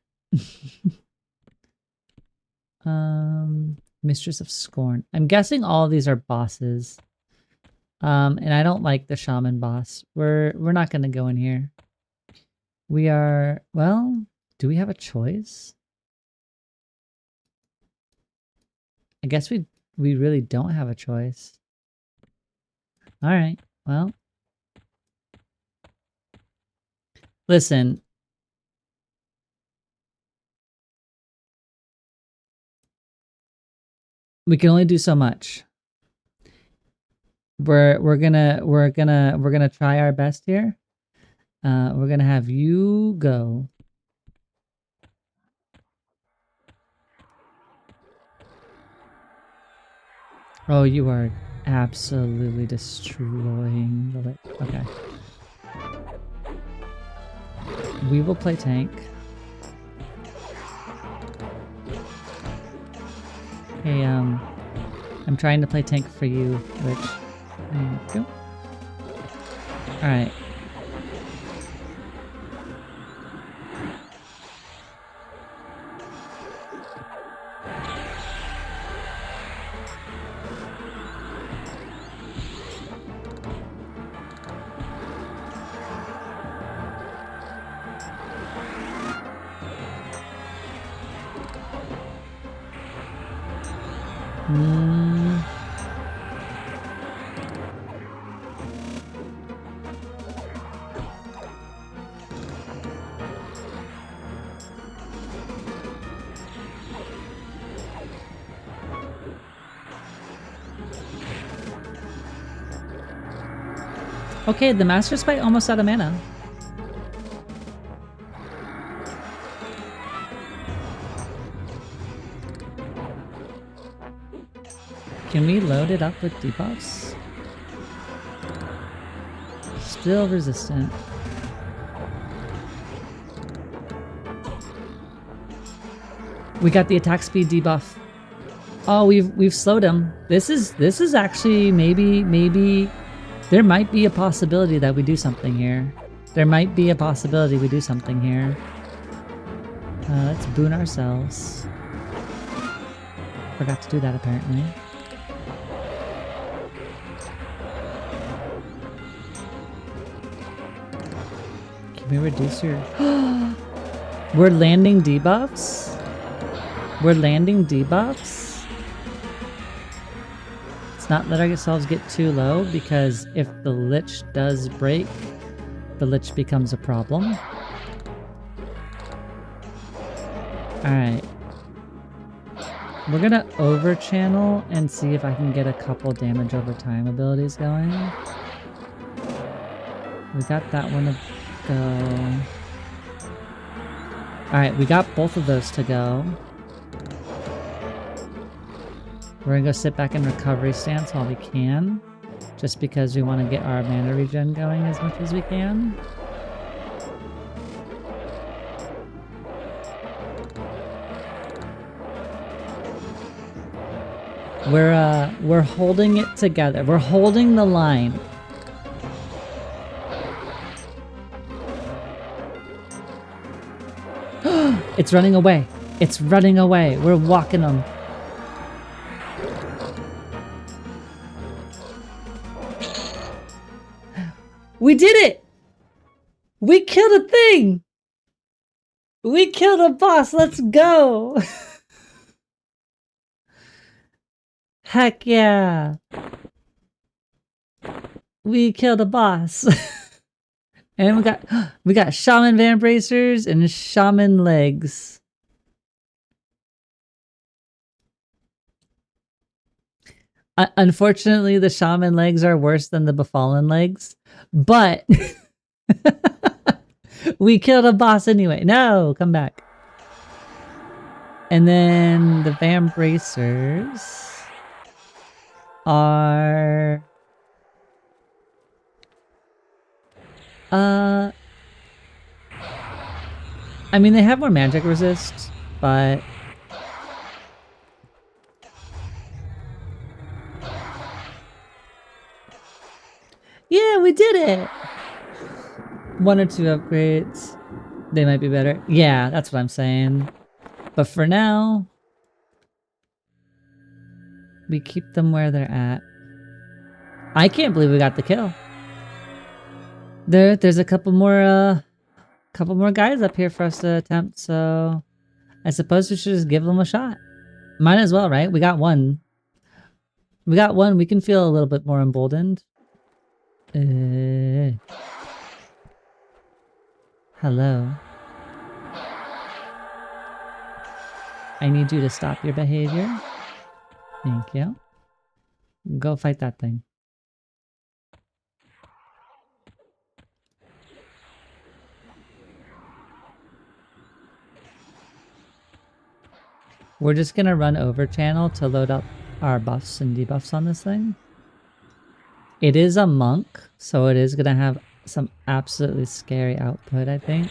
Mistress of Scorn. I'm guessing all of these are bosses. And I don't like the Shaman boss. We're not gonna go in here. We are, well, do we have a choice? I guess we really don't have a choice. All right. Well, listen. We can only do so much. We're gonna try our best here. We're gonna have you go. Oh, you are absolutely destroying the lake. Okay. We will play tank. Hey, I'm trying to play tank for you, Rich. Thank you. Alright. Okay, the Master Spite almost out of mana. Can we load it up with debuffs? Still resistant. We got the attack speed debuff. Oh, we've slowed him. This is actually maybe there might be a possibility that we do something here. There might be a possibility we do something here. Let's boon ourselves. Forgot to do that apparently. Can we reduce your... We're landing debuffs? We're landing debuffs? Let's not let ourselves get too low, because if the Lich does break, the Lich becomes a problem. Alright. We're gonna over channel and see if I can get a couple damage over time abilities going. We got that one to go. Alright, we got both of those to go. We're gonna go sit back in recovery stance while we can, just because we want to get our mana regen going as much as we can. We're holding it together. We're holding the line. It's running away. It's running away. We're walking them. We did it! We killed a thing! We killed a boss! Let's go! Heck yeah! We killed a boss. And we got Shaman Van Bracers and Shaman Legs. Unfortunately, the Shaman Legs are worse than the Befallen Legs, but we killed a boss anyway. No, come back. And then the Van Bracers are... I mean, they have more magic resist, but... Yeah, we did it! 1 or 2 upgrades. They might be better. Yeah, that's what I'm saying. But for now, we keep them where they're at. I can't believe we got the kill. There's a couple more guys up here for us to attempt, so I suppose we should just give them a shot. Might as well, right? We got one. We got one. We can feel a little bit more emboldened. Hello. I need you to stop your behavior. Thank you. Go fight that thing. We're just gonna run over channel to load up our buffs and debuffs on this thing. It is a monk, so it is gonna have some absolutely scary output, I think.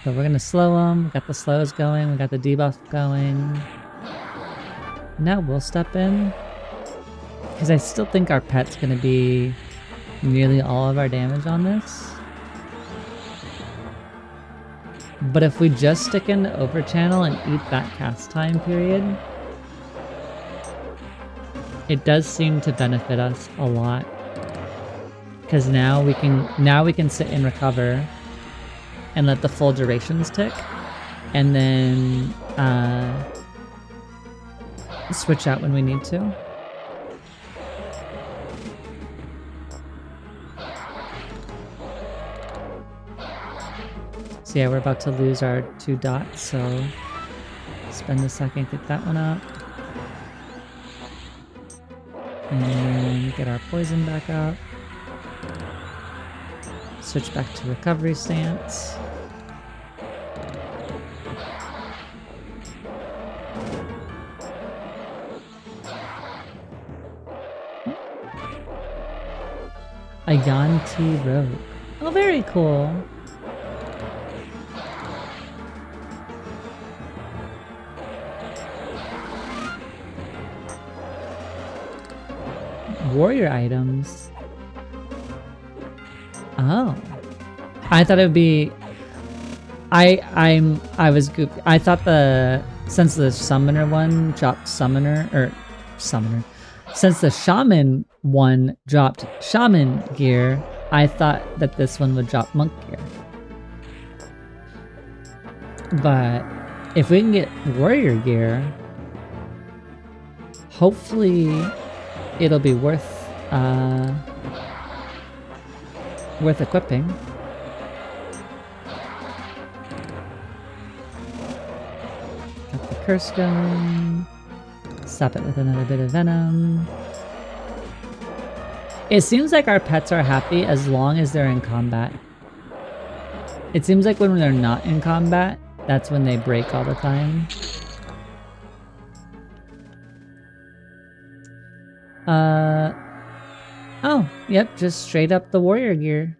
But we're gonna slow them. We got the slows going. We got the debuff going. Now we'll step in. Because I still think our pet's gonna be nearly all of our damage on this. But if we just stick into overchannel and eat that cast time period, it does seem to benefit us a lot. Because now we can sit and recover and let the full durations tick, and then switch out when we need to. So yeah, we're about to lose our 2 dots, so spend a second, get that one up. And then get our poison back up. Switch back to recovery stance. A Yanti Rogue. Oh, very cool. Warrior items. Oh. I thought it would be... I was goofy. I thought since the summoner one dropped summoner. Since the shaman one dropped shaman gear, I thought that this one would drop monk gear. But if we can get warrior gear, hopefully it'll be worth equipping. Got the curse going. Stop it with another bit of venom. It seems like our pets are happy as long as they're in combat. It seems like when they're not in combat, that's when they break all the time. Oh, yep, just straight up the warrior gear.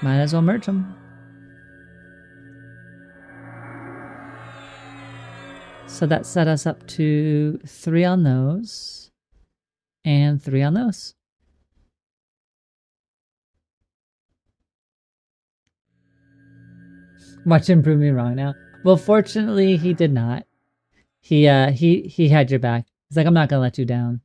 Might as well merge them. So that set us up to 3 on those. And 3 on those. Watch him prove me wrong now. Well, fortunately, he did not. He had your back. He's like, I'm not gonna let you down.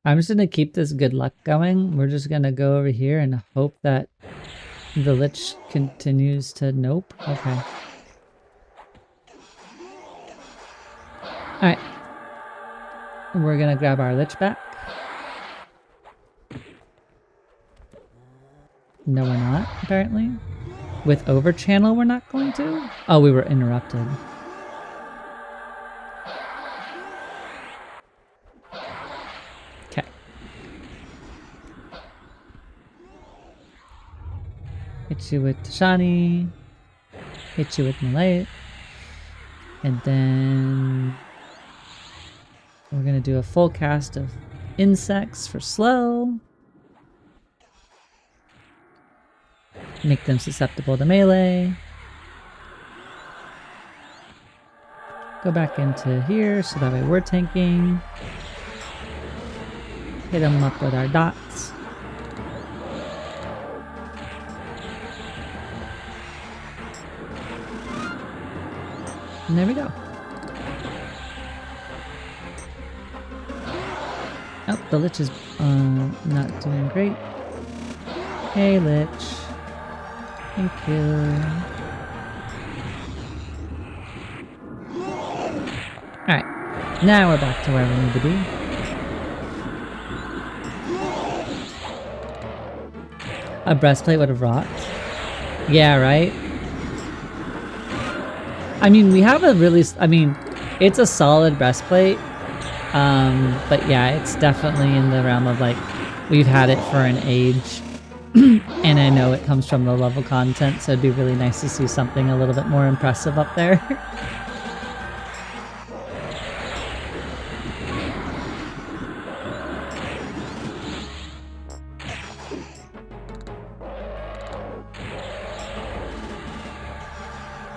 I'm just gonna keep this good luck going. We're just gonna go over here and hope that the Lich continues to nope. Okay. Alright. We're gonna grab our Lich back. No, we're not, apparently. With overchannel, we're not going to? Oh, we were interrupted. Okay. Hit you with Tashani. Hit you with Malay. And then we're going to do a full cast of insects for slow. Make them susceptible to melee. Go back into here so that way we're tanking. Hit them up with our dots. And there we go. Oh, the Lich is not doing great. Hey, Lich. Thank you. Alright, now we're back to where we need to be. A breastplate would have rocked. Yeah, right? I mean, we have a really... I mean, it's a solid breastplate. But yeah, it's definitely in the realm of like, we've had it for an age. And I know it comes from the level content, so it'd be really nice to see something a little bit more impressive up there.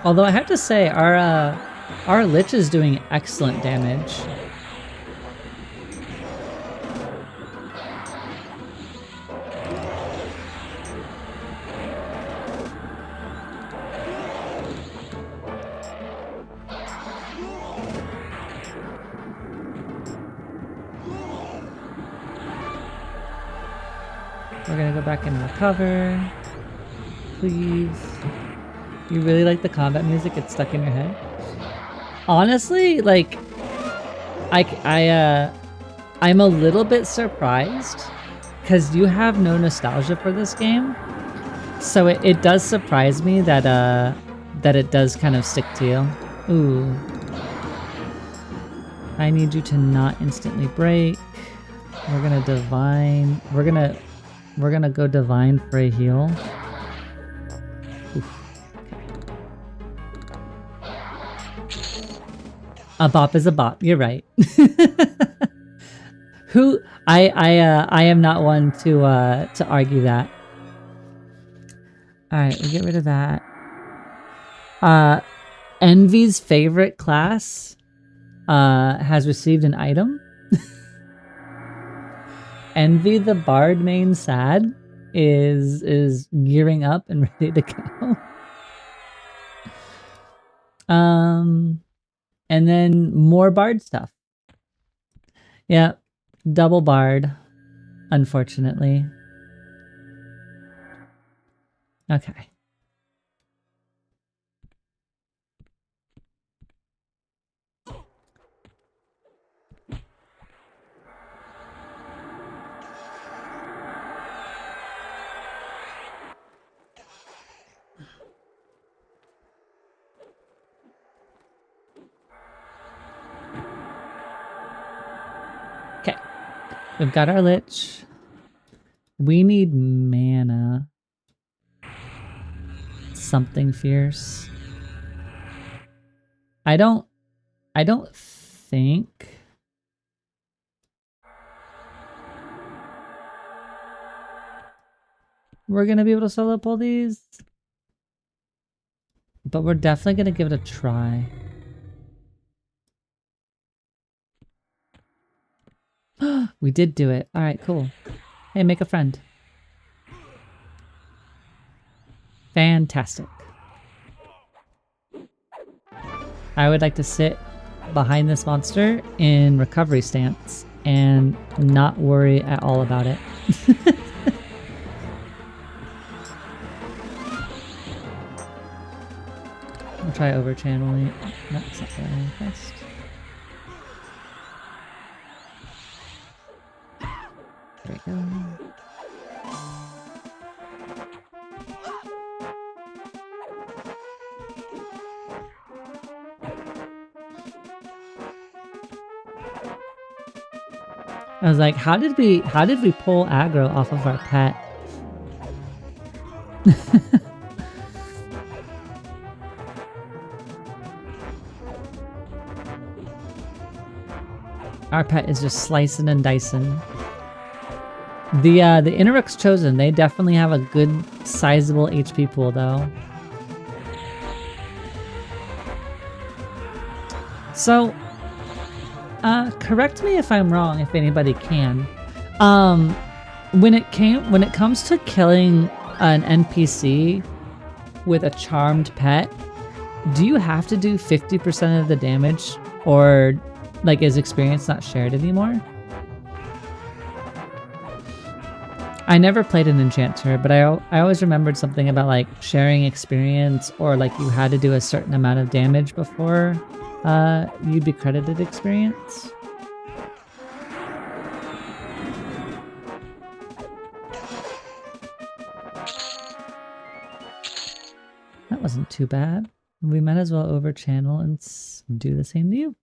Although I have to say, our Lich is doing excellent damage. We're gonna go back and recover. Please. You really like the combat music? It's stuck in your head? Honestly, like, I'm a little bit surprised because you have no nostalgia for this game. So it does surprise me that that it does kind of stick to you. Ooh. I need you to not instantly break. We're gonna divine. We're gonna go divine for a heal. Oof. A bop is a bop. You're right. Who I am not one to argue that. All right, we get rid of that. Envy's favorite class has received an item. Envy the Bard main sad is gearing up and ready to go. And then more Bard stuff. Yeah, double Bard, unfortunately. Okay. Okay. We've got our Lich. We need mana. Something fierce. I don't think we're gonna be able to solo pull these, but we're definitely gonna give it a try. We did do it. All right, cool. Hey, make a friend. Fantastic. I would like to sit behind this monster in recovery stance and not worry at all about it. I'll try over channeling. No, that's not what I request. There we go. I was like, how did we pull aggro off of our pet? Our pet is just slicing and dicing. The Inuruks chosen, they definitely have a good sizable HP pool though. So, correct me if I'm wrong, if anybody can. When it comes to killing an NPC with a charmed pet, do you have to do 50% of the damage, or like is experience not shared anymore? I never played an Enchanter, but I always remembered something about like sharing experience, or like you had to do a certain amount of damage before you'd be credited experience. That wasn't too bad. We might as well over channel and do the same to you.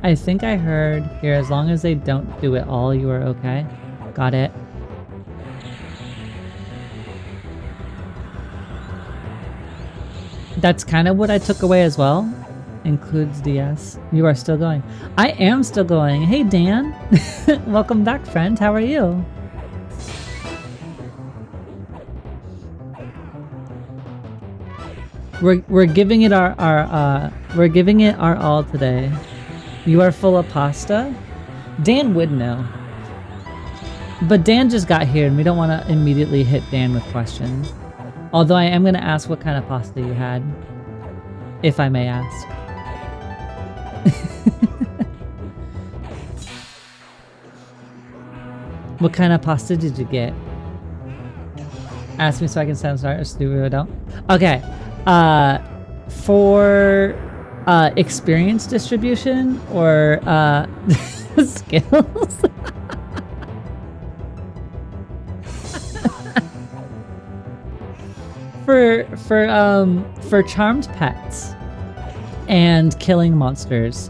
I think I heard here, as long as they don't do it all, you are okay. Got it. That's kind of what I took away as well. Includes DS. You are still going. I am still going. Hey, Dan. Welcome back, friend. How are you? We're giving it our all today. You are full of pasta? Dan would know. But Dan just got here and we don't want to immediately hit Dan with questions. Although I am going to ask what kind of pasta you had. If I may ask. What kind of pasta did you get? Ask me so I can sound sorry. Stupid or don't. Okay. For experience distribution or skills? For charmed pets and killing monsters,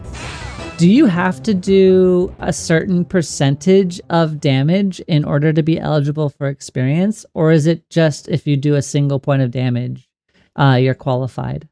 do you have to do a certain percentage of damage in order to be eligible for experience, or is it just if you do a single point of damage, you're qualified?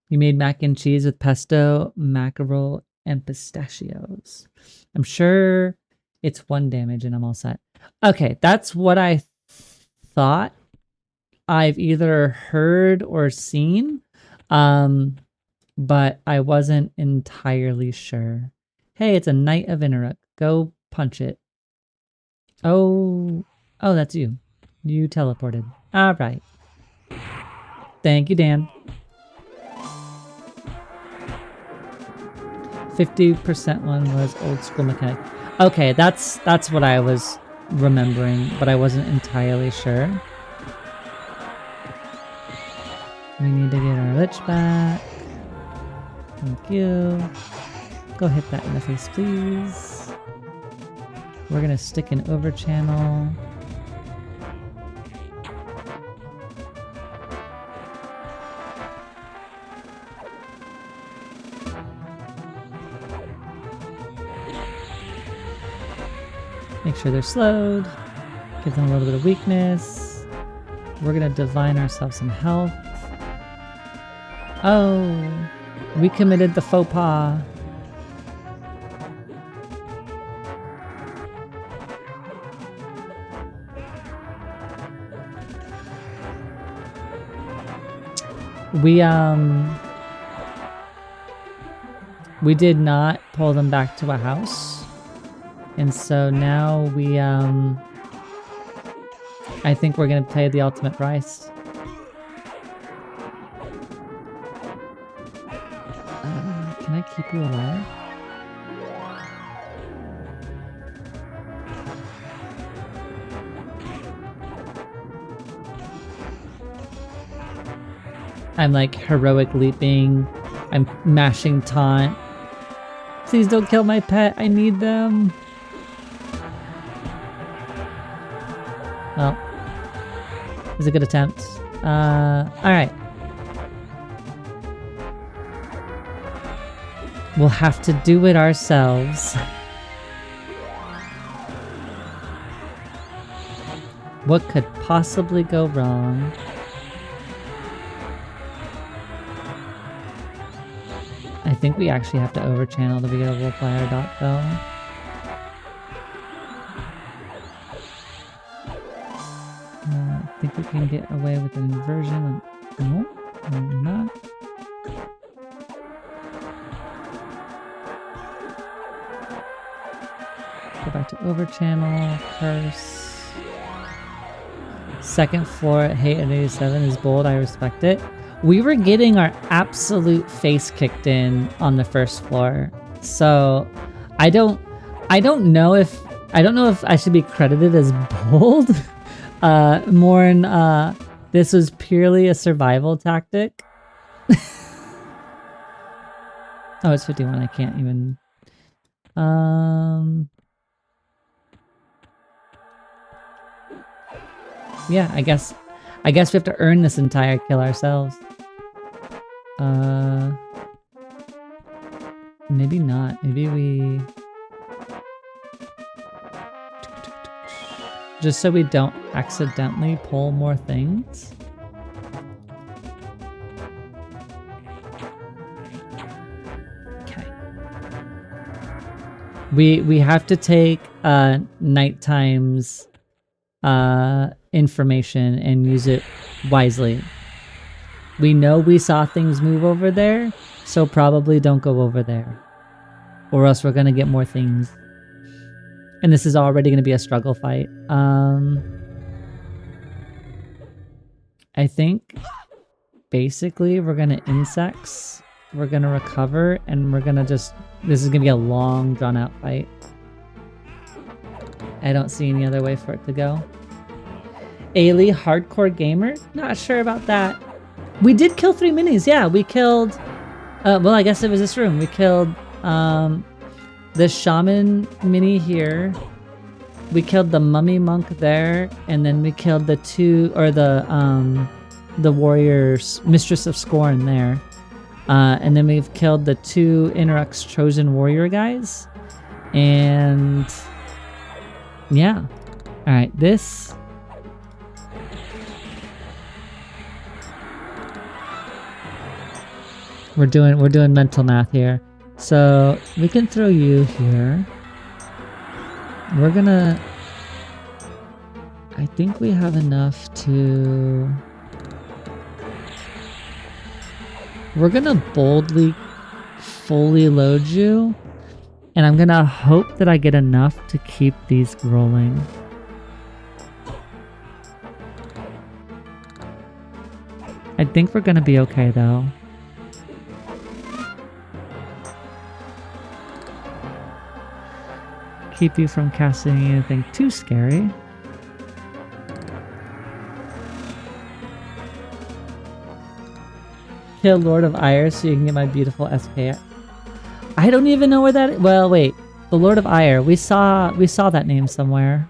You made mac and cheese with pesto, mackerel, and pistachios. I'm sure it's 1 damage and I'm all set. Okay, that's what I thought I've either heard or seen, but I wasn't entirely sure. Hey, it's a Knight of Inuruk. Go punch it. Oh, that's you. You teleported. All right. Thank you, Dan. 50% one was old school mechanic. Okay, that's what I was remembering, but I wasn't entirely sure. We need to get our lich back. Thank you. Go hit that in the face, please. We're gonna stick an over channel. Make sure they're slowed. Give them a little bit of weakness. We're gonna divine ourselves some health. Oh, we committed the faux pas. We did not pull them back to a house. And so now we, I think we're gonna pay the ultimate price. Can I keep you alive? I'm like heroic leaping. I'm mashing taunt. Please don't kill my pet. I need them. Well, was a good attempt. Alright. We'll have to do it ourselves. What could possibly go wrong? I think we actually have to overchannel to be able to apply our dot though. I think we can get away with an inversion. No, maybe not. Go back to overchannel, curse. Second floor at Hate at 87 is bold, I respect it. We were getting our absolute face kicked in on the first floor. So I don't know if I should be credited as bold. More in this was purely a survival tactic. Oh, it's 51. I can't even yeah, I guess we have to earn this entire kill ourselves. Maybe not. Maybe we... Just so we don't accidentally pull more things. Okay. We have to take night times information and use it wisely. We know we saw things move over there, so probably don't go over there. Or else we're gonna get more things. And this is already gonna be a struggle fight. I think basically we're gonna insects, we're gonna recover, and we're gonna just... This is gonna be a long drawn out fight. I don't see any other way for it to go. Ailey, hardcore gamer? Not sure about that. We did kill 3 minis, yeah. We killed... well, I guess it was this room. We killed the Shaman mini here. We killed the Mummy Monk there. And then we killed the two... Or the Warrior's Mistress of Scorn there. And then we've killed the 2 Interux Chosen Warrior guys. And... Yeah. Alright, this... We're doing mental math here. So we can throw you here. We're gonna... I think we have enough to... We're gonna boldly fully load you. And I'm gonna hope that I get enough to keep these rolling. I think we're gonna be okay though. Keep you from casting anything too scary. Kill Lord of Ire so you can get my beautiful SK. I don't even know where that is. Well, wait. The Lord of Ire. We saw that name somewhere.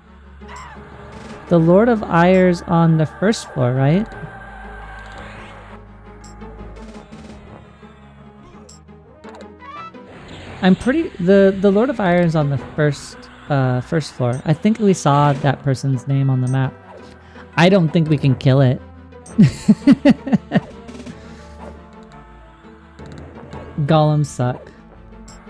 The Lord of Ire's on the first floor, right? I'm pretty... The Lord of Ire is on the first floor. I think we saw that person's name on the map. I don't think we can kill it. Golems suck.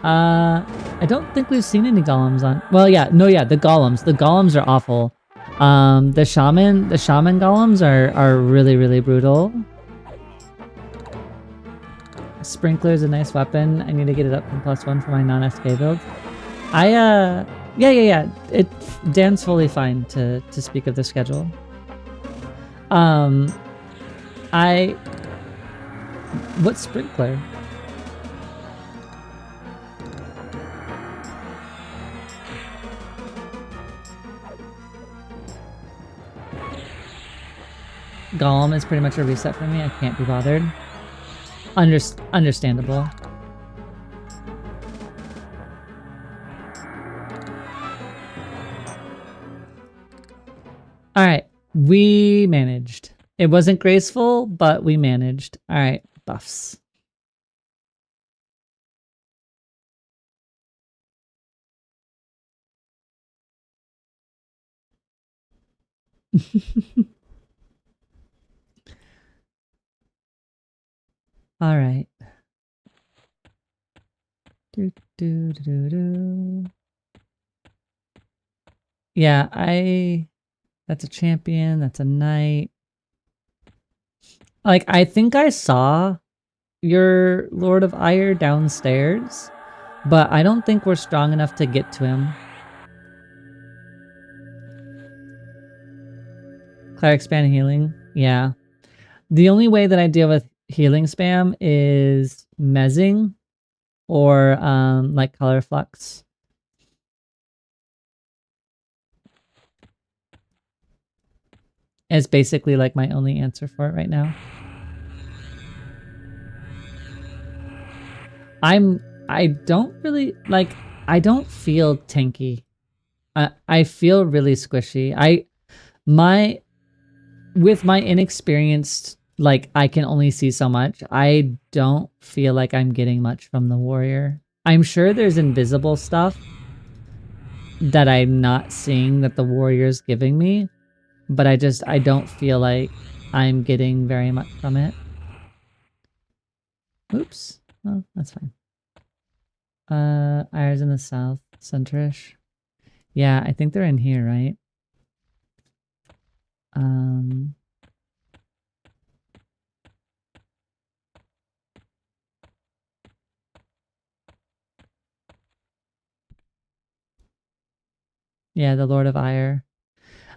I don't think we've seen any golems on... Well, yeah. No, yeah. The golems. The golems are awful. The shaman golems are really, really brutal. Sprinkler is a nice weapon. I need to get it up from +1 for my non-SK build. Yeah. Dan's fully fine to speak of the schedule. What sprinkler? Golem is pretty much a reset for me. I can't be bothered. Understandable. Alright, we managed. It wasn't graceful, but we managed. All right, buffs. All right. Do, do, do, do. Yeah, that's a champion. That's a knight. Like, I think I saw your Lord of Ire downstairs, but I don't think we're strong enough to get to him. Cleric spam healing. Yeah. The only way that I deal with healing spam is mezzing or like color flux. It's basically like my only answer for it right now. I don't really like, I don't feel tanky. I feel really squishy. With my inexperienced, like, I can only see so much. I don't feel like I'm getting much from the warrior. I'm sure there's invisible stuff that I'm not seeing that the warrior's giving me, but I don't feel like I'm getting very much from it. Oops. Oh, that's fine. Ire's in the south, center-ish. Yeah, I think they're in here, right? Yeah, the Lord of Ire.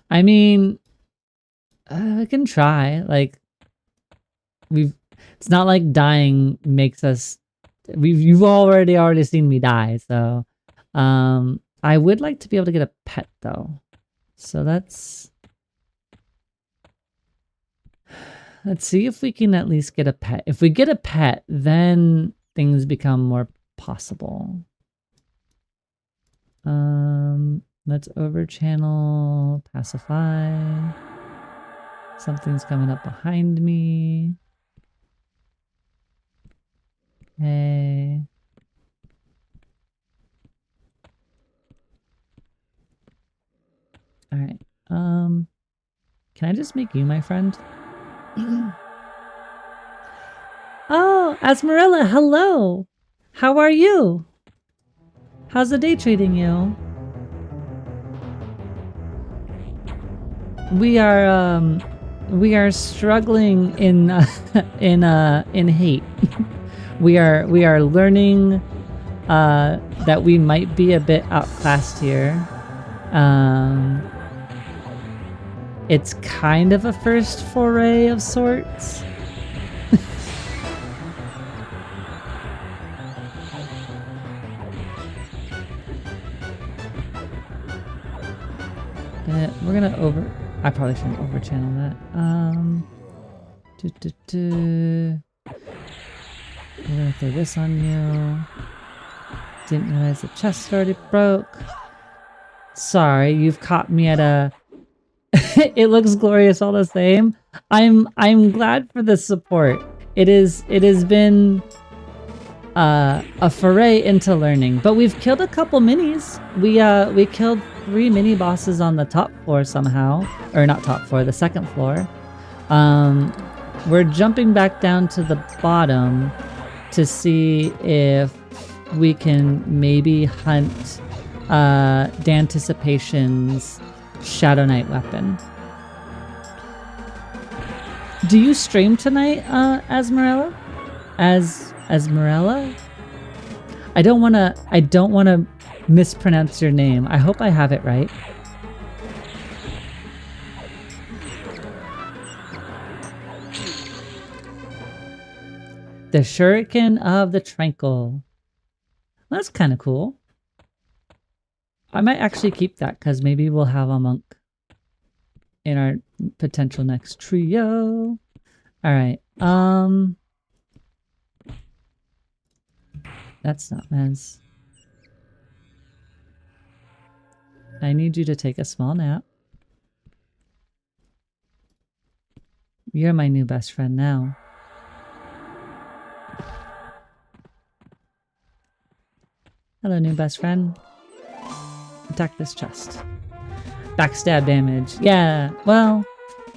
I mean, I can try. Like, it's not like dying makes us. You've already seen me die, so, I would like to be able to get a pet though. So let's see if we can at least get a pet. If we get a pet, then things become more possible. Let's over channel pacify. Something's coming up behind me. Hey. All right. Can I just make you my friend? Oh, Asmarilla, hello. How are you? How's the day treating you? We are struggling in in hate. we are learning that we might be a bit outclassed here. It's kind of a first foray of sorts. We're gonna I probably shouldn't over channel that. We're gonna throw this on you. Didn't realize the chest already broke. Sorry, you've caught me at a. It looks glorious all the same. I'm glad for the support. It has been a foray into learning, but we've killed a couple minis. We killed 3 mini bosses on the top floor somehow, or not top floor, the second floor. We're jumping back down to the bottom to see if we can maybe hunt Danticipation's Shadow Knight weapon. Do you stream tonight, Asmarella? Asmarella? I don't wanna mispronounce your name. I hope I have it right. The Shuriken of the Tranquil. That's kind of cool. I might actually keep that because maybe we'll have a monk in our potential next trio. All right. That's not Mez. I need you to take a small nap. You're my new best friend now. Hello, new best friend. Attack this chest. Backstab damage. Yeah, well,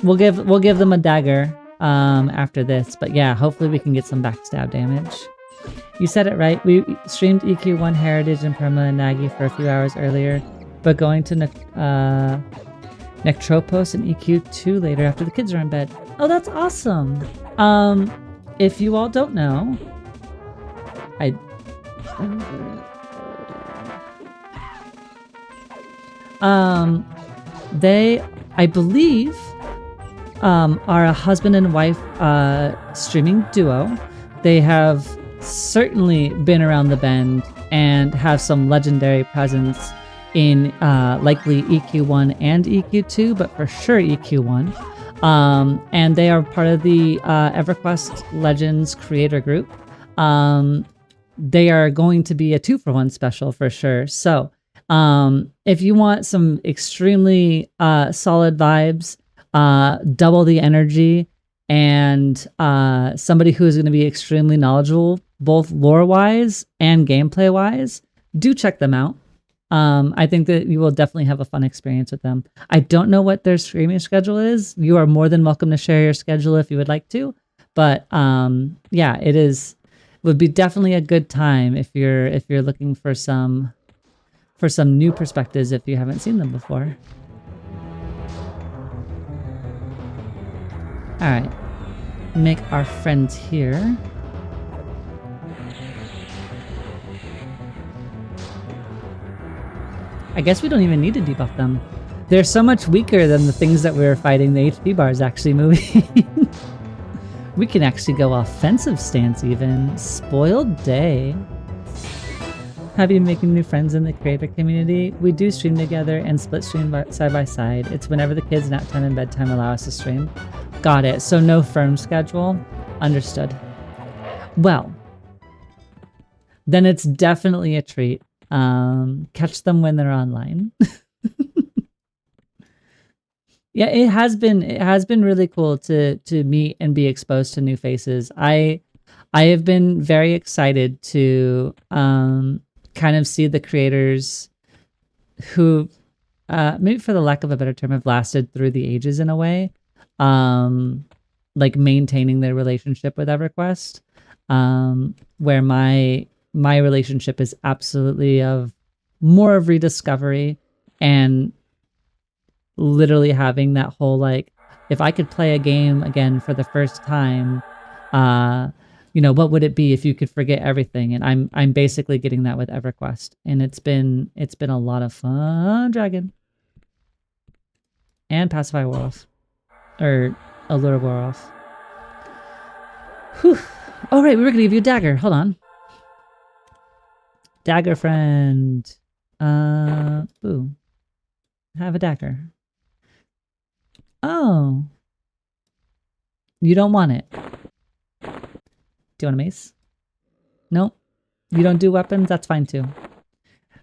we'll give them a dagger after this, but yeah, hopefully we can get some backstab damage. You said it right. We streamed EQ1 Heritage and Perma and Nagi for a few hours earlier, but going to Nectropos and EQ2 later after the kids are in bed. Oh, that's awesome. If you all don't know, they, I believe, are a husband and wife streaming duo. They have certainly been around the bend and have some legendary presence in likely EQ1 and EQ2, but for sure EQ1. And they are part of the Everquest Legends creator group. They are going to be a 2-for-1 special for sure. So if you want some extremely solid vibes, double the energy, and somebody who is going to be extremely knowledgeable, both lore-wise and gameplay-wise, do check them out. I think that you will definitely have a fun experience with them. I don't know what their streaming schedule is. You are more than welcome to share your schedule if you would like to. But yeah, it would be definitely a good time if you're looking for some new perspectives if you haven't seen them before. All right, make our friends here. I guess we don't even need to debuff them. They're so much weaker than the things that we were fighting. The HP bar is actually moving. We can actually go offensive stance even. Spoiled day. Have you making new friends in the creator community? We do stream together and split stream side by side. It's whenever the kids' nap time and bedtime allow us to stream. Got it. So no firm schedule. Understood. Well, then it's definitely a treat. Catch them when they're online. Yeah, it has been really cool to meet and be exposed to new faces. I have been very excited to kind of see the creators who maybe for the lack of a better term have lasted through the ages in a way, like maintaining their relationship with EverQuest, where my relationship is absolutely of more of rediscovery and literally having that whole, like, if I could play a game again for the first time, you know, what would it be if you could forget everything? And I'm basically getting that with EverQuest, and it's been a lot of fun. Dragon and Pacify wore off, or Allure wore off. Whew. All right, we were gonna give you a dagger. Hold on. Dagger friend. Boo. Have a dagger. Oh. You don't want it. Do you want a mace? Nope. You don't do weapons? That's fine too.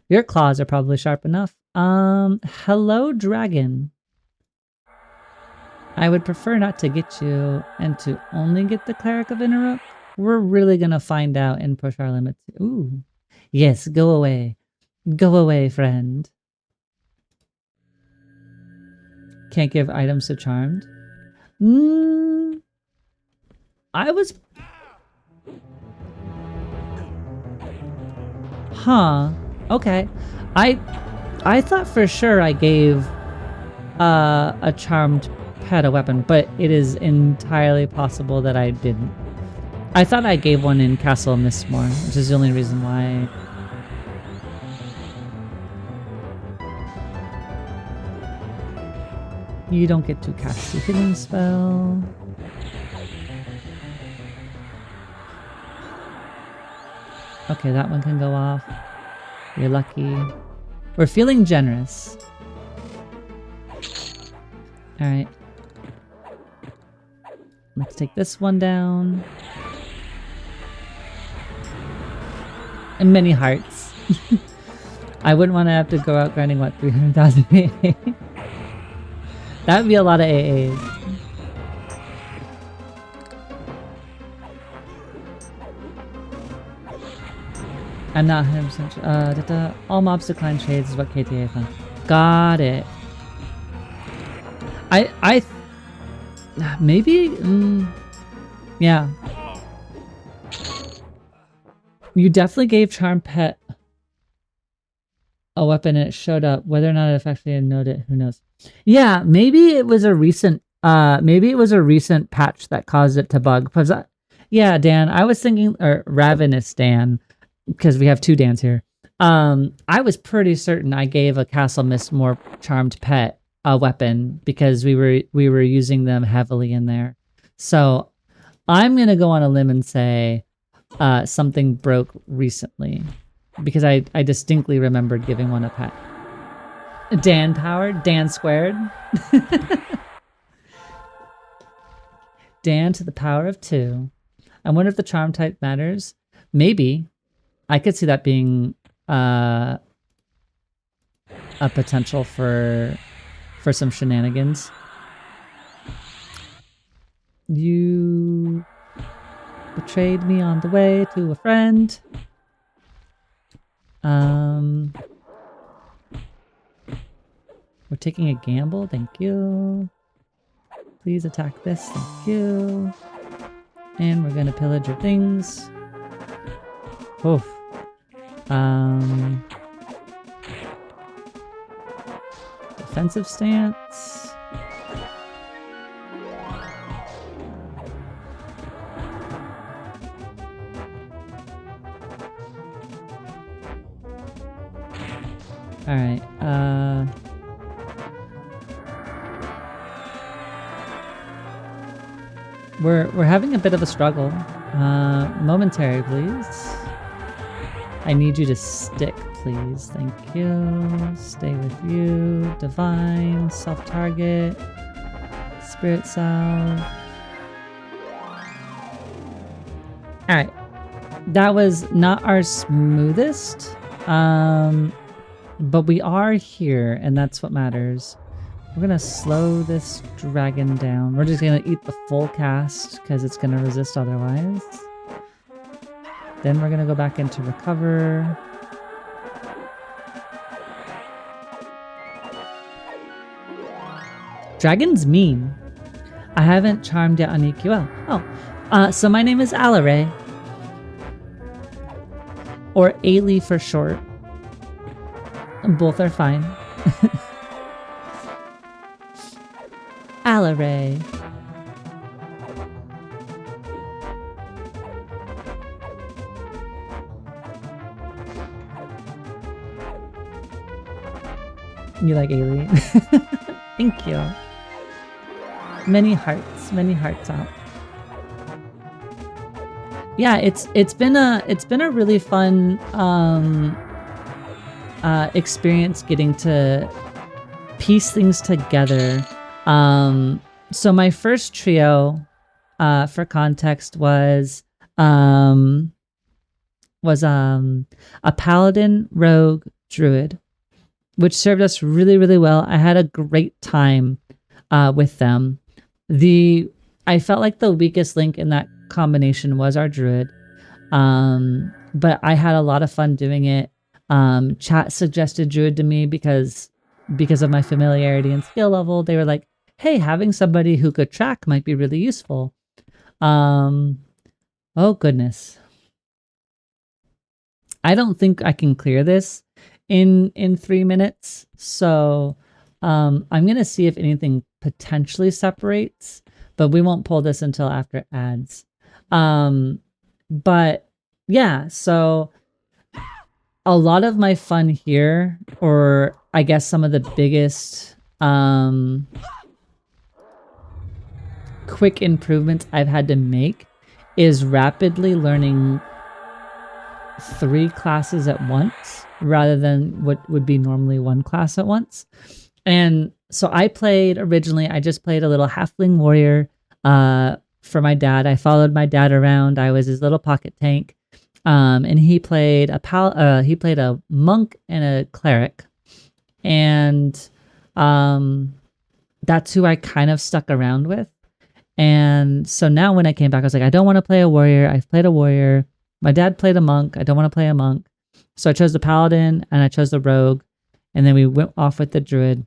Your claws are probably sharp enough. Hello, dragon. I would prefer not to get you and to only get the Cleric of Interrupt. We're really gonna find out and push our limits. Ooh. Yes, go away. Go away, friend. Can't give items to Charmed. I was... Huh. Okay. I thought for sure I gave a Charmed pet a weapon, but it is entirely possible that I didn't. I thought I gave one in Castle Mistmore, which is the only reason why. You don't get to cast a healing spell. Okay, that one can go off. You're lucky. We're feeling generous. Alright. Let's take this one down. And many hearts. I wouldn't want to have to go out grinding, what, 300,000 AA? That would be a lot of AAs. I'm not 100%. All mobs decline trades is what KTA found. Got it. Maybe, yeah. You definitely gave Charm Pet a weapon and it showed up. Whether or not it actually noted, who knows? Yeah, maybe it was a recent patch that caused it to bug. Yeah, Dan, I was thinking, or Ravenous Dan, because we have two Dans here. I was pretty certain I gave a Castle Mistmore Charmed Pet a weapon because we were using them heavily in there. So I'm gonna go on a limb and say something broke recently because I distinctly remembered giving one a pet. Dan powered, Dan squared. Dan to the power of 2. I wonder if the charm type matters. Maybe. I could see that being a potential for some shenanigans. You betrayed me on the way to a friend. We're taking a gamble. Thank you. Please attack this. Thank you. And we're gonna pillage your things. Oof. Defensive stance. All right. We're having a bit of a struggle. Momentary, please. I need you to stick, please. Thank you. Stay with you. Divine, self-target, spirit salve. All right. That was not our smoothest, but we are here, and that's what matters. We're gonna slow this dragon down. We're just gonna eat the full cast because it's gonna resist otherwise. Then we're gonna go back into recover. Dragon's mean. I haven't charmed yet on EQL. Oh, so my name is Alaray. Or Ailey for short. Both are fine. Alaray. You like Ailey? Thank you. Many hearts out. Yeah, it's been a really fun experience getting to piece things together. So my first trio, for context, was a paladin, rogue, druid, which served us really, really well. I had a great time with them. I felt like the weakest link in that combination was our druid, but I had a lot of fun doing it. Chat suggested druid to me because of my familiarity and skill level. They were like, hey, having somebody who could track might be really useful. Oh goodness. I don't think I can clear this in 3 minutes. So I'm going to see if anything potentially separates, but we won't pull this until after ads. But yeah, so a lot of my fun here, or I guess some of the biggest quick improvements I've had to make is rapidly learning 3 classes at once rather than what would be normally 1 class at once. And so I just played a little halfling warrior for my dad. I followed my dad around. I was his little pocket tank. And he played a monk and a cleric. And that's who I kind of stuck around with. And so now when I came back, I was like, I don't want to play a warrior. I've played a warrior. My dad played a monk. I don't want to play a monk. So I chose the paladin and I chose the rogue, and then we went off with the druid.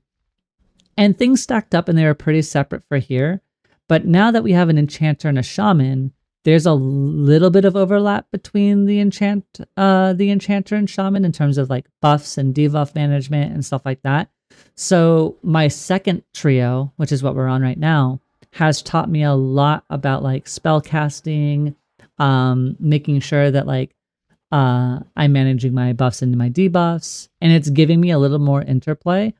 And things stacked up and they were pretty separate for here. But now that we have an enchanter and a shaman, there's a little bit of overlap between the enchanter and shaman in terms of like buffs and debuff management and stuff like that. So my second trio, which is what we're on right now, has taught me a lot about like spell casting, making sure that like I'm managing my buffs and my debuffs, and it's giving me a little more interplay.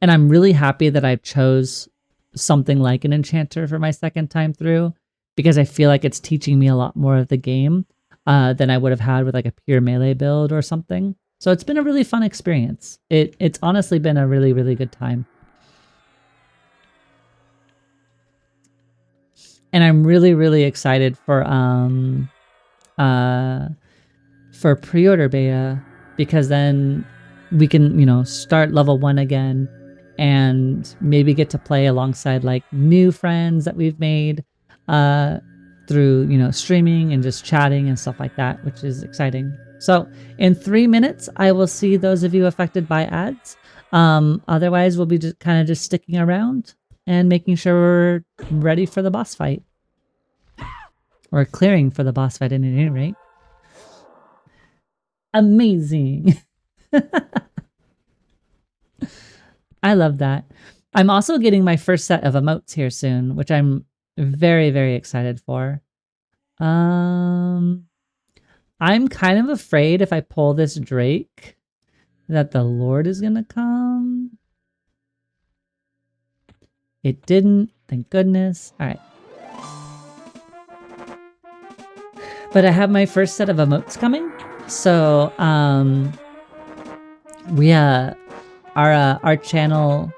And I'm really happy that I chose something like an enchanter for my second time through, because I feel like it's teaching me a lot more of the game than I would have had with like a pure melee build or something. So it's been a really fun experience. It's honestly been a really, really good time. And I'm really, really excited for pre-order beta, because then we can, you know, start level 1 again and maybe get to play alongside like new friends that we've made through, you know, streaming and just chatting and stuff like that, which is exciting. So in 3 minutes, I will see those of you affected by ads. Otherwise, we'll be just kind of just sticking around and making sure we're ready for the boss fight. Or clearing for the boss fight at any rate. Amazing. I love that. I'm also getting my first set of emotes here soon, which I'm very, very excited for. I'm kind of afraid if I pull this Drake that the Lord is gonna come. It didn't, thank goodness. All right. But I have my first set of emotes coming. So, we our channel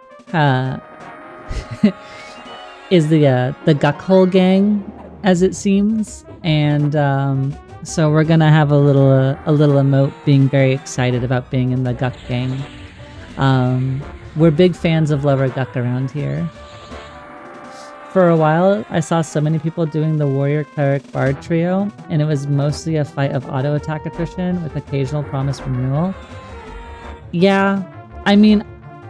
is the Guckhole gang, as it seems, and so we're gonna have a little emote being very excited about being in the Guck gang. We're big fans of Lover Guck around here. For a while, I saw so many people doing the Warrior Cleric Bard trio, and it was mostly a fight of auto attack attrition with occasional promise renewal. Yeah, I mean,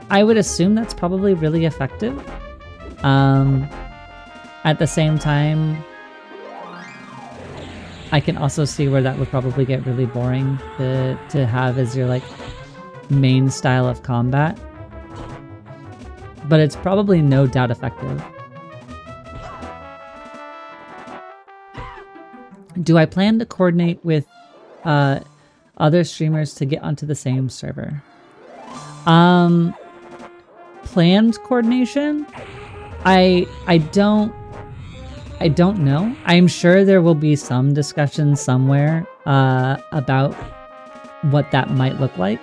I would assume that's probably really effective. At the same time, I can also see where that would probably get really boring to have as your like main style of combat. But it's probably no doubt effective. Do I plan to coordinate with other streamers to get onto the same server? Planned coordination? I don't know. I'm sure there will be some discussion somewhere about what that might look like.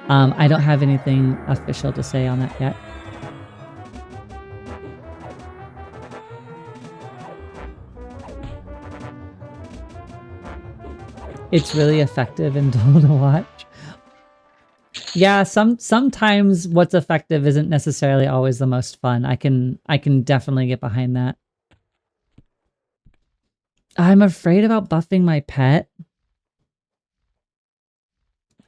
I don't have anything official to say on that yet. It's really effective and dull to watch. Yeah, sometimes what's effective isn't necessarily always the most fun. I can definitely get behind that. I'm afraid about buffing my pet.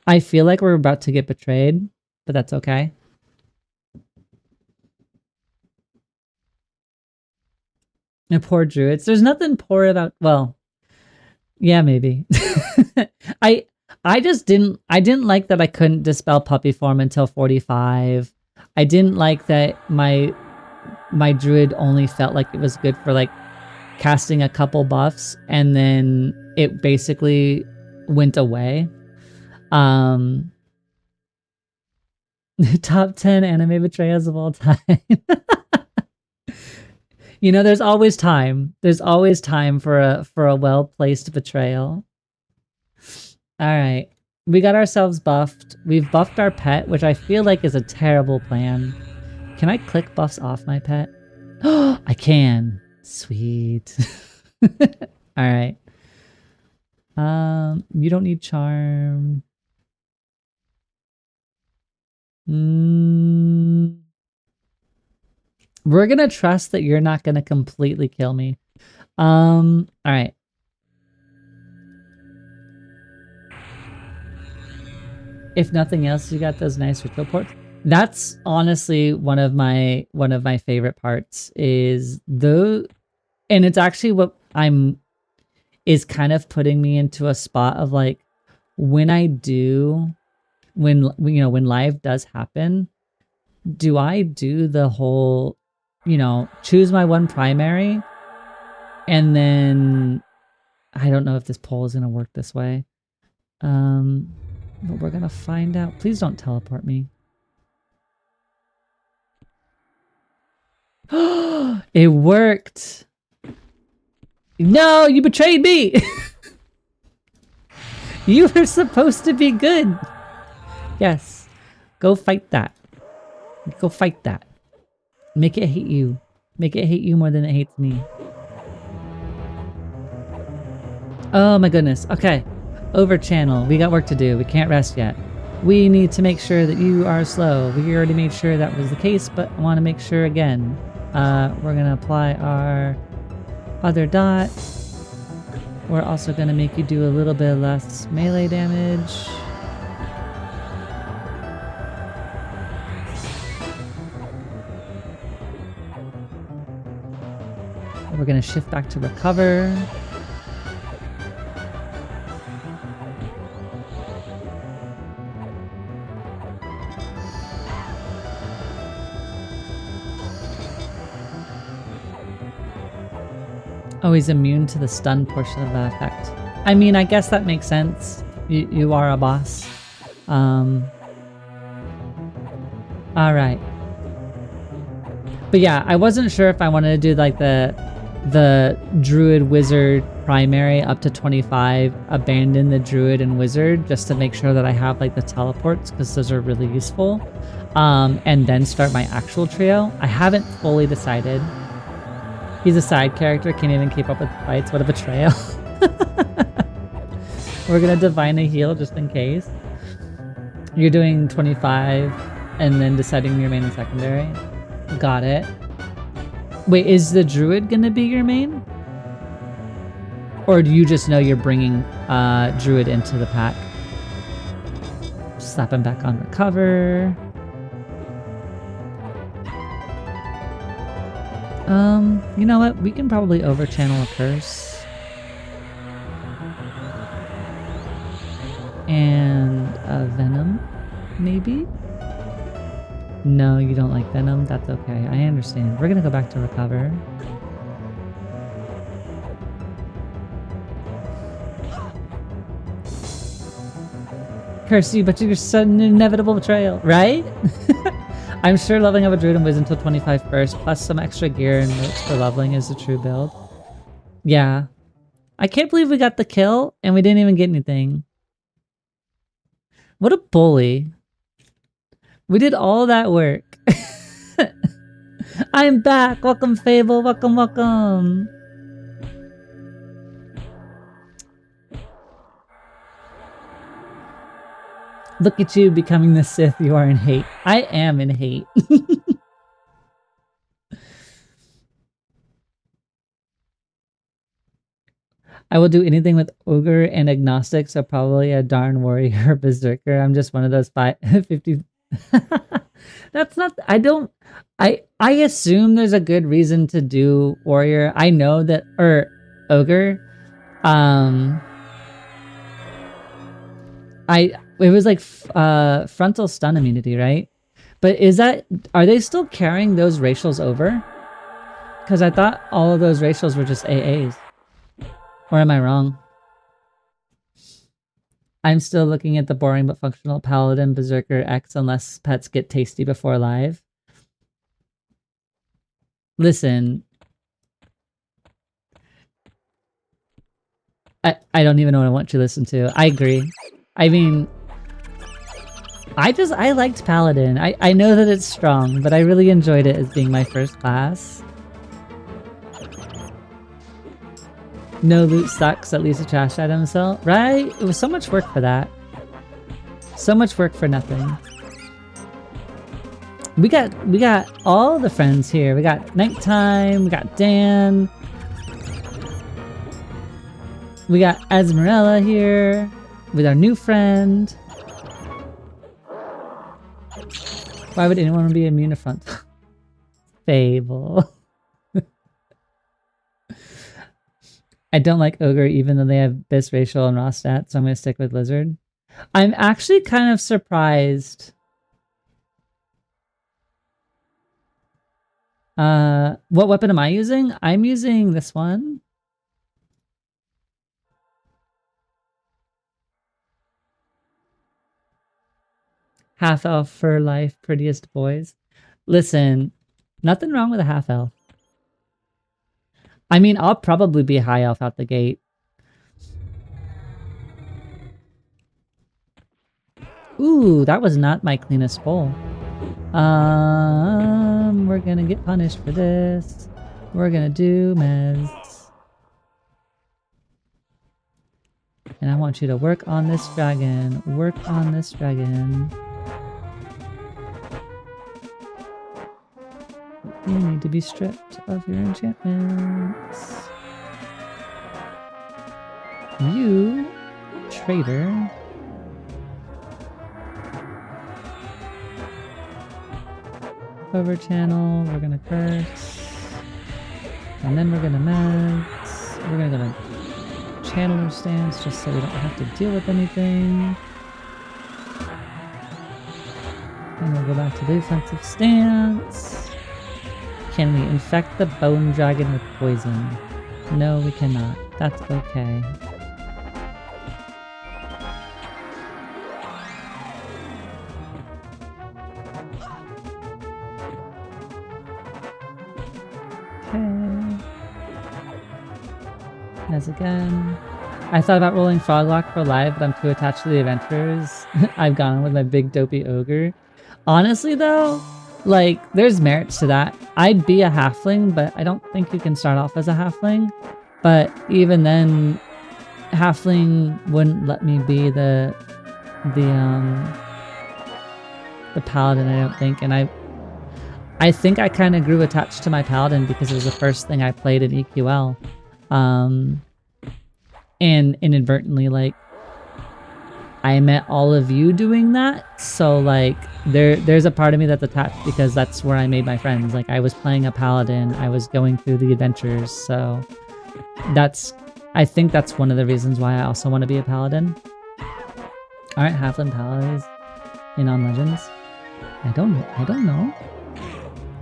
I feel like we're about to get betrayed, but that's okay. The poor druids. There's nothing poor about, well, yeah, maybe. I just didn't like that I couldn't dispel puppy form until 45. I didn't like that my druid only felt like it was good for like casting a couple buffs and then it basically went away. Top 10 anime betrayals of all time. You know, there's always time. There's always time for a well-placed betrayal. All right. We got ourselves buffed. We've buffed our pet, which I feel like is a terrible plan. Can I click buffs off my pet? Oh, I can. Sweet. All right. You don't need charm. We're gonna trust that you're not gonna completely kill me. All right. if nothing else, you got those nice ritual ports. That's honestly one of my favorite parts is and it's actually what is kind of putting me into a spot of like when live does happen, do I do the whole, choose my one primary and then I don't know if this poll is going to work this way. But we're going to find out. Please don't teleport me. It worked. No, you betrayed me. You were supposed to be good. Yes. Go fight that. Go fight that. Make it hate you. Make it hate you more than it hates me. Oh my goodness. Okay. Over channel. We got work to do. We can't rest yet. We need to make sure that you are slow. We already made sure that was the case, but I want to make sure again. We're going to apply our other dot. We're also going to make you do a little bit less melee damage. We're going to shift back to recover. Oh, he's immune to the stun portion of that effect. I mean, I guess that makes sense. You are a boss. Alright. But yeah, I wasn't sure if I wanted to do like the druid wizard primary up to 25, abandon the druid and wizard just to make sure that I have like the teleports because those are really useful. And then start my actual trio. I haven't fully decided. He's a side character, can't even keep up with the fights. What a betrayal. We're gonna divine a heal just in case. You're doing 25 and then deciding your main and secondary. Got it. Wait, is the druid gonna be your main? Or do you just know you're bringing druid into the pack? Slap him back on recover. You know what? We can probably over-channel a curse. And a venom, maybe? No, you don't like venom? That's okay. I understand. We're gonna go back to recover. Curse you, but you're sudden inevitable betrayal, right? I'm sure leveling up a druid and wizard until 25 first, plus some extra gear and notes for leveling is the true build. Yeah. I can't believe we got the kill and we didn't even get anything. What a bully. We did all that work. I'm back. Welcome, Fable. Welcome, welcome. Look at you becoming the Sith you are in hate. I am in hate. I will do anything with ogre and agnostic, so probably a darn warrior or berserker. I'm just one of those 50. That's not, I assume there's a good reason to do warrior. I know that, or ogre. It was like frontal stun immunity, right? But are they still carrying those racials over? Because I thought all of those racials were just AAs. Or am I wrong? I'm still looking at the boring but functional Paladin Berserker X unless pets get tasty before live. Listen. I don't even know what I want you to listen to. I agree. I mean, I liked Paladin. I know that it's strong, but I really enjoyed it as being my first class. No loot sucks, at least a trash item sell. Right? It was so much work for that. So much work for nothing. We got all the friends here. We got Nighttime, we got Dan. We got Esmerella here with our new friend. Why would anyone be immune to front? Fable. I don't like Ogre even though they have bisracial and raw stats, so I'm gonna stick with Lizard. I'm actually kind of surprised. What weapon am I using? I'm using this one. Half elf for life, prettiest boys. Listen, nothing wrong with a half elf. I mean, I'll probably be high elf out the gate. Ooh, that was not my cleanest bowl. We're gonna get punished for this. We're gonna do mez. And I want you to work on this dragon. Work on this dragon. You need to be stripped of your enchantments. You, traitor. Over channel, we're gonna curse. And then we're gonna meds. We're gonna go to channeler stance just so we don't have to deal with anything. And we'll go back to defensive stance. Can we infect the bone dragon with poison? No, we cannot. That's okay. Okay. As again. I thought about rolling Froglock for live, but I'm too attached to the adventures. I've gone with my big dopey ogre. Honestly though, like, there's merits to that. I'd be a halfling, but I don't think you can start off as a halfling. But even then, halfling wouldn't let me be the paladin, I don't think. And I think I kind of grew attached to my paladin because it was the first thing I played in EQL. And inadvertently, like, I met all of you doing that, so like there's a part of me that's attached because that's where I made my friends. Like, I was playing a paladin, I was going through the adventures, so I think that's one of the reasons why I also want to be a paladin. Alright, halfling paladins in on Legends. I don't know.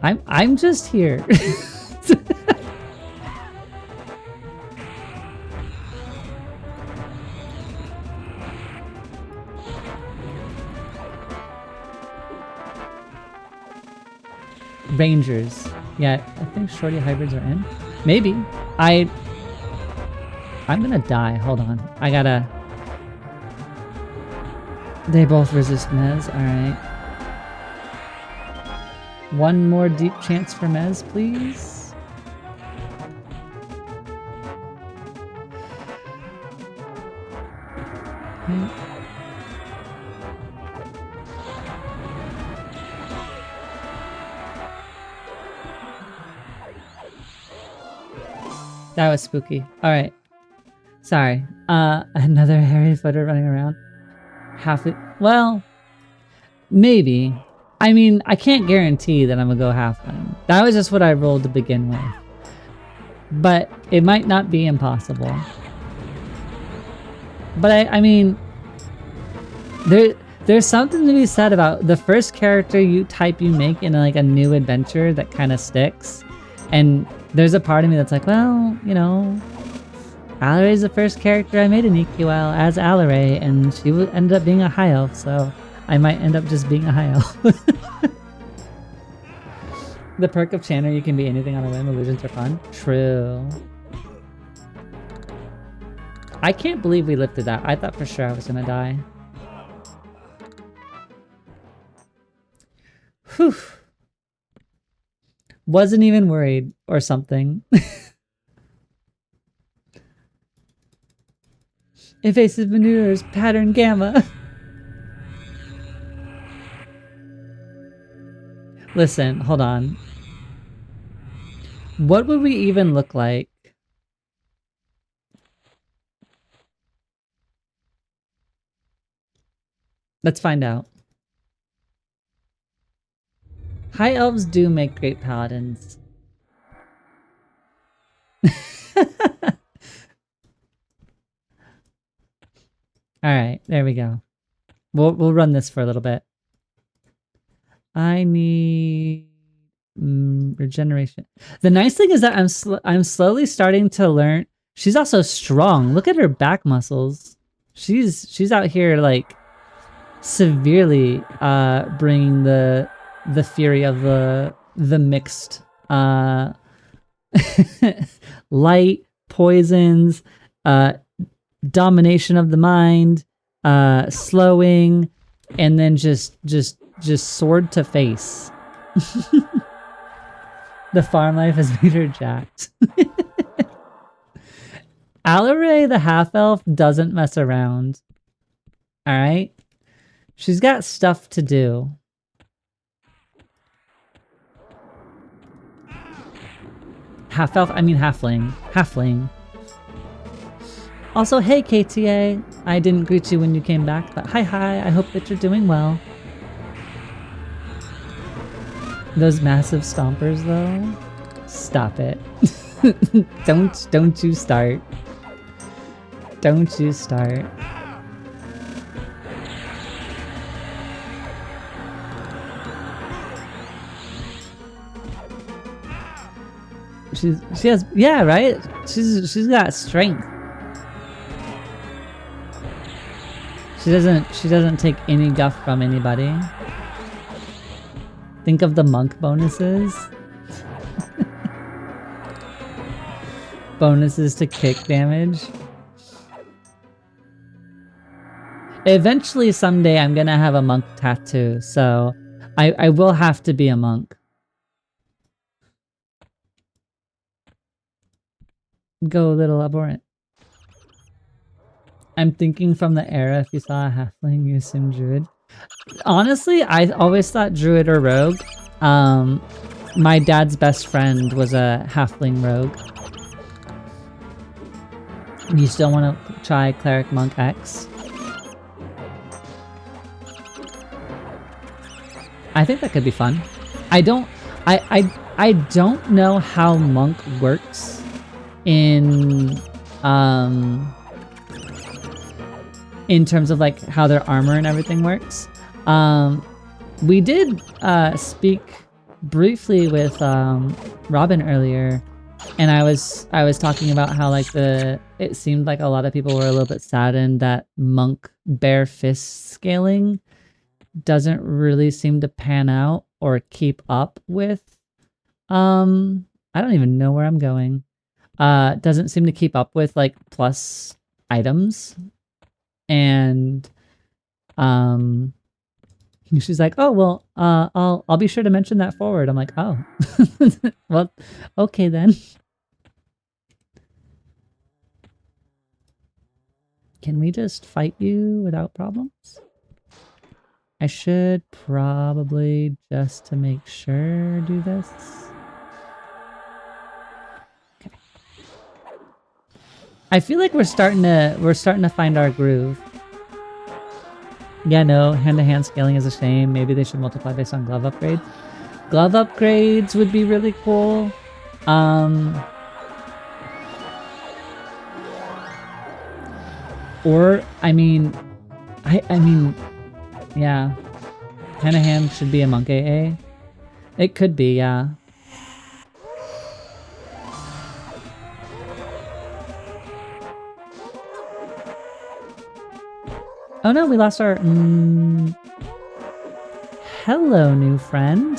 I'm just here. Rangers. Yeah, I think shorty hybrids are in. Maybe. I'm gonna die. Hold on. I gotta... They both resist Mez. Alright. One more deep chance for Mez, please. Okay. That was spooky. Alright. Sorry. Another hairy footer running around. Well, maybe. I mean, I can't guarantee that I'm gonna go halfling. That was just what I rolled to begin with. But it might not be impossible. But I mean, there's something to be said about the first character you make in like a new adventure that kind of sticks. And there's a part of me that's like, well, you know, Alaray's the first character I made in EQL as Alaray, and she ended up being a high elf, so I might end up just being a high elf. The perk of Chanter, you can be anything on a whim. Illusions are fun. True. I can't believe we lifted that. I thought for sure I was gonna die. Whew. Wasn't even worried or something. Evasive maneuvers, pattern gamma. Listen, hold on. What would we even look like? Let's find out. High elves do make great paladins. Alright, there we go. We'll run this for a little bit. I need regeneration. The nice thing is that I'm slowly starting to learn. She's also strong. Look at her back muscles. She's out here like severely bringing the fury of the mixed light, poisons, domination of the mind, slowing, and then just sword to face. The farm life has made her jacked. Alaray the half-elf doesn't mess around. Alright? She's got stuff to do. Half-elf? I mean halfling. Halfling. Also, hey KTA. I didn't greet you when you came back, but hi. I hope that you're doing well. Those massive stompers though? Stop it. Don't you start. Don't you start. She has, yeah, right? She's got strength. She doesn't take any guff from anybody. Think of the monk bonuses. Bonuses to kick damage. Eventually someday I'm gonna have a monk tattoo, so I will have to be a monk. Go a little abhorrent. I'm thinking from the era, if you saw a halfling, you assume druid. Honestly, I always thought druid or rogue. My dad's best friend was a halfling rogue. You still want to try Cleric Monk X? I think that could be fun. I don't know how Monk works in terms of like how their armor and everything works. We did speak briefly with Robin earlier, and I was talking about how like it seemed like a lot of people were a little bit saddened that Monk bare fist scaling doesn't really seem to pan out or keep up with I don't even know where I'm going. Doesn't seem to keep up with like plus items. And she's like, oh well, I'll be sure to mention that forward. I'm like, oh. Well, okay then. Can we just fight you without problems? I should probably, just to make sure, do this. Okay. I feel like we're starting to find our groove. Yeah, no, hand-to-hand scaling is a shame. Maybe they should multiply based on glove upgrades. Glove upgrades would be really cool. Or I mean, yeah, hand-to-hand should be a monk AA. It could be, yeah. Oh no, we lost our... Hello, new friend.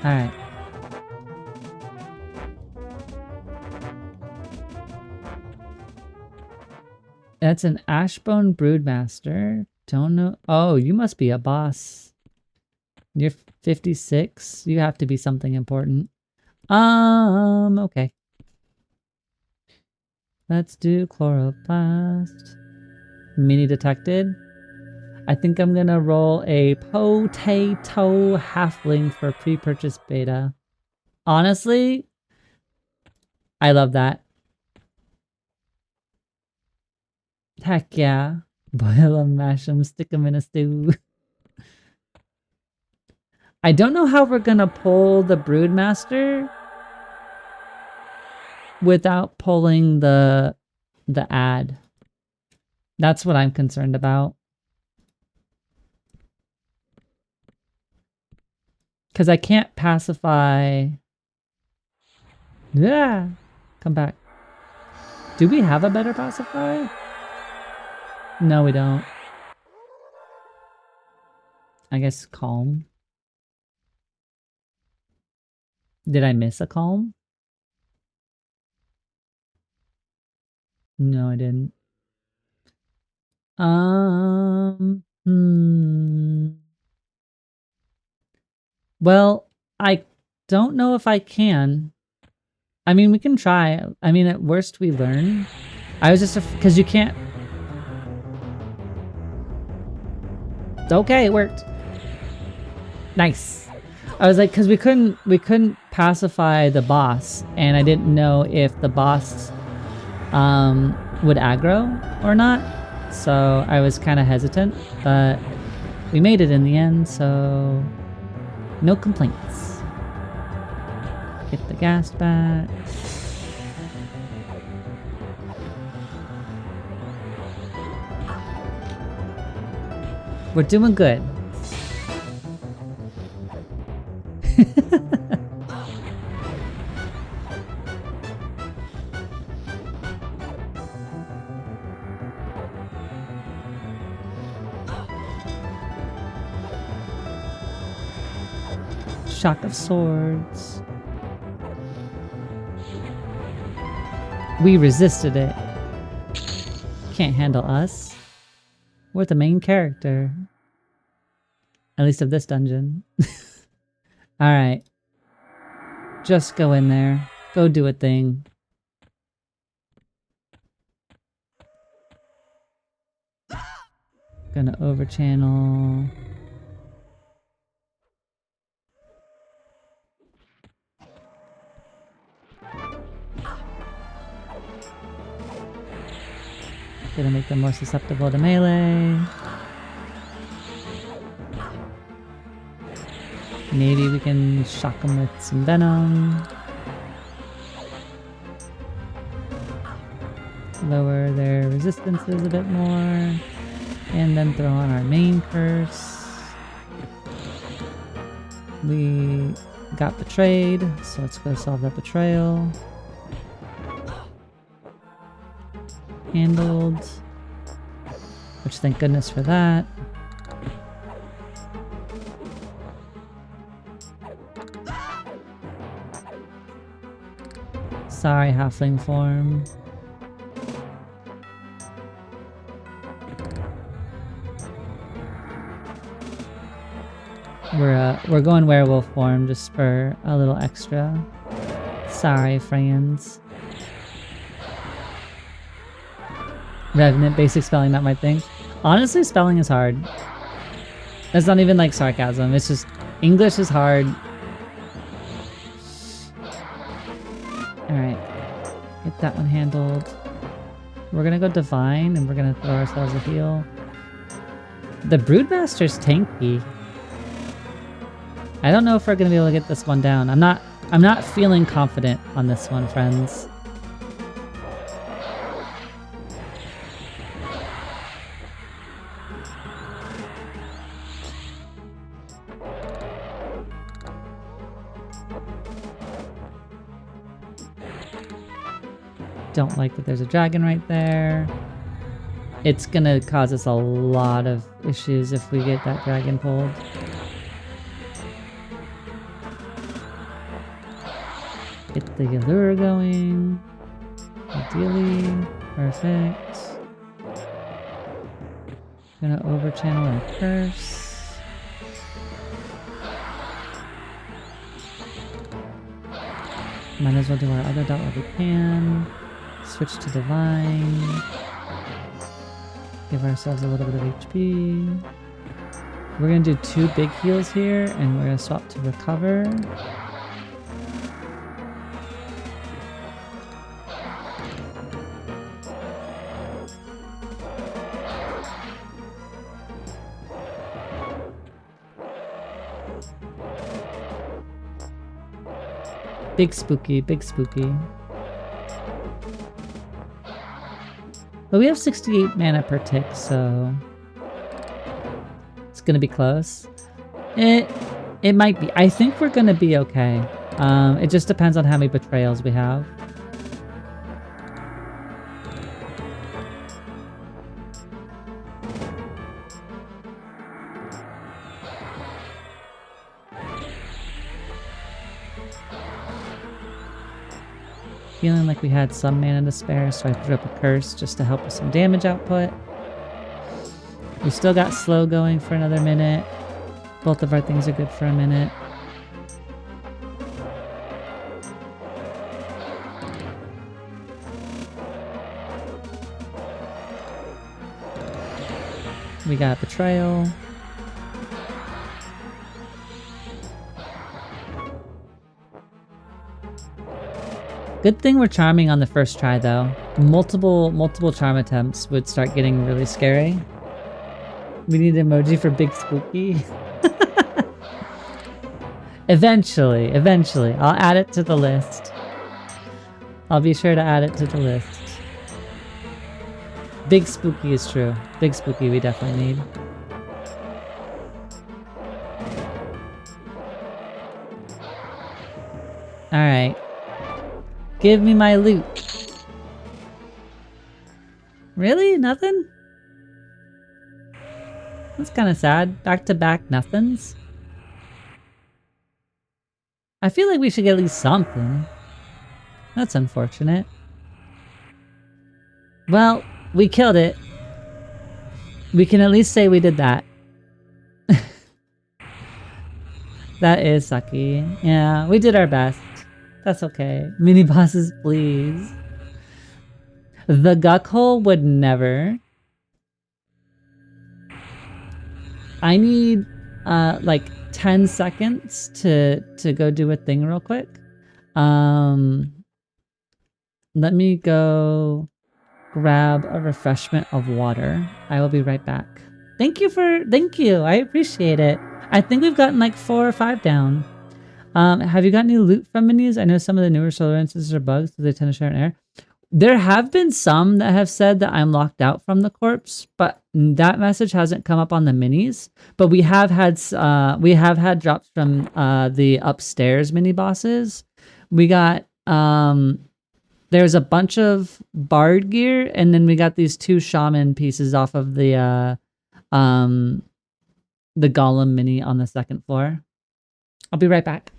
Alright. That's an Ashbone Broodmaster. Don't know. Oh, you must be a boss. You're 56. You have to be something important. Okay. Let's do Chloroplast. Mini detected. I think I'm gonna roll a potato halfling for pre-purchase beta. Honestly, I love that. Heck yeah. Boil them, mash them, stick them in a stew. I don't know how we're gonna pull the Broodmaster without pulling the ad. That's what I'm concerned about. Because I can't pacify... Yeah! Come back. Do we have a better pacify? No, we don't. I guess calm. Did I miss a calm? No, I didn't. Well, I don't know if I can. I mean, we can try. I mean, at worst we learn. I was just... Because you can't... Okay, it worked. Nice. I was like, because we couldn't pacify the boss, and I didn't know if the boss would aggro or not. So I was kind of hesitant, but we made it in the end, so no complaints. Get the gas back. We're doing good. Shock of Swords. We resisted it. Can't handle us. We're the main character. At least of this dungeon. Alright. Just go in there. Go do a thing. Gonna overchannel. Gonna make them more susceptible to melee. Maybe we can shock them with some venom. Lower their resistances a bit more. And then throw on our main curse. We got betrayed, so let's go solve that betrayal. Handled. Which, thank goodness for that. Sorry, halfling form. We're going werewolf form just for a little extra. Sorry, friends. Revenant, basic spelling, not my thing. Honestly, spelling is hard. That's not even like sarcasm. It's just English is hard. Alright. Get that one handled. We're gonna go divine and we're gonna throw ourselves a heal. The Broodmaster's tanky. I don't know if we're gonna be able to get this one down. I'm not feeling confident on this one, friends. Don't like that there's a dragon right there. It's gonna cause us a lot of issues if we get that dragon pulled. Get the allure going. Ideally. Perfect. Gonna overchannel our curse. Might as well do our other dot while we can. Switch to divine. Give ourselves a little bit of HP. We're gonna do 2 big heals here, and we're gonna swap to recover. Big spooky, big spooky. But we have 68 mana per tick, so it's gonna be close. It might be. I think we're gonna be okay. It just depends on how many betrayals we have. Feeling like we had some mana to spare, so I threw up a curse just to help with some damage output. We still got slow going for another minute. Both of our things are good for a minute. We got betrayal. Good thing we're charming on the first try though. Multiple charm attempts would start getting really scary. We need an emoji for big spooky. Eventually. I'll add it to the list. I'll be sure to add it to the list. Big spooky is true. Big spooky we definitely need. Alright. Give me my loot. Really? Nothing? That's kind of sad. Back to back nothings. I feel like we should get at least something. That's unfortunate. Well, we killed it. We can at least say we did that. That is sucky. Yeah, we did our best. That's okay. Mini bosses, please. The Guck Hole would never. I need like 10 seconds to go do a thing real quick. Let me go grab a refreshment of water. I will be right back. Thank you. I appreciate it. I think we've gotten like 4 or 5 down. Have you got any loot from minis? I know some of the newer solar instances are bugs, so they tend to share an air. There have been some that have said that I'm locked out from the corpse, but that message hasn't come up on the minis. But we have had drops from the upstairs mini bosses. We got there's a bunch of bard gear, and then we got these 2 shaman pieces off of the golem mini on the 2nd floor. I'll be right back.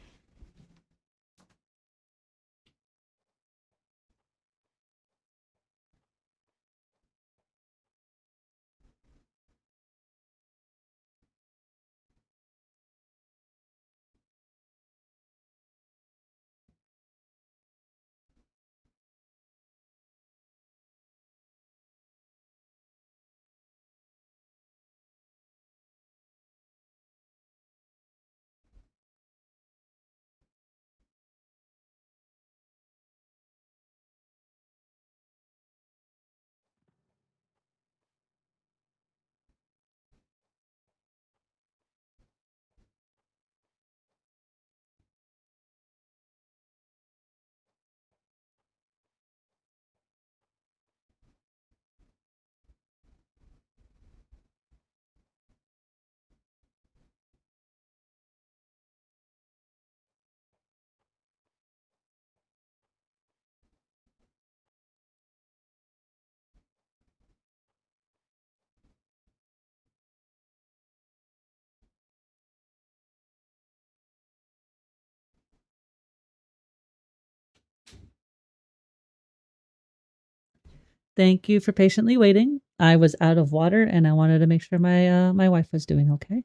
Thank you for patiently waiting. I was out of water and I wanted to make sure my my wife was doing okay.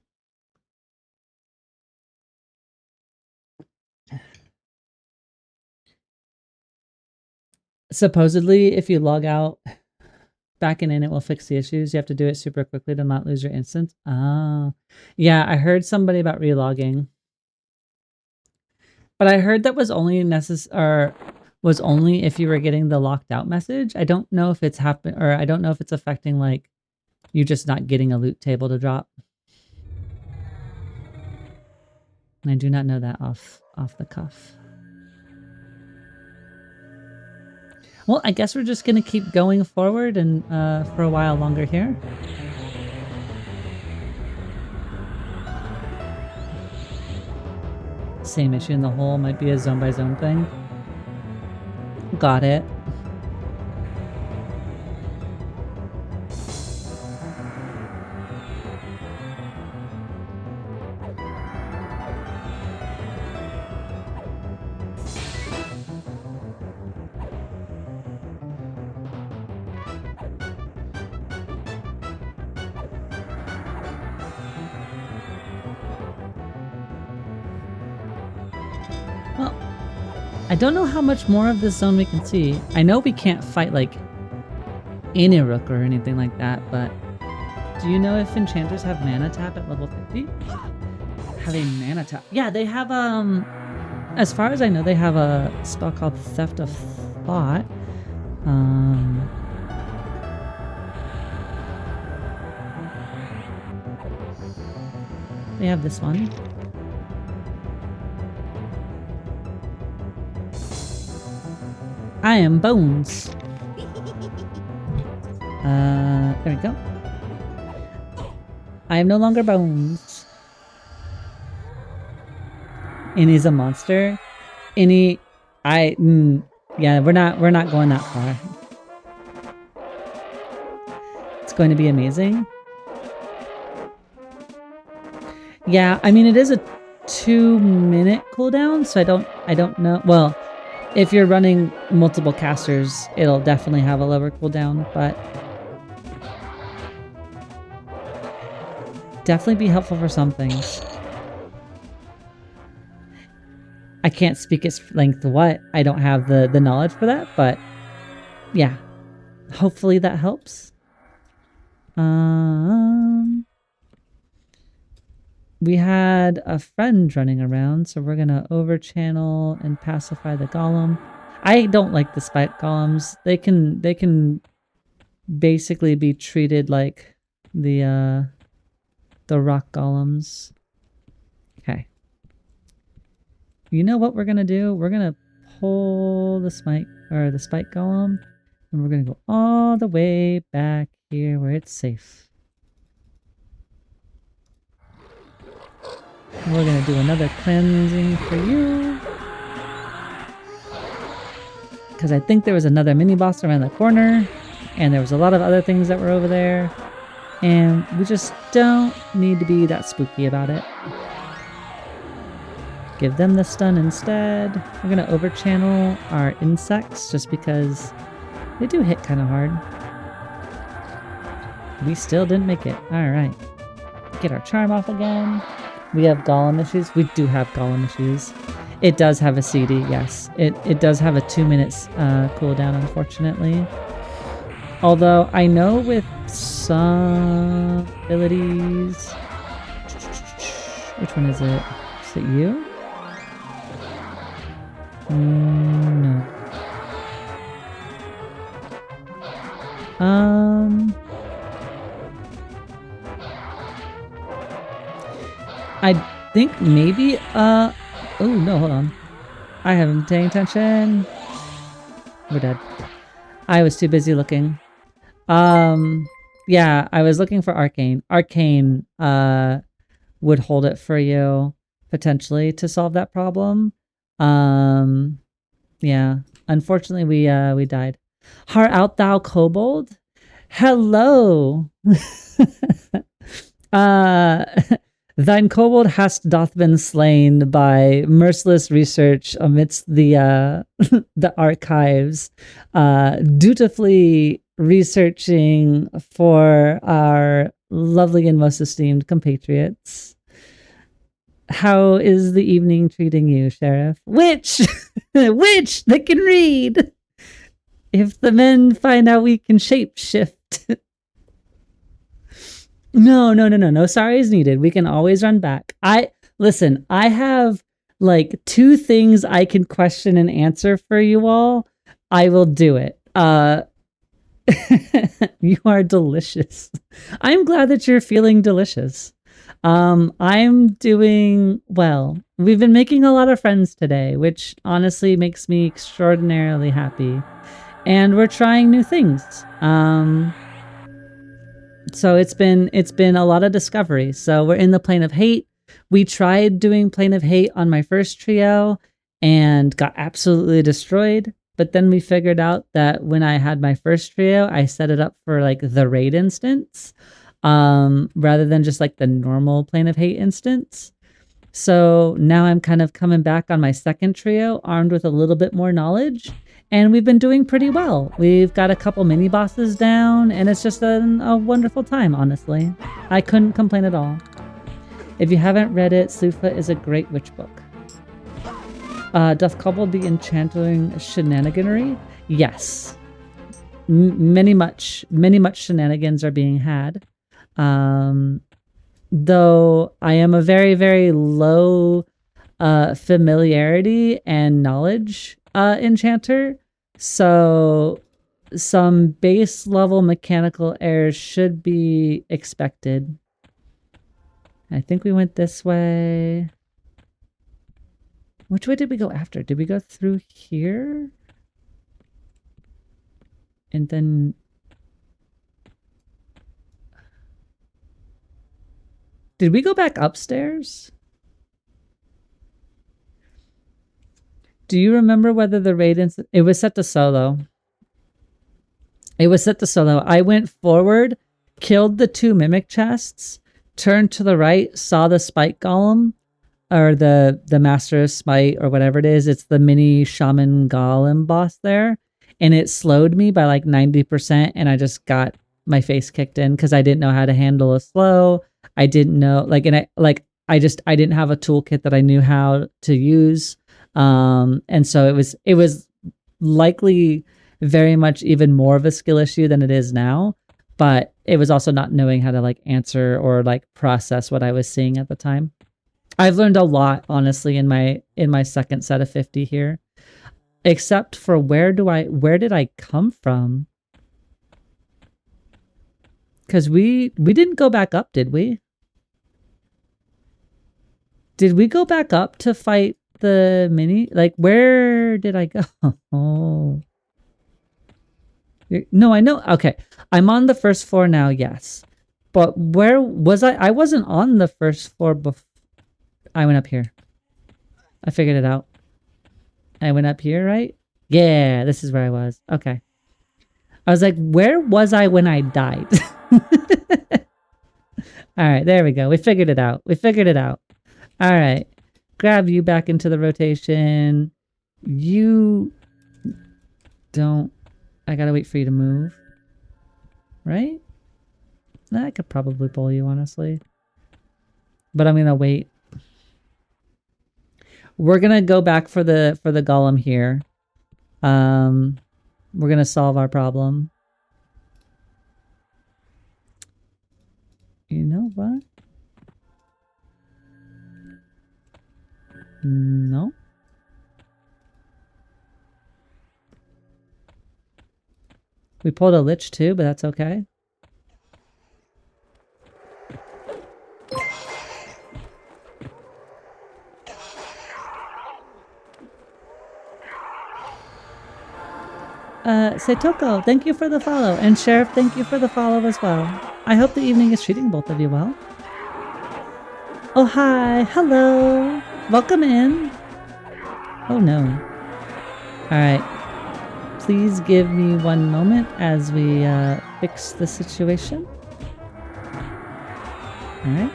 Supposedly, if you log out, back and in, it will fix the issues. You have to do it super quickly to not lose your instance. Ah, yeah, I heard somebody about relogging. But I heard that was only was only if you were getting the locked out message. I don't know if it's happened, or I don't know if it's affecting like you just not getting a loot table to drop. I do not know that off the cuff. Well, I guess we're just gonna keep going forward and for a while longer here. Same issue in the hole, might be a zone by zone thing. Got it. Well, I don't know how much more of this zone we can see. I know we can't fight like Inuruk or anything like that, but do you know if enchanters have mana tap at level 50? Have a mana tap? Yeah, they have as far as I know, they have a spell called Theft of Thought. They have this one. I am Bones. There we go. I am no longer Bones. Innie's a monster. Innie, yeah, we're not going that far. It's going to be amazing. Yeah, I mean it is a 2-minute cooldown, so I don't know. Well, if you're running multiple casters, it'll definitely have a lower cooldown, but definitely be helpful for some things. I can't speak its length what. I don't have the knowledge for that, but yeah. Hopefully that helps. We had a friend running around, so we're gonna overchannel and pacify the golem. I don't like the spike golems. They can basically be treated like the rock golems. Okay. You know what we're gonna do? We're gonna pull the spike golem, and we're gonna go all the way back here where it's safe. We're going to do another cleansing for you. Because I think there was another mini-boss around the corner. And there was a lot of other things that were over there. And we just don't need to be that spooky about it. Give them the stun instead. We're going to overchannel our insects just because they do hit kind of hard. We still didn't make it. Alright. Get our charm off again. We have golem issues. We do have golem issues. It does have a CD, yes. It does have a 2-minute cooldown, unfortunately. Although I know with some abilities... Which one is it? Is it you? No. I think maybe, oh no, hold on. I haven't been paying attention. We're dead. I was too busy looking. Yeah, I was looking for Arcane. Arcane, would hold it for you, potentially, to solve that problem. Yeah, unfortunately we died. Heart out thou kobold? Hello! Thine kobold doth been slain by merciless research amidst the the archives, dutifully researching for our lovely and most esteemed compatriots. How is the evening treating you, Sheriff? Witch! Witch that can read! If the men find out we can shapeshift. No sorry is needed. We can always run back. Listen, I have like 2 things I can question and answer for you all. I will do it. You are delicious. I'm glad that you're feeling delicious. I'm doing well. We've been making a lot of friends today, which honestly makes me extraordinarily happy. and we're trying new things. So it's been a lot of discovery. So we're in the Plane of Hate. We tried doing Plane of Hate on my first trio and got absolutely destroyed. But then we figured out that when I had my first trio, I set it up for like the raid instance, rather than just like the normal Plane of Hate instance. So now I'm kind of coming back on my second trio, armed with a little bit more knowledge. And we've been doing pretty well. We've got a couple mini bosses down, and it's just a wonderful time, honestly. I couldn't complain at all. If you haven't read it, Sufa is a great witch book. Doth Cobble be enchanting shenaniganery? Yes. Many much shenanigans are being had. Though I am a very, very low familiarity and knowledge enchanter, so some base level mechanical errors should be expected. I think we went this way. Which way did we go after? Did we go through here? And then... Did we go back upstairs? Do you remember whether the raid... It was set to solo. It was set to solo. I went forward, killed the 2 mimic chests, turned to the right, saw the spike golem, or the master of smite, or whatever it is. It's the mini shaman golem boss there. And it slowed me by like 90%, and I just got my face kicked in because I didn't know how to handle a slow. I didn't know, I didn't have a toolkit that I knew how to use. And so it was likely very much even more of a skill issue than it is now, but it was also not knowing how to like answer or like process what I was seeing at the time. I've learned a lot, honestly, in my second set of 50 here, except for where did I come from? Because we didn't go back up, did we? Did we go back up to fight the mini? Like, where did I go? Oh. No, I know. Okay. I'm on the first floor now, yes. But where was I? I wasn't on the first floor before. I went up here. I figured it out. I went up here, right? Yeah, this is where I was. Okay. I was like, where was I when I died? All right, there we go. We figured it out. All right. Grab you back into the rotation. You don't... I gotta wait for you to move. Right? I could probably pull you, honestly. But I'm gonna wait. We're gonna go back for the golem here. We're gonna solve our problem. You know what? No. We pulled a lich too, but that's okay. Setoko, thank you for the follow. And Sheriff, thank you for the follow as well. I hope the evening is treating both of you well. Oh, hi. Hello. Welcome in. Oh, no. All right. Please give me one moment as we fix the situation. All right.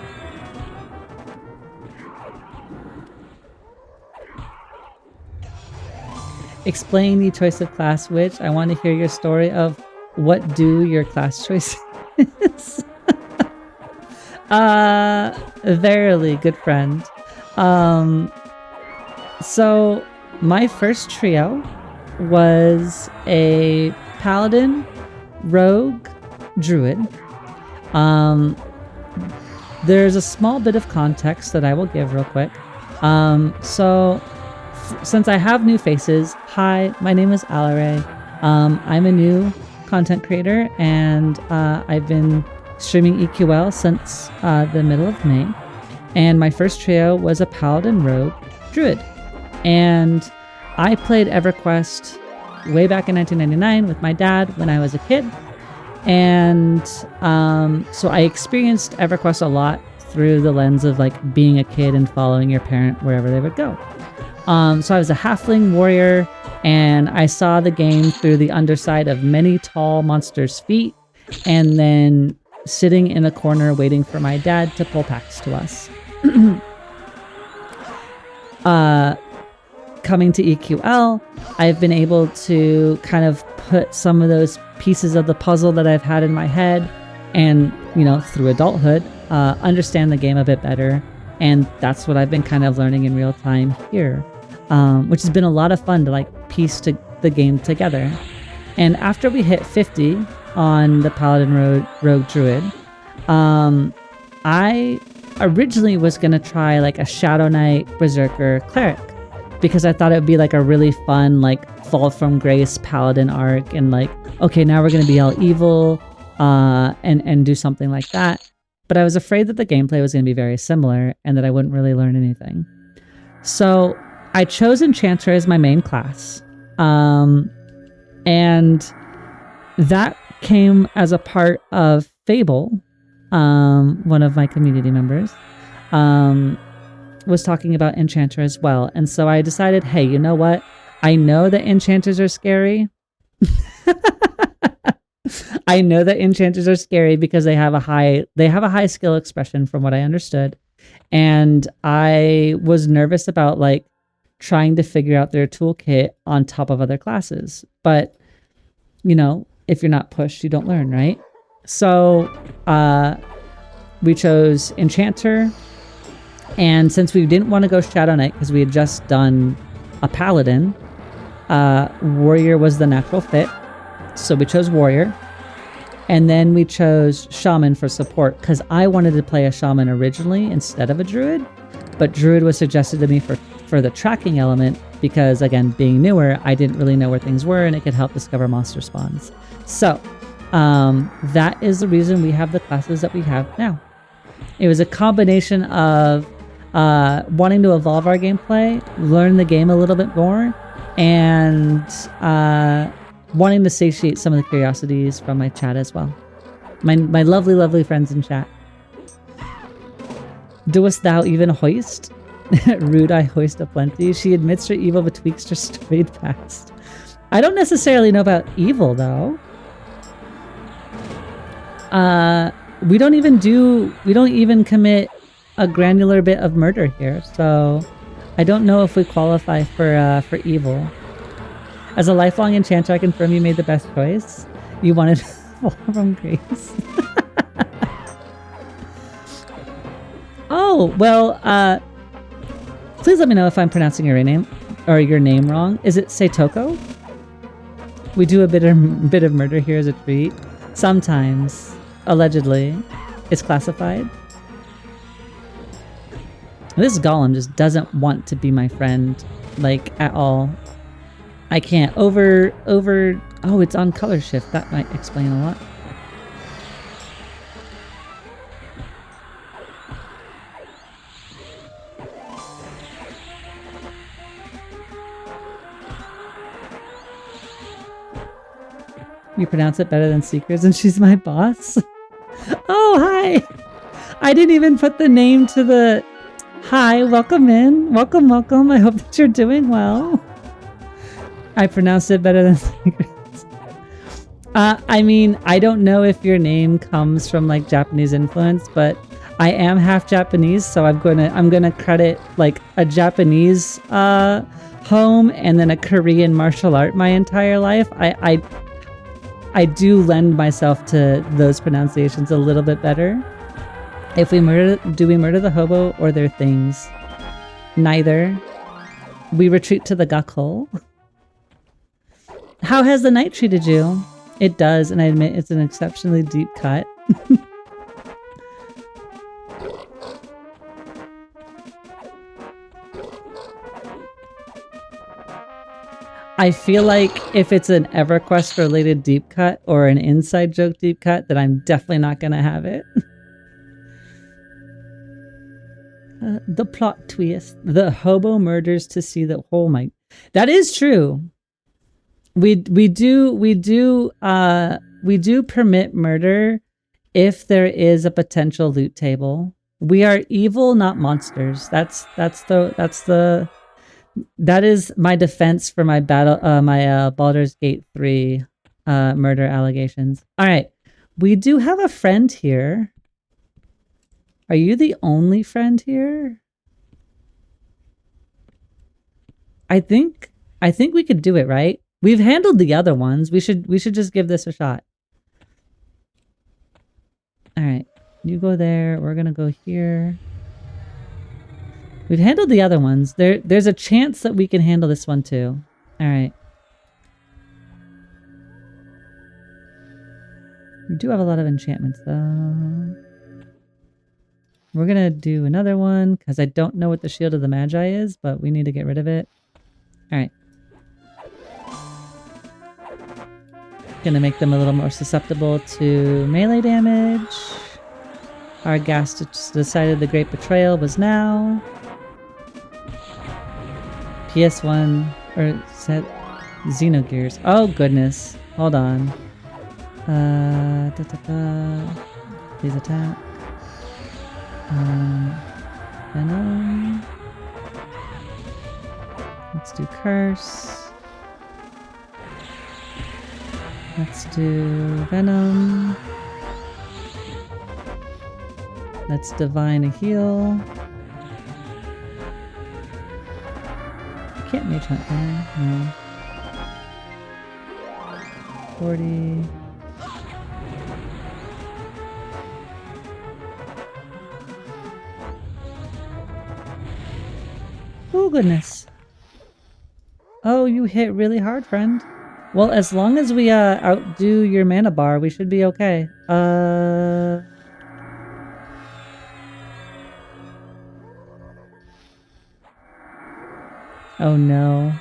Explain the choice of class witch. I want to hear your story of what do your class choices. Verily, good friend. So my first trio was a paladin, rogue, druid. There's a small bit of context that I will give real quick. Since I have new faces, hi, my name is Alare. I'm a new content creator, and I've been streaming EQL since the middle of May. And my first trio was a paladin, rogue, druid. And I played Everquest way back in 1999 with my dad when I was a kid. And so I experienced EverQuest a lot through the lens of like being a kid and following your parent wherever they would go. So I was a halfling warrior, and I saw the game through the underside of many tall monsters' feet, and then sitting in a corner waiting for my dad to pull packs to us. Coming to EQL, I've been able to kind of put some of those pieces of the puzzle that I've had in my head and, you know, through adulthood, understand the game a bit better. And that's what I've been kind of learning in real time here, which has been a lot of fun to like piece the game together. And after we hit 50 on the Paladin Rogue Druid, I originally was going to try like a Shadow Knight Berserker Cleric, because I thought it would be like a really fun, like Fall from Grace Paladin arc, and like, okay, now we're going to be all evil, and do something like that. But I was afraid that the gameplay was going to be very similar and that I wouldn't really learn anything. So I chose Enchanter as my main class. And that came as a part of Fable, one of my community members, was talking about Enchanter as well. And so I decided, hey, you know what? I know that enchanters are scary. I know that enchanters are scary because they have a high skill expression from what I understood. And I was nervous about like trying to figure out their toolkit on top of other classes. But, you know, if you're not pushed, you don't learn, right? So we chose Enchanter. And since we didn't want to go Shadow Knight because we had just done a Paladin, Warrior was the natural fit. So we chose Warrior. And then we chose Shaman for support because I wanted to play a Shaman originally instead of a Druid. But Druid was suggested to me for the tracking element because, again, being newer, I didn't really know where things were and it could help discover monster spawns. So that is the reason we have the classes that we have now. It was a combination of wanting to evolve our gameplay, learn the game a little bit more, and wanting to satiate some of the curiosities from my chat as well. My lovely, lovely friends in chat. Doest thou even hoist? Rude, I hoist aplenty. She admits her evil but tweaks her strayed past. I don't necessarily know about evil, though. We don't even commit a granular bit of murder here, so I don't know if we qualify for evil. As a lifelong enchanter, I confirm you made the best choice. You wanted Fall from Grace. Oh, well, please let me know if I'm pronouncing your name wrong. Is it Seitoko? We do a bit of murder here as a treat. Sometimes, allegedly, it's classified. This golem just doesn't want to be my friend, like, at all. I can't. Oh, it's on color shift. That might explain a lot. You pronounce it better than Seekers, and she's my boss. Oh, hi. I didn't even put the name to the... Hi, welcome in. Welcome, welcome. I hope that you're doing well. I pronounced it better than Seekers. I mean, I don't know if your name comes from like Japanese influence, but I am half Japanese, so I'm gonna credit like a Japanese home and then a Korean martial art my entire life. I do lend myself to those pronunciations a little bit better. If we do we murder the hobo or their things? Neither. We retreat to the guk hole. How has the night treated you? It does, and I admit it's an exceptionally deep cut. I feel like if it's an EverQuest related deep cut or an inside joke deep cut, then I'm definitely not going to have it. The plot twist. The hobo murders to see the... Oh my... That is true. We do permit murder if there is a potential loot table. We are evil, not monsters. That is my defense for my Baldur's Gate 3 murder allegations. All right. We do have a friend here. Are you the only friend here? I think we could do it, right? We've handled the other ones. We should just give this a shot. All right. You go there. We're going to go here. We've handled the other ones. There's a chance that we can handle this one too. All right. We do have a lot of enchantments though. We're going to do another one because I don't know what the Shield of the Magi is, but we need to get rid of it. All right. Going to make them a little more susceptible to melee damage. Our ghast decided the Great Betrayal was now. PS1 or set Xenogears. Oh goodness. Hold on. Please attack. Venom. Let's do Curse. Let's do Venom. Let's Divine a Heal. Can't mage hunt there. No. 40. Oh goodness. Oh, you hit really hard, friend. Well, as long as we outdo your mana bar, we should be okay. Oh no.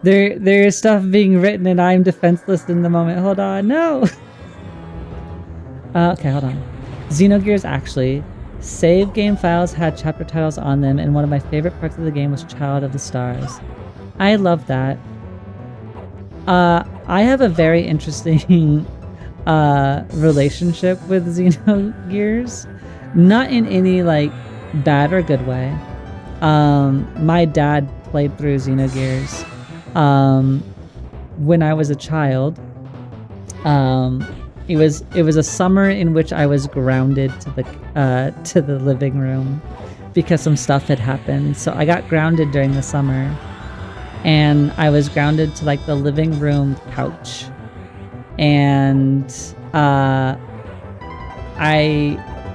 There's stuff being written and I'm defenseless in the moment. Hold on, no! Okay, hold on. Xenogears actually. Save game files had chapter titles on them, and one of my favorite parts of the game was Child of the Stars. I love that. I have a very interesting relationship with Xenogears. Not in any like bad or good way. My dad played through Xenogears when I was a child. It was a summer in which I was grounded to the living room because some stuff had happened. So I got grounded during the summer, and I was grounded to like the living room couch, and I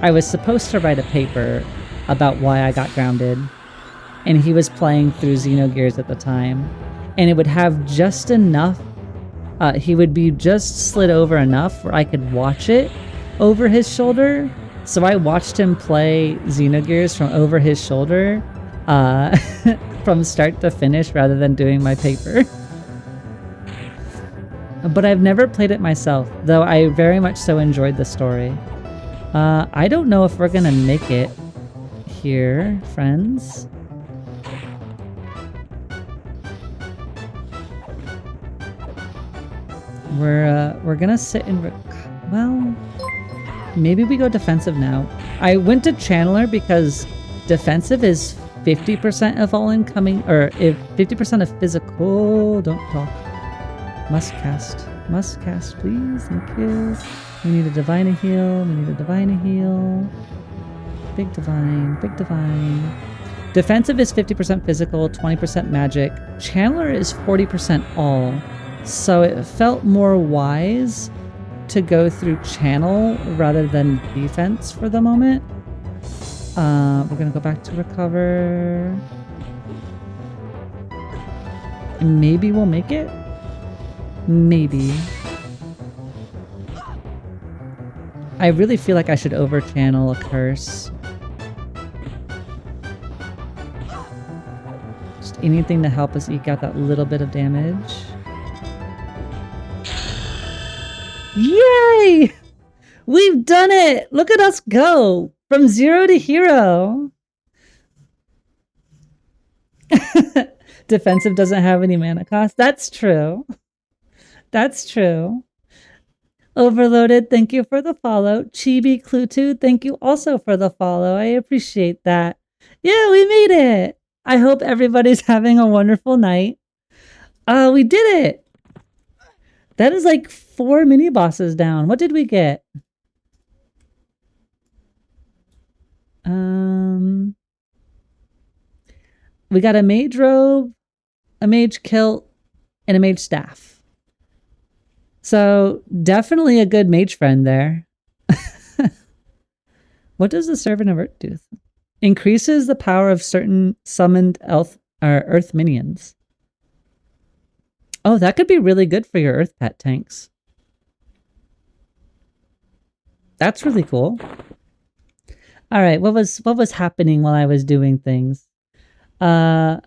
was supposed to write a paper about why I got grounded, and he was playing through Xenogears at the time, and it would have just enough. He would be just slid over enough where I could watch it over his shoulder. So I watched him play Xenogears from over his shoulder from start to finish rather than doing my paper. But I've never played it myself, though I very much so enjoyed the story. I don't know if we're gonna make it here, friends. We're gonna sit in. Well, maybe we go defensive now. I went to Channeler because defensive is 50% of all incoming, or if 50% of physical. Don't talk. Must cast, please. Thank you. We need a divine a heal. Big divine. Defensive is 50% physical, 20% magic. Channeler is 40% all. So it felt more wise to go through channel rather than defense for the moment. We're gonna go back to recover. Maybe we'll make it? Maybe. I really feel like I should over channel a curse. Just anything to help us eke out that little bit of damage. Yay! We've done it! Look at us go! From 0 to hero! Defensive doesn't have any mana cost. That's true. That's true. Overloaded, thank you for the follow. Chibi Clutu, thank you also for the follow. I appreciate that. Yeah, we made it. I hope everybody's having a wonderful night. We did it. That is like 4 mini bosses down. What did we get? We got a mage robe, a mage kilt, and a mage staff. So definitely a good mage friend there. What does the Servant of Earth do? Increases the power of certain summoned earth minions. Oh, that could be really good for your earth pet tanks. That's really cool. All right, what was happening while I was doing things? Her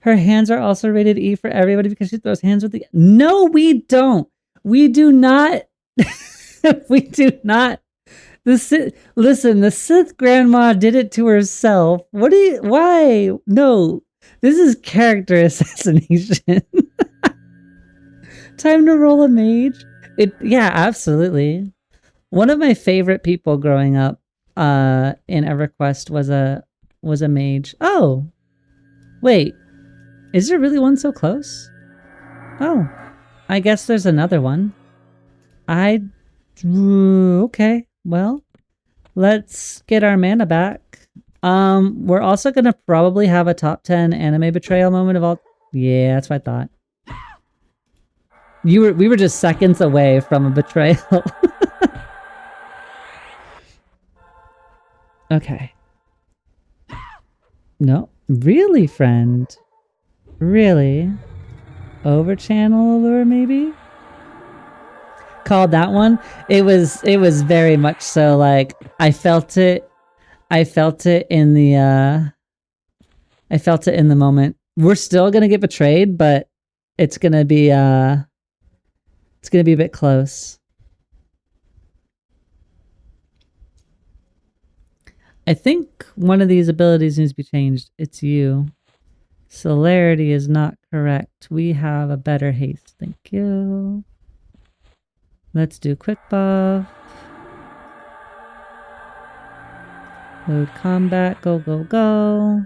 hands are also rated E for everybody because she throws hands with the... No, we don't. We do not. We do not. Listen, the Sith grandma did it to herself. Why? No, this is character assassination. Time to roll a mage. Yeah, absolutely. One of my favorite people growing up in EverQuest was a mage. Oh, wait. Is there really one so close? Oh, I guess there's another one. Okay, well, let's get our mana back. We're also gonna probably have a top 10 anime betrayal moment of all... Yeah, that's what I thought. We were just seconds away from a betrayal. Okay. No, really, friend? Really? Over channel allure, maybe? Called that one? It was very much so like I felt it in the moment. We're still gonna get betrayed, but it's gonna be a bit close. I think one of these abilities needs to be changed. It's you. Celerity is not correct. We have a better haste. Thank you. Let's do quick buff. Load combat. Go, go, go.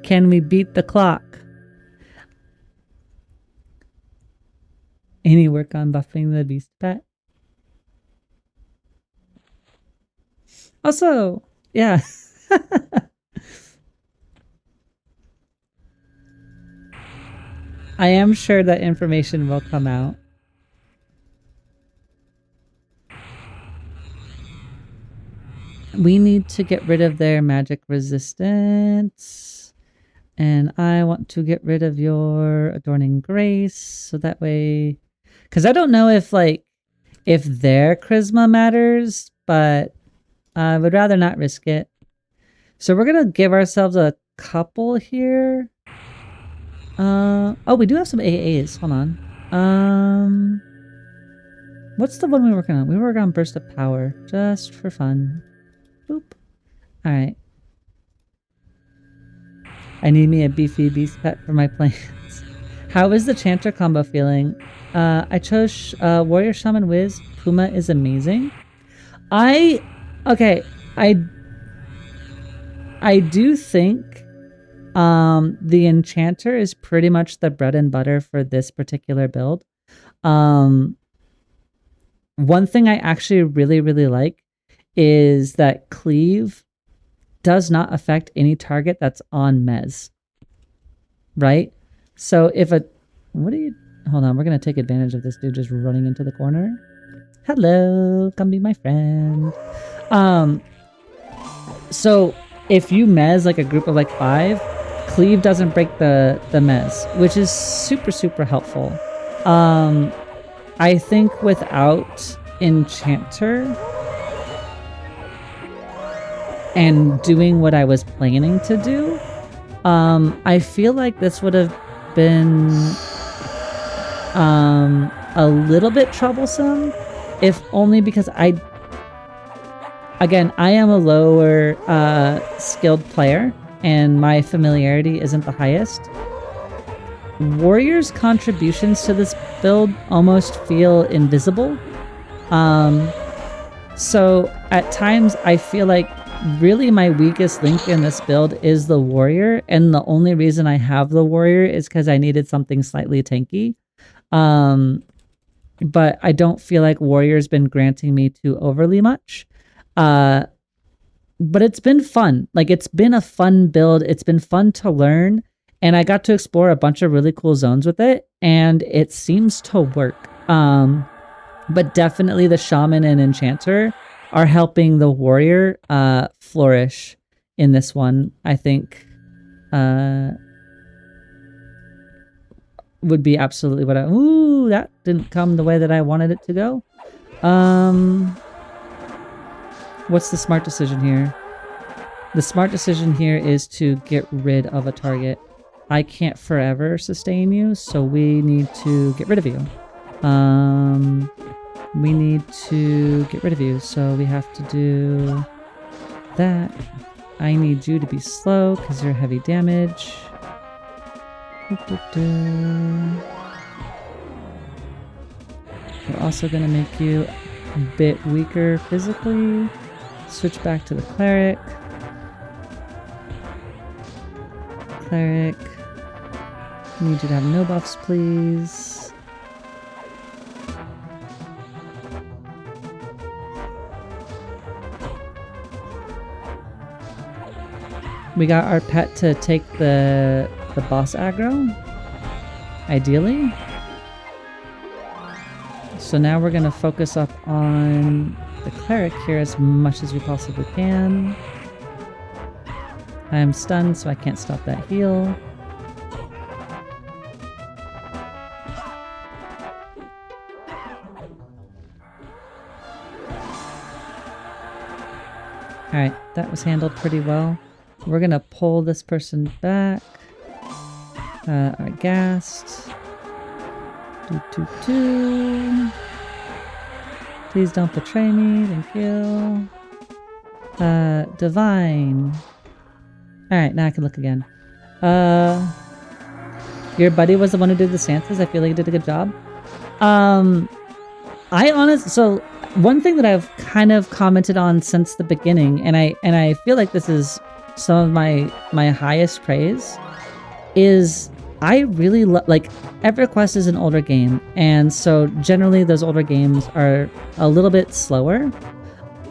Can we beat the clock? Any work on buffing the beast pet? Also, yeah. I am sure that information will come out. We need to get rid of their magic resistance. And I want to get rid of your adorning grace. So that way... Because I don't know if their charisma matters, but I would rather not risk it. So we're going to give ourselves a couple here. Oh, we do have some AAs. Hold on. What's the one we were working on? We were working on Burst of Power, just for fun. Boop. All right. I need me a beefy beast pet for my plans. How is the Enchanter combo feeling? I chose Warrior Shaman Wiz. Puma is amazing. I do think the Enchanter is pretty much the bread and butter for this particular build. One thing I actually really like is that Cleave does not affect any target that's on Mez. Right? So if a... Hold on, we're going to take advantage of this dude just running into the corner. Hello, come be my friend. So if you Mez like a group of 5, Cleave doesn't break the Mez, which is super helpful. I think without Enchanter and doing what I was planning to do, I feel like this would have been a little bit troublesome, if only because I am a lower skilled player and my familiarity isn't the highest. Warrior's contributions to this build almost feel invisible. So at times I feel like really my weakest link in this build is the warrior, and the only reason I have the warrior is because I needed something slightly tanky. But I don't feel like warrior's been granting me too overly much. But it's been fun. Like, it's been a fun build. It's been fun to learn. And I got to explore a bunch of really cool zones with it, and it seems to work. But definitely the Shaman and Enchanter are helping the warrior flourish in this one. I think would be absolutely what I... Ooh, that didn't come the way that I wanted it to go. What's the smart decision here? The smart decision here is to get rid of a target. I can't forever sustain you, so we need to get rid of you. We need to get rid of you, so we have to do that. I need you to be slow because you're heavy damage. We're also going to make you a bit weaker physically. Switch back to the cleric. Cleric. Need you to have no buffs, please. We got our pet to take the boss aggro, ideally. So now we're going to focus up on the cleric here as much as we possibly can. I am stunned, so I can't stop that heal. Alright, that was handled pretty well. We're gonna pull this person back. Alright, gassed. Please don't betray me, thank you. Divine. Alright, now I can look again. Your buddy was the one who did the stances. I feel like he did a good job. So one thing that I've kind of commented on since the beginning, and I feel like this is some of my highest praise, is I really like EverQuest is an older game, and so generally those older games are a little bit slower.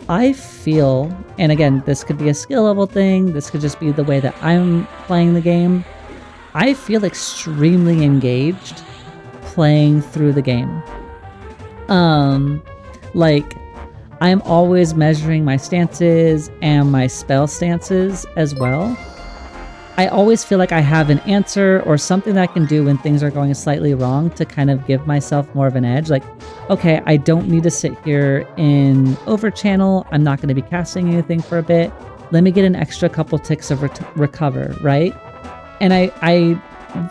I feel, and again, this could be a skill level thing, this could just be the way that I'm playing the game, I feel extremely engaged playing through the game. Like, I'm always measuring my stances and my spell stances as well. I always feel like I have an answer or something that I can do when things are going slightly wrong to kind of give myself more of an edge. Like, okay, I don't need to sit here in over channel. I'm not going to be casting anything for a bit. Let me get an extra couple ticks of recover, right? And I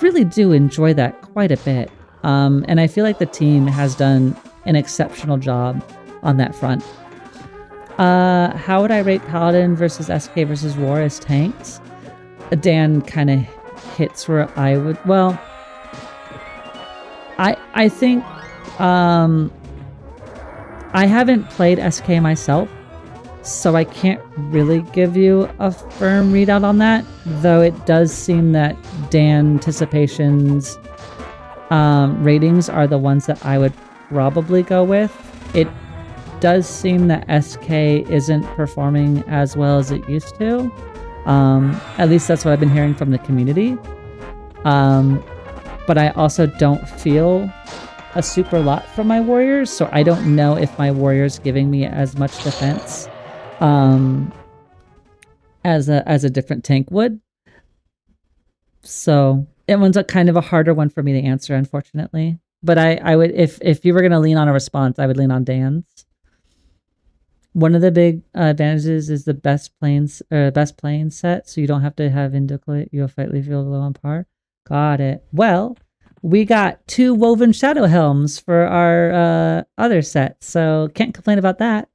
really do enjoy that quite a bit. And I feel like the team has done an exceptional job on that front. How would I rate Paladin versus SK versus War as tanks? Dan kind of hits where I would... Well, I think... I haven't played SK myself, so I can't really give you a firm readout on that, though it does seem that Dan Anticipation's ratings are the ones that I would probably go with. It does seem that SK isn't performing as well as it used to. At least that's what I've been hearing from the community. But I also don't feel a super lot from my warriors, so I don't know if my warrior's giving me as much defense as a different tank would. So it was a kind of a harder one for me to answer, unfortunately. But I would, if you were going to lean on a response, I would lean on Dan's. One of the big advantages is the best playing set, so you don't have to have Indicate. You'll feel low on par. Got it. Well, we got 2 Woven Shadow Helms for our other set, so can't complain about that.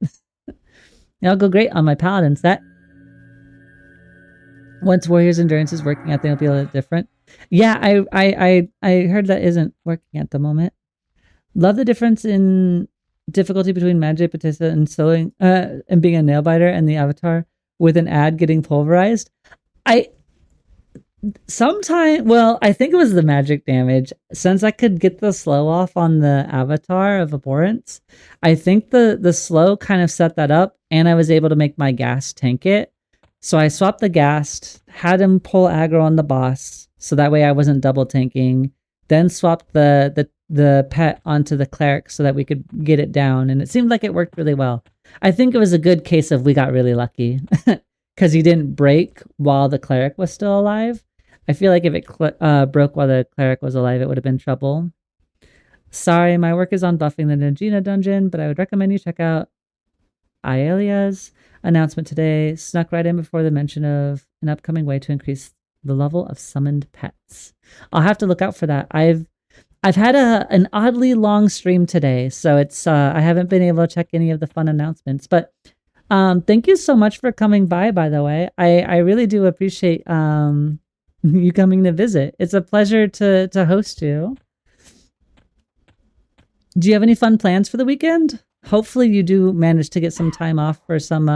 It'll go great on my Paladin set. Once Warrior's Endurance is working, I think it'll be a little different. Yeah, I heard that isn't working at the moment. Love the difference in difficulty between Magic Batista and sewing and being a nail biter and the avatar with an ad getting pulverized. I I think it was the magic damage. Since I could get the slow off on the avatar of abhorrence, I think the slow kind of set that up, and I was able to make my gas tank it. So I swapped the gas, had him pull aggro on the boss, so that way I wasn't double tanking. Then swapped the pet onto the cleric so that we could get it down, and it seemed like it worked really well. I think it was a good case of we got really lucky because he didn't break while the cleric was still alive. I feel like if it broke while the cleric was alive, it would have been trouble. Sorry, my work is on buffing the Najina dungeon, but I would recommend you check out Aelia's announcement today. Snuck right in before the mention of an upcoming way to increase the level of summoned pets. I'll have to look out for that. I've had an oddly long stream today, so it's I haven't been able to check any of the fun announcements. But thank you so much for coming by the way. I really do appreciate you coming to visit. It's a pleasure to host you. Do you have any fun plans for the weekend? Hopefully you do manage to get some time off for some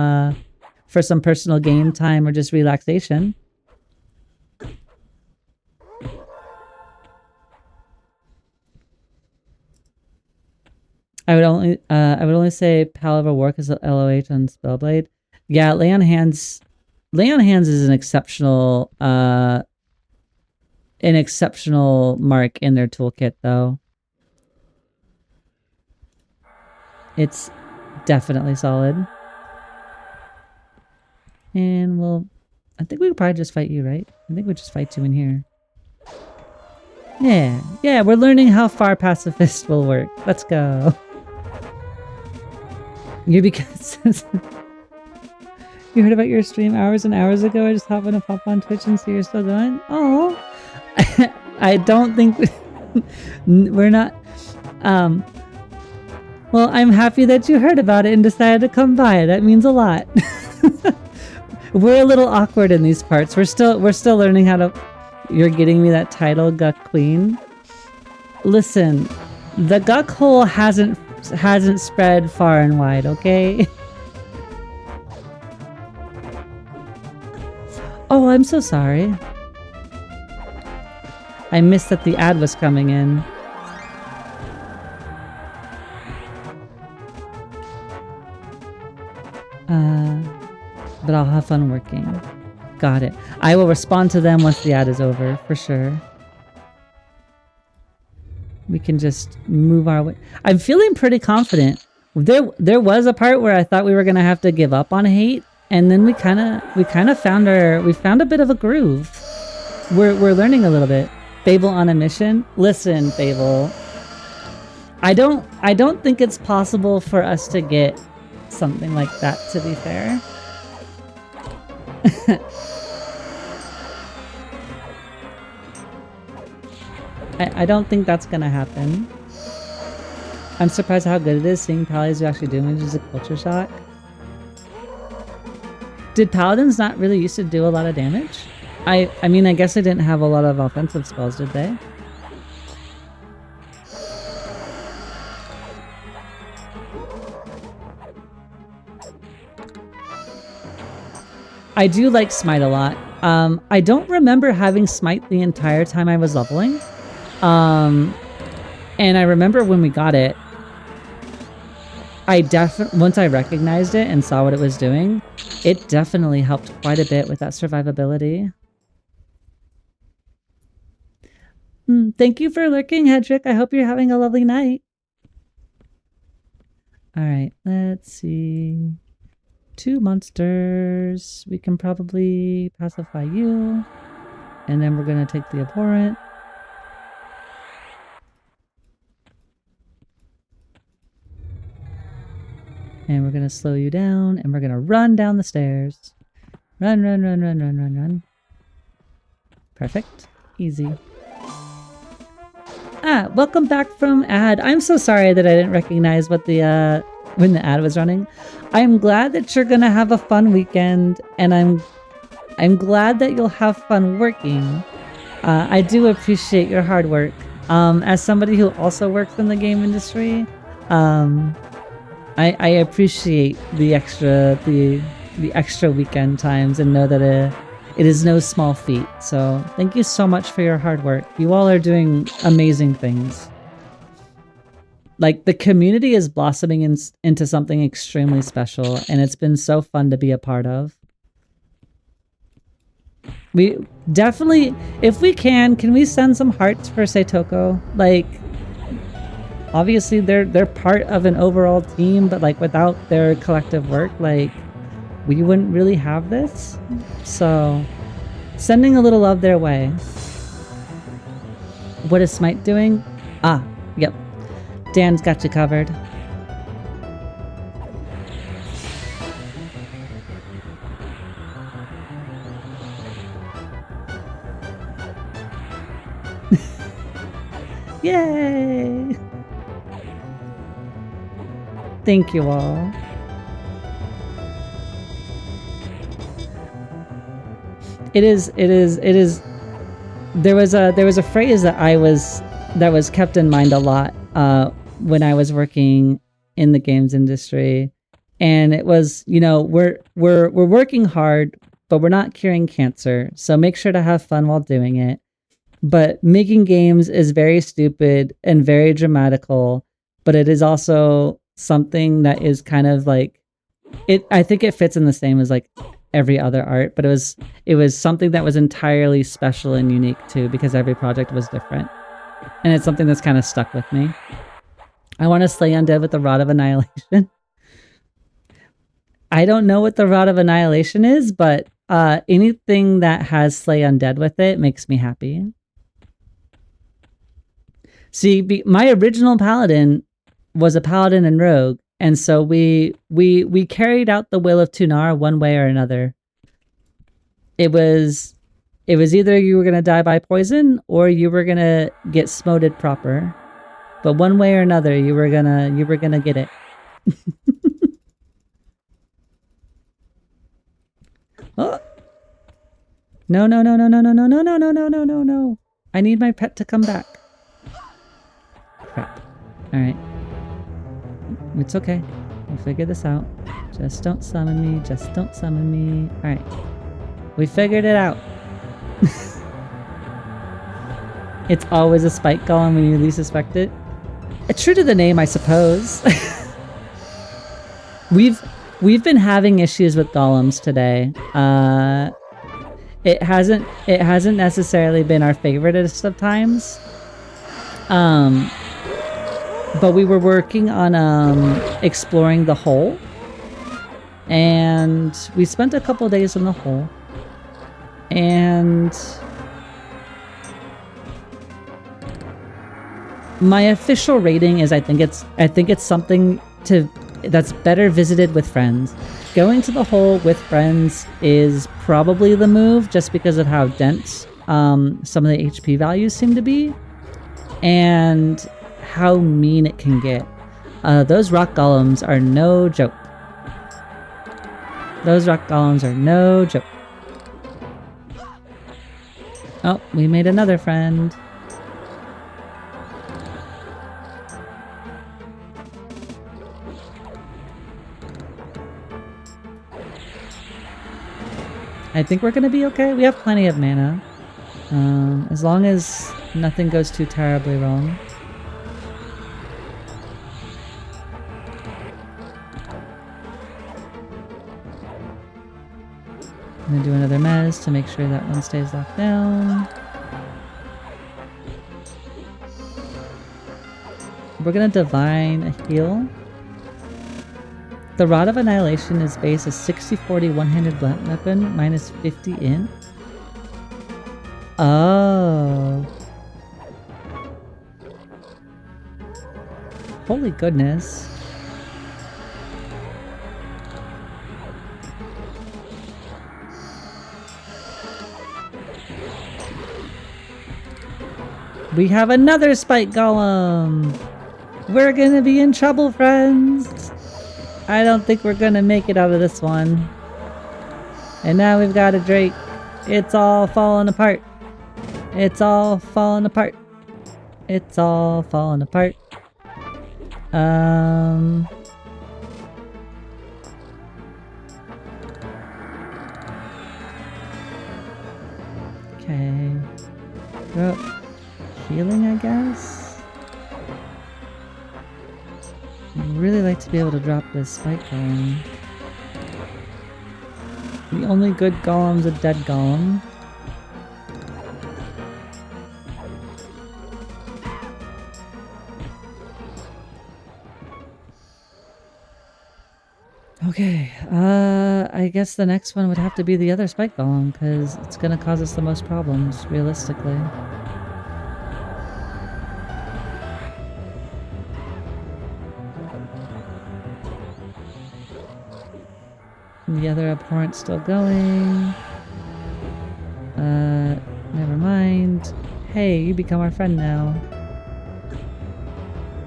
personal game time or just relaxation. I would only say Pal of a War because of LOH on Spellblade. Yeah, Lay on Hands is an exceptional mark in their toolkit though. It's definitely solid. And I think we could probably just fight you, right? I think we just fight you in here. Yeah, we're learning how far pacifist will work. Let's go. You because you heard about your stream hours and hours ago. I just happened to pop on Twitch and see you're still going. Oh, I don't think we're not. Well, I'm happy that you heard about it and decided to come by. That means a lot. We're a little awkward in these parts. We're still learning how to. You're getting me that title, Guck Queen. Listen, the Guck hole hasn't spread far and wide, okay? Oh, I'm so sorry. I missed that the ad was coming in. But I'll have fun working. Got it. I will respond to them once the ad is over, for sure. We can just move our way. I'm feeling pretty confident. There was a part where I thought we were gonna have to give up on hate, and then we kind of found a bit of a groove. We're learning a little bit. Fable on a mission. Listen, Fable. I don't think it's possible for us to get something like that, to be fair. I don't think that's gonna happen. I'm surprised how good it is seeing Pallies who actually do damage as a culture shock. Did Paladins not really used to do a lot of damage? I mean, I guess they didn't have a lot of offensive spells, did they? I do like Smite a lot. I don't remember having Smite the entire time I was leveling. And I remember when we got it, once I recognized it and saw what it was doing, it definitely helped quite a bit with that survivability. Thank you for lurking, Hedrick. I hope you're having a lovely night. Alright, let's see. 2 monsters. We can probably pacify you. And then we're going to take the abhorrent. And we're going to slow you down. And we're going to run down the stairs. Run, run, run, run, run, run, run. Perfect. Easy. Welcome back from ad. I'm so sorry that I didn't recognize what the when the ad was running. I'm glad that you're gonna have a fun weekend, and I'm glad that you'll have fun working. I do appreciate your hard work. As somebody who also works in the game industry, I appreciate the extra weekend times and know that it is no small feat. So thank you so much for your hard work. You all are doing amazing things. Like, the community is blossoming into something extremely special, and it's been so fun to be a part of. We definitely, if we can we send some hearts for Seitoko? Like, obviously they're part of an overall team, but like without their collective work, like we wouldn't really have this. So sending a little love their way. What is Smite doing? Ah, yep. Dan's got you covered. Yay! Thank you all. It is there was a phrase that was kept in mind a lot when I was working in the games industry, and it was, you know, we're working hard, but we're not curing cancer, so make sure to have fun while doing it. But making games is very stupid and very dramatical, but it is also something that is kind of like I think it fits in the same as like every other art, but it was something that was entirely special and unique too, because every project was different. And it's something that's kind of stuck with me. I want to slay undead with the Rod of Annihilation. I don't know what the Rod of Annihilation is, but anything that has slay undead with it makes me happy. See, my original paladin was a paladin and rogue, and so we carried out the will of Tunar one way or another. It was either you were gonna die by poison or you were gonna get smoted proper. But one way or another, you were gonna get it. Oh. No. I need my pet to come back. Crap. Alright. It's okay. We'll figure this out. Just don't summon me. Just don't summon me. Alright. We figured it out. It's always a spike golem when you least suspect it. It's true to the name, I suppose. We've been having issues with golems today. It hasn't necessarily been our favoriteest of times. But we were working on exploring the hole, and we spent a couple days in the hole, and my official rating is I think it's something that's better visited with friends. Going to the hole with friends is probably the move, just because of how dense some of the HP values seem to be, and how mean it can get. Those rock golems are no joke. Those rock golems are no joke. Oh, we made another friend. I think we're gonna be okay. We have plenty of mana. As long as nothing goes too terribly wrong. I'm gonna do another mez to make sure that one stays locked down. We're gonna divine a heal. The Rod of Annihilation is base a 60-40 one-handed blunt weapon, minus 50 in. Oh. Holy goodness. We have another spike golem! We're gonna be in trouble, friends! I don't think we're gonna make it out of this one. And now we've got a Drake. It's all falling apart. It's all falling apart. It's all falling apart. Okay. Oh, healing, I guess? I'd really like to be able to drop this spike golem. The only good golem's a dead golem. Okay, I guess the next one would have to be the other spike golem, because it's gonna cause us the most problems, realistically. The other abhorrent's still going. Never mind. Hey, you become our friend now.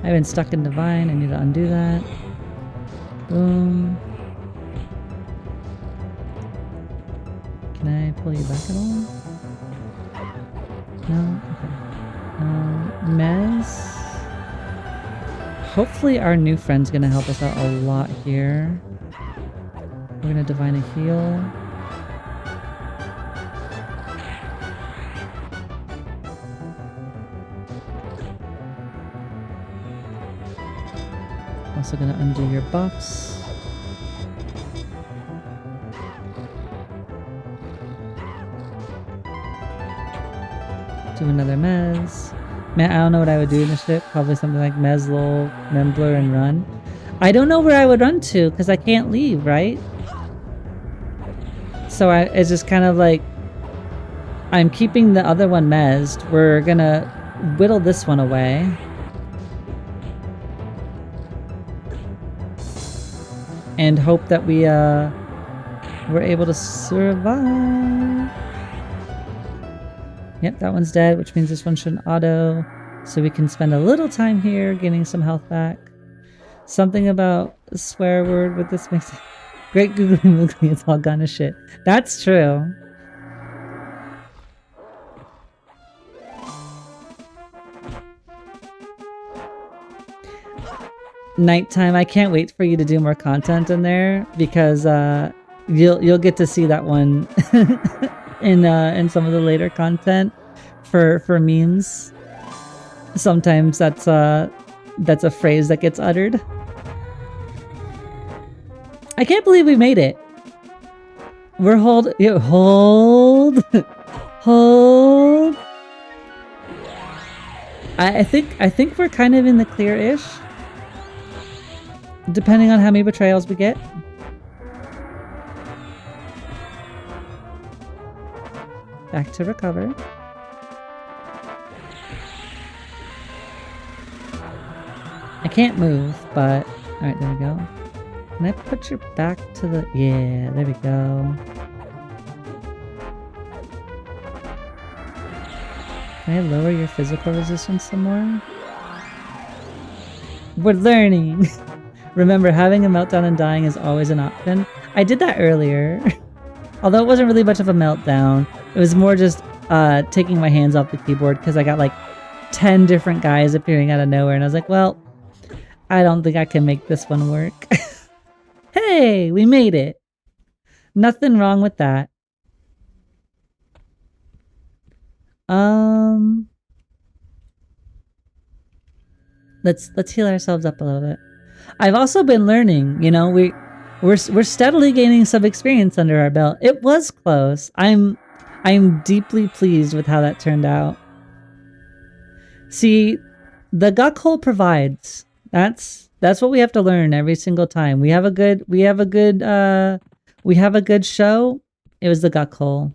I've been stuck in Divine, I need to undo that. Boom. Can I pull you back at all? No? Okay. Mez? Hopefully our new friend's gonna help us out a lot here. We're gonna divine a heal. Also gonna undo your buffs. Do another Mez. Man, I don't know what I would do in this ship. Probably something like Mez, Lol, Membler, and run. I don't know where I would run to, because I can't leave, right? So it's just kind of like, I'm keeping the other one mezzed. We're gonna whittle this one away. And hope that we're able to survive. Yep, that one's dead, which means this one shouldn't auto. So we can spend a little time here getting some health back. Something about a swear word with this makes it... Great googly moogly, it's all gone to shit. That's true. Nighttime, I can't wait for you to do more content in there, because you'll get to see that one in some of the later content for memes. Sometimes that's a phrase that gets uttered. I can't believe we made it. We're hold. I think we're kind of in the clear-ish. Depending on how many betrayals we get. Back to recover. I can't move, but... Alright, there we go. Can I put your back to the... Yeah, there we go. Can I lower your physical resistance some more? We're learning! Remember, having a meltdown and dying is always an option. I did that earlier. Although it wasn't really much of a meltdown. It was more just taking my hands off the keyboard because I got like 10 different guys appearing out of nowhere. And I was like, well, I don't think I can make this one work. Hey, we made it. Nothing wrong with that. Let's heal ourselves up a little bit. I've also been learning, you know, we're steadily gaining some experience under our belt. It was close. I'm deeply pleased with how that turned out. See, the Guk hole provides. That's what we have to learn every single time. We have a good show. It was the Guk hole.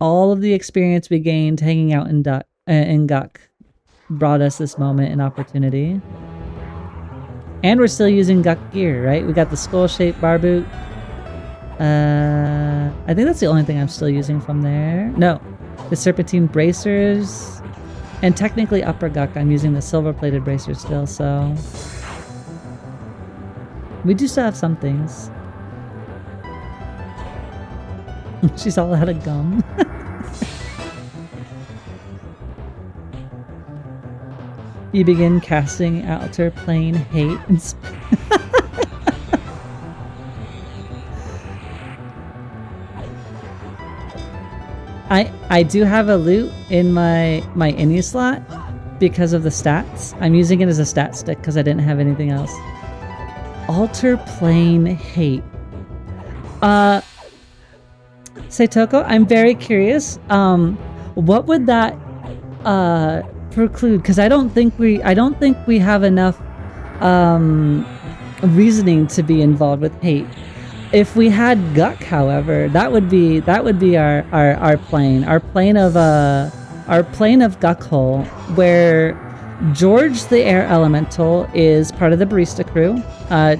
All of the experience we gained hanging out in Guk brought us this moment and opportunity. And we're still using Guk gear, right? We got the skull-shaped bar boot. I think that's the only thing I'm still using from there. No, the serpentine bracers. And technically upper Guk, I'm using the silver-plated bracers still, so... We do still have some things. She's all out of gum. You begin casting outer plane hate and I do have a loot in my ini slot because of the stats. I'm using it as a stat stick because I didn't have anything else. Alter plane hate. Seitoko, I'm very curious. What would that preclude? Because I don't think we have enough reasoning to be involved with hate. If we had Guck, however, that would be our plane. Our plane of Guck Hole, where George the Air Elemental is part of the barista crew.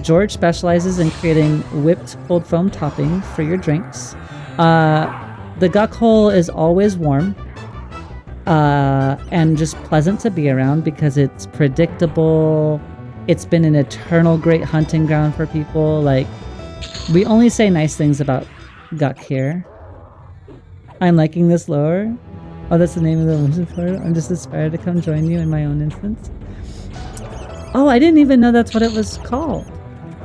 George specializes in creating whipped cold foam topping for your drinks. The Guck Hole is always warm and just pleasant to be around because it's predictable. It's been an eternal great hunting ground for people. Like, we only say nice things about Guck here. I'm liking this lore. Oh, that's the name of the mission for it. I'm just inspired to come join you in my own instance. Oh, I didn't even know that's what it was called.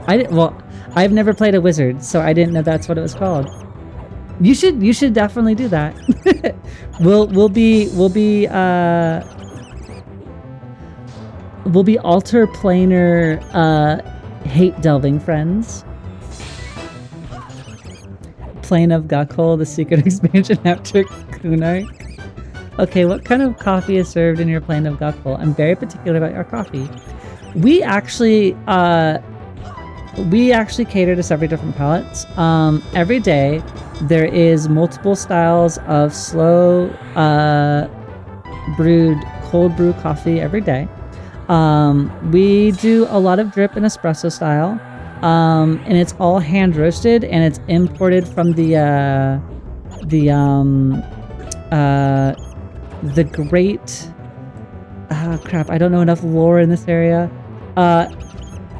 Well, I've never played a wizard, so I didn't know that's what it was called. You should definitely do that. we'll be alter planar hate delving friends. Plane of Guckhole, the secret expansion after Kunark. Okay, what kind of coffee is served in your plane of Guckhole? I'm very particular about your coffee. We actually cater to several different palates. Every day there is multiple styles of slow brewed cold brew coffee every day. We do a lot of drip and espresso style. And it's all hand roasted, and it's imported from the great crap, I don't know enough lore in this area.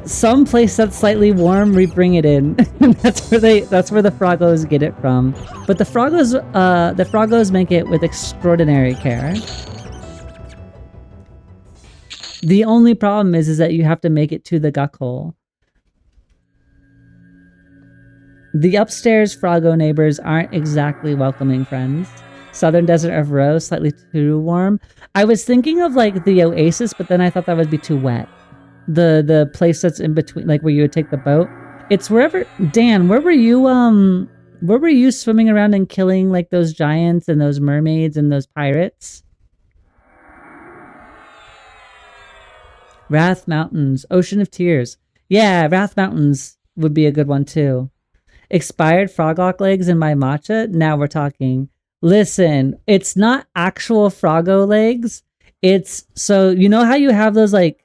Some place that's slightly warm, we bring it in. that's where the Froggos get it from. But the Froggos make it with extraordinary care. The only problem is that you have to make it to the Guck Hole. The upstairs Froggo neighbors aren't exactly welcoming friends. Southern Desert of Rose, slightly too warm. I was thinking of like the Oasis, but then I thought that would be too wet. The place that's in between, like where you would take the boat. It's wherever. Dan, where were you swimming around and killing like those giants and those mermaids and those pirates? Wrath Mountains, Ocean of Tears. Yeah, Wrath Mountains would be a good one too. Expired froglock legs in my matcha? Now we're talking. Listen, it's not actual froggo legs. It's, so you know how you have those like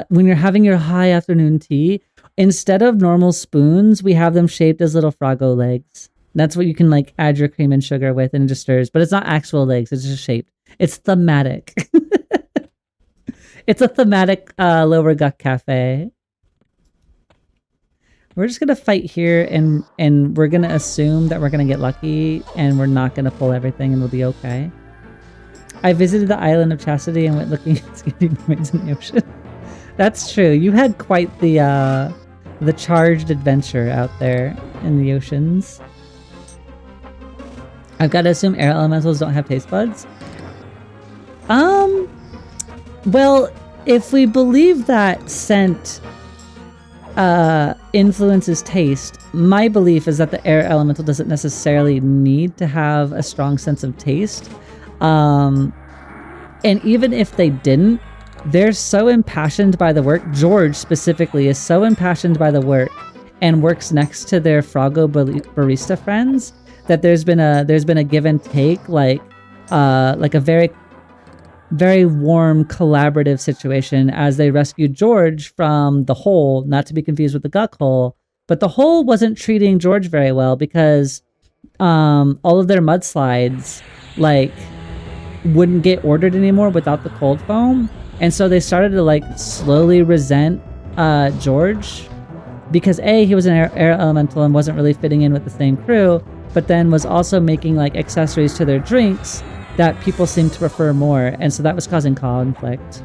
when you're having your high afternoon tea, instead of normal spoons, we have them shaped as little froggo legs. That's what you can like add your cream and sugar with, and it just stirs. But it's not actual legs, it's just shaped. It's thematic. It's a thematic Lower Guck Cafe. We're just gonna fight here, and we're gonna assume that we're gonna get lucky, and we're not gonna pull everything, and we'll be okay. I visited the island of Chastity and went looking at skipping mermaids in the ocean. That's true. You had quite the charged adventure out there in the oceans. I've got to assume air elementals don't have taste buds. Well, if we believe that scent influences taste, my belief is that the air elemental doesn't necessarily need to have a strong sense of taste. And even if they didn't, they're so impassioned by the work. George specifically is so impassioned by the work and works next to their Froggo barista friends that there's been a give and take, like a very, very warm collaborative situation as they rescued George from the hole, not to be confused with the Guck Hole. But the hole wasn't treating George very well because all of their mudslides like wouldn't get ordered anymore without the cold foam. And so they started to like slowly resent George because A, he was an air elemental and wasn't really fitting in with the same crew, but then was also making like accessories to their drinks that people seemed to prefer more. And so that was causing conflict.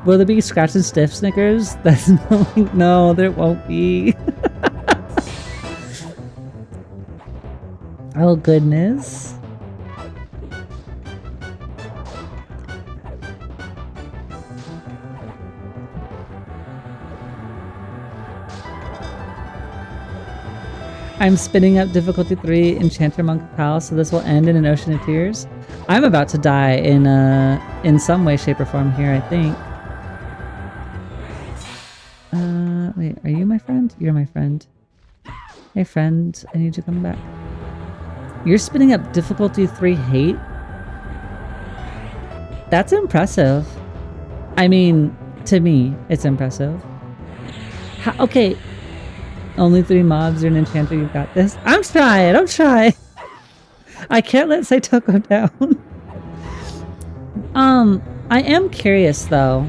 Will there be scratch and sniff Snickers? That's no, there won't be. Oh goodness. I'm spinning up difficulty 3 Enchanter Monk Pal, so this will end in an ocean of tears. I'm about to die in some way, shape, or form here, I think. Wait, are you my friend? You're my friend. Hey friend, I need you to come back. You're spinning up difficulty 3 hate? That's impressive. I mean, to me, it's impressive. Okay. Only 3 mobs, you're an enchanter, you've got this. I'm trying! I can't let Saito go down. I am curious though.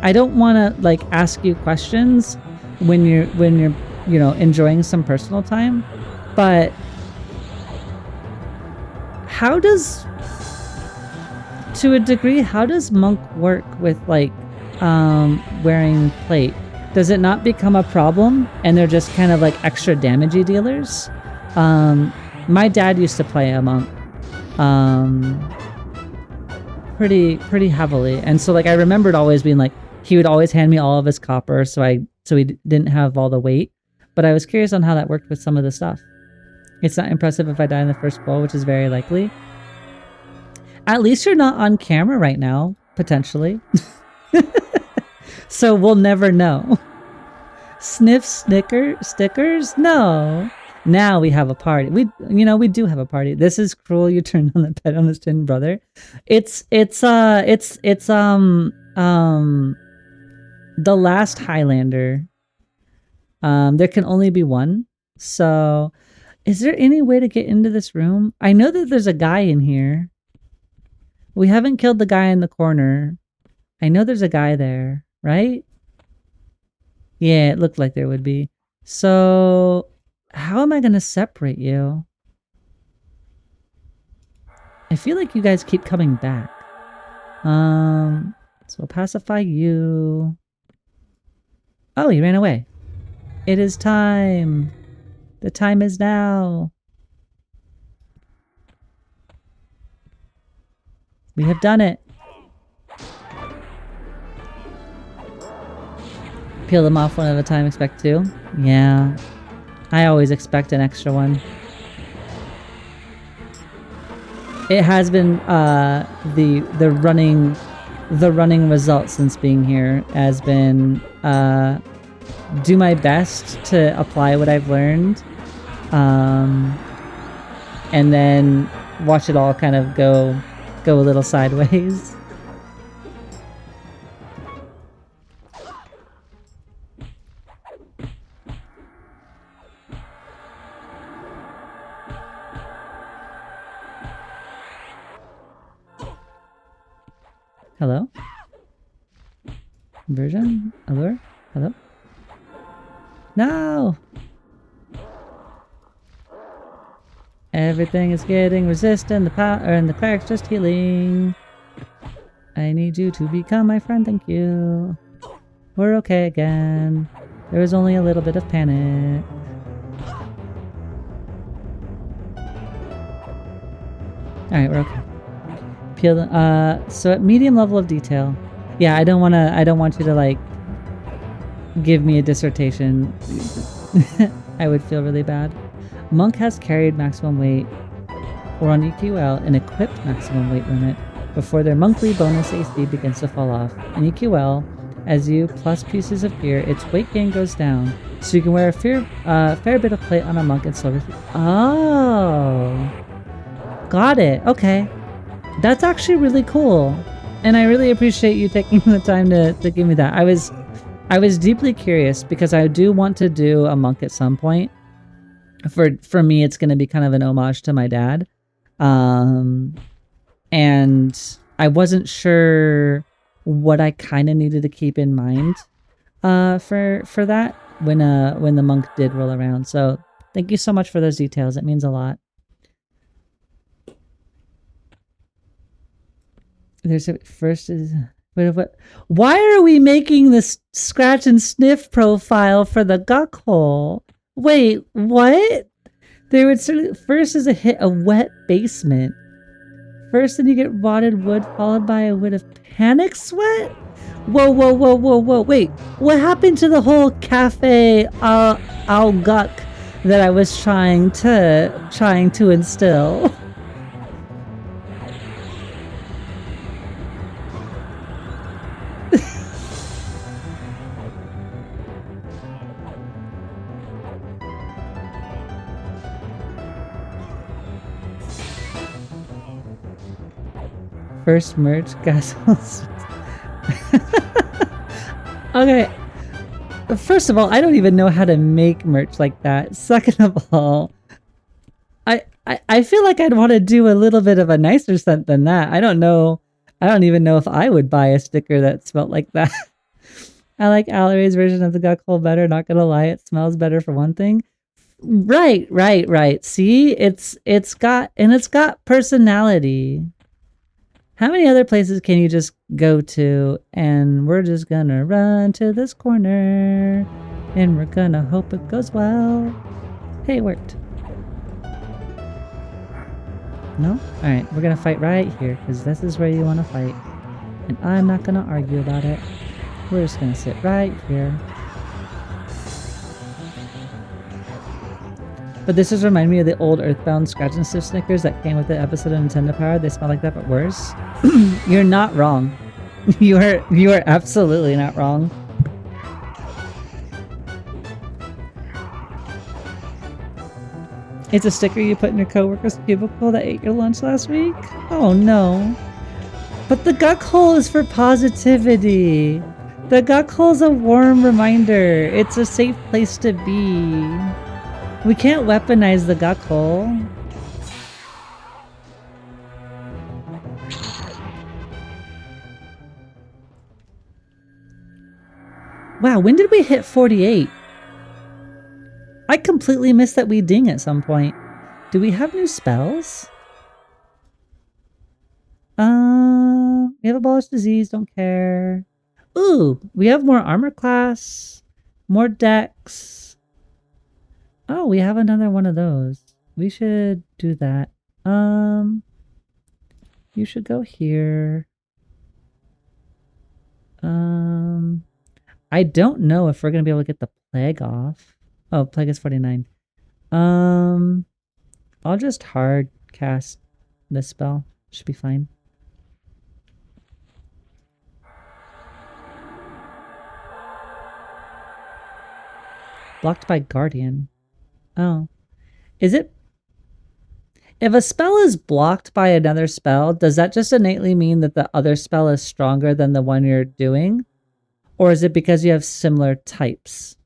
I don't want to like ask you questions when you're you know, enjoying some personal time, but how does, to a degree, how does Monk work with like wearing plate? Does it not become a problem and they're just kind of like extra damagey dealers? My dad used to play a Monk pretty heavily, and so like I remembered always being like, he would always hand me all of his copper so he didn't have all the weight. But I was curious on how that worked with some of the stuff. It's not impressive if I die in the first bowl, which is very likely. At least you're not on camera right now, potentially. So we'll never know. Sniff stickers? No. Now we have a party. We do have a party. This is cruel. You turned on the pet on his twin brother. It's the last Highlander. There can only be one. So is there any way to get into this room? I know that there's a guy in here. We haven't killed the guy in the corner. I know there's a guy there, right? Yeah, it looked like there would be. So how am I going to separate you? I feel like you guys keep coming back. So we'll pacify you. Oh, he ran away. It is time. The time is now. We have done it. Peel them off one at a time, expect 2. Yeah. I always expect an extra one. It has been the running result since being here has been do my best to apply what I've learned, and then watch it all kind of go a little sideways. Hello? Version? Allure? Hello? No! Everything is getting resistant, and the cleric's just healing. I need you to become my friend, thank you. We're okay again. There was only a little bit of panic. Alright, we're okay. Peel the, so at medium level of detail. Yeah, I don't want you to like give me a dissertation. I would feel really bad. Monk has carried maximum weight or on EQL an equipped maximum weight limit before their monthly bonus AC begins to fall off. In EQL, as you plus pieces of gear, its weight gain goes down, so you can wear a fair bit of plate on a monk and silver. Oh, got it. Okay, that's actually really cool, and I really appreciate you taking the time to give me that. I was deeply curious because I do want to do a monk at some point. For me, it's going to be kind of an homage to my dad. And I wasn't sure what I kind of needed to keep in mind for that when the monk did roll around. So thank you so much for those details. It means a lot. There's a first is What? Why are we making this scratch and sniff profile for the guck hole? Wait, what? There would first is a hit a wet basement. First, then you get rotted wood, followed by a whiff of panic sweat. Whoa, whoa, whoa, whoa, whoa! Wait, what happened to the whole cafe al guck that I was trying to instill? First merch, gas. Okay. First of all, I don't even know how to make merch like that. Second of all, I feel like I'd want to do a little bit of a nicer scent than that. I don't know. I don't even know if I would buy a sticker that smelled like that. I like Allery's version of the guck hole better. Not gonna lie, it smells better for one thing. Right. See, it's got personality. How many other places can you just go to and we're just gonna run to this corner and we're gonna hope it goes well? Hey, it worked. No? Alright, we're gonna fight right here because this is where you want to fight. And I'm not gonna argue about it. We're just gonna sit right here. But this just reminded me of the old Earthbound Scratch and Sniff Snickers that came with the episode of Nintendo Power. They smell like that, but worse. You're not wrong. You are absolutely not wrong. It's a sticker you put in your coworker's cubicle that ate your lunch last week? Oh no. But the guck hole is for positivity. The guck hole is a warm reminder. It's a safe place to be. We can't weaponize the guck hole. Wow, when did we hit 48? I completely missed that we ding at some point. Do we have new spells? We have Abolish Disease, don't care. Ooh, we have more armor class, more dex. Oh, we have another one of those. We should do that. You should go here. I don't know if we're gonna be able to get the plague off. Oh, plague is 49. I'll just hard cast this spell. Should be fine. Blocked by Guardian. Oh. Is it? If a spell is blocked by another spell, does that just innately mean that the other spell is stronger than the one you're doing? Or is it because you have similar types?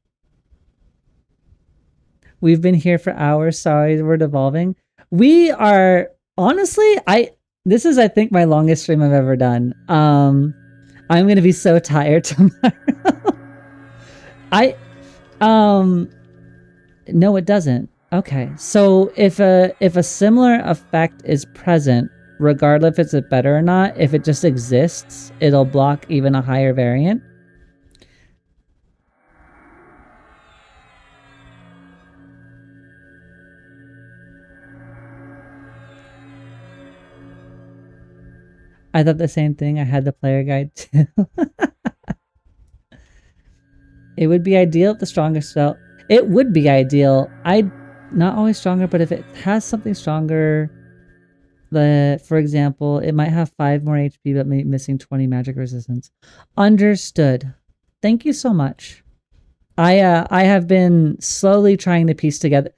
We've been here for hours. Sorry, we're devolving. We are, honestly, this is, I think, my longest stream I've ever done. I'm going to be so tired tomorrow. No, it doesn't. Okay, so if a similar effect is present, regardless if it's better or not, if it just exists, it'll block even a higher variant. I thought the same thing. I had the player guide too. It would be ideal if the strongest spell. It would be ideal. Not always stronger, but if it has something stronger, for example, it might have 5 more HP, but missing 20 magic resistance. Understood. Thank you so much. I have been slowly trying to piece together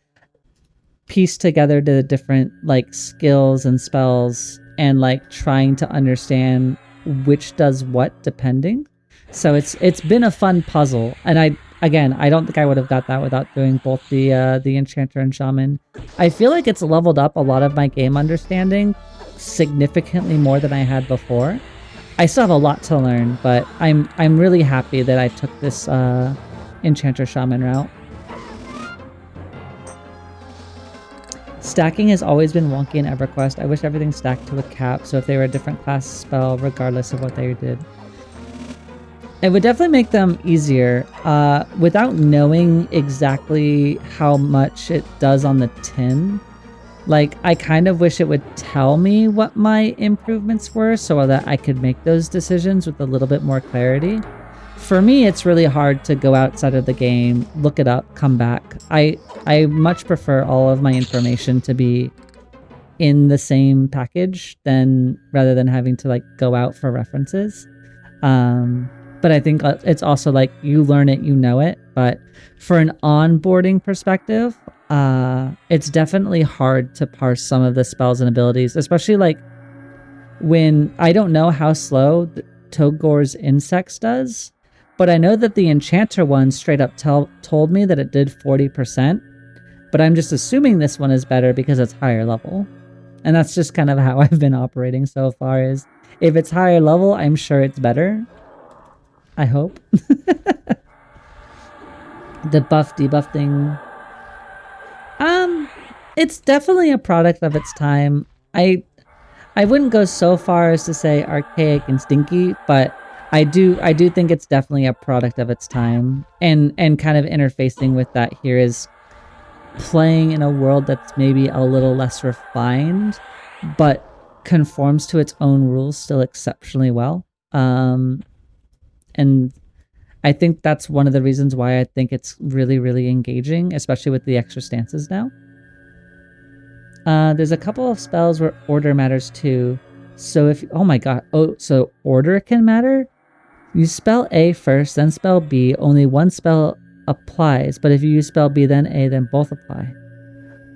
the different like skills and spells and like trying to understand which does what depending. So it's been a fun puzzle, and I don't think I would have got that without doing both the Enchanter and Shaman. I feel like it's leveled up a lot of my game understanding significantly more than I had before. I still have a lot to learn, but I'm really happy that I took this Enchanter Shaman route. Stacking has always been wonky in EverQuest. I wish everything stacked to a cap, so if they were a different class spell, regardless of what they did. It would definitely make them easier. Without knowing exactly how much it does on the tin, like, I kind of wish it would tell me what my improvements were so that I could make those decisions with a little bit more clarity. For me, it's really hard to go outside of the game, look it up, come back. I much prefer all of my information to be in the same package rather than having to like go out for references. But I think it's also like you learn it, you know it. But for an onboarding perspective, it's definitely hard to parse some of the spells and abilities, especially like when I don't know how slow Togor's Insects does, but I know that the Enchanter one straight up told me that it did 40%, but I'm just assuming this one is better because it's higher level. And that's just kind of how I've been operating so far is if it's higher level, I'm sure it's better. I hope. The buff debuff thing. It's definitely a product of its time. I wouldn't go so far as to say archaic and stinky, but I do think it's definitely a product of its time. And kind of interfacing with that here is playing in a world that's maybe a little less refined, but conforms to its own rules still exceptionally well. And I think that's one of the reasons why I think it's really, really engaging, especially with the extra stances now. There's a couple of spells where order matters too. So if, oh my god, so order can matter? You spell A first, then spell B, only one spell applies, but if you use spell B, then A, then both apply.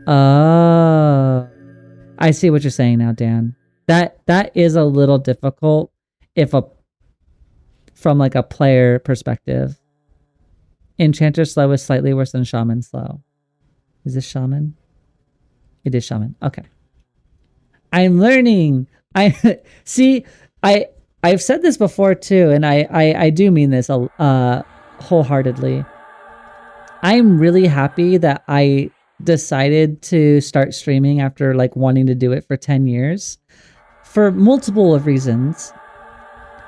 Oh, I see what you're saying now, Dan. That is a little difficult from like a player perspective. Enchanter slow is slightly worse than Shaman slow. Is this Shaman? It is Shaman. Okay. I'm learning. I see. I've said this before too, and I do mean this wholeheartedly. I'm really happy that I decided to start streaming after like wanting to do it for 10 years for multiple of reasons.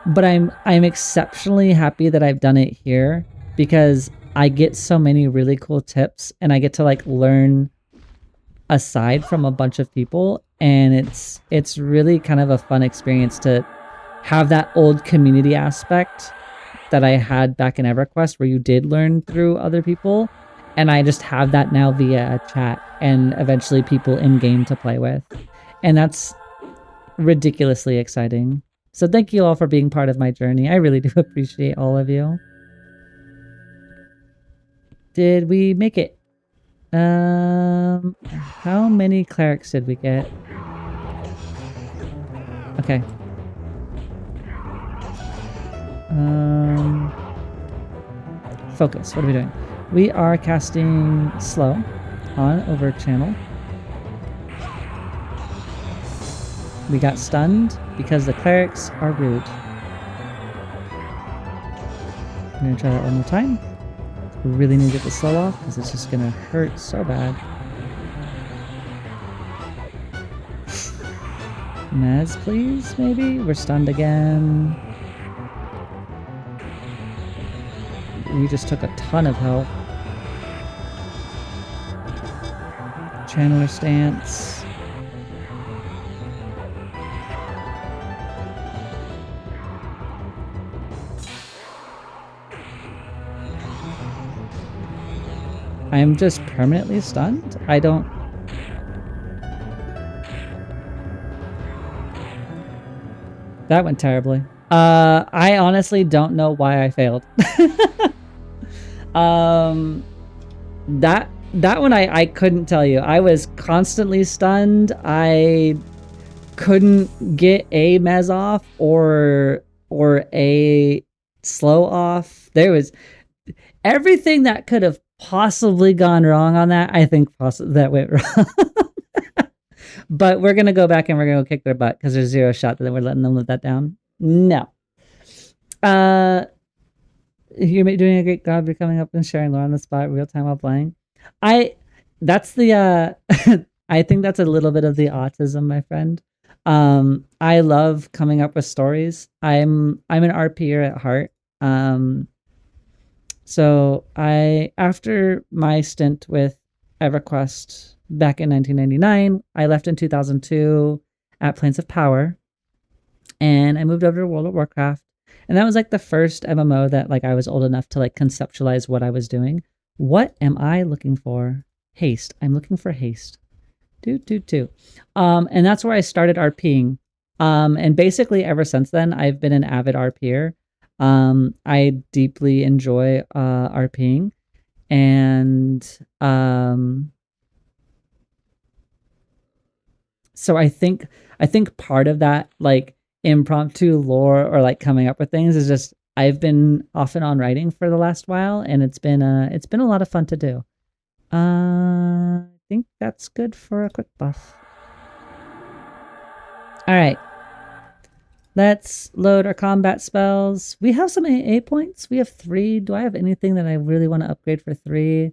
But I'm exceptionally happy that I've done it here because I get so many really cool tips and I get to like learn aside from a bunch of people, and it's really kind of a fun experience to have that old community aspect that I had back in EverQuest where you did learn through other people, and I just have that now via a chat and eventually people in game to play with, and that's ridiculously exciting. So thank you all for being part of my journey. I really do appreciate all of you. Did we make it? How many clerics did we get? Okay. Focus. What are we doing? We are casting slow on over channel. We got stunned because the clerics are rude. I'm gonna try that one more time. We really need to get the slow off because it's just gonna hurt so bad. Mez, please, maybe? We're stunned again. We just took a ton of health. Channeler stance. I'm just permanently stunned? I don't... That went terribly. I honestly don't know why I failed. That one I couldn't tell you. I was constantly stunned. I couldn't get a mez off or a slow off. There was everything that could have possibly gone wrong on that. I think that went wrong. But we're gonna go back and we're gonna go kick their butt because there's zero shot that we're letting them live that down. No. You're doing a great job. You're coming up and sharing lore on the spot real time while playing. That's the I think that's a little bit of the autism, my friend. I love coming up with stories. I'm an RPer at heart. So after my stint with EverQuest back in 1999, I left in 2002 at Plains of Power, and I moved over to World of Warcraft. And that was like the first MMO that like I was old enough to like conceptualize what I was doing. What am I looking for? Haste. I'm looking for haste. Do. And that's where I started RPing. And basically ever since then, I've been an avid RPer. I deeply enjoy RPing, and so I think part of that like impromptu lore or like coming up with things is just I've been off and on writing for the last while, and it's been a lot of fun to do. I think that's good for a quick buff. All right. Let's load our combat spells. We have some AA points. We have 3. Do I have anything that I really want to upgrade for 3?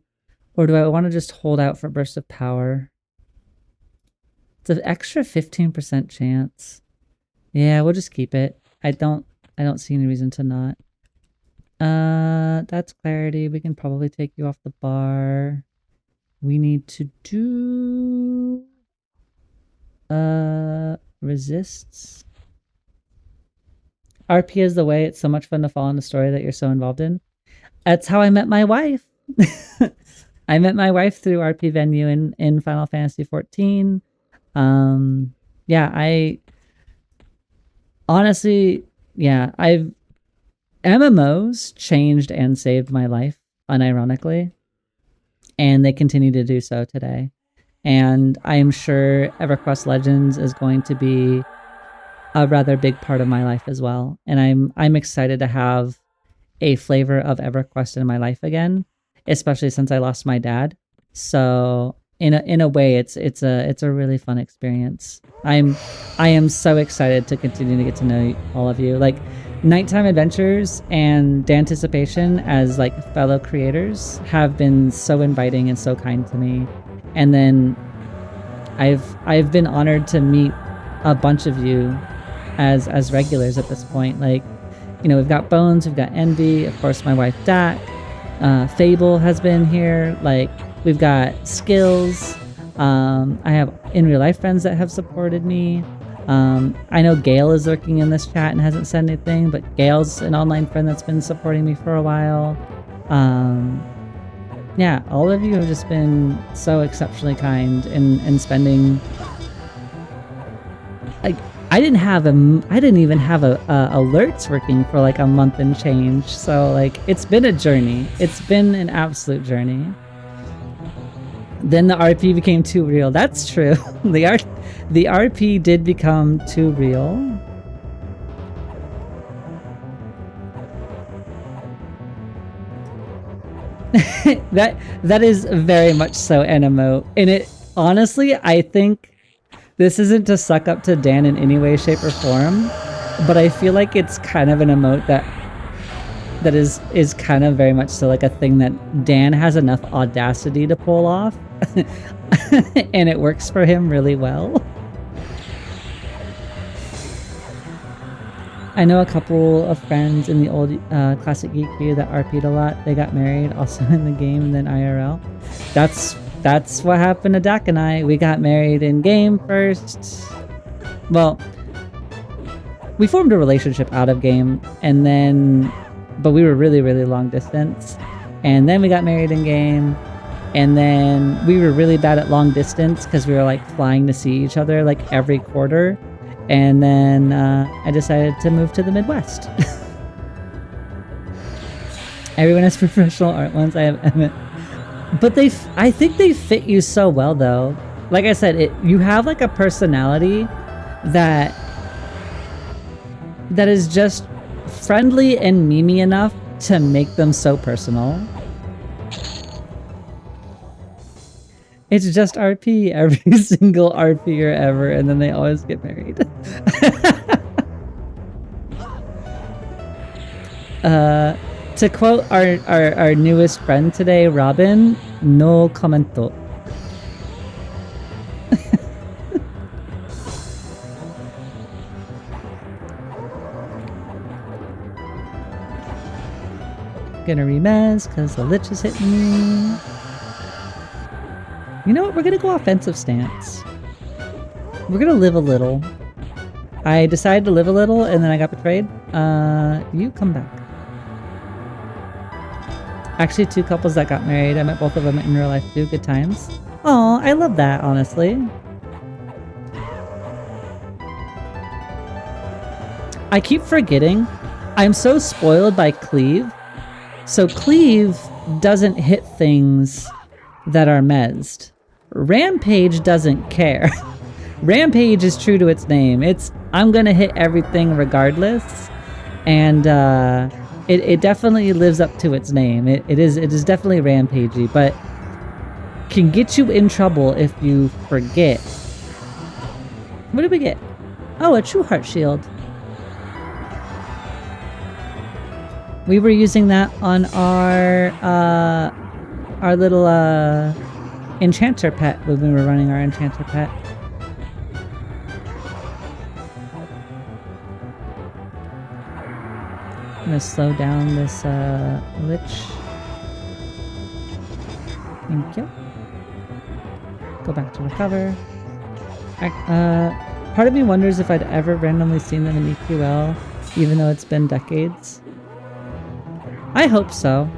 Or do I want to just hold out for Burst of Power? It's an extra 15% chance. Yeah, we'll just keep it. I don't see any reason to not. That's Clarity. We can probably take you off the bar. We need to do resists. RP is the way. It's so much fun to follow in a story that you're so involved in. That's how I met my wife. I met my wife through RP Venue in Final Fantasy 14. Yeah, MMOs changed and saved my life, unironically, and they continue to do so today. And I'm sure EverQuest Legends is going to be a rather big part of my life as well. And I'm excited to have a flavor of EverQuest in my life again, especially since I lost my dad. So in a way, it's a really fun experience. I am so excited to continue to get to know all of you. Like Nighttime Adventures and Anticipation as like fellow creators have been so inviting and so kind to me. And then I've been honored to meet a bunch of you as regulars at this point. Like, you know, we've got Bones, we've got Envy, of course my wife Dak, Fable has been here, like we've got Skills. I have in real life friends that have supported me. I know Gail is lurking in this chat and hasn't said anything, but Gail's an online friend that's been supporting me for a while. Yeah, all of you have just been so exceptionally kind in spending. Like, I didn't even have alerts working for like a month and change. So like, it's been a journey. It's been an absolute journey. Then the RP became too real. That's true. The RP did become too real. that is very much so an emote. And it honestly, I think this isn't to suck up to Dan in any way, shape, or form, but I feel like it's kind of an emote that is kind of very much so like a thing that Dan has enough audacity to pull off, and it works for him really well. I know a couple of friends in the old Classic Geek queue that RP'd a lot. They got married also in the game and then IRL. That's what happened to Dak and I. We got married in game first. Well, we formed a relationship out of game, and then, but we were really, really long distance. And then we got married in game, and then we were really bad at long distance because we were like flying to see each other like every quarter. And then I decided to move to the Midwest. Everyone has professional art ones. I have, but I think they fit you so well though. Like I said, you have like a personality that is just friendly and memey enough to make them so personal. It's just RP, every single RPer ever, and then they always get married. To quote our newest friend today, Robin, no commento. Gonna remez because the lich is hitting me. You know what? We're gonna go offensive stance. We're gonna live a little. I decided to live a little and then I got betrayed. You come back. Actually, 2 couples that got married. I met both of them in real life too. Good times. Oh, I love that, honestly. I keep forgetting. I'm so spoiled by cleave. So cleave doesn't hit things that are mezzed. Rampage doesn't care. Rampage is true to its name. It's, I'm gonna hit everything regardless. And it definitely lives up to its name. It is definitely rampagey, but can get you in trouble if you forget. What did we get? Oh, a true heart shield. We were using that on our little Enchanter pet when we were running our Enchanter pet. I'm gonna slow down this lich. Thank you. Go back to recover. Part of me wonders if I'd ever randomly seen them in EQL, even though it's been decades. I hope so.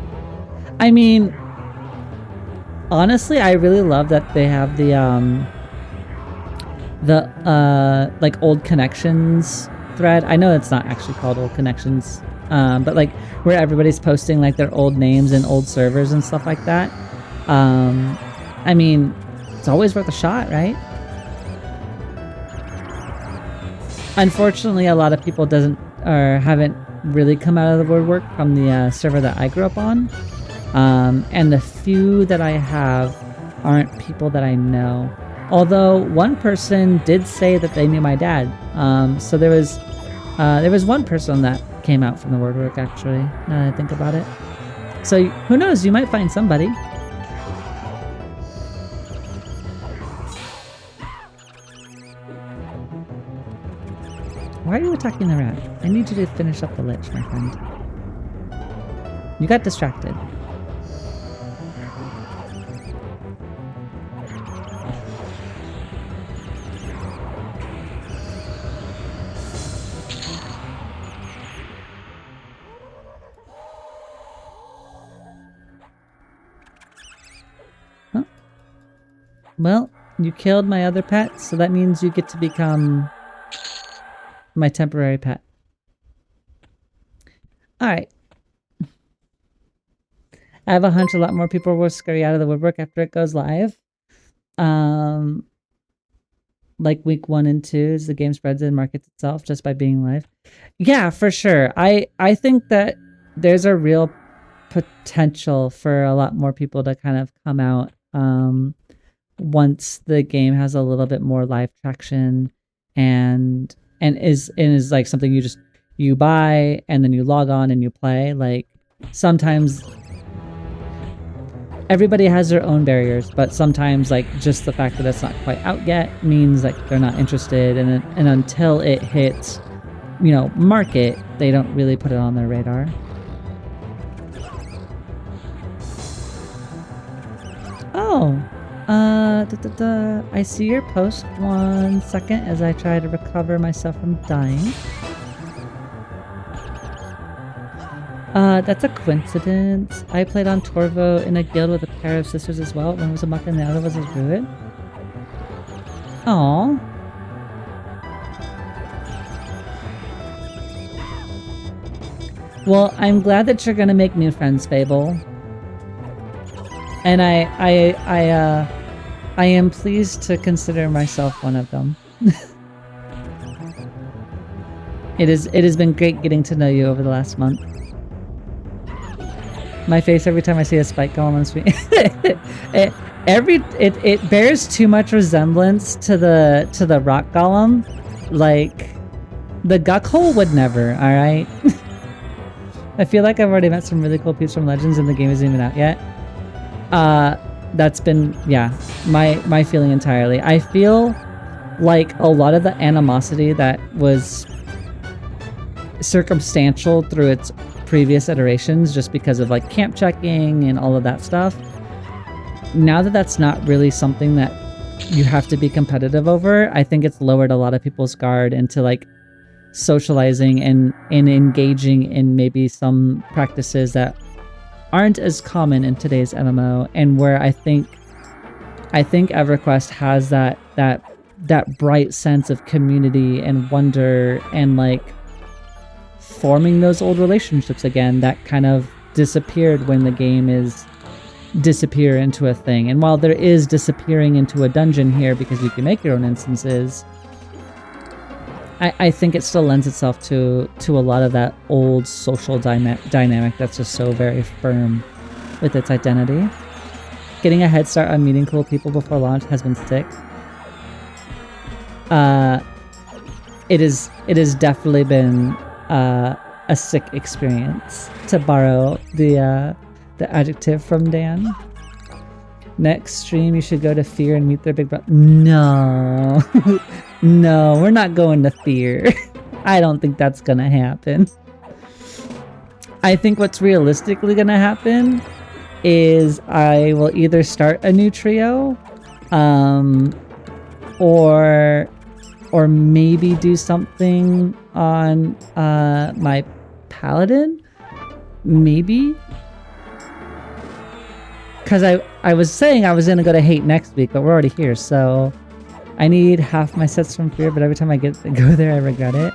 I mean, honestly, I really love that they have the like old connections thread. I know it's not actually called old connections, but like where everybody's posting like their old names and old servers and stuff like that. I mean, it's always worth a shot, right? Unfortunately, a lot of people haven't really come out of the woodwork from the server that I grew up on. And the few that I have aren't people that I know. Although one person did say that they knew my dad. So there was one person that came out from the woodwork actually, now that I think about it. So who knows, you might find somebody. Why are you attacking the rat? I need you to finish up the lich, my friend. You got distracted. Huh? Well, you killed my other pet, so that means you get to become my temporary pet. Alright. I have a hunch a lot more people will scurry out of the woodwork after it goes live. Like week 1 and 2 as the game spreads and markets itself just by being live. Yeah, for sure. I think that there's a real potential for a lot more people to kind of come out once the game has a little bit more live traction and is like something you buy and then you log on and you play. Like sometimes everybody has their own barriers, but sometimes like just the fact that it's not quite out yet means like they're not interested, and until it hits, you know, market, they don't really put it on their radar. Oh, I see your post. 1 second as I try to recover myself from dying. That's a coincidence. I played on Torvo in a guild with a pair of sisters as well. One was a muck and the other was a druid. Aww. Well, I'm glad that you're gonna make new friends, Fable. And I am pleased to consider myself one of them. It has been great getting to know you over the last month. My face every time I see a spike golem on screen. it bears too much resemblance to the rock golem. Like the guck hole would never, alright? I feel like I've already met some really cool peeps from Legends and the game isn't even out yet. That's been, yeah, my feeling entirely. I feel like a lot of the animosity that was circumstantial through its previous iterations just because of like camp checking and all of that stuff. Now that that's not really something that you have to be competitive over, I think it's lowered a lot of people's guard into like socializing and engaging in maybe some practices that aren't as common in today's MMO, and where I think EverQuest has that bright sense of community and wonder and like forming those old relationships again that kind of disappeared when the game is disappear into a thing. And while there is disappearing into a dungeon here because you can make your own instances, I think it still lends itself to a lot of that old social dynamic that's just so very firm with its identity. Getting a head start on meeting cool people before launch has been sick. It has definitely been a sick experience, to borrow the adjective from Dan. Next stream, you should go to Fear and meet their big brother. No. No, we're not going to Fear. I don't think that's gonna happen. I think what's realistically gonna happen is I will either start a new trio, or maybe do something on my paladin, maybe. Because I was saying I was gonna go to Hate next week, but we're already here, so I need half my sets from Fear, but every time I go there I regret it.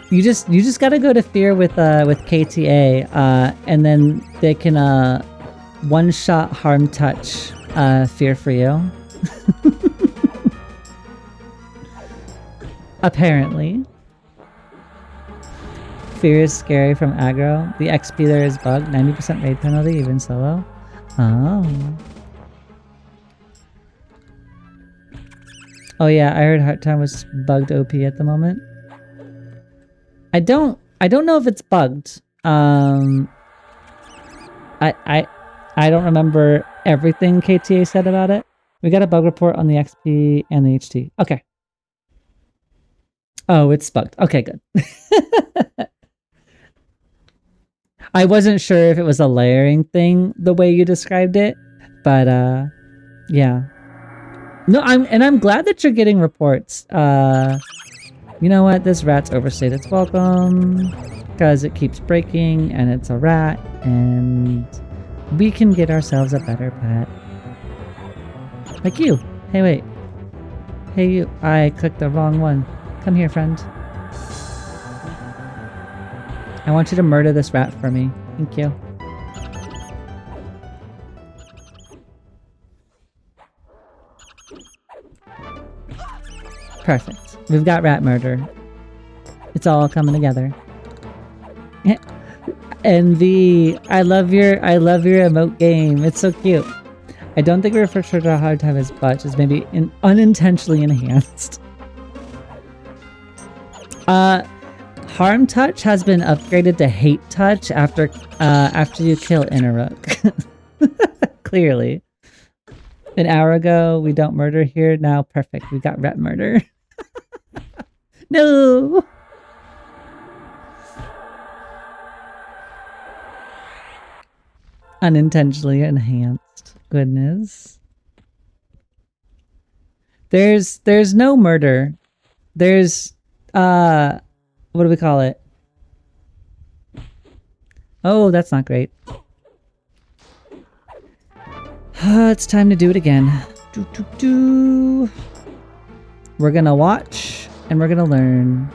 You just gotta go to Fear with KTA, and then they can one-shot harm touch Fear for you. Apparently. Fear is scary from aggro. The XP there is bugged. 90% raid penalty, even solo. Oh. Oh yeah, I heard Heart Time was bugged OP at the moment. I don't know if it's bugged. I don't remember everything KTA said about it. We got a bug report on the XP and the HT. Okay. Oh, it's bugged. Okay, good. I wasn't sure if it was a layering thing the way you described it, but yeah. No, I'm glad that you're getting reports. You know what? This rat's overstayed its welcome because it keeps breaking and it's a rat, and we can get ourselves a better pet. Like you. Hey, wait. Hey, you. I clicked the wrong one. Come here, friend. I want you to murder this rat for me. Thank you. Perfect. We've got rat murder. It's all coming together. Envy. I love your emote game. It's so cute. I don't think we refer to a hard time as butch, as maybe unintentionally enhanced. Harm touch has been upgraded to hate touch after you kill Inaruk. Clearly. An hour ago, we don't murder here. Now, perfect. We got rat murder. No! Unintentionally enhanced. Goodness. There's no murder. There's what do we call it? Oh, that's not great. It's time to do it again. We're gonna watch and we're gonna learn.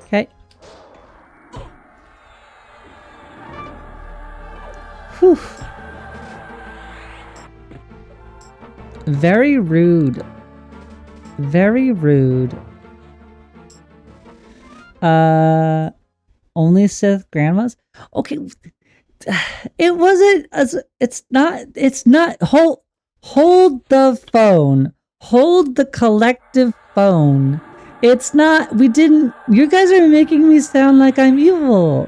Okay. Whew. Very rude. Very rude. Only Sith grandmas? Okay. It wasn't as it's not hold the phone. Hold the collective phone. It's not, you guys are making me sound like I'm evil.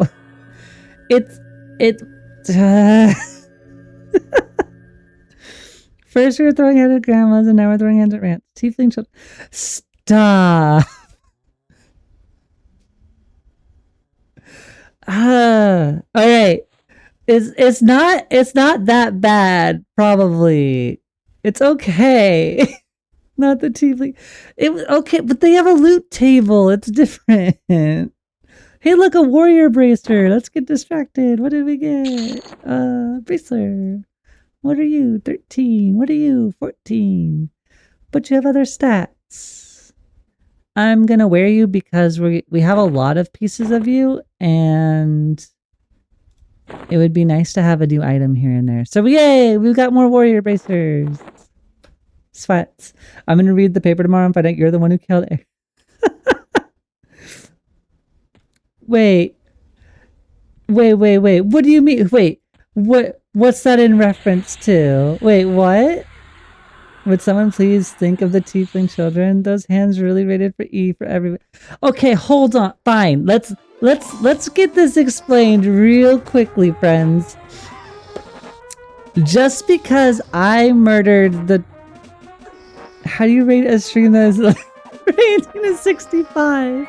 First we were throwing hands at grandmas, and now we're throwing hands at rants. Tiefling children. Stop. All right. It's not that bad. Probably. It's okay. Not the tiefling. Okay, but they have a loot table. It's different. Hey, look, a warrior bracer. Let's get distracted. What did we get? Bracer. What are you? 13. What are you? 14. But you have other stats. I'm gonna wear you because we have a lot of pieces of you, and it would be nice to have a new item here and there. So yay, we've got more warrior bracers. Sweats. I'm gonna read the paper tomorrow and find out you're the one who killed it. Wait. What do you mean? Wait. What's that in reference to? Wait, what? Would someone please think of the tiefling children? Those hands really rated for E for everybody. Okay, hold on. Fine. Let's get this explained real quickly, friends. Just because I murdered the... How do you rate a stream that is rating is 65?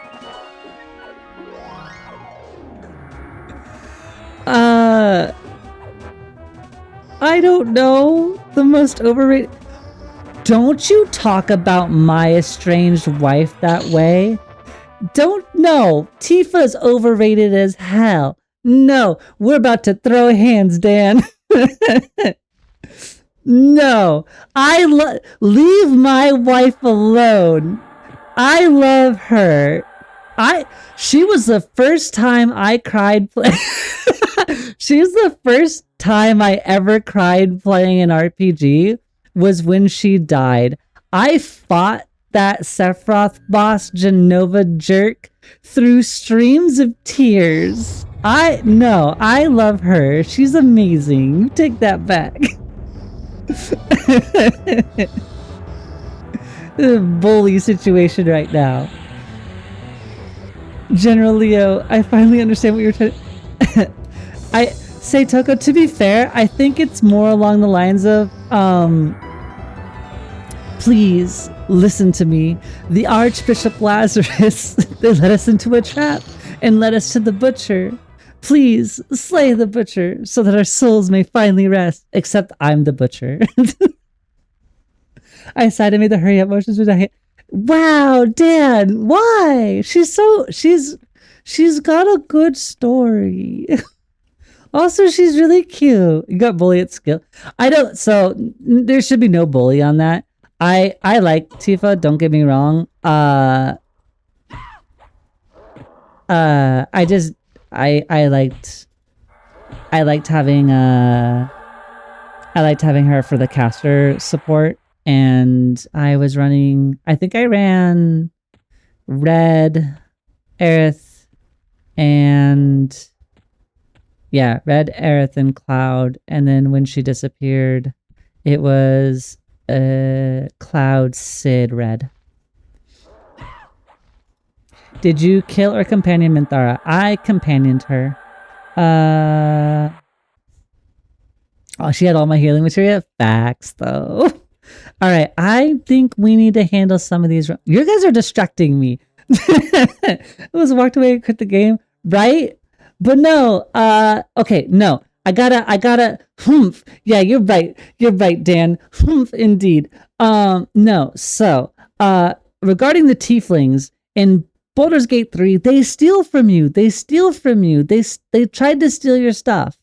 I don't know. The most overrated... Don't you talk about my estranged wife that way. Don't know. Tifa's overrated as hell. No, we're about to throw hands, Dan. No, leave my wife alone. I love her. She was the first time I cried She's the first time I ever cried playing an RPG was when she died. I fought that Sephiroth boss Genova jerk through streams of tears. I love her. She's amazing. Take that back. Bully situation right now. General Leo, I finally understand what you're trying to... I say, Toko, to be fair, I think it's more along the lines of, please listen to me. The Archbishop Lazarus, they led us into a trap and led us to the butcher. Please slay the butcher so that our souls may finally rest. Except I'm the butcher. I sighed and made the hurry up motions with my hand. Wow, Dan, why? She's got a good story. Also, she's really cute. You got bully at skill. So there should be no bully on that. I like Tifa, don't get me wrong. I liked having her for the caster support, and I think I ran Red, Aerith, and Red, Aerith, and Cloud, and then when she disappeared, it was Cloud, Sid, Red. Did you kill or companion Minthara? I companioned her. She had all my healing material. Facts, though. All right, I think we need to handle some of these. You guys are distracting me. I was walked away and quit the game, right? But no, okay, no. I gotta, humph. Yeah, you're right, Dan. Humph, indeed. No, so, regarding the tieflings, in Baldur's Gate 3, they steal from you. They tried to steal your stuff.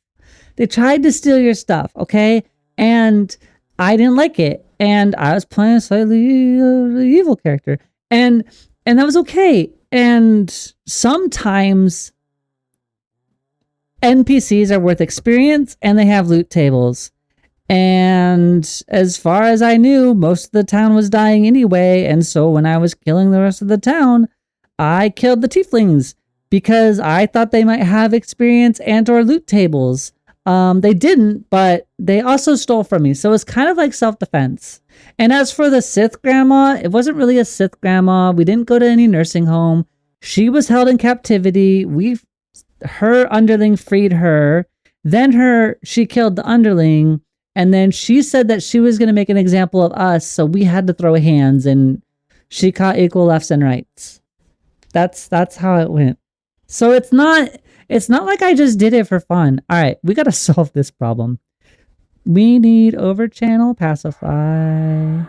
Okay? And I didn't like it. And I was playing a slightly evil character. And that was okay. And sometimes NPCs are worth experience and they have loot tables. And as far as I knew, most of the town was dying anyway. And so when I was killing the rest of the town, I killed the tieflings because I thought they might have experience and or loot tables. They didn't, but they also stole from me. So it's kind of like self-defense. And as for the Sith grandma, it wasn't really a Sith grandma. We didn't go to any nursing home. She was held in captivity. Her underling freed her. Then she killed the underling. And then she said that she was going to make an example of us, so we had to throw hands, and she caught equal lefts and rights. That's how it went. So it's not like I just did it for fun. All right, we got to solve this problem. We need over channel pacify.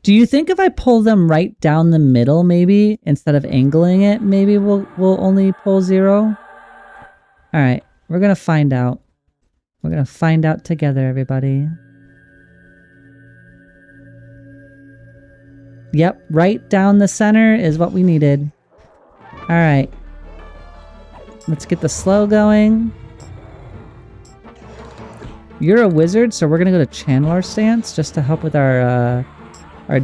Do you think if I pull them right down the middle, maybe instead of angling it, maybe we'll only pull 0? All right, we're gonna find out. We're gonna find out together, everybody. Yep, right down the center is what we needed. All right, let's get the slow going. You're a wizard, so we're gonna go to Channeler stance just to help with our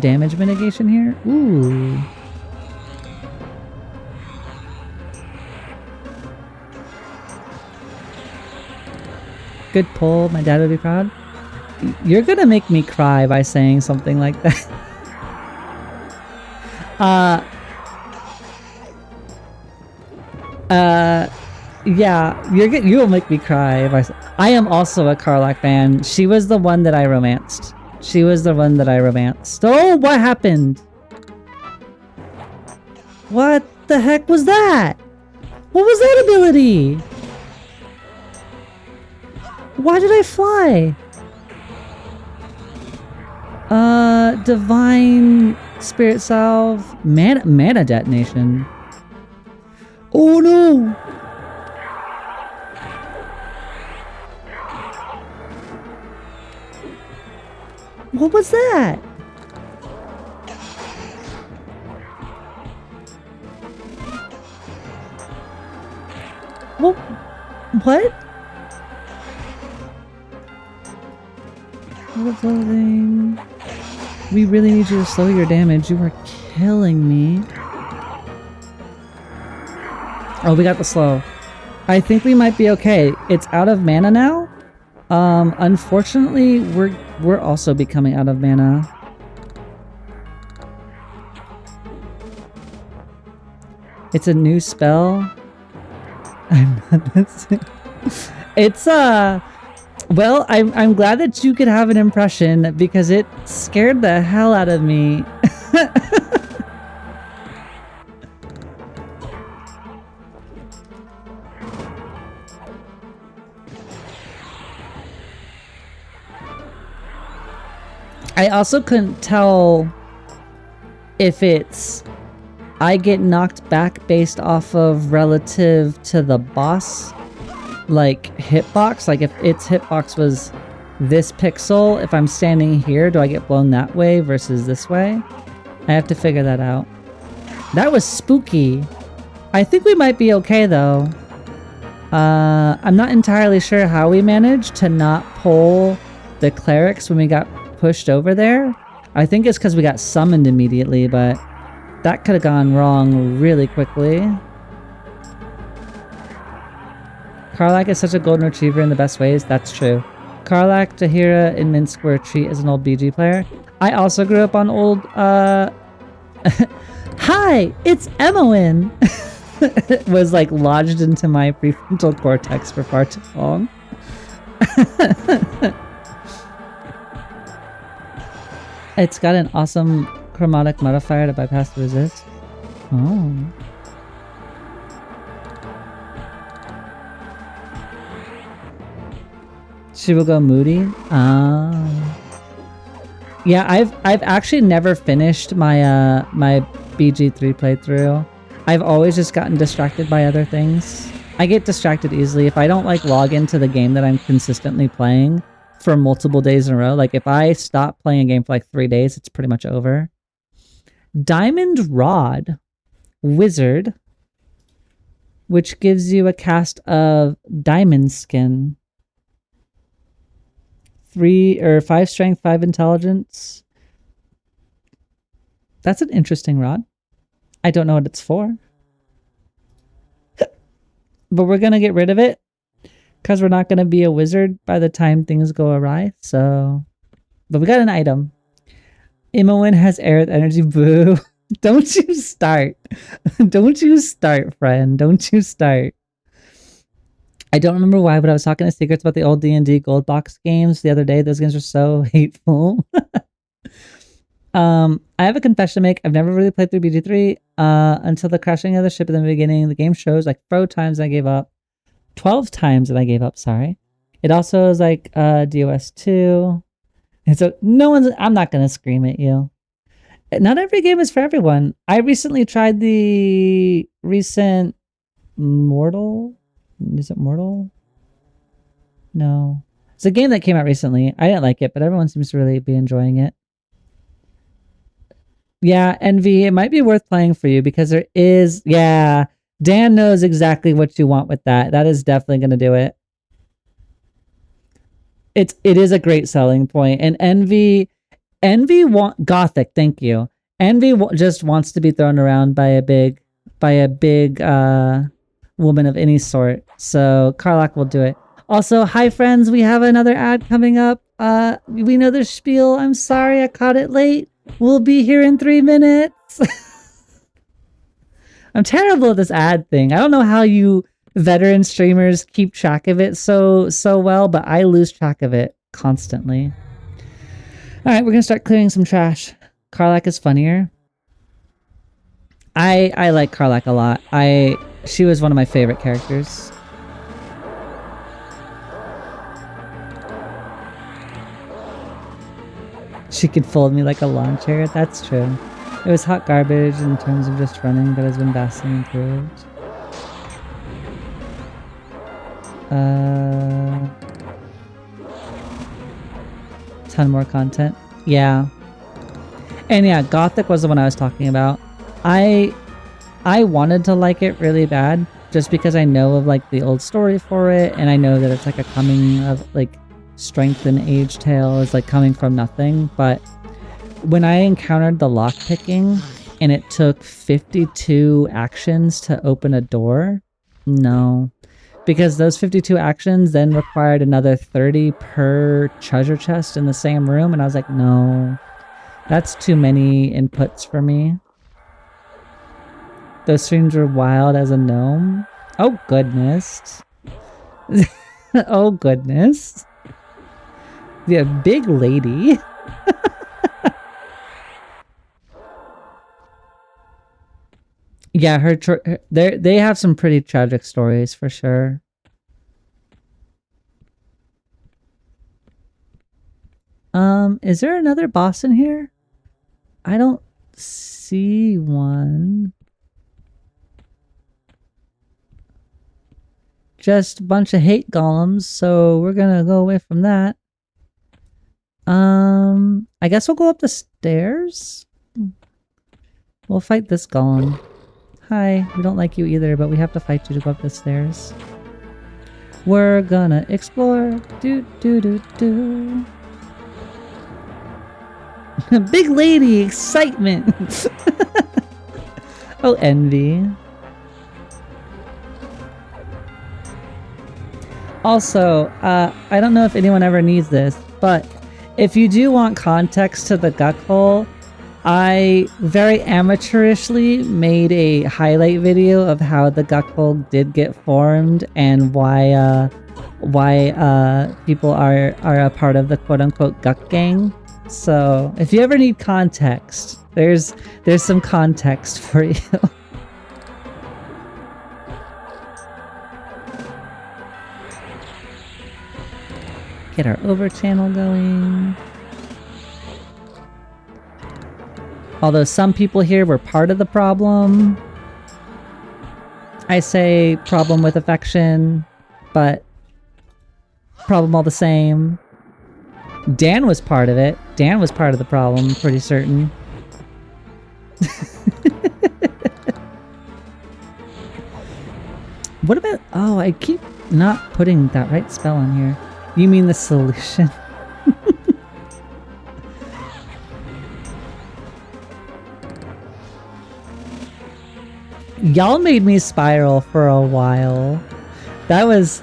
damage mitigation here. Ooh. Good pull. My dad would be proud. You're gonna make me cry by saying something like that. Yeah, you will make me cry if I am also a Karlach fan. She was the one that I romanced. Oh, what happened? What the heck was that? What was that ability? Why did I fly? Divine Spirit Salve, mana detonation. Oh no! What was that? What? Overloading. We really need you to slow your damage. You are killing me. Oh, we got the slow. I think we might be okay. It's out of mana now. Unfortunately, we're also becoming out of mana. It's a new spell. I'm not listening. It's well, I'm glad that you could have an impression because it scared the hell out of me. I also couldn't tell if it's I get knocked back based off of relative to the boss, like hitbox. Like if its hitbox was this pixel, if I'm standing here, do I get blown that way versus this way? I have to figure that out. That was spooky. I think we might be okay though. I'm not entirely sure how we managed to not pull the clerics when we got pushed over there. I think it's because we got summoned immediately, but that could have gone wrong really quickly. Karlach is such a golden retriever in the best ways. That's true. Karlach, Tahira, and Minsk were a treat as an old BG player. I also grew up on old, Hi! It's Emmoin! It was like lodged into my prefrontal cortex for far too long. It's got an awesome chromatic modifier to bypass the resist. Oh. She will go moody. Yeah, I've actually never finished my my BG3 playthrough. I've always just gotten distracted by other things. I get distracted easily if I don't like log into the game that I'm consistently playing for multiple days in a row. Like if I stop playing a game for like 3 days, it's pretty much over. Diamond Rod Wizard, which gives you a cast of Diamond Skin. 3 or 5 strength, 5 intelligence. That's an interesting rod. I don't know what it's for. But we're going to get rid of it because we're not going to be a wizard by the time things go awry. So, but we got an item. Imoen has Aerith energy. Boo. Don't you start. Don't you start, friend. Don't you start. I don't remember why, but I was talking to Secrets about the old D&D gold box games the other day. Those games are so hateful. I have a confession to make. I've never really played through BG3 until the crashing of the ship in the beginning. The game shows like 4 times I gave up. 12 times that I gave up, sorry. It also is like DOS 2. And so I'm not going to scream at you. Not every game is for everyone. I recently tried the recent Mortal. Is it Mortal? No. It's a game that came out recently. I didn't like it, but everyone seems to really be enjoying it. Yeah, Envy, it might be worth playing for you because there is, yeah, Dan knows exactly what you want with that. That is definitely going to do it. It is a great selling point. And Envy Gothic, thank you. Envy just wants to be thrown around by a big woman of any sort. So Karlak will do it. Also, hi friends, we have another ad coming up. We know the spiel. I'm sorry I caught it late. We'll be here in 3 minutes. I'm terrible at this ad thing. I don't know how you veteran streamers keep track of it so well, but I lose track of it constantly. All right, we're gonna start clearing some trash. Karlak is funnier. I like Karlak a lot. She was one of my favorite characters. She could fold me like a lawn chair. That's true. It was hot garbage in terms of just running, but has been vastly improved. Ton more content. Yeah. And yeah, Gothic was the one I was talking about. I wanted to like it really bad just because I know of like the old story for it, and I know that it's like a coming of like strength and age tale is like coming from nothing. But when I encountered the lockpicking and it took 52 actions to open a door, no. Because those 52 actions then required another 30 per treasure chest in the same room, and I was like, no. That's too many inputs for me. Those streams were wild as a gnome. Oh goodness. Oh goodness. Yeah, big lady. Yeah, they have some pretty tragic stories for sure. Is there another boss in here? I don't see one. Just a bunch of hate golems, so we're gonna go away from that. I guess we'll go up the stairs. We'll fight this golem. Hi, we don't like you either, but we have to fight you to go up the stairs. We're gonna explore. Do do do do. Big lady excitement. Oh, envy. Also, I don't know if anyone ever needs this, but if you do want context to the Guck hole, I very amateurishly made a highlight video of how the Guck hole did get formed and why people are a part of the quote-unquote Guck gang. So if you ever need context, there's some context for you. Get our over channel going. Although some people here were part of the problem. I say problem with affection, but problem all the same. Dan was part of it. Dan was part of the problem, pretty certain. What about... Oh, I keep not putting that right spell in here. You mean the solution? Y'all made me spiral for a while. That was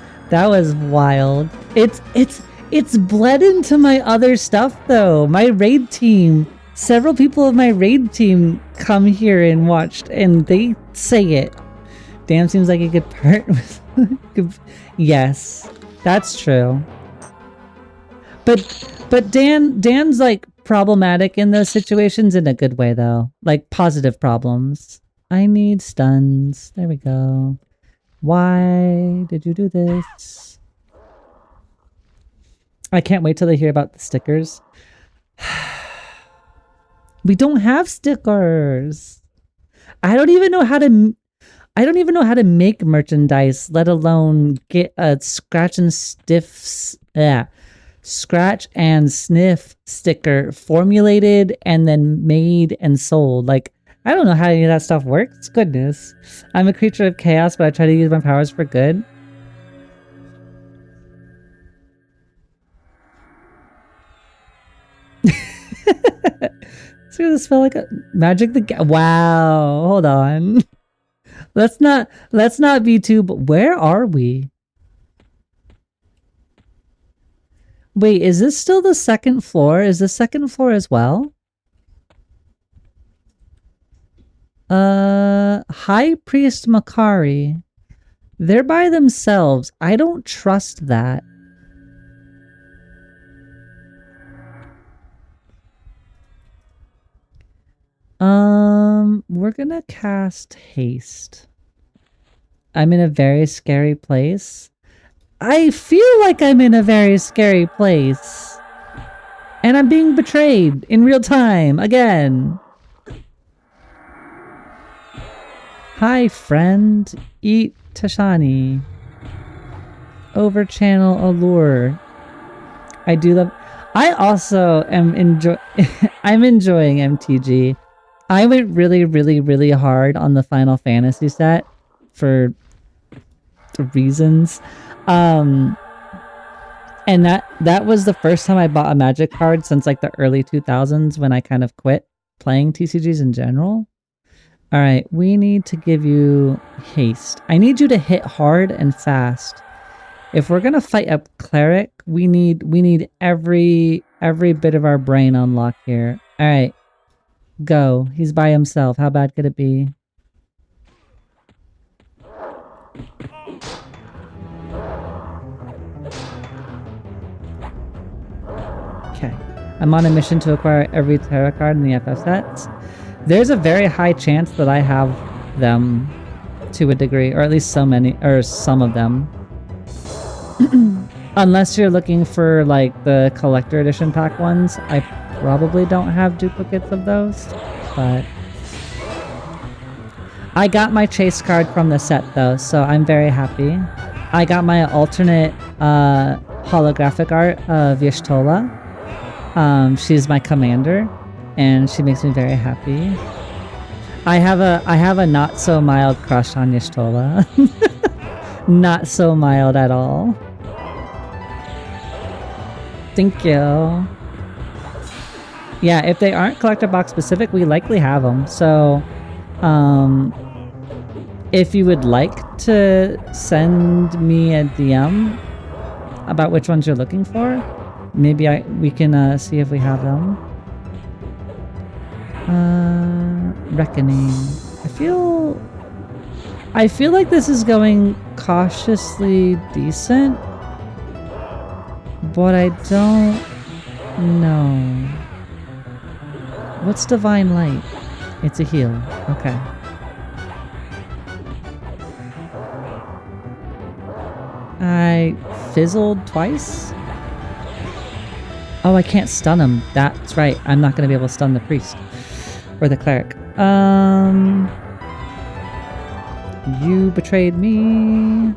wild. It's bled into my other stuff though. My raid team, several people of my raid team come here and watched and they say it. Damn, seems like a good part. Yes, that's true. But Dan's like problematic in those situations in a good way though. Like positive problems. I need stuns. There we go. Why did you do this? I can't wait till they hear about the stickers. We don't have stickers. I don't even know how to make merchandise, let alone get a scratch and sniff sticker formulated and then made and sold. Like, I don't know how any of that stuff works. Goodness. I'm a creature of chaos, but I try to use my powers for good. It's gonna smell like a magic wow, hold on. Let's not be too, but where are we? Wait, is this still the second floor? Is the second floor as well? High Priest Makari. They're by themselves. I don't trust that. We're gonna cast Haste. I'm in a very scary place. I feel like I'm in a very scary place. And I'm being betrayed in real time, again. Hi, friend. Eat Tashani. Over channel allure. I do love... I also am I'm enjoying MTG. I went really, really, really hard on the Final Fantasy set for reasons. And that was the first time I bought a Magic card since like the early 2000s when I kind of quit playing TCGs in general. All right, we need to give you haste. I need you to hit hard and fast. If we're gonna fight a cleric, we need every bit of our brain on lock here. All right, go. He's by himself. How bad could it be? Okay, I'm on a mission to acquire every tarot card in the FF sets. There's a very high chance that I have them to a degree, or at least so many, or some of them. Unless you're looking for like the collector edition pack ones, I probably don't have duplicates of those, but I got my chase card from the set though, so I'm very happy. I got my alternate holographic art of Y'shtola. She's my commander, and she makes me very happy. I have a not so mild crush on Y'shtola. Not so mild at all. Thank you. Yeah, if they aren't collector box specific, we likely have them. So, if you would like to send me a DM about which ones you're looking for, maybe we can see if we have them. Reckoning. I feel like this is going cautiously decent, but I don't know. What's Divine Light? It's a heal. Okay. I fizzled twice? Oh, I can't stun him. That's right. I'm not going to be able to stun the priest. Or the cleric. You betrayed me.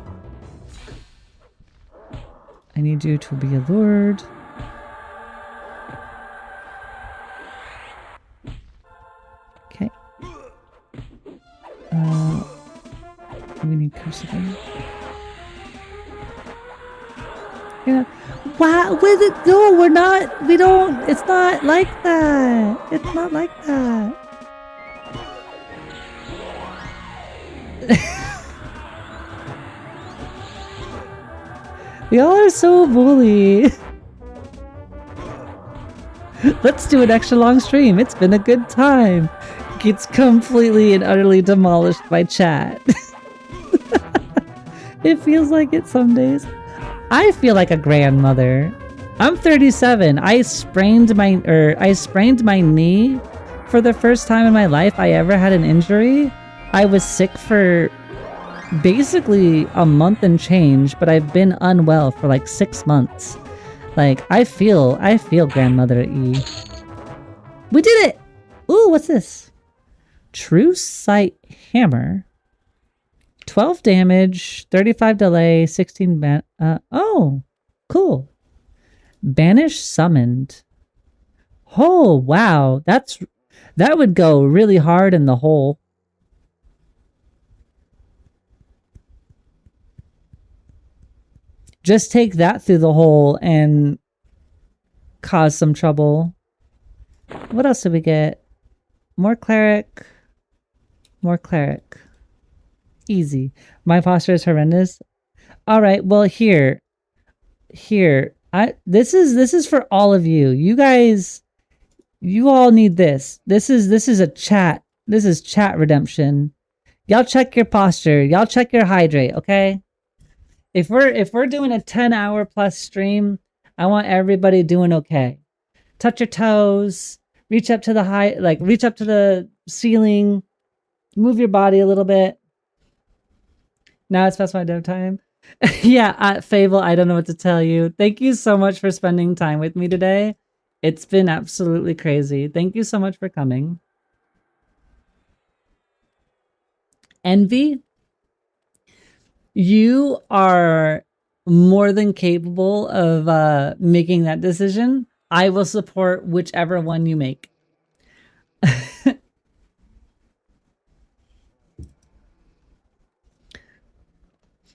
I need you to be allured. Okay. We need Crucible. Yeah. Wow, with it? No, we're not. We don't. It's not like that. It's not like that. Y'all are so bully. Let's do an extra long stream. It's been a good time. Gets completely and utterly demolished by chat. It feels like it some days. I feel like a grandmother. I'm 37. I sprained my knee for the first time in my life I ever had an injury. I was sick for basically a month and change, but I've been unwell for like 6 months. Like, I feel grandmother E. We did it! Ooh, what's this? True Sight Hammer. 12 damage, 35 delay, 16 ban- oh, cool. Banish summoned. Oh, wow. That would go really hard in the hole. Just take that through the hole and cause some trouble. What else did we get? More cleric. More cleric. Easy. My posture is horrendous. All right. Well, here. This is for all of you. You guys, you all need this. This is a chat. This is chat redemption. Y'all check your posture. Y'all check your hydrate, okay? If we're doing a 10-hour plus stream, I want everybody doing okay. Touch your toes, reach up to the ceiling, move your body a little bit. Now it's past my dev time. Yeah, Fable, I don't know what to tell you. Thank you so much for spending time with me today. It's been absolutely crazy. Thank you so much for coming. Envy, you are more than capable of making that decision. I will support whichever one you make.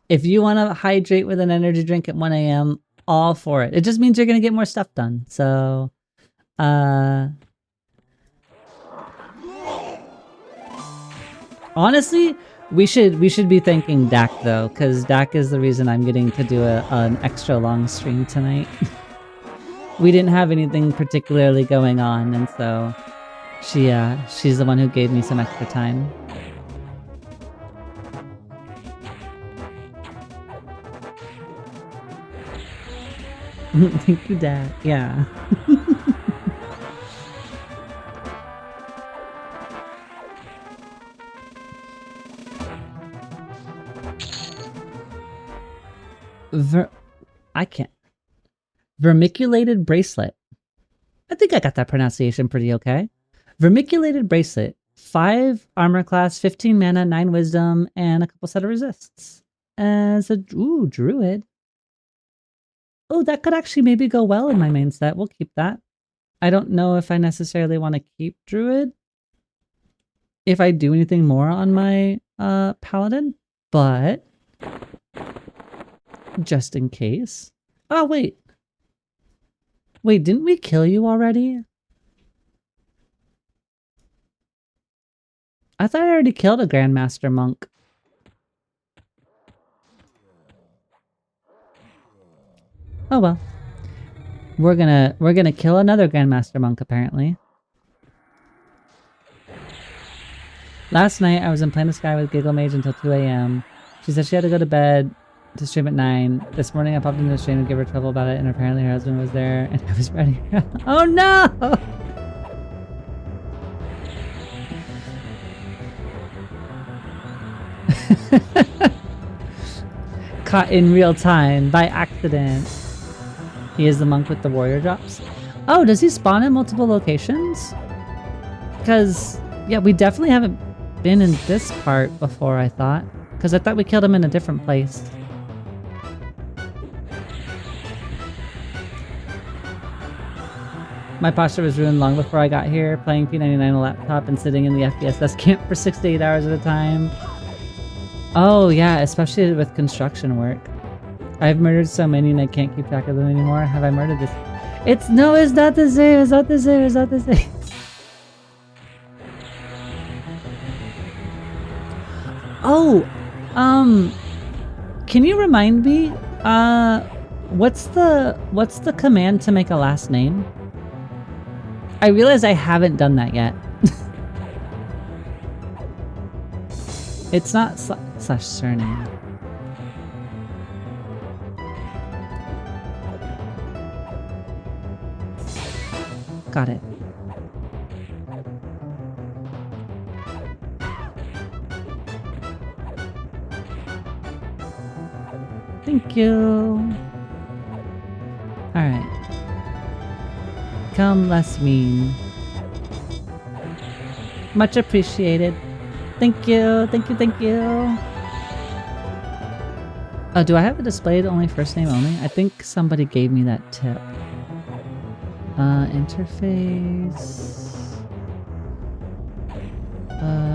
If you want to hydrate with an energy drink at 1 a.m., all for it. It just means you're going to get more stuff done. So, honestly, we should be thanking Dak though, because Dak is the reason I'm getting to do an extra long stream tonight. We didn't have anything particularly going on, and so she's the one who gave me some extra time. Thank you, Dad. Yeah. I can't. Vermiculated bracelet. I think I got that pronunciation pretty okay. Vermiculated bracelet. 5 armor class, 15 mana, 9 wisdom, and a couple set of resists. As a druid. Oh, that could actually maybe go well in my main set. We'll keep that. I don't know if I necessarily want to keep druid if I do anything more on my paladin, but just in case. Oh, wait. Wait, didn't we kill you already? I thought I already killed a Grandmaster Monk. Oh well. We're gonna kill another Grandmaster Monk apparently. Last night I was in Planet Sky with Giggle Mage until 2 a.m. She said she had to go to bed to stream at 9. This morning I popped into the stream and gave her trouble about it, and apparently her husband was there and I was ready. Oh no! Caught in real time by accident. He is the monk with the warrior drops. Oh, does he spawn in multiple locations? Because, yeah, we definitely haven't been in this part before, I thought. Because I thought we killed him in a different place. My posture was ruined long before I got here, playing P99 on a laptop and sitting in the FPSS camp for 6 to 8 hours at a time. Oh, yeah, especially with construction work. I've murdered so many and I can't keep track of them anymore. Have I murdered this? It's not the same. It's not the same. It's not the same. Oh, can you remind me? What's the command to make a last name? I realize I haven't done that yet. It's not slash surname. Got it. Thank you. Alright. Come, less mean. Much appreciated. Thank you, thank you, thank you. Oh, do I have it displayed only first name only? I think somebody gave me that tip. Interface.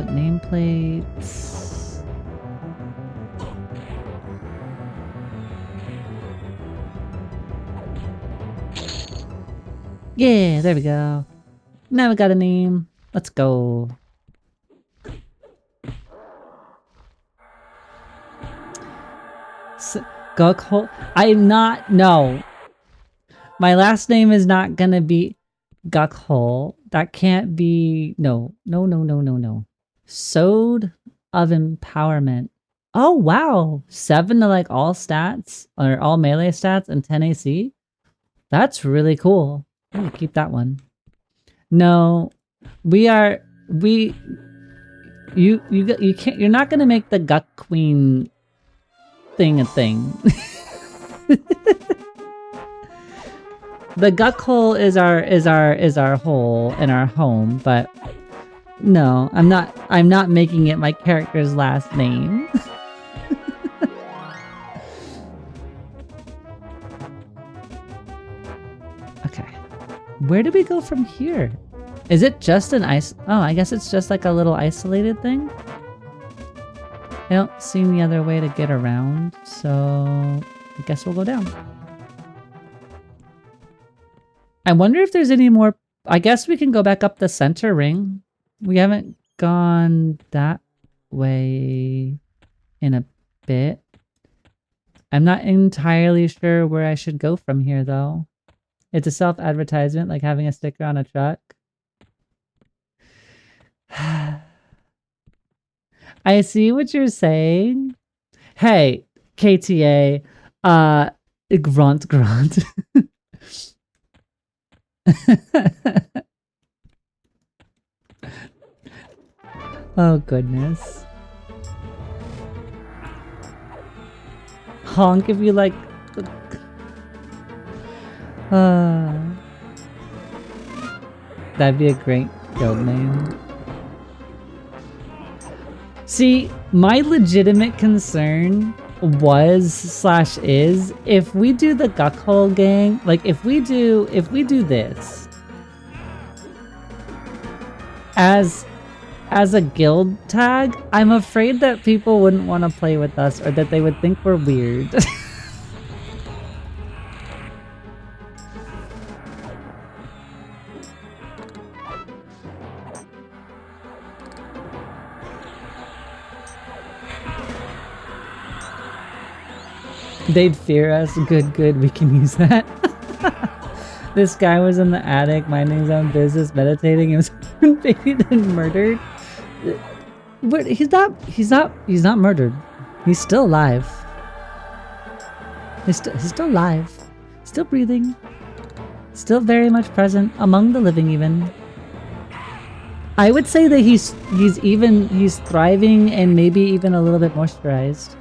Nameplates. Yeah, there we go. Now we got a name. Let's go. Guckhole. I'm not. No. My last name is not gonna be Guckhole. That can't be. No. No, no, no, no, no. Sword of Empowerment. Oh, wow. 7 to like all stats, or all melee stats, and 10 AC. That's really cool. I'm gonna keep that one. No. You can't. You're not gonna make the Guck Queen thing a thing. The Guck hole is our hole in our home, but no, I'm not making it my character's last name. Okay. Where do we go from here? Is it just an oh, I guess it's just like a little isolated thing? I don't see any other way to get around, so I guess we'll go down. I wonder if there's any more. I guess we can go back up the center ring. We haven't gone that way in a bit. I'm not entirely sure where I should go from here, though. It's a self-advertisement, like having a sticker on a truck. I see what you're saying. Hey, KTA, grunt. Oh goodness. Honk if you like. That'd be a great guild name. See, my legitimate concern was/is if we do the Guckhole gang, like if we do this as a guild tag, I'm afraid that people wouldn't want to play with us, or that they would think we're weird. They'd fear us. Good, we can use that. This guy was in the attic, minding his own business, meditating, and was invaded and murdered. But he's not murdered. He's still alive. He's still alive. Still breathing. Still very much present among the living even. I would say that he's thriving and maybe even a little bit moisturized.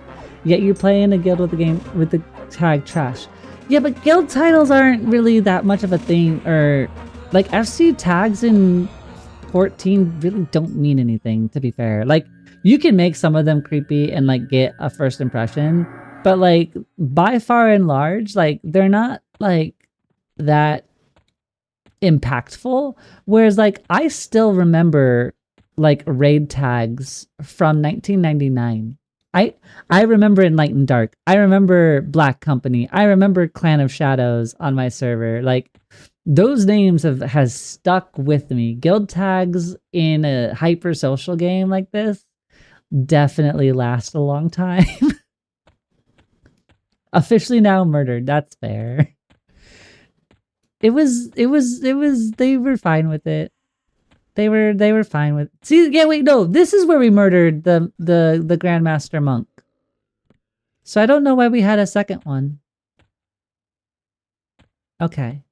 Yet you play in a guild with the tag trash. Yeah, but guild titles aren't really that much of a thing, or like FC tags in 14 really don't mean anything, to be fair. Like, you can make some of them creepy and like get a first impression, but like by far and large, like they're not like that impactful. Whereas like I still remember like raid tags from 1999. I remember Enlightened Dark. I remember Black Company. I remember Clan of Shadows on my server. Like, those names has stuck with me. Guild tags in a hyper social game like this definitely last a long time. Officially now murdered. That's fair. They were fine with it. They were fine with. See, yeah, wait, no. This is where we murdered the Grandmaster Monk. So I don't know why we had a second one. Okay.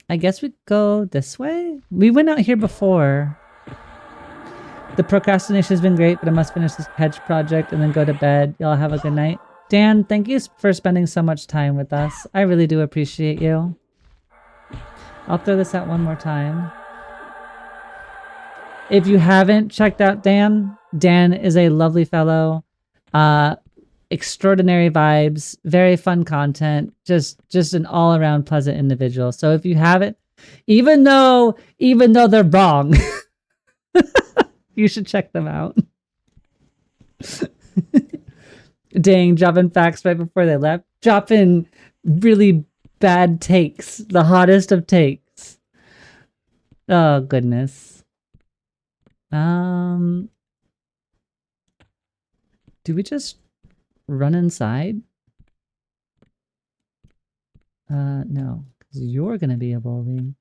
I guess we go this way? We went out here before. The procrastination has been great, but I must finish this hedge project and then go to bed. Y'all have a good night. Dan, thank you for spending so much time with us. I really do appreciate you. I'll throw this out one more time. If you haven't checked out Dan, Dan is a lovely fellow. Extraordinary vibes, very fun content, just an all-around pleasant individual. So if you haven't, even though they're wrong, you should check them out. Dang, dropping facts right before they left. Dropping really bad takes, the hottest of takes. Oh goodness. Do we just run inside? No, because you're gonna be evolving.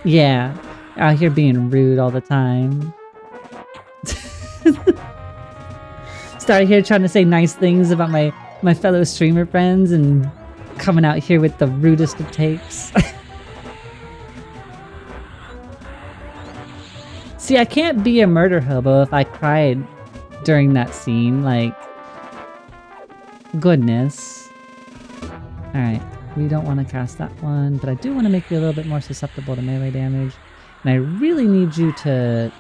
Yeah, out here being rude all the time. Started here trying to say nice things about my fellow streamer friends and coming out here with the rudest of takes. See, I can't be a murder hobo if I cried during that scene, like, goodness. Alright, we don't want to cast that one, but I do want to make you a little bit more susceptible to melee damage. And I really need you to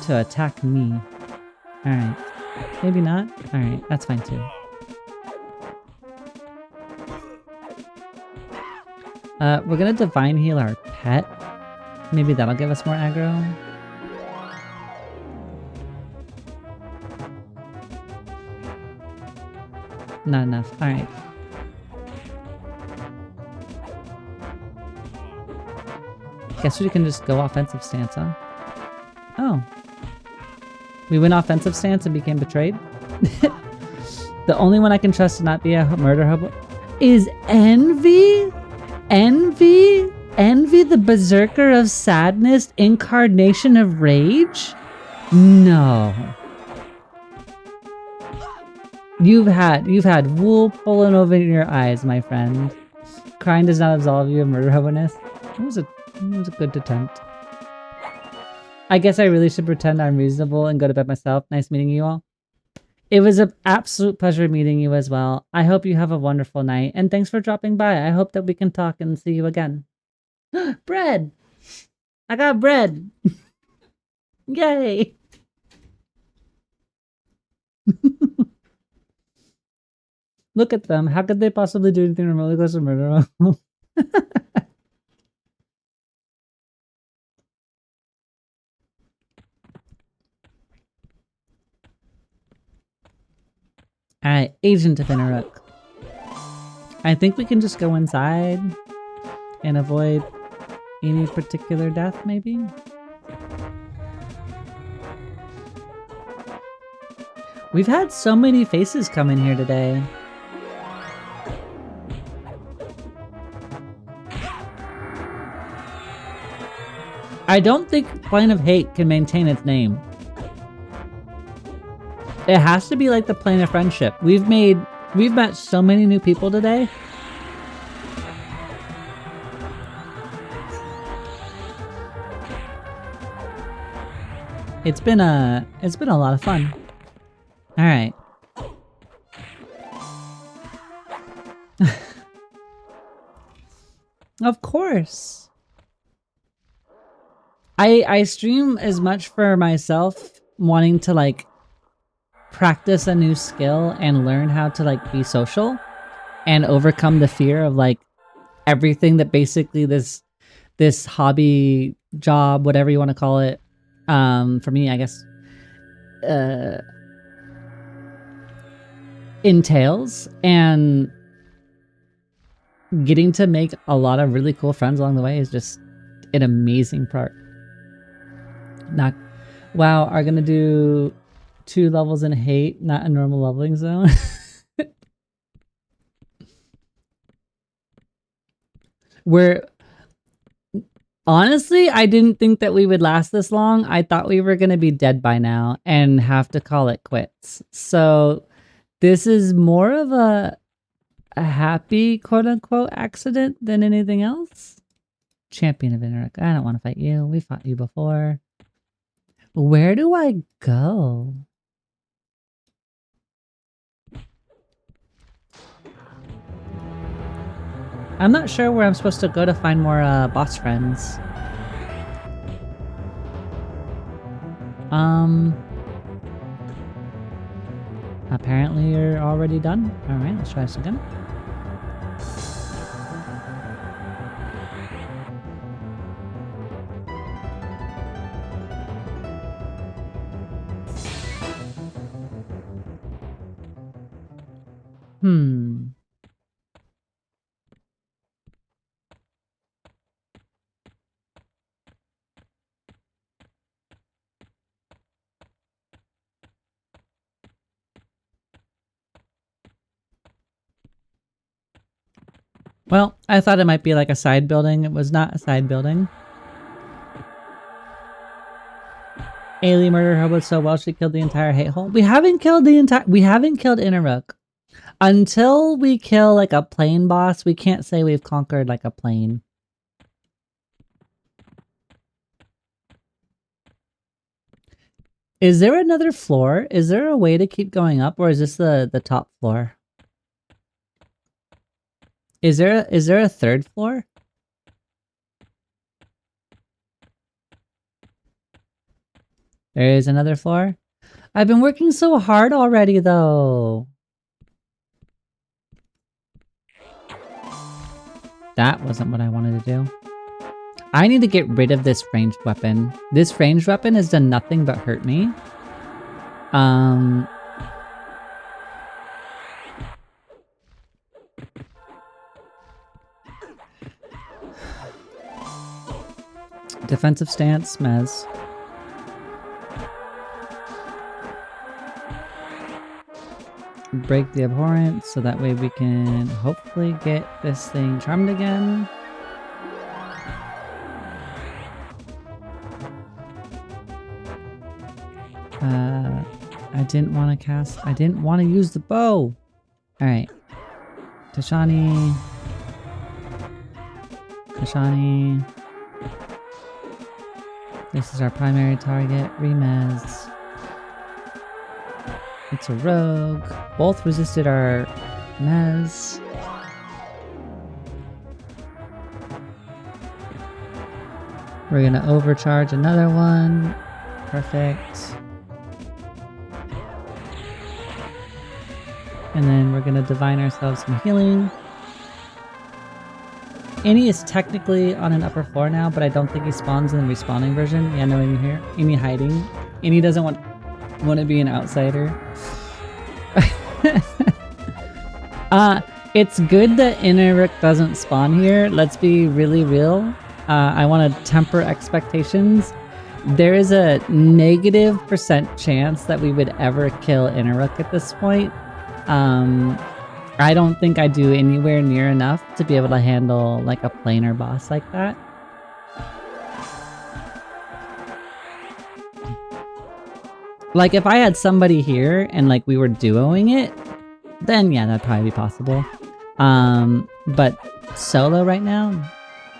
attack me. Alright, maybe not? Alright, that's fine too. We're gonna divine heal our pet. Maybe that'll give us more aggro. Not enough. Alright. Guess we can just go offensive stance, huh? Oh. We went offensive stance and became betrayed? The only one I can trust to not be a murder hobo is Envy? Envy? Envy, the berserker of sadness, incarnation of rage? No. You've had wool pulling over your eyes, my friend. Crying does not absolve you of murder hobo-ness. It was a good attempt. I guess I really should pretend I'm reasonable and go to bed myself. Nice meeting you all. It was an absolute pleasure meeting you as well. I hope you have a wonderful night, and thanks for dropping by. I hope that we can talk and see you again. Bread! I got bread! Yay! Look at them. How could they possibly do anything remotely close to murder? Alright, Agent of Inneruk. I think we can just go inside and avoid any particular death, maybe? We've had so many faces come in here today. I don't think Plane of Hate can maintain its name. It has to be like the Plane of Friendship. We've met so many new people today. It's been a lot of fun. All right. Of course. I stream as much for myself, wanting to like practice a new skill and learn how to like be social and overcome the fear of like everything that basically this hobby, job, whatever you want to call it, for me, I guess, entails, and getting to make a lot of really cool friends along the way is just an amazing part. Not, wow, are gonna do 2 levels in hate, not a normal leveling zone. Honestly, I didn't think that we would last this long. I thought we were going to be dead by now and have to call it quits. So this is more of a happy quote-unquote accident than anything else. Champion of Interact. I don't want to fight you. We fought you before. Where do I go? I'm not sure where I'm supposed to go to find more boss friends. Apparently you're already done. Alright, let's try this again. Well, I thought it might be like a side building. It was not a side building. Ailey murdered Hobo so well she killed the entire hate hole. We haven't killed Inaruk. Until we kill like a plane boss, we can't say we've conquered like a plane. Is there another floor? Is there a way to keep going up, or is this the top floor? Is there a third floor? There is another floor? I've been working so hard already though. That wasn't what I wanted to do. I need to get rid of this ranged weapon. This ranged weapon has done nothing but hurt me. Defensive stance, Mez. Break the abhorrent so that way we can hopefully get this thing charmed again. I didn't want to cast. I didn't want to use the bow. All right, Tashani. This is our primary target. Remez. It's a rogue. Both resisted our mez. We're gonna overcharge another one. Perfect. And then we're gonna divine ourselves some healing. Any is technically on an upper floor now, but I don't think he spawns in the respawning version. Yeah, no Any here. Any hiding. Any doesn't want to be an outsider. It's good that Inaruk doesn't spawn here. Let's be really real. I want to temper expectations. There is a -% chance that we would ever kill Inaruk at this point. I don't think I do anywhere near enough to be able to handle like a planar boss like that. Like if I had somebody here and like we were duoing it, then yeah, that'd probably be possible. But solo right now,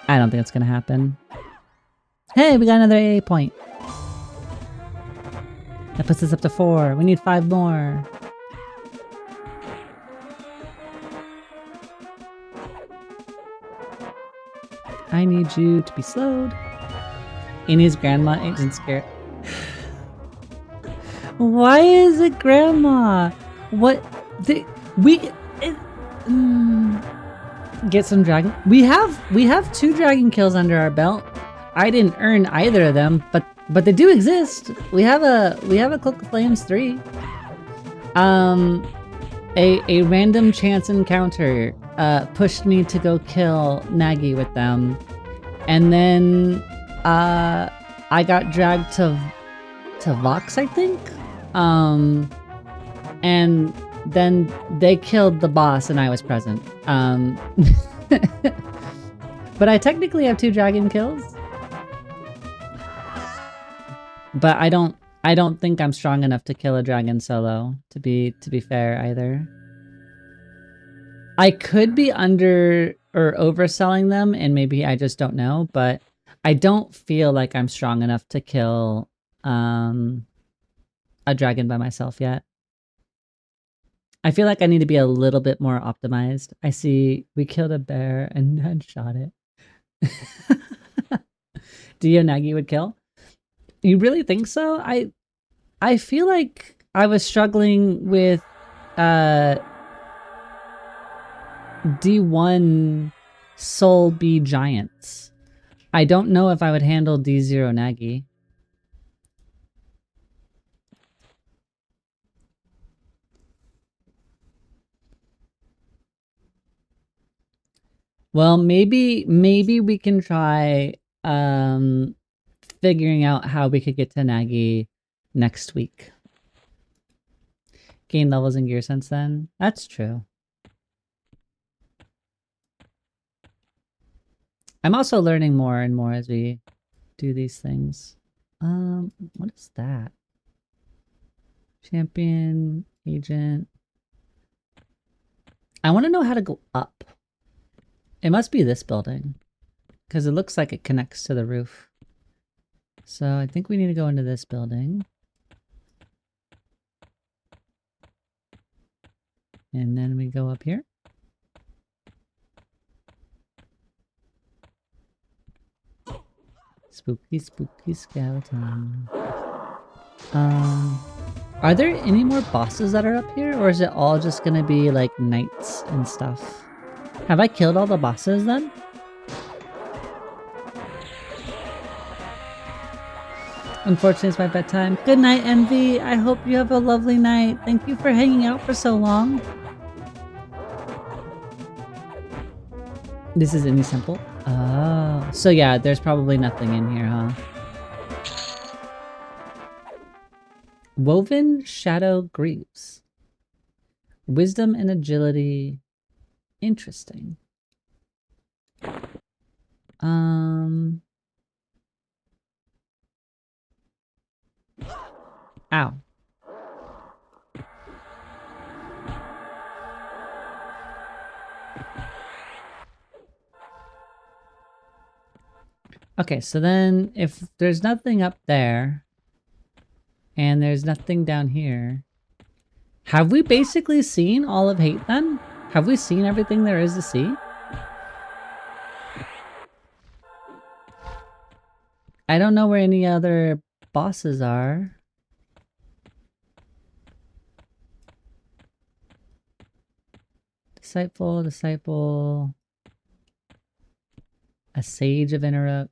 I don't think it's gonna happen. Hey, we got another AA point. That puts us up to 4. We need 5 more. I need you to be slowed. Innie's grandma ain't scared. Why is it grandma? What? Get some dragon. We have 2 dragon kills under our belt. I didn't earn either of them, but they do exist. We have a Cloak of Flames 3. A random chance encounter pushed me to go kill Nagi with them, and then I got dragged to Vox, I think. And then they killed the boss and I was present. But I technically have 2 dragon kills. But I don't think I'm strong enough to kill a dragon solo, to be fair either. I could be under or overselling them and maybe I just don't know, but I don't feel like I'm strong enough to kill a dragon by myself yet. I feel like I need to be a little bit more optimized. I see we killed a bear and then shot it. Do you Nagi would kill? You really think so? I feel like I was struggling with D1 Soul B Giants. I don't know if I would handle D0 Nagi. Well, maybe we can try figuring out how we could get to Nagi next week. Gain levels and gear since then. That's true. I'm also learning more and more as we do these things. What is that? Champion, agent. I want to know how to go up. It must be this building, because it looks like it connects to the roof. So I think we need to go into this building. And then we go up here. Spooky, spooky skeleton. Are there any more bosses that are up here, or is it all just gonna be like knights and stuff? Have I killed all the bosses then? Unfortunately, it's my bedtime. Good night, Envy. I hope you have a lovely night. Thank you for hanging out for so long. This is any simple. Oh, so yeah, there's probably nothing in here, huh? Woven Shadow Greaves. Wisdom and agility. Interesting. Ow. Okay, so then if there's nothing up there and there's nothing down here, have we basically seen all of Hate then? Have we seen everything there is to see? I don't know where any other bosses are. Disciple. A Sage of Inneruk.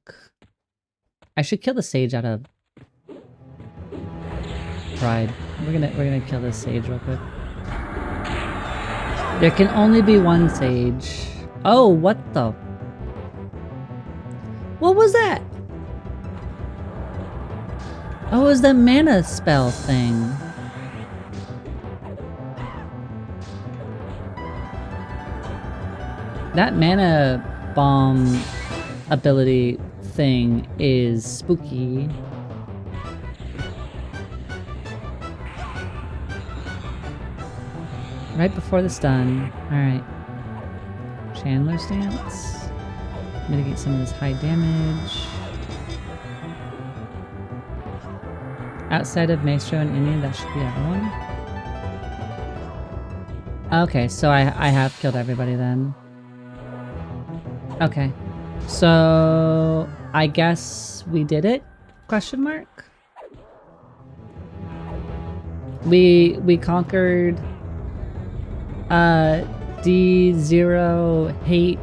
I should kill the Sage out of pride. We're gonna kill this Sage real quick. There can only be one Sage. Oh, what the? What was that? Oh, it was the mana spell thing. That mana bomb ability thing is spooky. Right before the stun. Alright. Chandler's Dance. Mitigate some of this high damage. Outside of Maestro and Indian, that should be everyone. Okay, so I have killed everybody then. Okay. So I guess we did it? Question mark? We conquered D0 Hate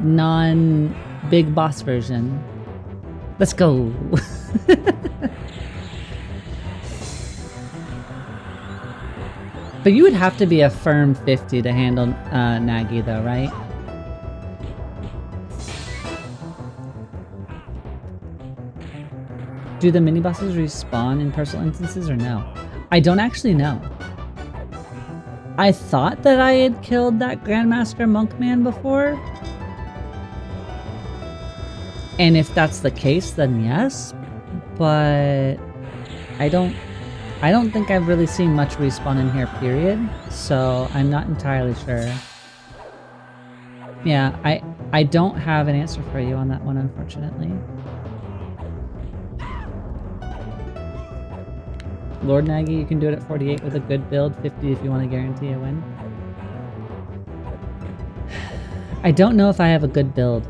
non-big boss version. Let's go. But you would have to be a firm 50 to handle Nagi though, right? Do the mini bosses respawn in personal instances or no? I don't actually know. I thought that I had killed that Grandmaster Monkman before. And if that's the case, then yes. but I don't think I've really seen much respawn in here, period. So I'm not entirely sure. Yeah, I don't have an answer for you on that one, unfortunately. Lord Nagy, you can do it at 48 with a good build, 50 if you want to guarantee a win. I don't know if I have a good build.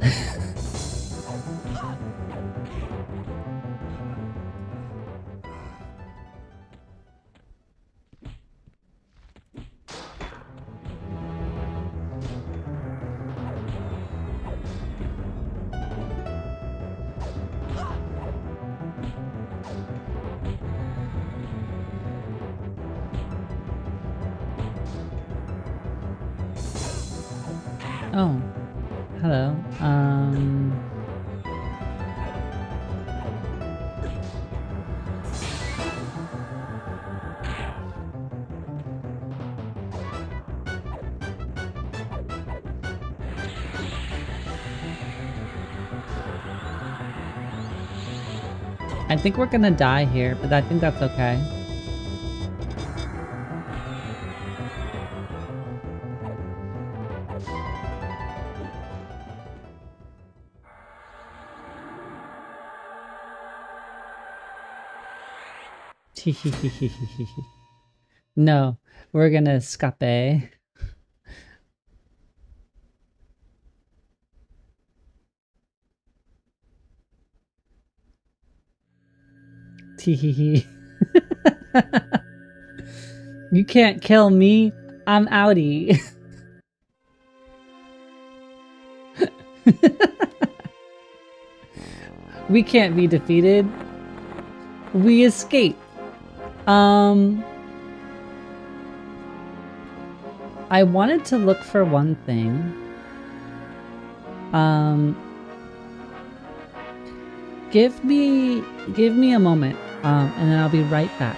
Oh, hello. I think we're gonna die here, but I think that's okay. No, we're gonna escape. Teehee. You can't kill me. I'm outie. We can't be defeated. We escape. I wanted to look for one thing. Give me a moment, and then I'll be right back.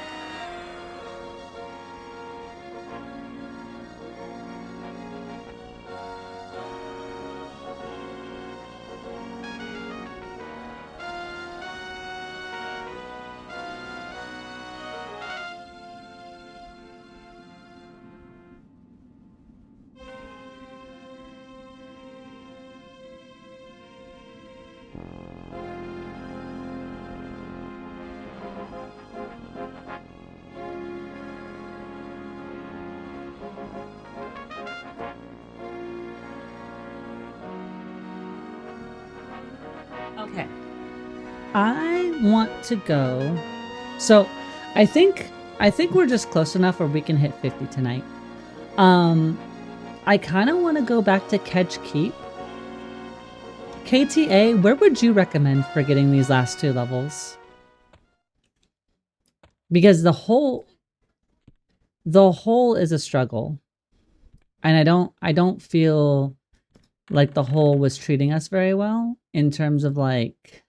Okay. I want to go. So, I think we're just close enough where we can hit 50 tonight. I kind of want to go back to Kedge Keep. KTA, where would you recommend for getting these last 2 levels? Because the whole is a struggle. And I don't feel like the whole was treating us very well in terms of like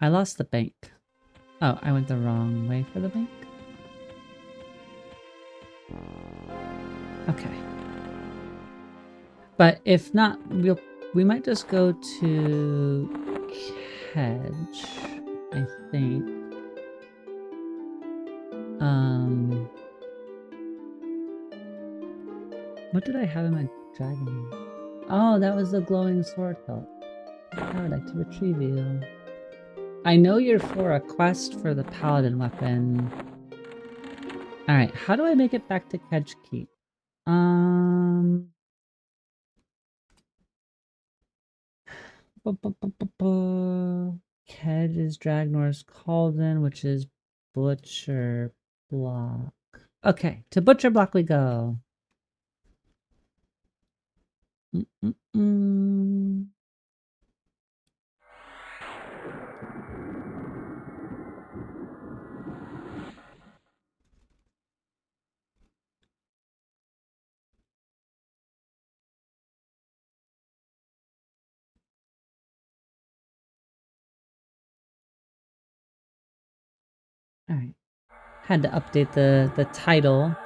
I lost the bank. Oh, I went the wrong way for the bank. Okay. But if not, we might just go to Kedge, I think. What did I have in my dragon? Oh, that was the glowing sword hilt. I would like to retrieve you. I know you're for a quest for the paladin weapon. Alright, how do I make it back to Kedge Keep? Kedge is Dragnor's Cauldron, which is Butcher Block. Okay, to Butcher Block we go. All right. Had to update the title.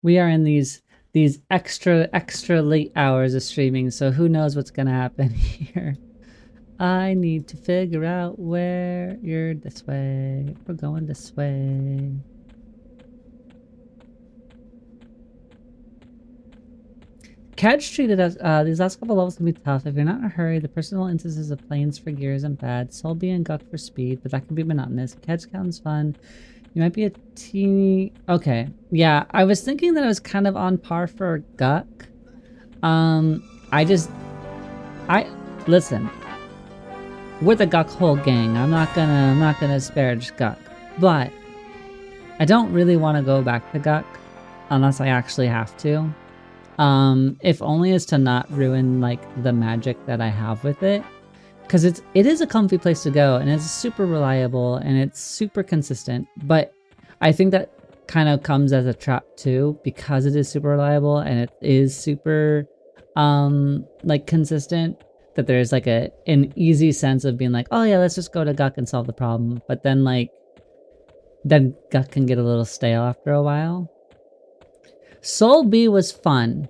We are in these extra late hours of streaming, so who knows what's gonna happen here. I need to figure out where you're this way. We're going this way. Kedge treated us, these last couple levels can be tough. If you're not in a hurry, the personal instances of planes for gears and bad, Solby and Guck for speed, but that can be monotonous. Kedge counts fun. You might be a teeny... Okay. Yeah, I was thinking that I was kind of on par for Guck. Listen. We're the Guck whole gang. I'm not gonna disparage Guck. But I don't really want to go back to Guck unless I actually have to. If only as to not ruin like the magic that I have with it. Because it is a comfy place to go, and it's super reliable, and it's super consistent. But I think that kind of comes as a trap too, because it is super reliable and it is super like consistent, that there's like an easy sense of being like, oh yeah, let's just go to Guck and solve the problem. But then like, then Guck can get a little stale after a while. Soul B was fun.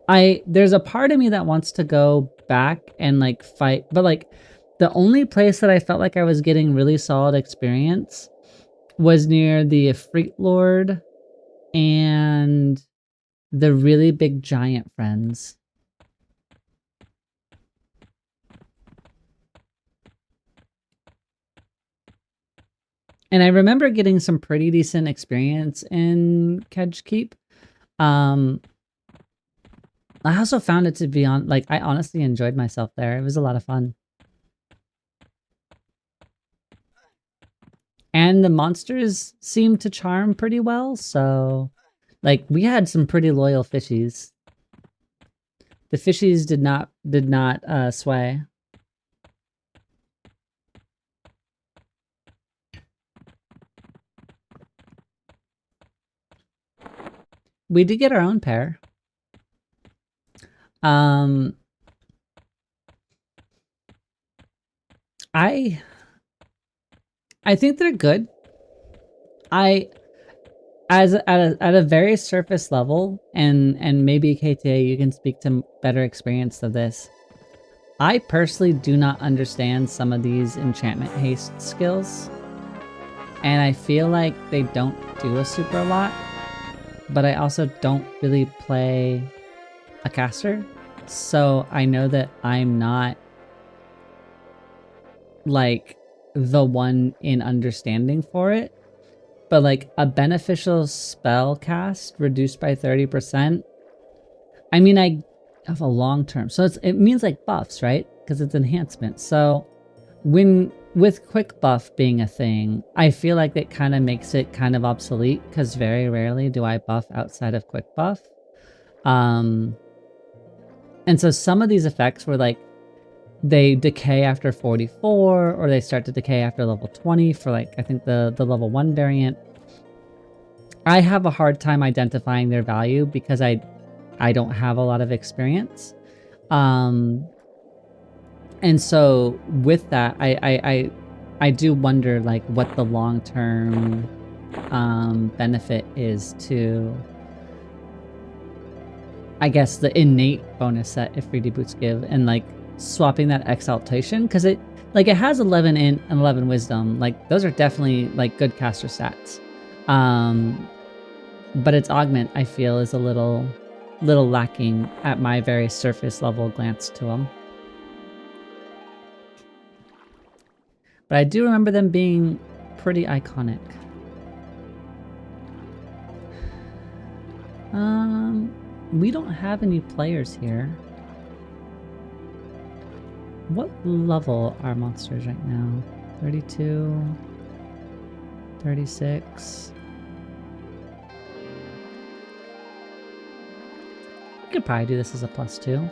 There's a part of me that wants to go back and like fight, but like the only place that I felt like I was getting really solid experience was near the Efreet Lord and the really big giant friends. And I remember getting some pretty decent experience in Kedge Keep. I also found it to be I honestly enjoyed myself there. It was a lot of fun. And the monsters seemed to charm pretty well, so like we had some pretty loyal fishies. The fishies did not sway. We did get our own pair. I think they're good. At a very surface level, and maybe KTA, you can speak to better experience of this. I personally do not understand some of these enchantment haste skills, and I feel like they don't do a super lot. But I also don't really play a caster, so I know that I'm not like the one in understanding for it. But like a beneficial spell cast reduced by 30%. I mean, I have a long term, so it means like buffs, right? Because it's enhancement. So with quick buff being a thing, I feel like it kind of makes it kind of obsolete, because very rarely do I buff outside of quick buff. And so some of these effects were like, they decay after 44, or they start to decay after level 20 for like, I think the level 1 variant. I have a hard time identifying their value because I don't have a lot of experience. And so with that, I do wonder like what the long-term benefit is to, I guess, the innate bonus that Ifriti boots give, and like swapping that exaltation, because it has 11 int and 11 wisdom. Like those are definitely like good caster stats. But its augment, I feel, is a little lacking at my very surface level glance to them. But I do remember them being pretty iconic. We don't have any players here. What level are monsters right now? 32, 36. We could probably do this as a +2.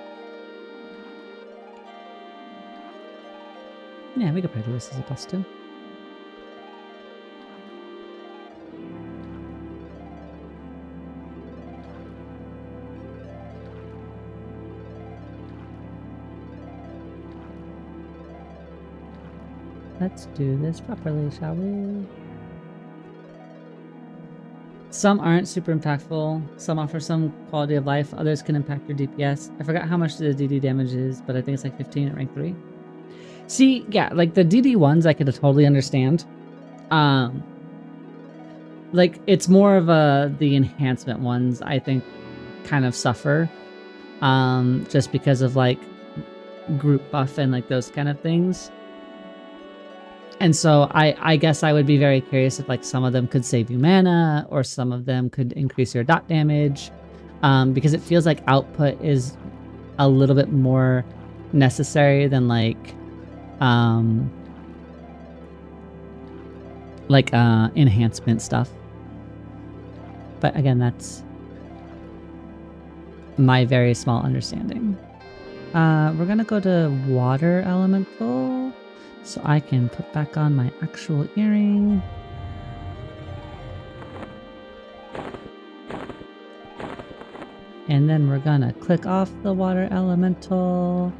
Yeah, we could probably do this as a +2. Let's do this properly, shall we? Some aren't super impactful. Some offer some quality of life. Others can impact your DPS. I forgot how much the DD damage is, but I think it's like 15 at rank 3. See, yeah, like the DD ones I could totally understand. Like it's more of the enhancement ones I think kind of suffer. Just because of like group buff and like those kind of things. And so I guess I would be very curious if like some of them could save you mana or some of them could increase your dot damage, because it feels like output is a little bit more necessary than like enhancement stuff. But again, that's my very small understanding. We're gonna go to water elemental so I can put back on my actual earring. And then we're gonna click off the water elemental.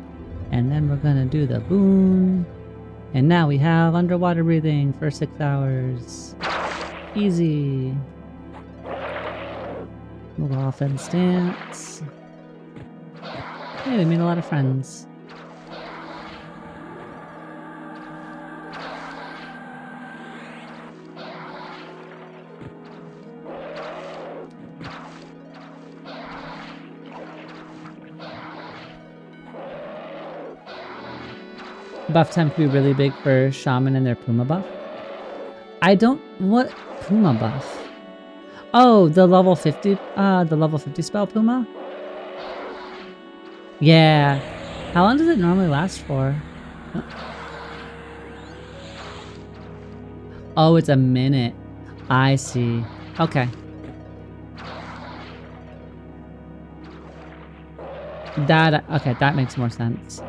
And then we're gonna do the boon. And now we have underwater breathing for 6 hours. Easy. We'll go off in stance. Hey, we made a lot of friends. Buff time could be really big for Shaman and their Puma buff. What Puma buff? Oh, the level 50 spell Puma? Yeah. How long does it normally last for? Oh, it's a minute. I see. Okay. Okay, that makes more sense.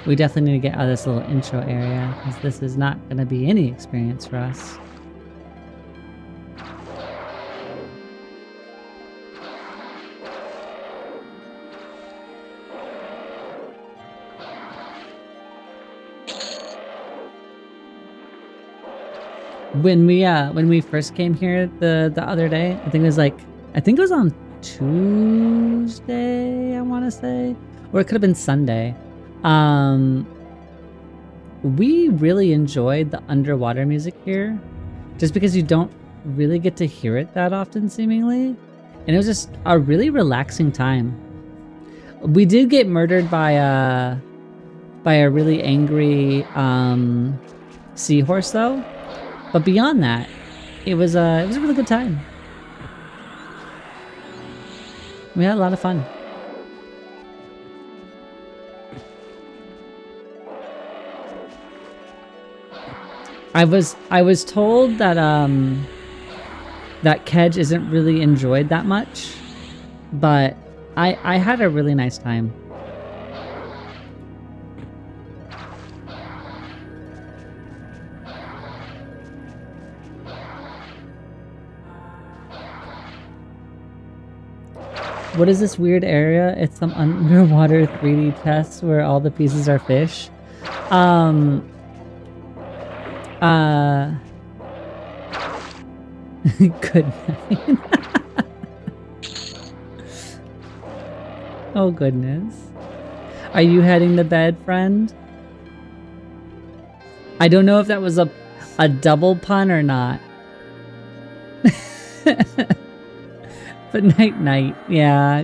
We definitely need to get out of this little intro area because this is not going to be any experience for us. When we first came here the other day, I think it was on Tuesday, I want to say. Or it could have been Sunday. We really enjoyed the underwater music here. Just because you don't really get to hear it that often, seemingly. And it was just a really relaxing time. We did get murdered by a really angry seahorse, though. But beyond that, it was a really good time. We had a lot of fun. I was told that that kedge isn't really enjoyed that much, but I had a really nice time. What is this weird area? It's some underwater 3D test where all the pieces are fish. Good night. Oh goodness. Are you heading to bed, friend? I don't know if that was a double pun or not. But night, yeah.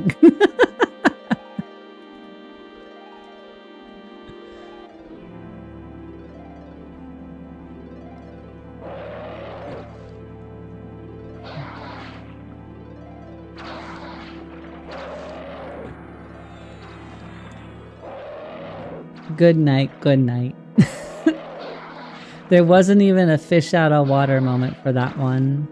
Good night, good night. There wasn't even a fish out of water moment for that one.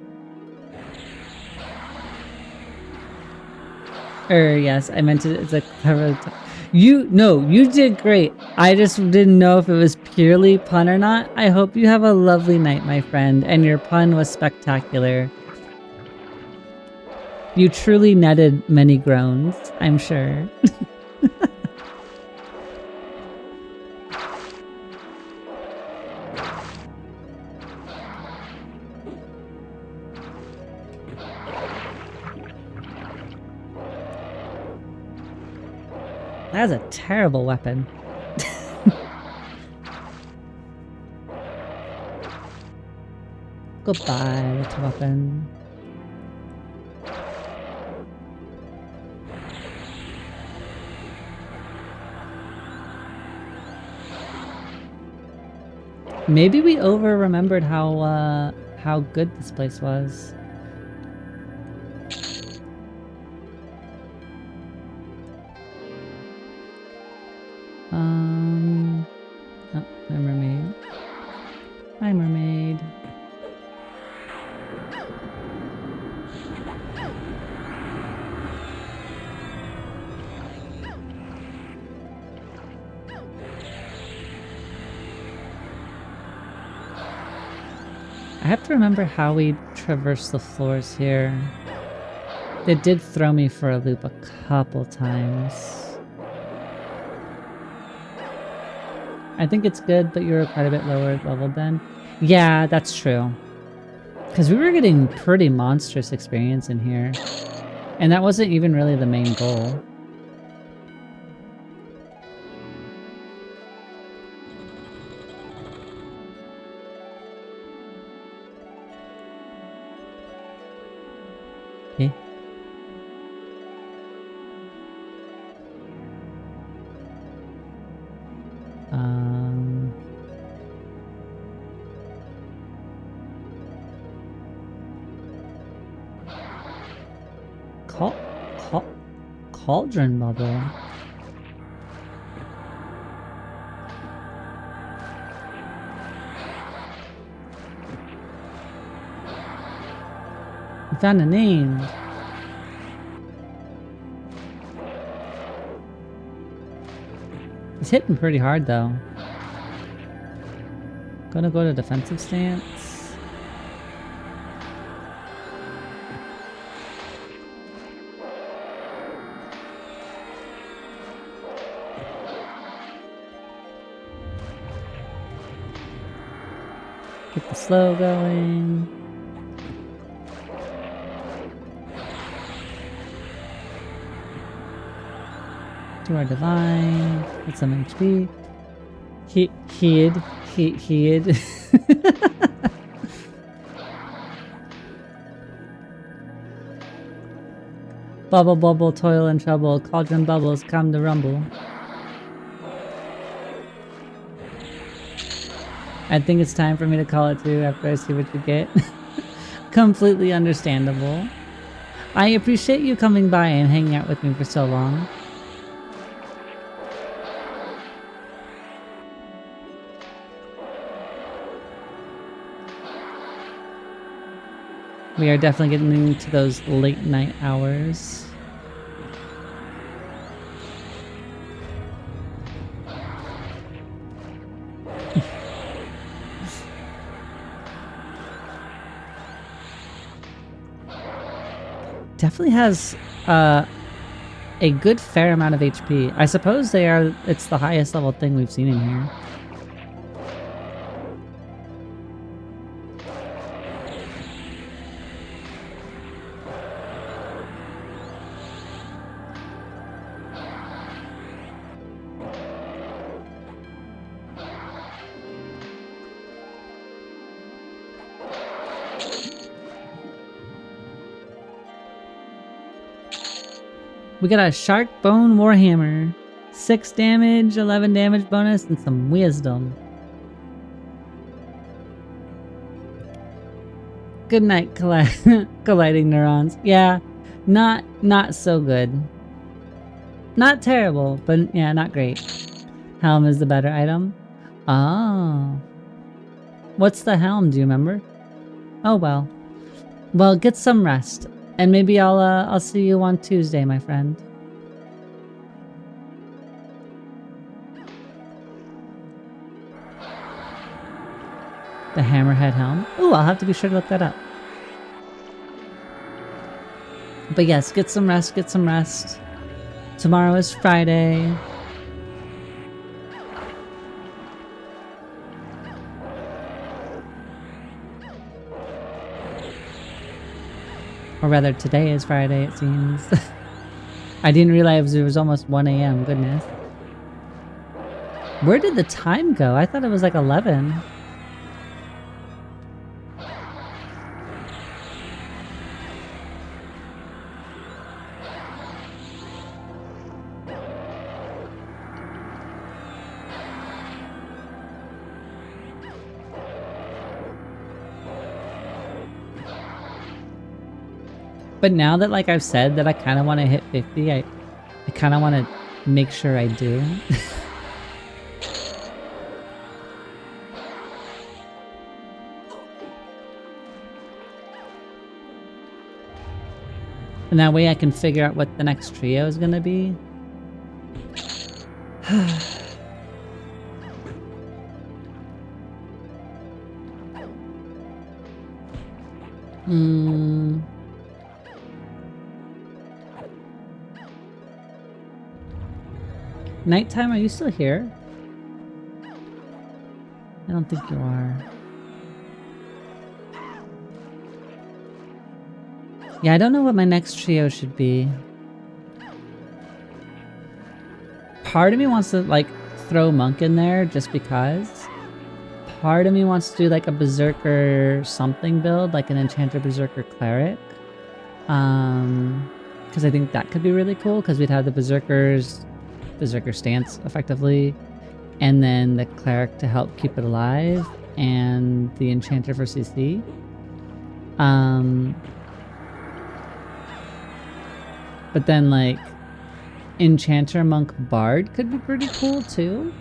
Yes, I meant it as a clever. You did great. I just didn't know if it was purely pun or not. I hope you have a lovely night, my friend, and your pun was spectacular. You truly netted many groans, I'm sure. That's a terrible weapon. Goodbye, little weapon. Maybe we over-remembered how good this place was. Oh, hi mermaid. Hi mermaid. I have to remember how we traverse the floors here. It did throw me for a loop a couple times. I think it's good, but you were quite a bit lower leveled then. Yeah, that's true. Because we were getting pretty monstrous experience in here. And that wasn't even really the main goal. Okay. Cauldron bubble. I found a name. He's hitting pretty hard though. Gonna go to defensive stance. Get the slow going. Do our divine. Get some HP. Hid. Bubble, bubble, toil and trouble. Cauldron bubbles, come to rumble. I think it's time for me to call it too after I see what you get. Completely understandable. I appreciate you coming by and hanging out with me for so long. We are definitely getting into those late night hours. Definitely has a good fair amount of HP. I suppose it's the highest level thing we've seen in here. We got a Shark Bone Warhammer. 6 damage, 11 damage bonus, and some wisdom. Good night, colliding neurons. Yeah, not so good. Not terrible, but yeah, not great. Helm is the better item. Oh. What's the helm, do you remember? Oh well. Well, get some rest. And maybe I'll see you on Tuesday, my friend. The hammerhead helm. Ooh, I'll have to be sure to look that up. But yes, get some rest, get some rest. Tomorrow is Friday. Or rather, today is Friday, it seems. I didn't realize it was almost 1 a.m. Goodness. Where did the time go? I thought it was like 11. But now that like I've said that I kind of want to hit 50, I kind of want to make sure I do. And that way I can figure out what the next trio is going to be. Nighttime, are you still here? I don't think you are. Yeah, I don't know what my next trio should be. Part of me wants to like throw Monk in there just because. Part of me wants to do like a Berserker something build, like an Enchanter Berserker Cleric. Because I think that could be really cool because we'd have the Berserker stance effectively, and then the Cleric to help keep it alive, and the Enchanter for CC. But then like Enchanter Monk Bard could be pretty cool too.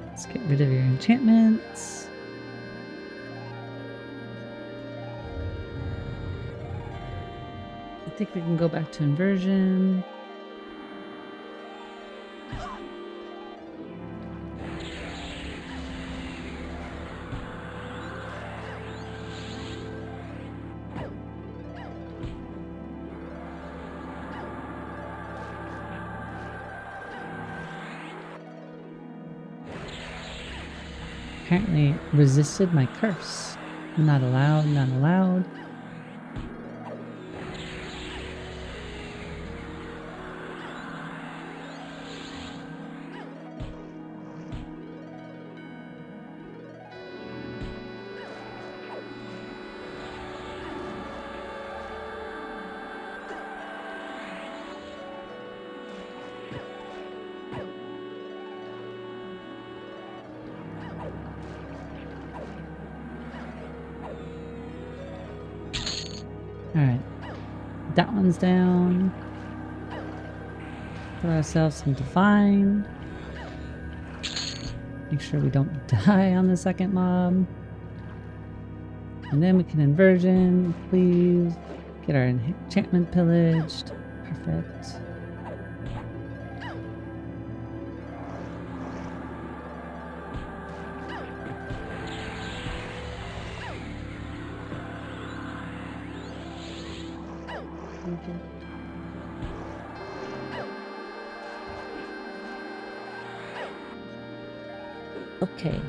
Let's get rid of your enchantments. I think we can go back to inversion. Apparently resisted my curse. Not allowed, not allowed. Alright, that one's down. Put ourselves some divine. Make sure we don't die on the second mob. And then we can inversion, please. Get our enchantment pillaged. Perfect. Okay.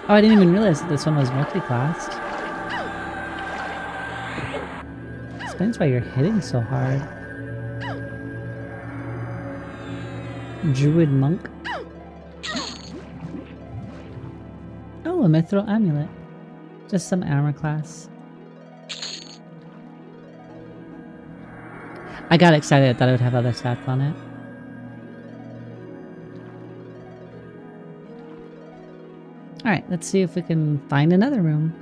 Oh, I didn't even realize that this one was multi-classed. Explains why you're hitting so hard. Druid Monk. Oh, a Mithril Amulet. Just some armor class. I got excited. I thought it would have other stats on it. Alright, let's see if we can find another room.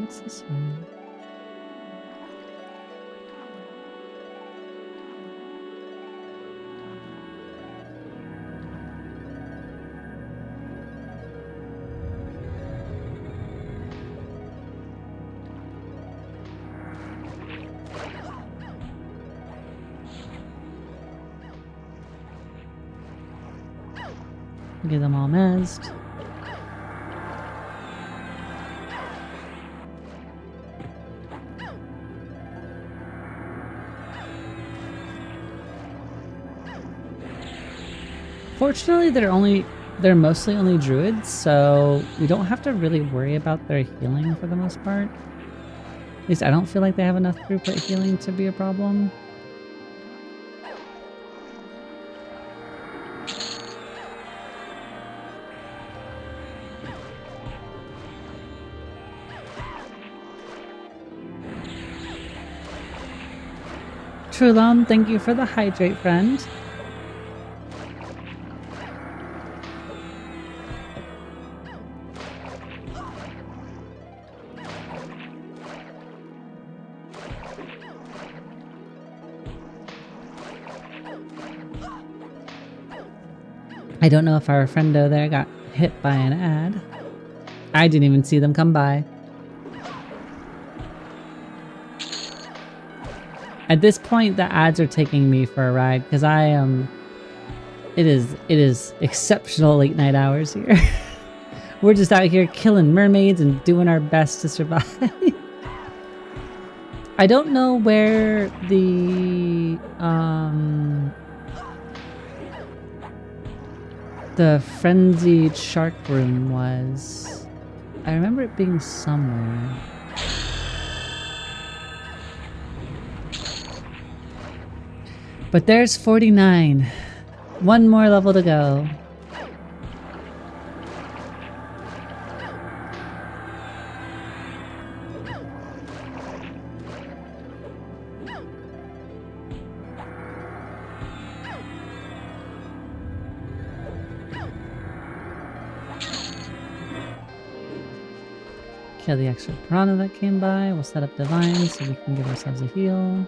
What's this one? Get them all mezzed. Fortunately, they're mostly only druids, so we don't have to really worry about their healing for the most part. At least I don't feel like they have enough throughput healing to be a problem. Trulon, thank you for the hydrate, friend. I don't know if our friendo there got hit by an ad. I didn't even see them come by. At this point, the ads are taking me for a ride because I am. It is exceptional late night hours here. We're just out here killing mermaids and doing our best to survive. I don't know where the frenzied shark room was. I remember it being somewhere. But there's 49. One more level to go. Kill the extra piranha that came by. We'll set up divine so we can give ourselves a heal.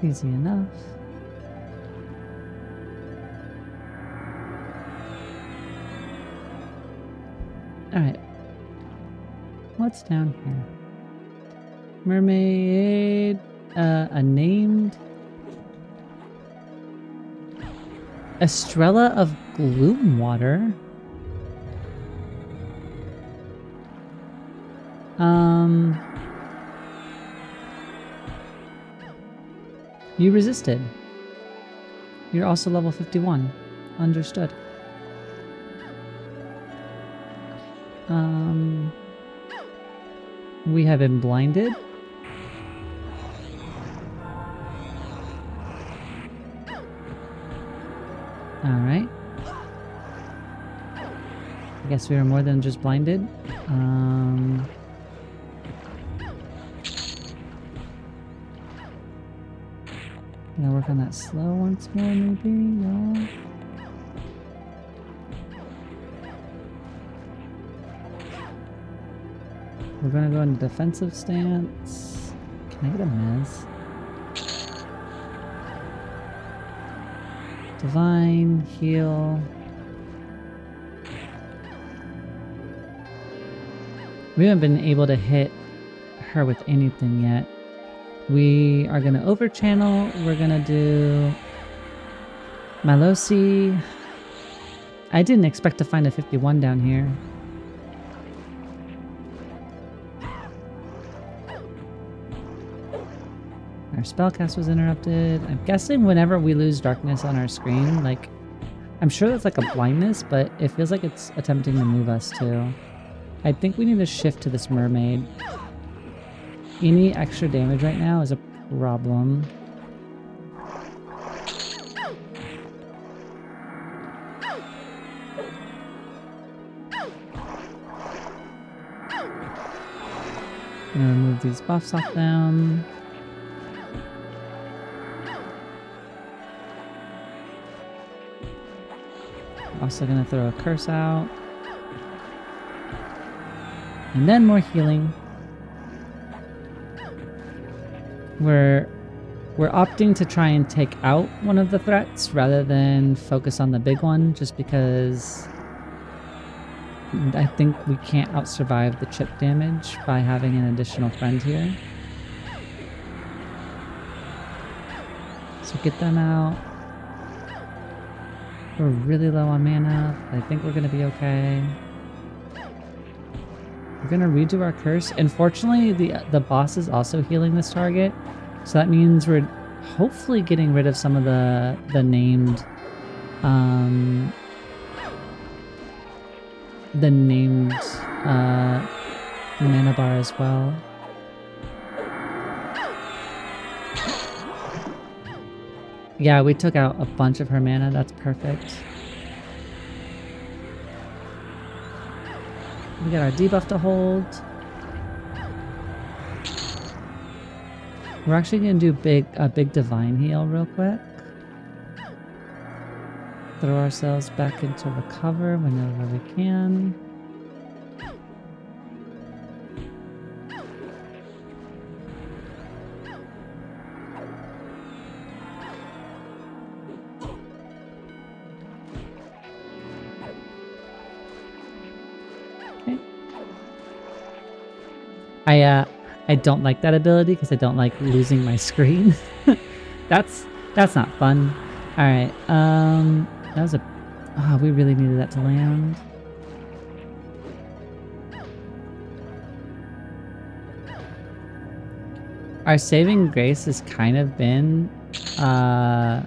Easy enough. Alright. What's down here? Mermaid. A named Estrella of Gloomwater. You resisted. You're also level 51. Understood. We have been blinded. Alright. I guess we are more than just blinded. Gonna work on that slow once more, maybe? No? We're gonna go into defensive stance. Can I get a mez? Divine, heal. We haven't been able to hit her with anything yet. We are going to over channel. We're going to do Malosi. I didn't expect to find a 51 down here. Our spellcast was interrupted. I'm guessing whenever we lose darkness on our screen, like, I'm sure that's like a blindness, but it feels like it's attempting to move us too. I think we need to shift to this mermaid. Any extra damage right now is a problem. I'm gonna remove these buffs off them. Also gonna throw a curse out. And then more healing. We're opting to try and take out one of the threats rather than focus on the big one, just because I think we can't outsurvive the chip damage by having an additional friend here. So get them out. We're really low on mana, but I think we're gonna be okay. We're gonna redo our curse. Unfortunately, the boss is also healing this target, so that means we're hopefully getting rid of some of the named mana bar as well. Yeah, we took out a bunch of her mana. That's perfect. We got our debuff to hold. We're actually gonna do a big divine heal real quick. Throw ourselves back into recover whenever we can. I don't like that ability because I don't like losing my screen. That's not fun. All right. That was we really needed that to land. Our saving grace has kind of been, and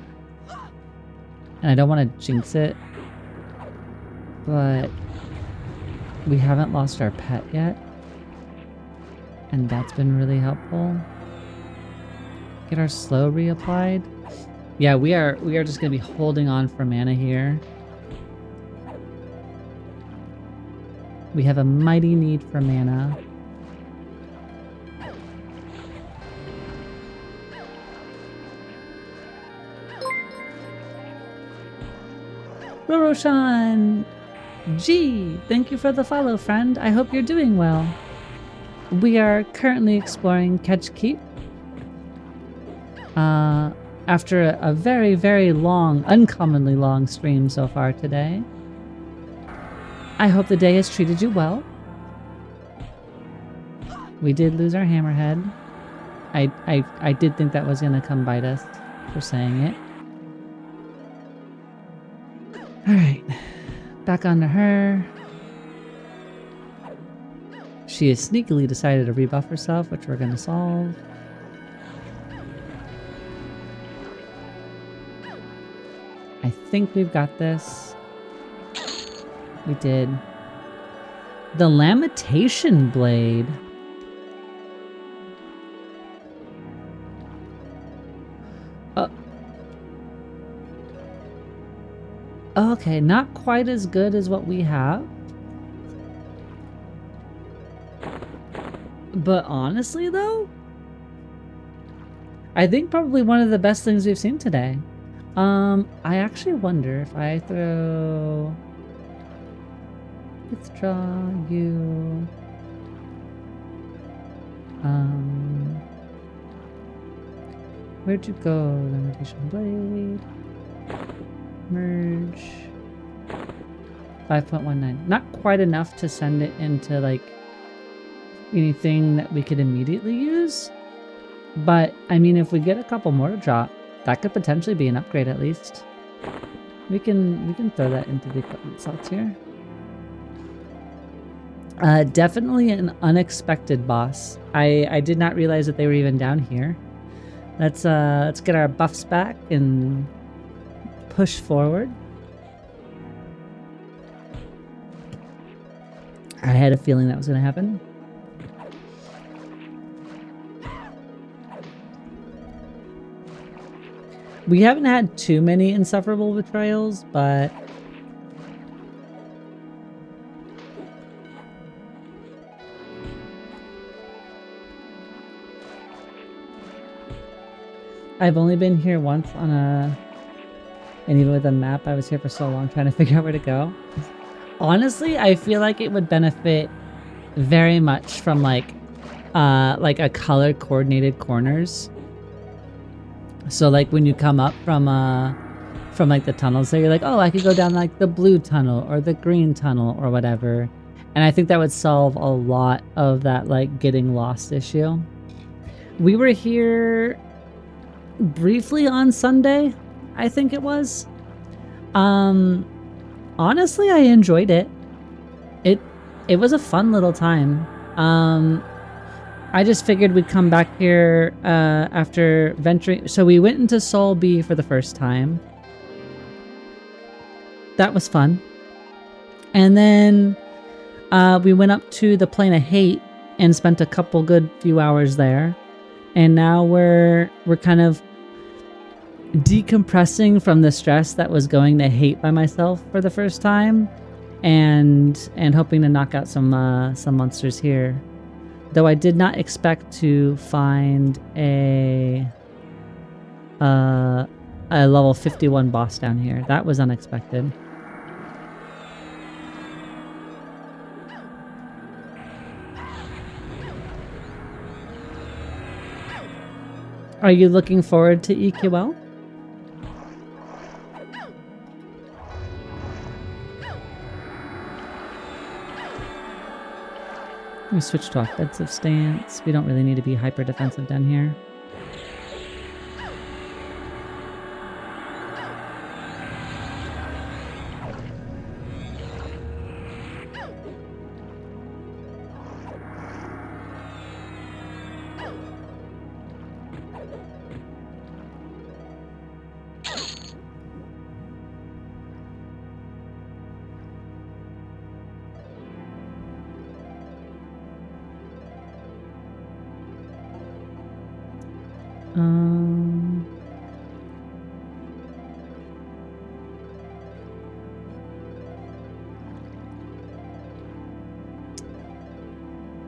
I don't want to jinx it, but we haven't lost our pet yet. And that's been really helpful. Get our slow reapplied. Yeah, we are just gonna be holding on for mana here. We have a mighty need for mana. Roroshan G, thank you for the follow, friend. I hope you're doing well. We are currently exploring Kedge Keep. After a very, very long, uncommonly long stream so far today. I hope the day has treated you well. We did lose our hammerhead. I did think that was gonna come bite us for saying it. Alright. Back onto her. She has sneakily decided to rebuff herself, which we're gonna solve. I think we've got this. We did. The Lamentation Blade. Okay, not quite as good as what we have. But honestly, though, I think probably one of the best things we've seen today. I actually wonder if I throw... Withdraw you... Where'd you go? Lamentation Blade... Merge... 5.19. Not quite enough to send it into, like, anything that we could immediately use. But, I mean, if we get a couple more to drop, that could potentially be an upgrade at least. We can throw that into the equipment slots here. Definitely an unexpected boss. I did not realize that they were even down here. Let's get our buffs back and push forward. I had a feeling that was going to happen. We haven't had too many insufferable betrayals, but I've only been here once on a And even with a map, I was here for so long trying to figure out where to go. Honestly, I feel like it would benefit very much from like a color coordinated corners. So like when you come up from like the tunnels there, you're like, oh, I could go down like the blue tunnel or the green tunnel or whatever. And I think that would solve a lot of that like getting lost issue. We were here briefly on Sunday, I think it was. Honestly, I enjoyed it. It was a fun little time. I just figured we'd come back here after venturing. So we went into Sol B for the first time. That was fun. And then we went up to the Plane of Hate and spent a couple good few hours there. And now we're kind of decompressing from the stress that was going to Hate by myself for the first time, and hoping to knock out some monsters here. Though I did not expect to find a level 51 boss down here. That was unexpected. Are you looking forward to EQL? We switch to offensive stance. We don't really need to be hyper defensive down here.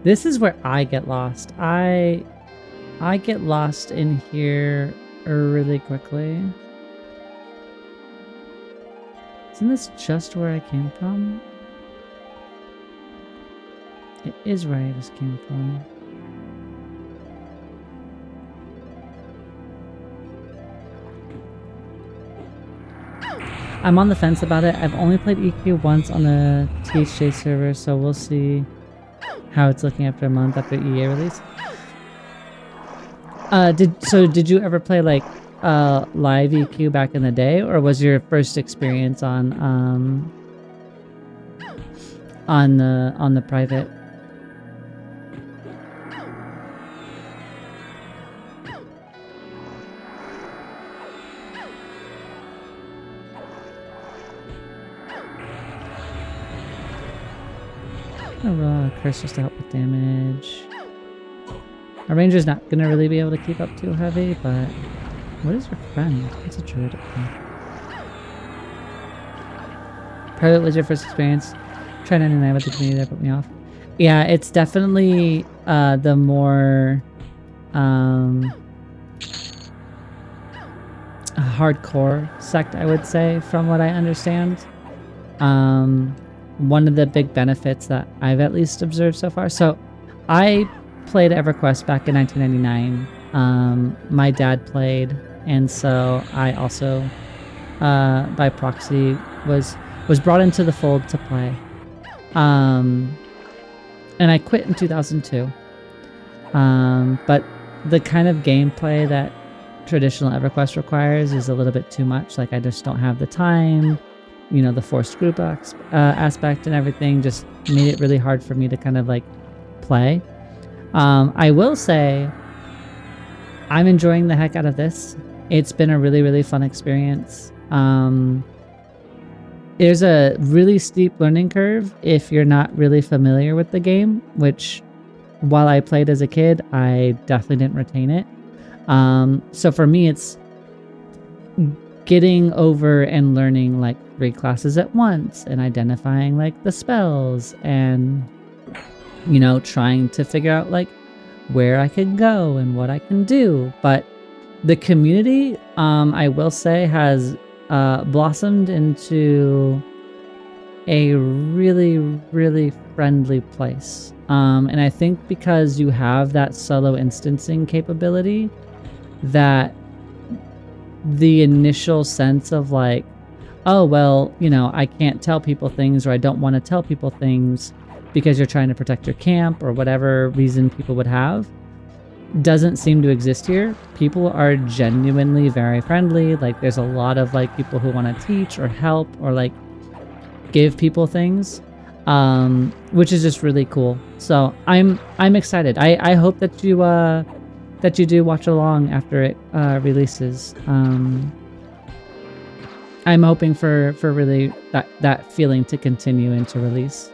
This is where I get lost. I get lost in here really quickly. Isn't this just where I came from? It is where I just came from. I'm on the fence about it. I've only played EQ once on the THJ server, so we'll see how it's looking after a month after EA release. Did you ever play like live EQ back in the day, or was your first experience on the private? Curse just to help with damage. Our ranger's not gonna really be able to keep up too heavy, but what is your friend? What's a druid? Private was your first experience. Trying to deny with the community that put me off. Yeah, it's definitely the more hardcore sect, I would say, from what I understand. One of the big benefits that I've at least observed so far. So I played EverQuest back in 1999. My dad played, and so I also, by proxy, was brought into the fold to play. And I quit in 2002. But the kind of gameplay that traditional EverQuest requires is a little bit too much. Like, I just don't have the time. You know, the forced group aspect and everything just made it really hard for me to kind of like play. I will say I'm enjoying the heck out of this. It's been a really, really fun experience. There's a really steep learning curve if you're not really familiar with the game, which while I played as a kid, I definitely didn't retain it. So for me, it's getting over and learning like 3 classes at once and identifying like the spells and, you know, trying to figure out like where I can go and what I can do. But the community, I will say, has blossomed into a really, really friendly place. And I think because you have that solo instancing capability, that the initial sense of like, oh, well, you know, I can't tell people things, or I don't want to tell people things because you're trying to protect your camp or whatever reason people would have, doesn't seem to exist here. People are genuinely very friendly. Like, there's a lot of like people who want to teach or help or like give people things, which is just really cool. So I'm excited. I hope that you do watch along after it releases. I'm hoping for really that feeling to continue into release.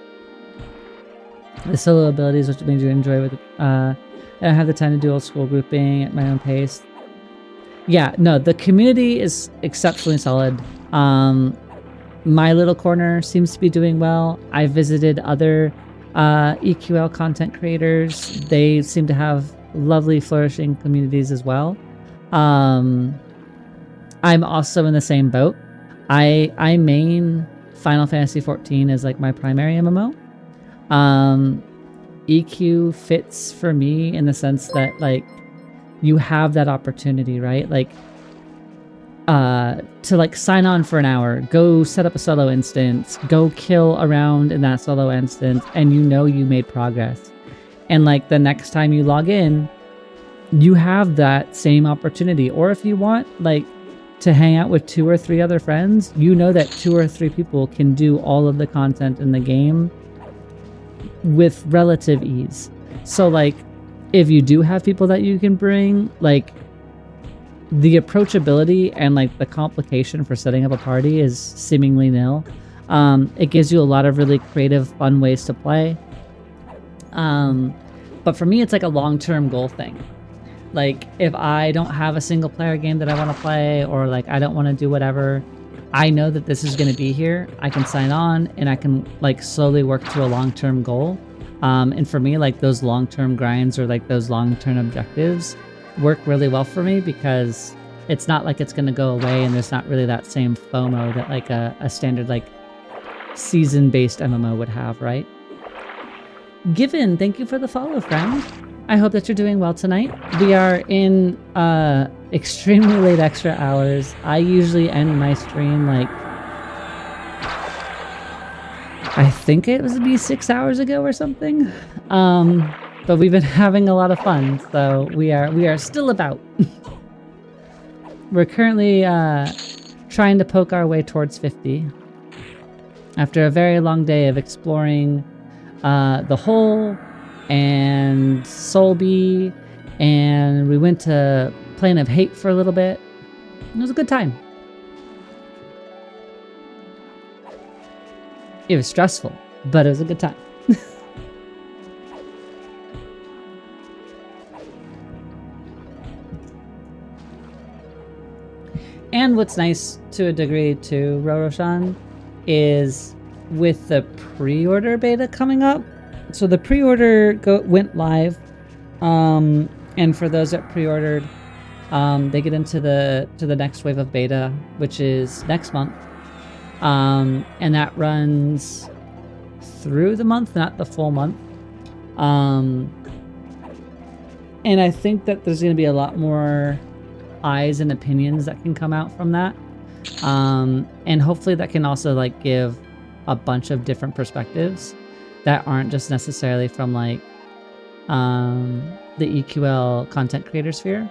The solo abilities, which made you enjoy with I don't have the time to do old school grouping at my own pace. Yeah, no, the community is exceptionally solid. My little corner seems to be doing well. I visited other EQL content creators. They seem to have lovely, flourishing communities as well. I'm also in the same boat. I main Final Fantasy XIV as like my primary MMO. EQ fits for me in the sense that like you have that opportunity, right? Like to like sign on for an hour, go set up a solo instance, go kill around in that solo instance, and you know you made progress. And like the next time you log in, you have that same opportunity. Or if you want like to hang out with 2 or 3 other friends, you know that 2 or 3 people can do all of the content in the game with relative ease. So like if you do have people that you can bring, like the approachability and like the complication for setting up a party is seemingly nil. It gives you a lot of really creative, fun ways to play. But for me, it's like a long-term goal thing. Like if I don't have a single player game that I want to play, or like I don't want to do whatever, I know that this is going to be here. I can sign on and I can like slowly work to a long-term goal. And for me, like those long-term grinds or like those long-term objectives work really well for me, because it's not like it's going to go away, and there's not really that same FOMO that like a standard like season-based MMO would have, right? Given, thank you for the follow, friend. I hope that you're doing well tonight. We are in extremely late extra hours. I usually end my stream like, I think it was be 6 hours ago or something. But we've been having a lot of fun, so we are still about. We're currently trying to poke our way towards 50 after a very long day of exploring the Hole and Solby, and we went to Plane of Hate for a little bit. It was a good time. It was stressful, but it was a good time. And what's nice to a degree too, Roroshan, is with the pre-order beta coming up. So the pre-order went live, and for those that pre-ordered, they get into the next wave of beta, which is next month, and that runs through the month, not the full month. And I think that there's going to be a lot more eyes and opinions that can come out from that, and hopefully that can also like give a bunch of different perspectives that aren't just necessarily from like the EQL content creator sphere,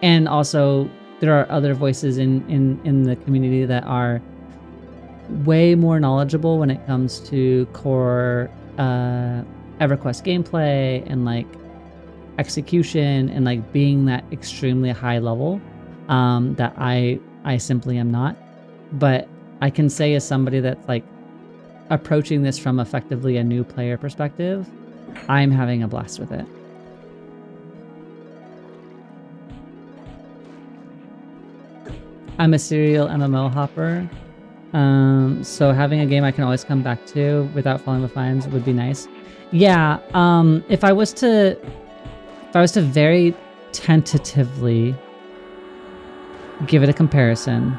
and also there are other voices in the community that are way more knowledgeable when it comes to core EverQuest gameplay and like execution and like being that extremely high level that I simply am not. But I can say, as somebody that's like approaching this from effectively a new player perspective, I'm having a blast with it. I'm a serial MMO hopper, so having a game I can always come back to without falling behind would be nice. Yeah, if I was to very tentatively give it a comparison,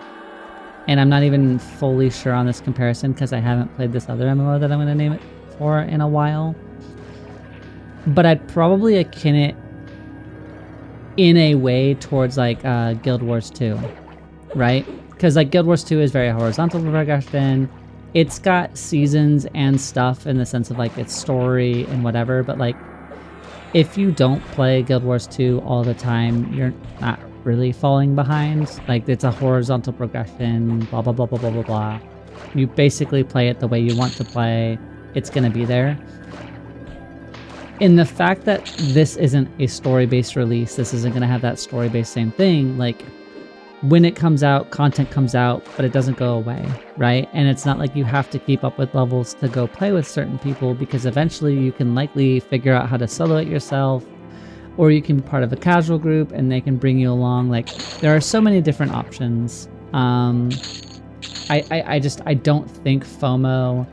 and I'm not even fully sure on this comparison because I haven't played this other MMO that I'm going to name it for in a while, but I'd probably akin it in a way towards like Guild Wars 2, right? Because like Guild Wars 2 is very horizontal progression. It's got seasons and stuff in the sense of like its story and whatever, but like if you don't play Guild Wars 2 all the time, you're not really falling behind. Like it's a horizontal progression, blah blah blah blah blah blah blah. You basically play it the way you want to play. It's gonna be there. In the fact that this isn't a story-based release, this isn't gonna have that story-based same thing, like when it comes out, content comes out, but it doesn't go away, right? And it's not like you have to keep up with levels to go play with certain people, because eventually you can likely figure out how to solo it yourself, or you can be part of a casual group and they can bring you along. Like there are so many different options. I don't think FOMO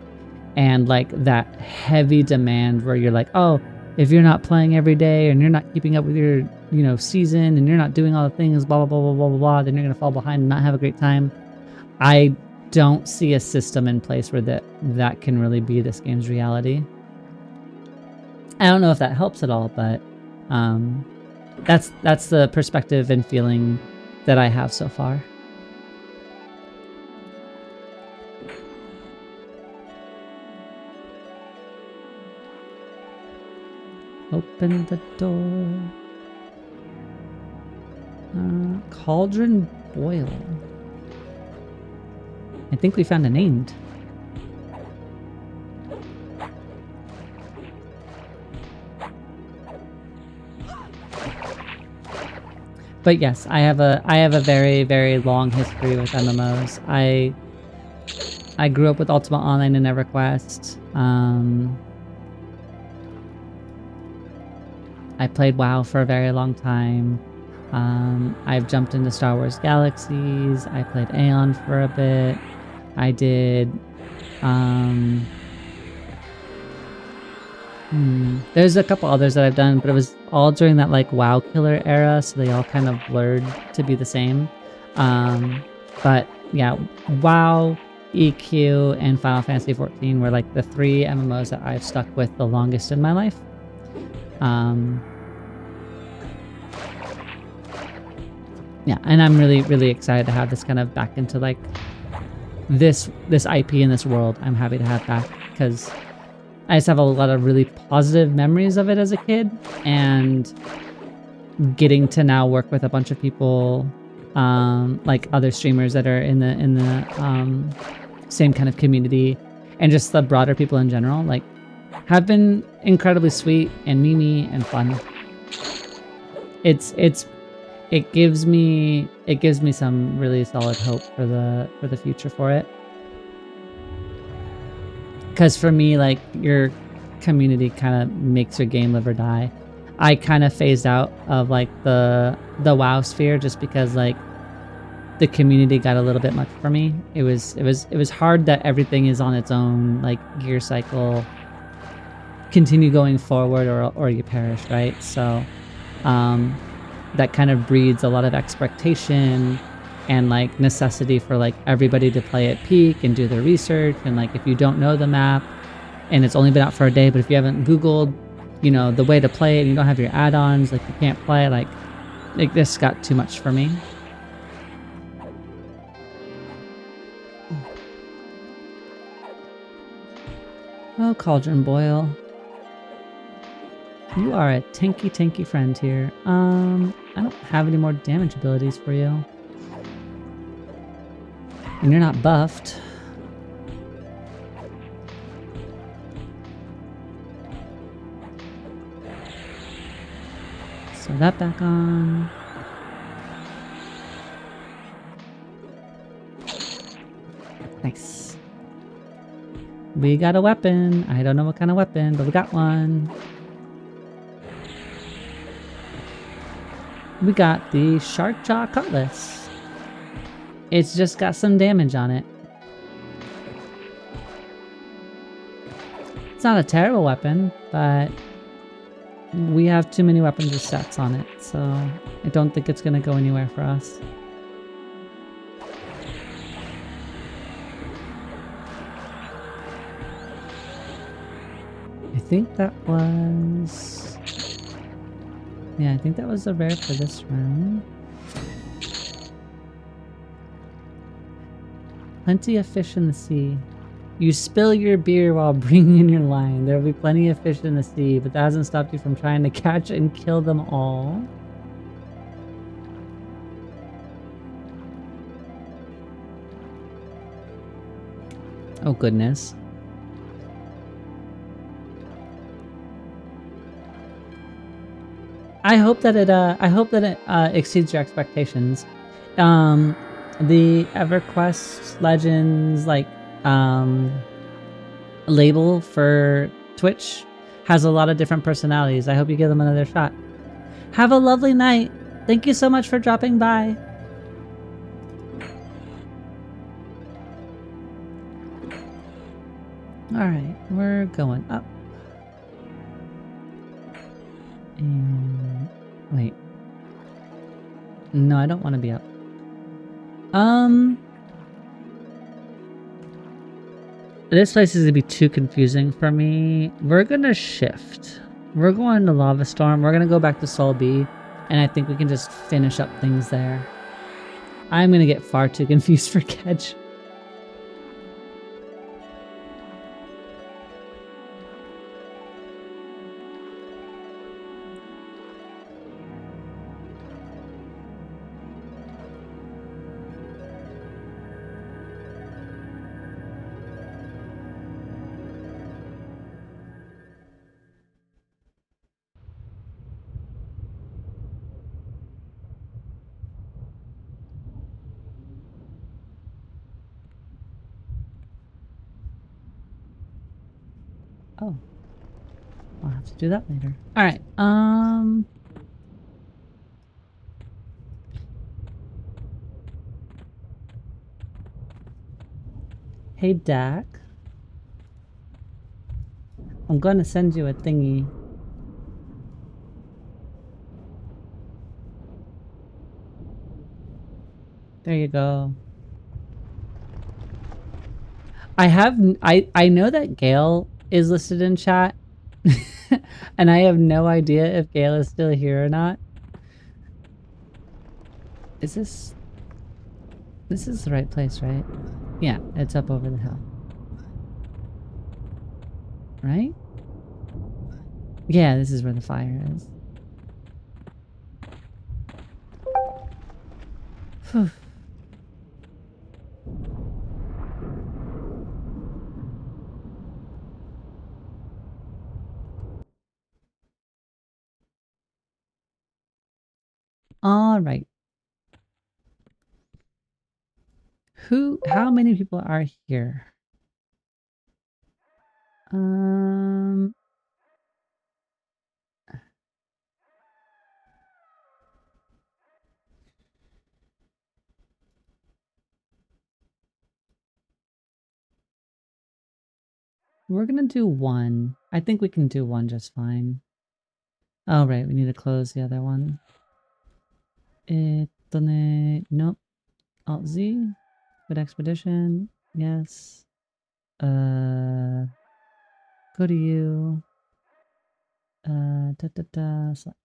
and like that heavy demand where you're like, oh, if you're not playing every day and you're not keeping up with your, you know, season and you're not doing all the things, blah, blah, blah, blah, blah, blah, blah, then you're going to fall behind and not have a great time. I don't see a system in place where that can really be this game's reality. I don't know if that helps at all, but that's the perspective and feeling that I have so far. Open the door. Cauldron boil. I think we found an end. But yes, I have a very, very long history with MMOs. I grew up with Ultima Online and EverQuest. I played WoW for a very long time. I've jumped into Star Wars Galaxies. I played Aeon for a bit. I did... there's a couple others that I've done, but it was all during that like WoW killer era, so they all kind of blurred to be the same. But yeah, WoW, EQ, and Final Fantasy XIV were like the three MMOs that I've stuck with the longest in my life. Yeah, and I'm really, really excited to have this kind of back into like this IP in this world. I'm happy to have back because I just have a lot of really positive memories of it as a kid, and getting to now work with a bunch of people, like other streamers that are in the same kind of community, and just the broader people in general, like have been incredibly sweet and memey and fun. It gives me some really solid hope for the future for it. Because for me, like, your community kind of makes your game live or die. I kind of phased out of like the WoW sphere just because like the community got a little bit much for me. It was hard that everything is on its own like gear cycle. Continue going forward or you perish, right? So that kind of breeds a lot of expectation and like necessity for like everybody to play at peak and do their research. And like if you don't know the map and it's only been out for a day, but if you haven't Googled, you know, the way to play it and you don't have your add-ons, like you can't play, like this got too much for me. Oh, Cauldron Boil. You are a tanky friend here. I don't have any more damage abilities for you. And you're not buffed. So that back on. Nice. We got a weapon. I don't know what kind of weapon, but we got one. We got the Shark Jaw Cutlass. It's just got some damage on it. It's not a terrible weapon, but we have too many weapons with sets on it, so I don't think it's gonna go anywhere for us. I think that was... yeah, I think that was the rare for this round. Plenty of fish in the sea. You spill your beer while bringing in your line. There will be plenty of fish in the sea, but that hasn't stopped you from trying to catch and kill them all. Oh goodness. I hope that it exceeds your expectations. The EverQuest Legends label for Twitch has a lot of different personalities. I hope you give them another shot. Have a lovely night. Thank you so much for dropping by. Alright, we're going up. And... wait. No, I don't want to be up. This place is going to be too confusing for me. We're going to shift. We're going to Lava Storm. We're going to go back to Sol B. And I think we can just finish up things there. I'm going to get far too confused for Kedge. Oh. I'll have to do that later. Alright, hey, Dak. I'm gonna send you a thingy. There you go. I know that Gale is listed in chat. And I have no idea if Gale is still here or not. Is this... this is the right place, right? Yeah, it's up over the hill. Right? Yeah, this is where the fire is. Phew. All right. How many people are here? We're gonna do one. I think we can do one just fine. Oh, right, we need to close the other one. Nope. Alt Z. Good expedition. Yes. Go to you. Select.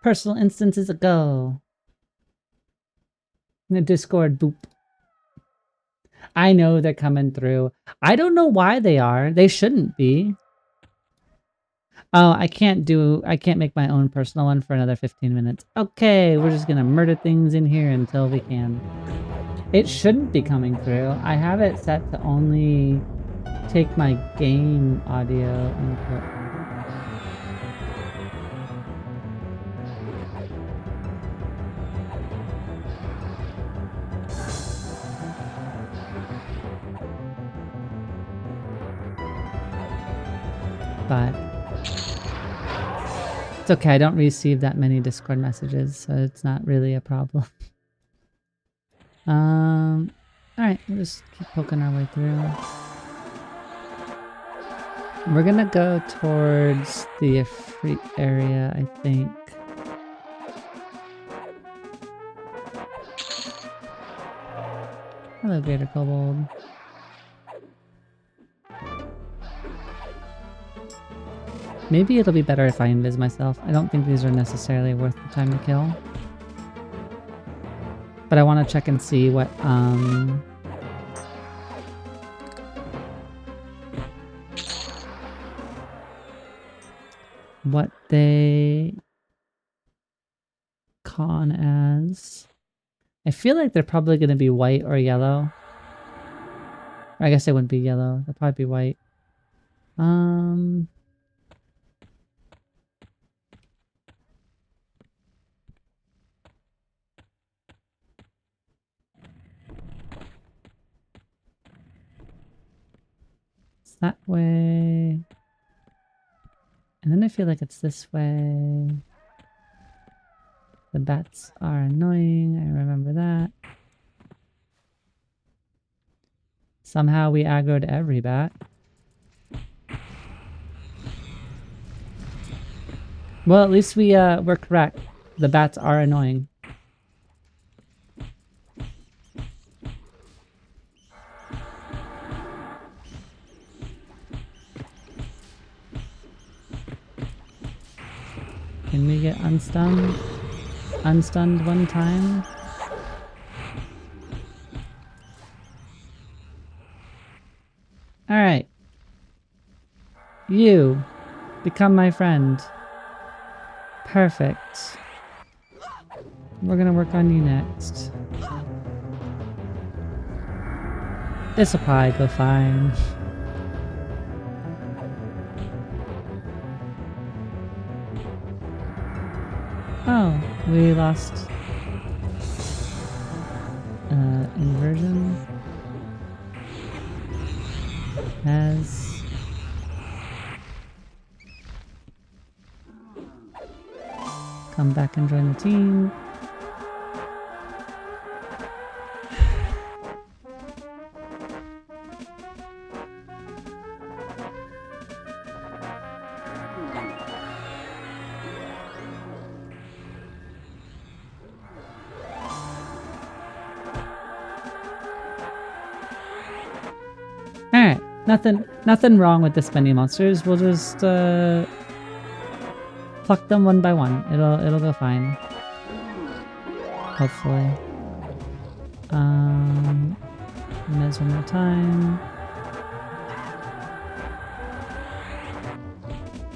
Personal instance is a go. In the Discord, boop. I know they're coming through. I don't know why they are. They shouldn't be. Oh, I can't make my own personal one for another 15 minutes. Okay, we're just gonna murder things in here until we can. It shouldn't be coming through. I have it set to only take my game audio input. But it's okay, I don't receive that many Discord messages, so it's not really a problem. Alright, we'll just keep poking our way through. We're gonna go towards the free area, I think. Hello, Greater Kobold. Maybe it'll be better if I invis myself. I don't think these are necessarily worth the time to kill. But I want to check and see what they con as. I feel like they're probably going to be white or yellow. Or I guess they wouldn't be yellow. They'll probably be white. It's that way. And then I feel like it's this way. The bats are annoying. I remember that. Somehow we aggroed every bat. Well, at least we're correct. The bats are annoying. Can we get unstunned? Unstunned one time? Alright. You. Become my friend. Perfect. We're gonna work on you next. This'll probably go fine. Oh, we lost inversion has come back and join the team. Alright, nothing wrong with the spending monsters. We'll just pluck them one by one. It'll go fine. Hopefully. Mez one more time.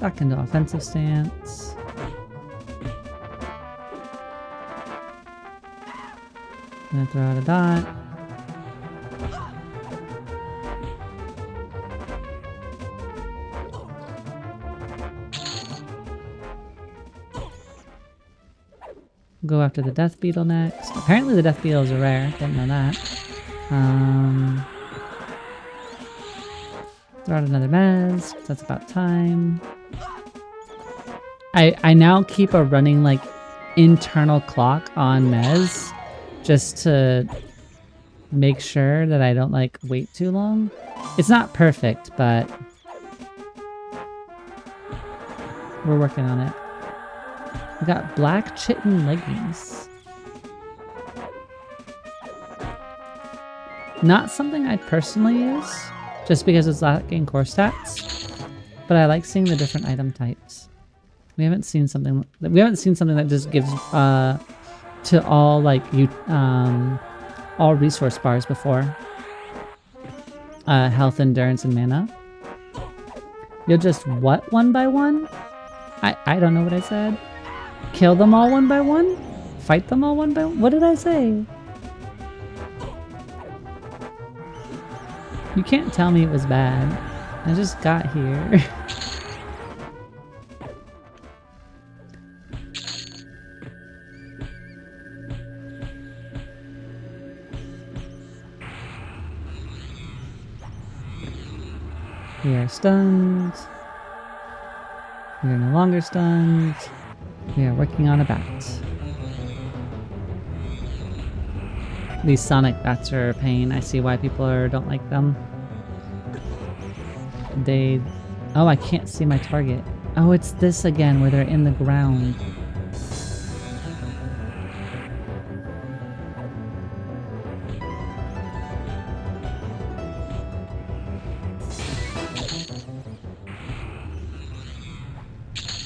Back into offensive stance. Gonna throw out a dot. Go after the Death Beetle next. Apparently the Death Beetles are rare. Didn't know that. Throw out another Mez. That's about time. I now keep a running like internal clock on Mez just to make sure that I don't like wait too long. It's not perfect, but we're working on it. We got black chitin leggings. Not something I'd personally use, just because it's lacking core stats. But I like seeing the different item types. We haven't seen something that just gives to all like all resource bars before. Health, endurance, and mana. You'll just what one by one? I don't know what I said. Kill them all one by one? Fight them all one by one? What did I say? You can't tell me it was bad. I just got here. We are stunned. We are no longer stunned. We are working on a bat. These sonic bats are a pain. I see why people don't like them. They Oh, I can't see my target. Oh, it's this again where they're in the ground.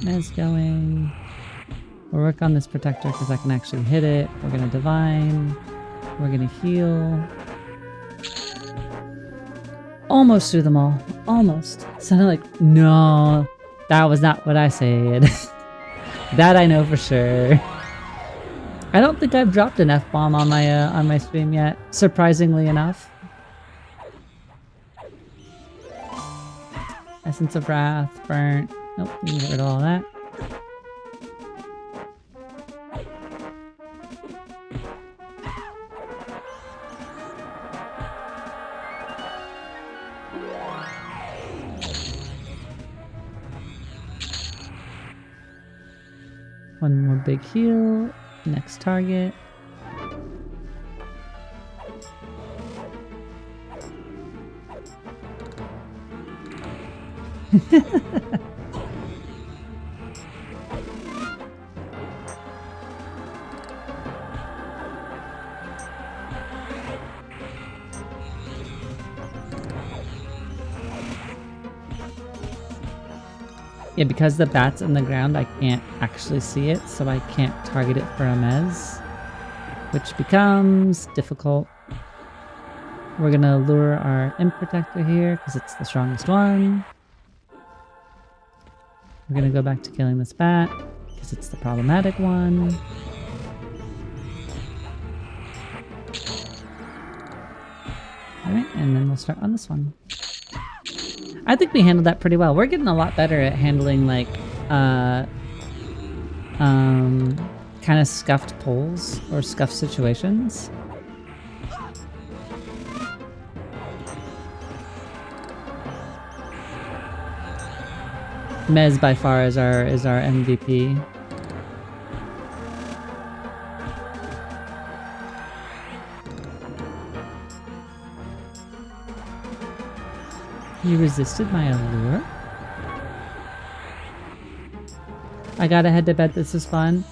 Mez going. We'll work on this protector because I can actually hit it. We're gonna divine. We're gonna heal. Almost through them all. Almost. Sounded like, no, that was not what I said. That I know for sure. I don't think I've dropped an F-bomb on my stream yet, surprisingly enough. Essence of Wrath, burnt. Nope, we can get rid of all that. One more big heal. Next target. Yeah, because the bat's in the ground, I can't actually see it, so I can't target it for a mez, which becomes difficult. We're gonna lure our Imp Protector here, because it's the strongest one. We're gonna go back to killing this bat, because it's the problematic one. Alright, and then we'll start on this one. I think we handled that pretty well. We're getting a lot better at handling, like, kind of scuffed pulls or scuffed situations. Mez by far is our MVP. You resisted my allure? I gotta head to bed. This is fun.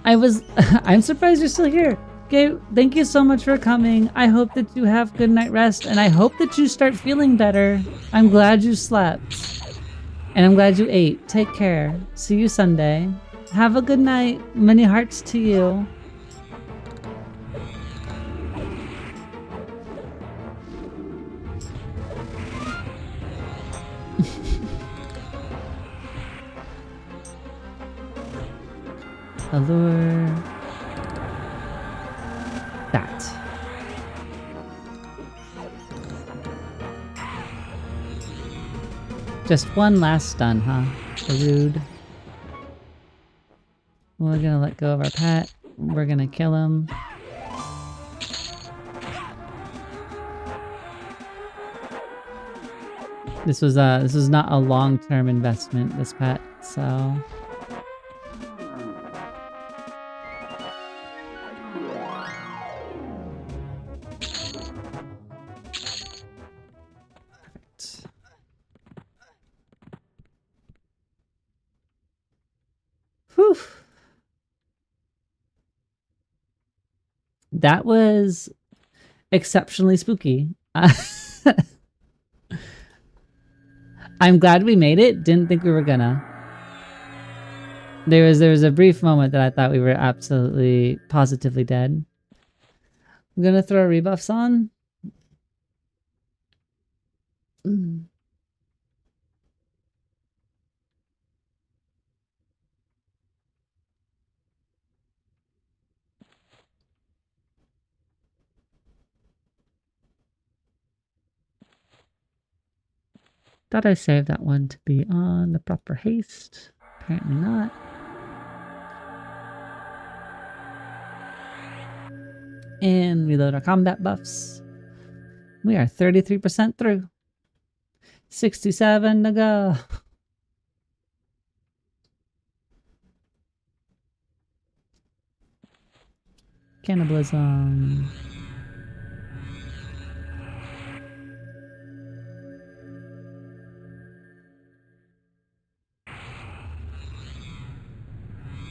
I'm surprised you're still here. Okay, thank you so much for coming. I hope that you have good night rest, and I hope that you start feeling better. I'm glad you slept. And I'm glad you ate. Take care. See you Sunday. Have a good night. Many hearts to you. Allure. That. Just one last stun, huh? Rude. We're gonna let go of our pet. We're gonna kill him. This was not a long-term investment, this pet, so. Perfect. Whew. That was exceptionally spooky. I'm glad we made it. Didn't think we were gonna. There was a brief moment that I thought we were absolutely, positively dead. I'm gonna throw rebuffs on. Thought I saved that one to be on the proper haste. Apparently not. And reload our combat buffs. We are 33% through. 67 to go. Cannibalism.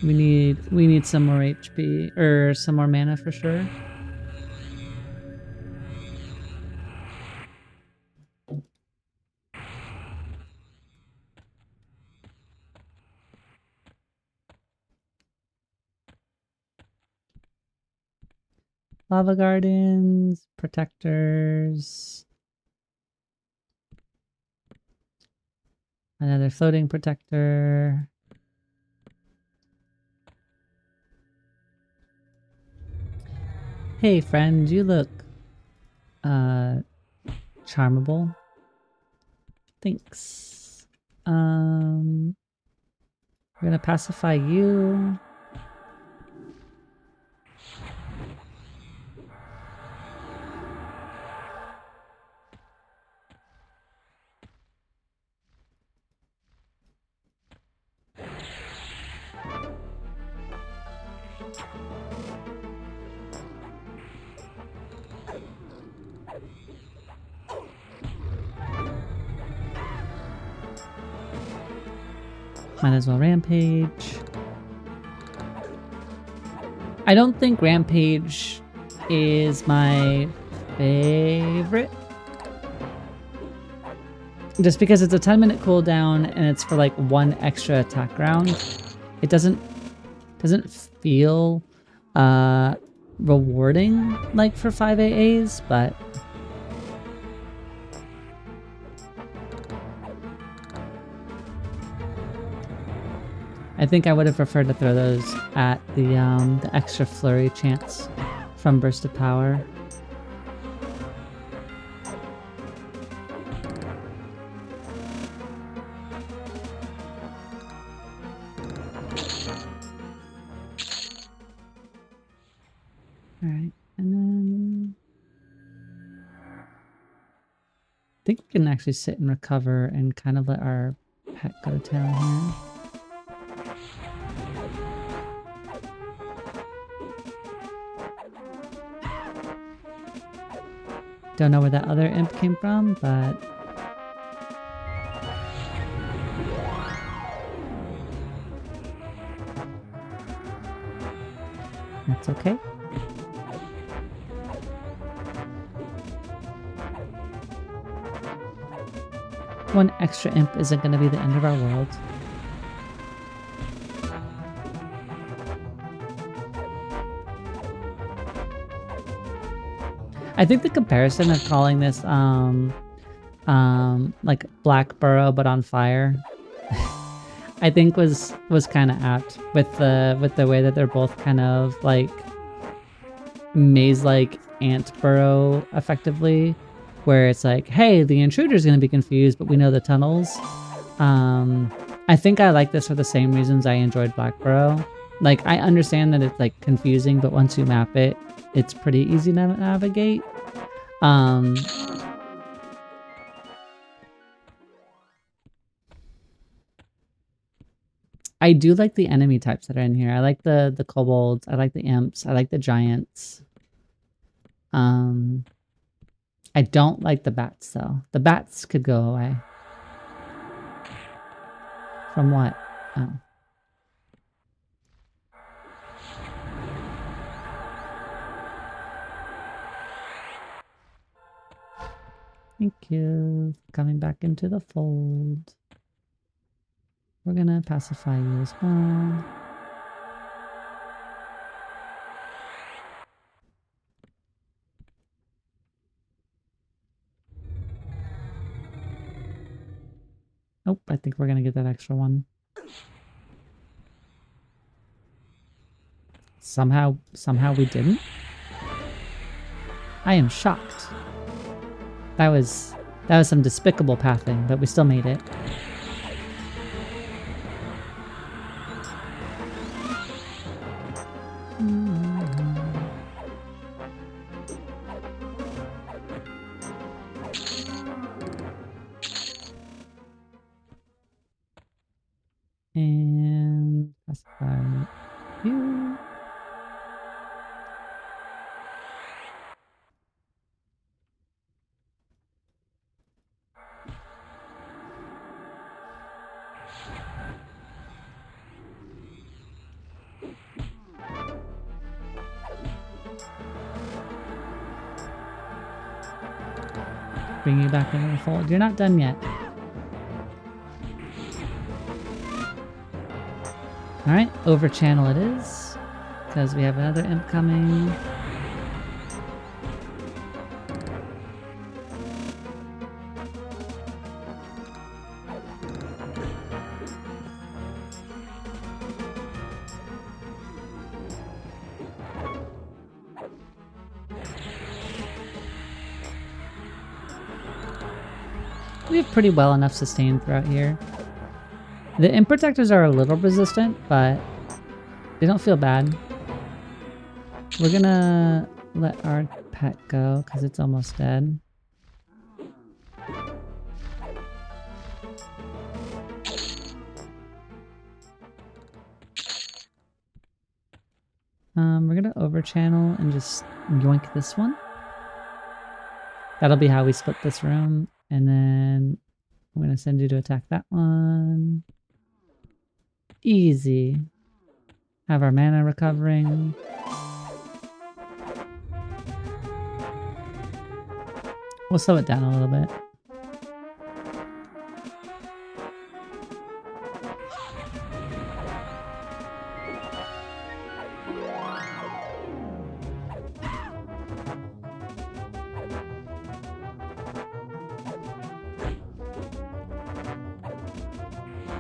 We need some more HP or some more mana for sure. Lava gardens, protectors. Another floating protector. Hey friend, you look charmable. Thanks. We're gonna pacify you. Might as well rampage. I don't think rampage is my favorite. Just because it's a 10-minute cooldown and it's for like one extra attack round. It doesn't feel rewarding like for 5 AAs, but I think I would have preferred to throw those at the extra flurry chance from Burst of Power. Alright, and then I think we can actually sit and recover and kind of let our pet go to town here. Don't know where that other imp came from, but that's okay. One extra imp isn't going to be the end of our world. I think the comparison of calling this like Black Burrow but on fire I think was kind of apt with the way that they're both kind of like maze-like ant burrow effectively, where it's like, hey, the intruder's gonna be confused, but we know the tunnels. I think I like this for the same reasons I enjoyed Black Burrow. Like, I understand that it's like confusing, but once you map it, it's pretty easy to navigate. I do like the enemy types that are in here. I like the kobolds. I like the imps. I like the giants. I don't like the bats though. The bats could go away. From what? Oh. Thank you for coming back into the fold. We're gonna pacify you as well. Oh, I think we're gonna get that extra one. Somehow we didn't. I am shocked. That was some despicable pathing, but we still made it. And pacify you. Bring you back into the fold. You're not done yet. Alright, over channel it is. Because we have another imp coming. We have pretty well enough sustain throughout here. The imp protectors are a little resistant, but they don't feel bad. We're gonna let our pet go because it's almost dead. We're gonna over channel and just yoink this one. That'll be how we split this room. And then I'm gonna send you to attack that one. Easy. Have our mana recovering. We'll slow it down a little bit.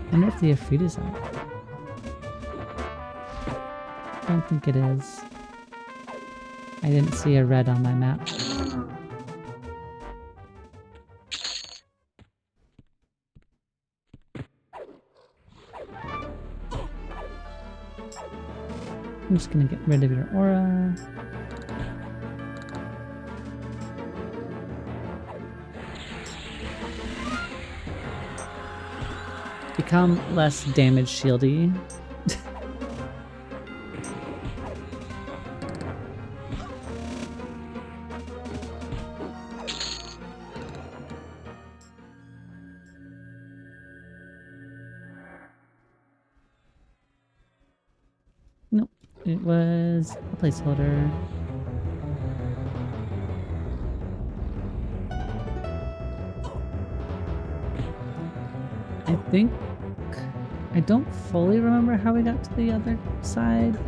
I wonder if the Ifrit is out. I don't think it is. I didn't see a red on my map. I'm just gonna get rid of your aura. Become less damage shieldy. Nope, it was a placeholder. I think I don't fully remember how we got to the other side.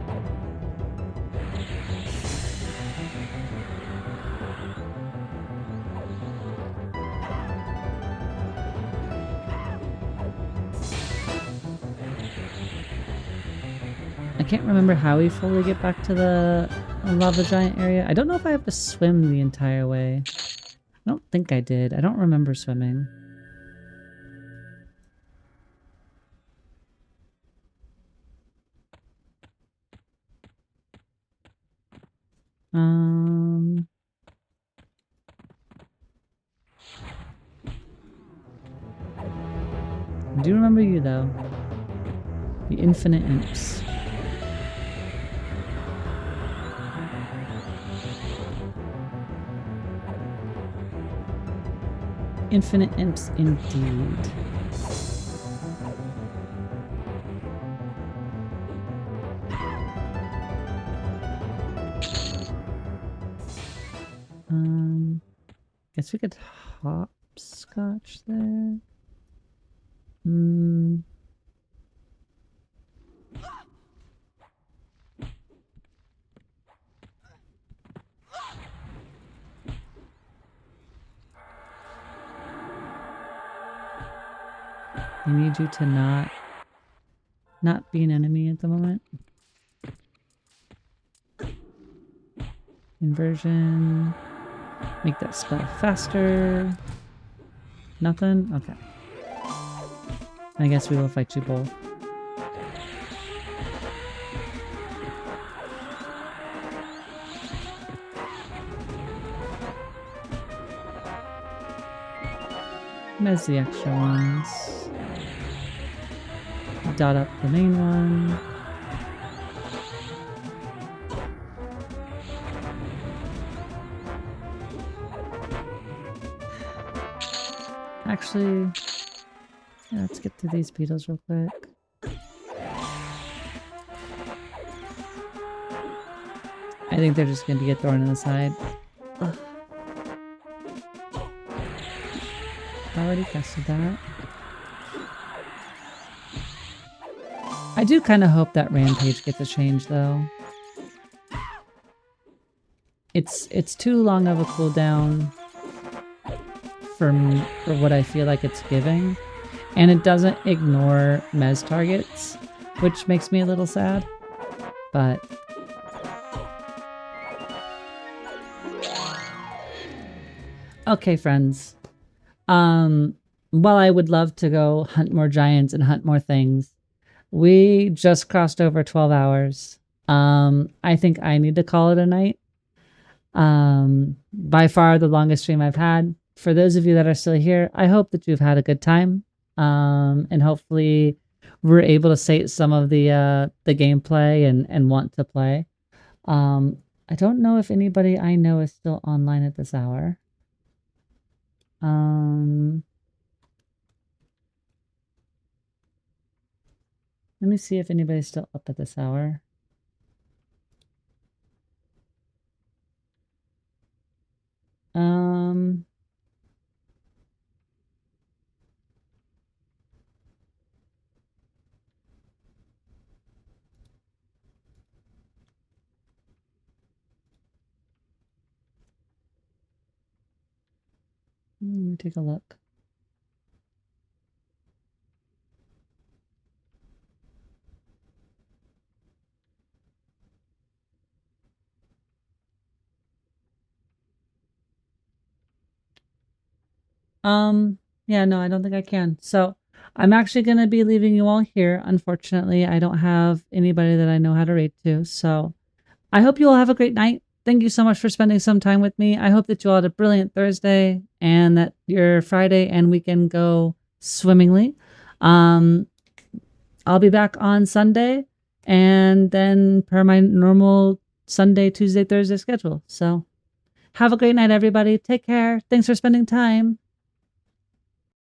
I can't remember how we fully get back to the lava giant area. I don't know if I have to swim the entire way. I don't think I did. I don't remember swimming. I do remember you though. The infinite imps. Infinite imps indeed. Guess we could hopscotch there. I need you to not be an enemy at the moment. Inversion. Make that spell faster. Nothing? Okay. I guess we will fight you both. There's the extra ones. Dot up the main one. Actually, yeah, let's get through these beetles real quick. I think they're just going to be a thorn in the side. Ugh. already guessed that. I do kind of hope that Rampage gets a change, though. It's too long of a cooldown for what I feel like it's giving, and it doesn't ignore mez targets, which makes me a little sad. But okay, friends. While I would love to go hunt more giants and hunt more things, we just crossed over 12 hours. I think I need to call it a night. By far the longest stream I've had. For those of you that are still here, I hope that you've had a good time. And hopefully we're able to sate some of the gameplay and want to play. I don't know if anybody I know is still online at this hour. Let me see if anybody's still up at this hour. Let me take a look. Yeah, no, I don't think I can. So I'm actually going to be leaving you all here. Unfortunately, I don't have anybody that I know how to raid to. So I hope you all have a great night. Thank you so much for spending some time with me. I hope that you all had a brilliant Thursday and that your Friday and weekend go swimmingly. I'll be back on Sunday and then per my normal Sunday, Tuesday, Thursday schedule. So have a great night, everybody. Take care. Thanks for spending time.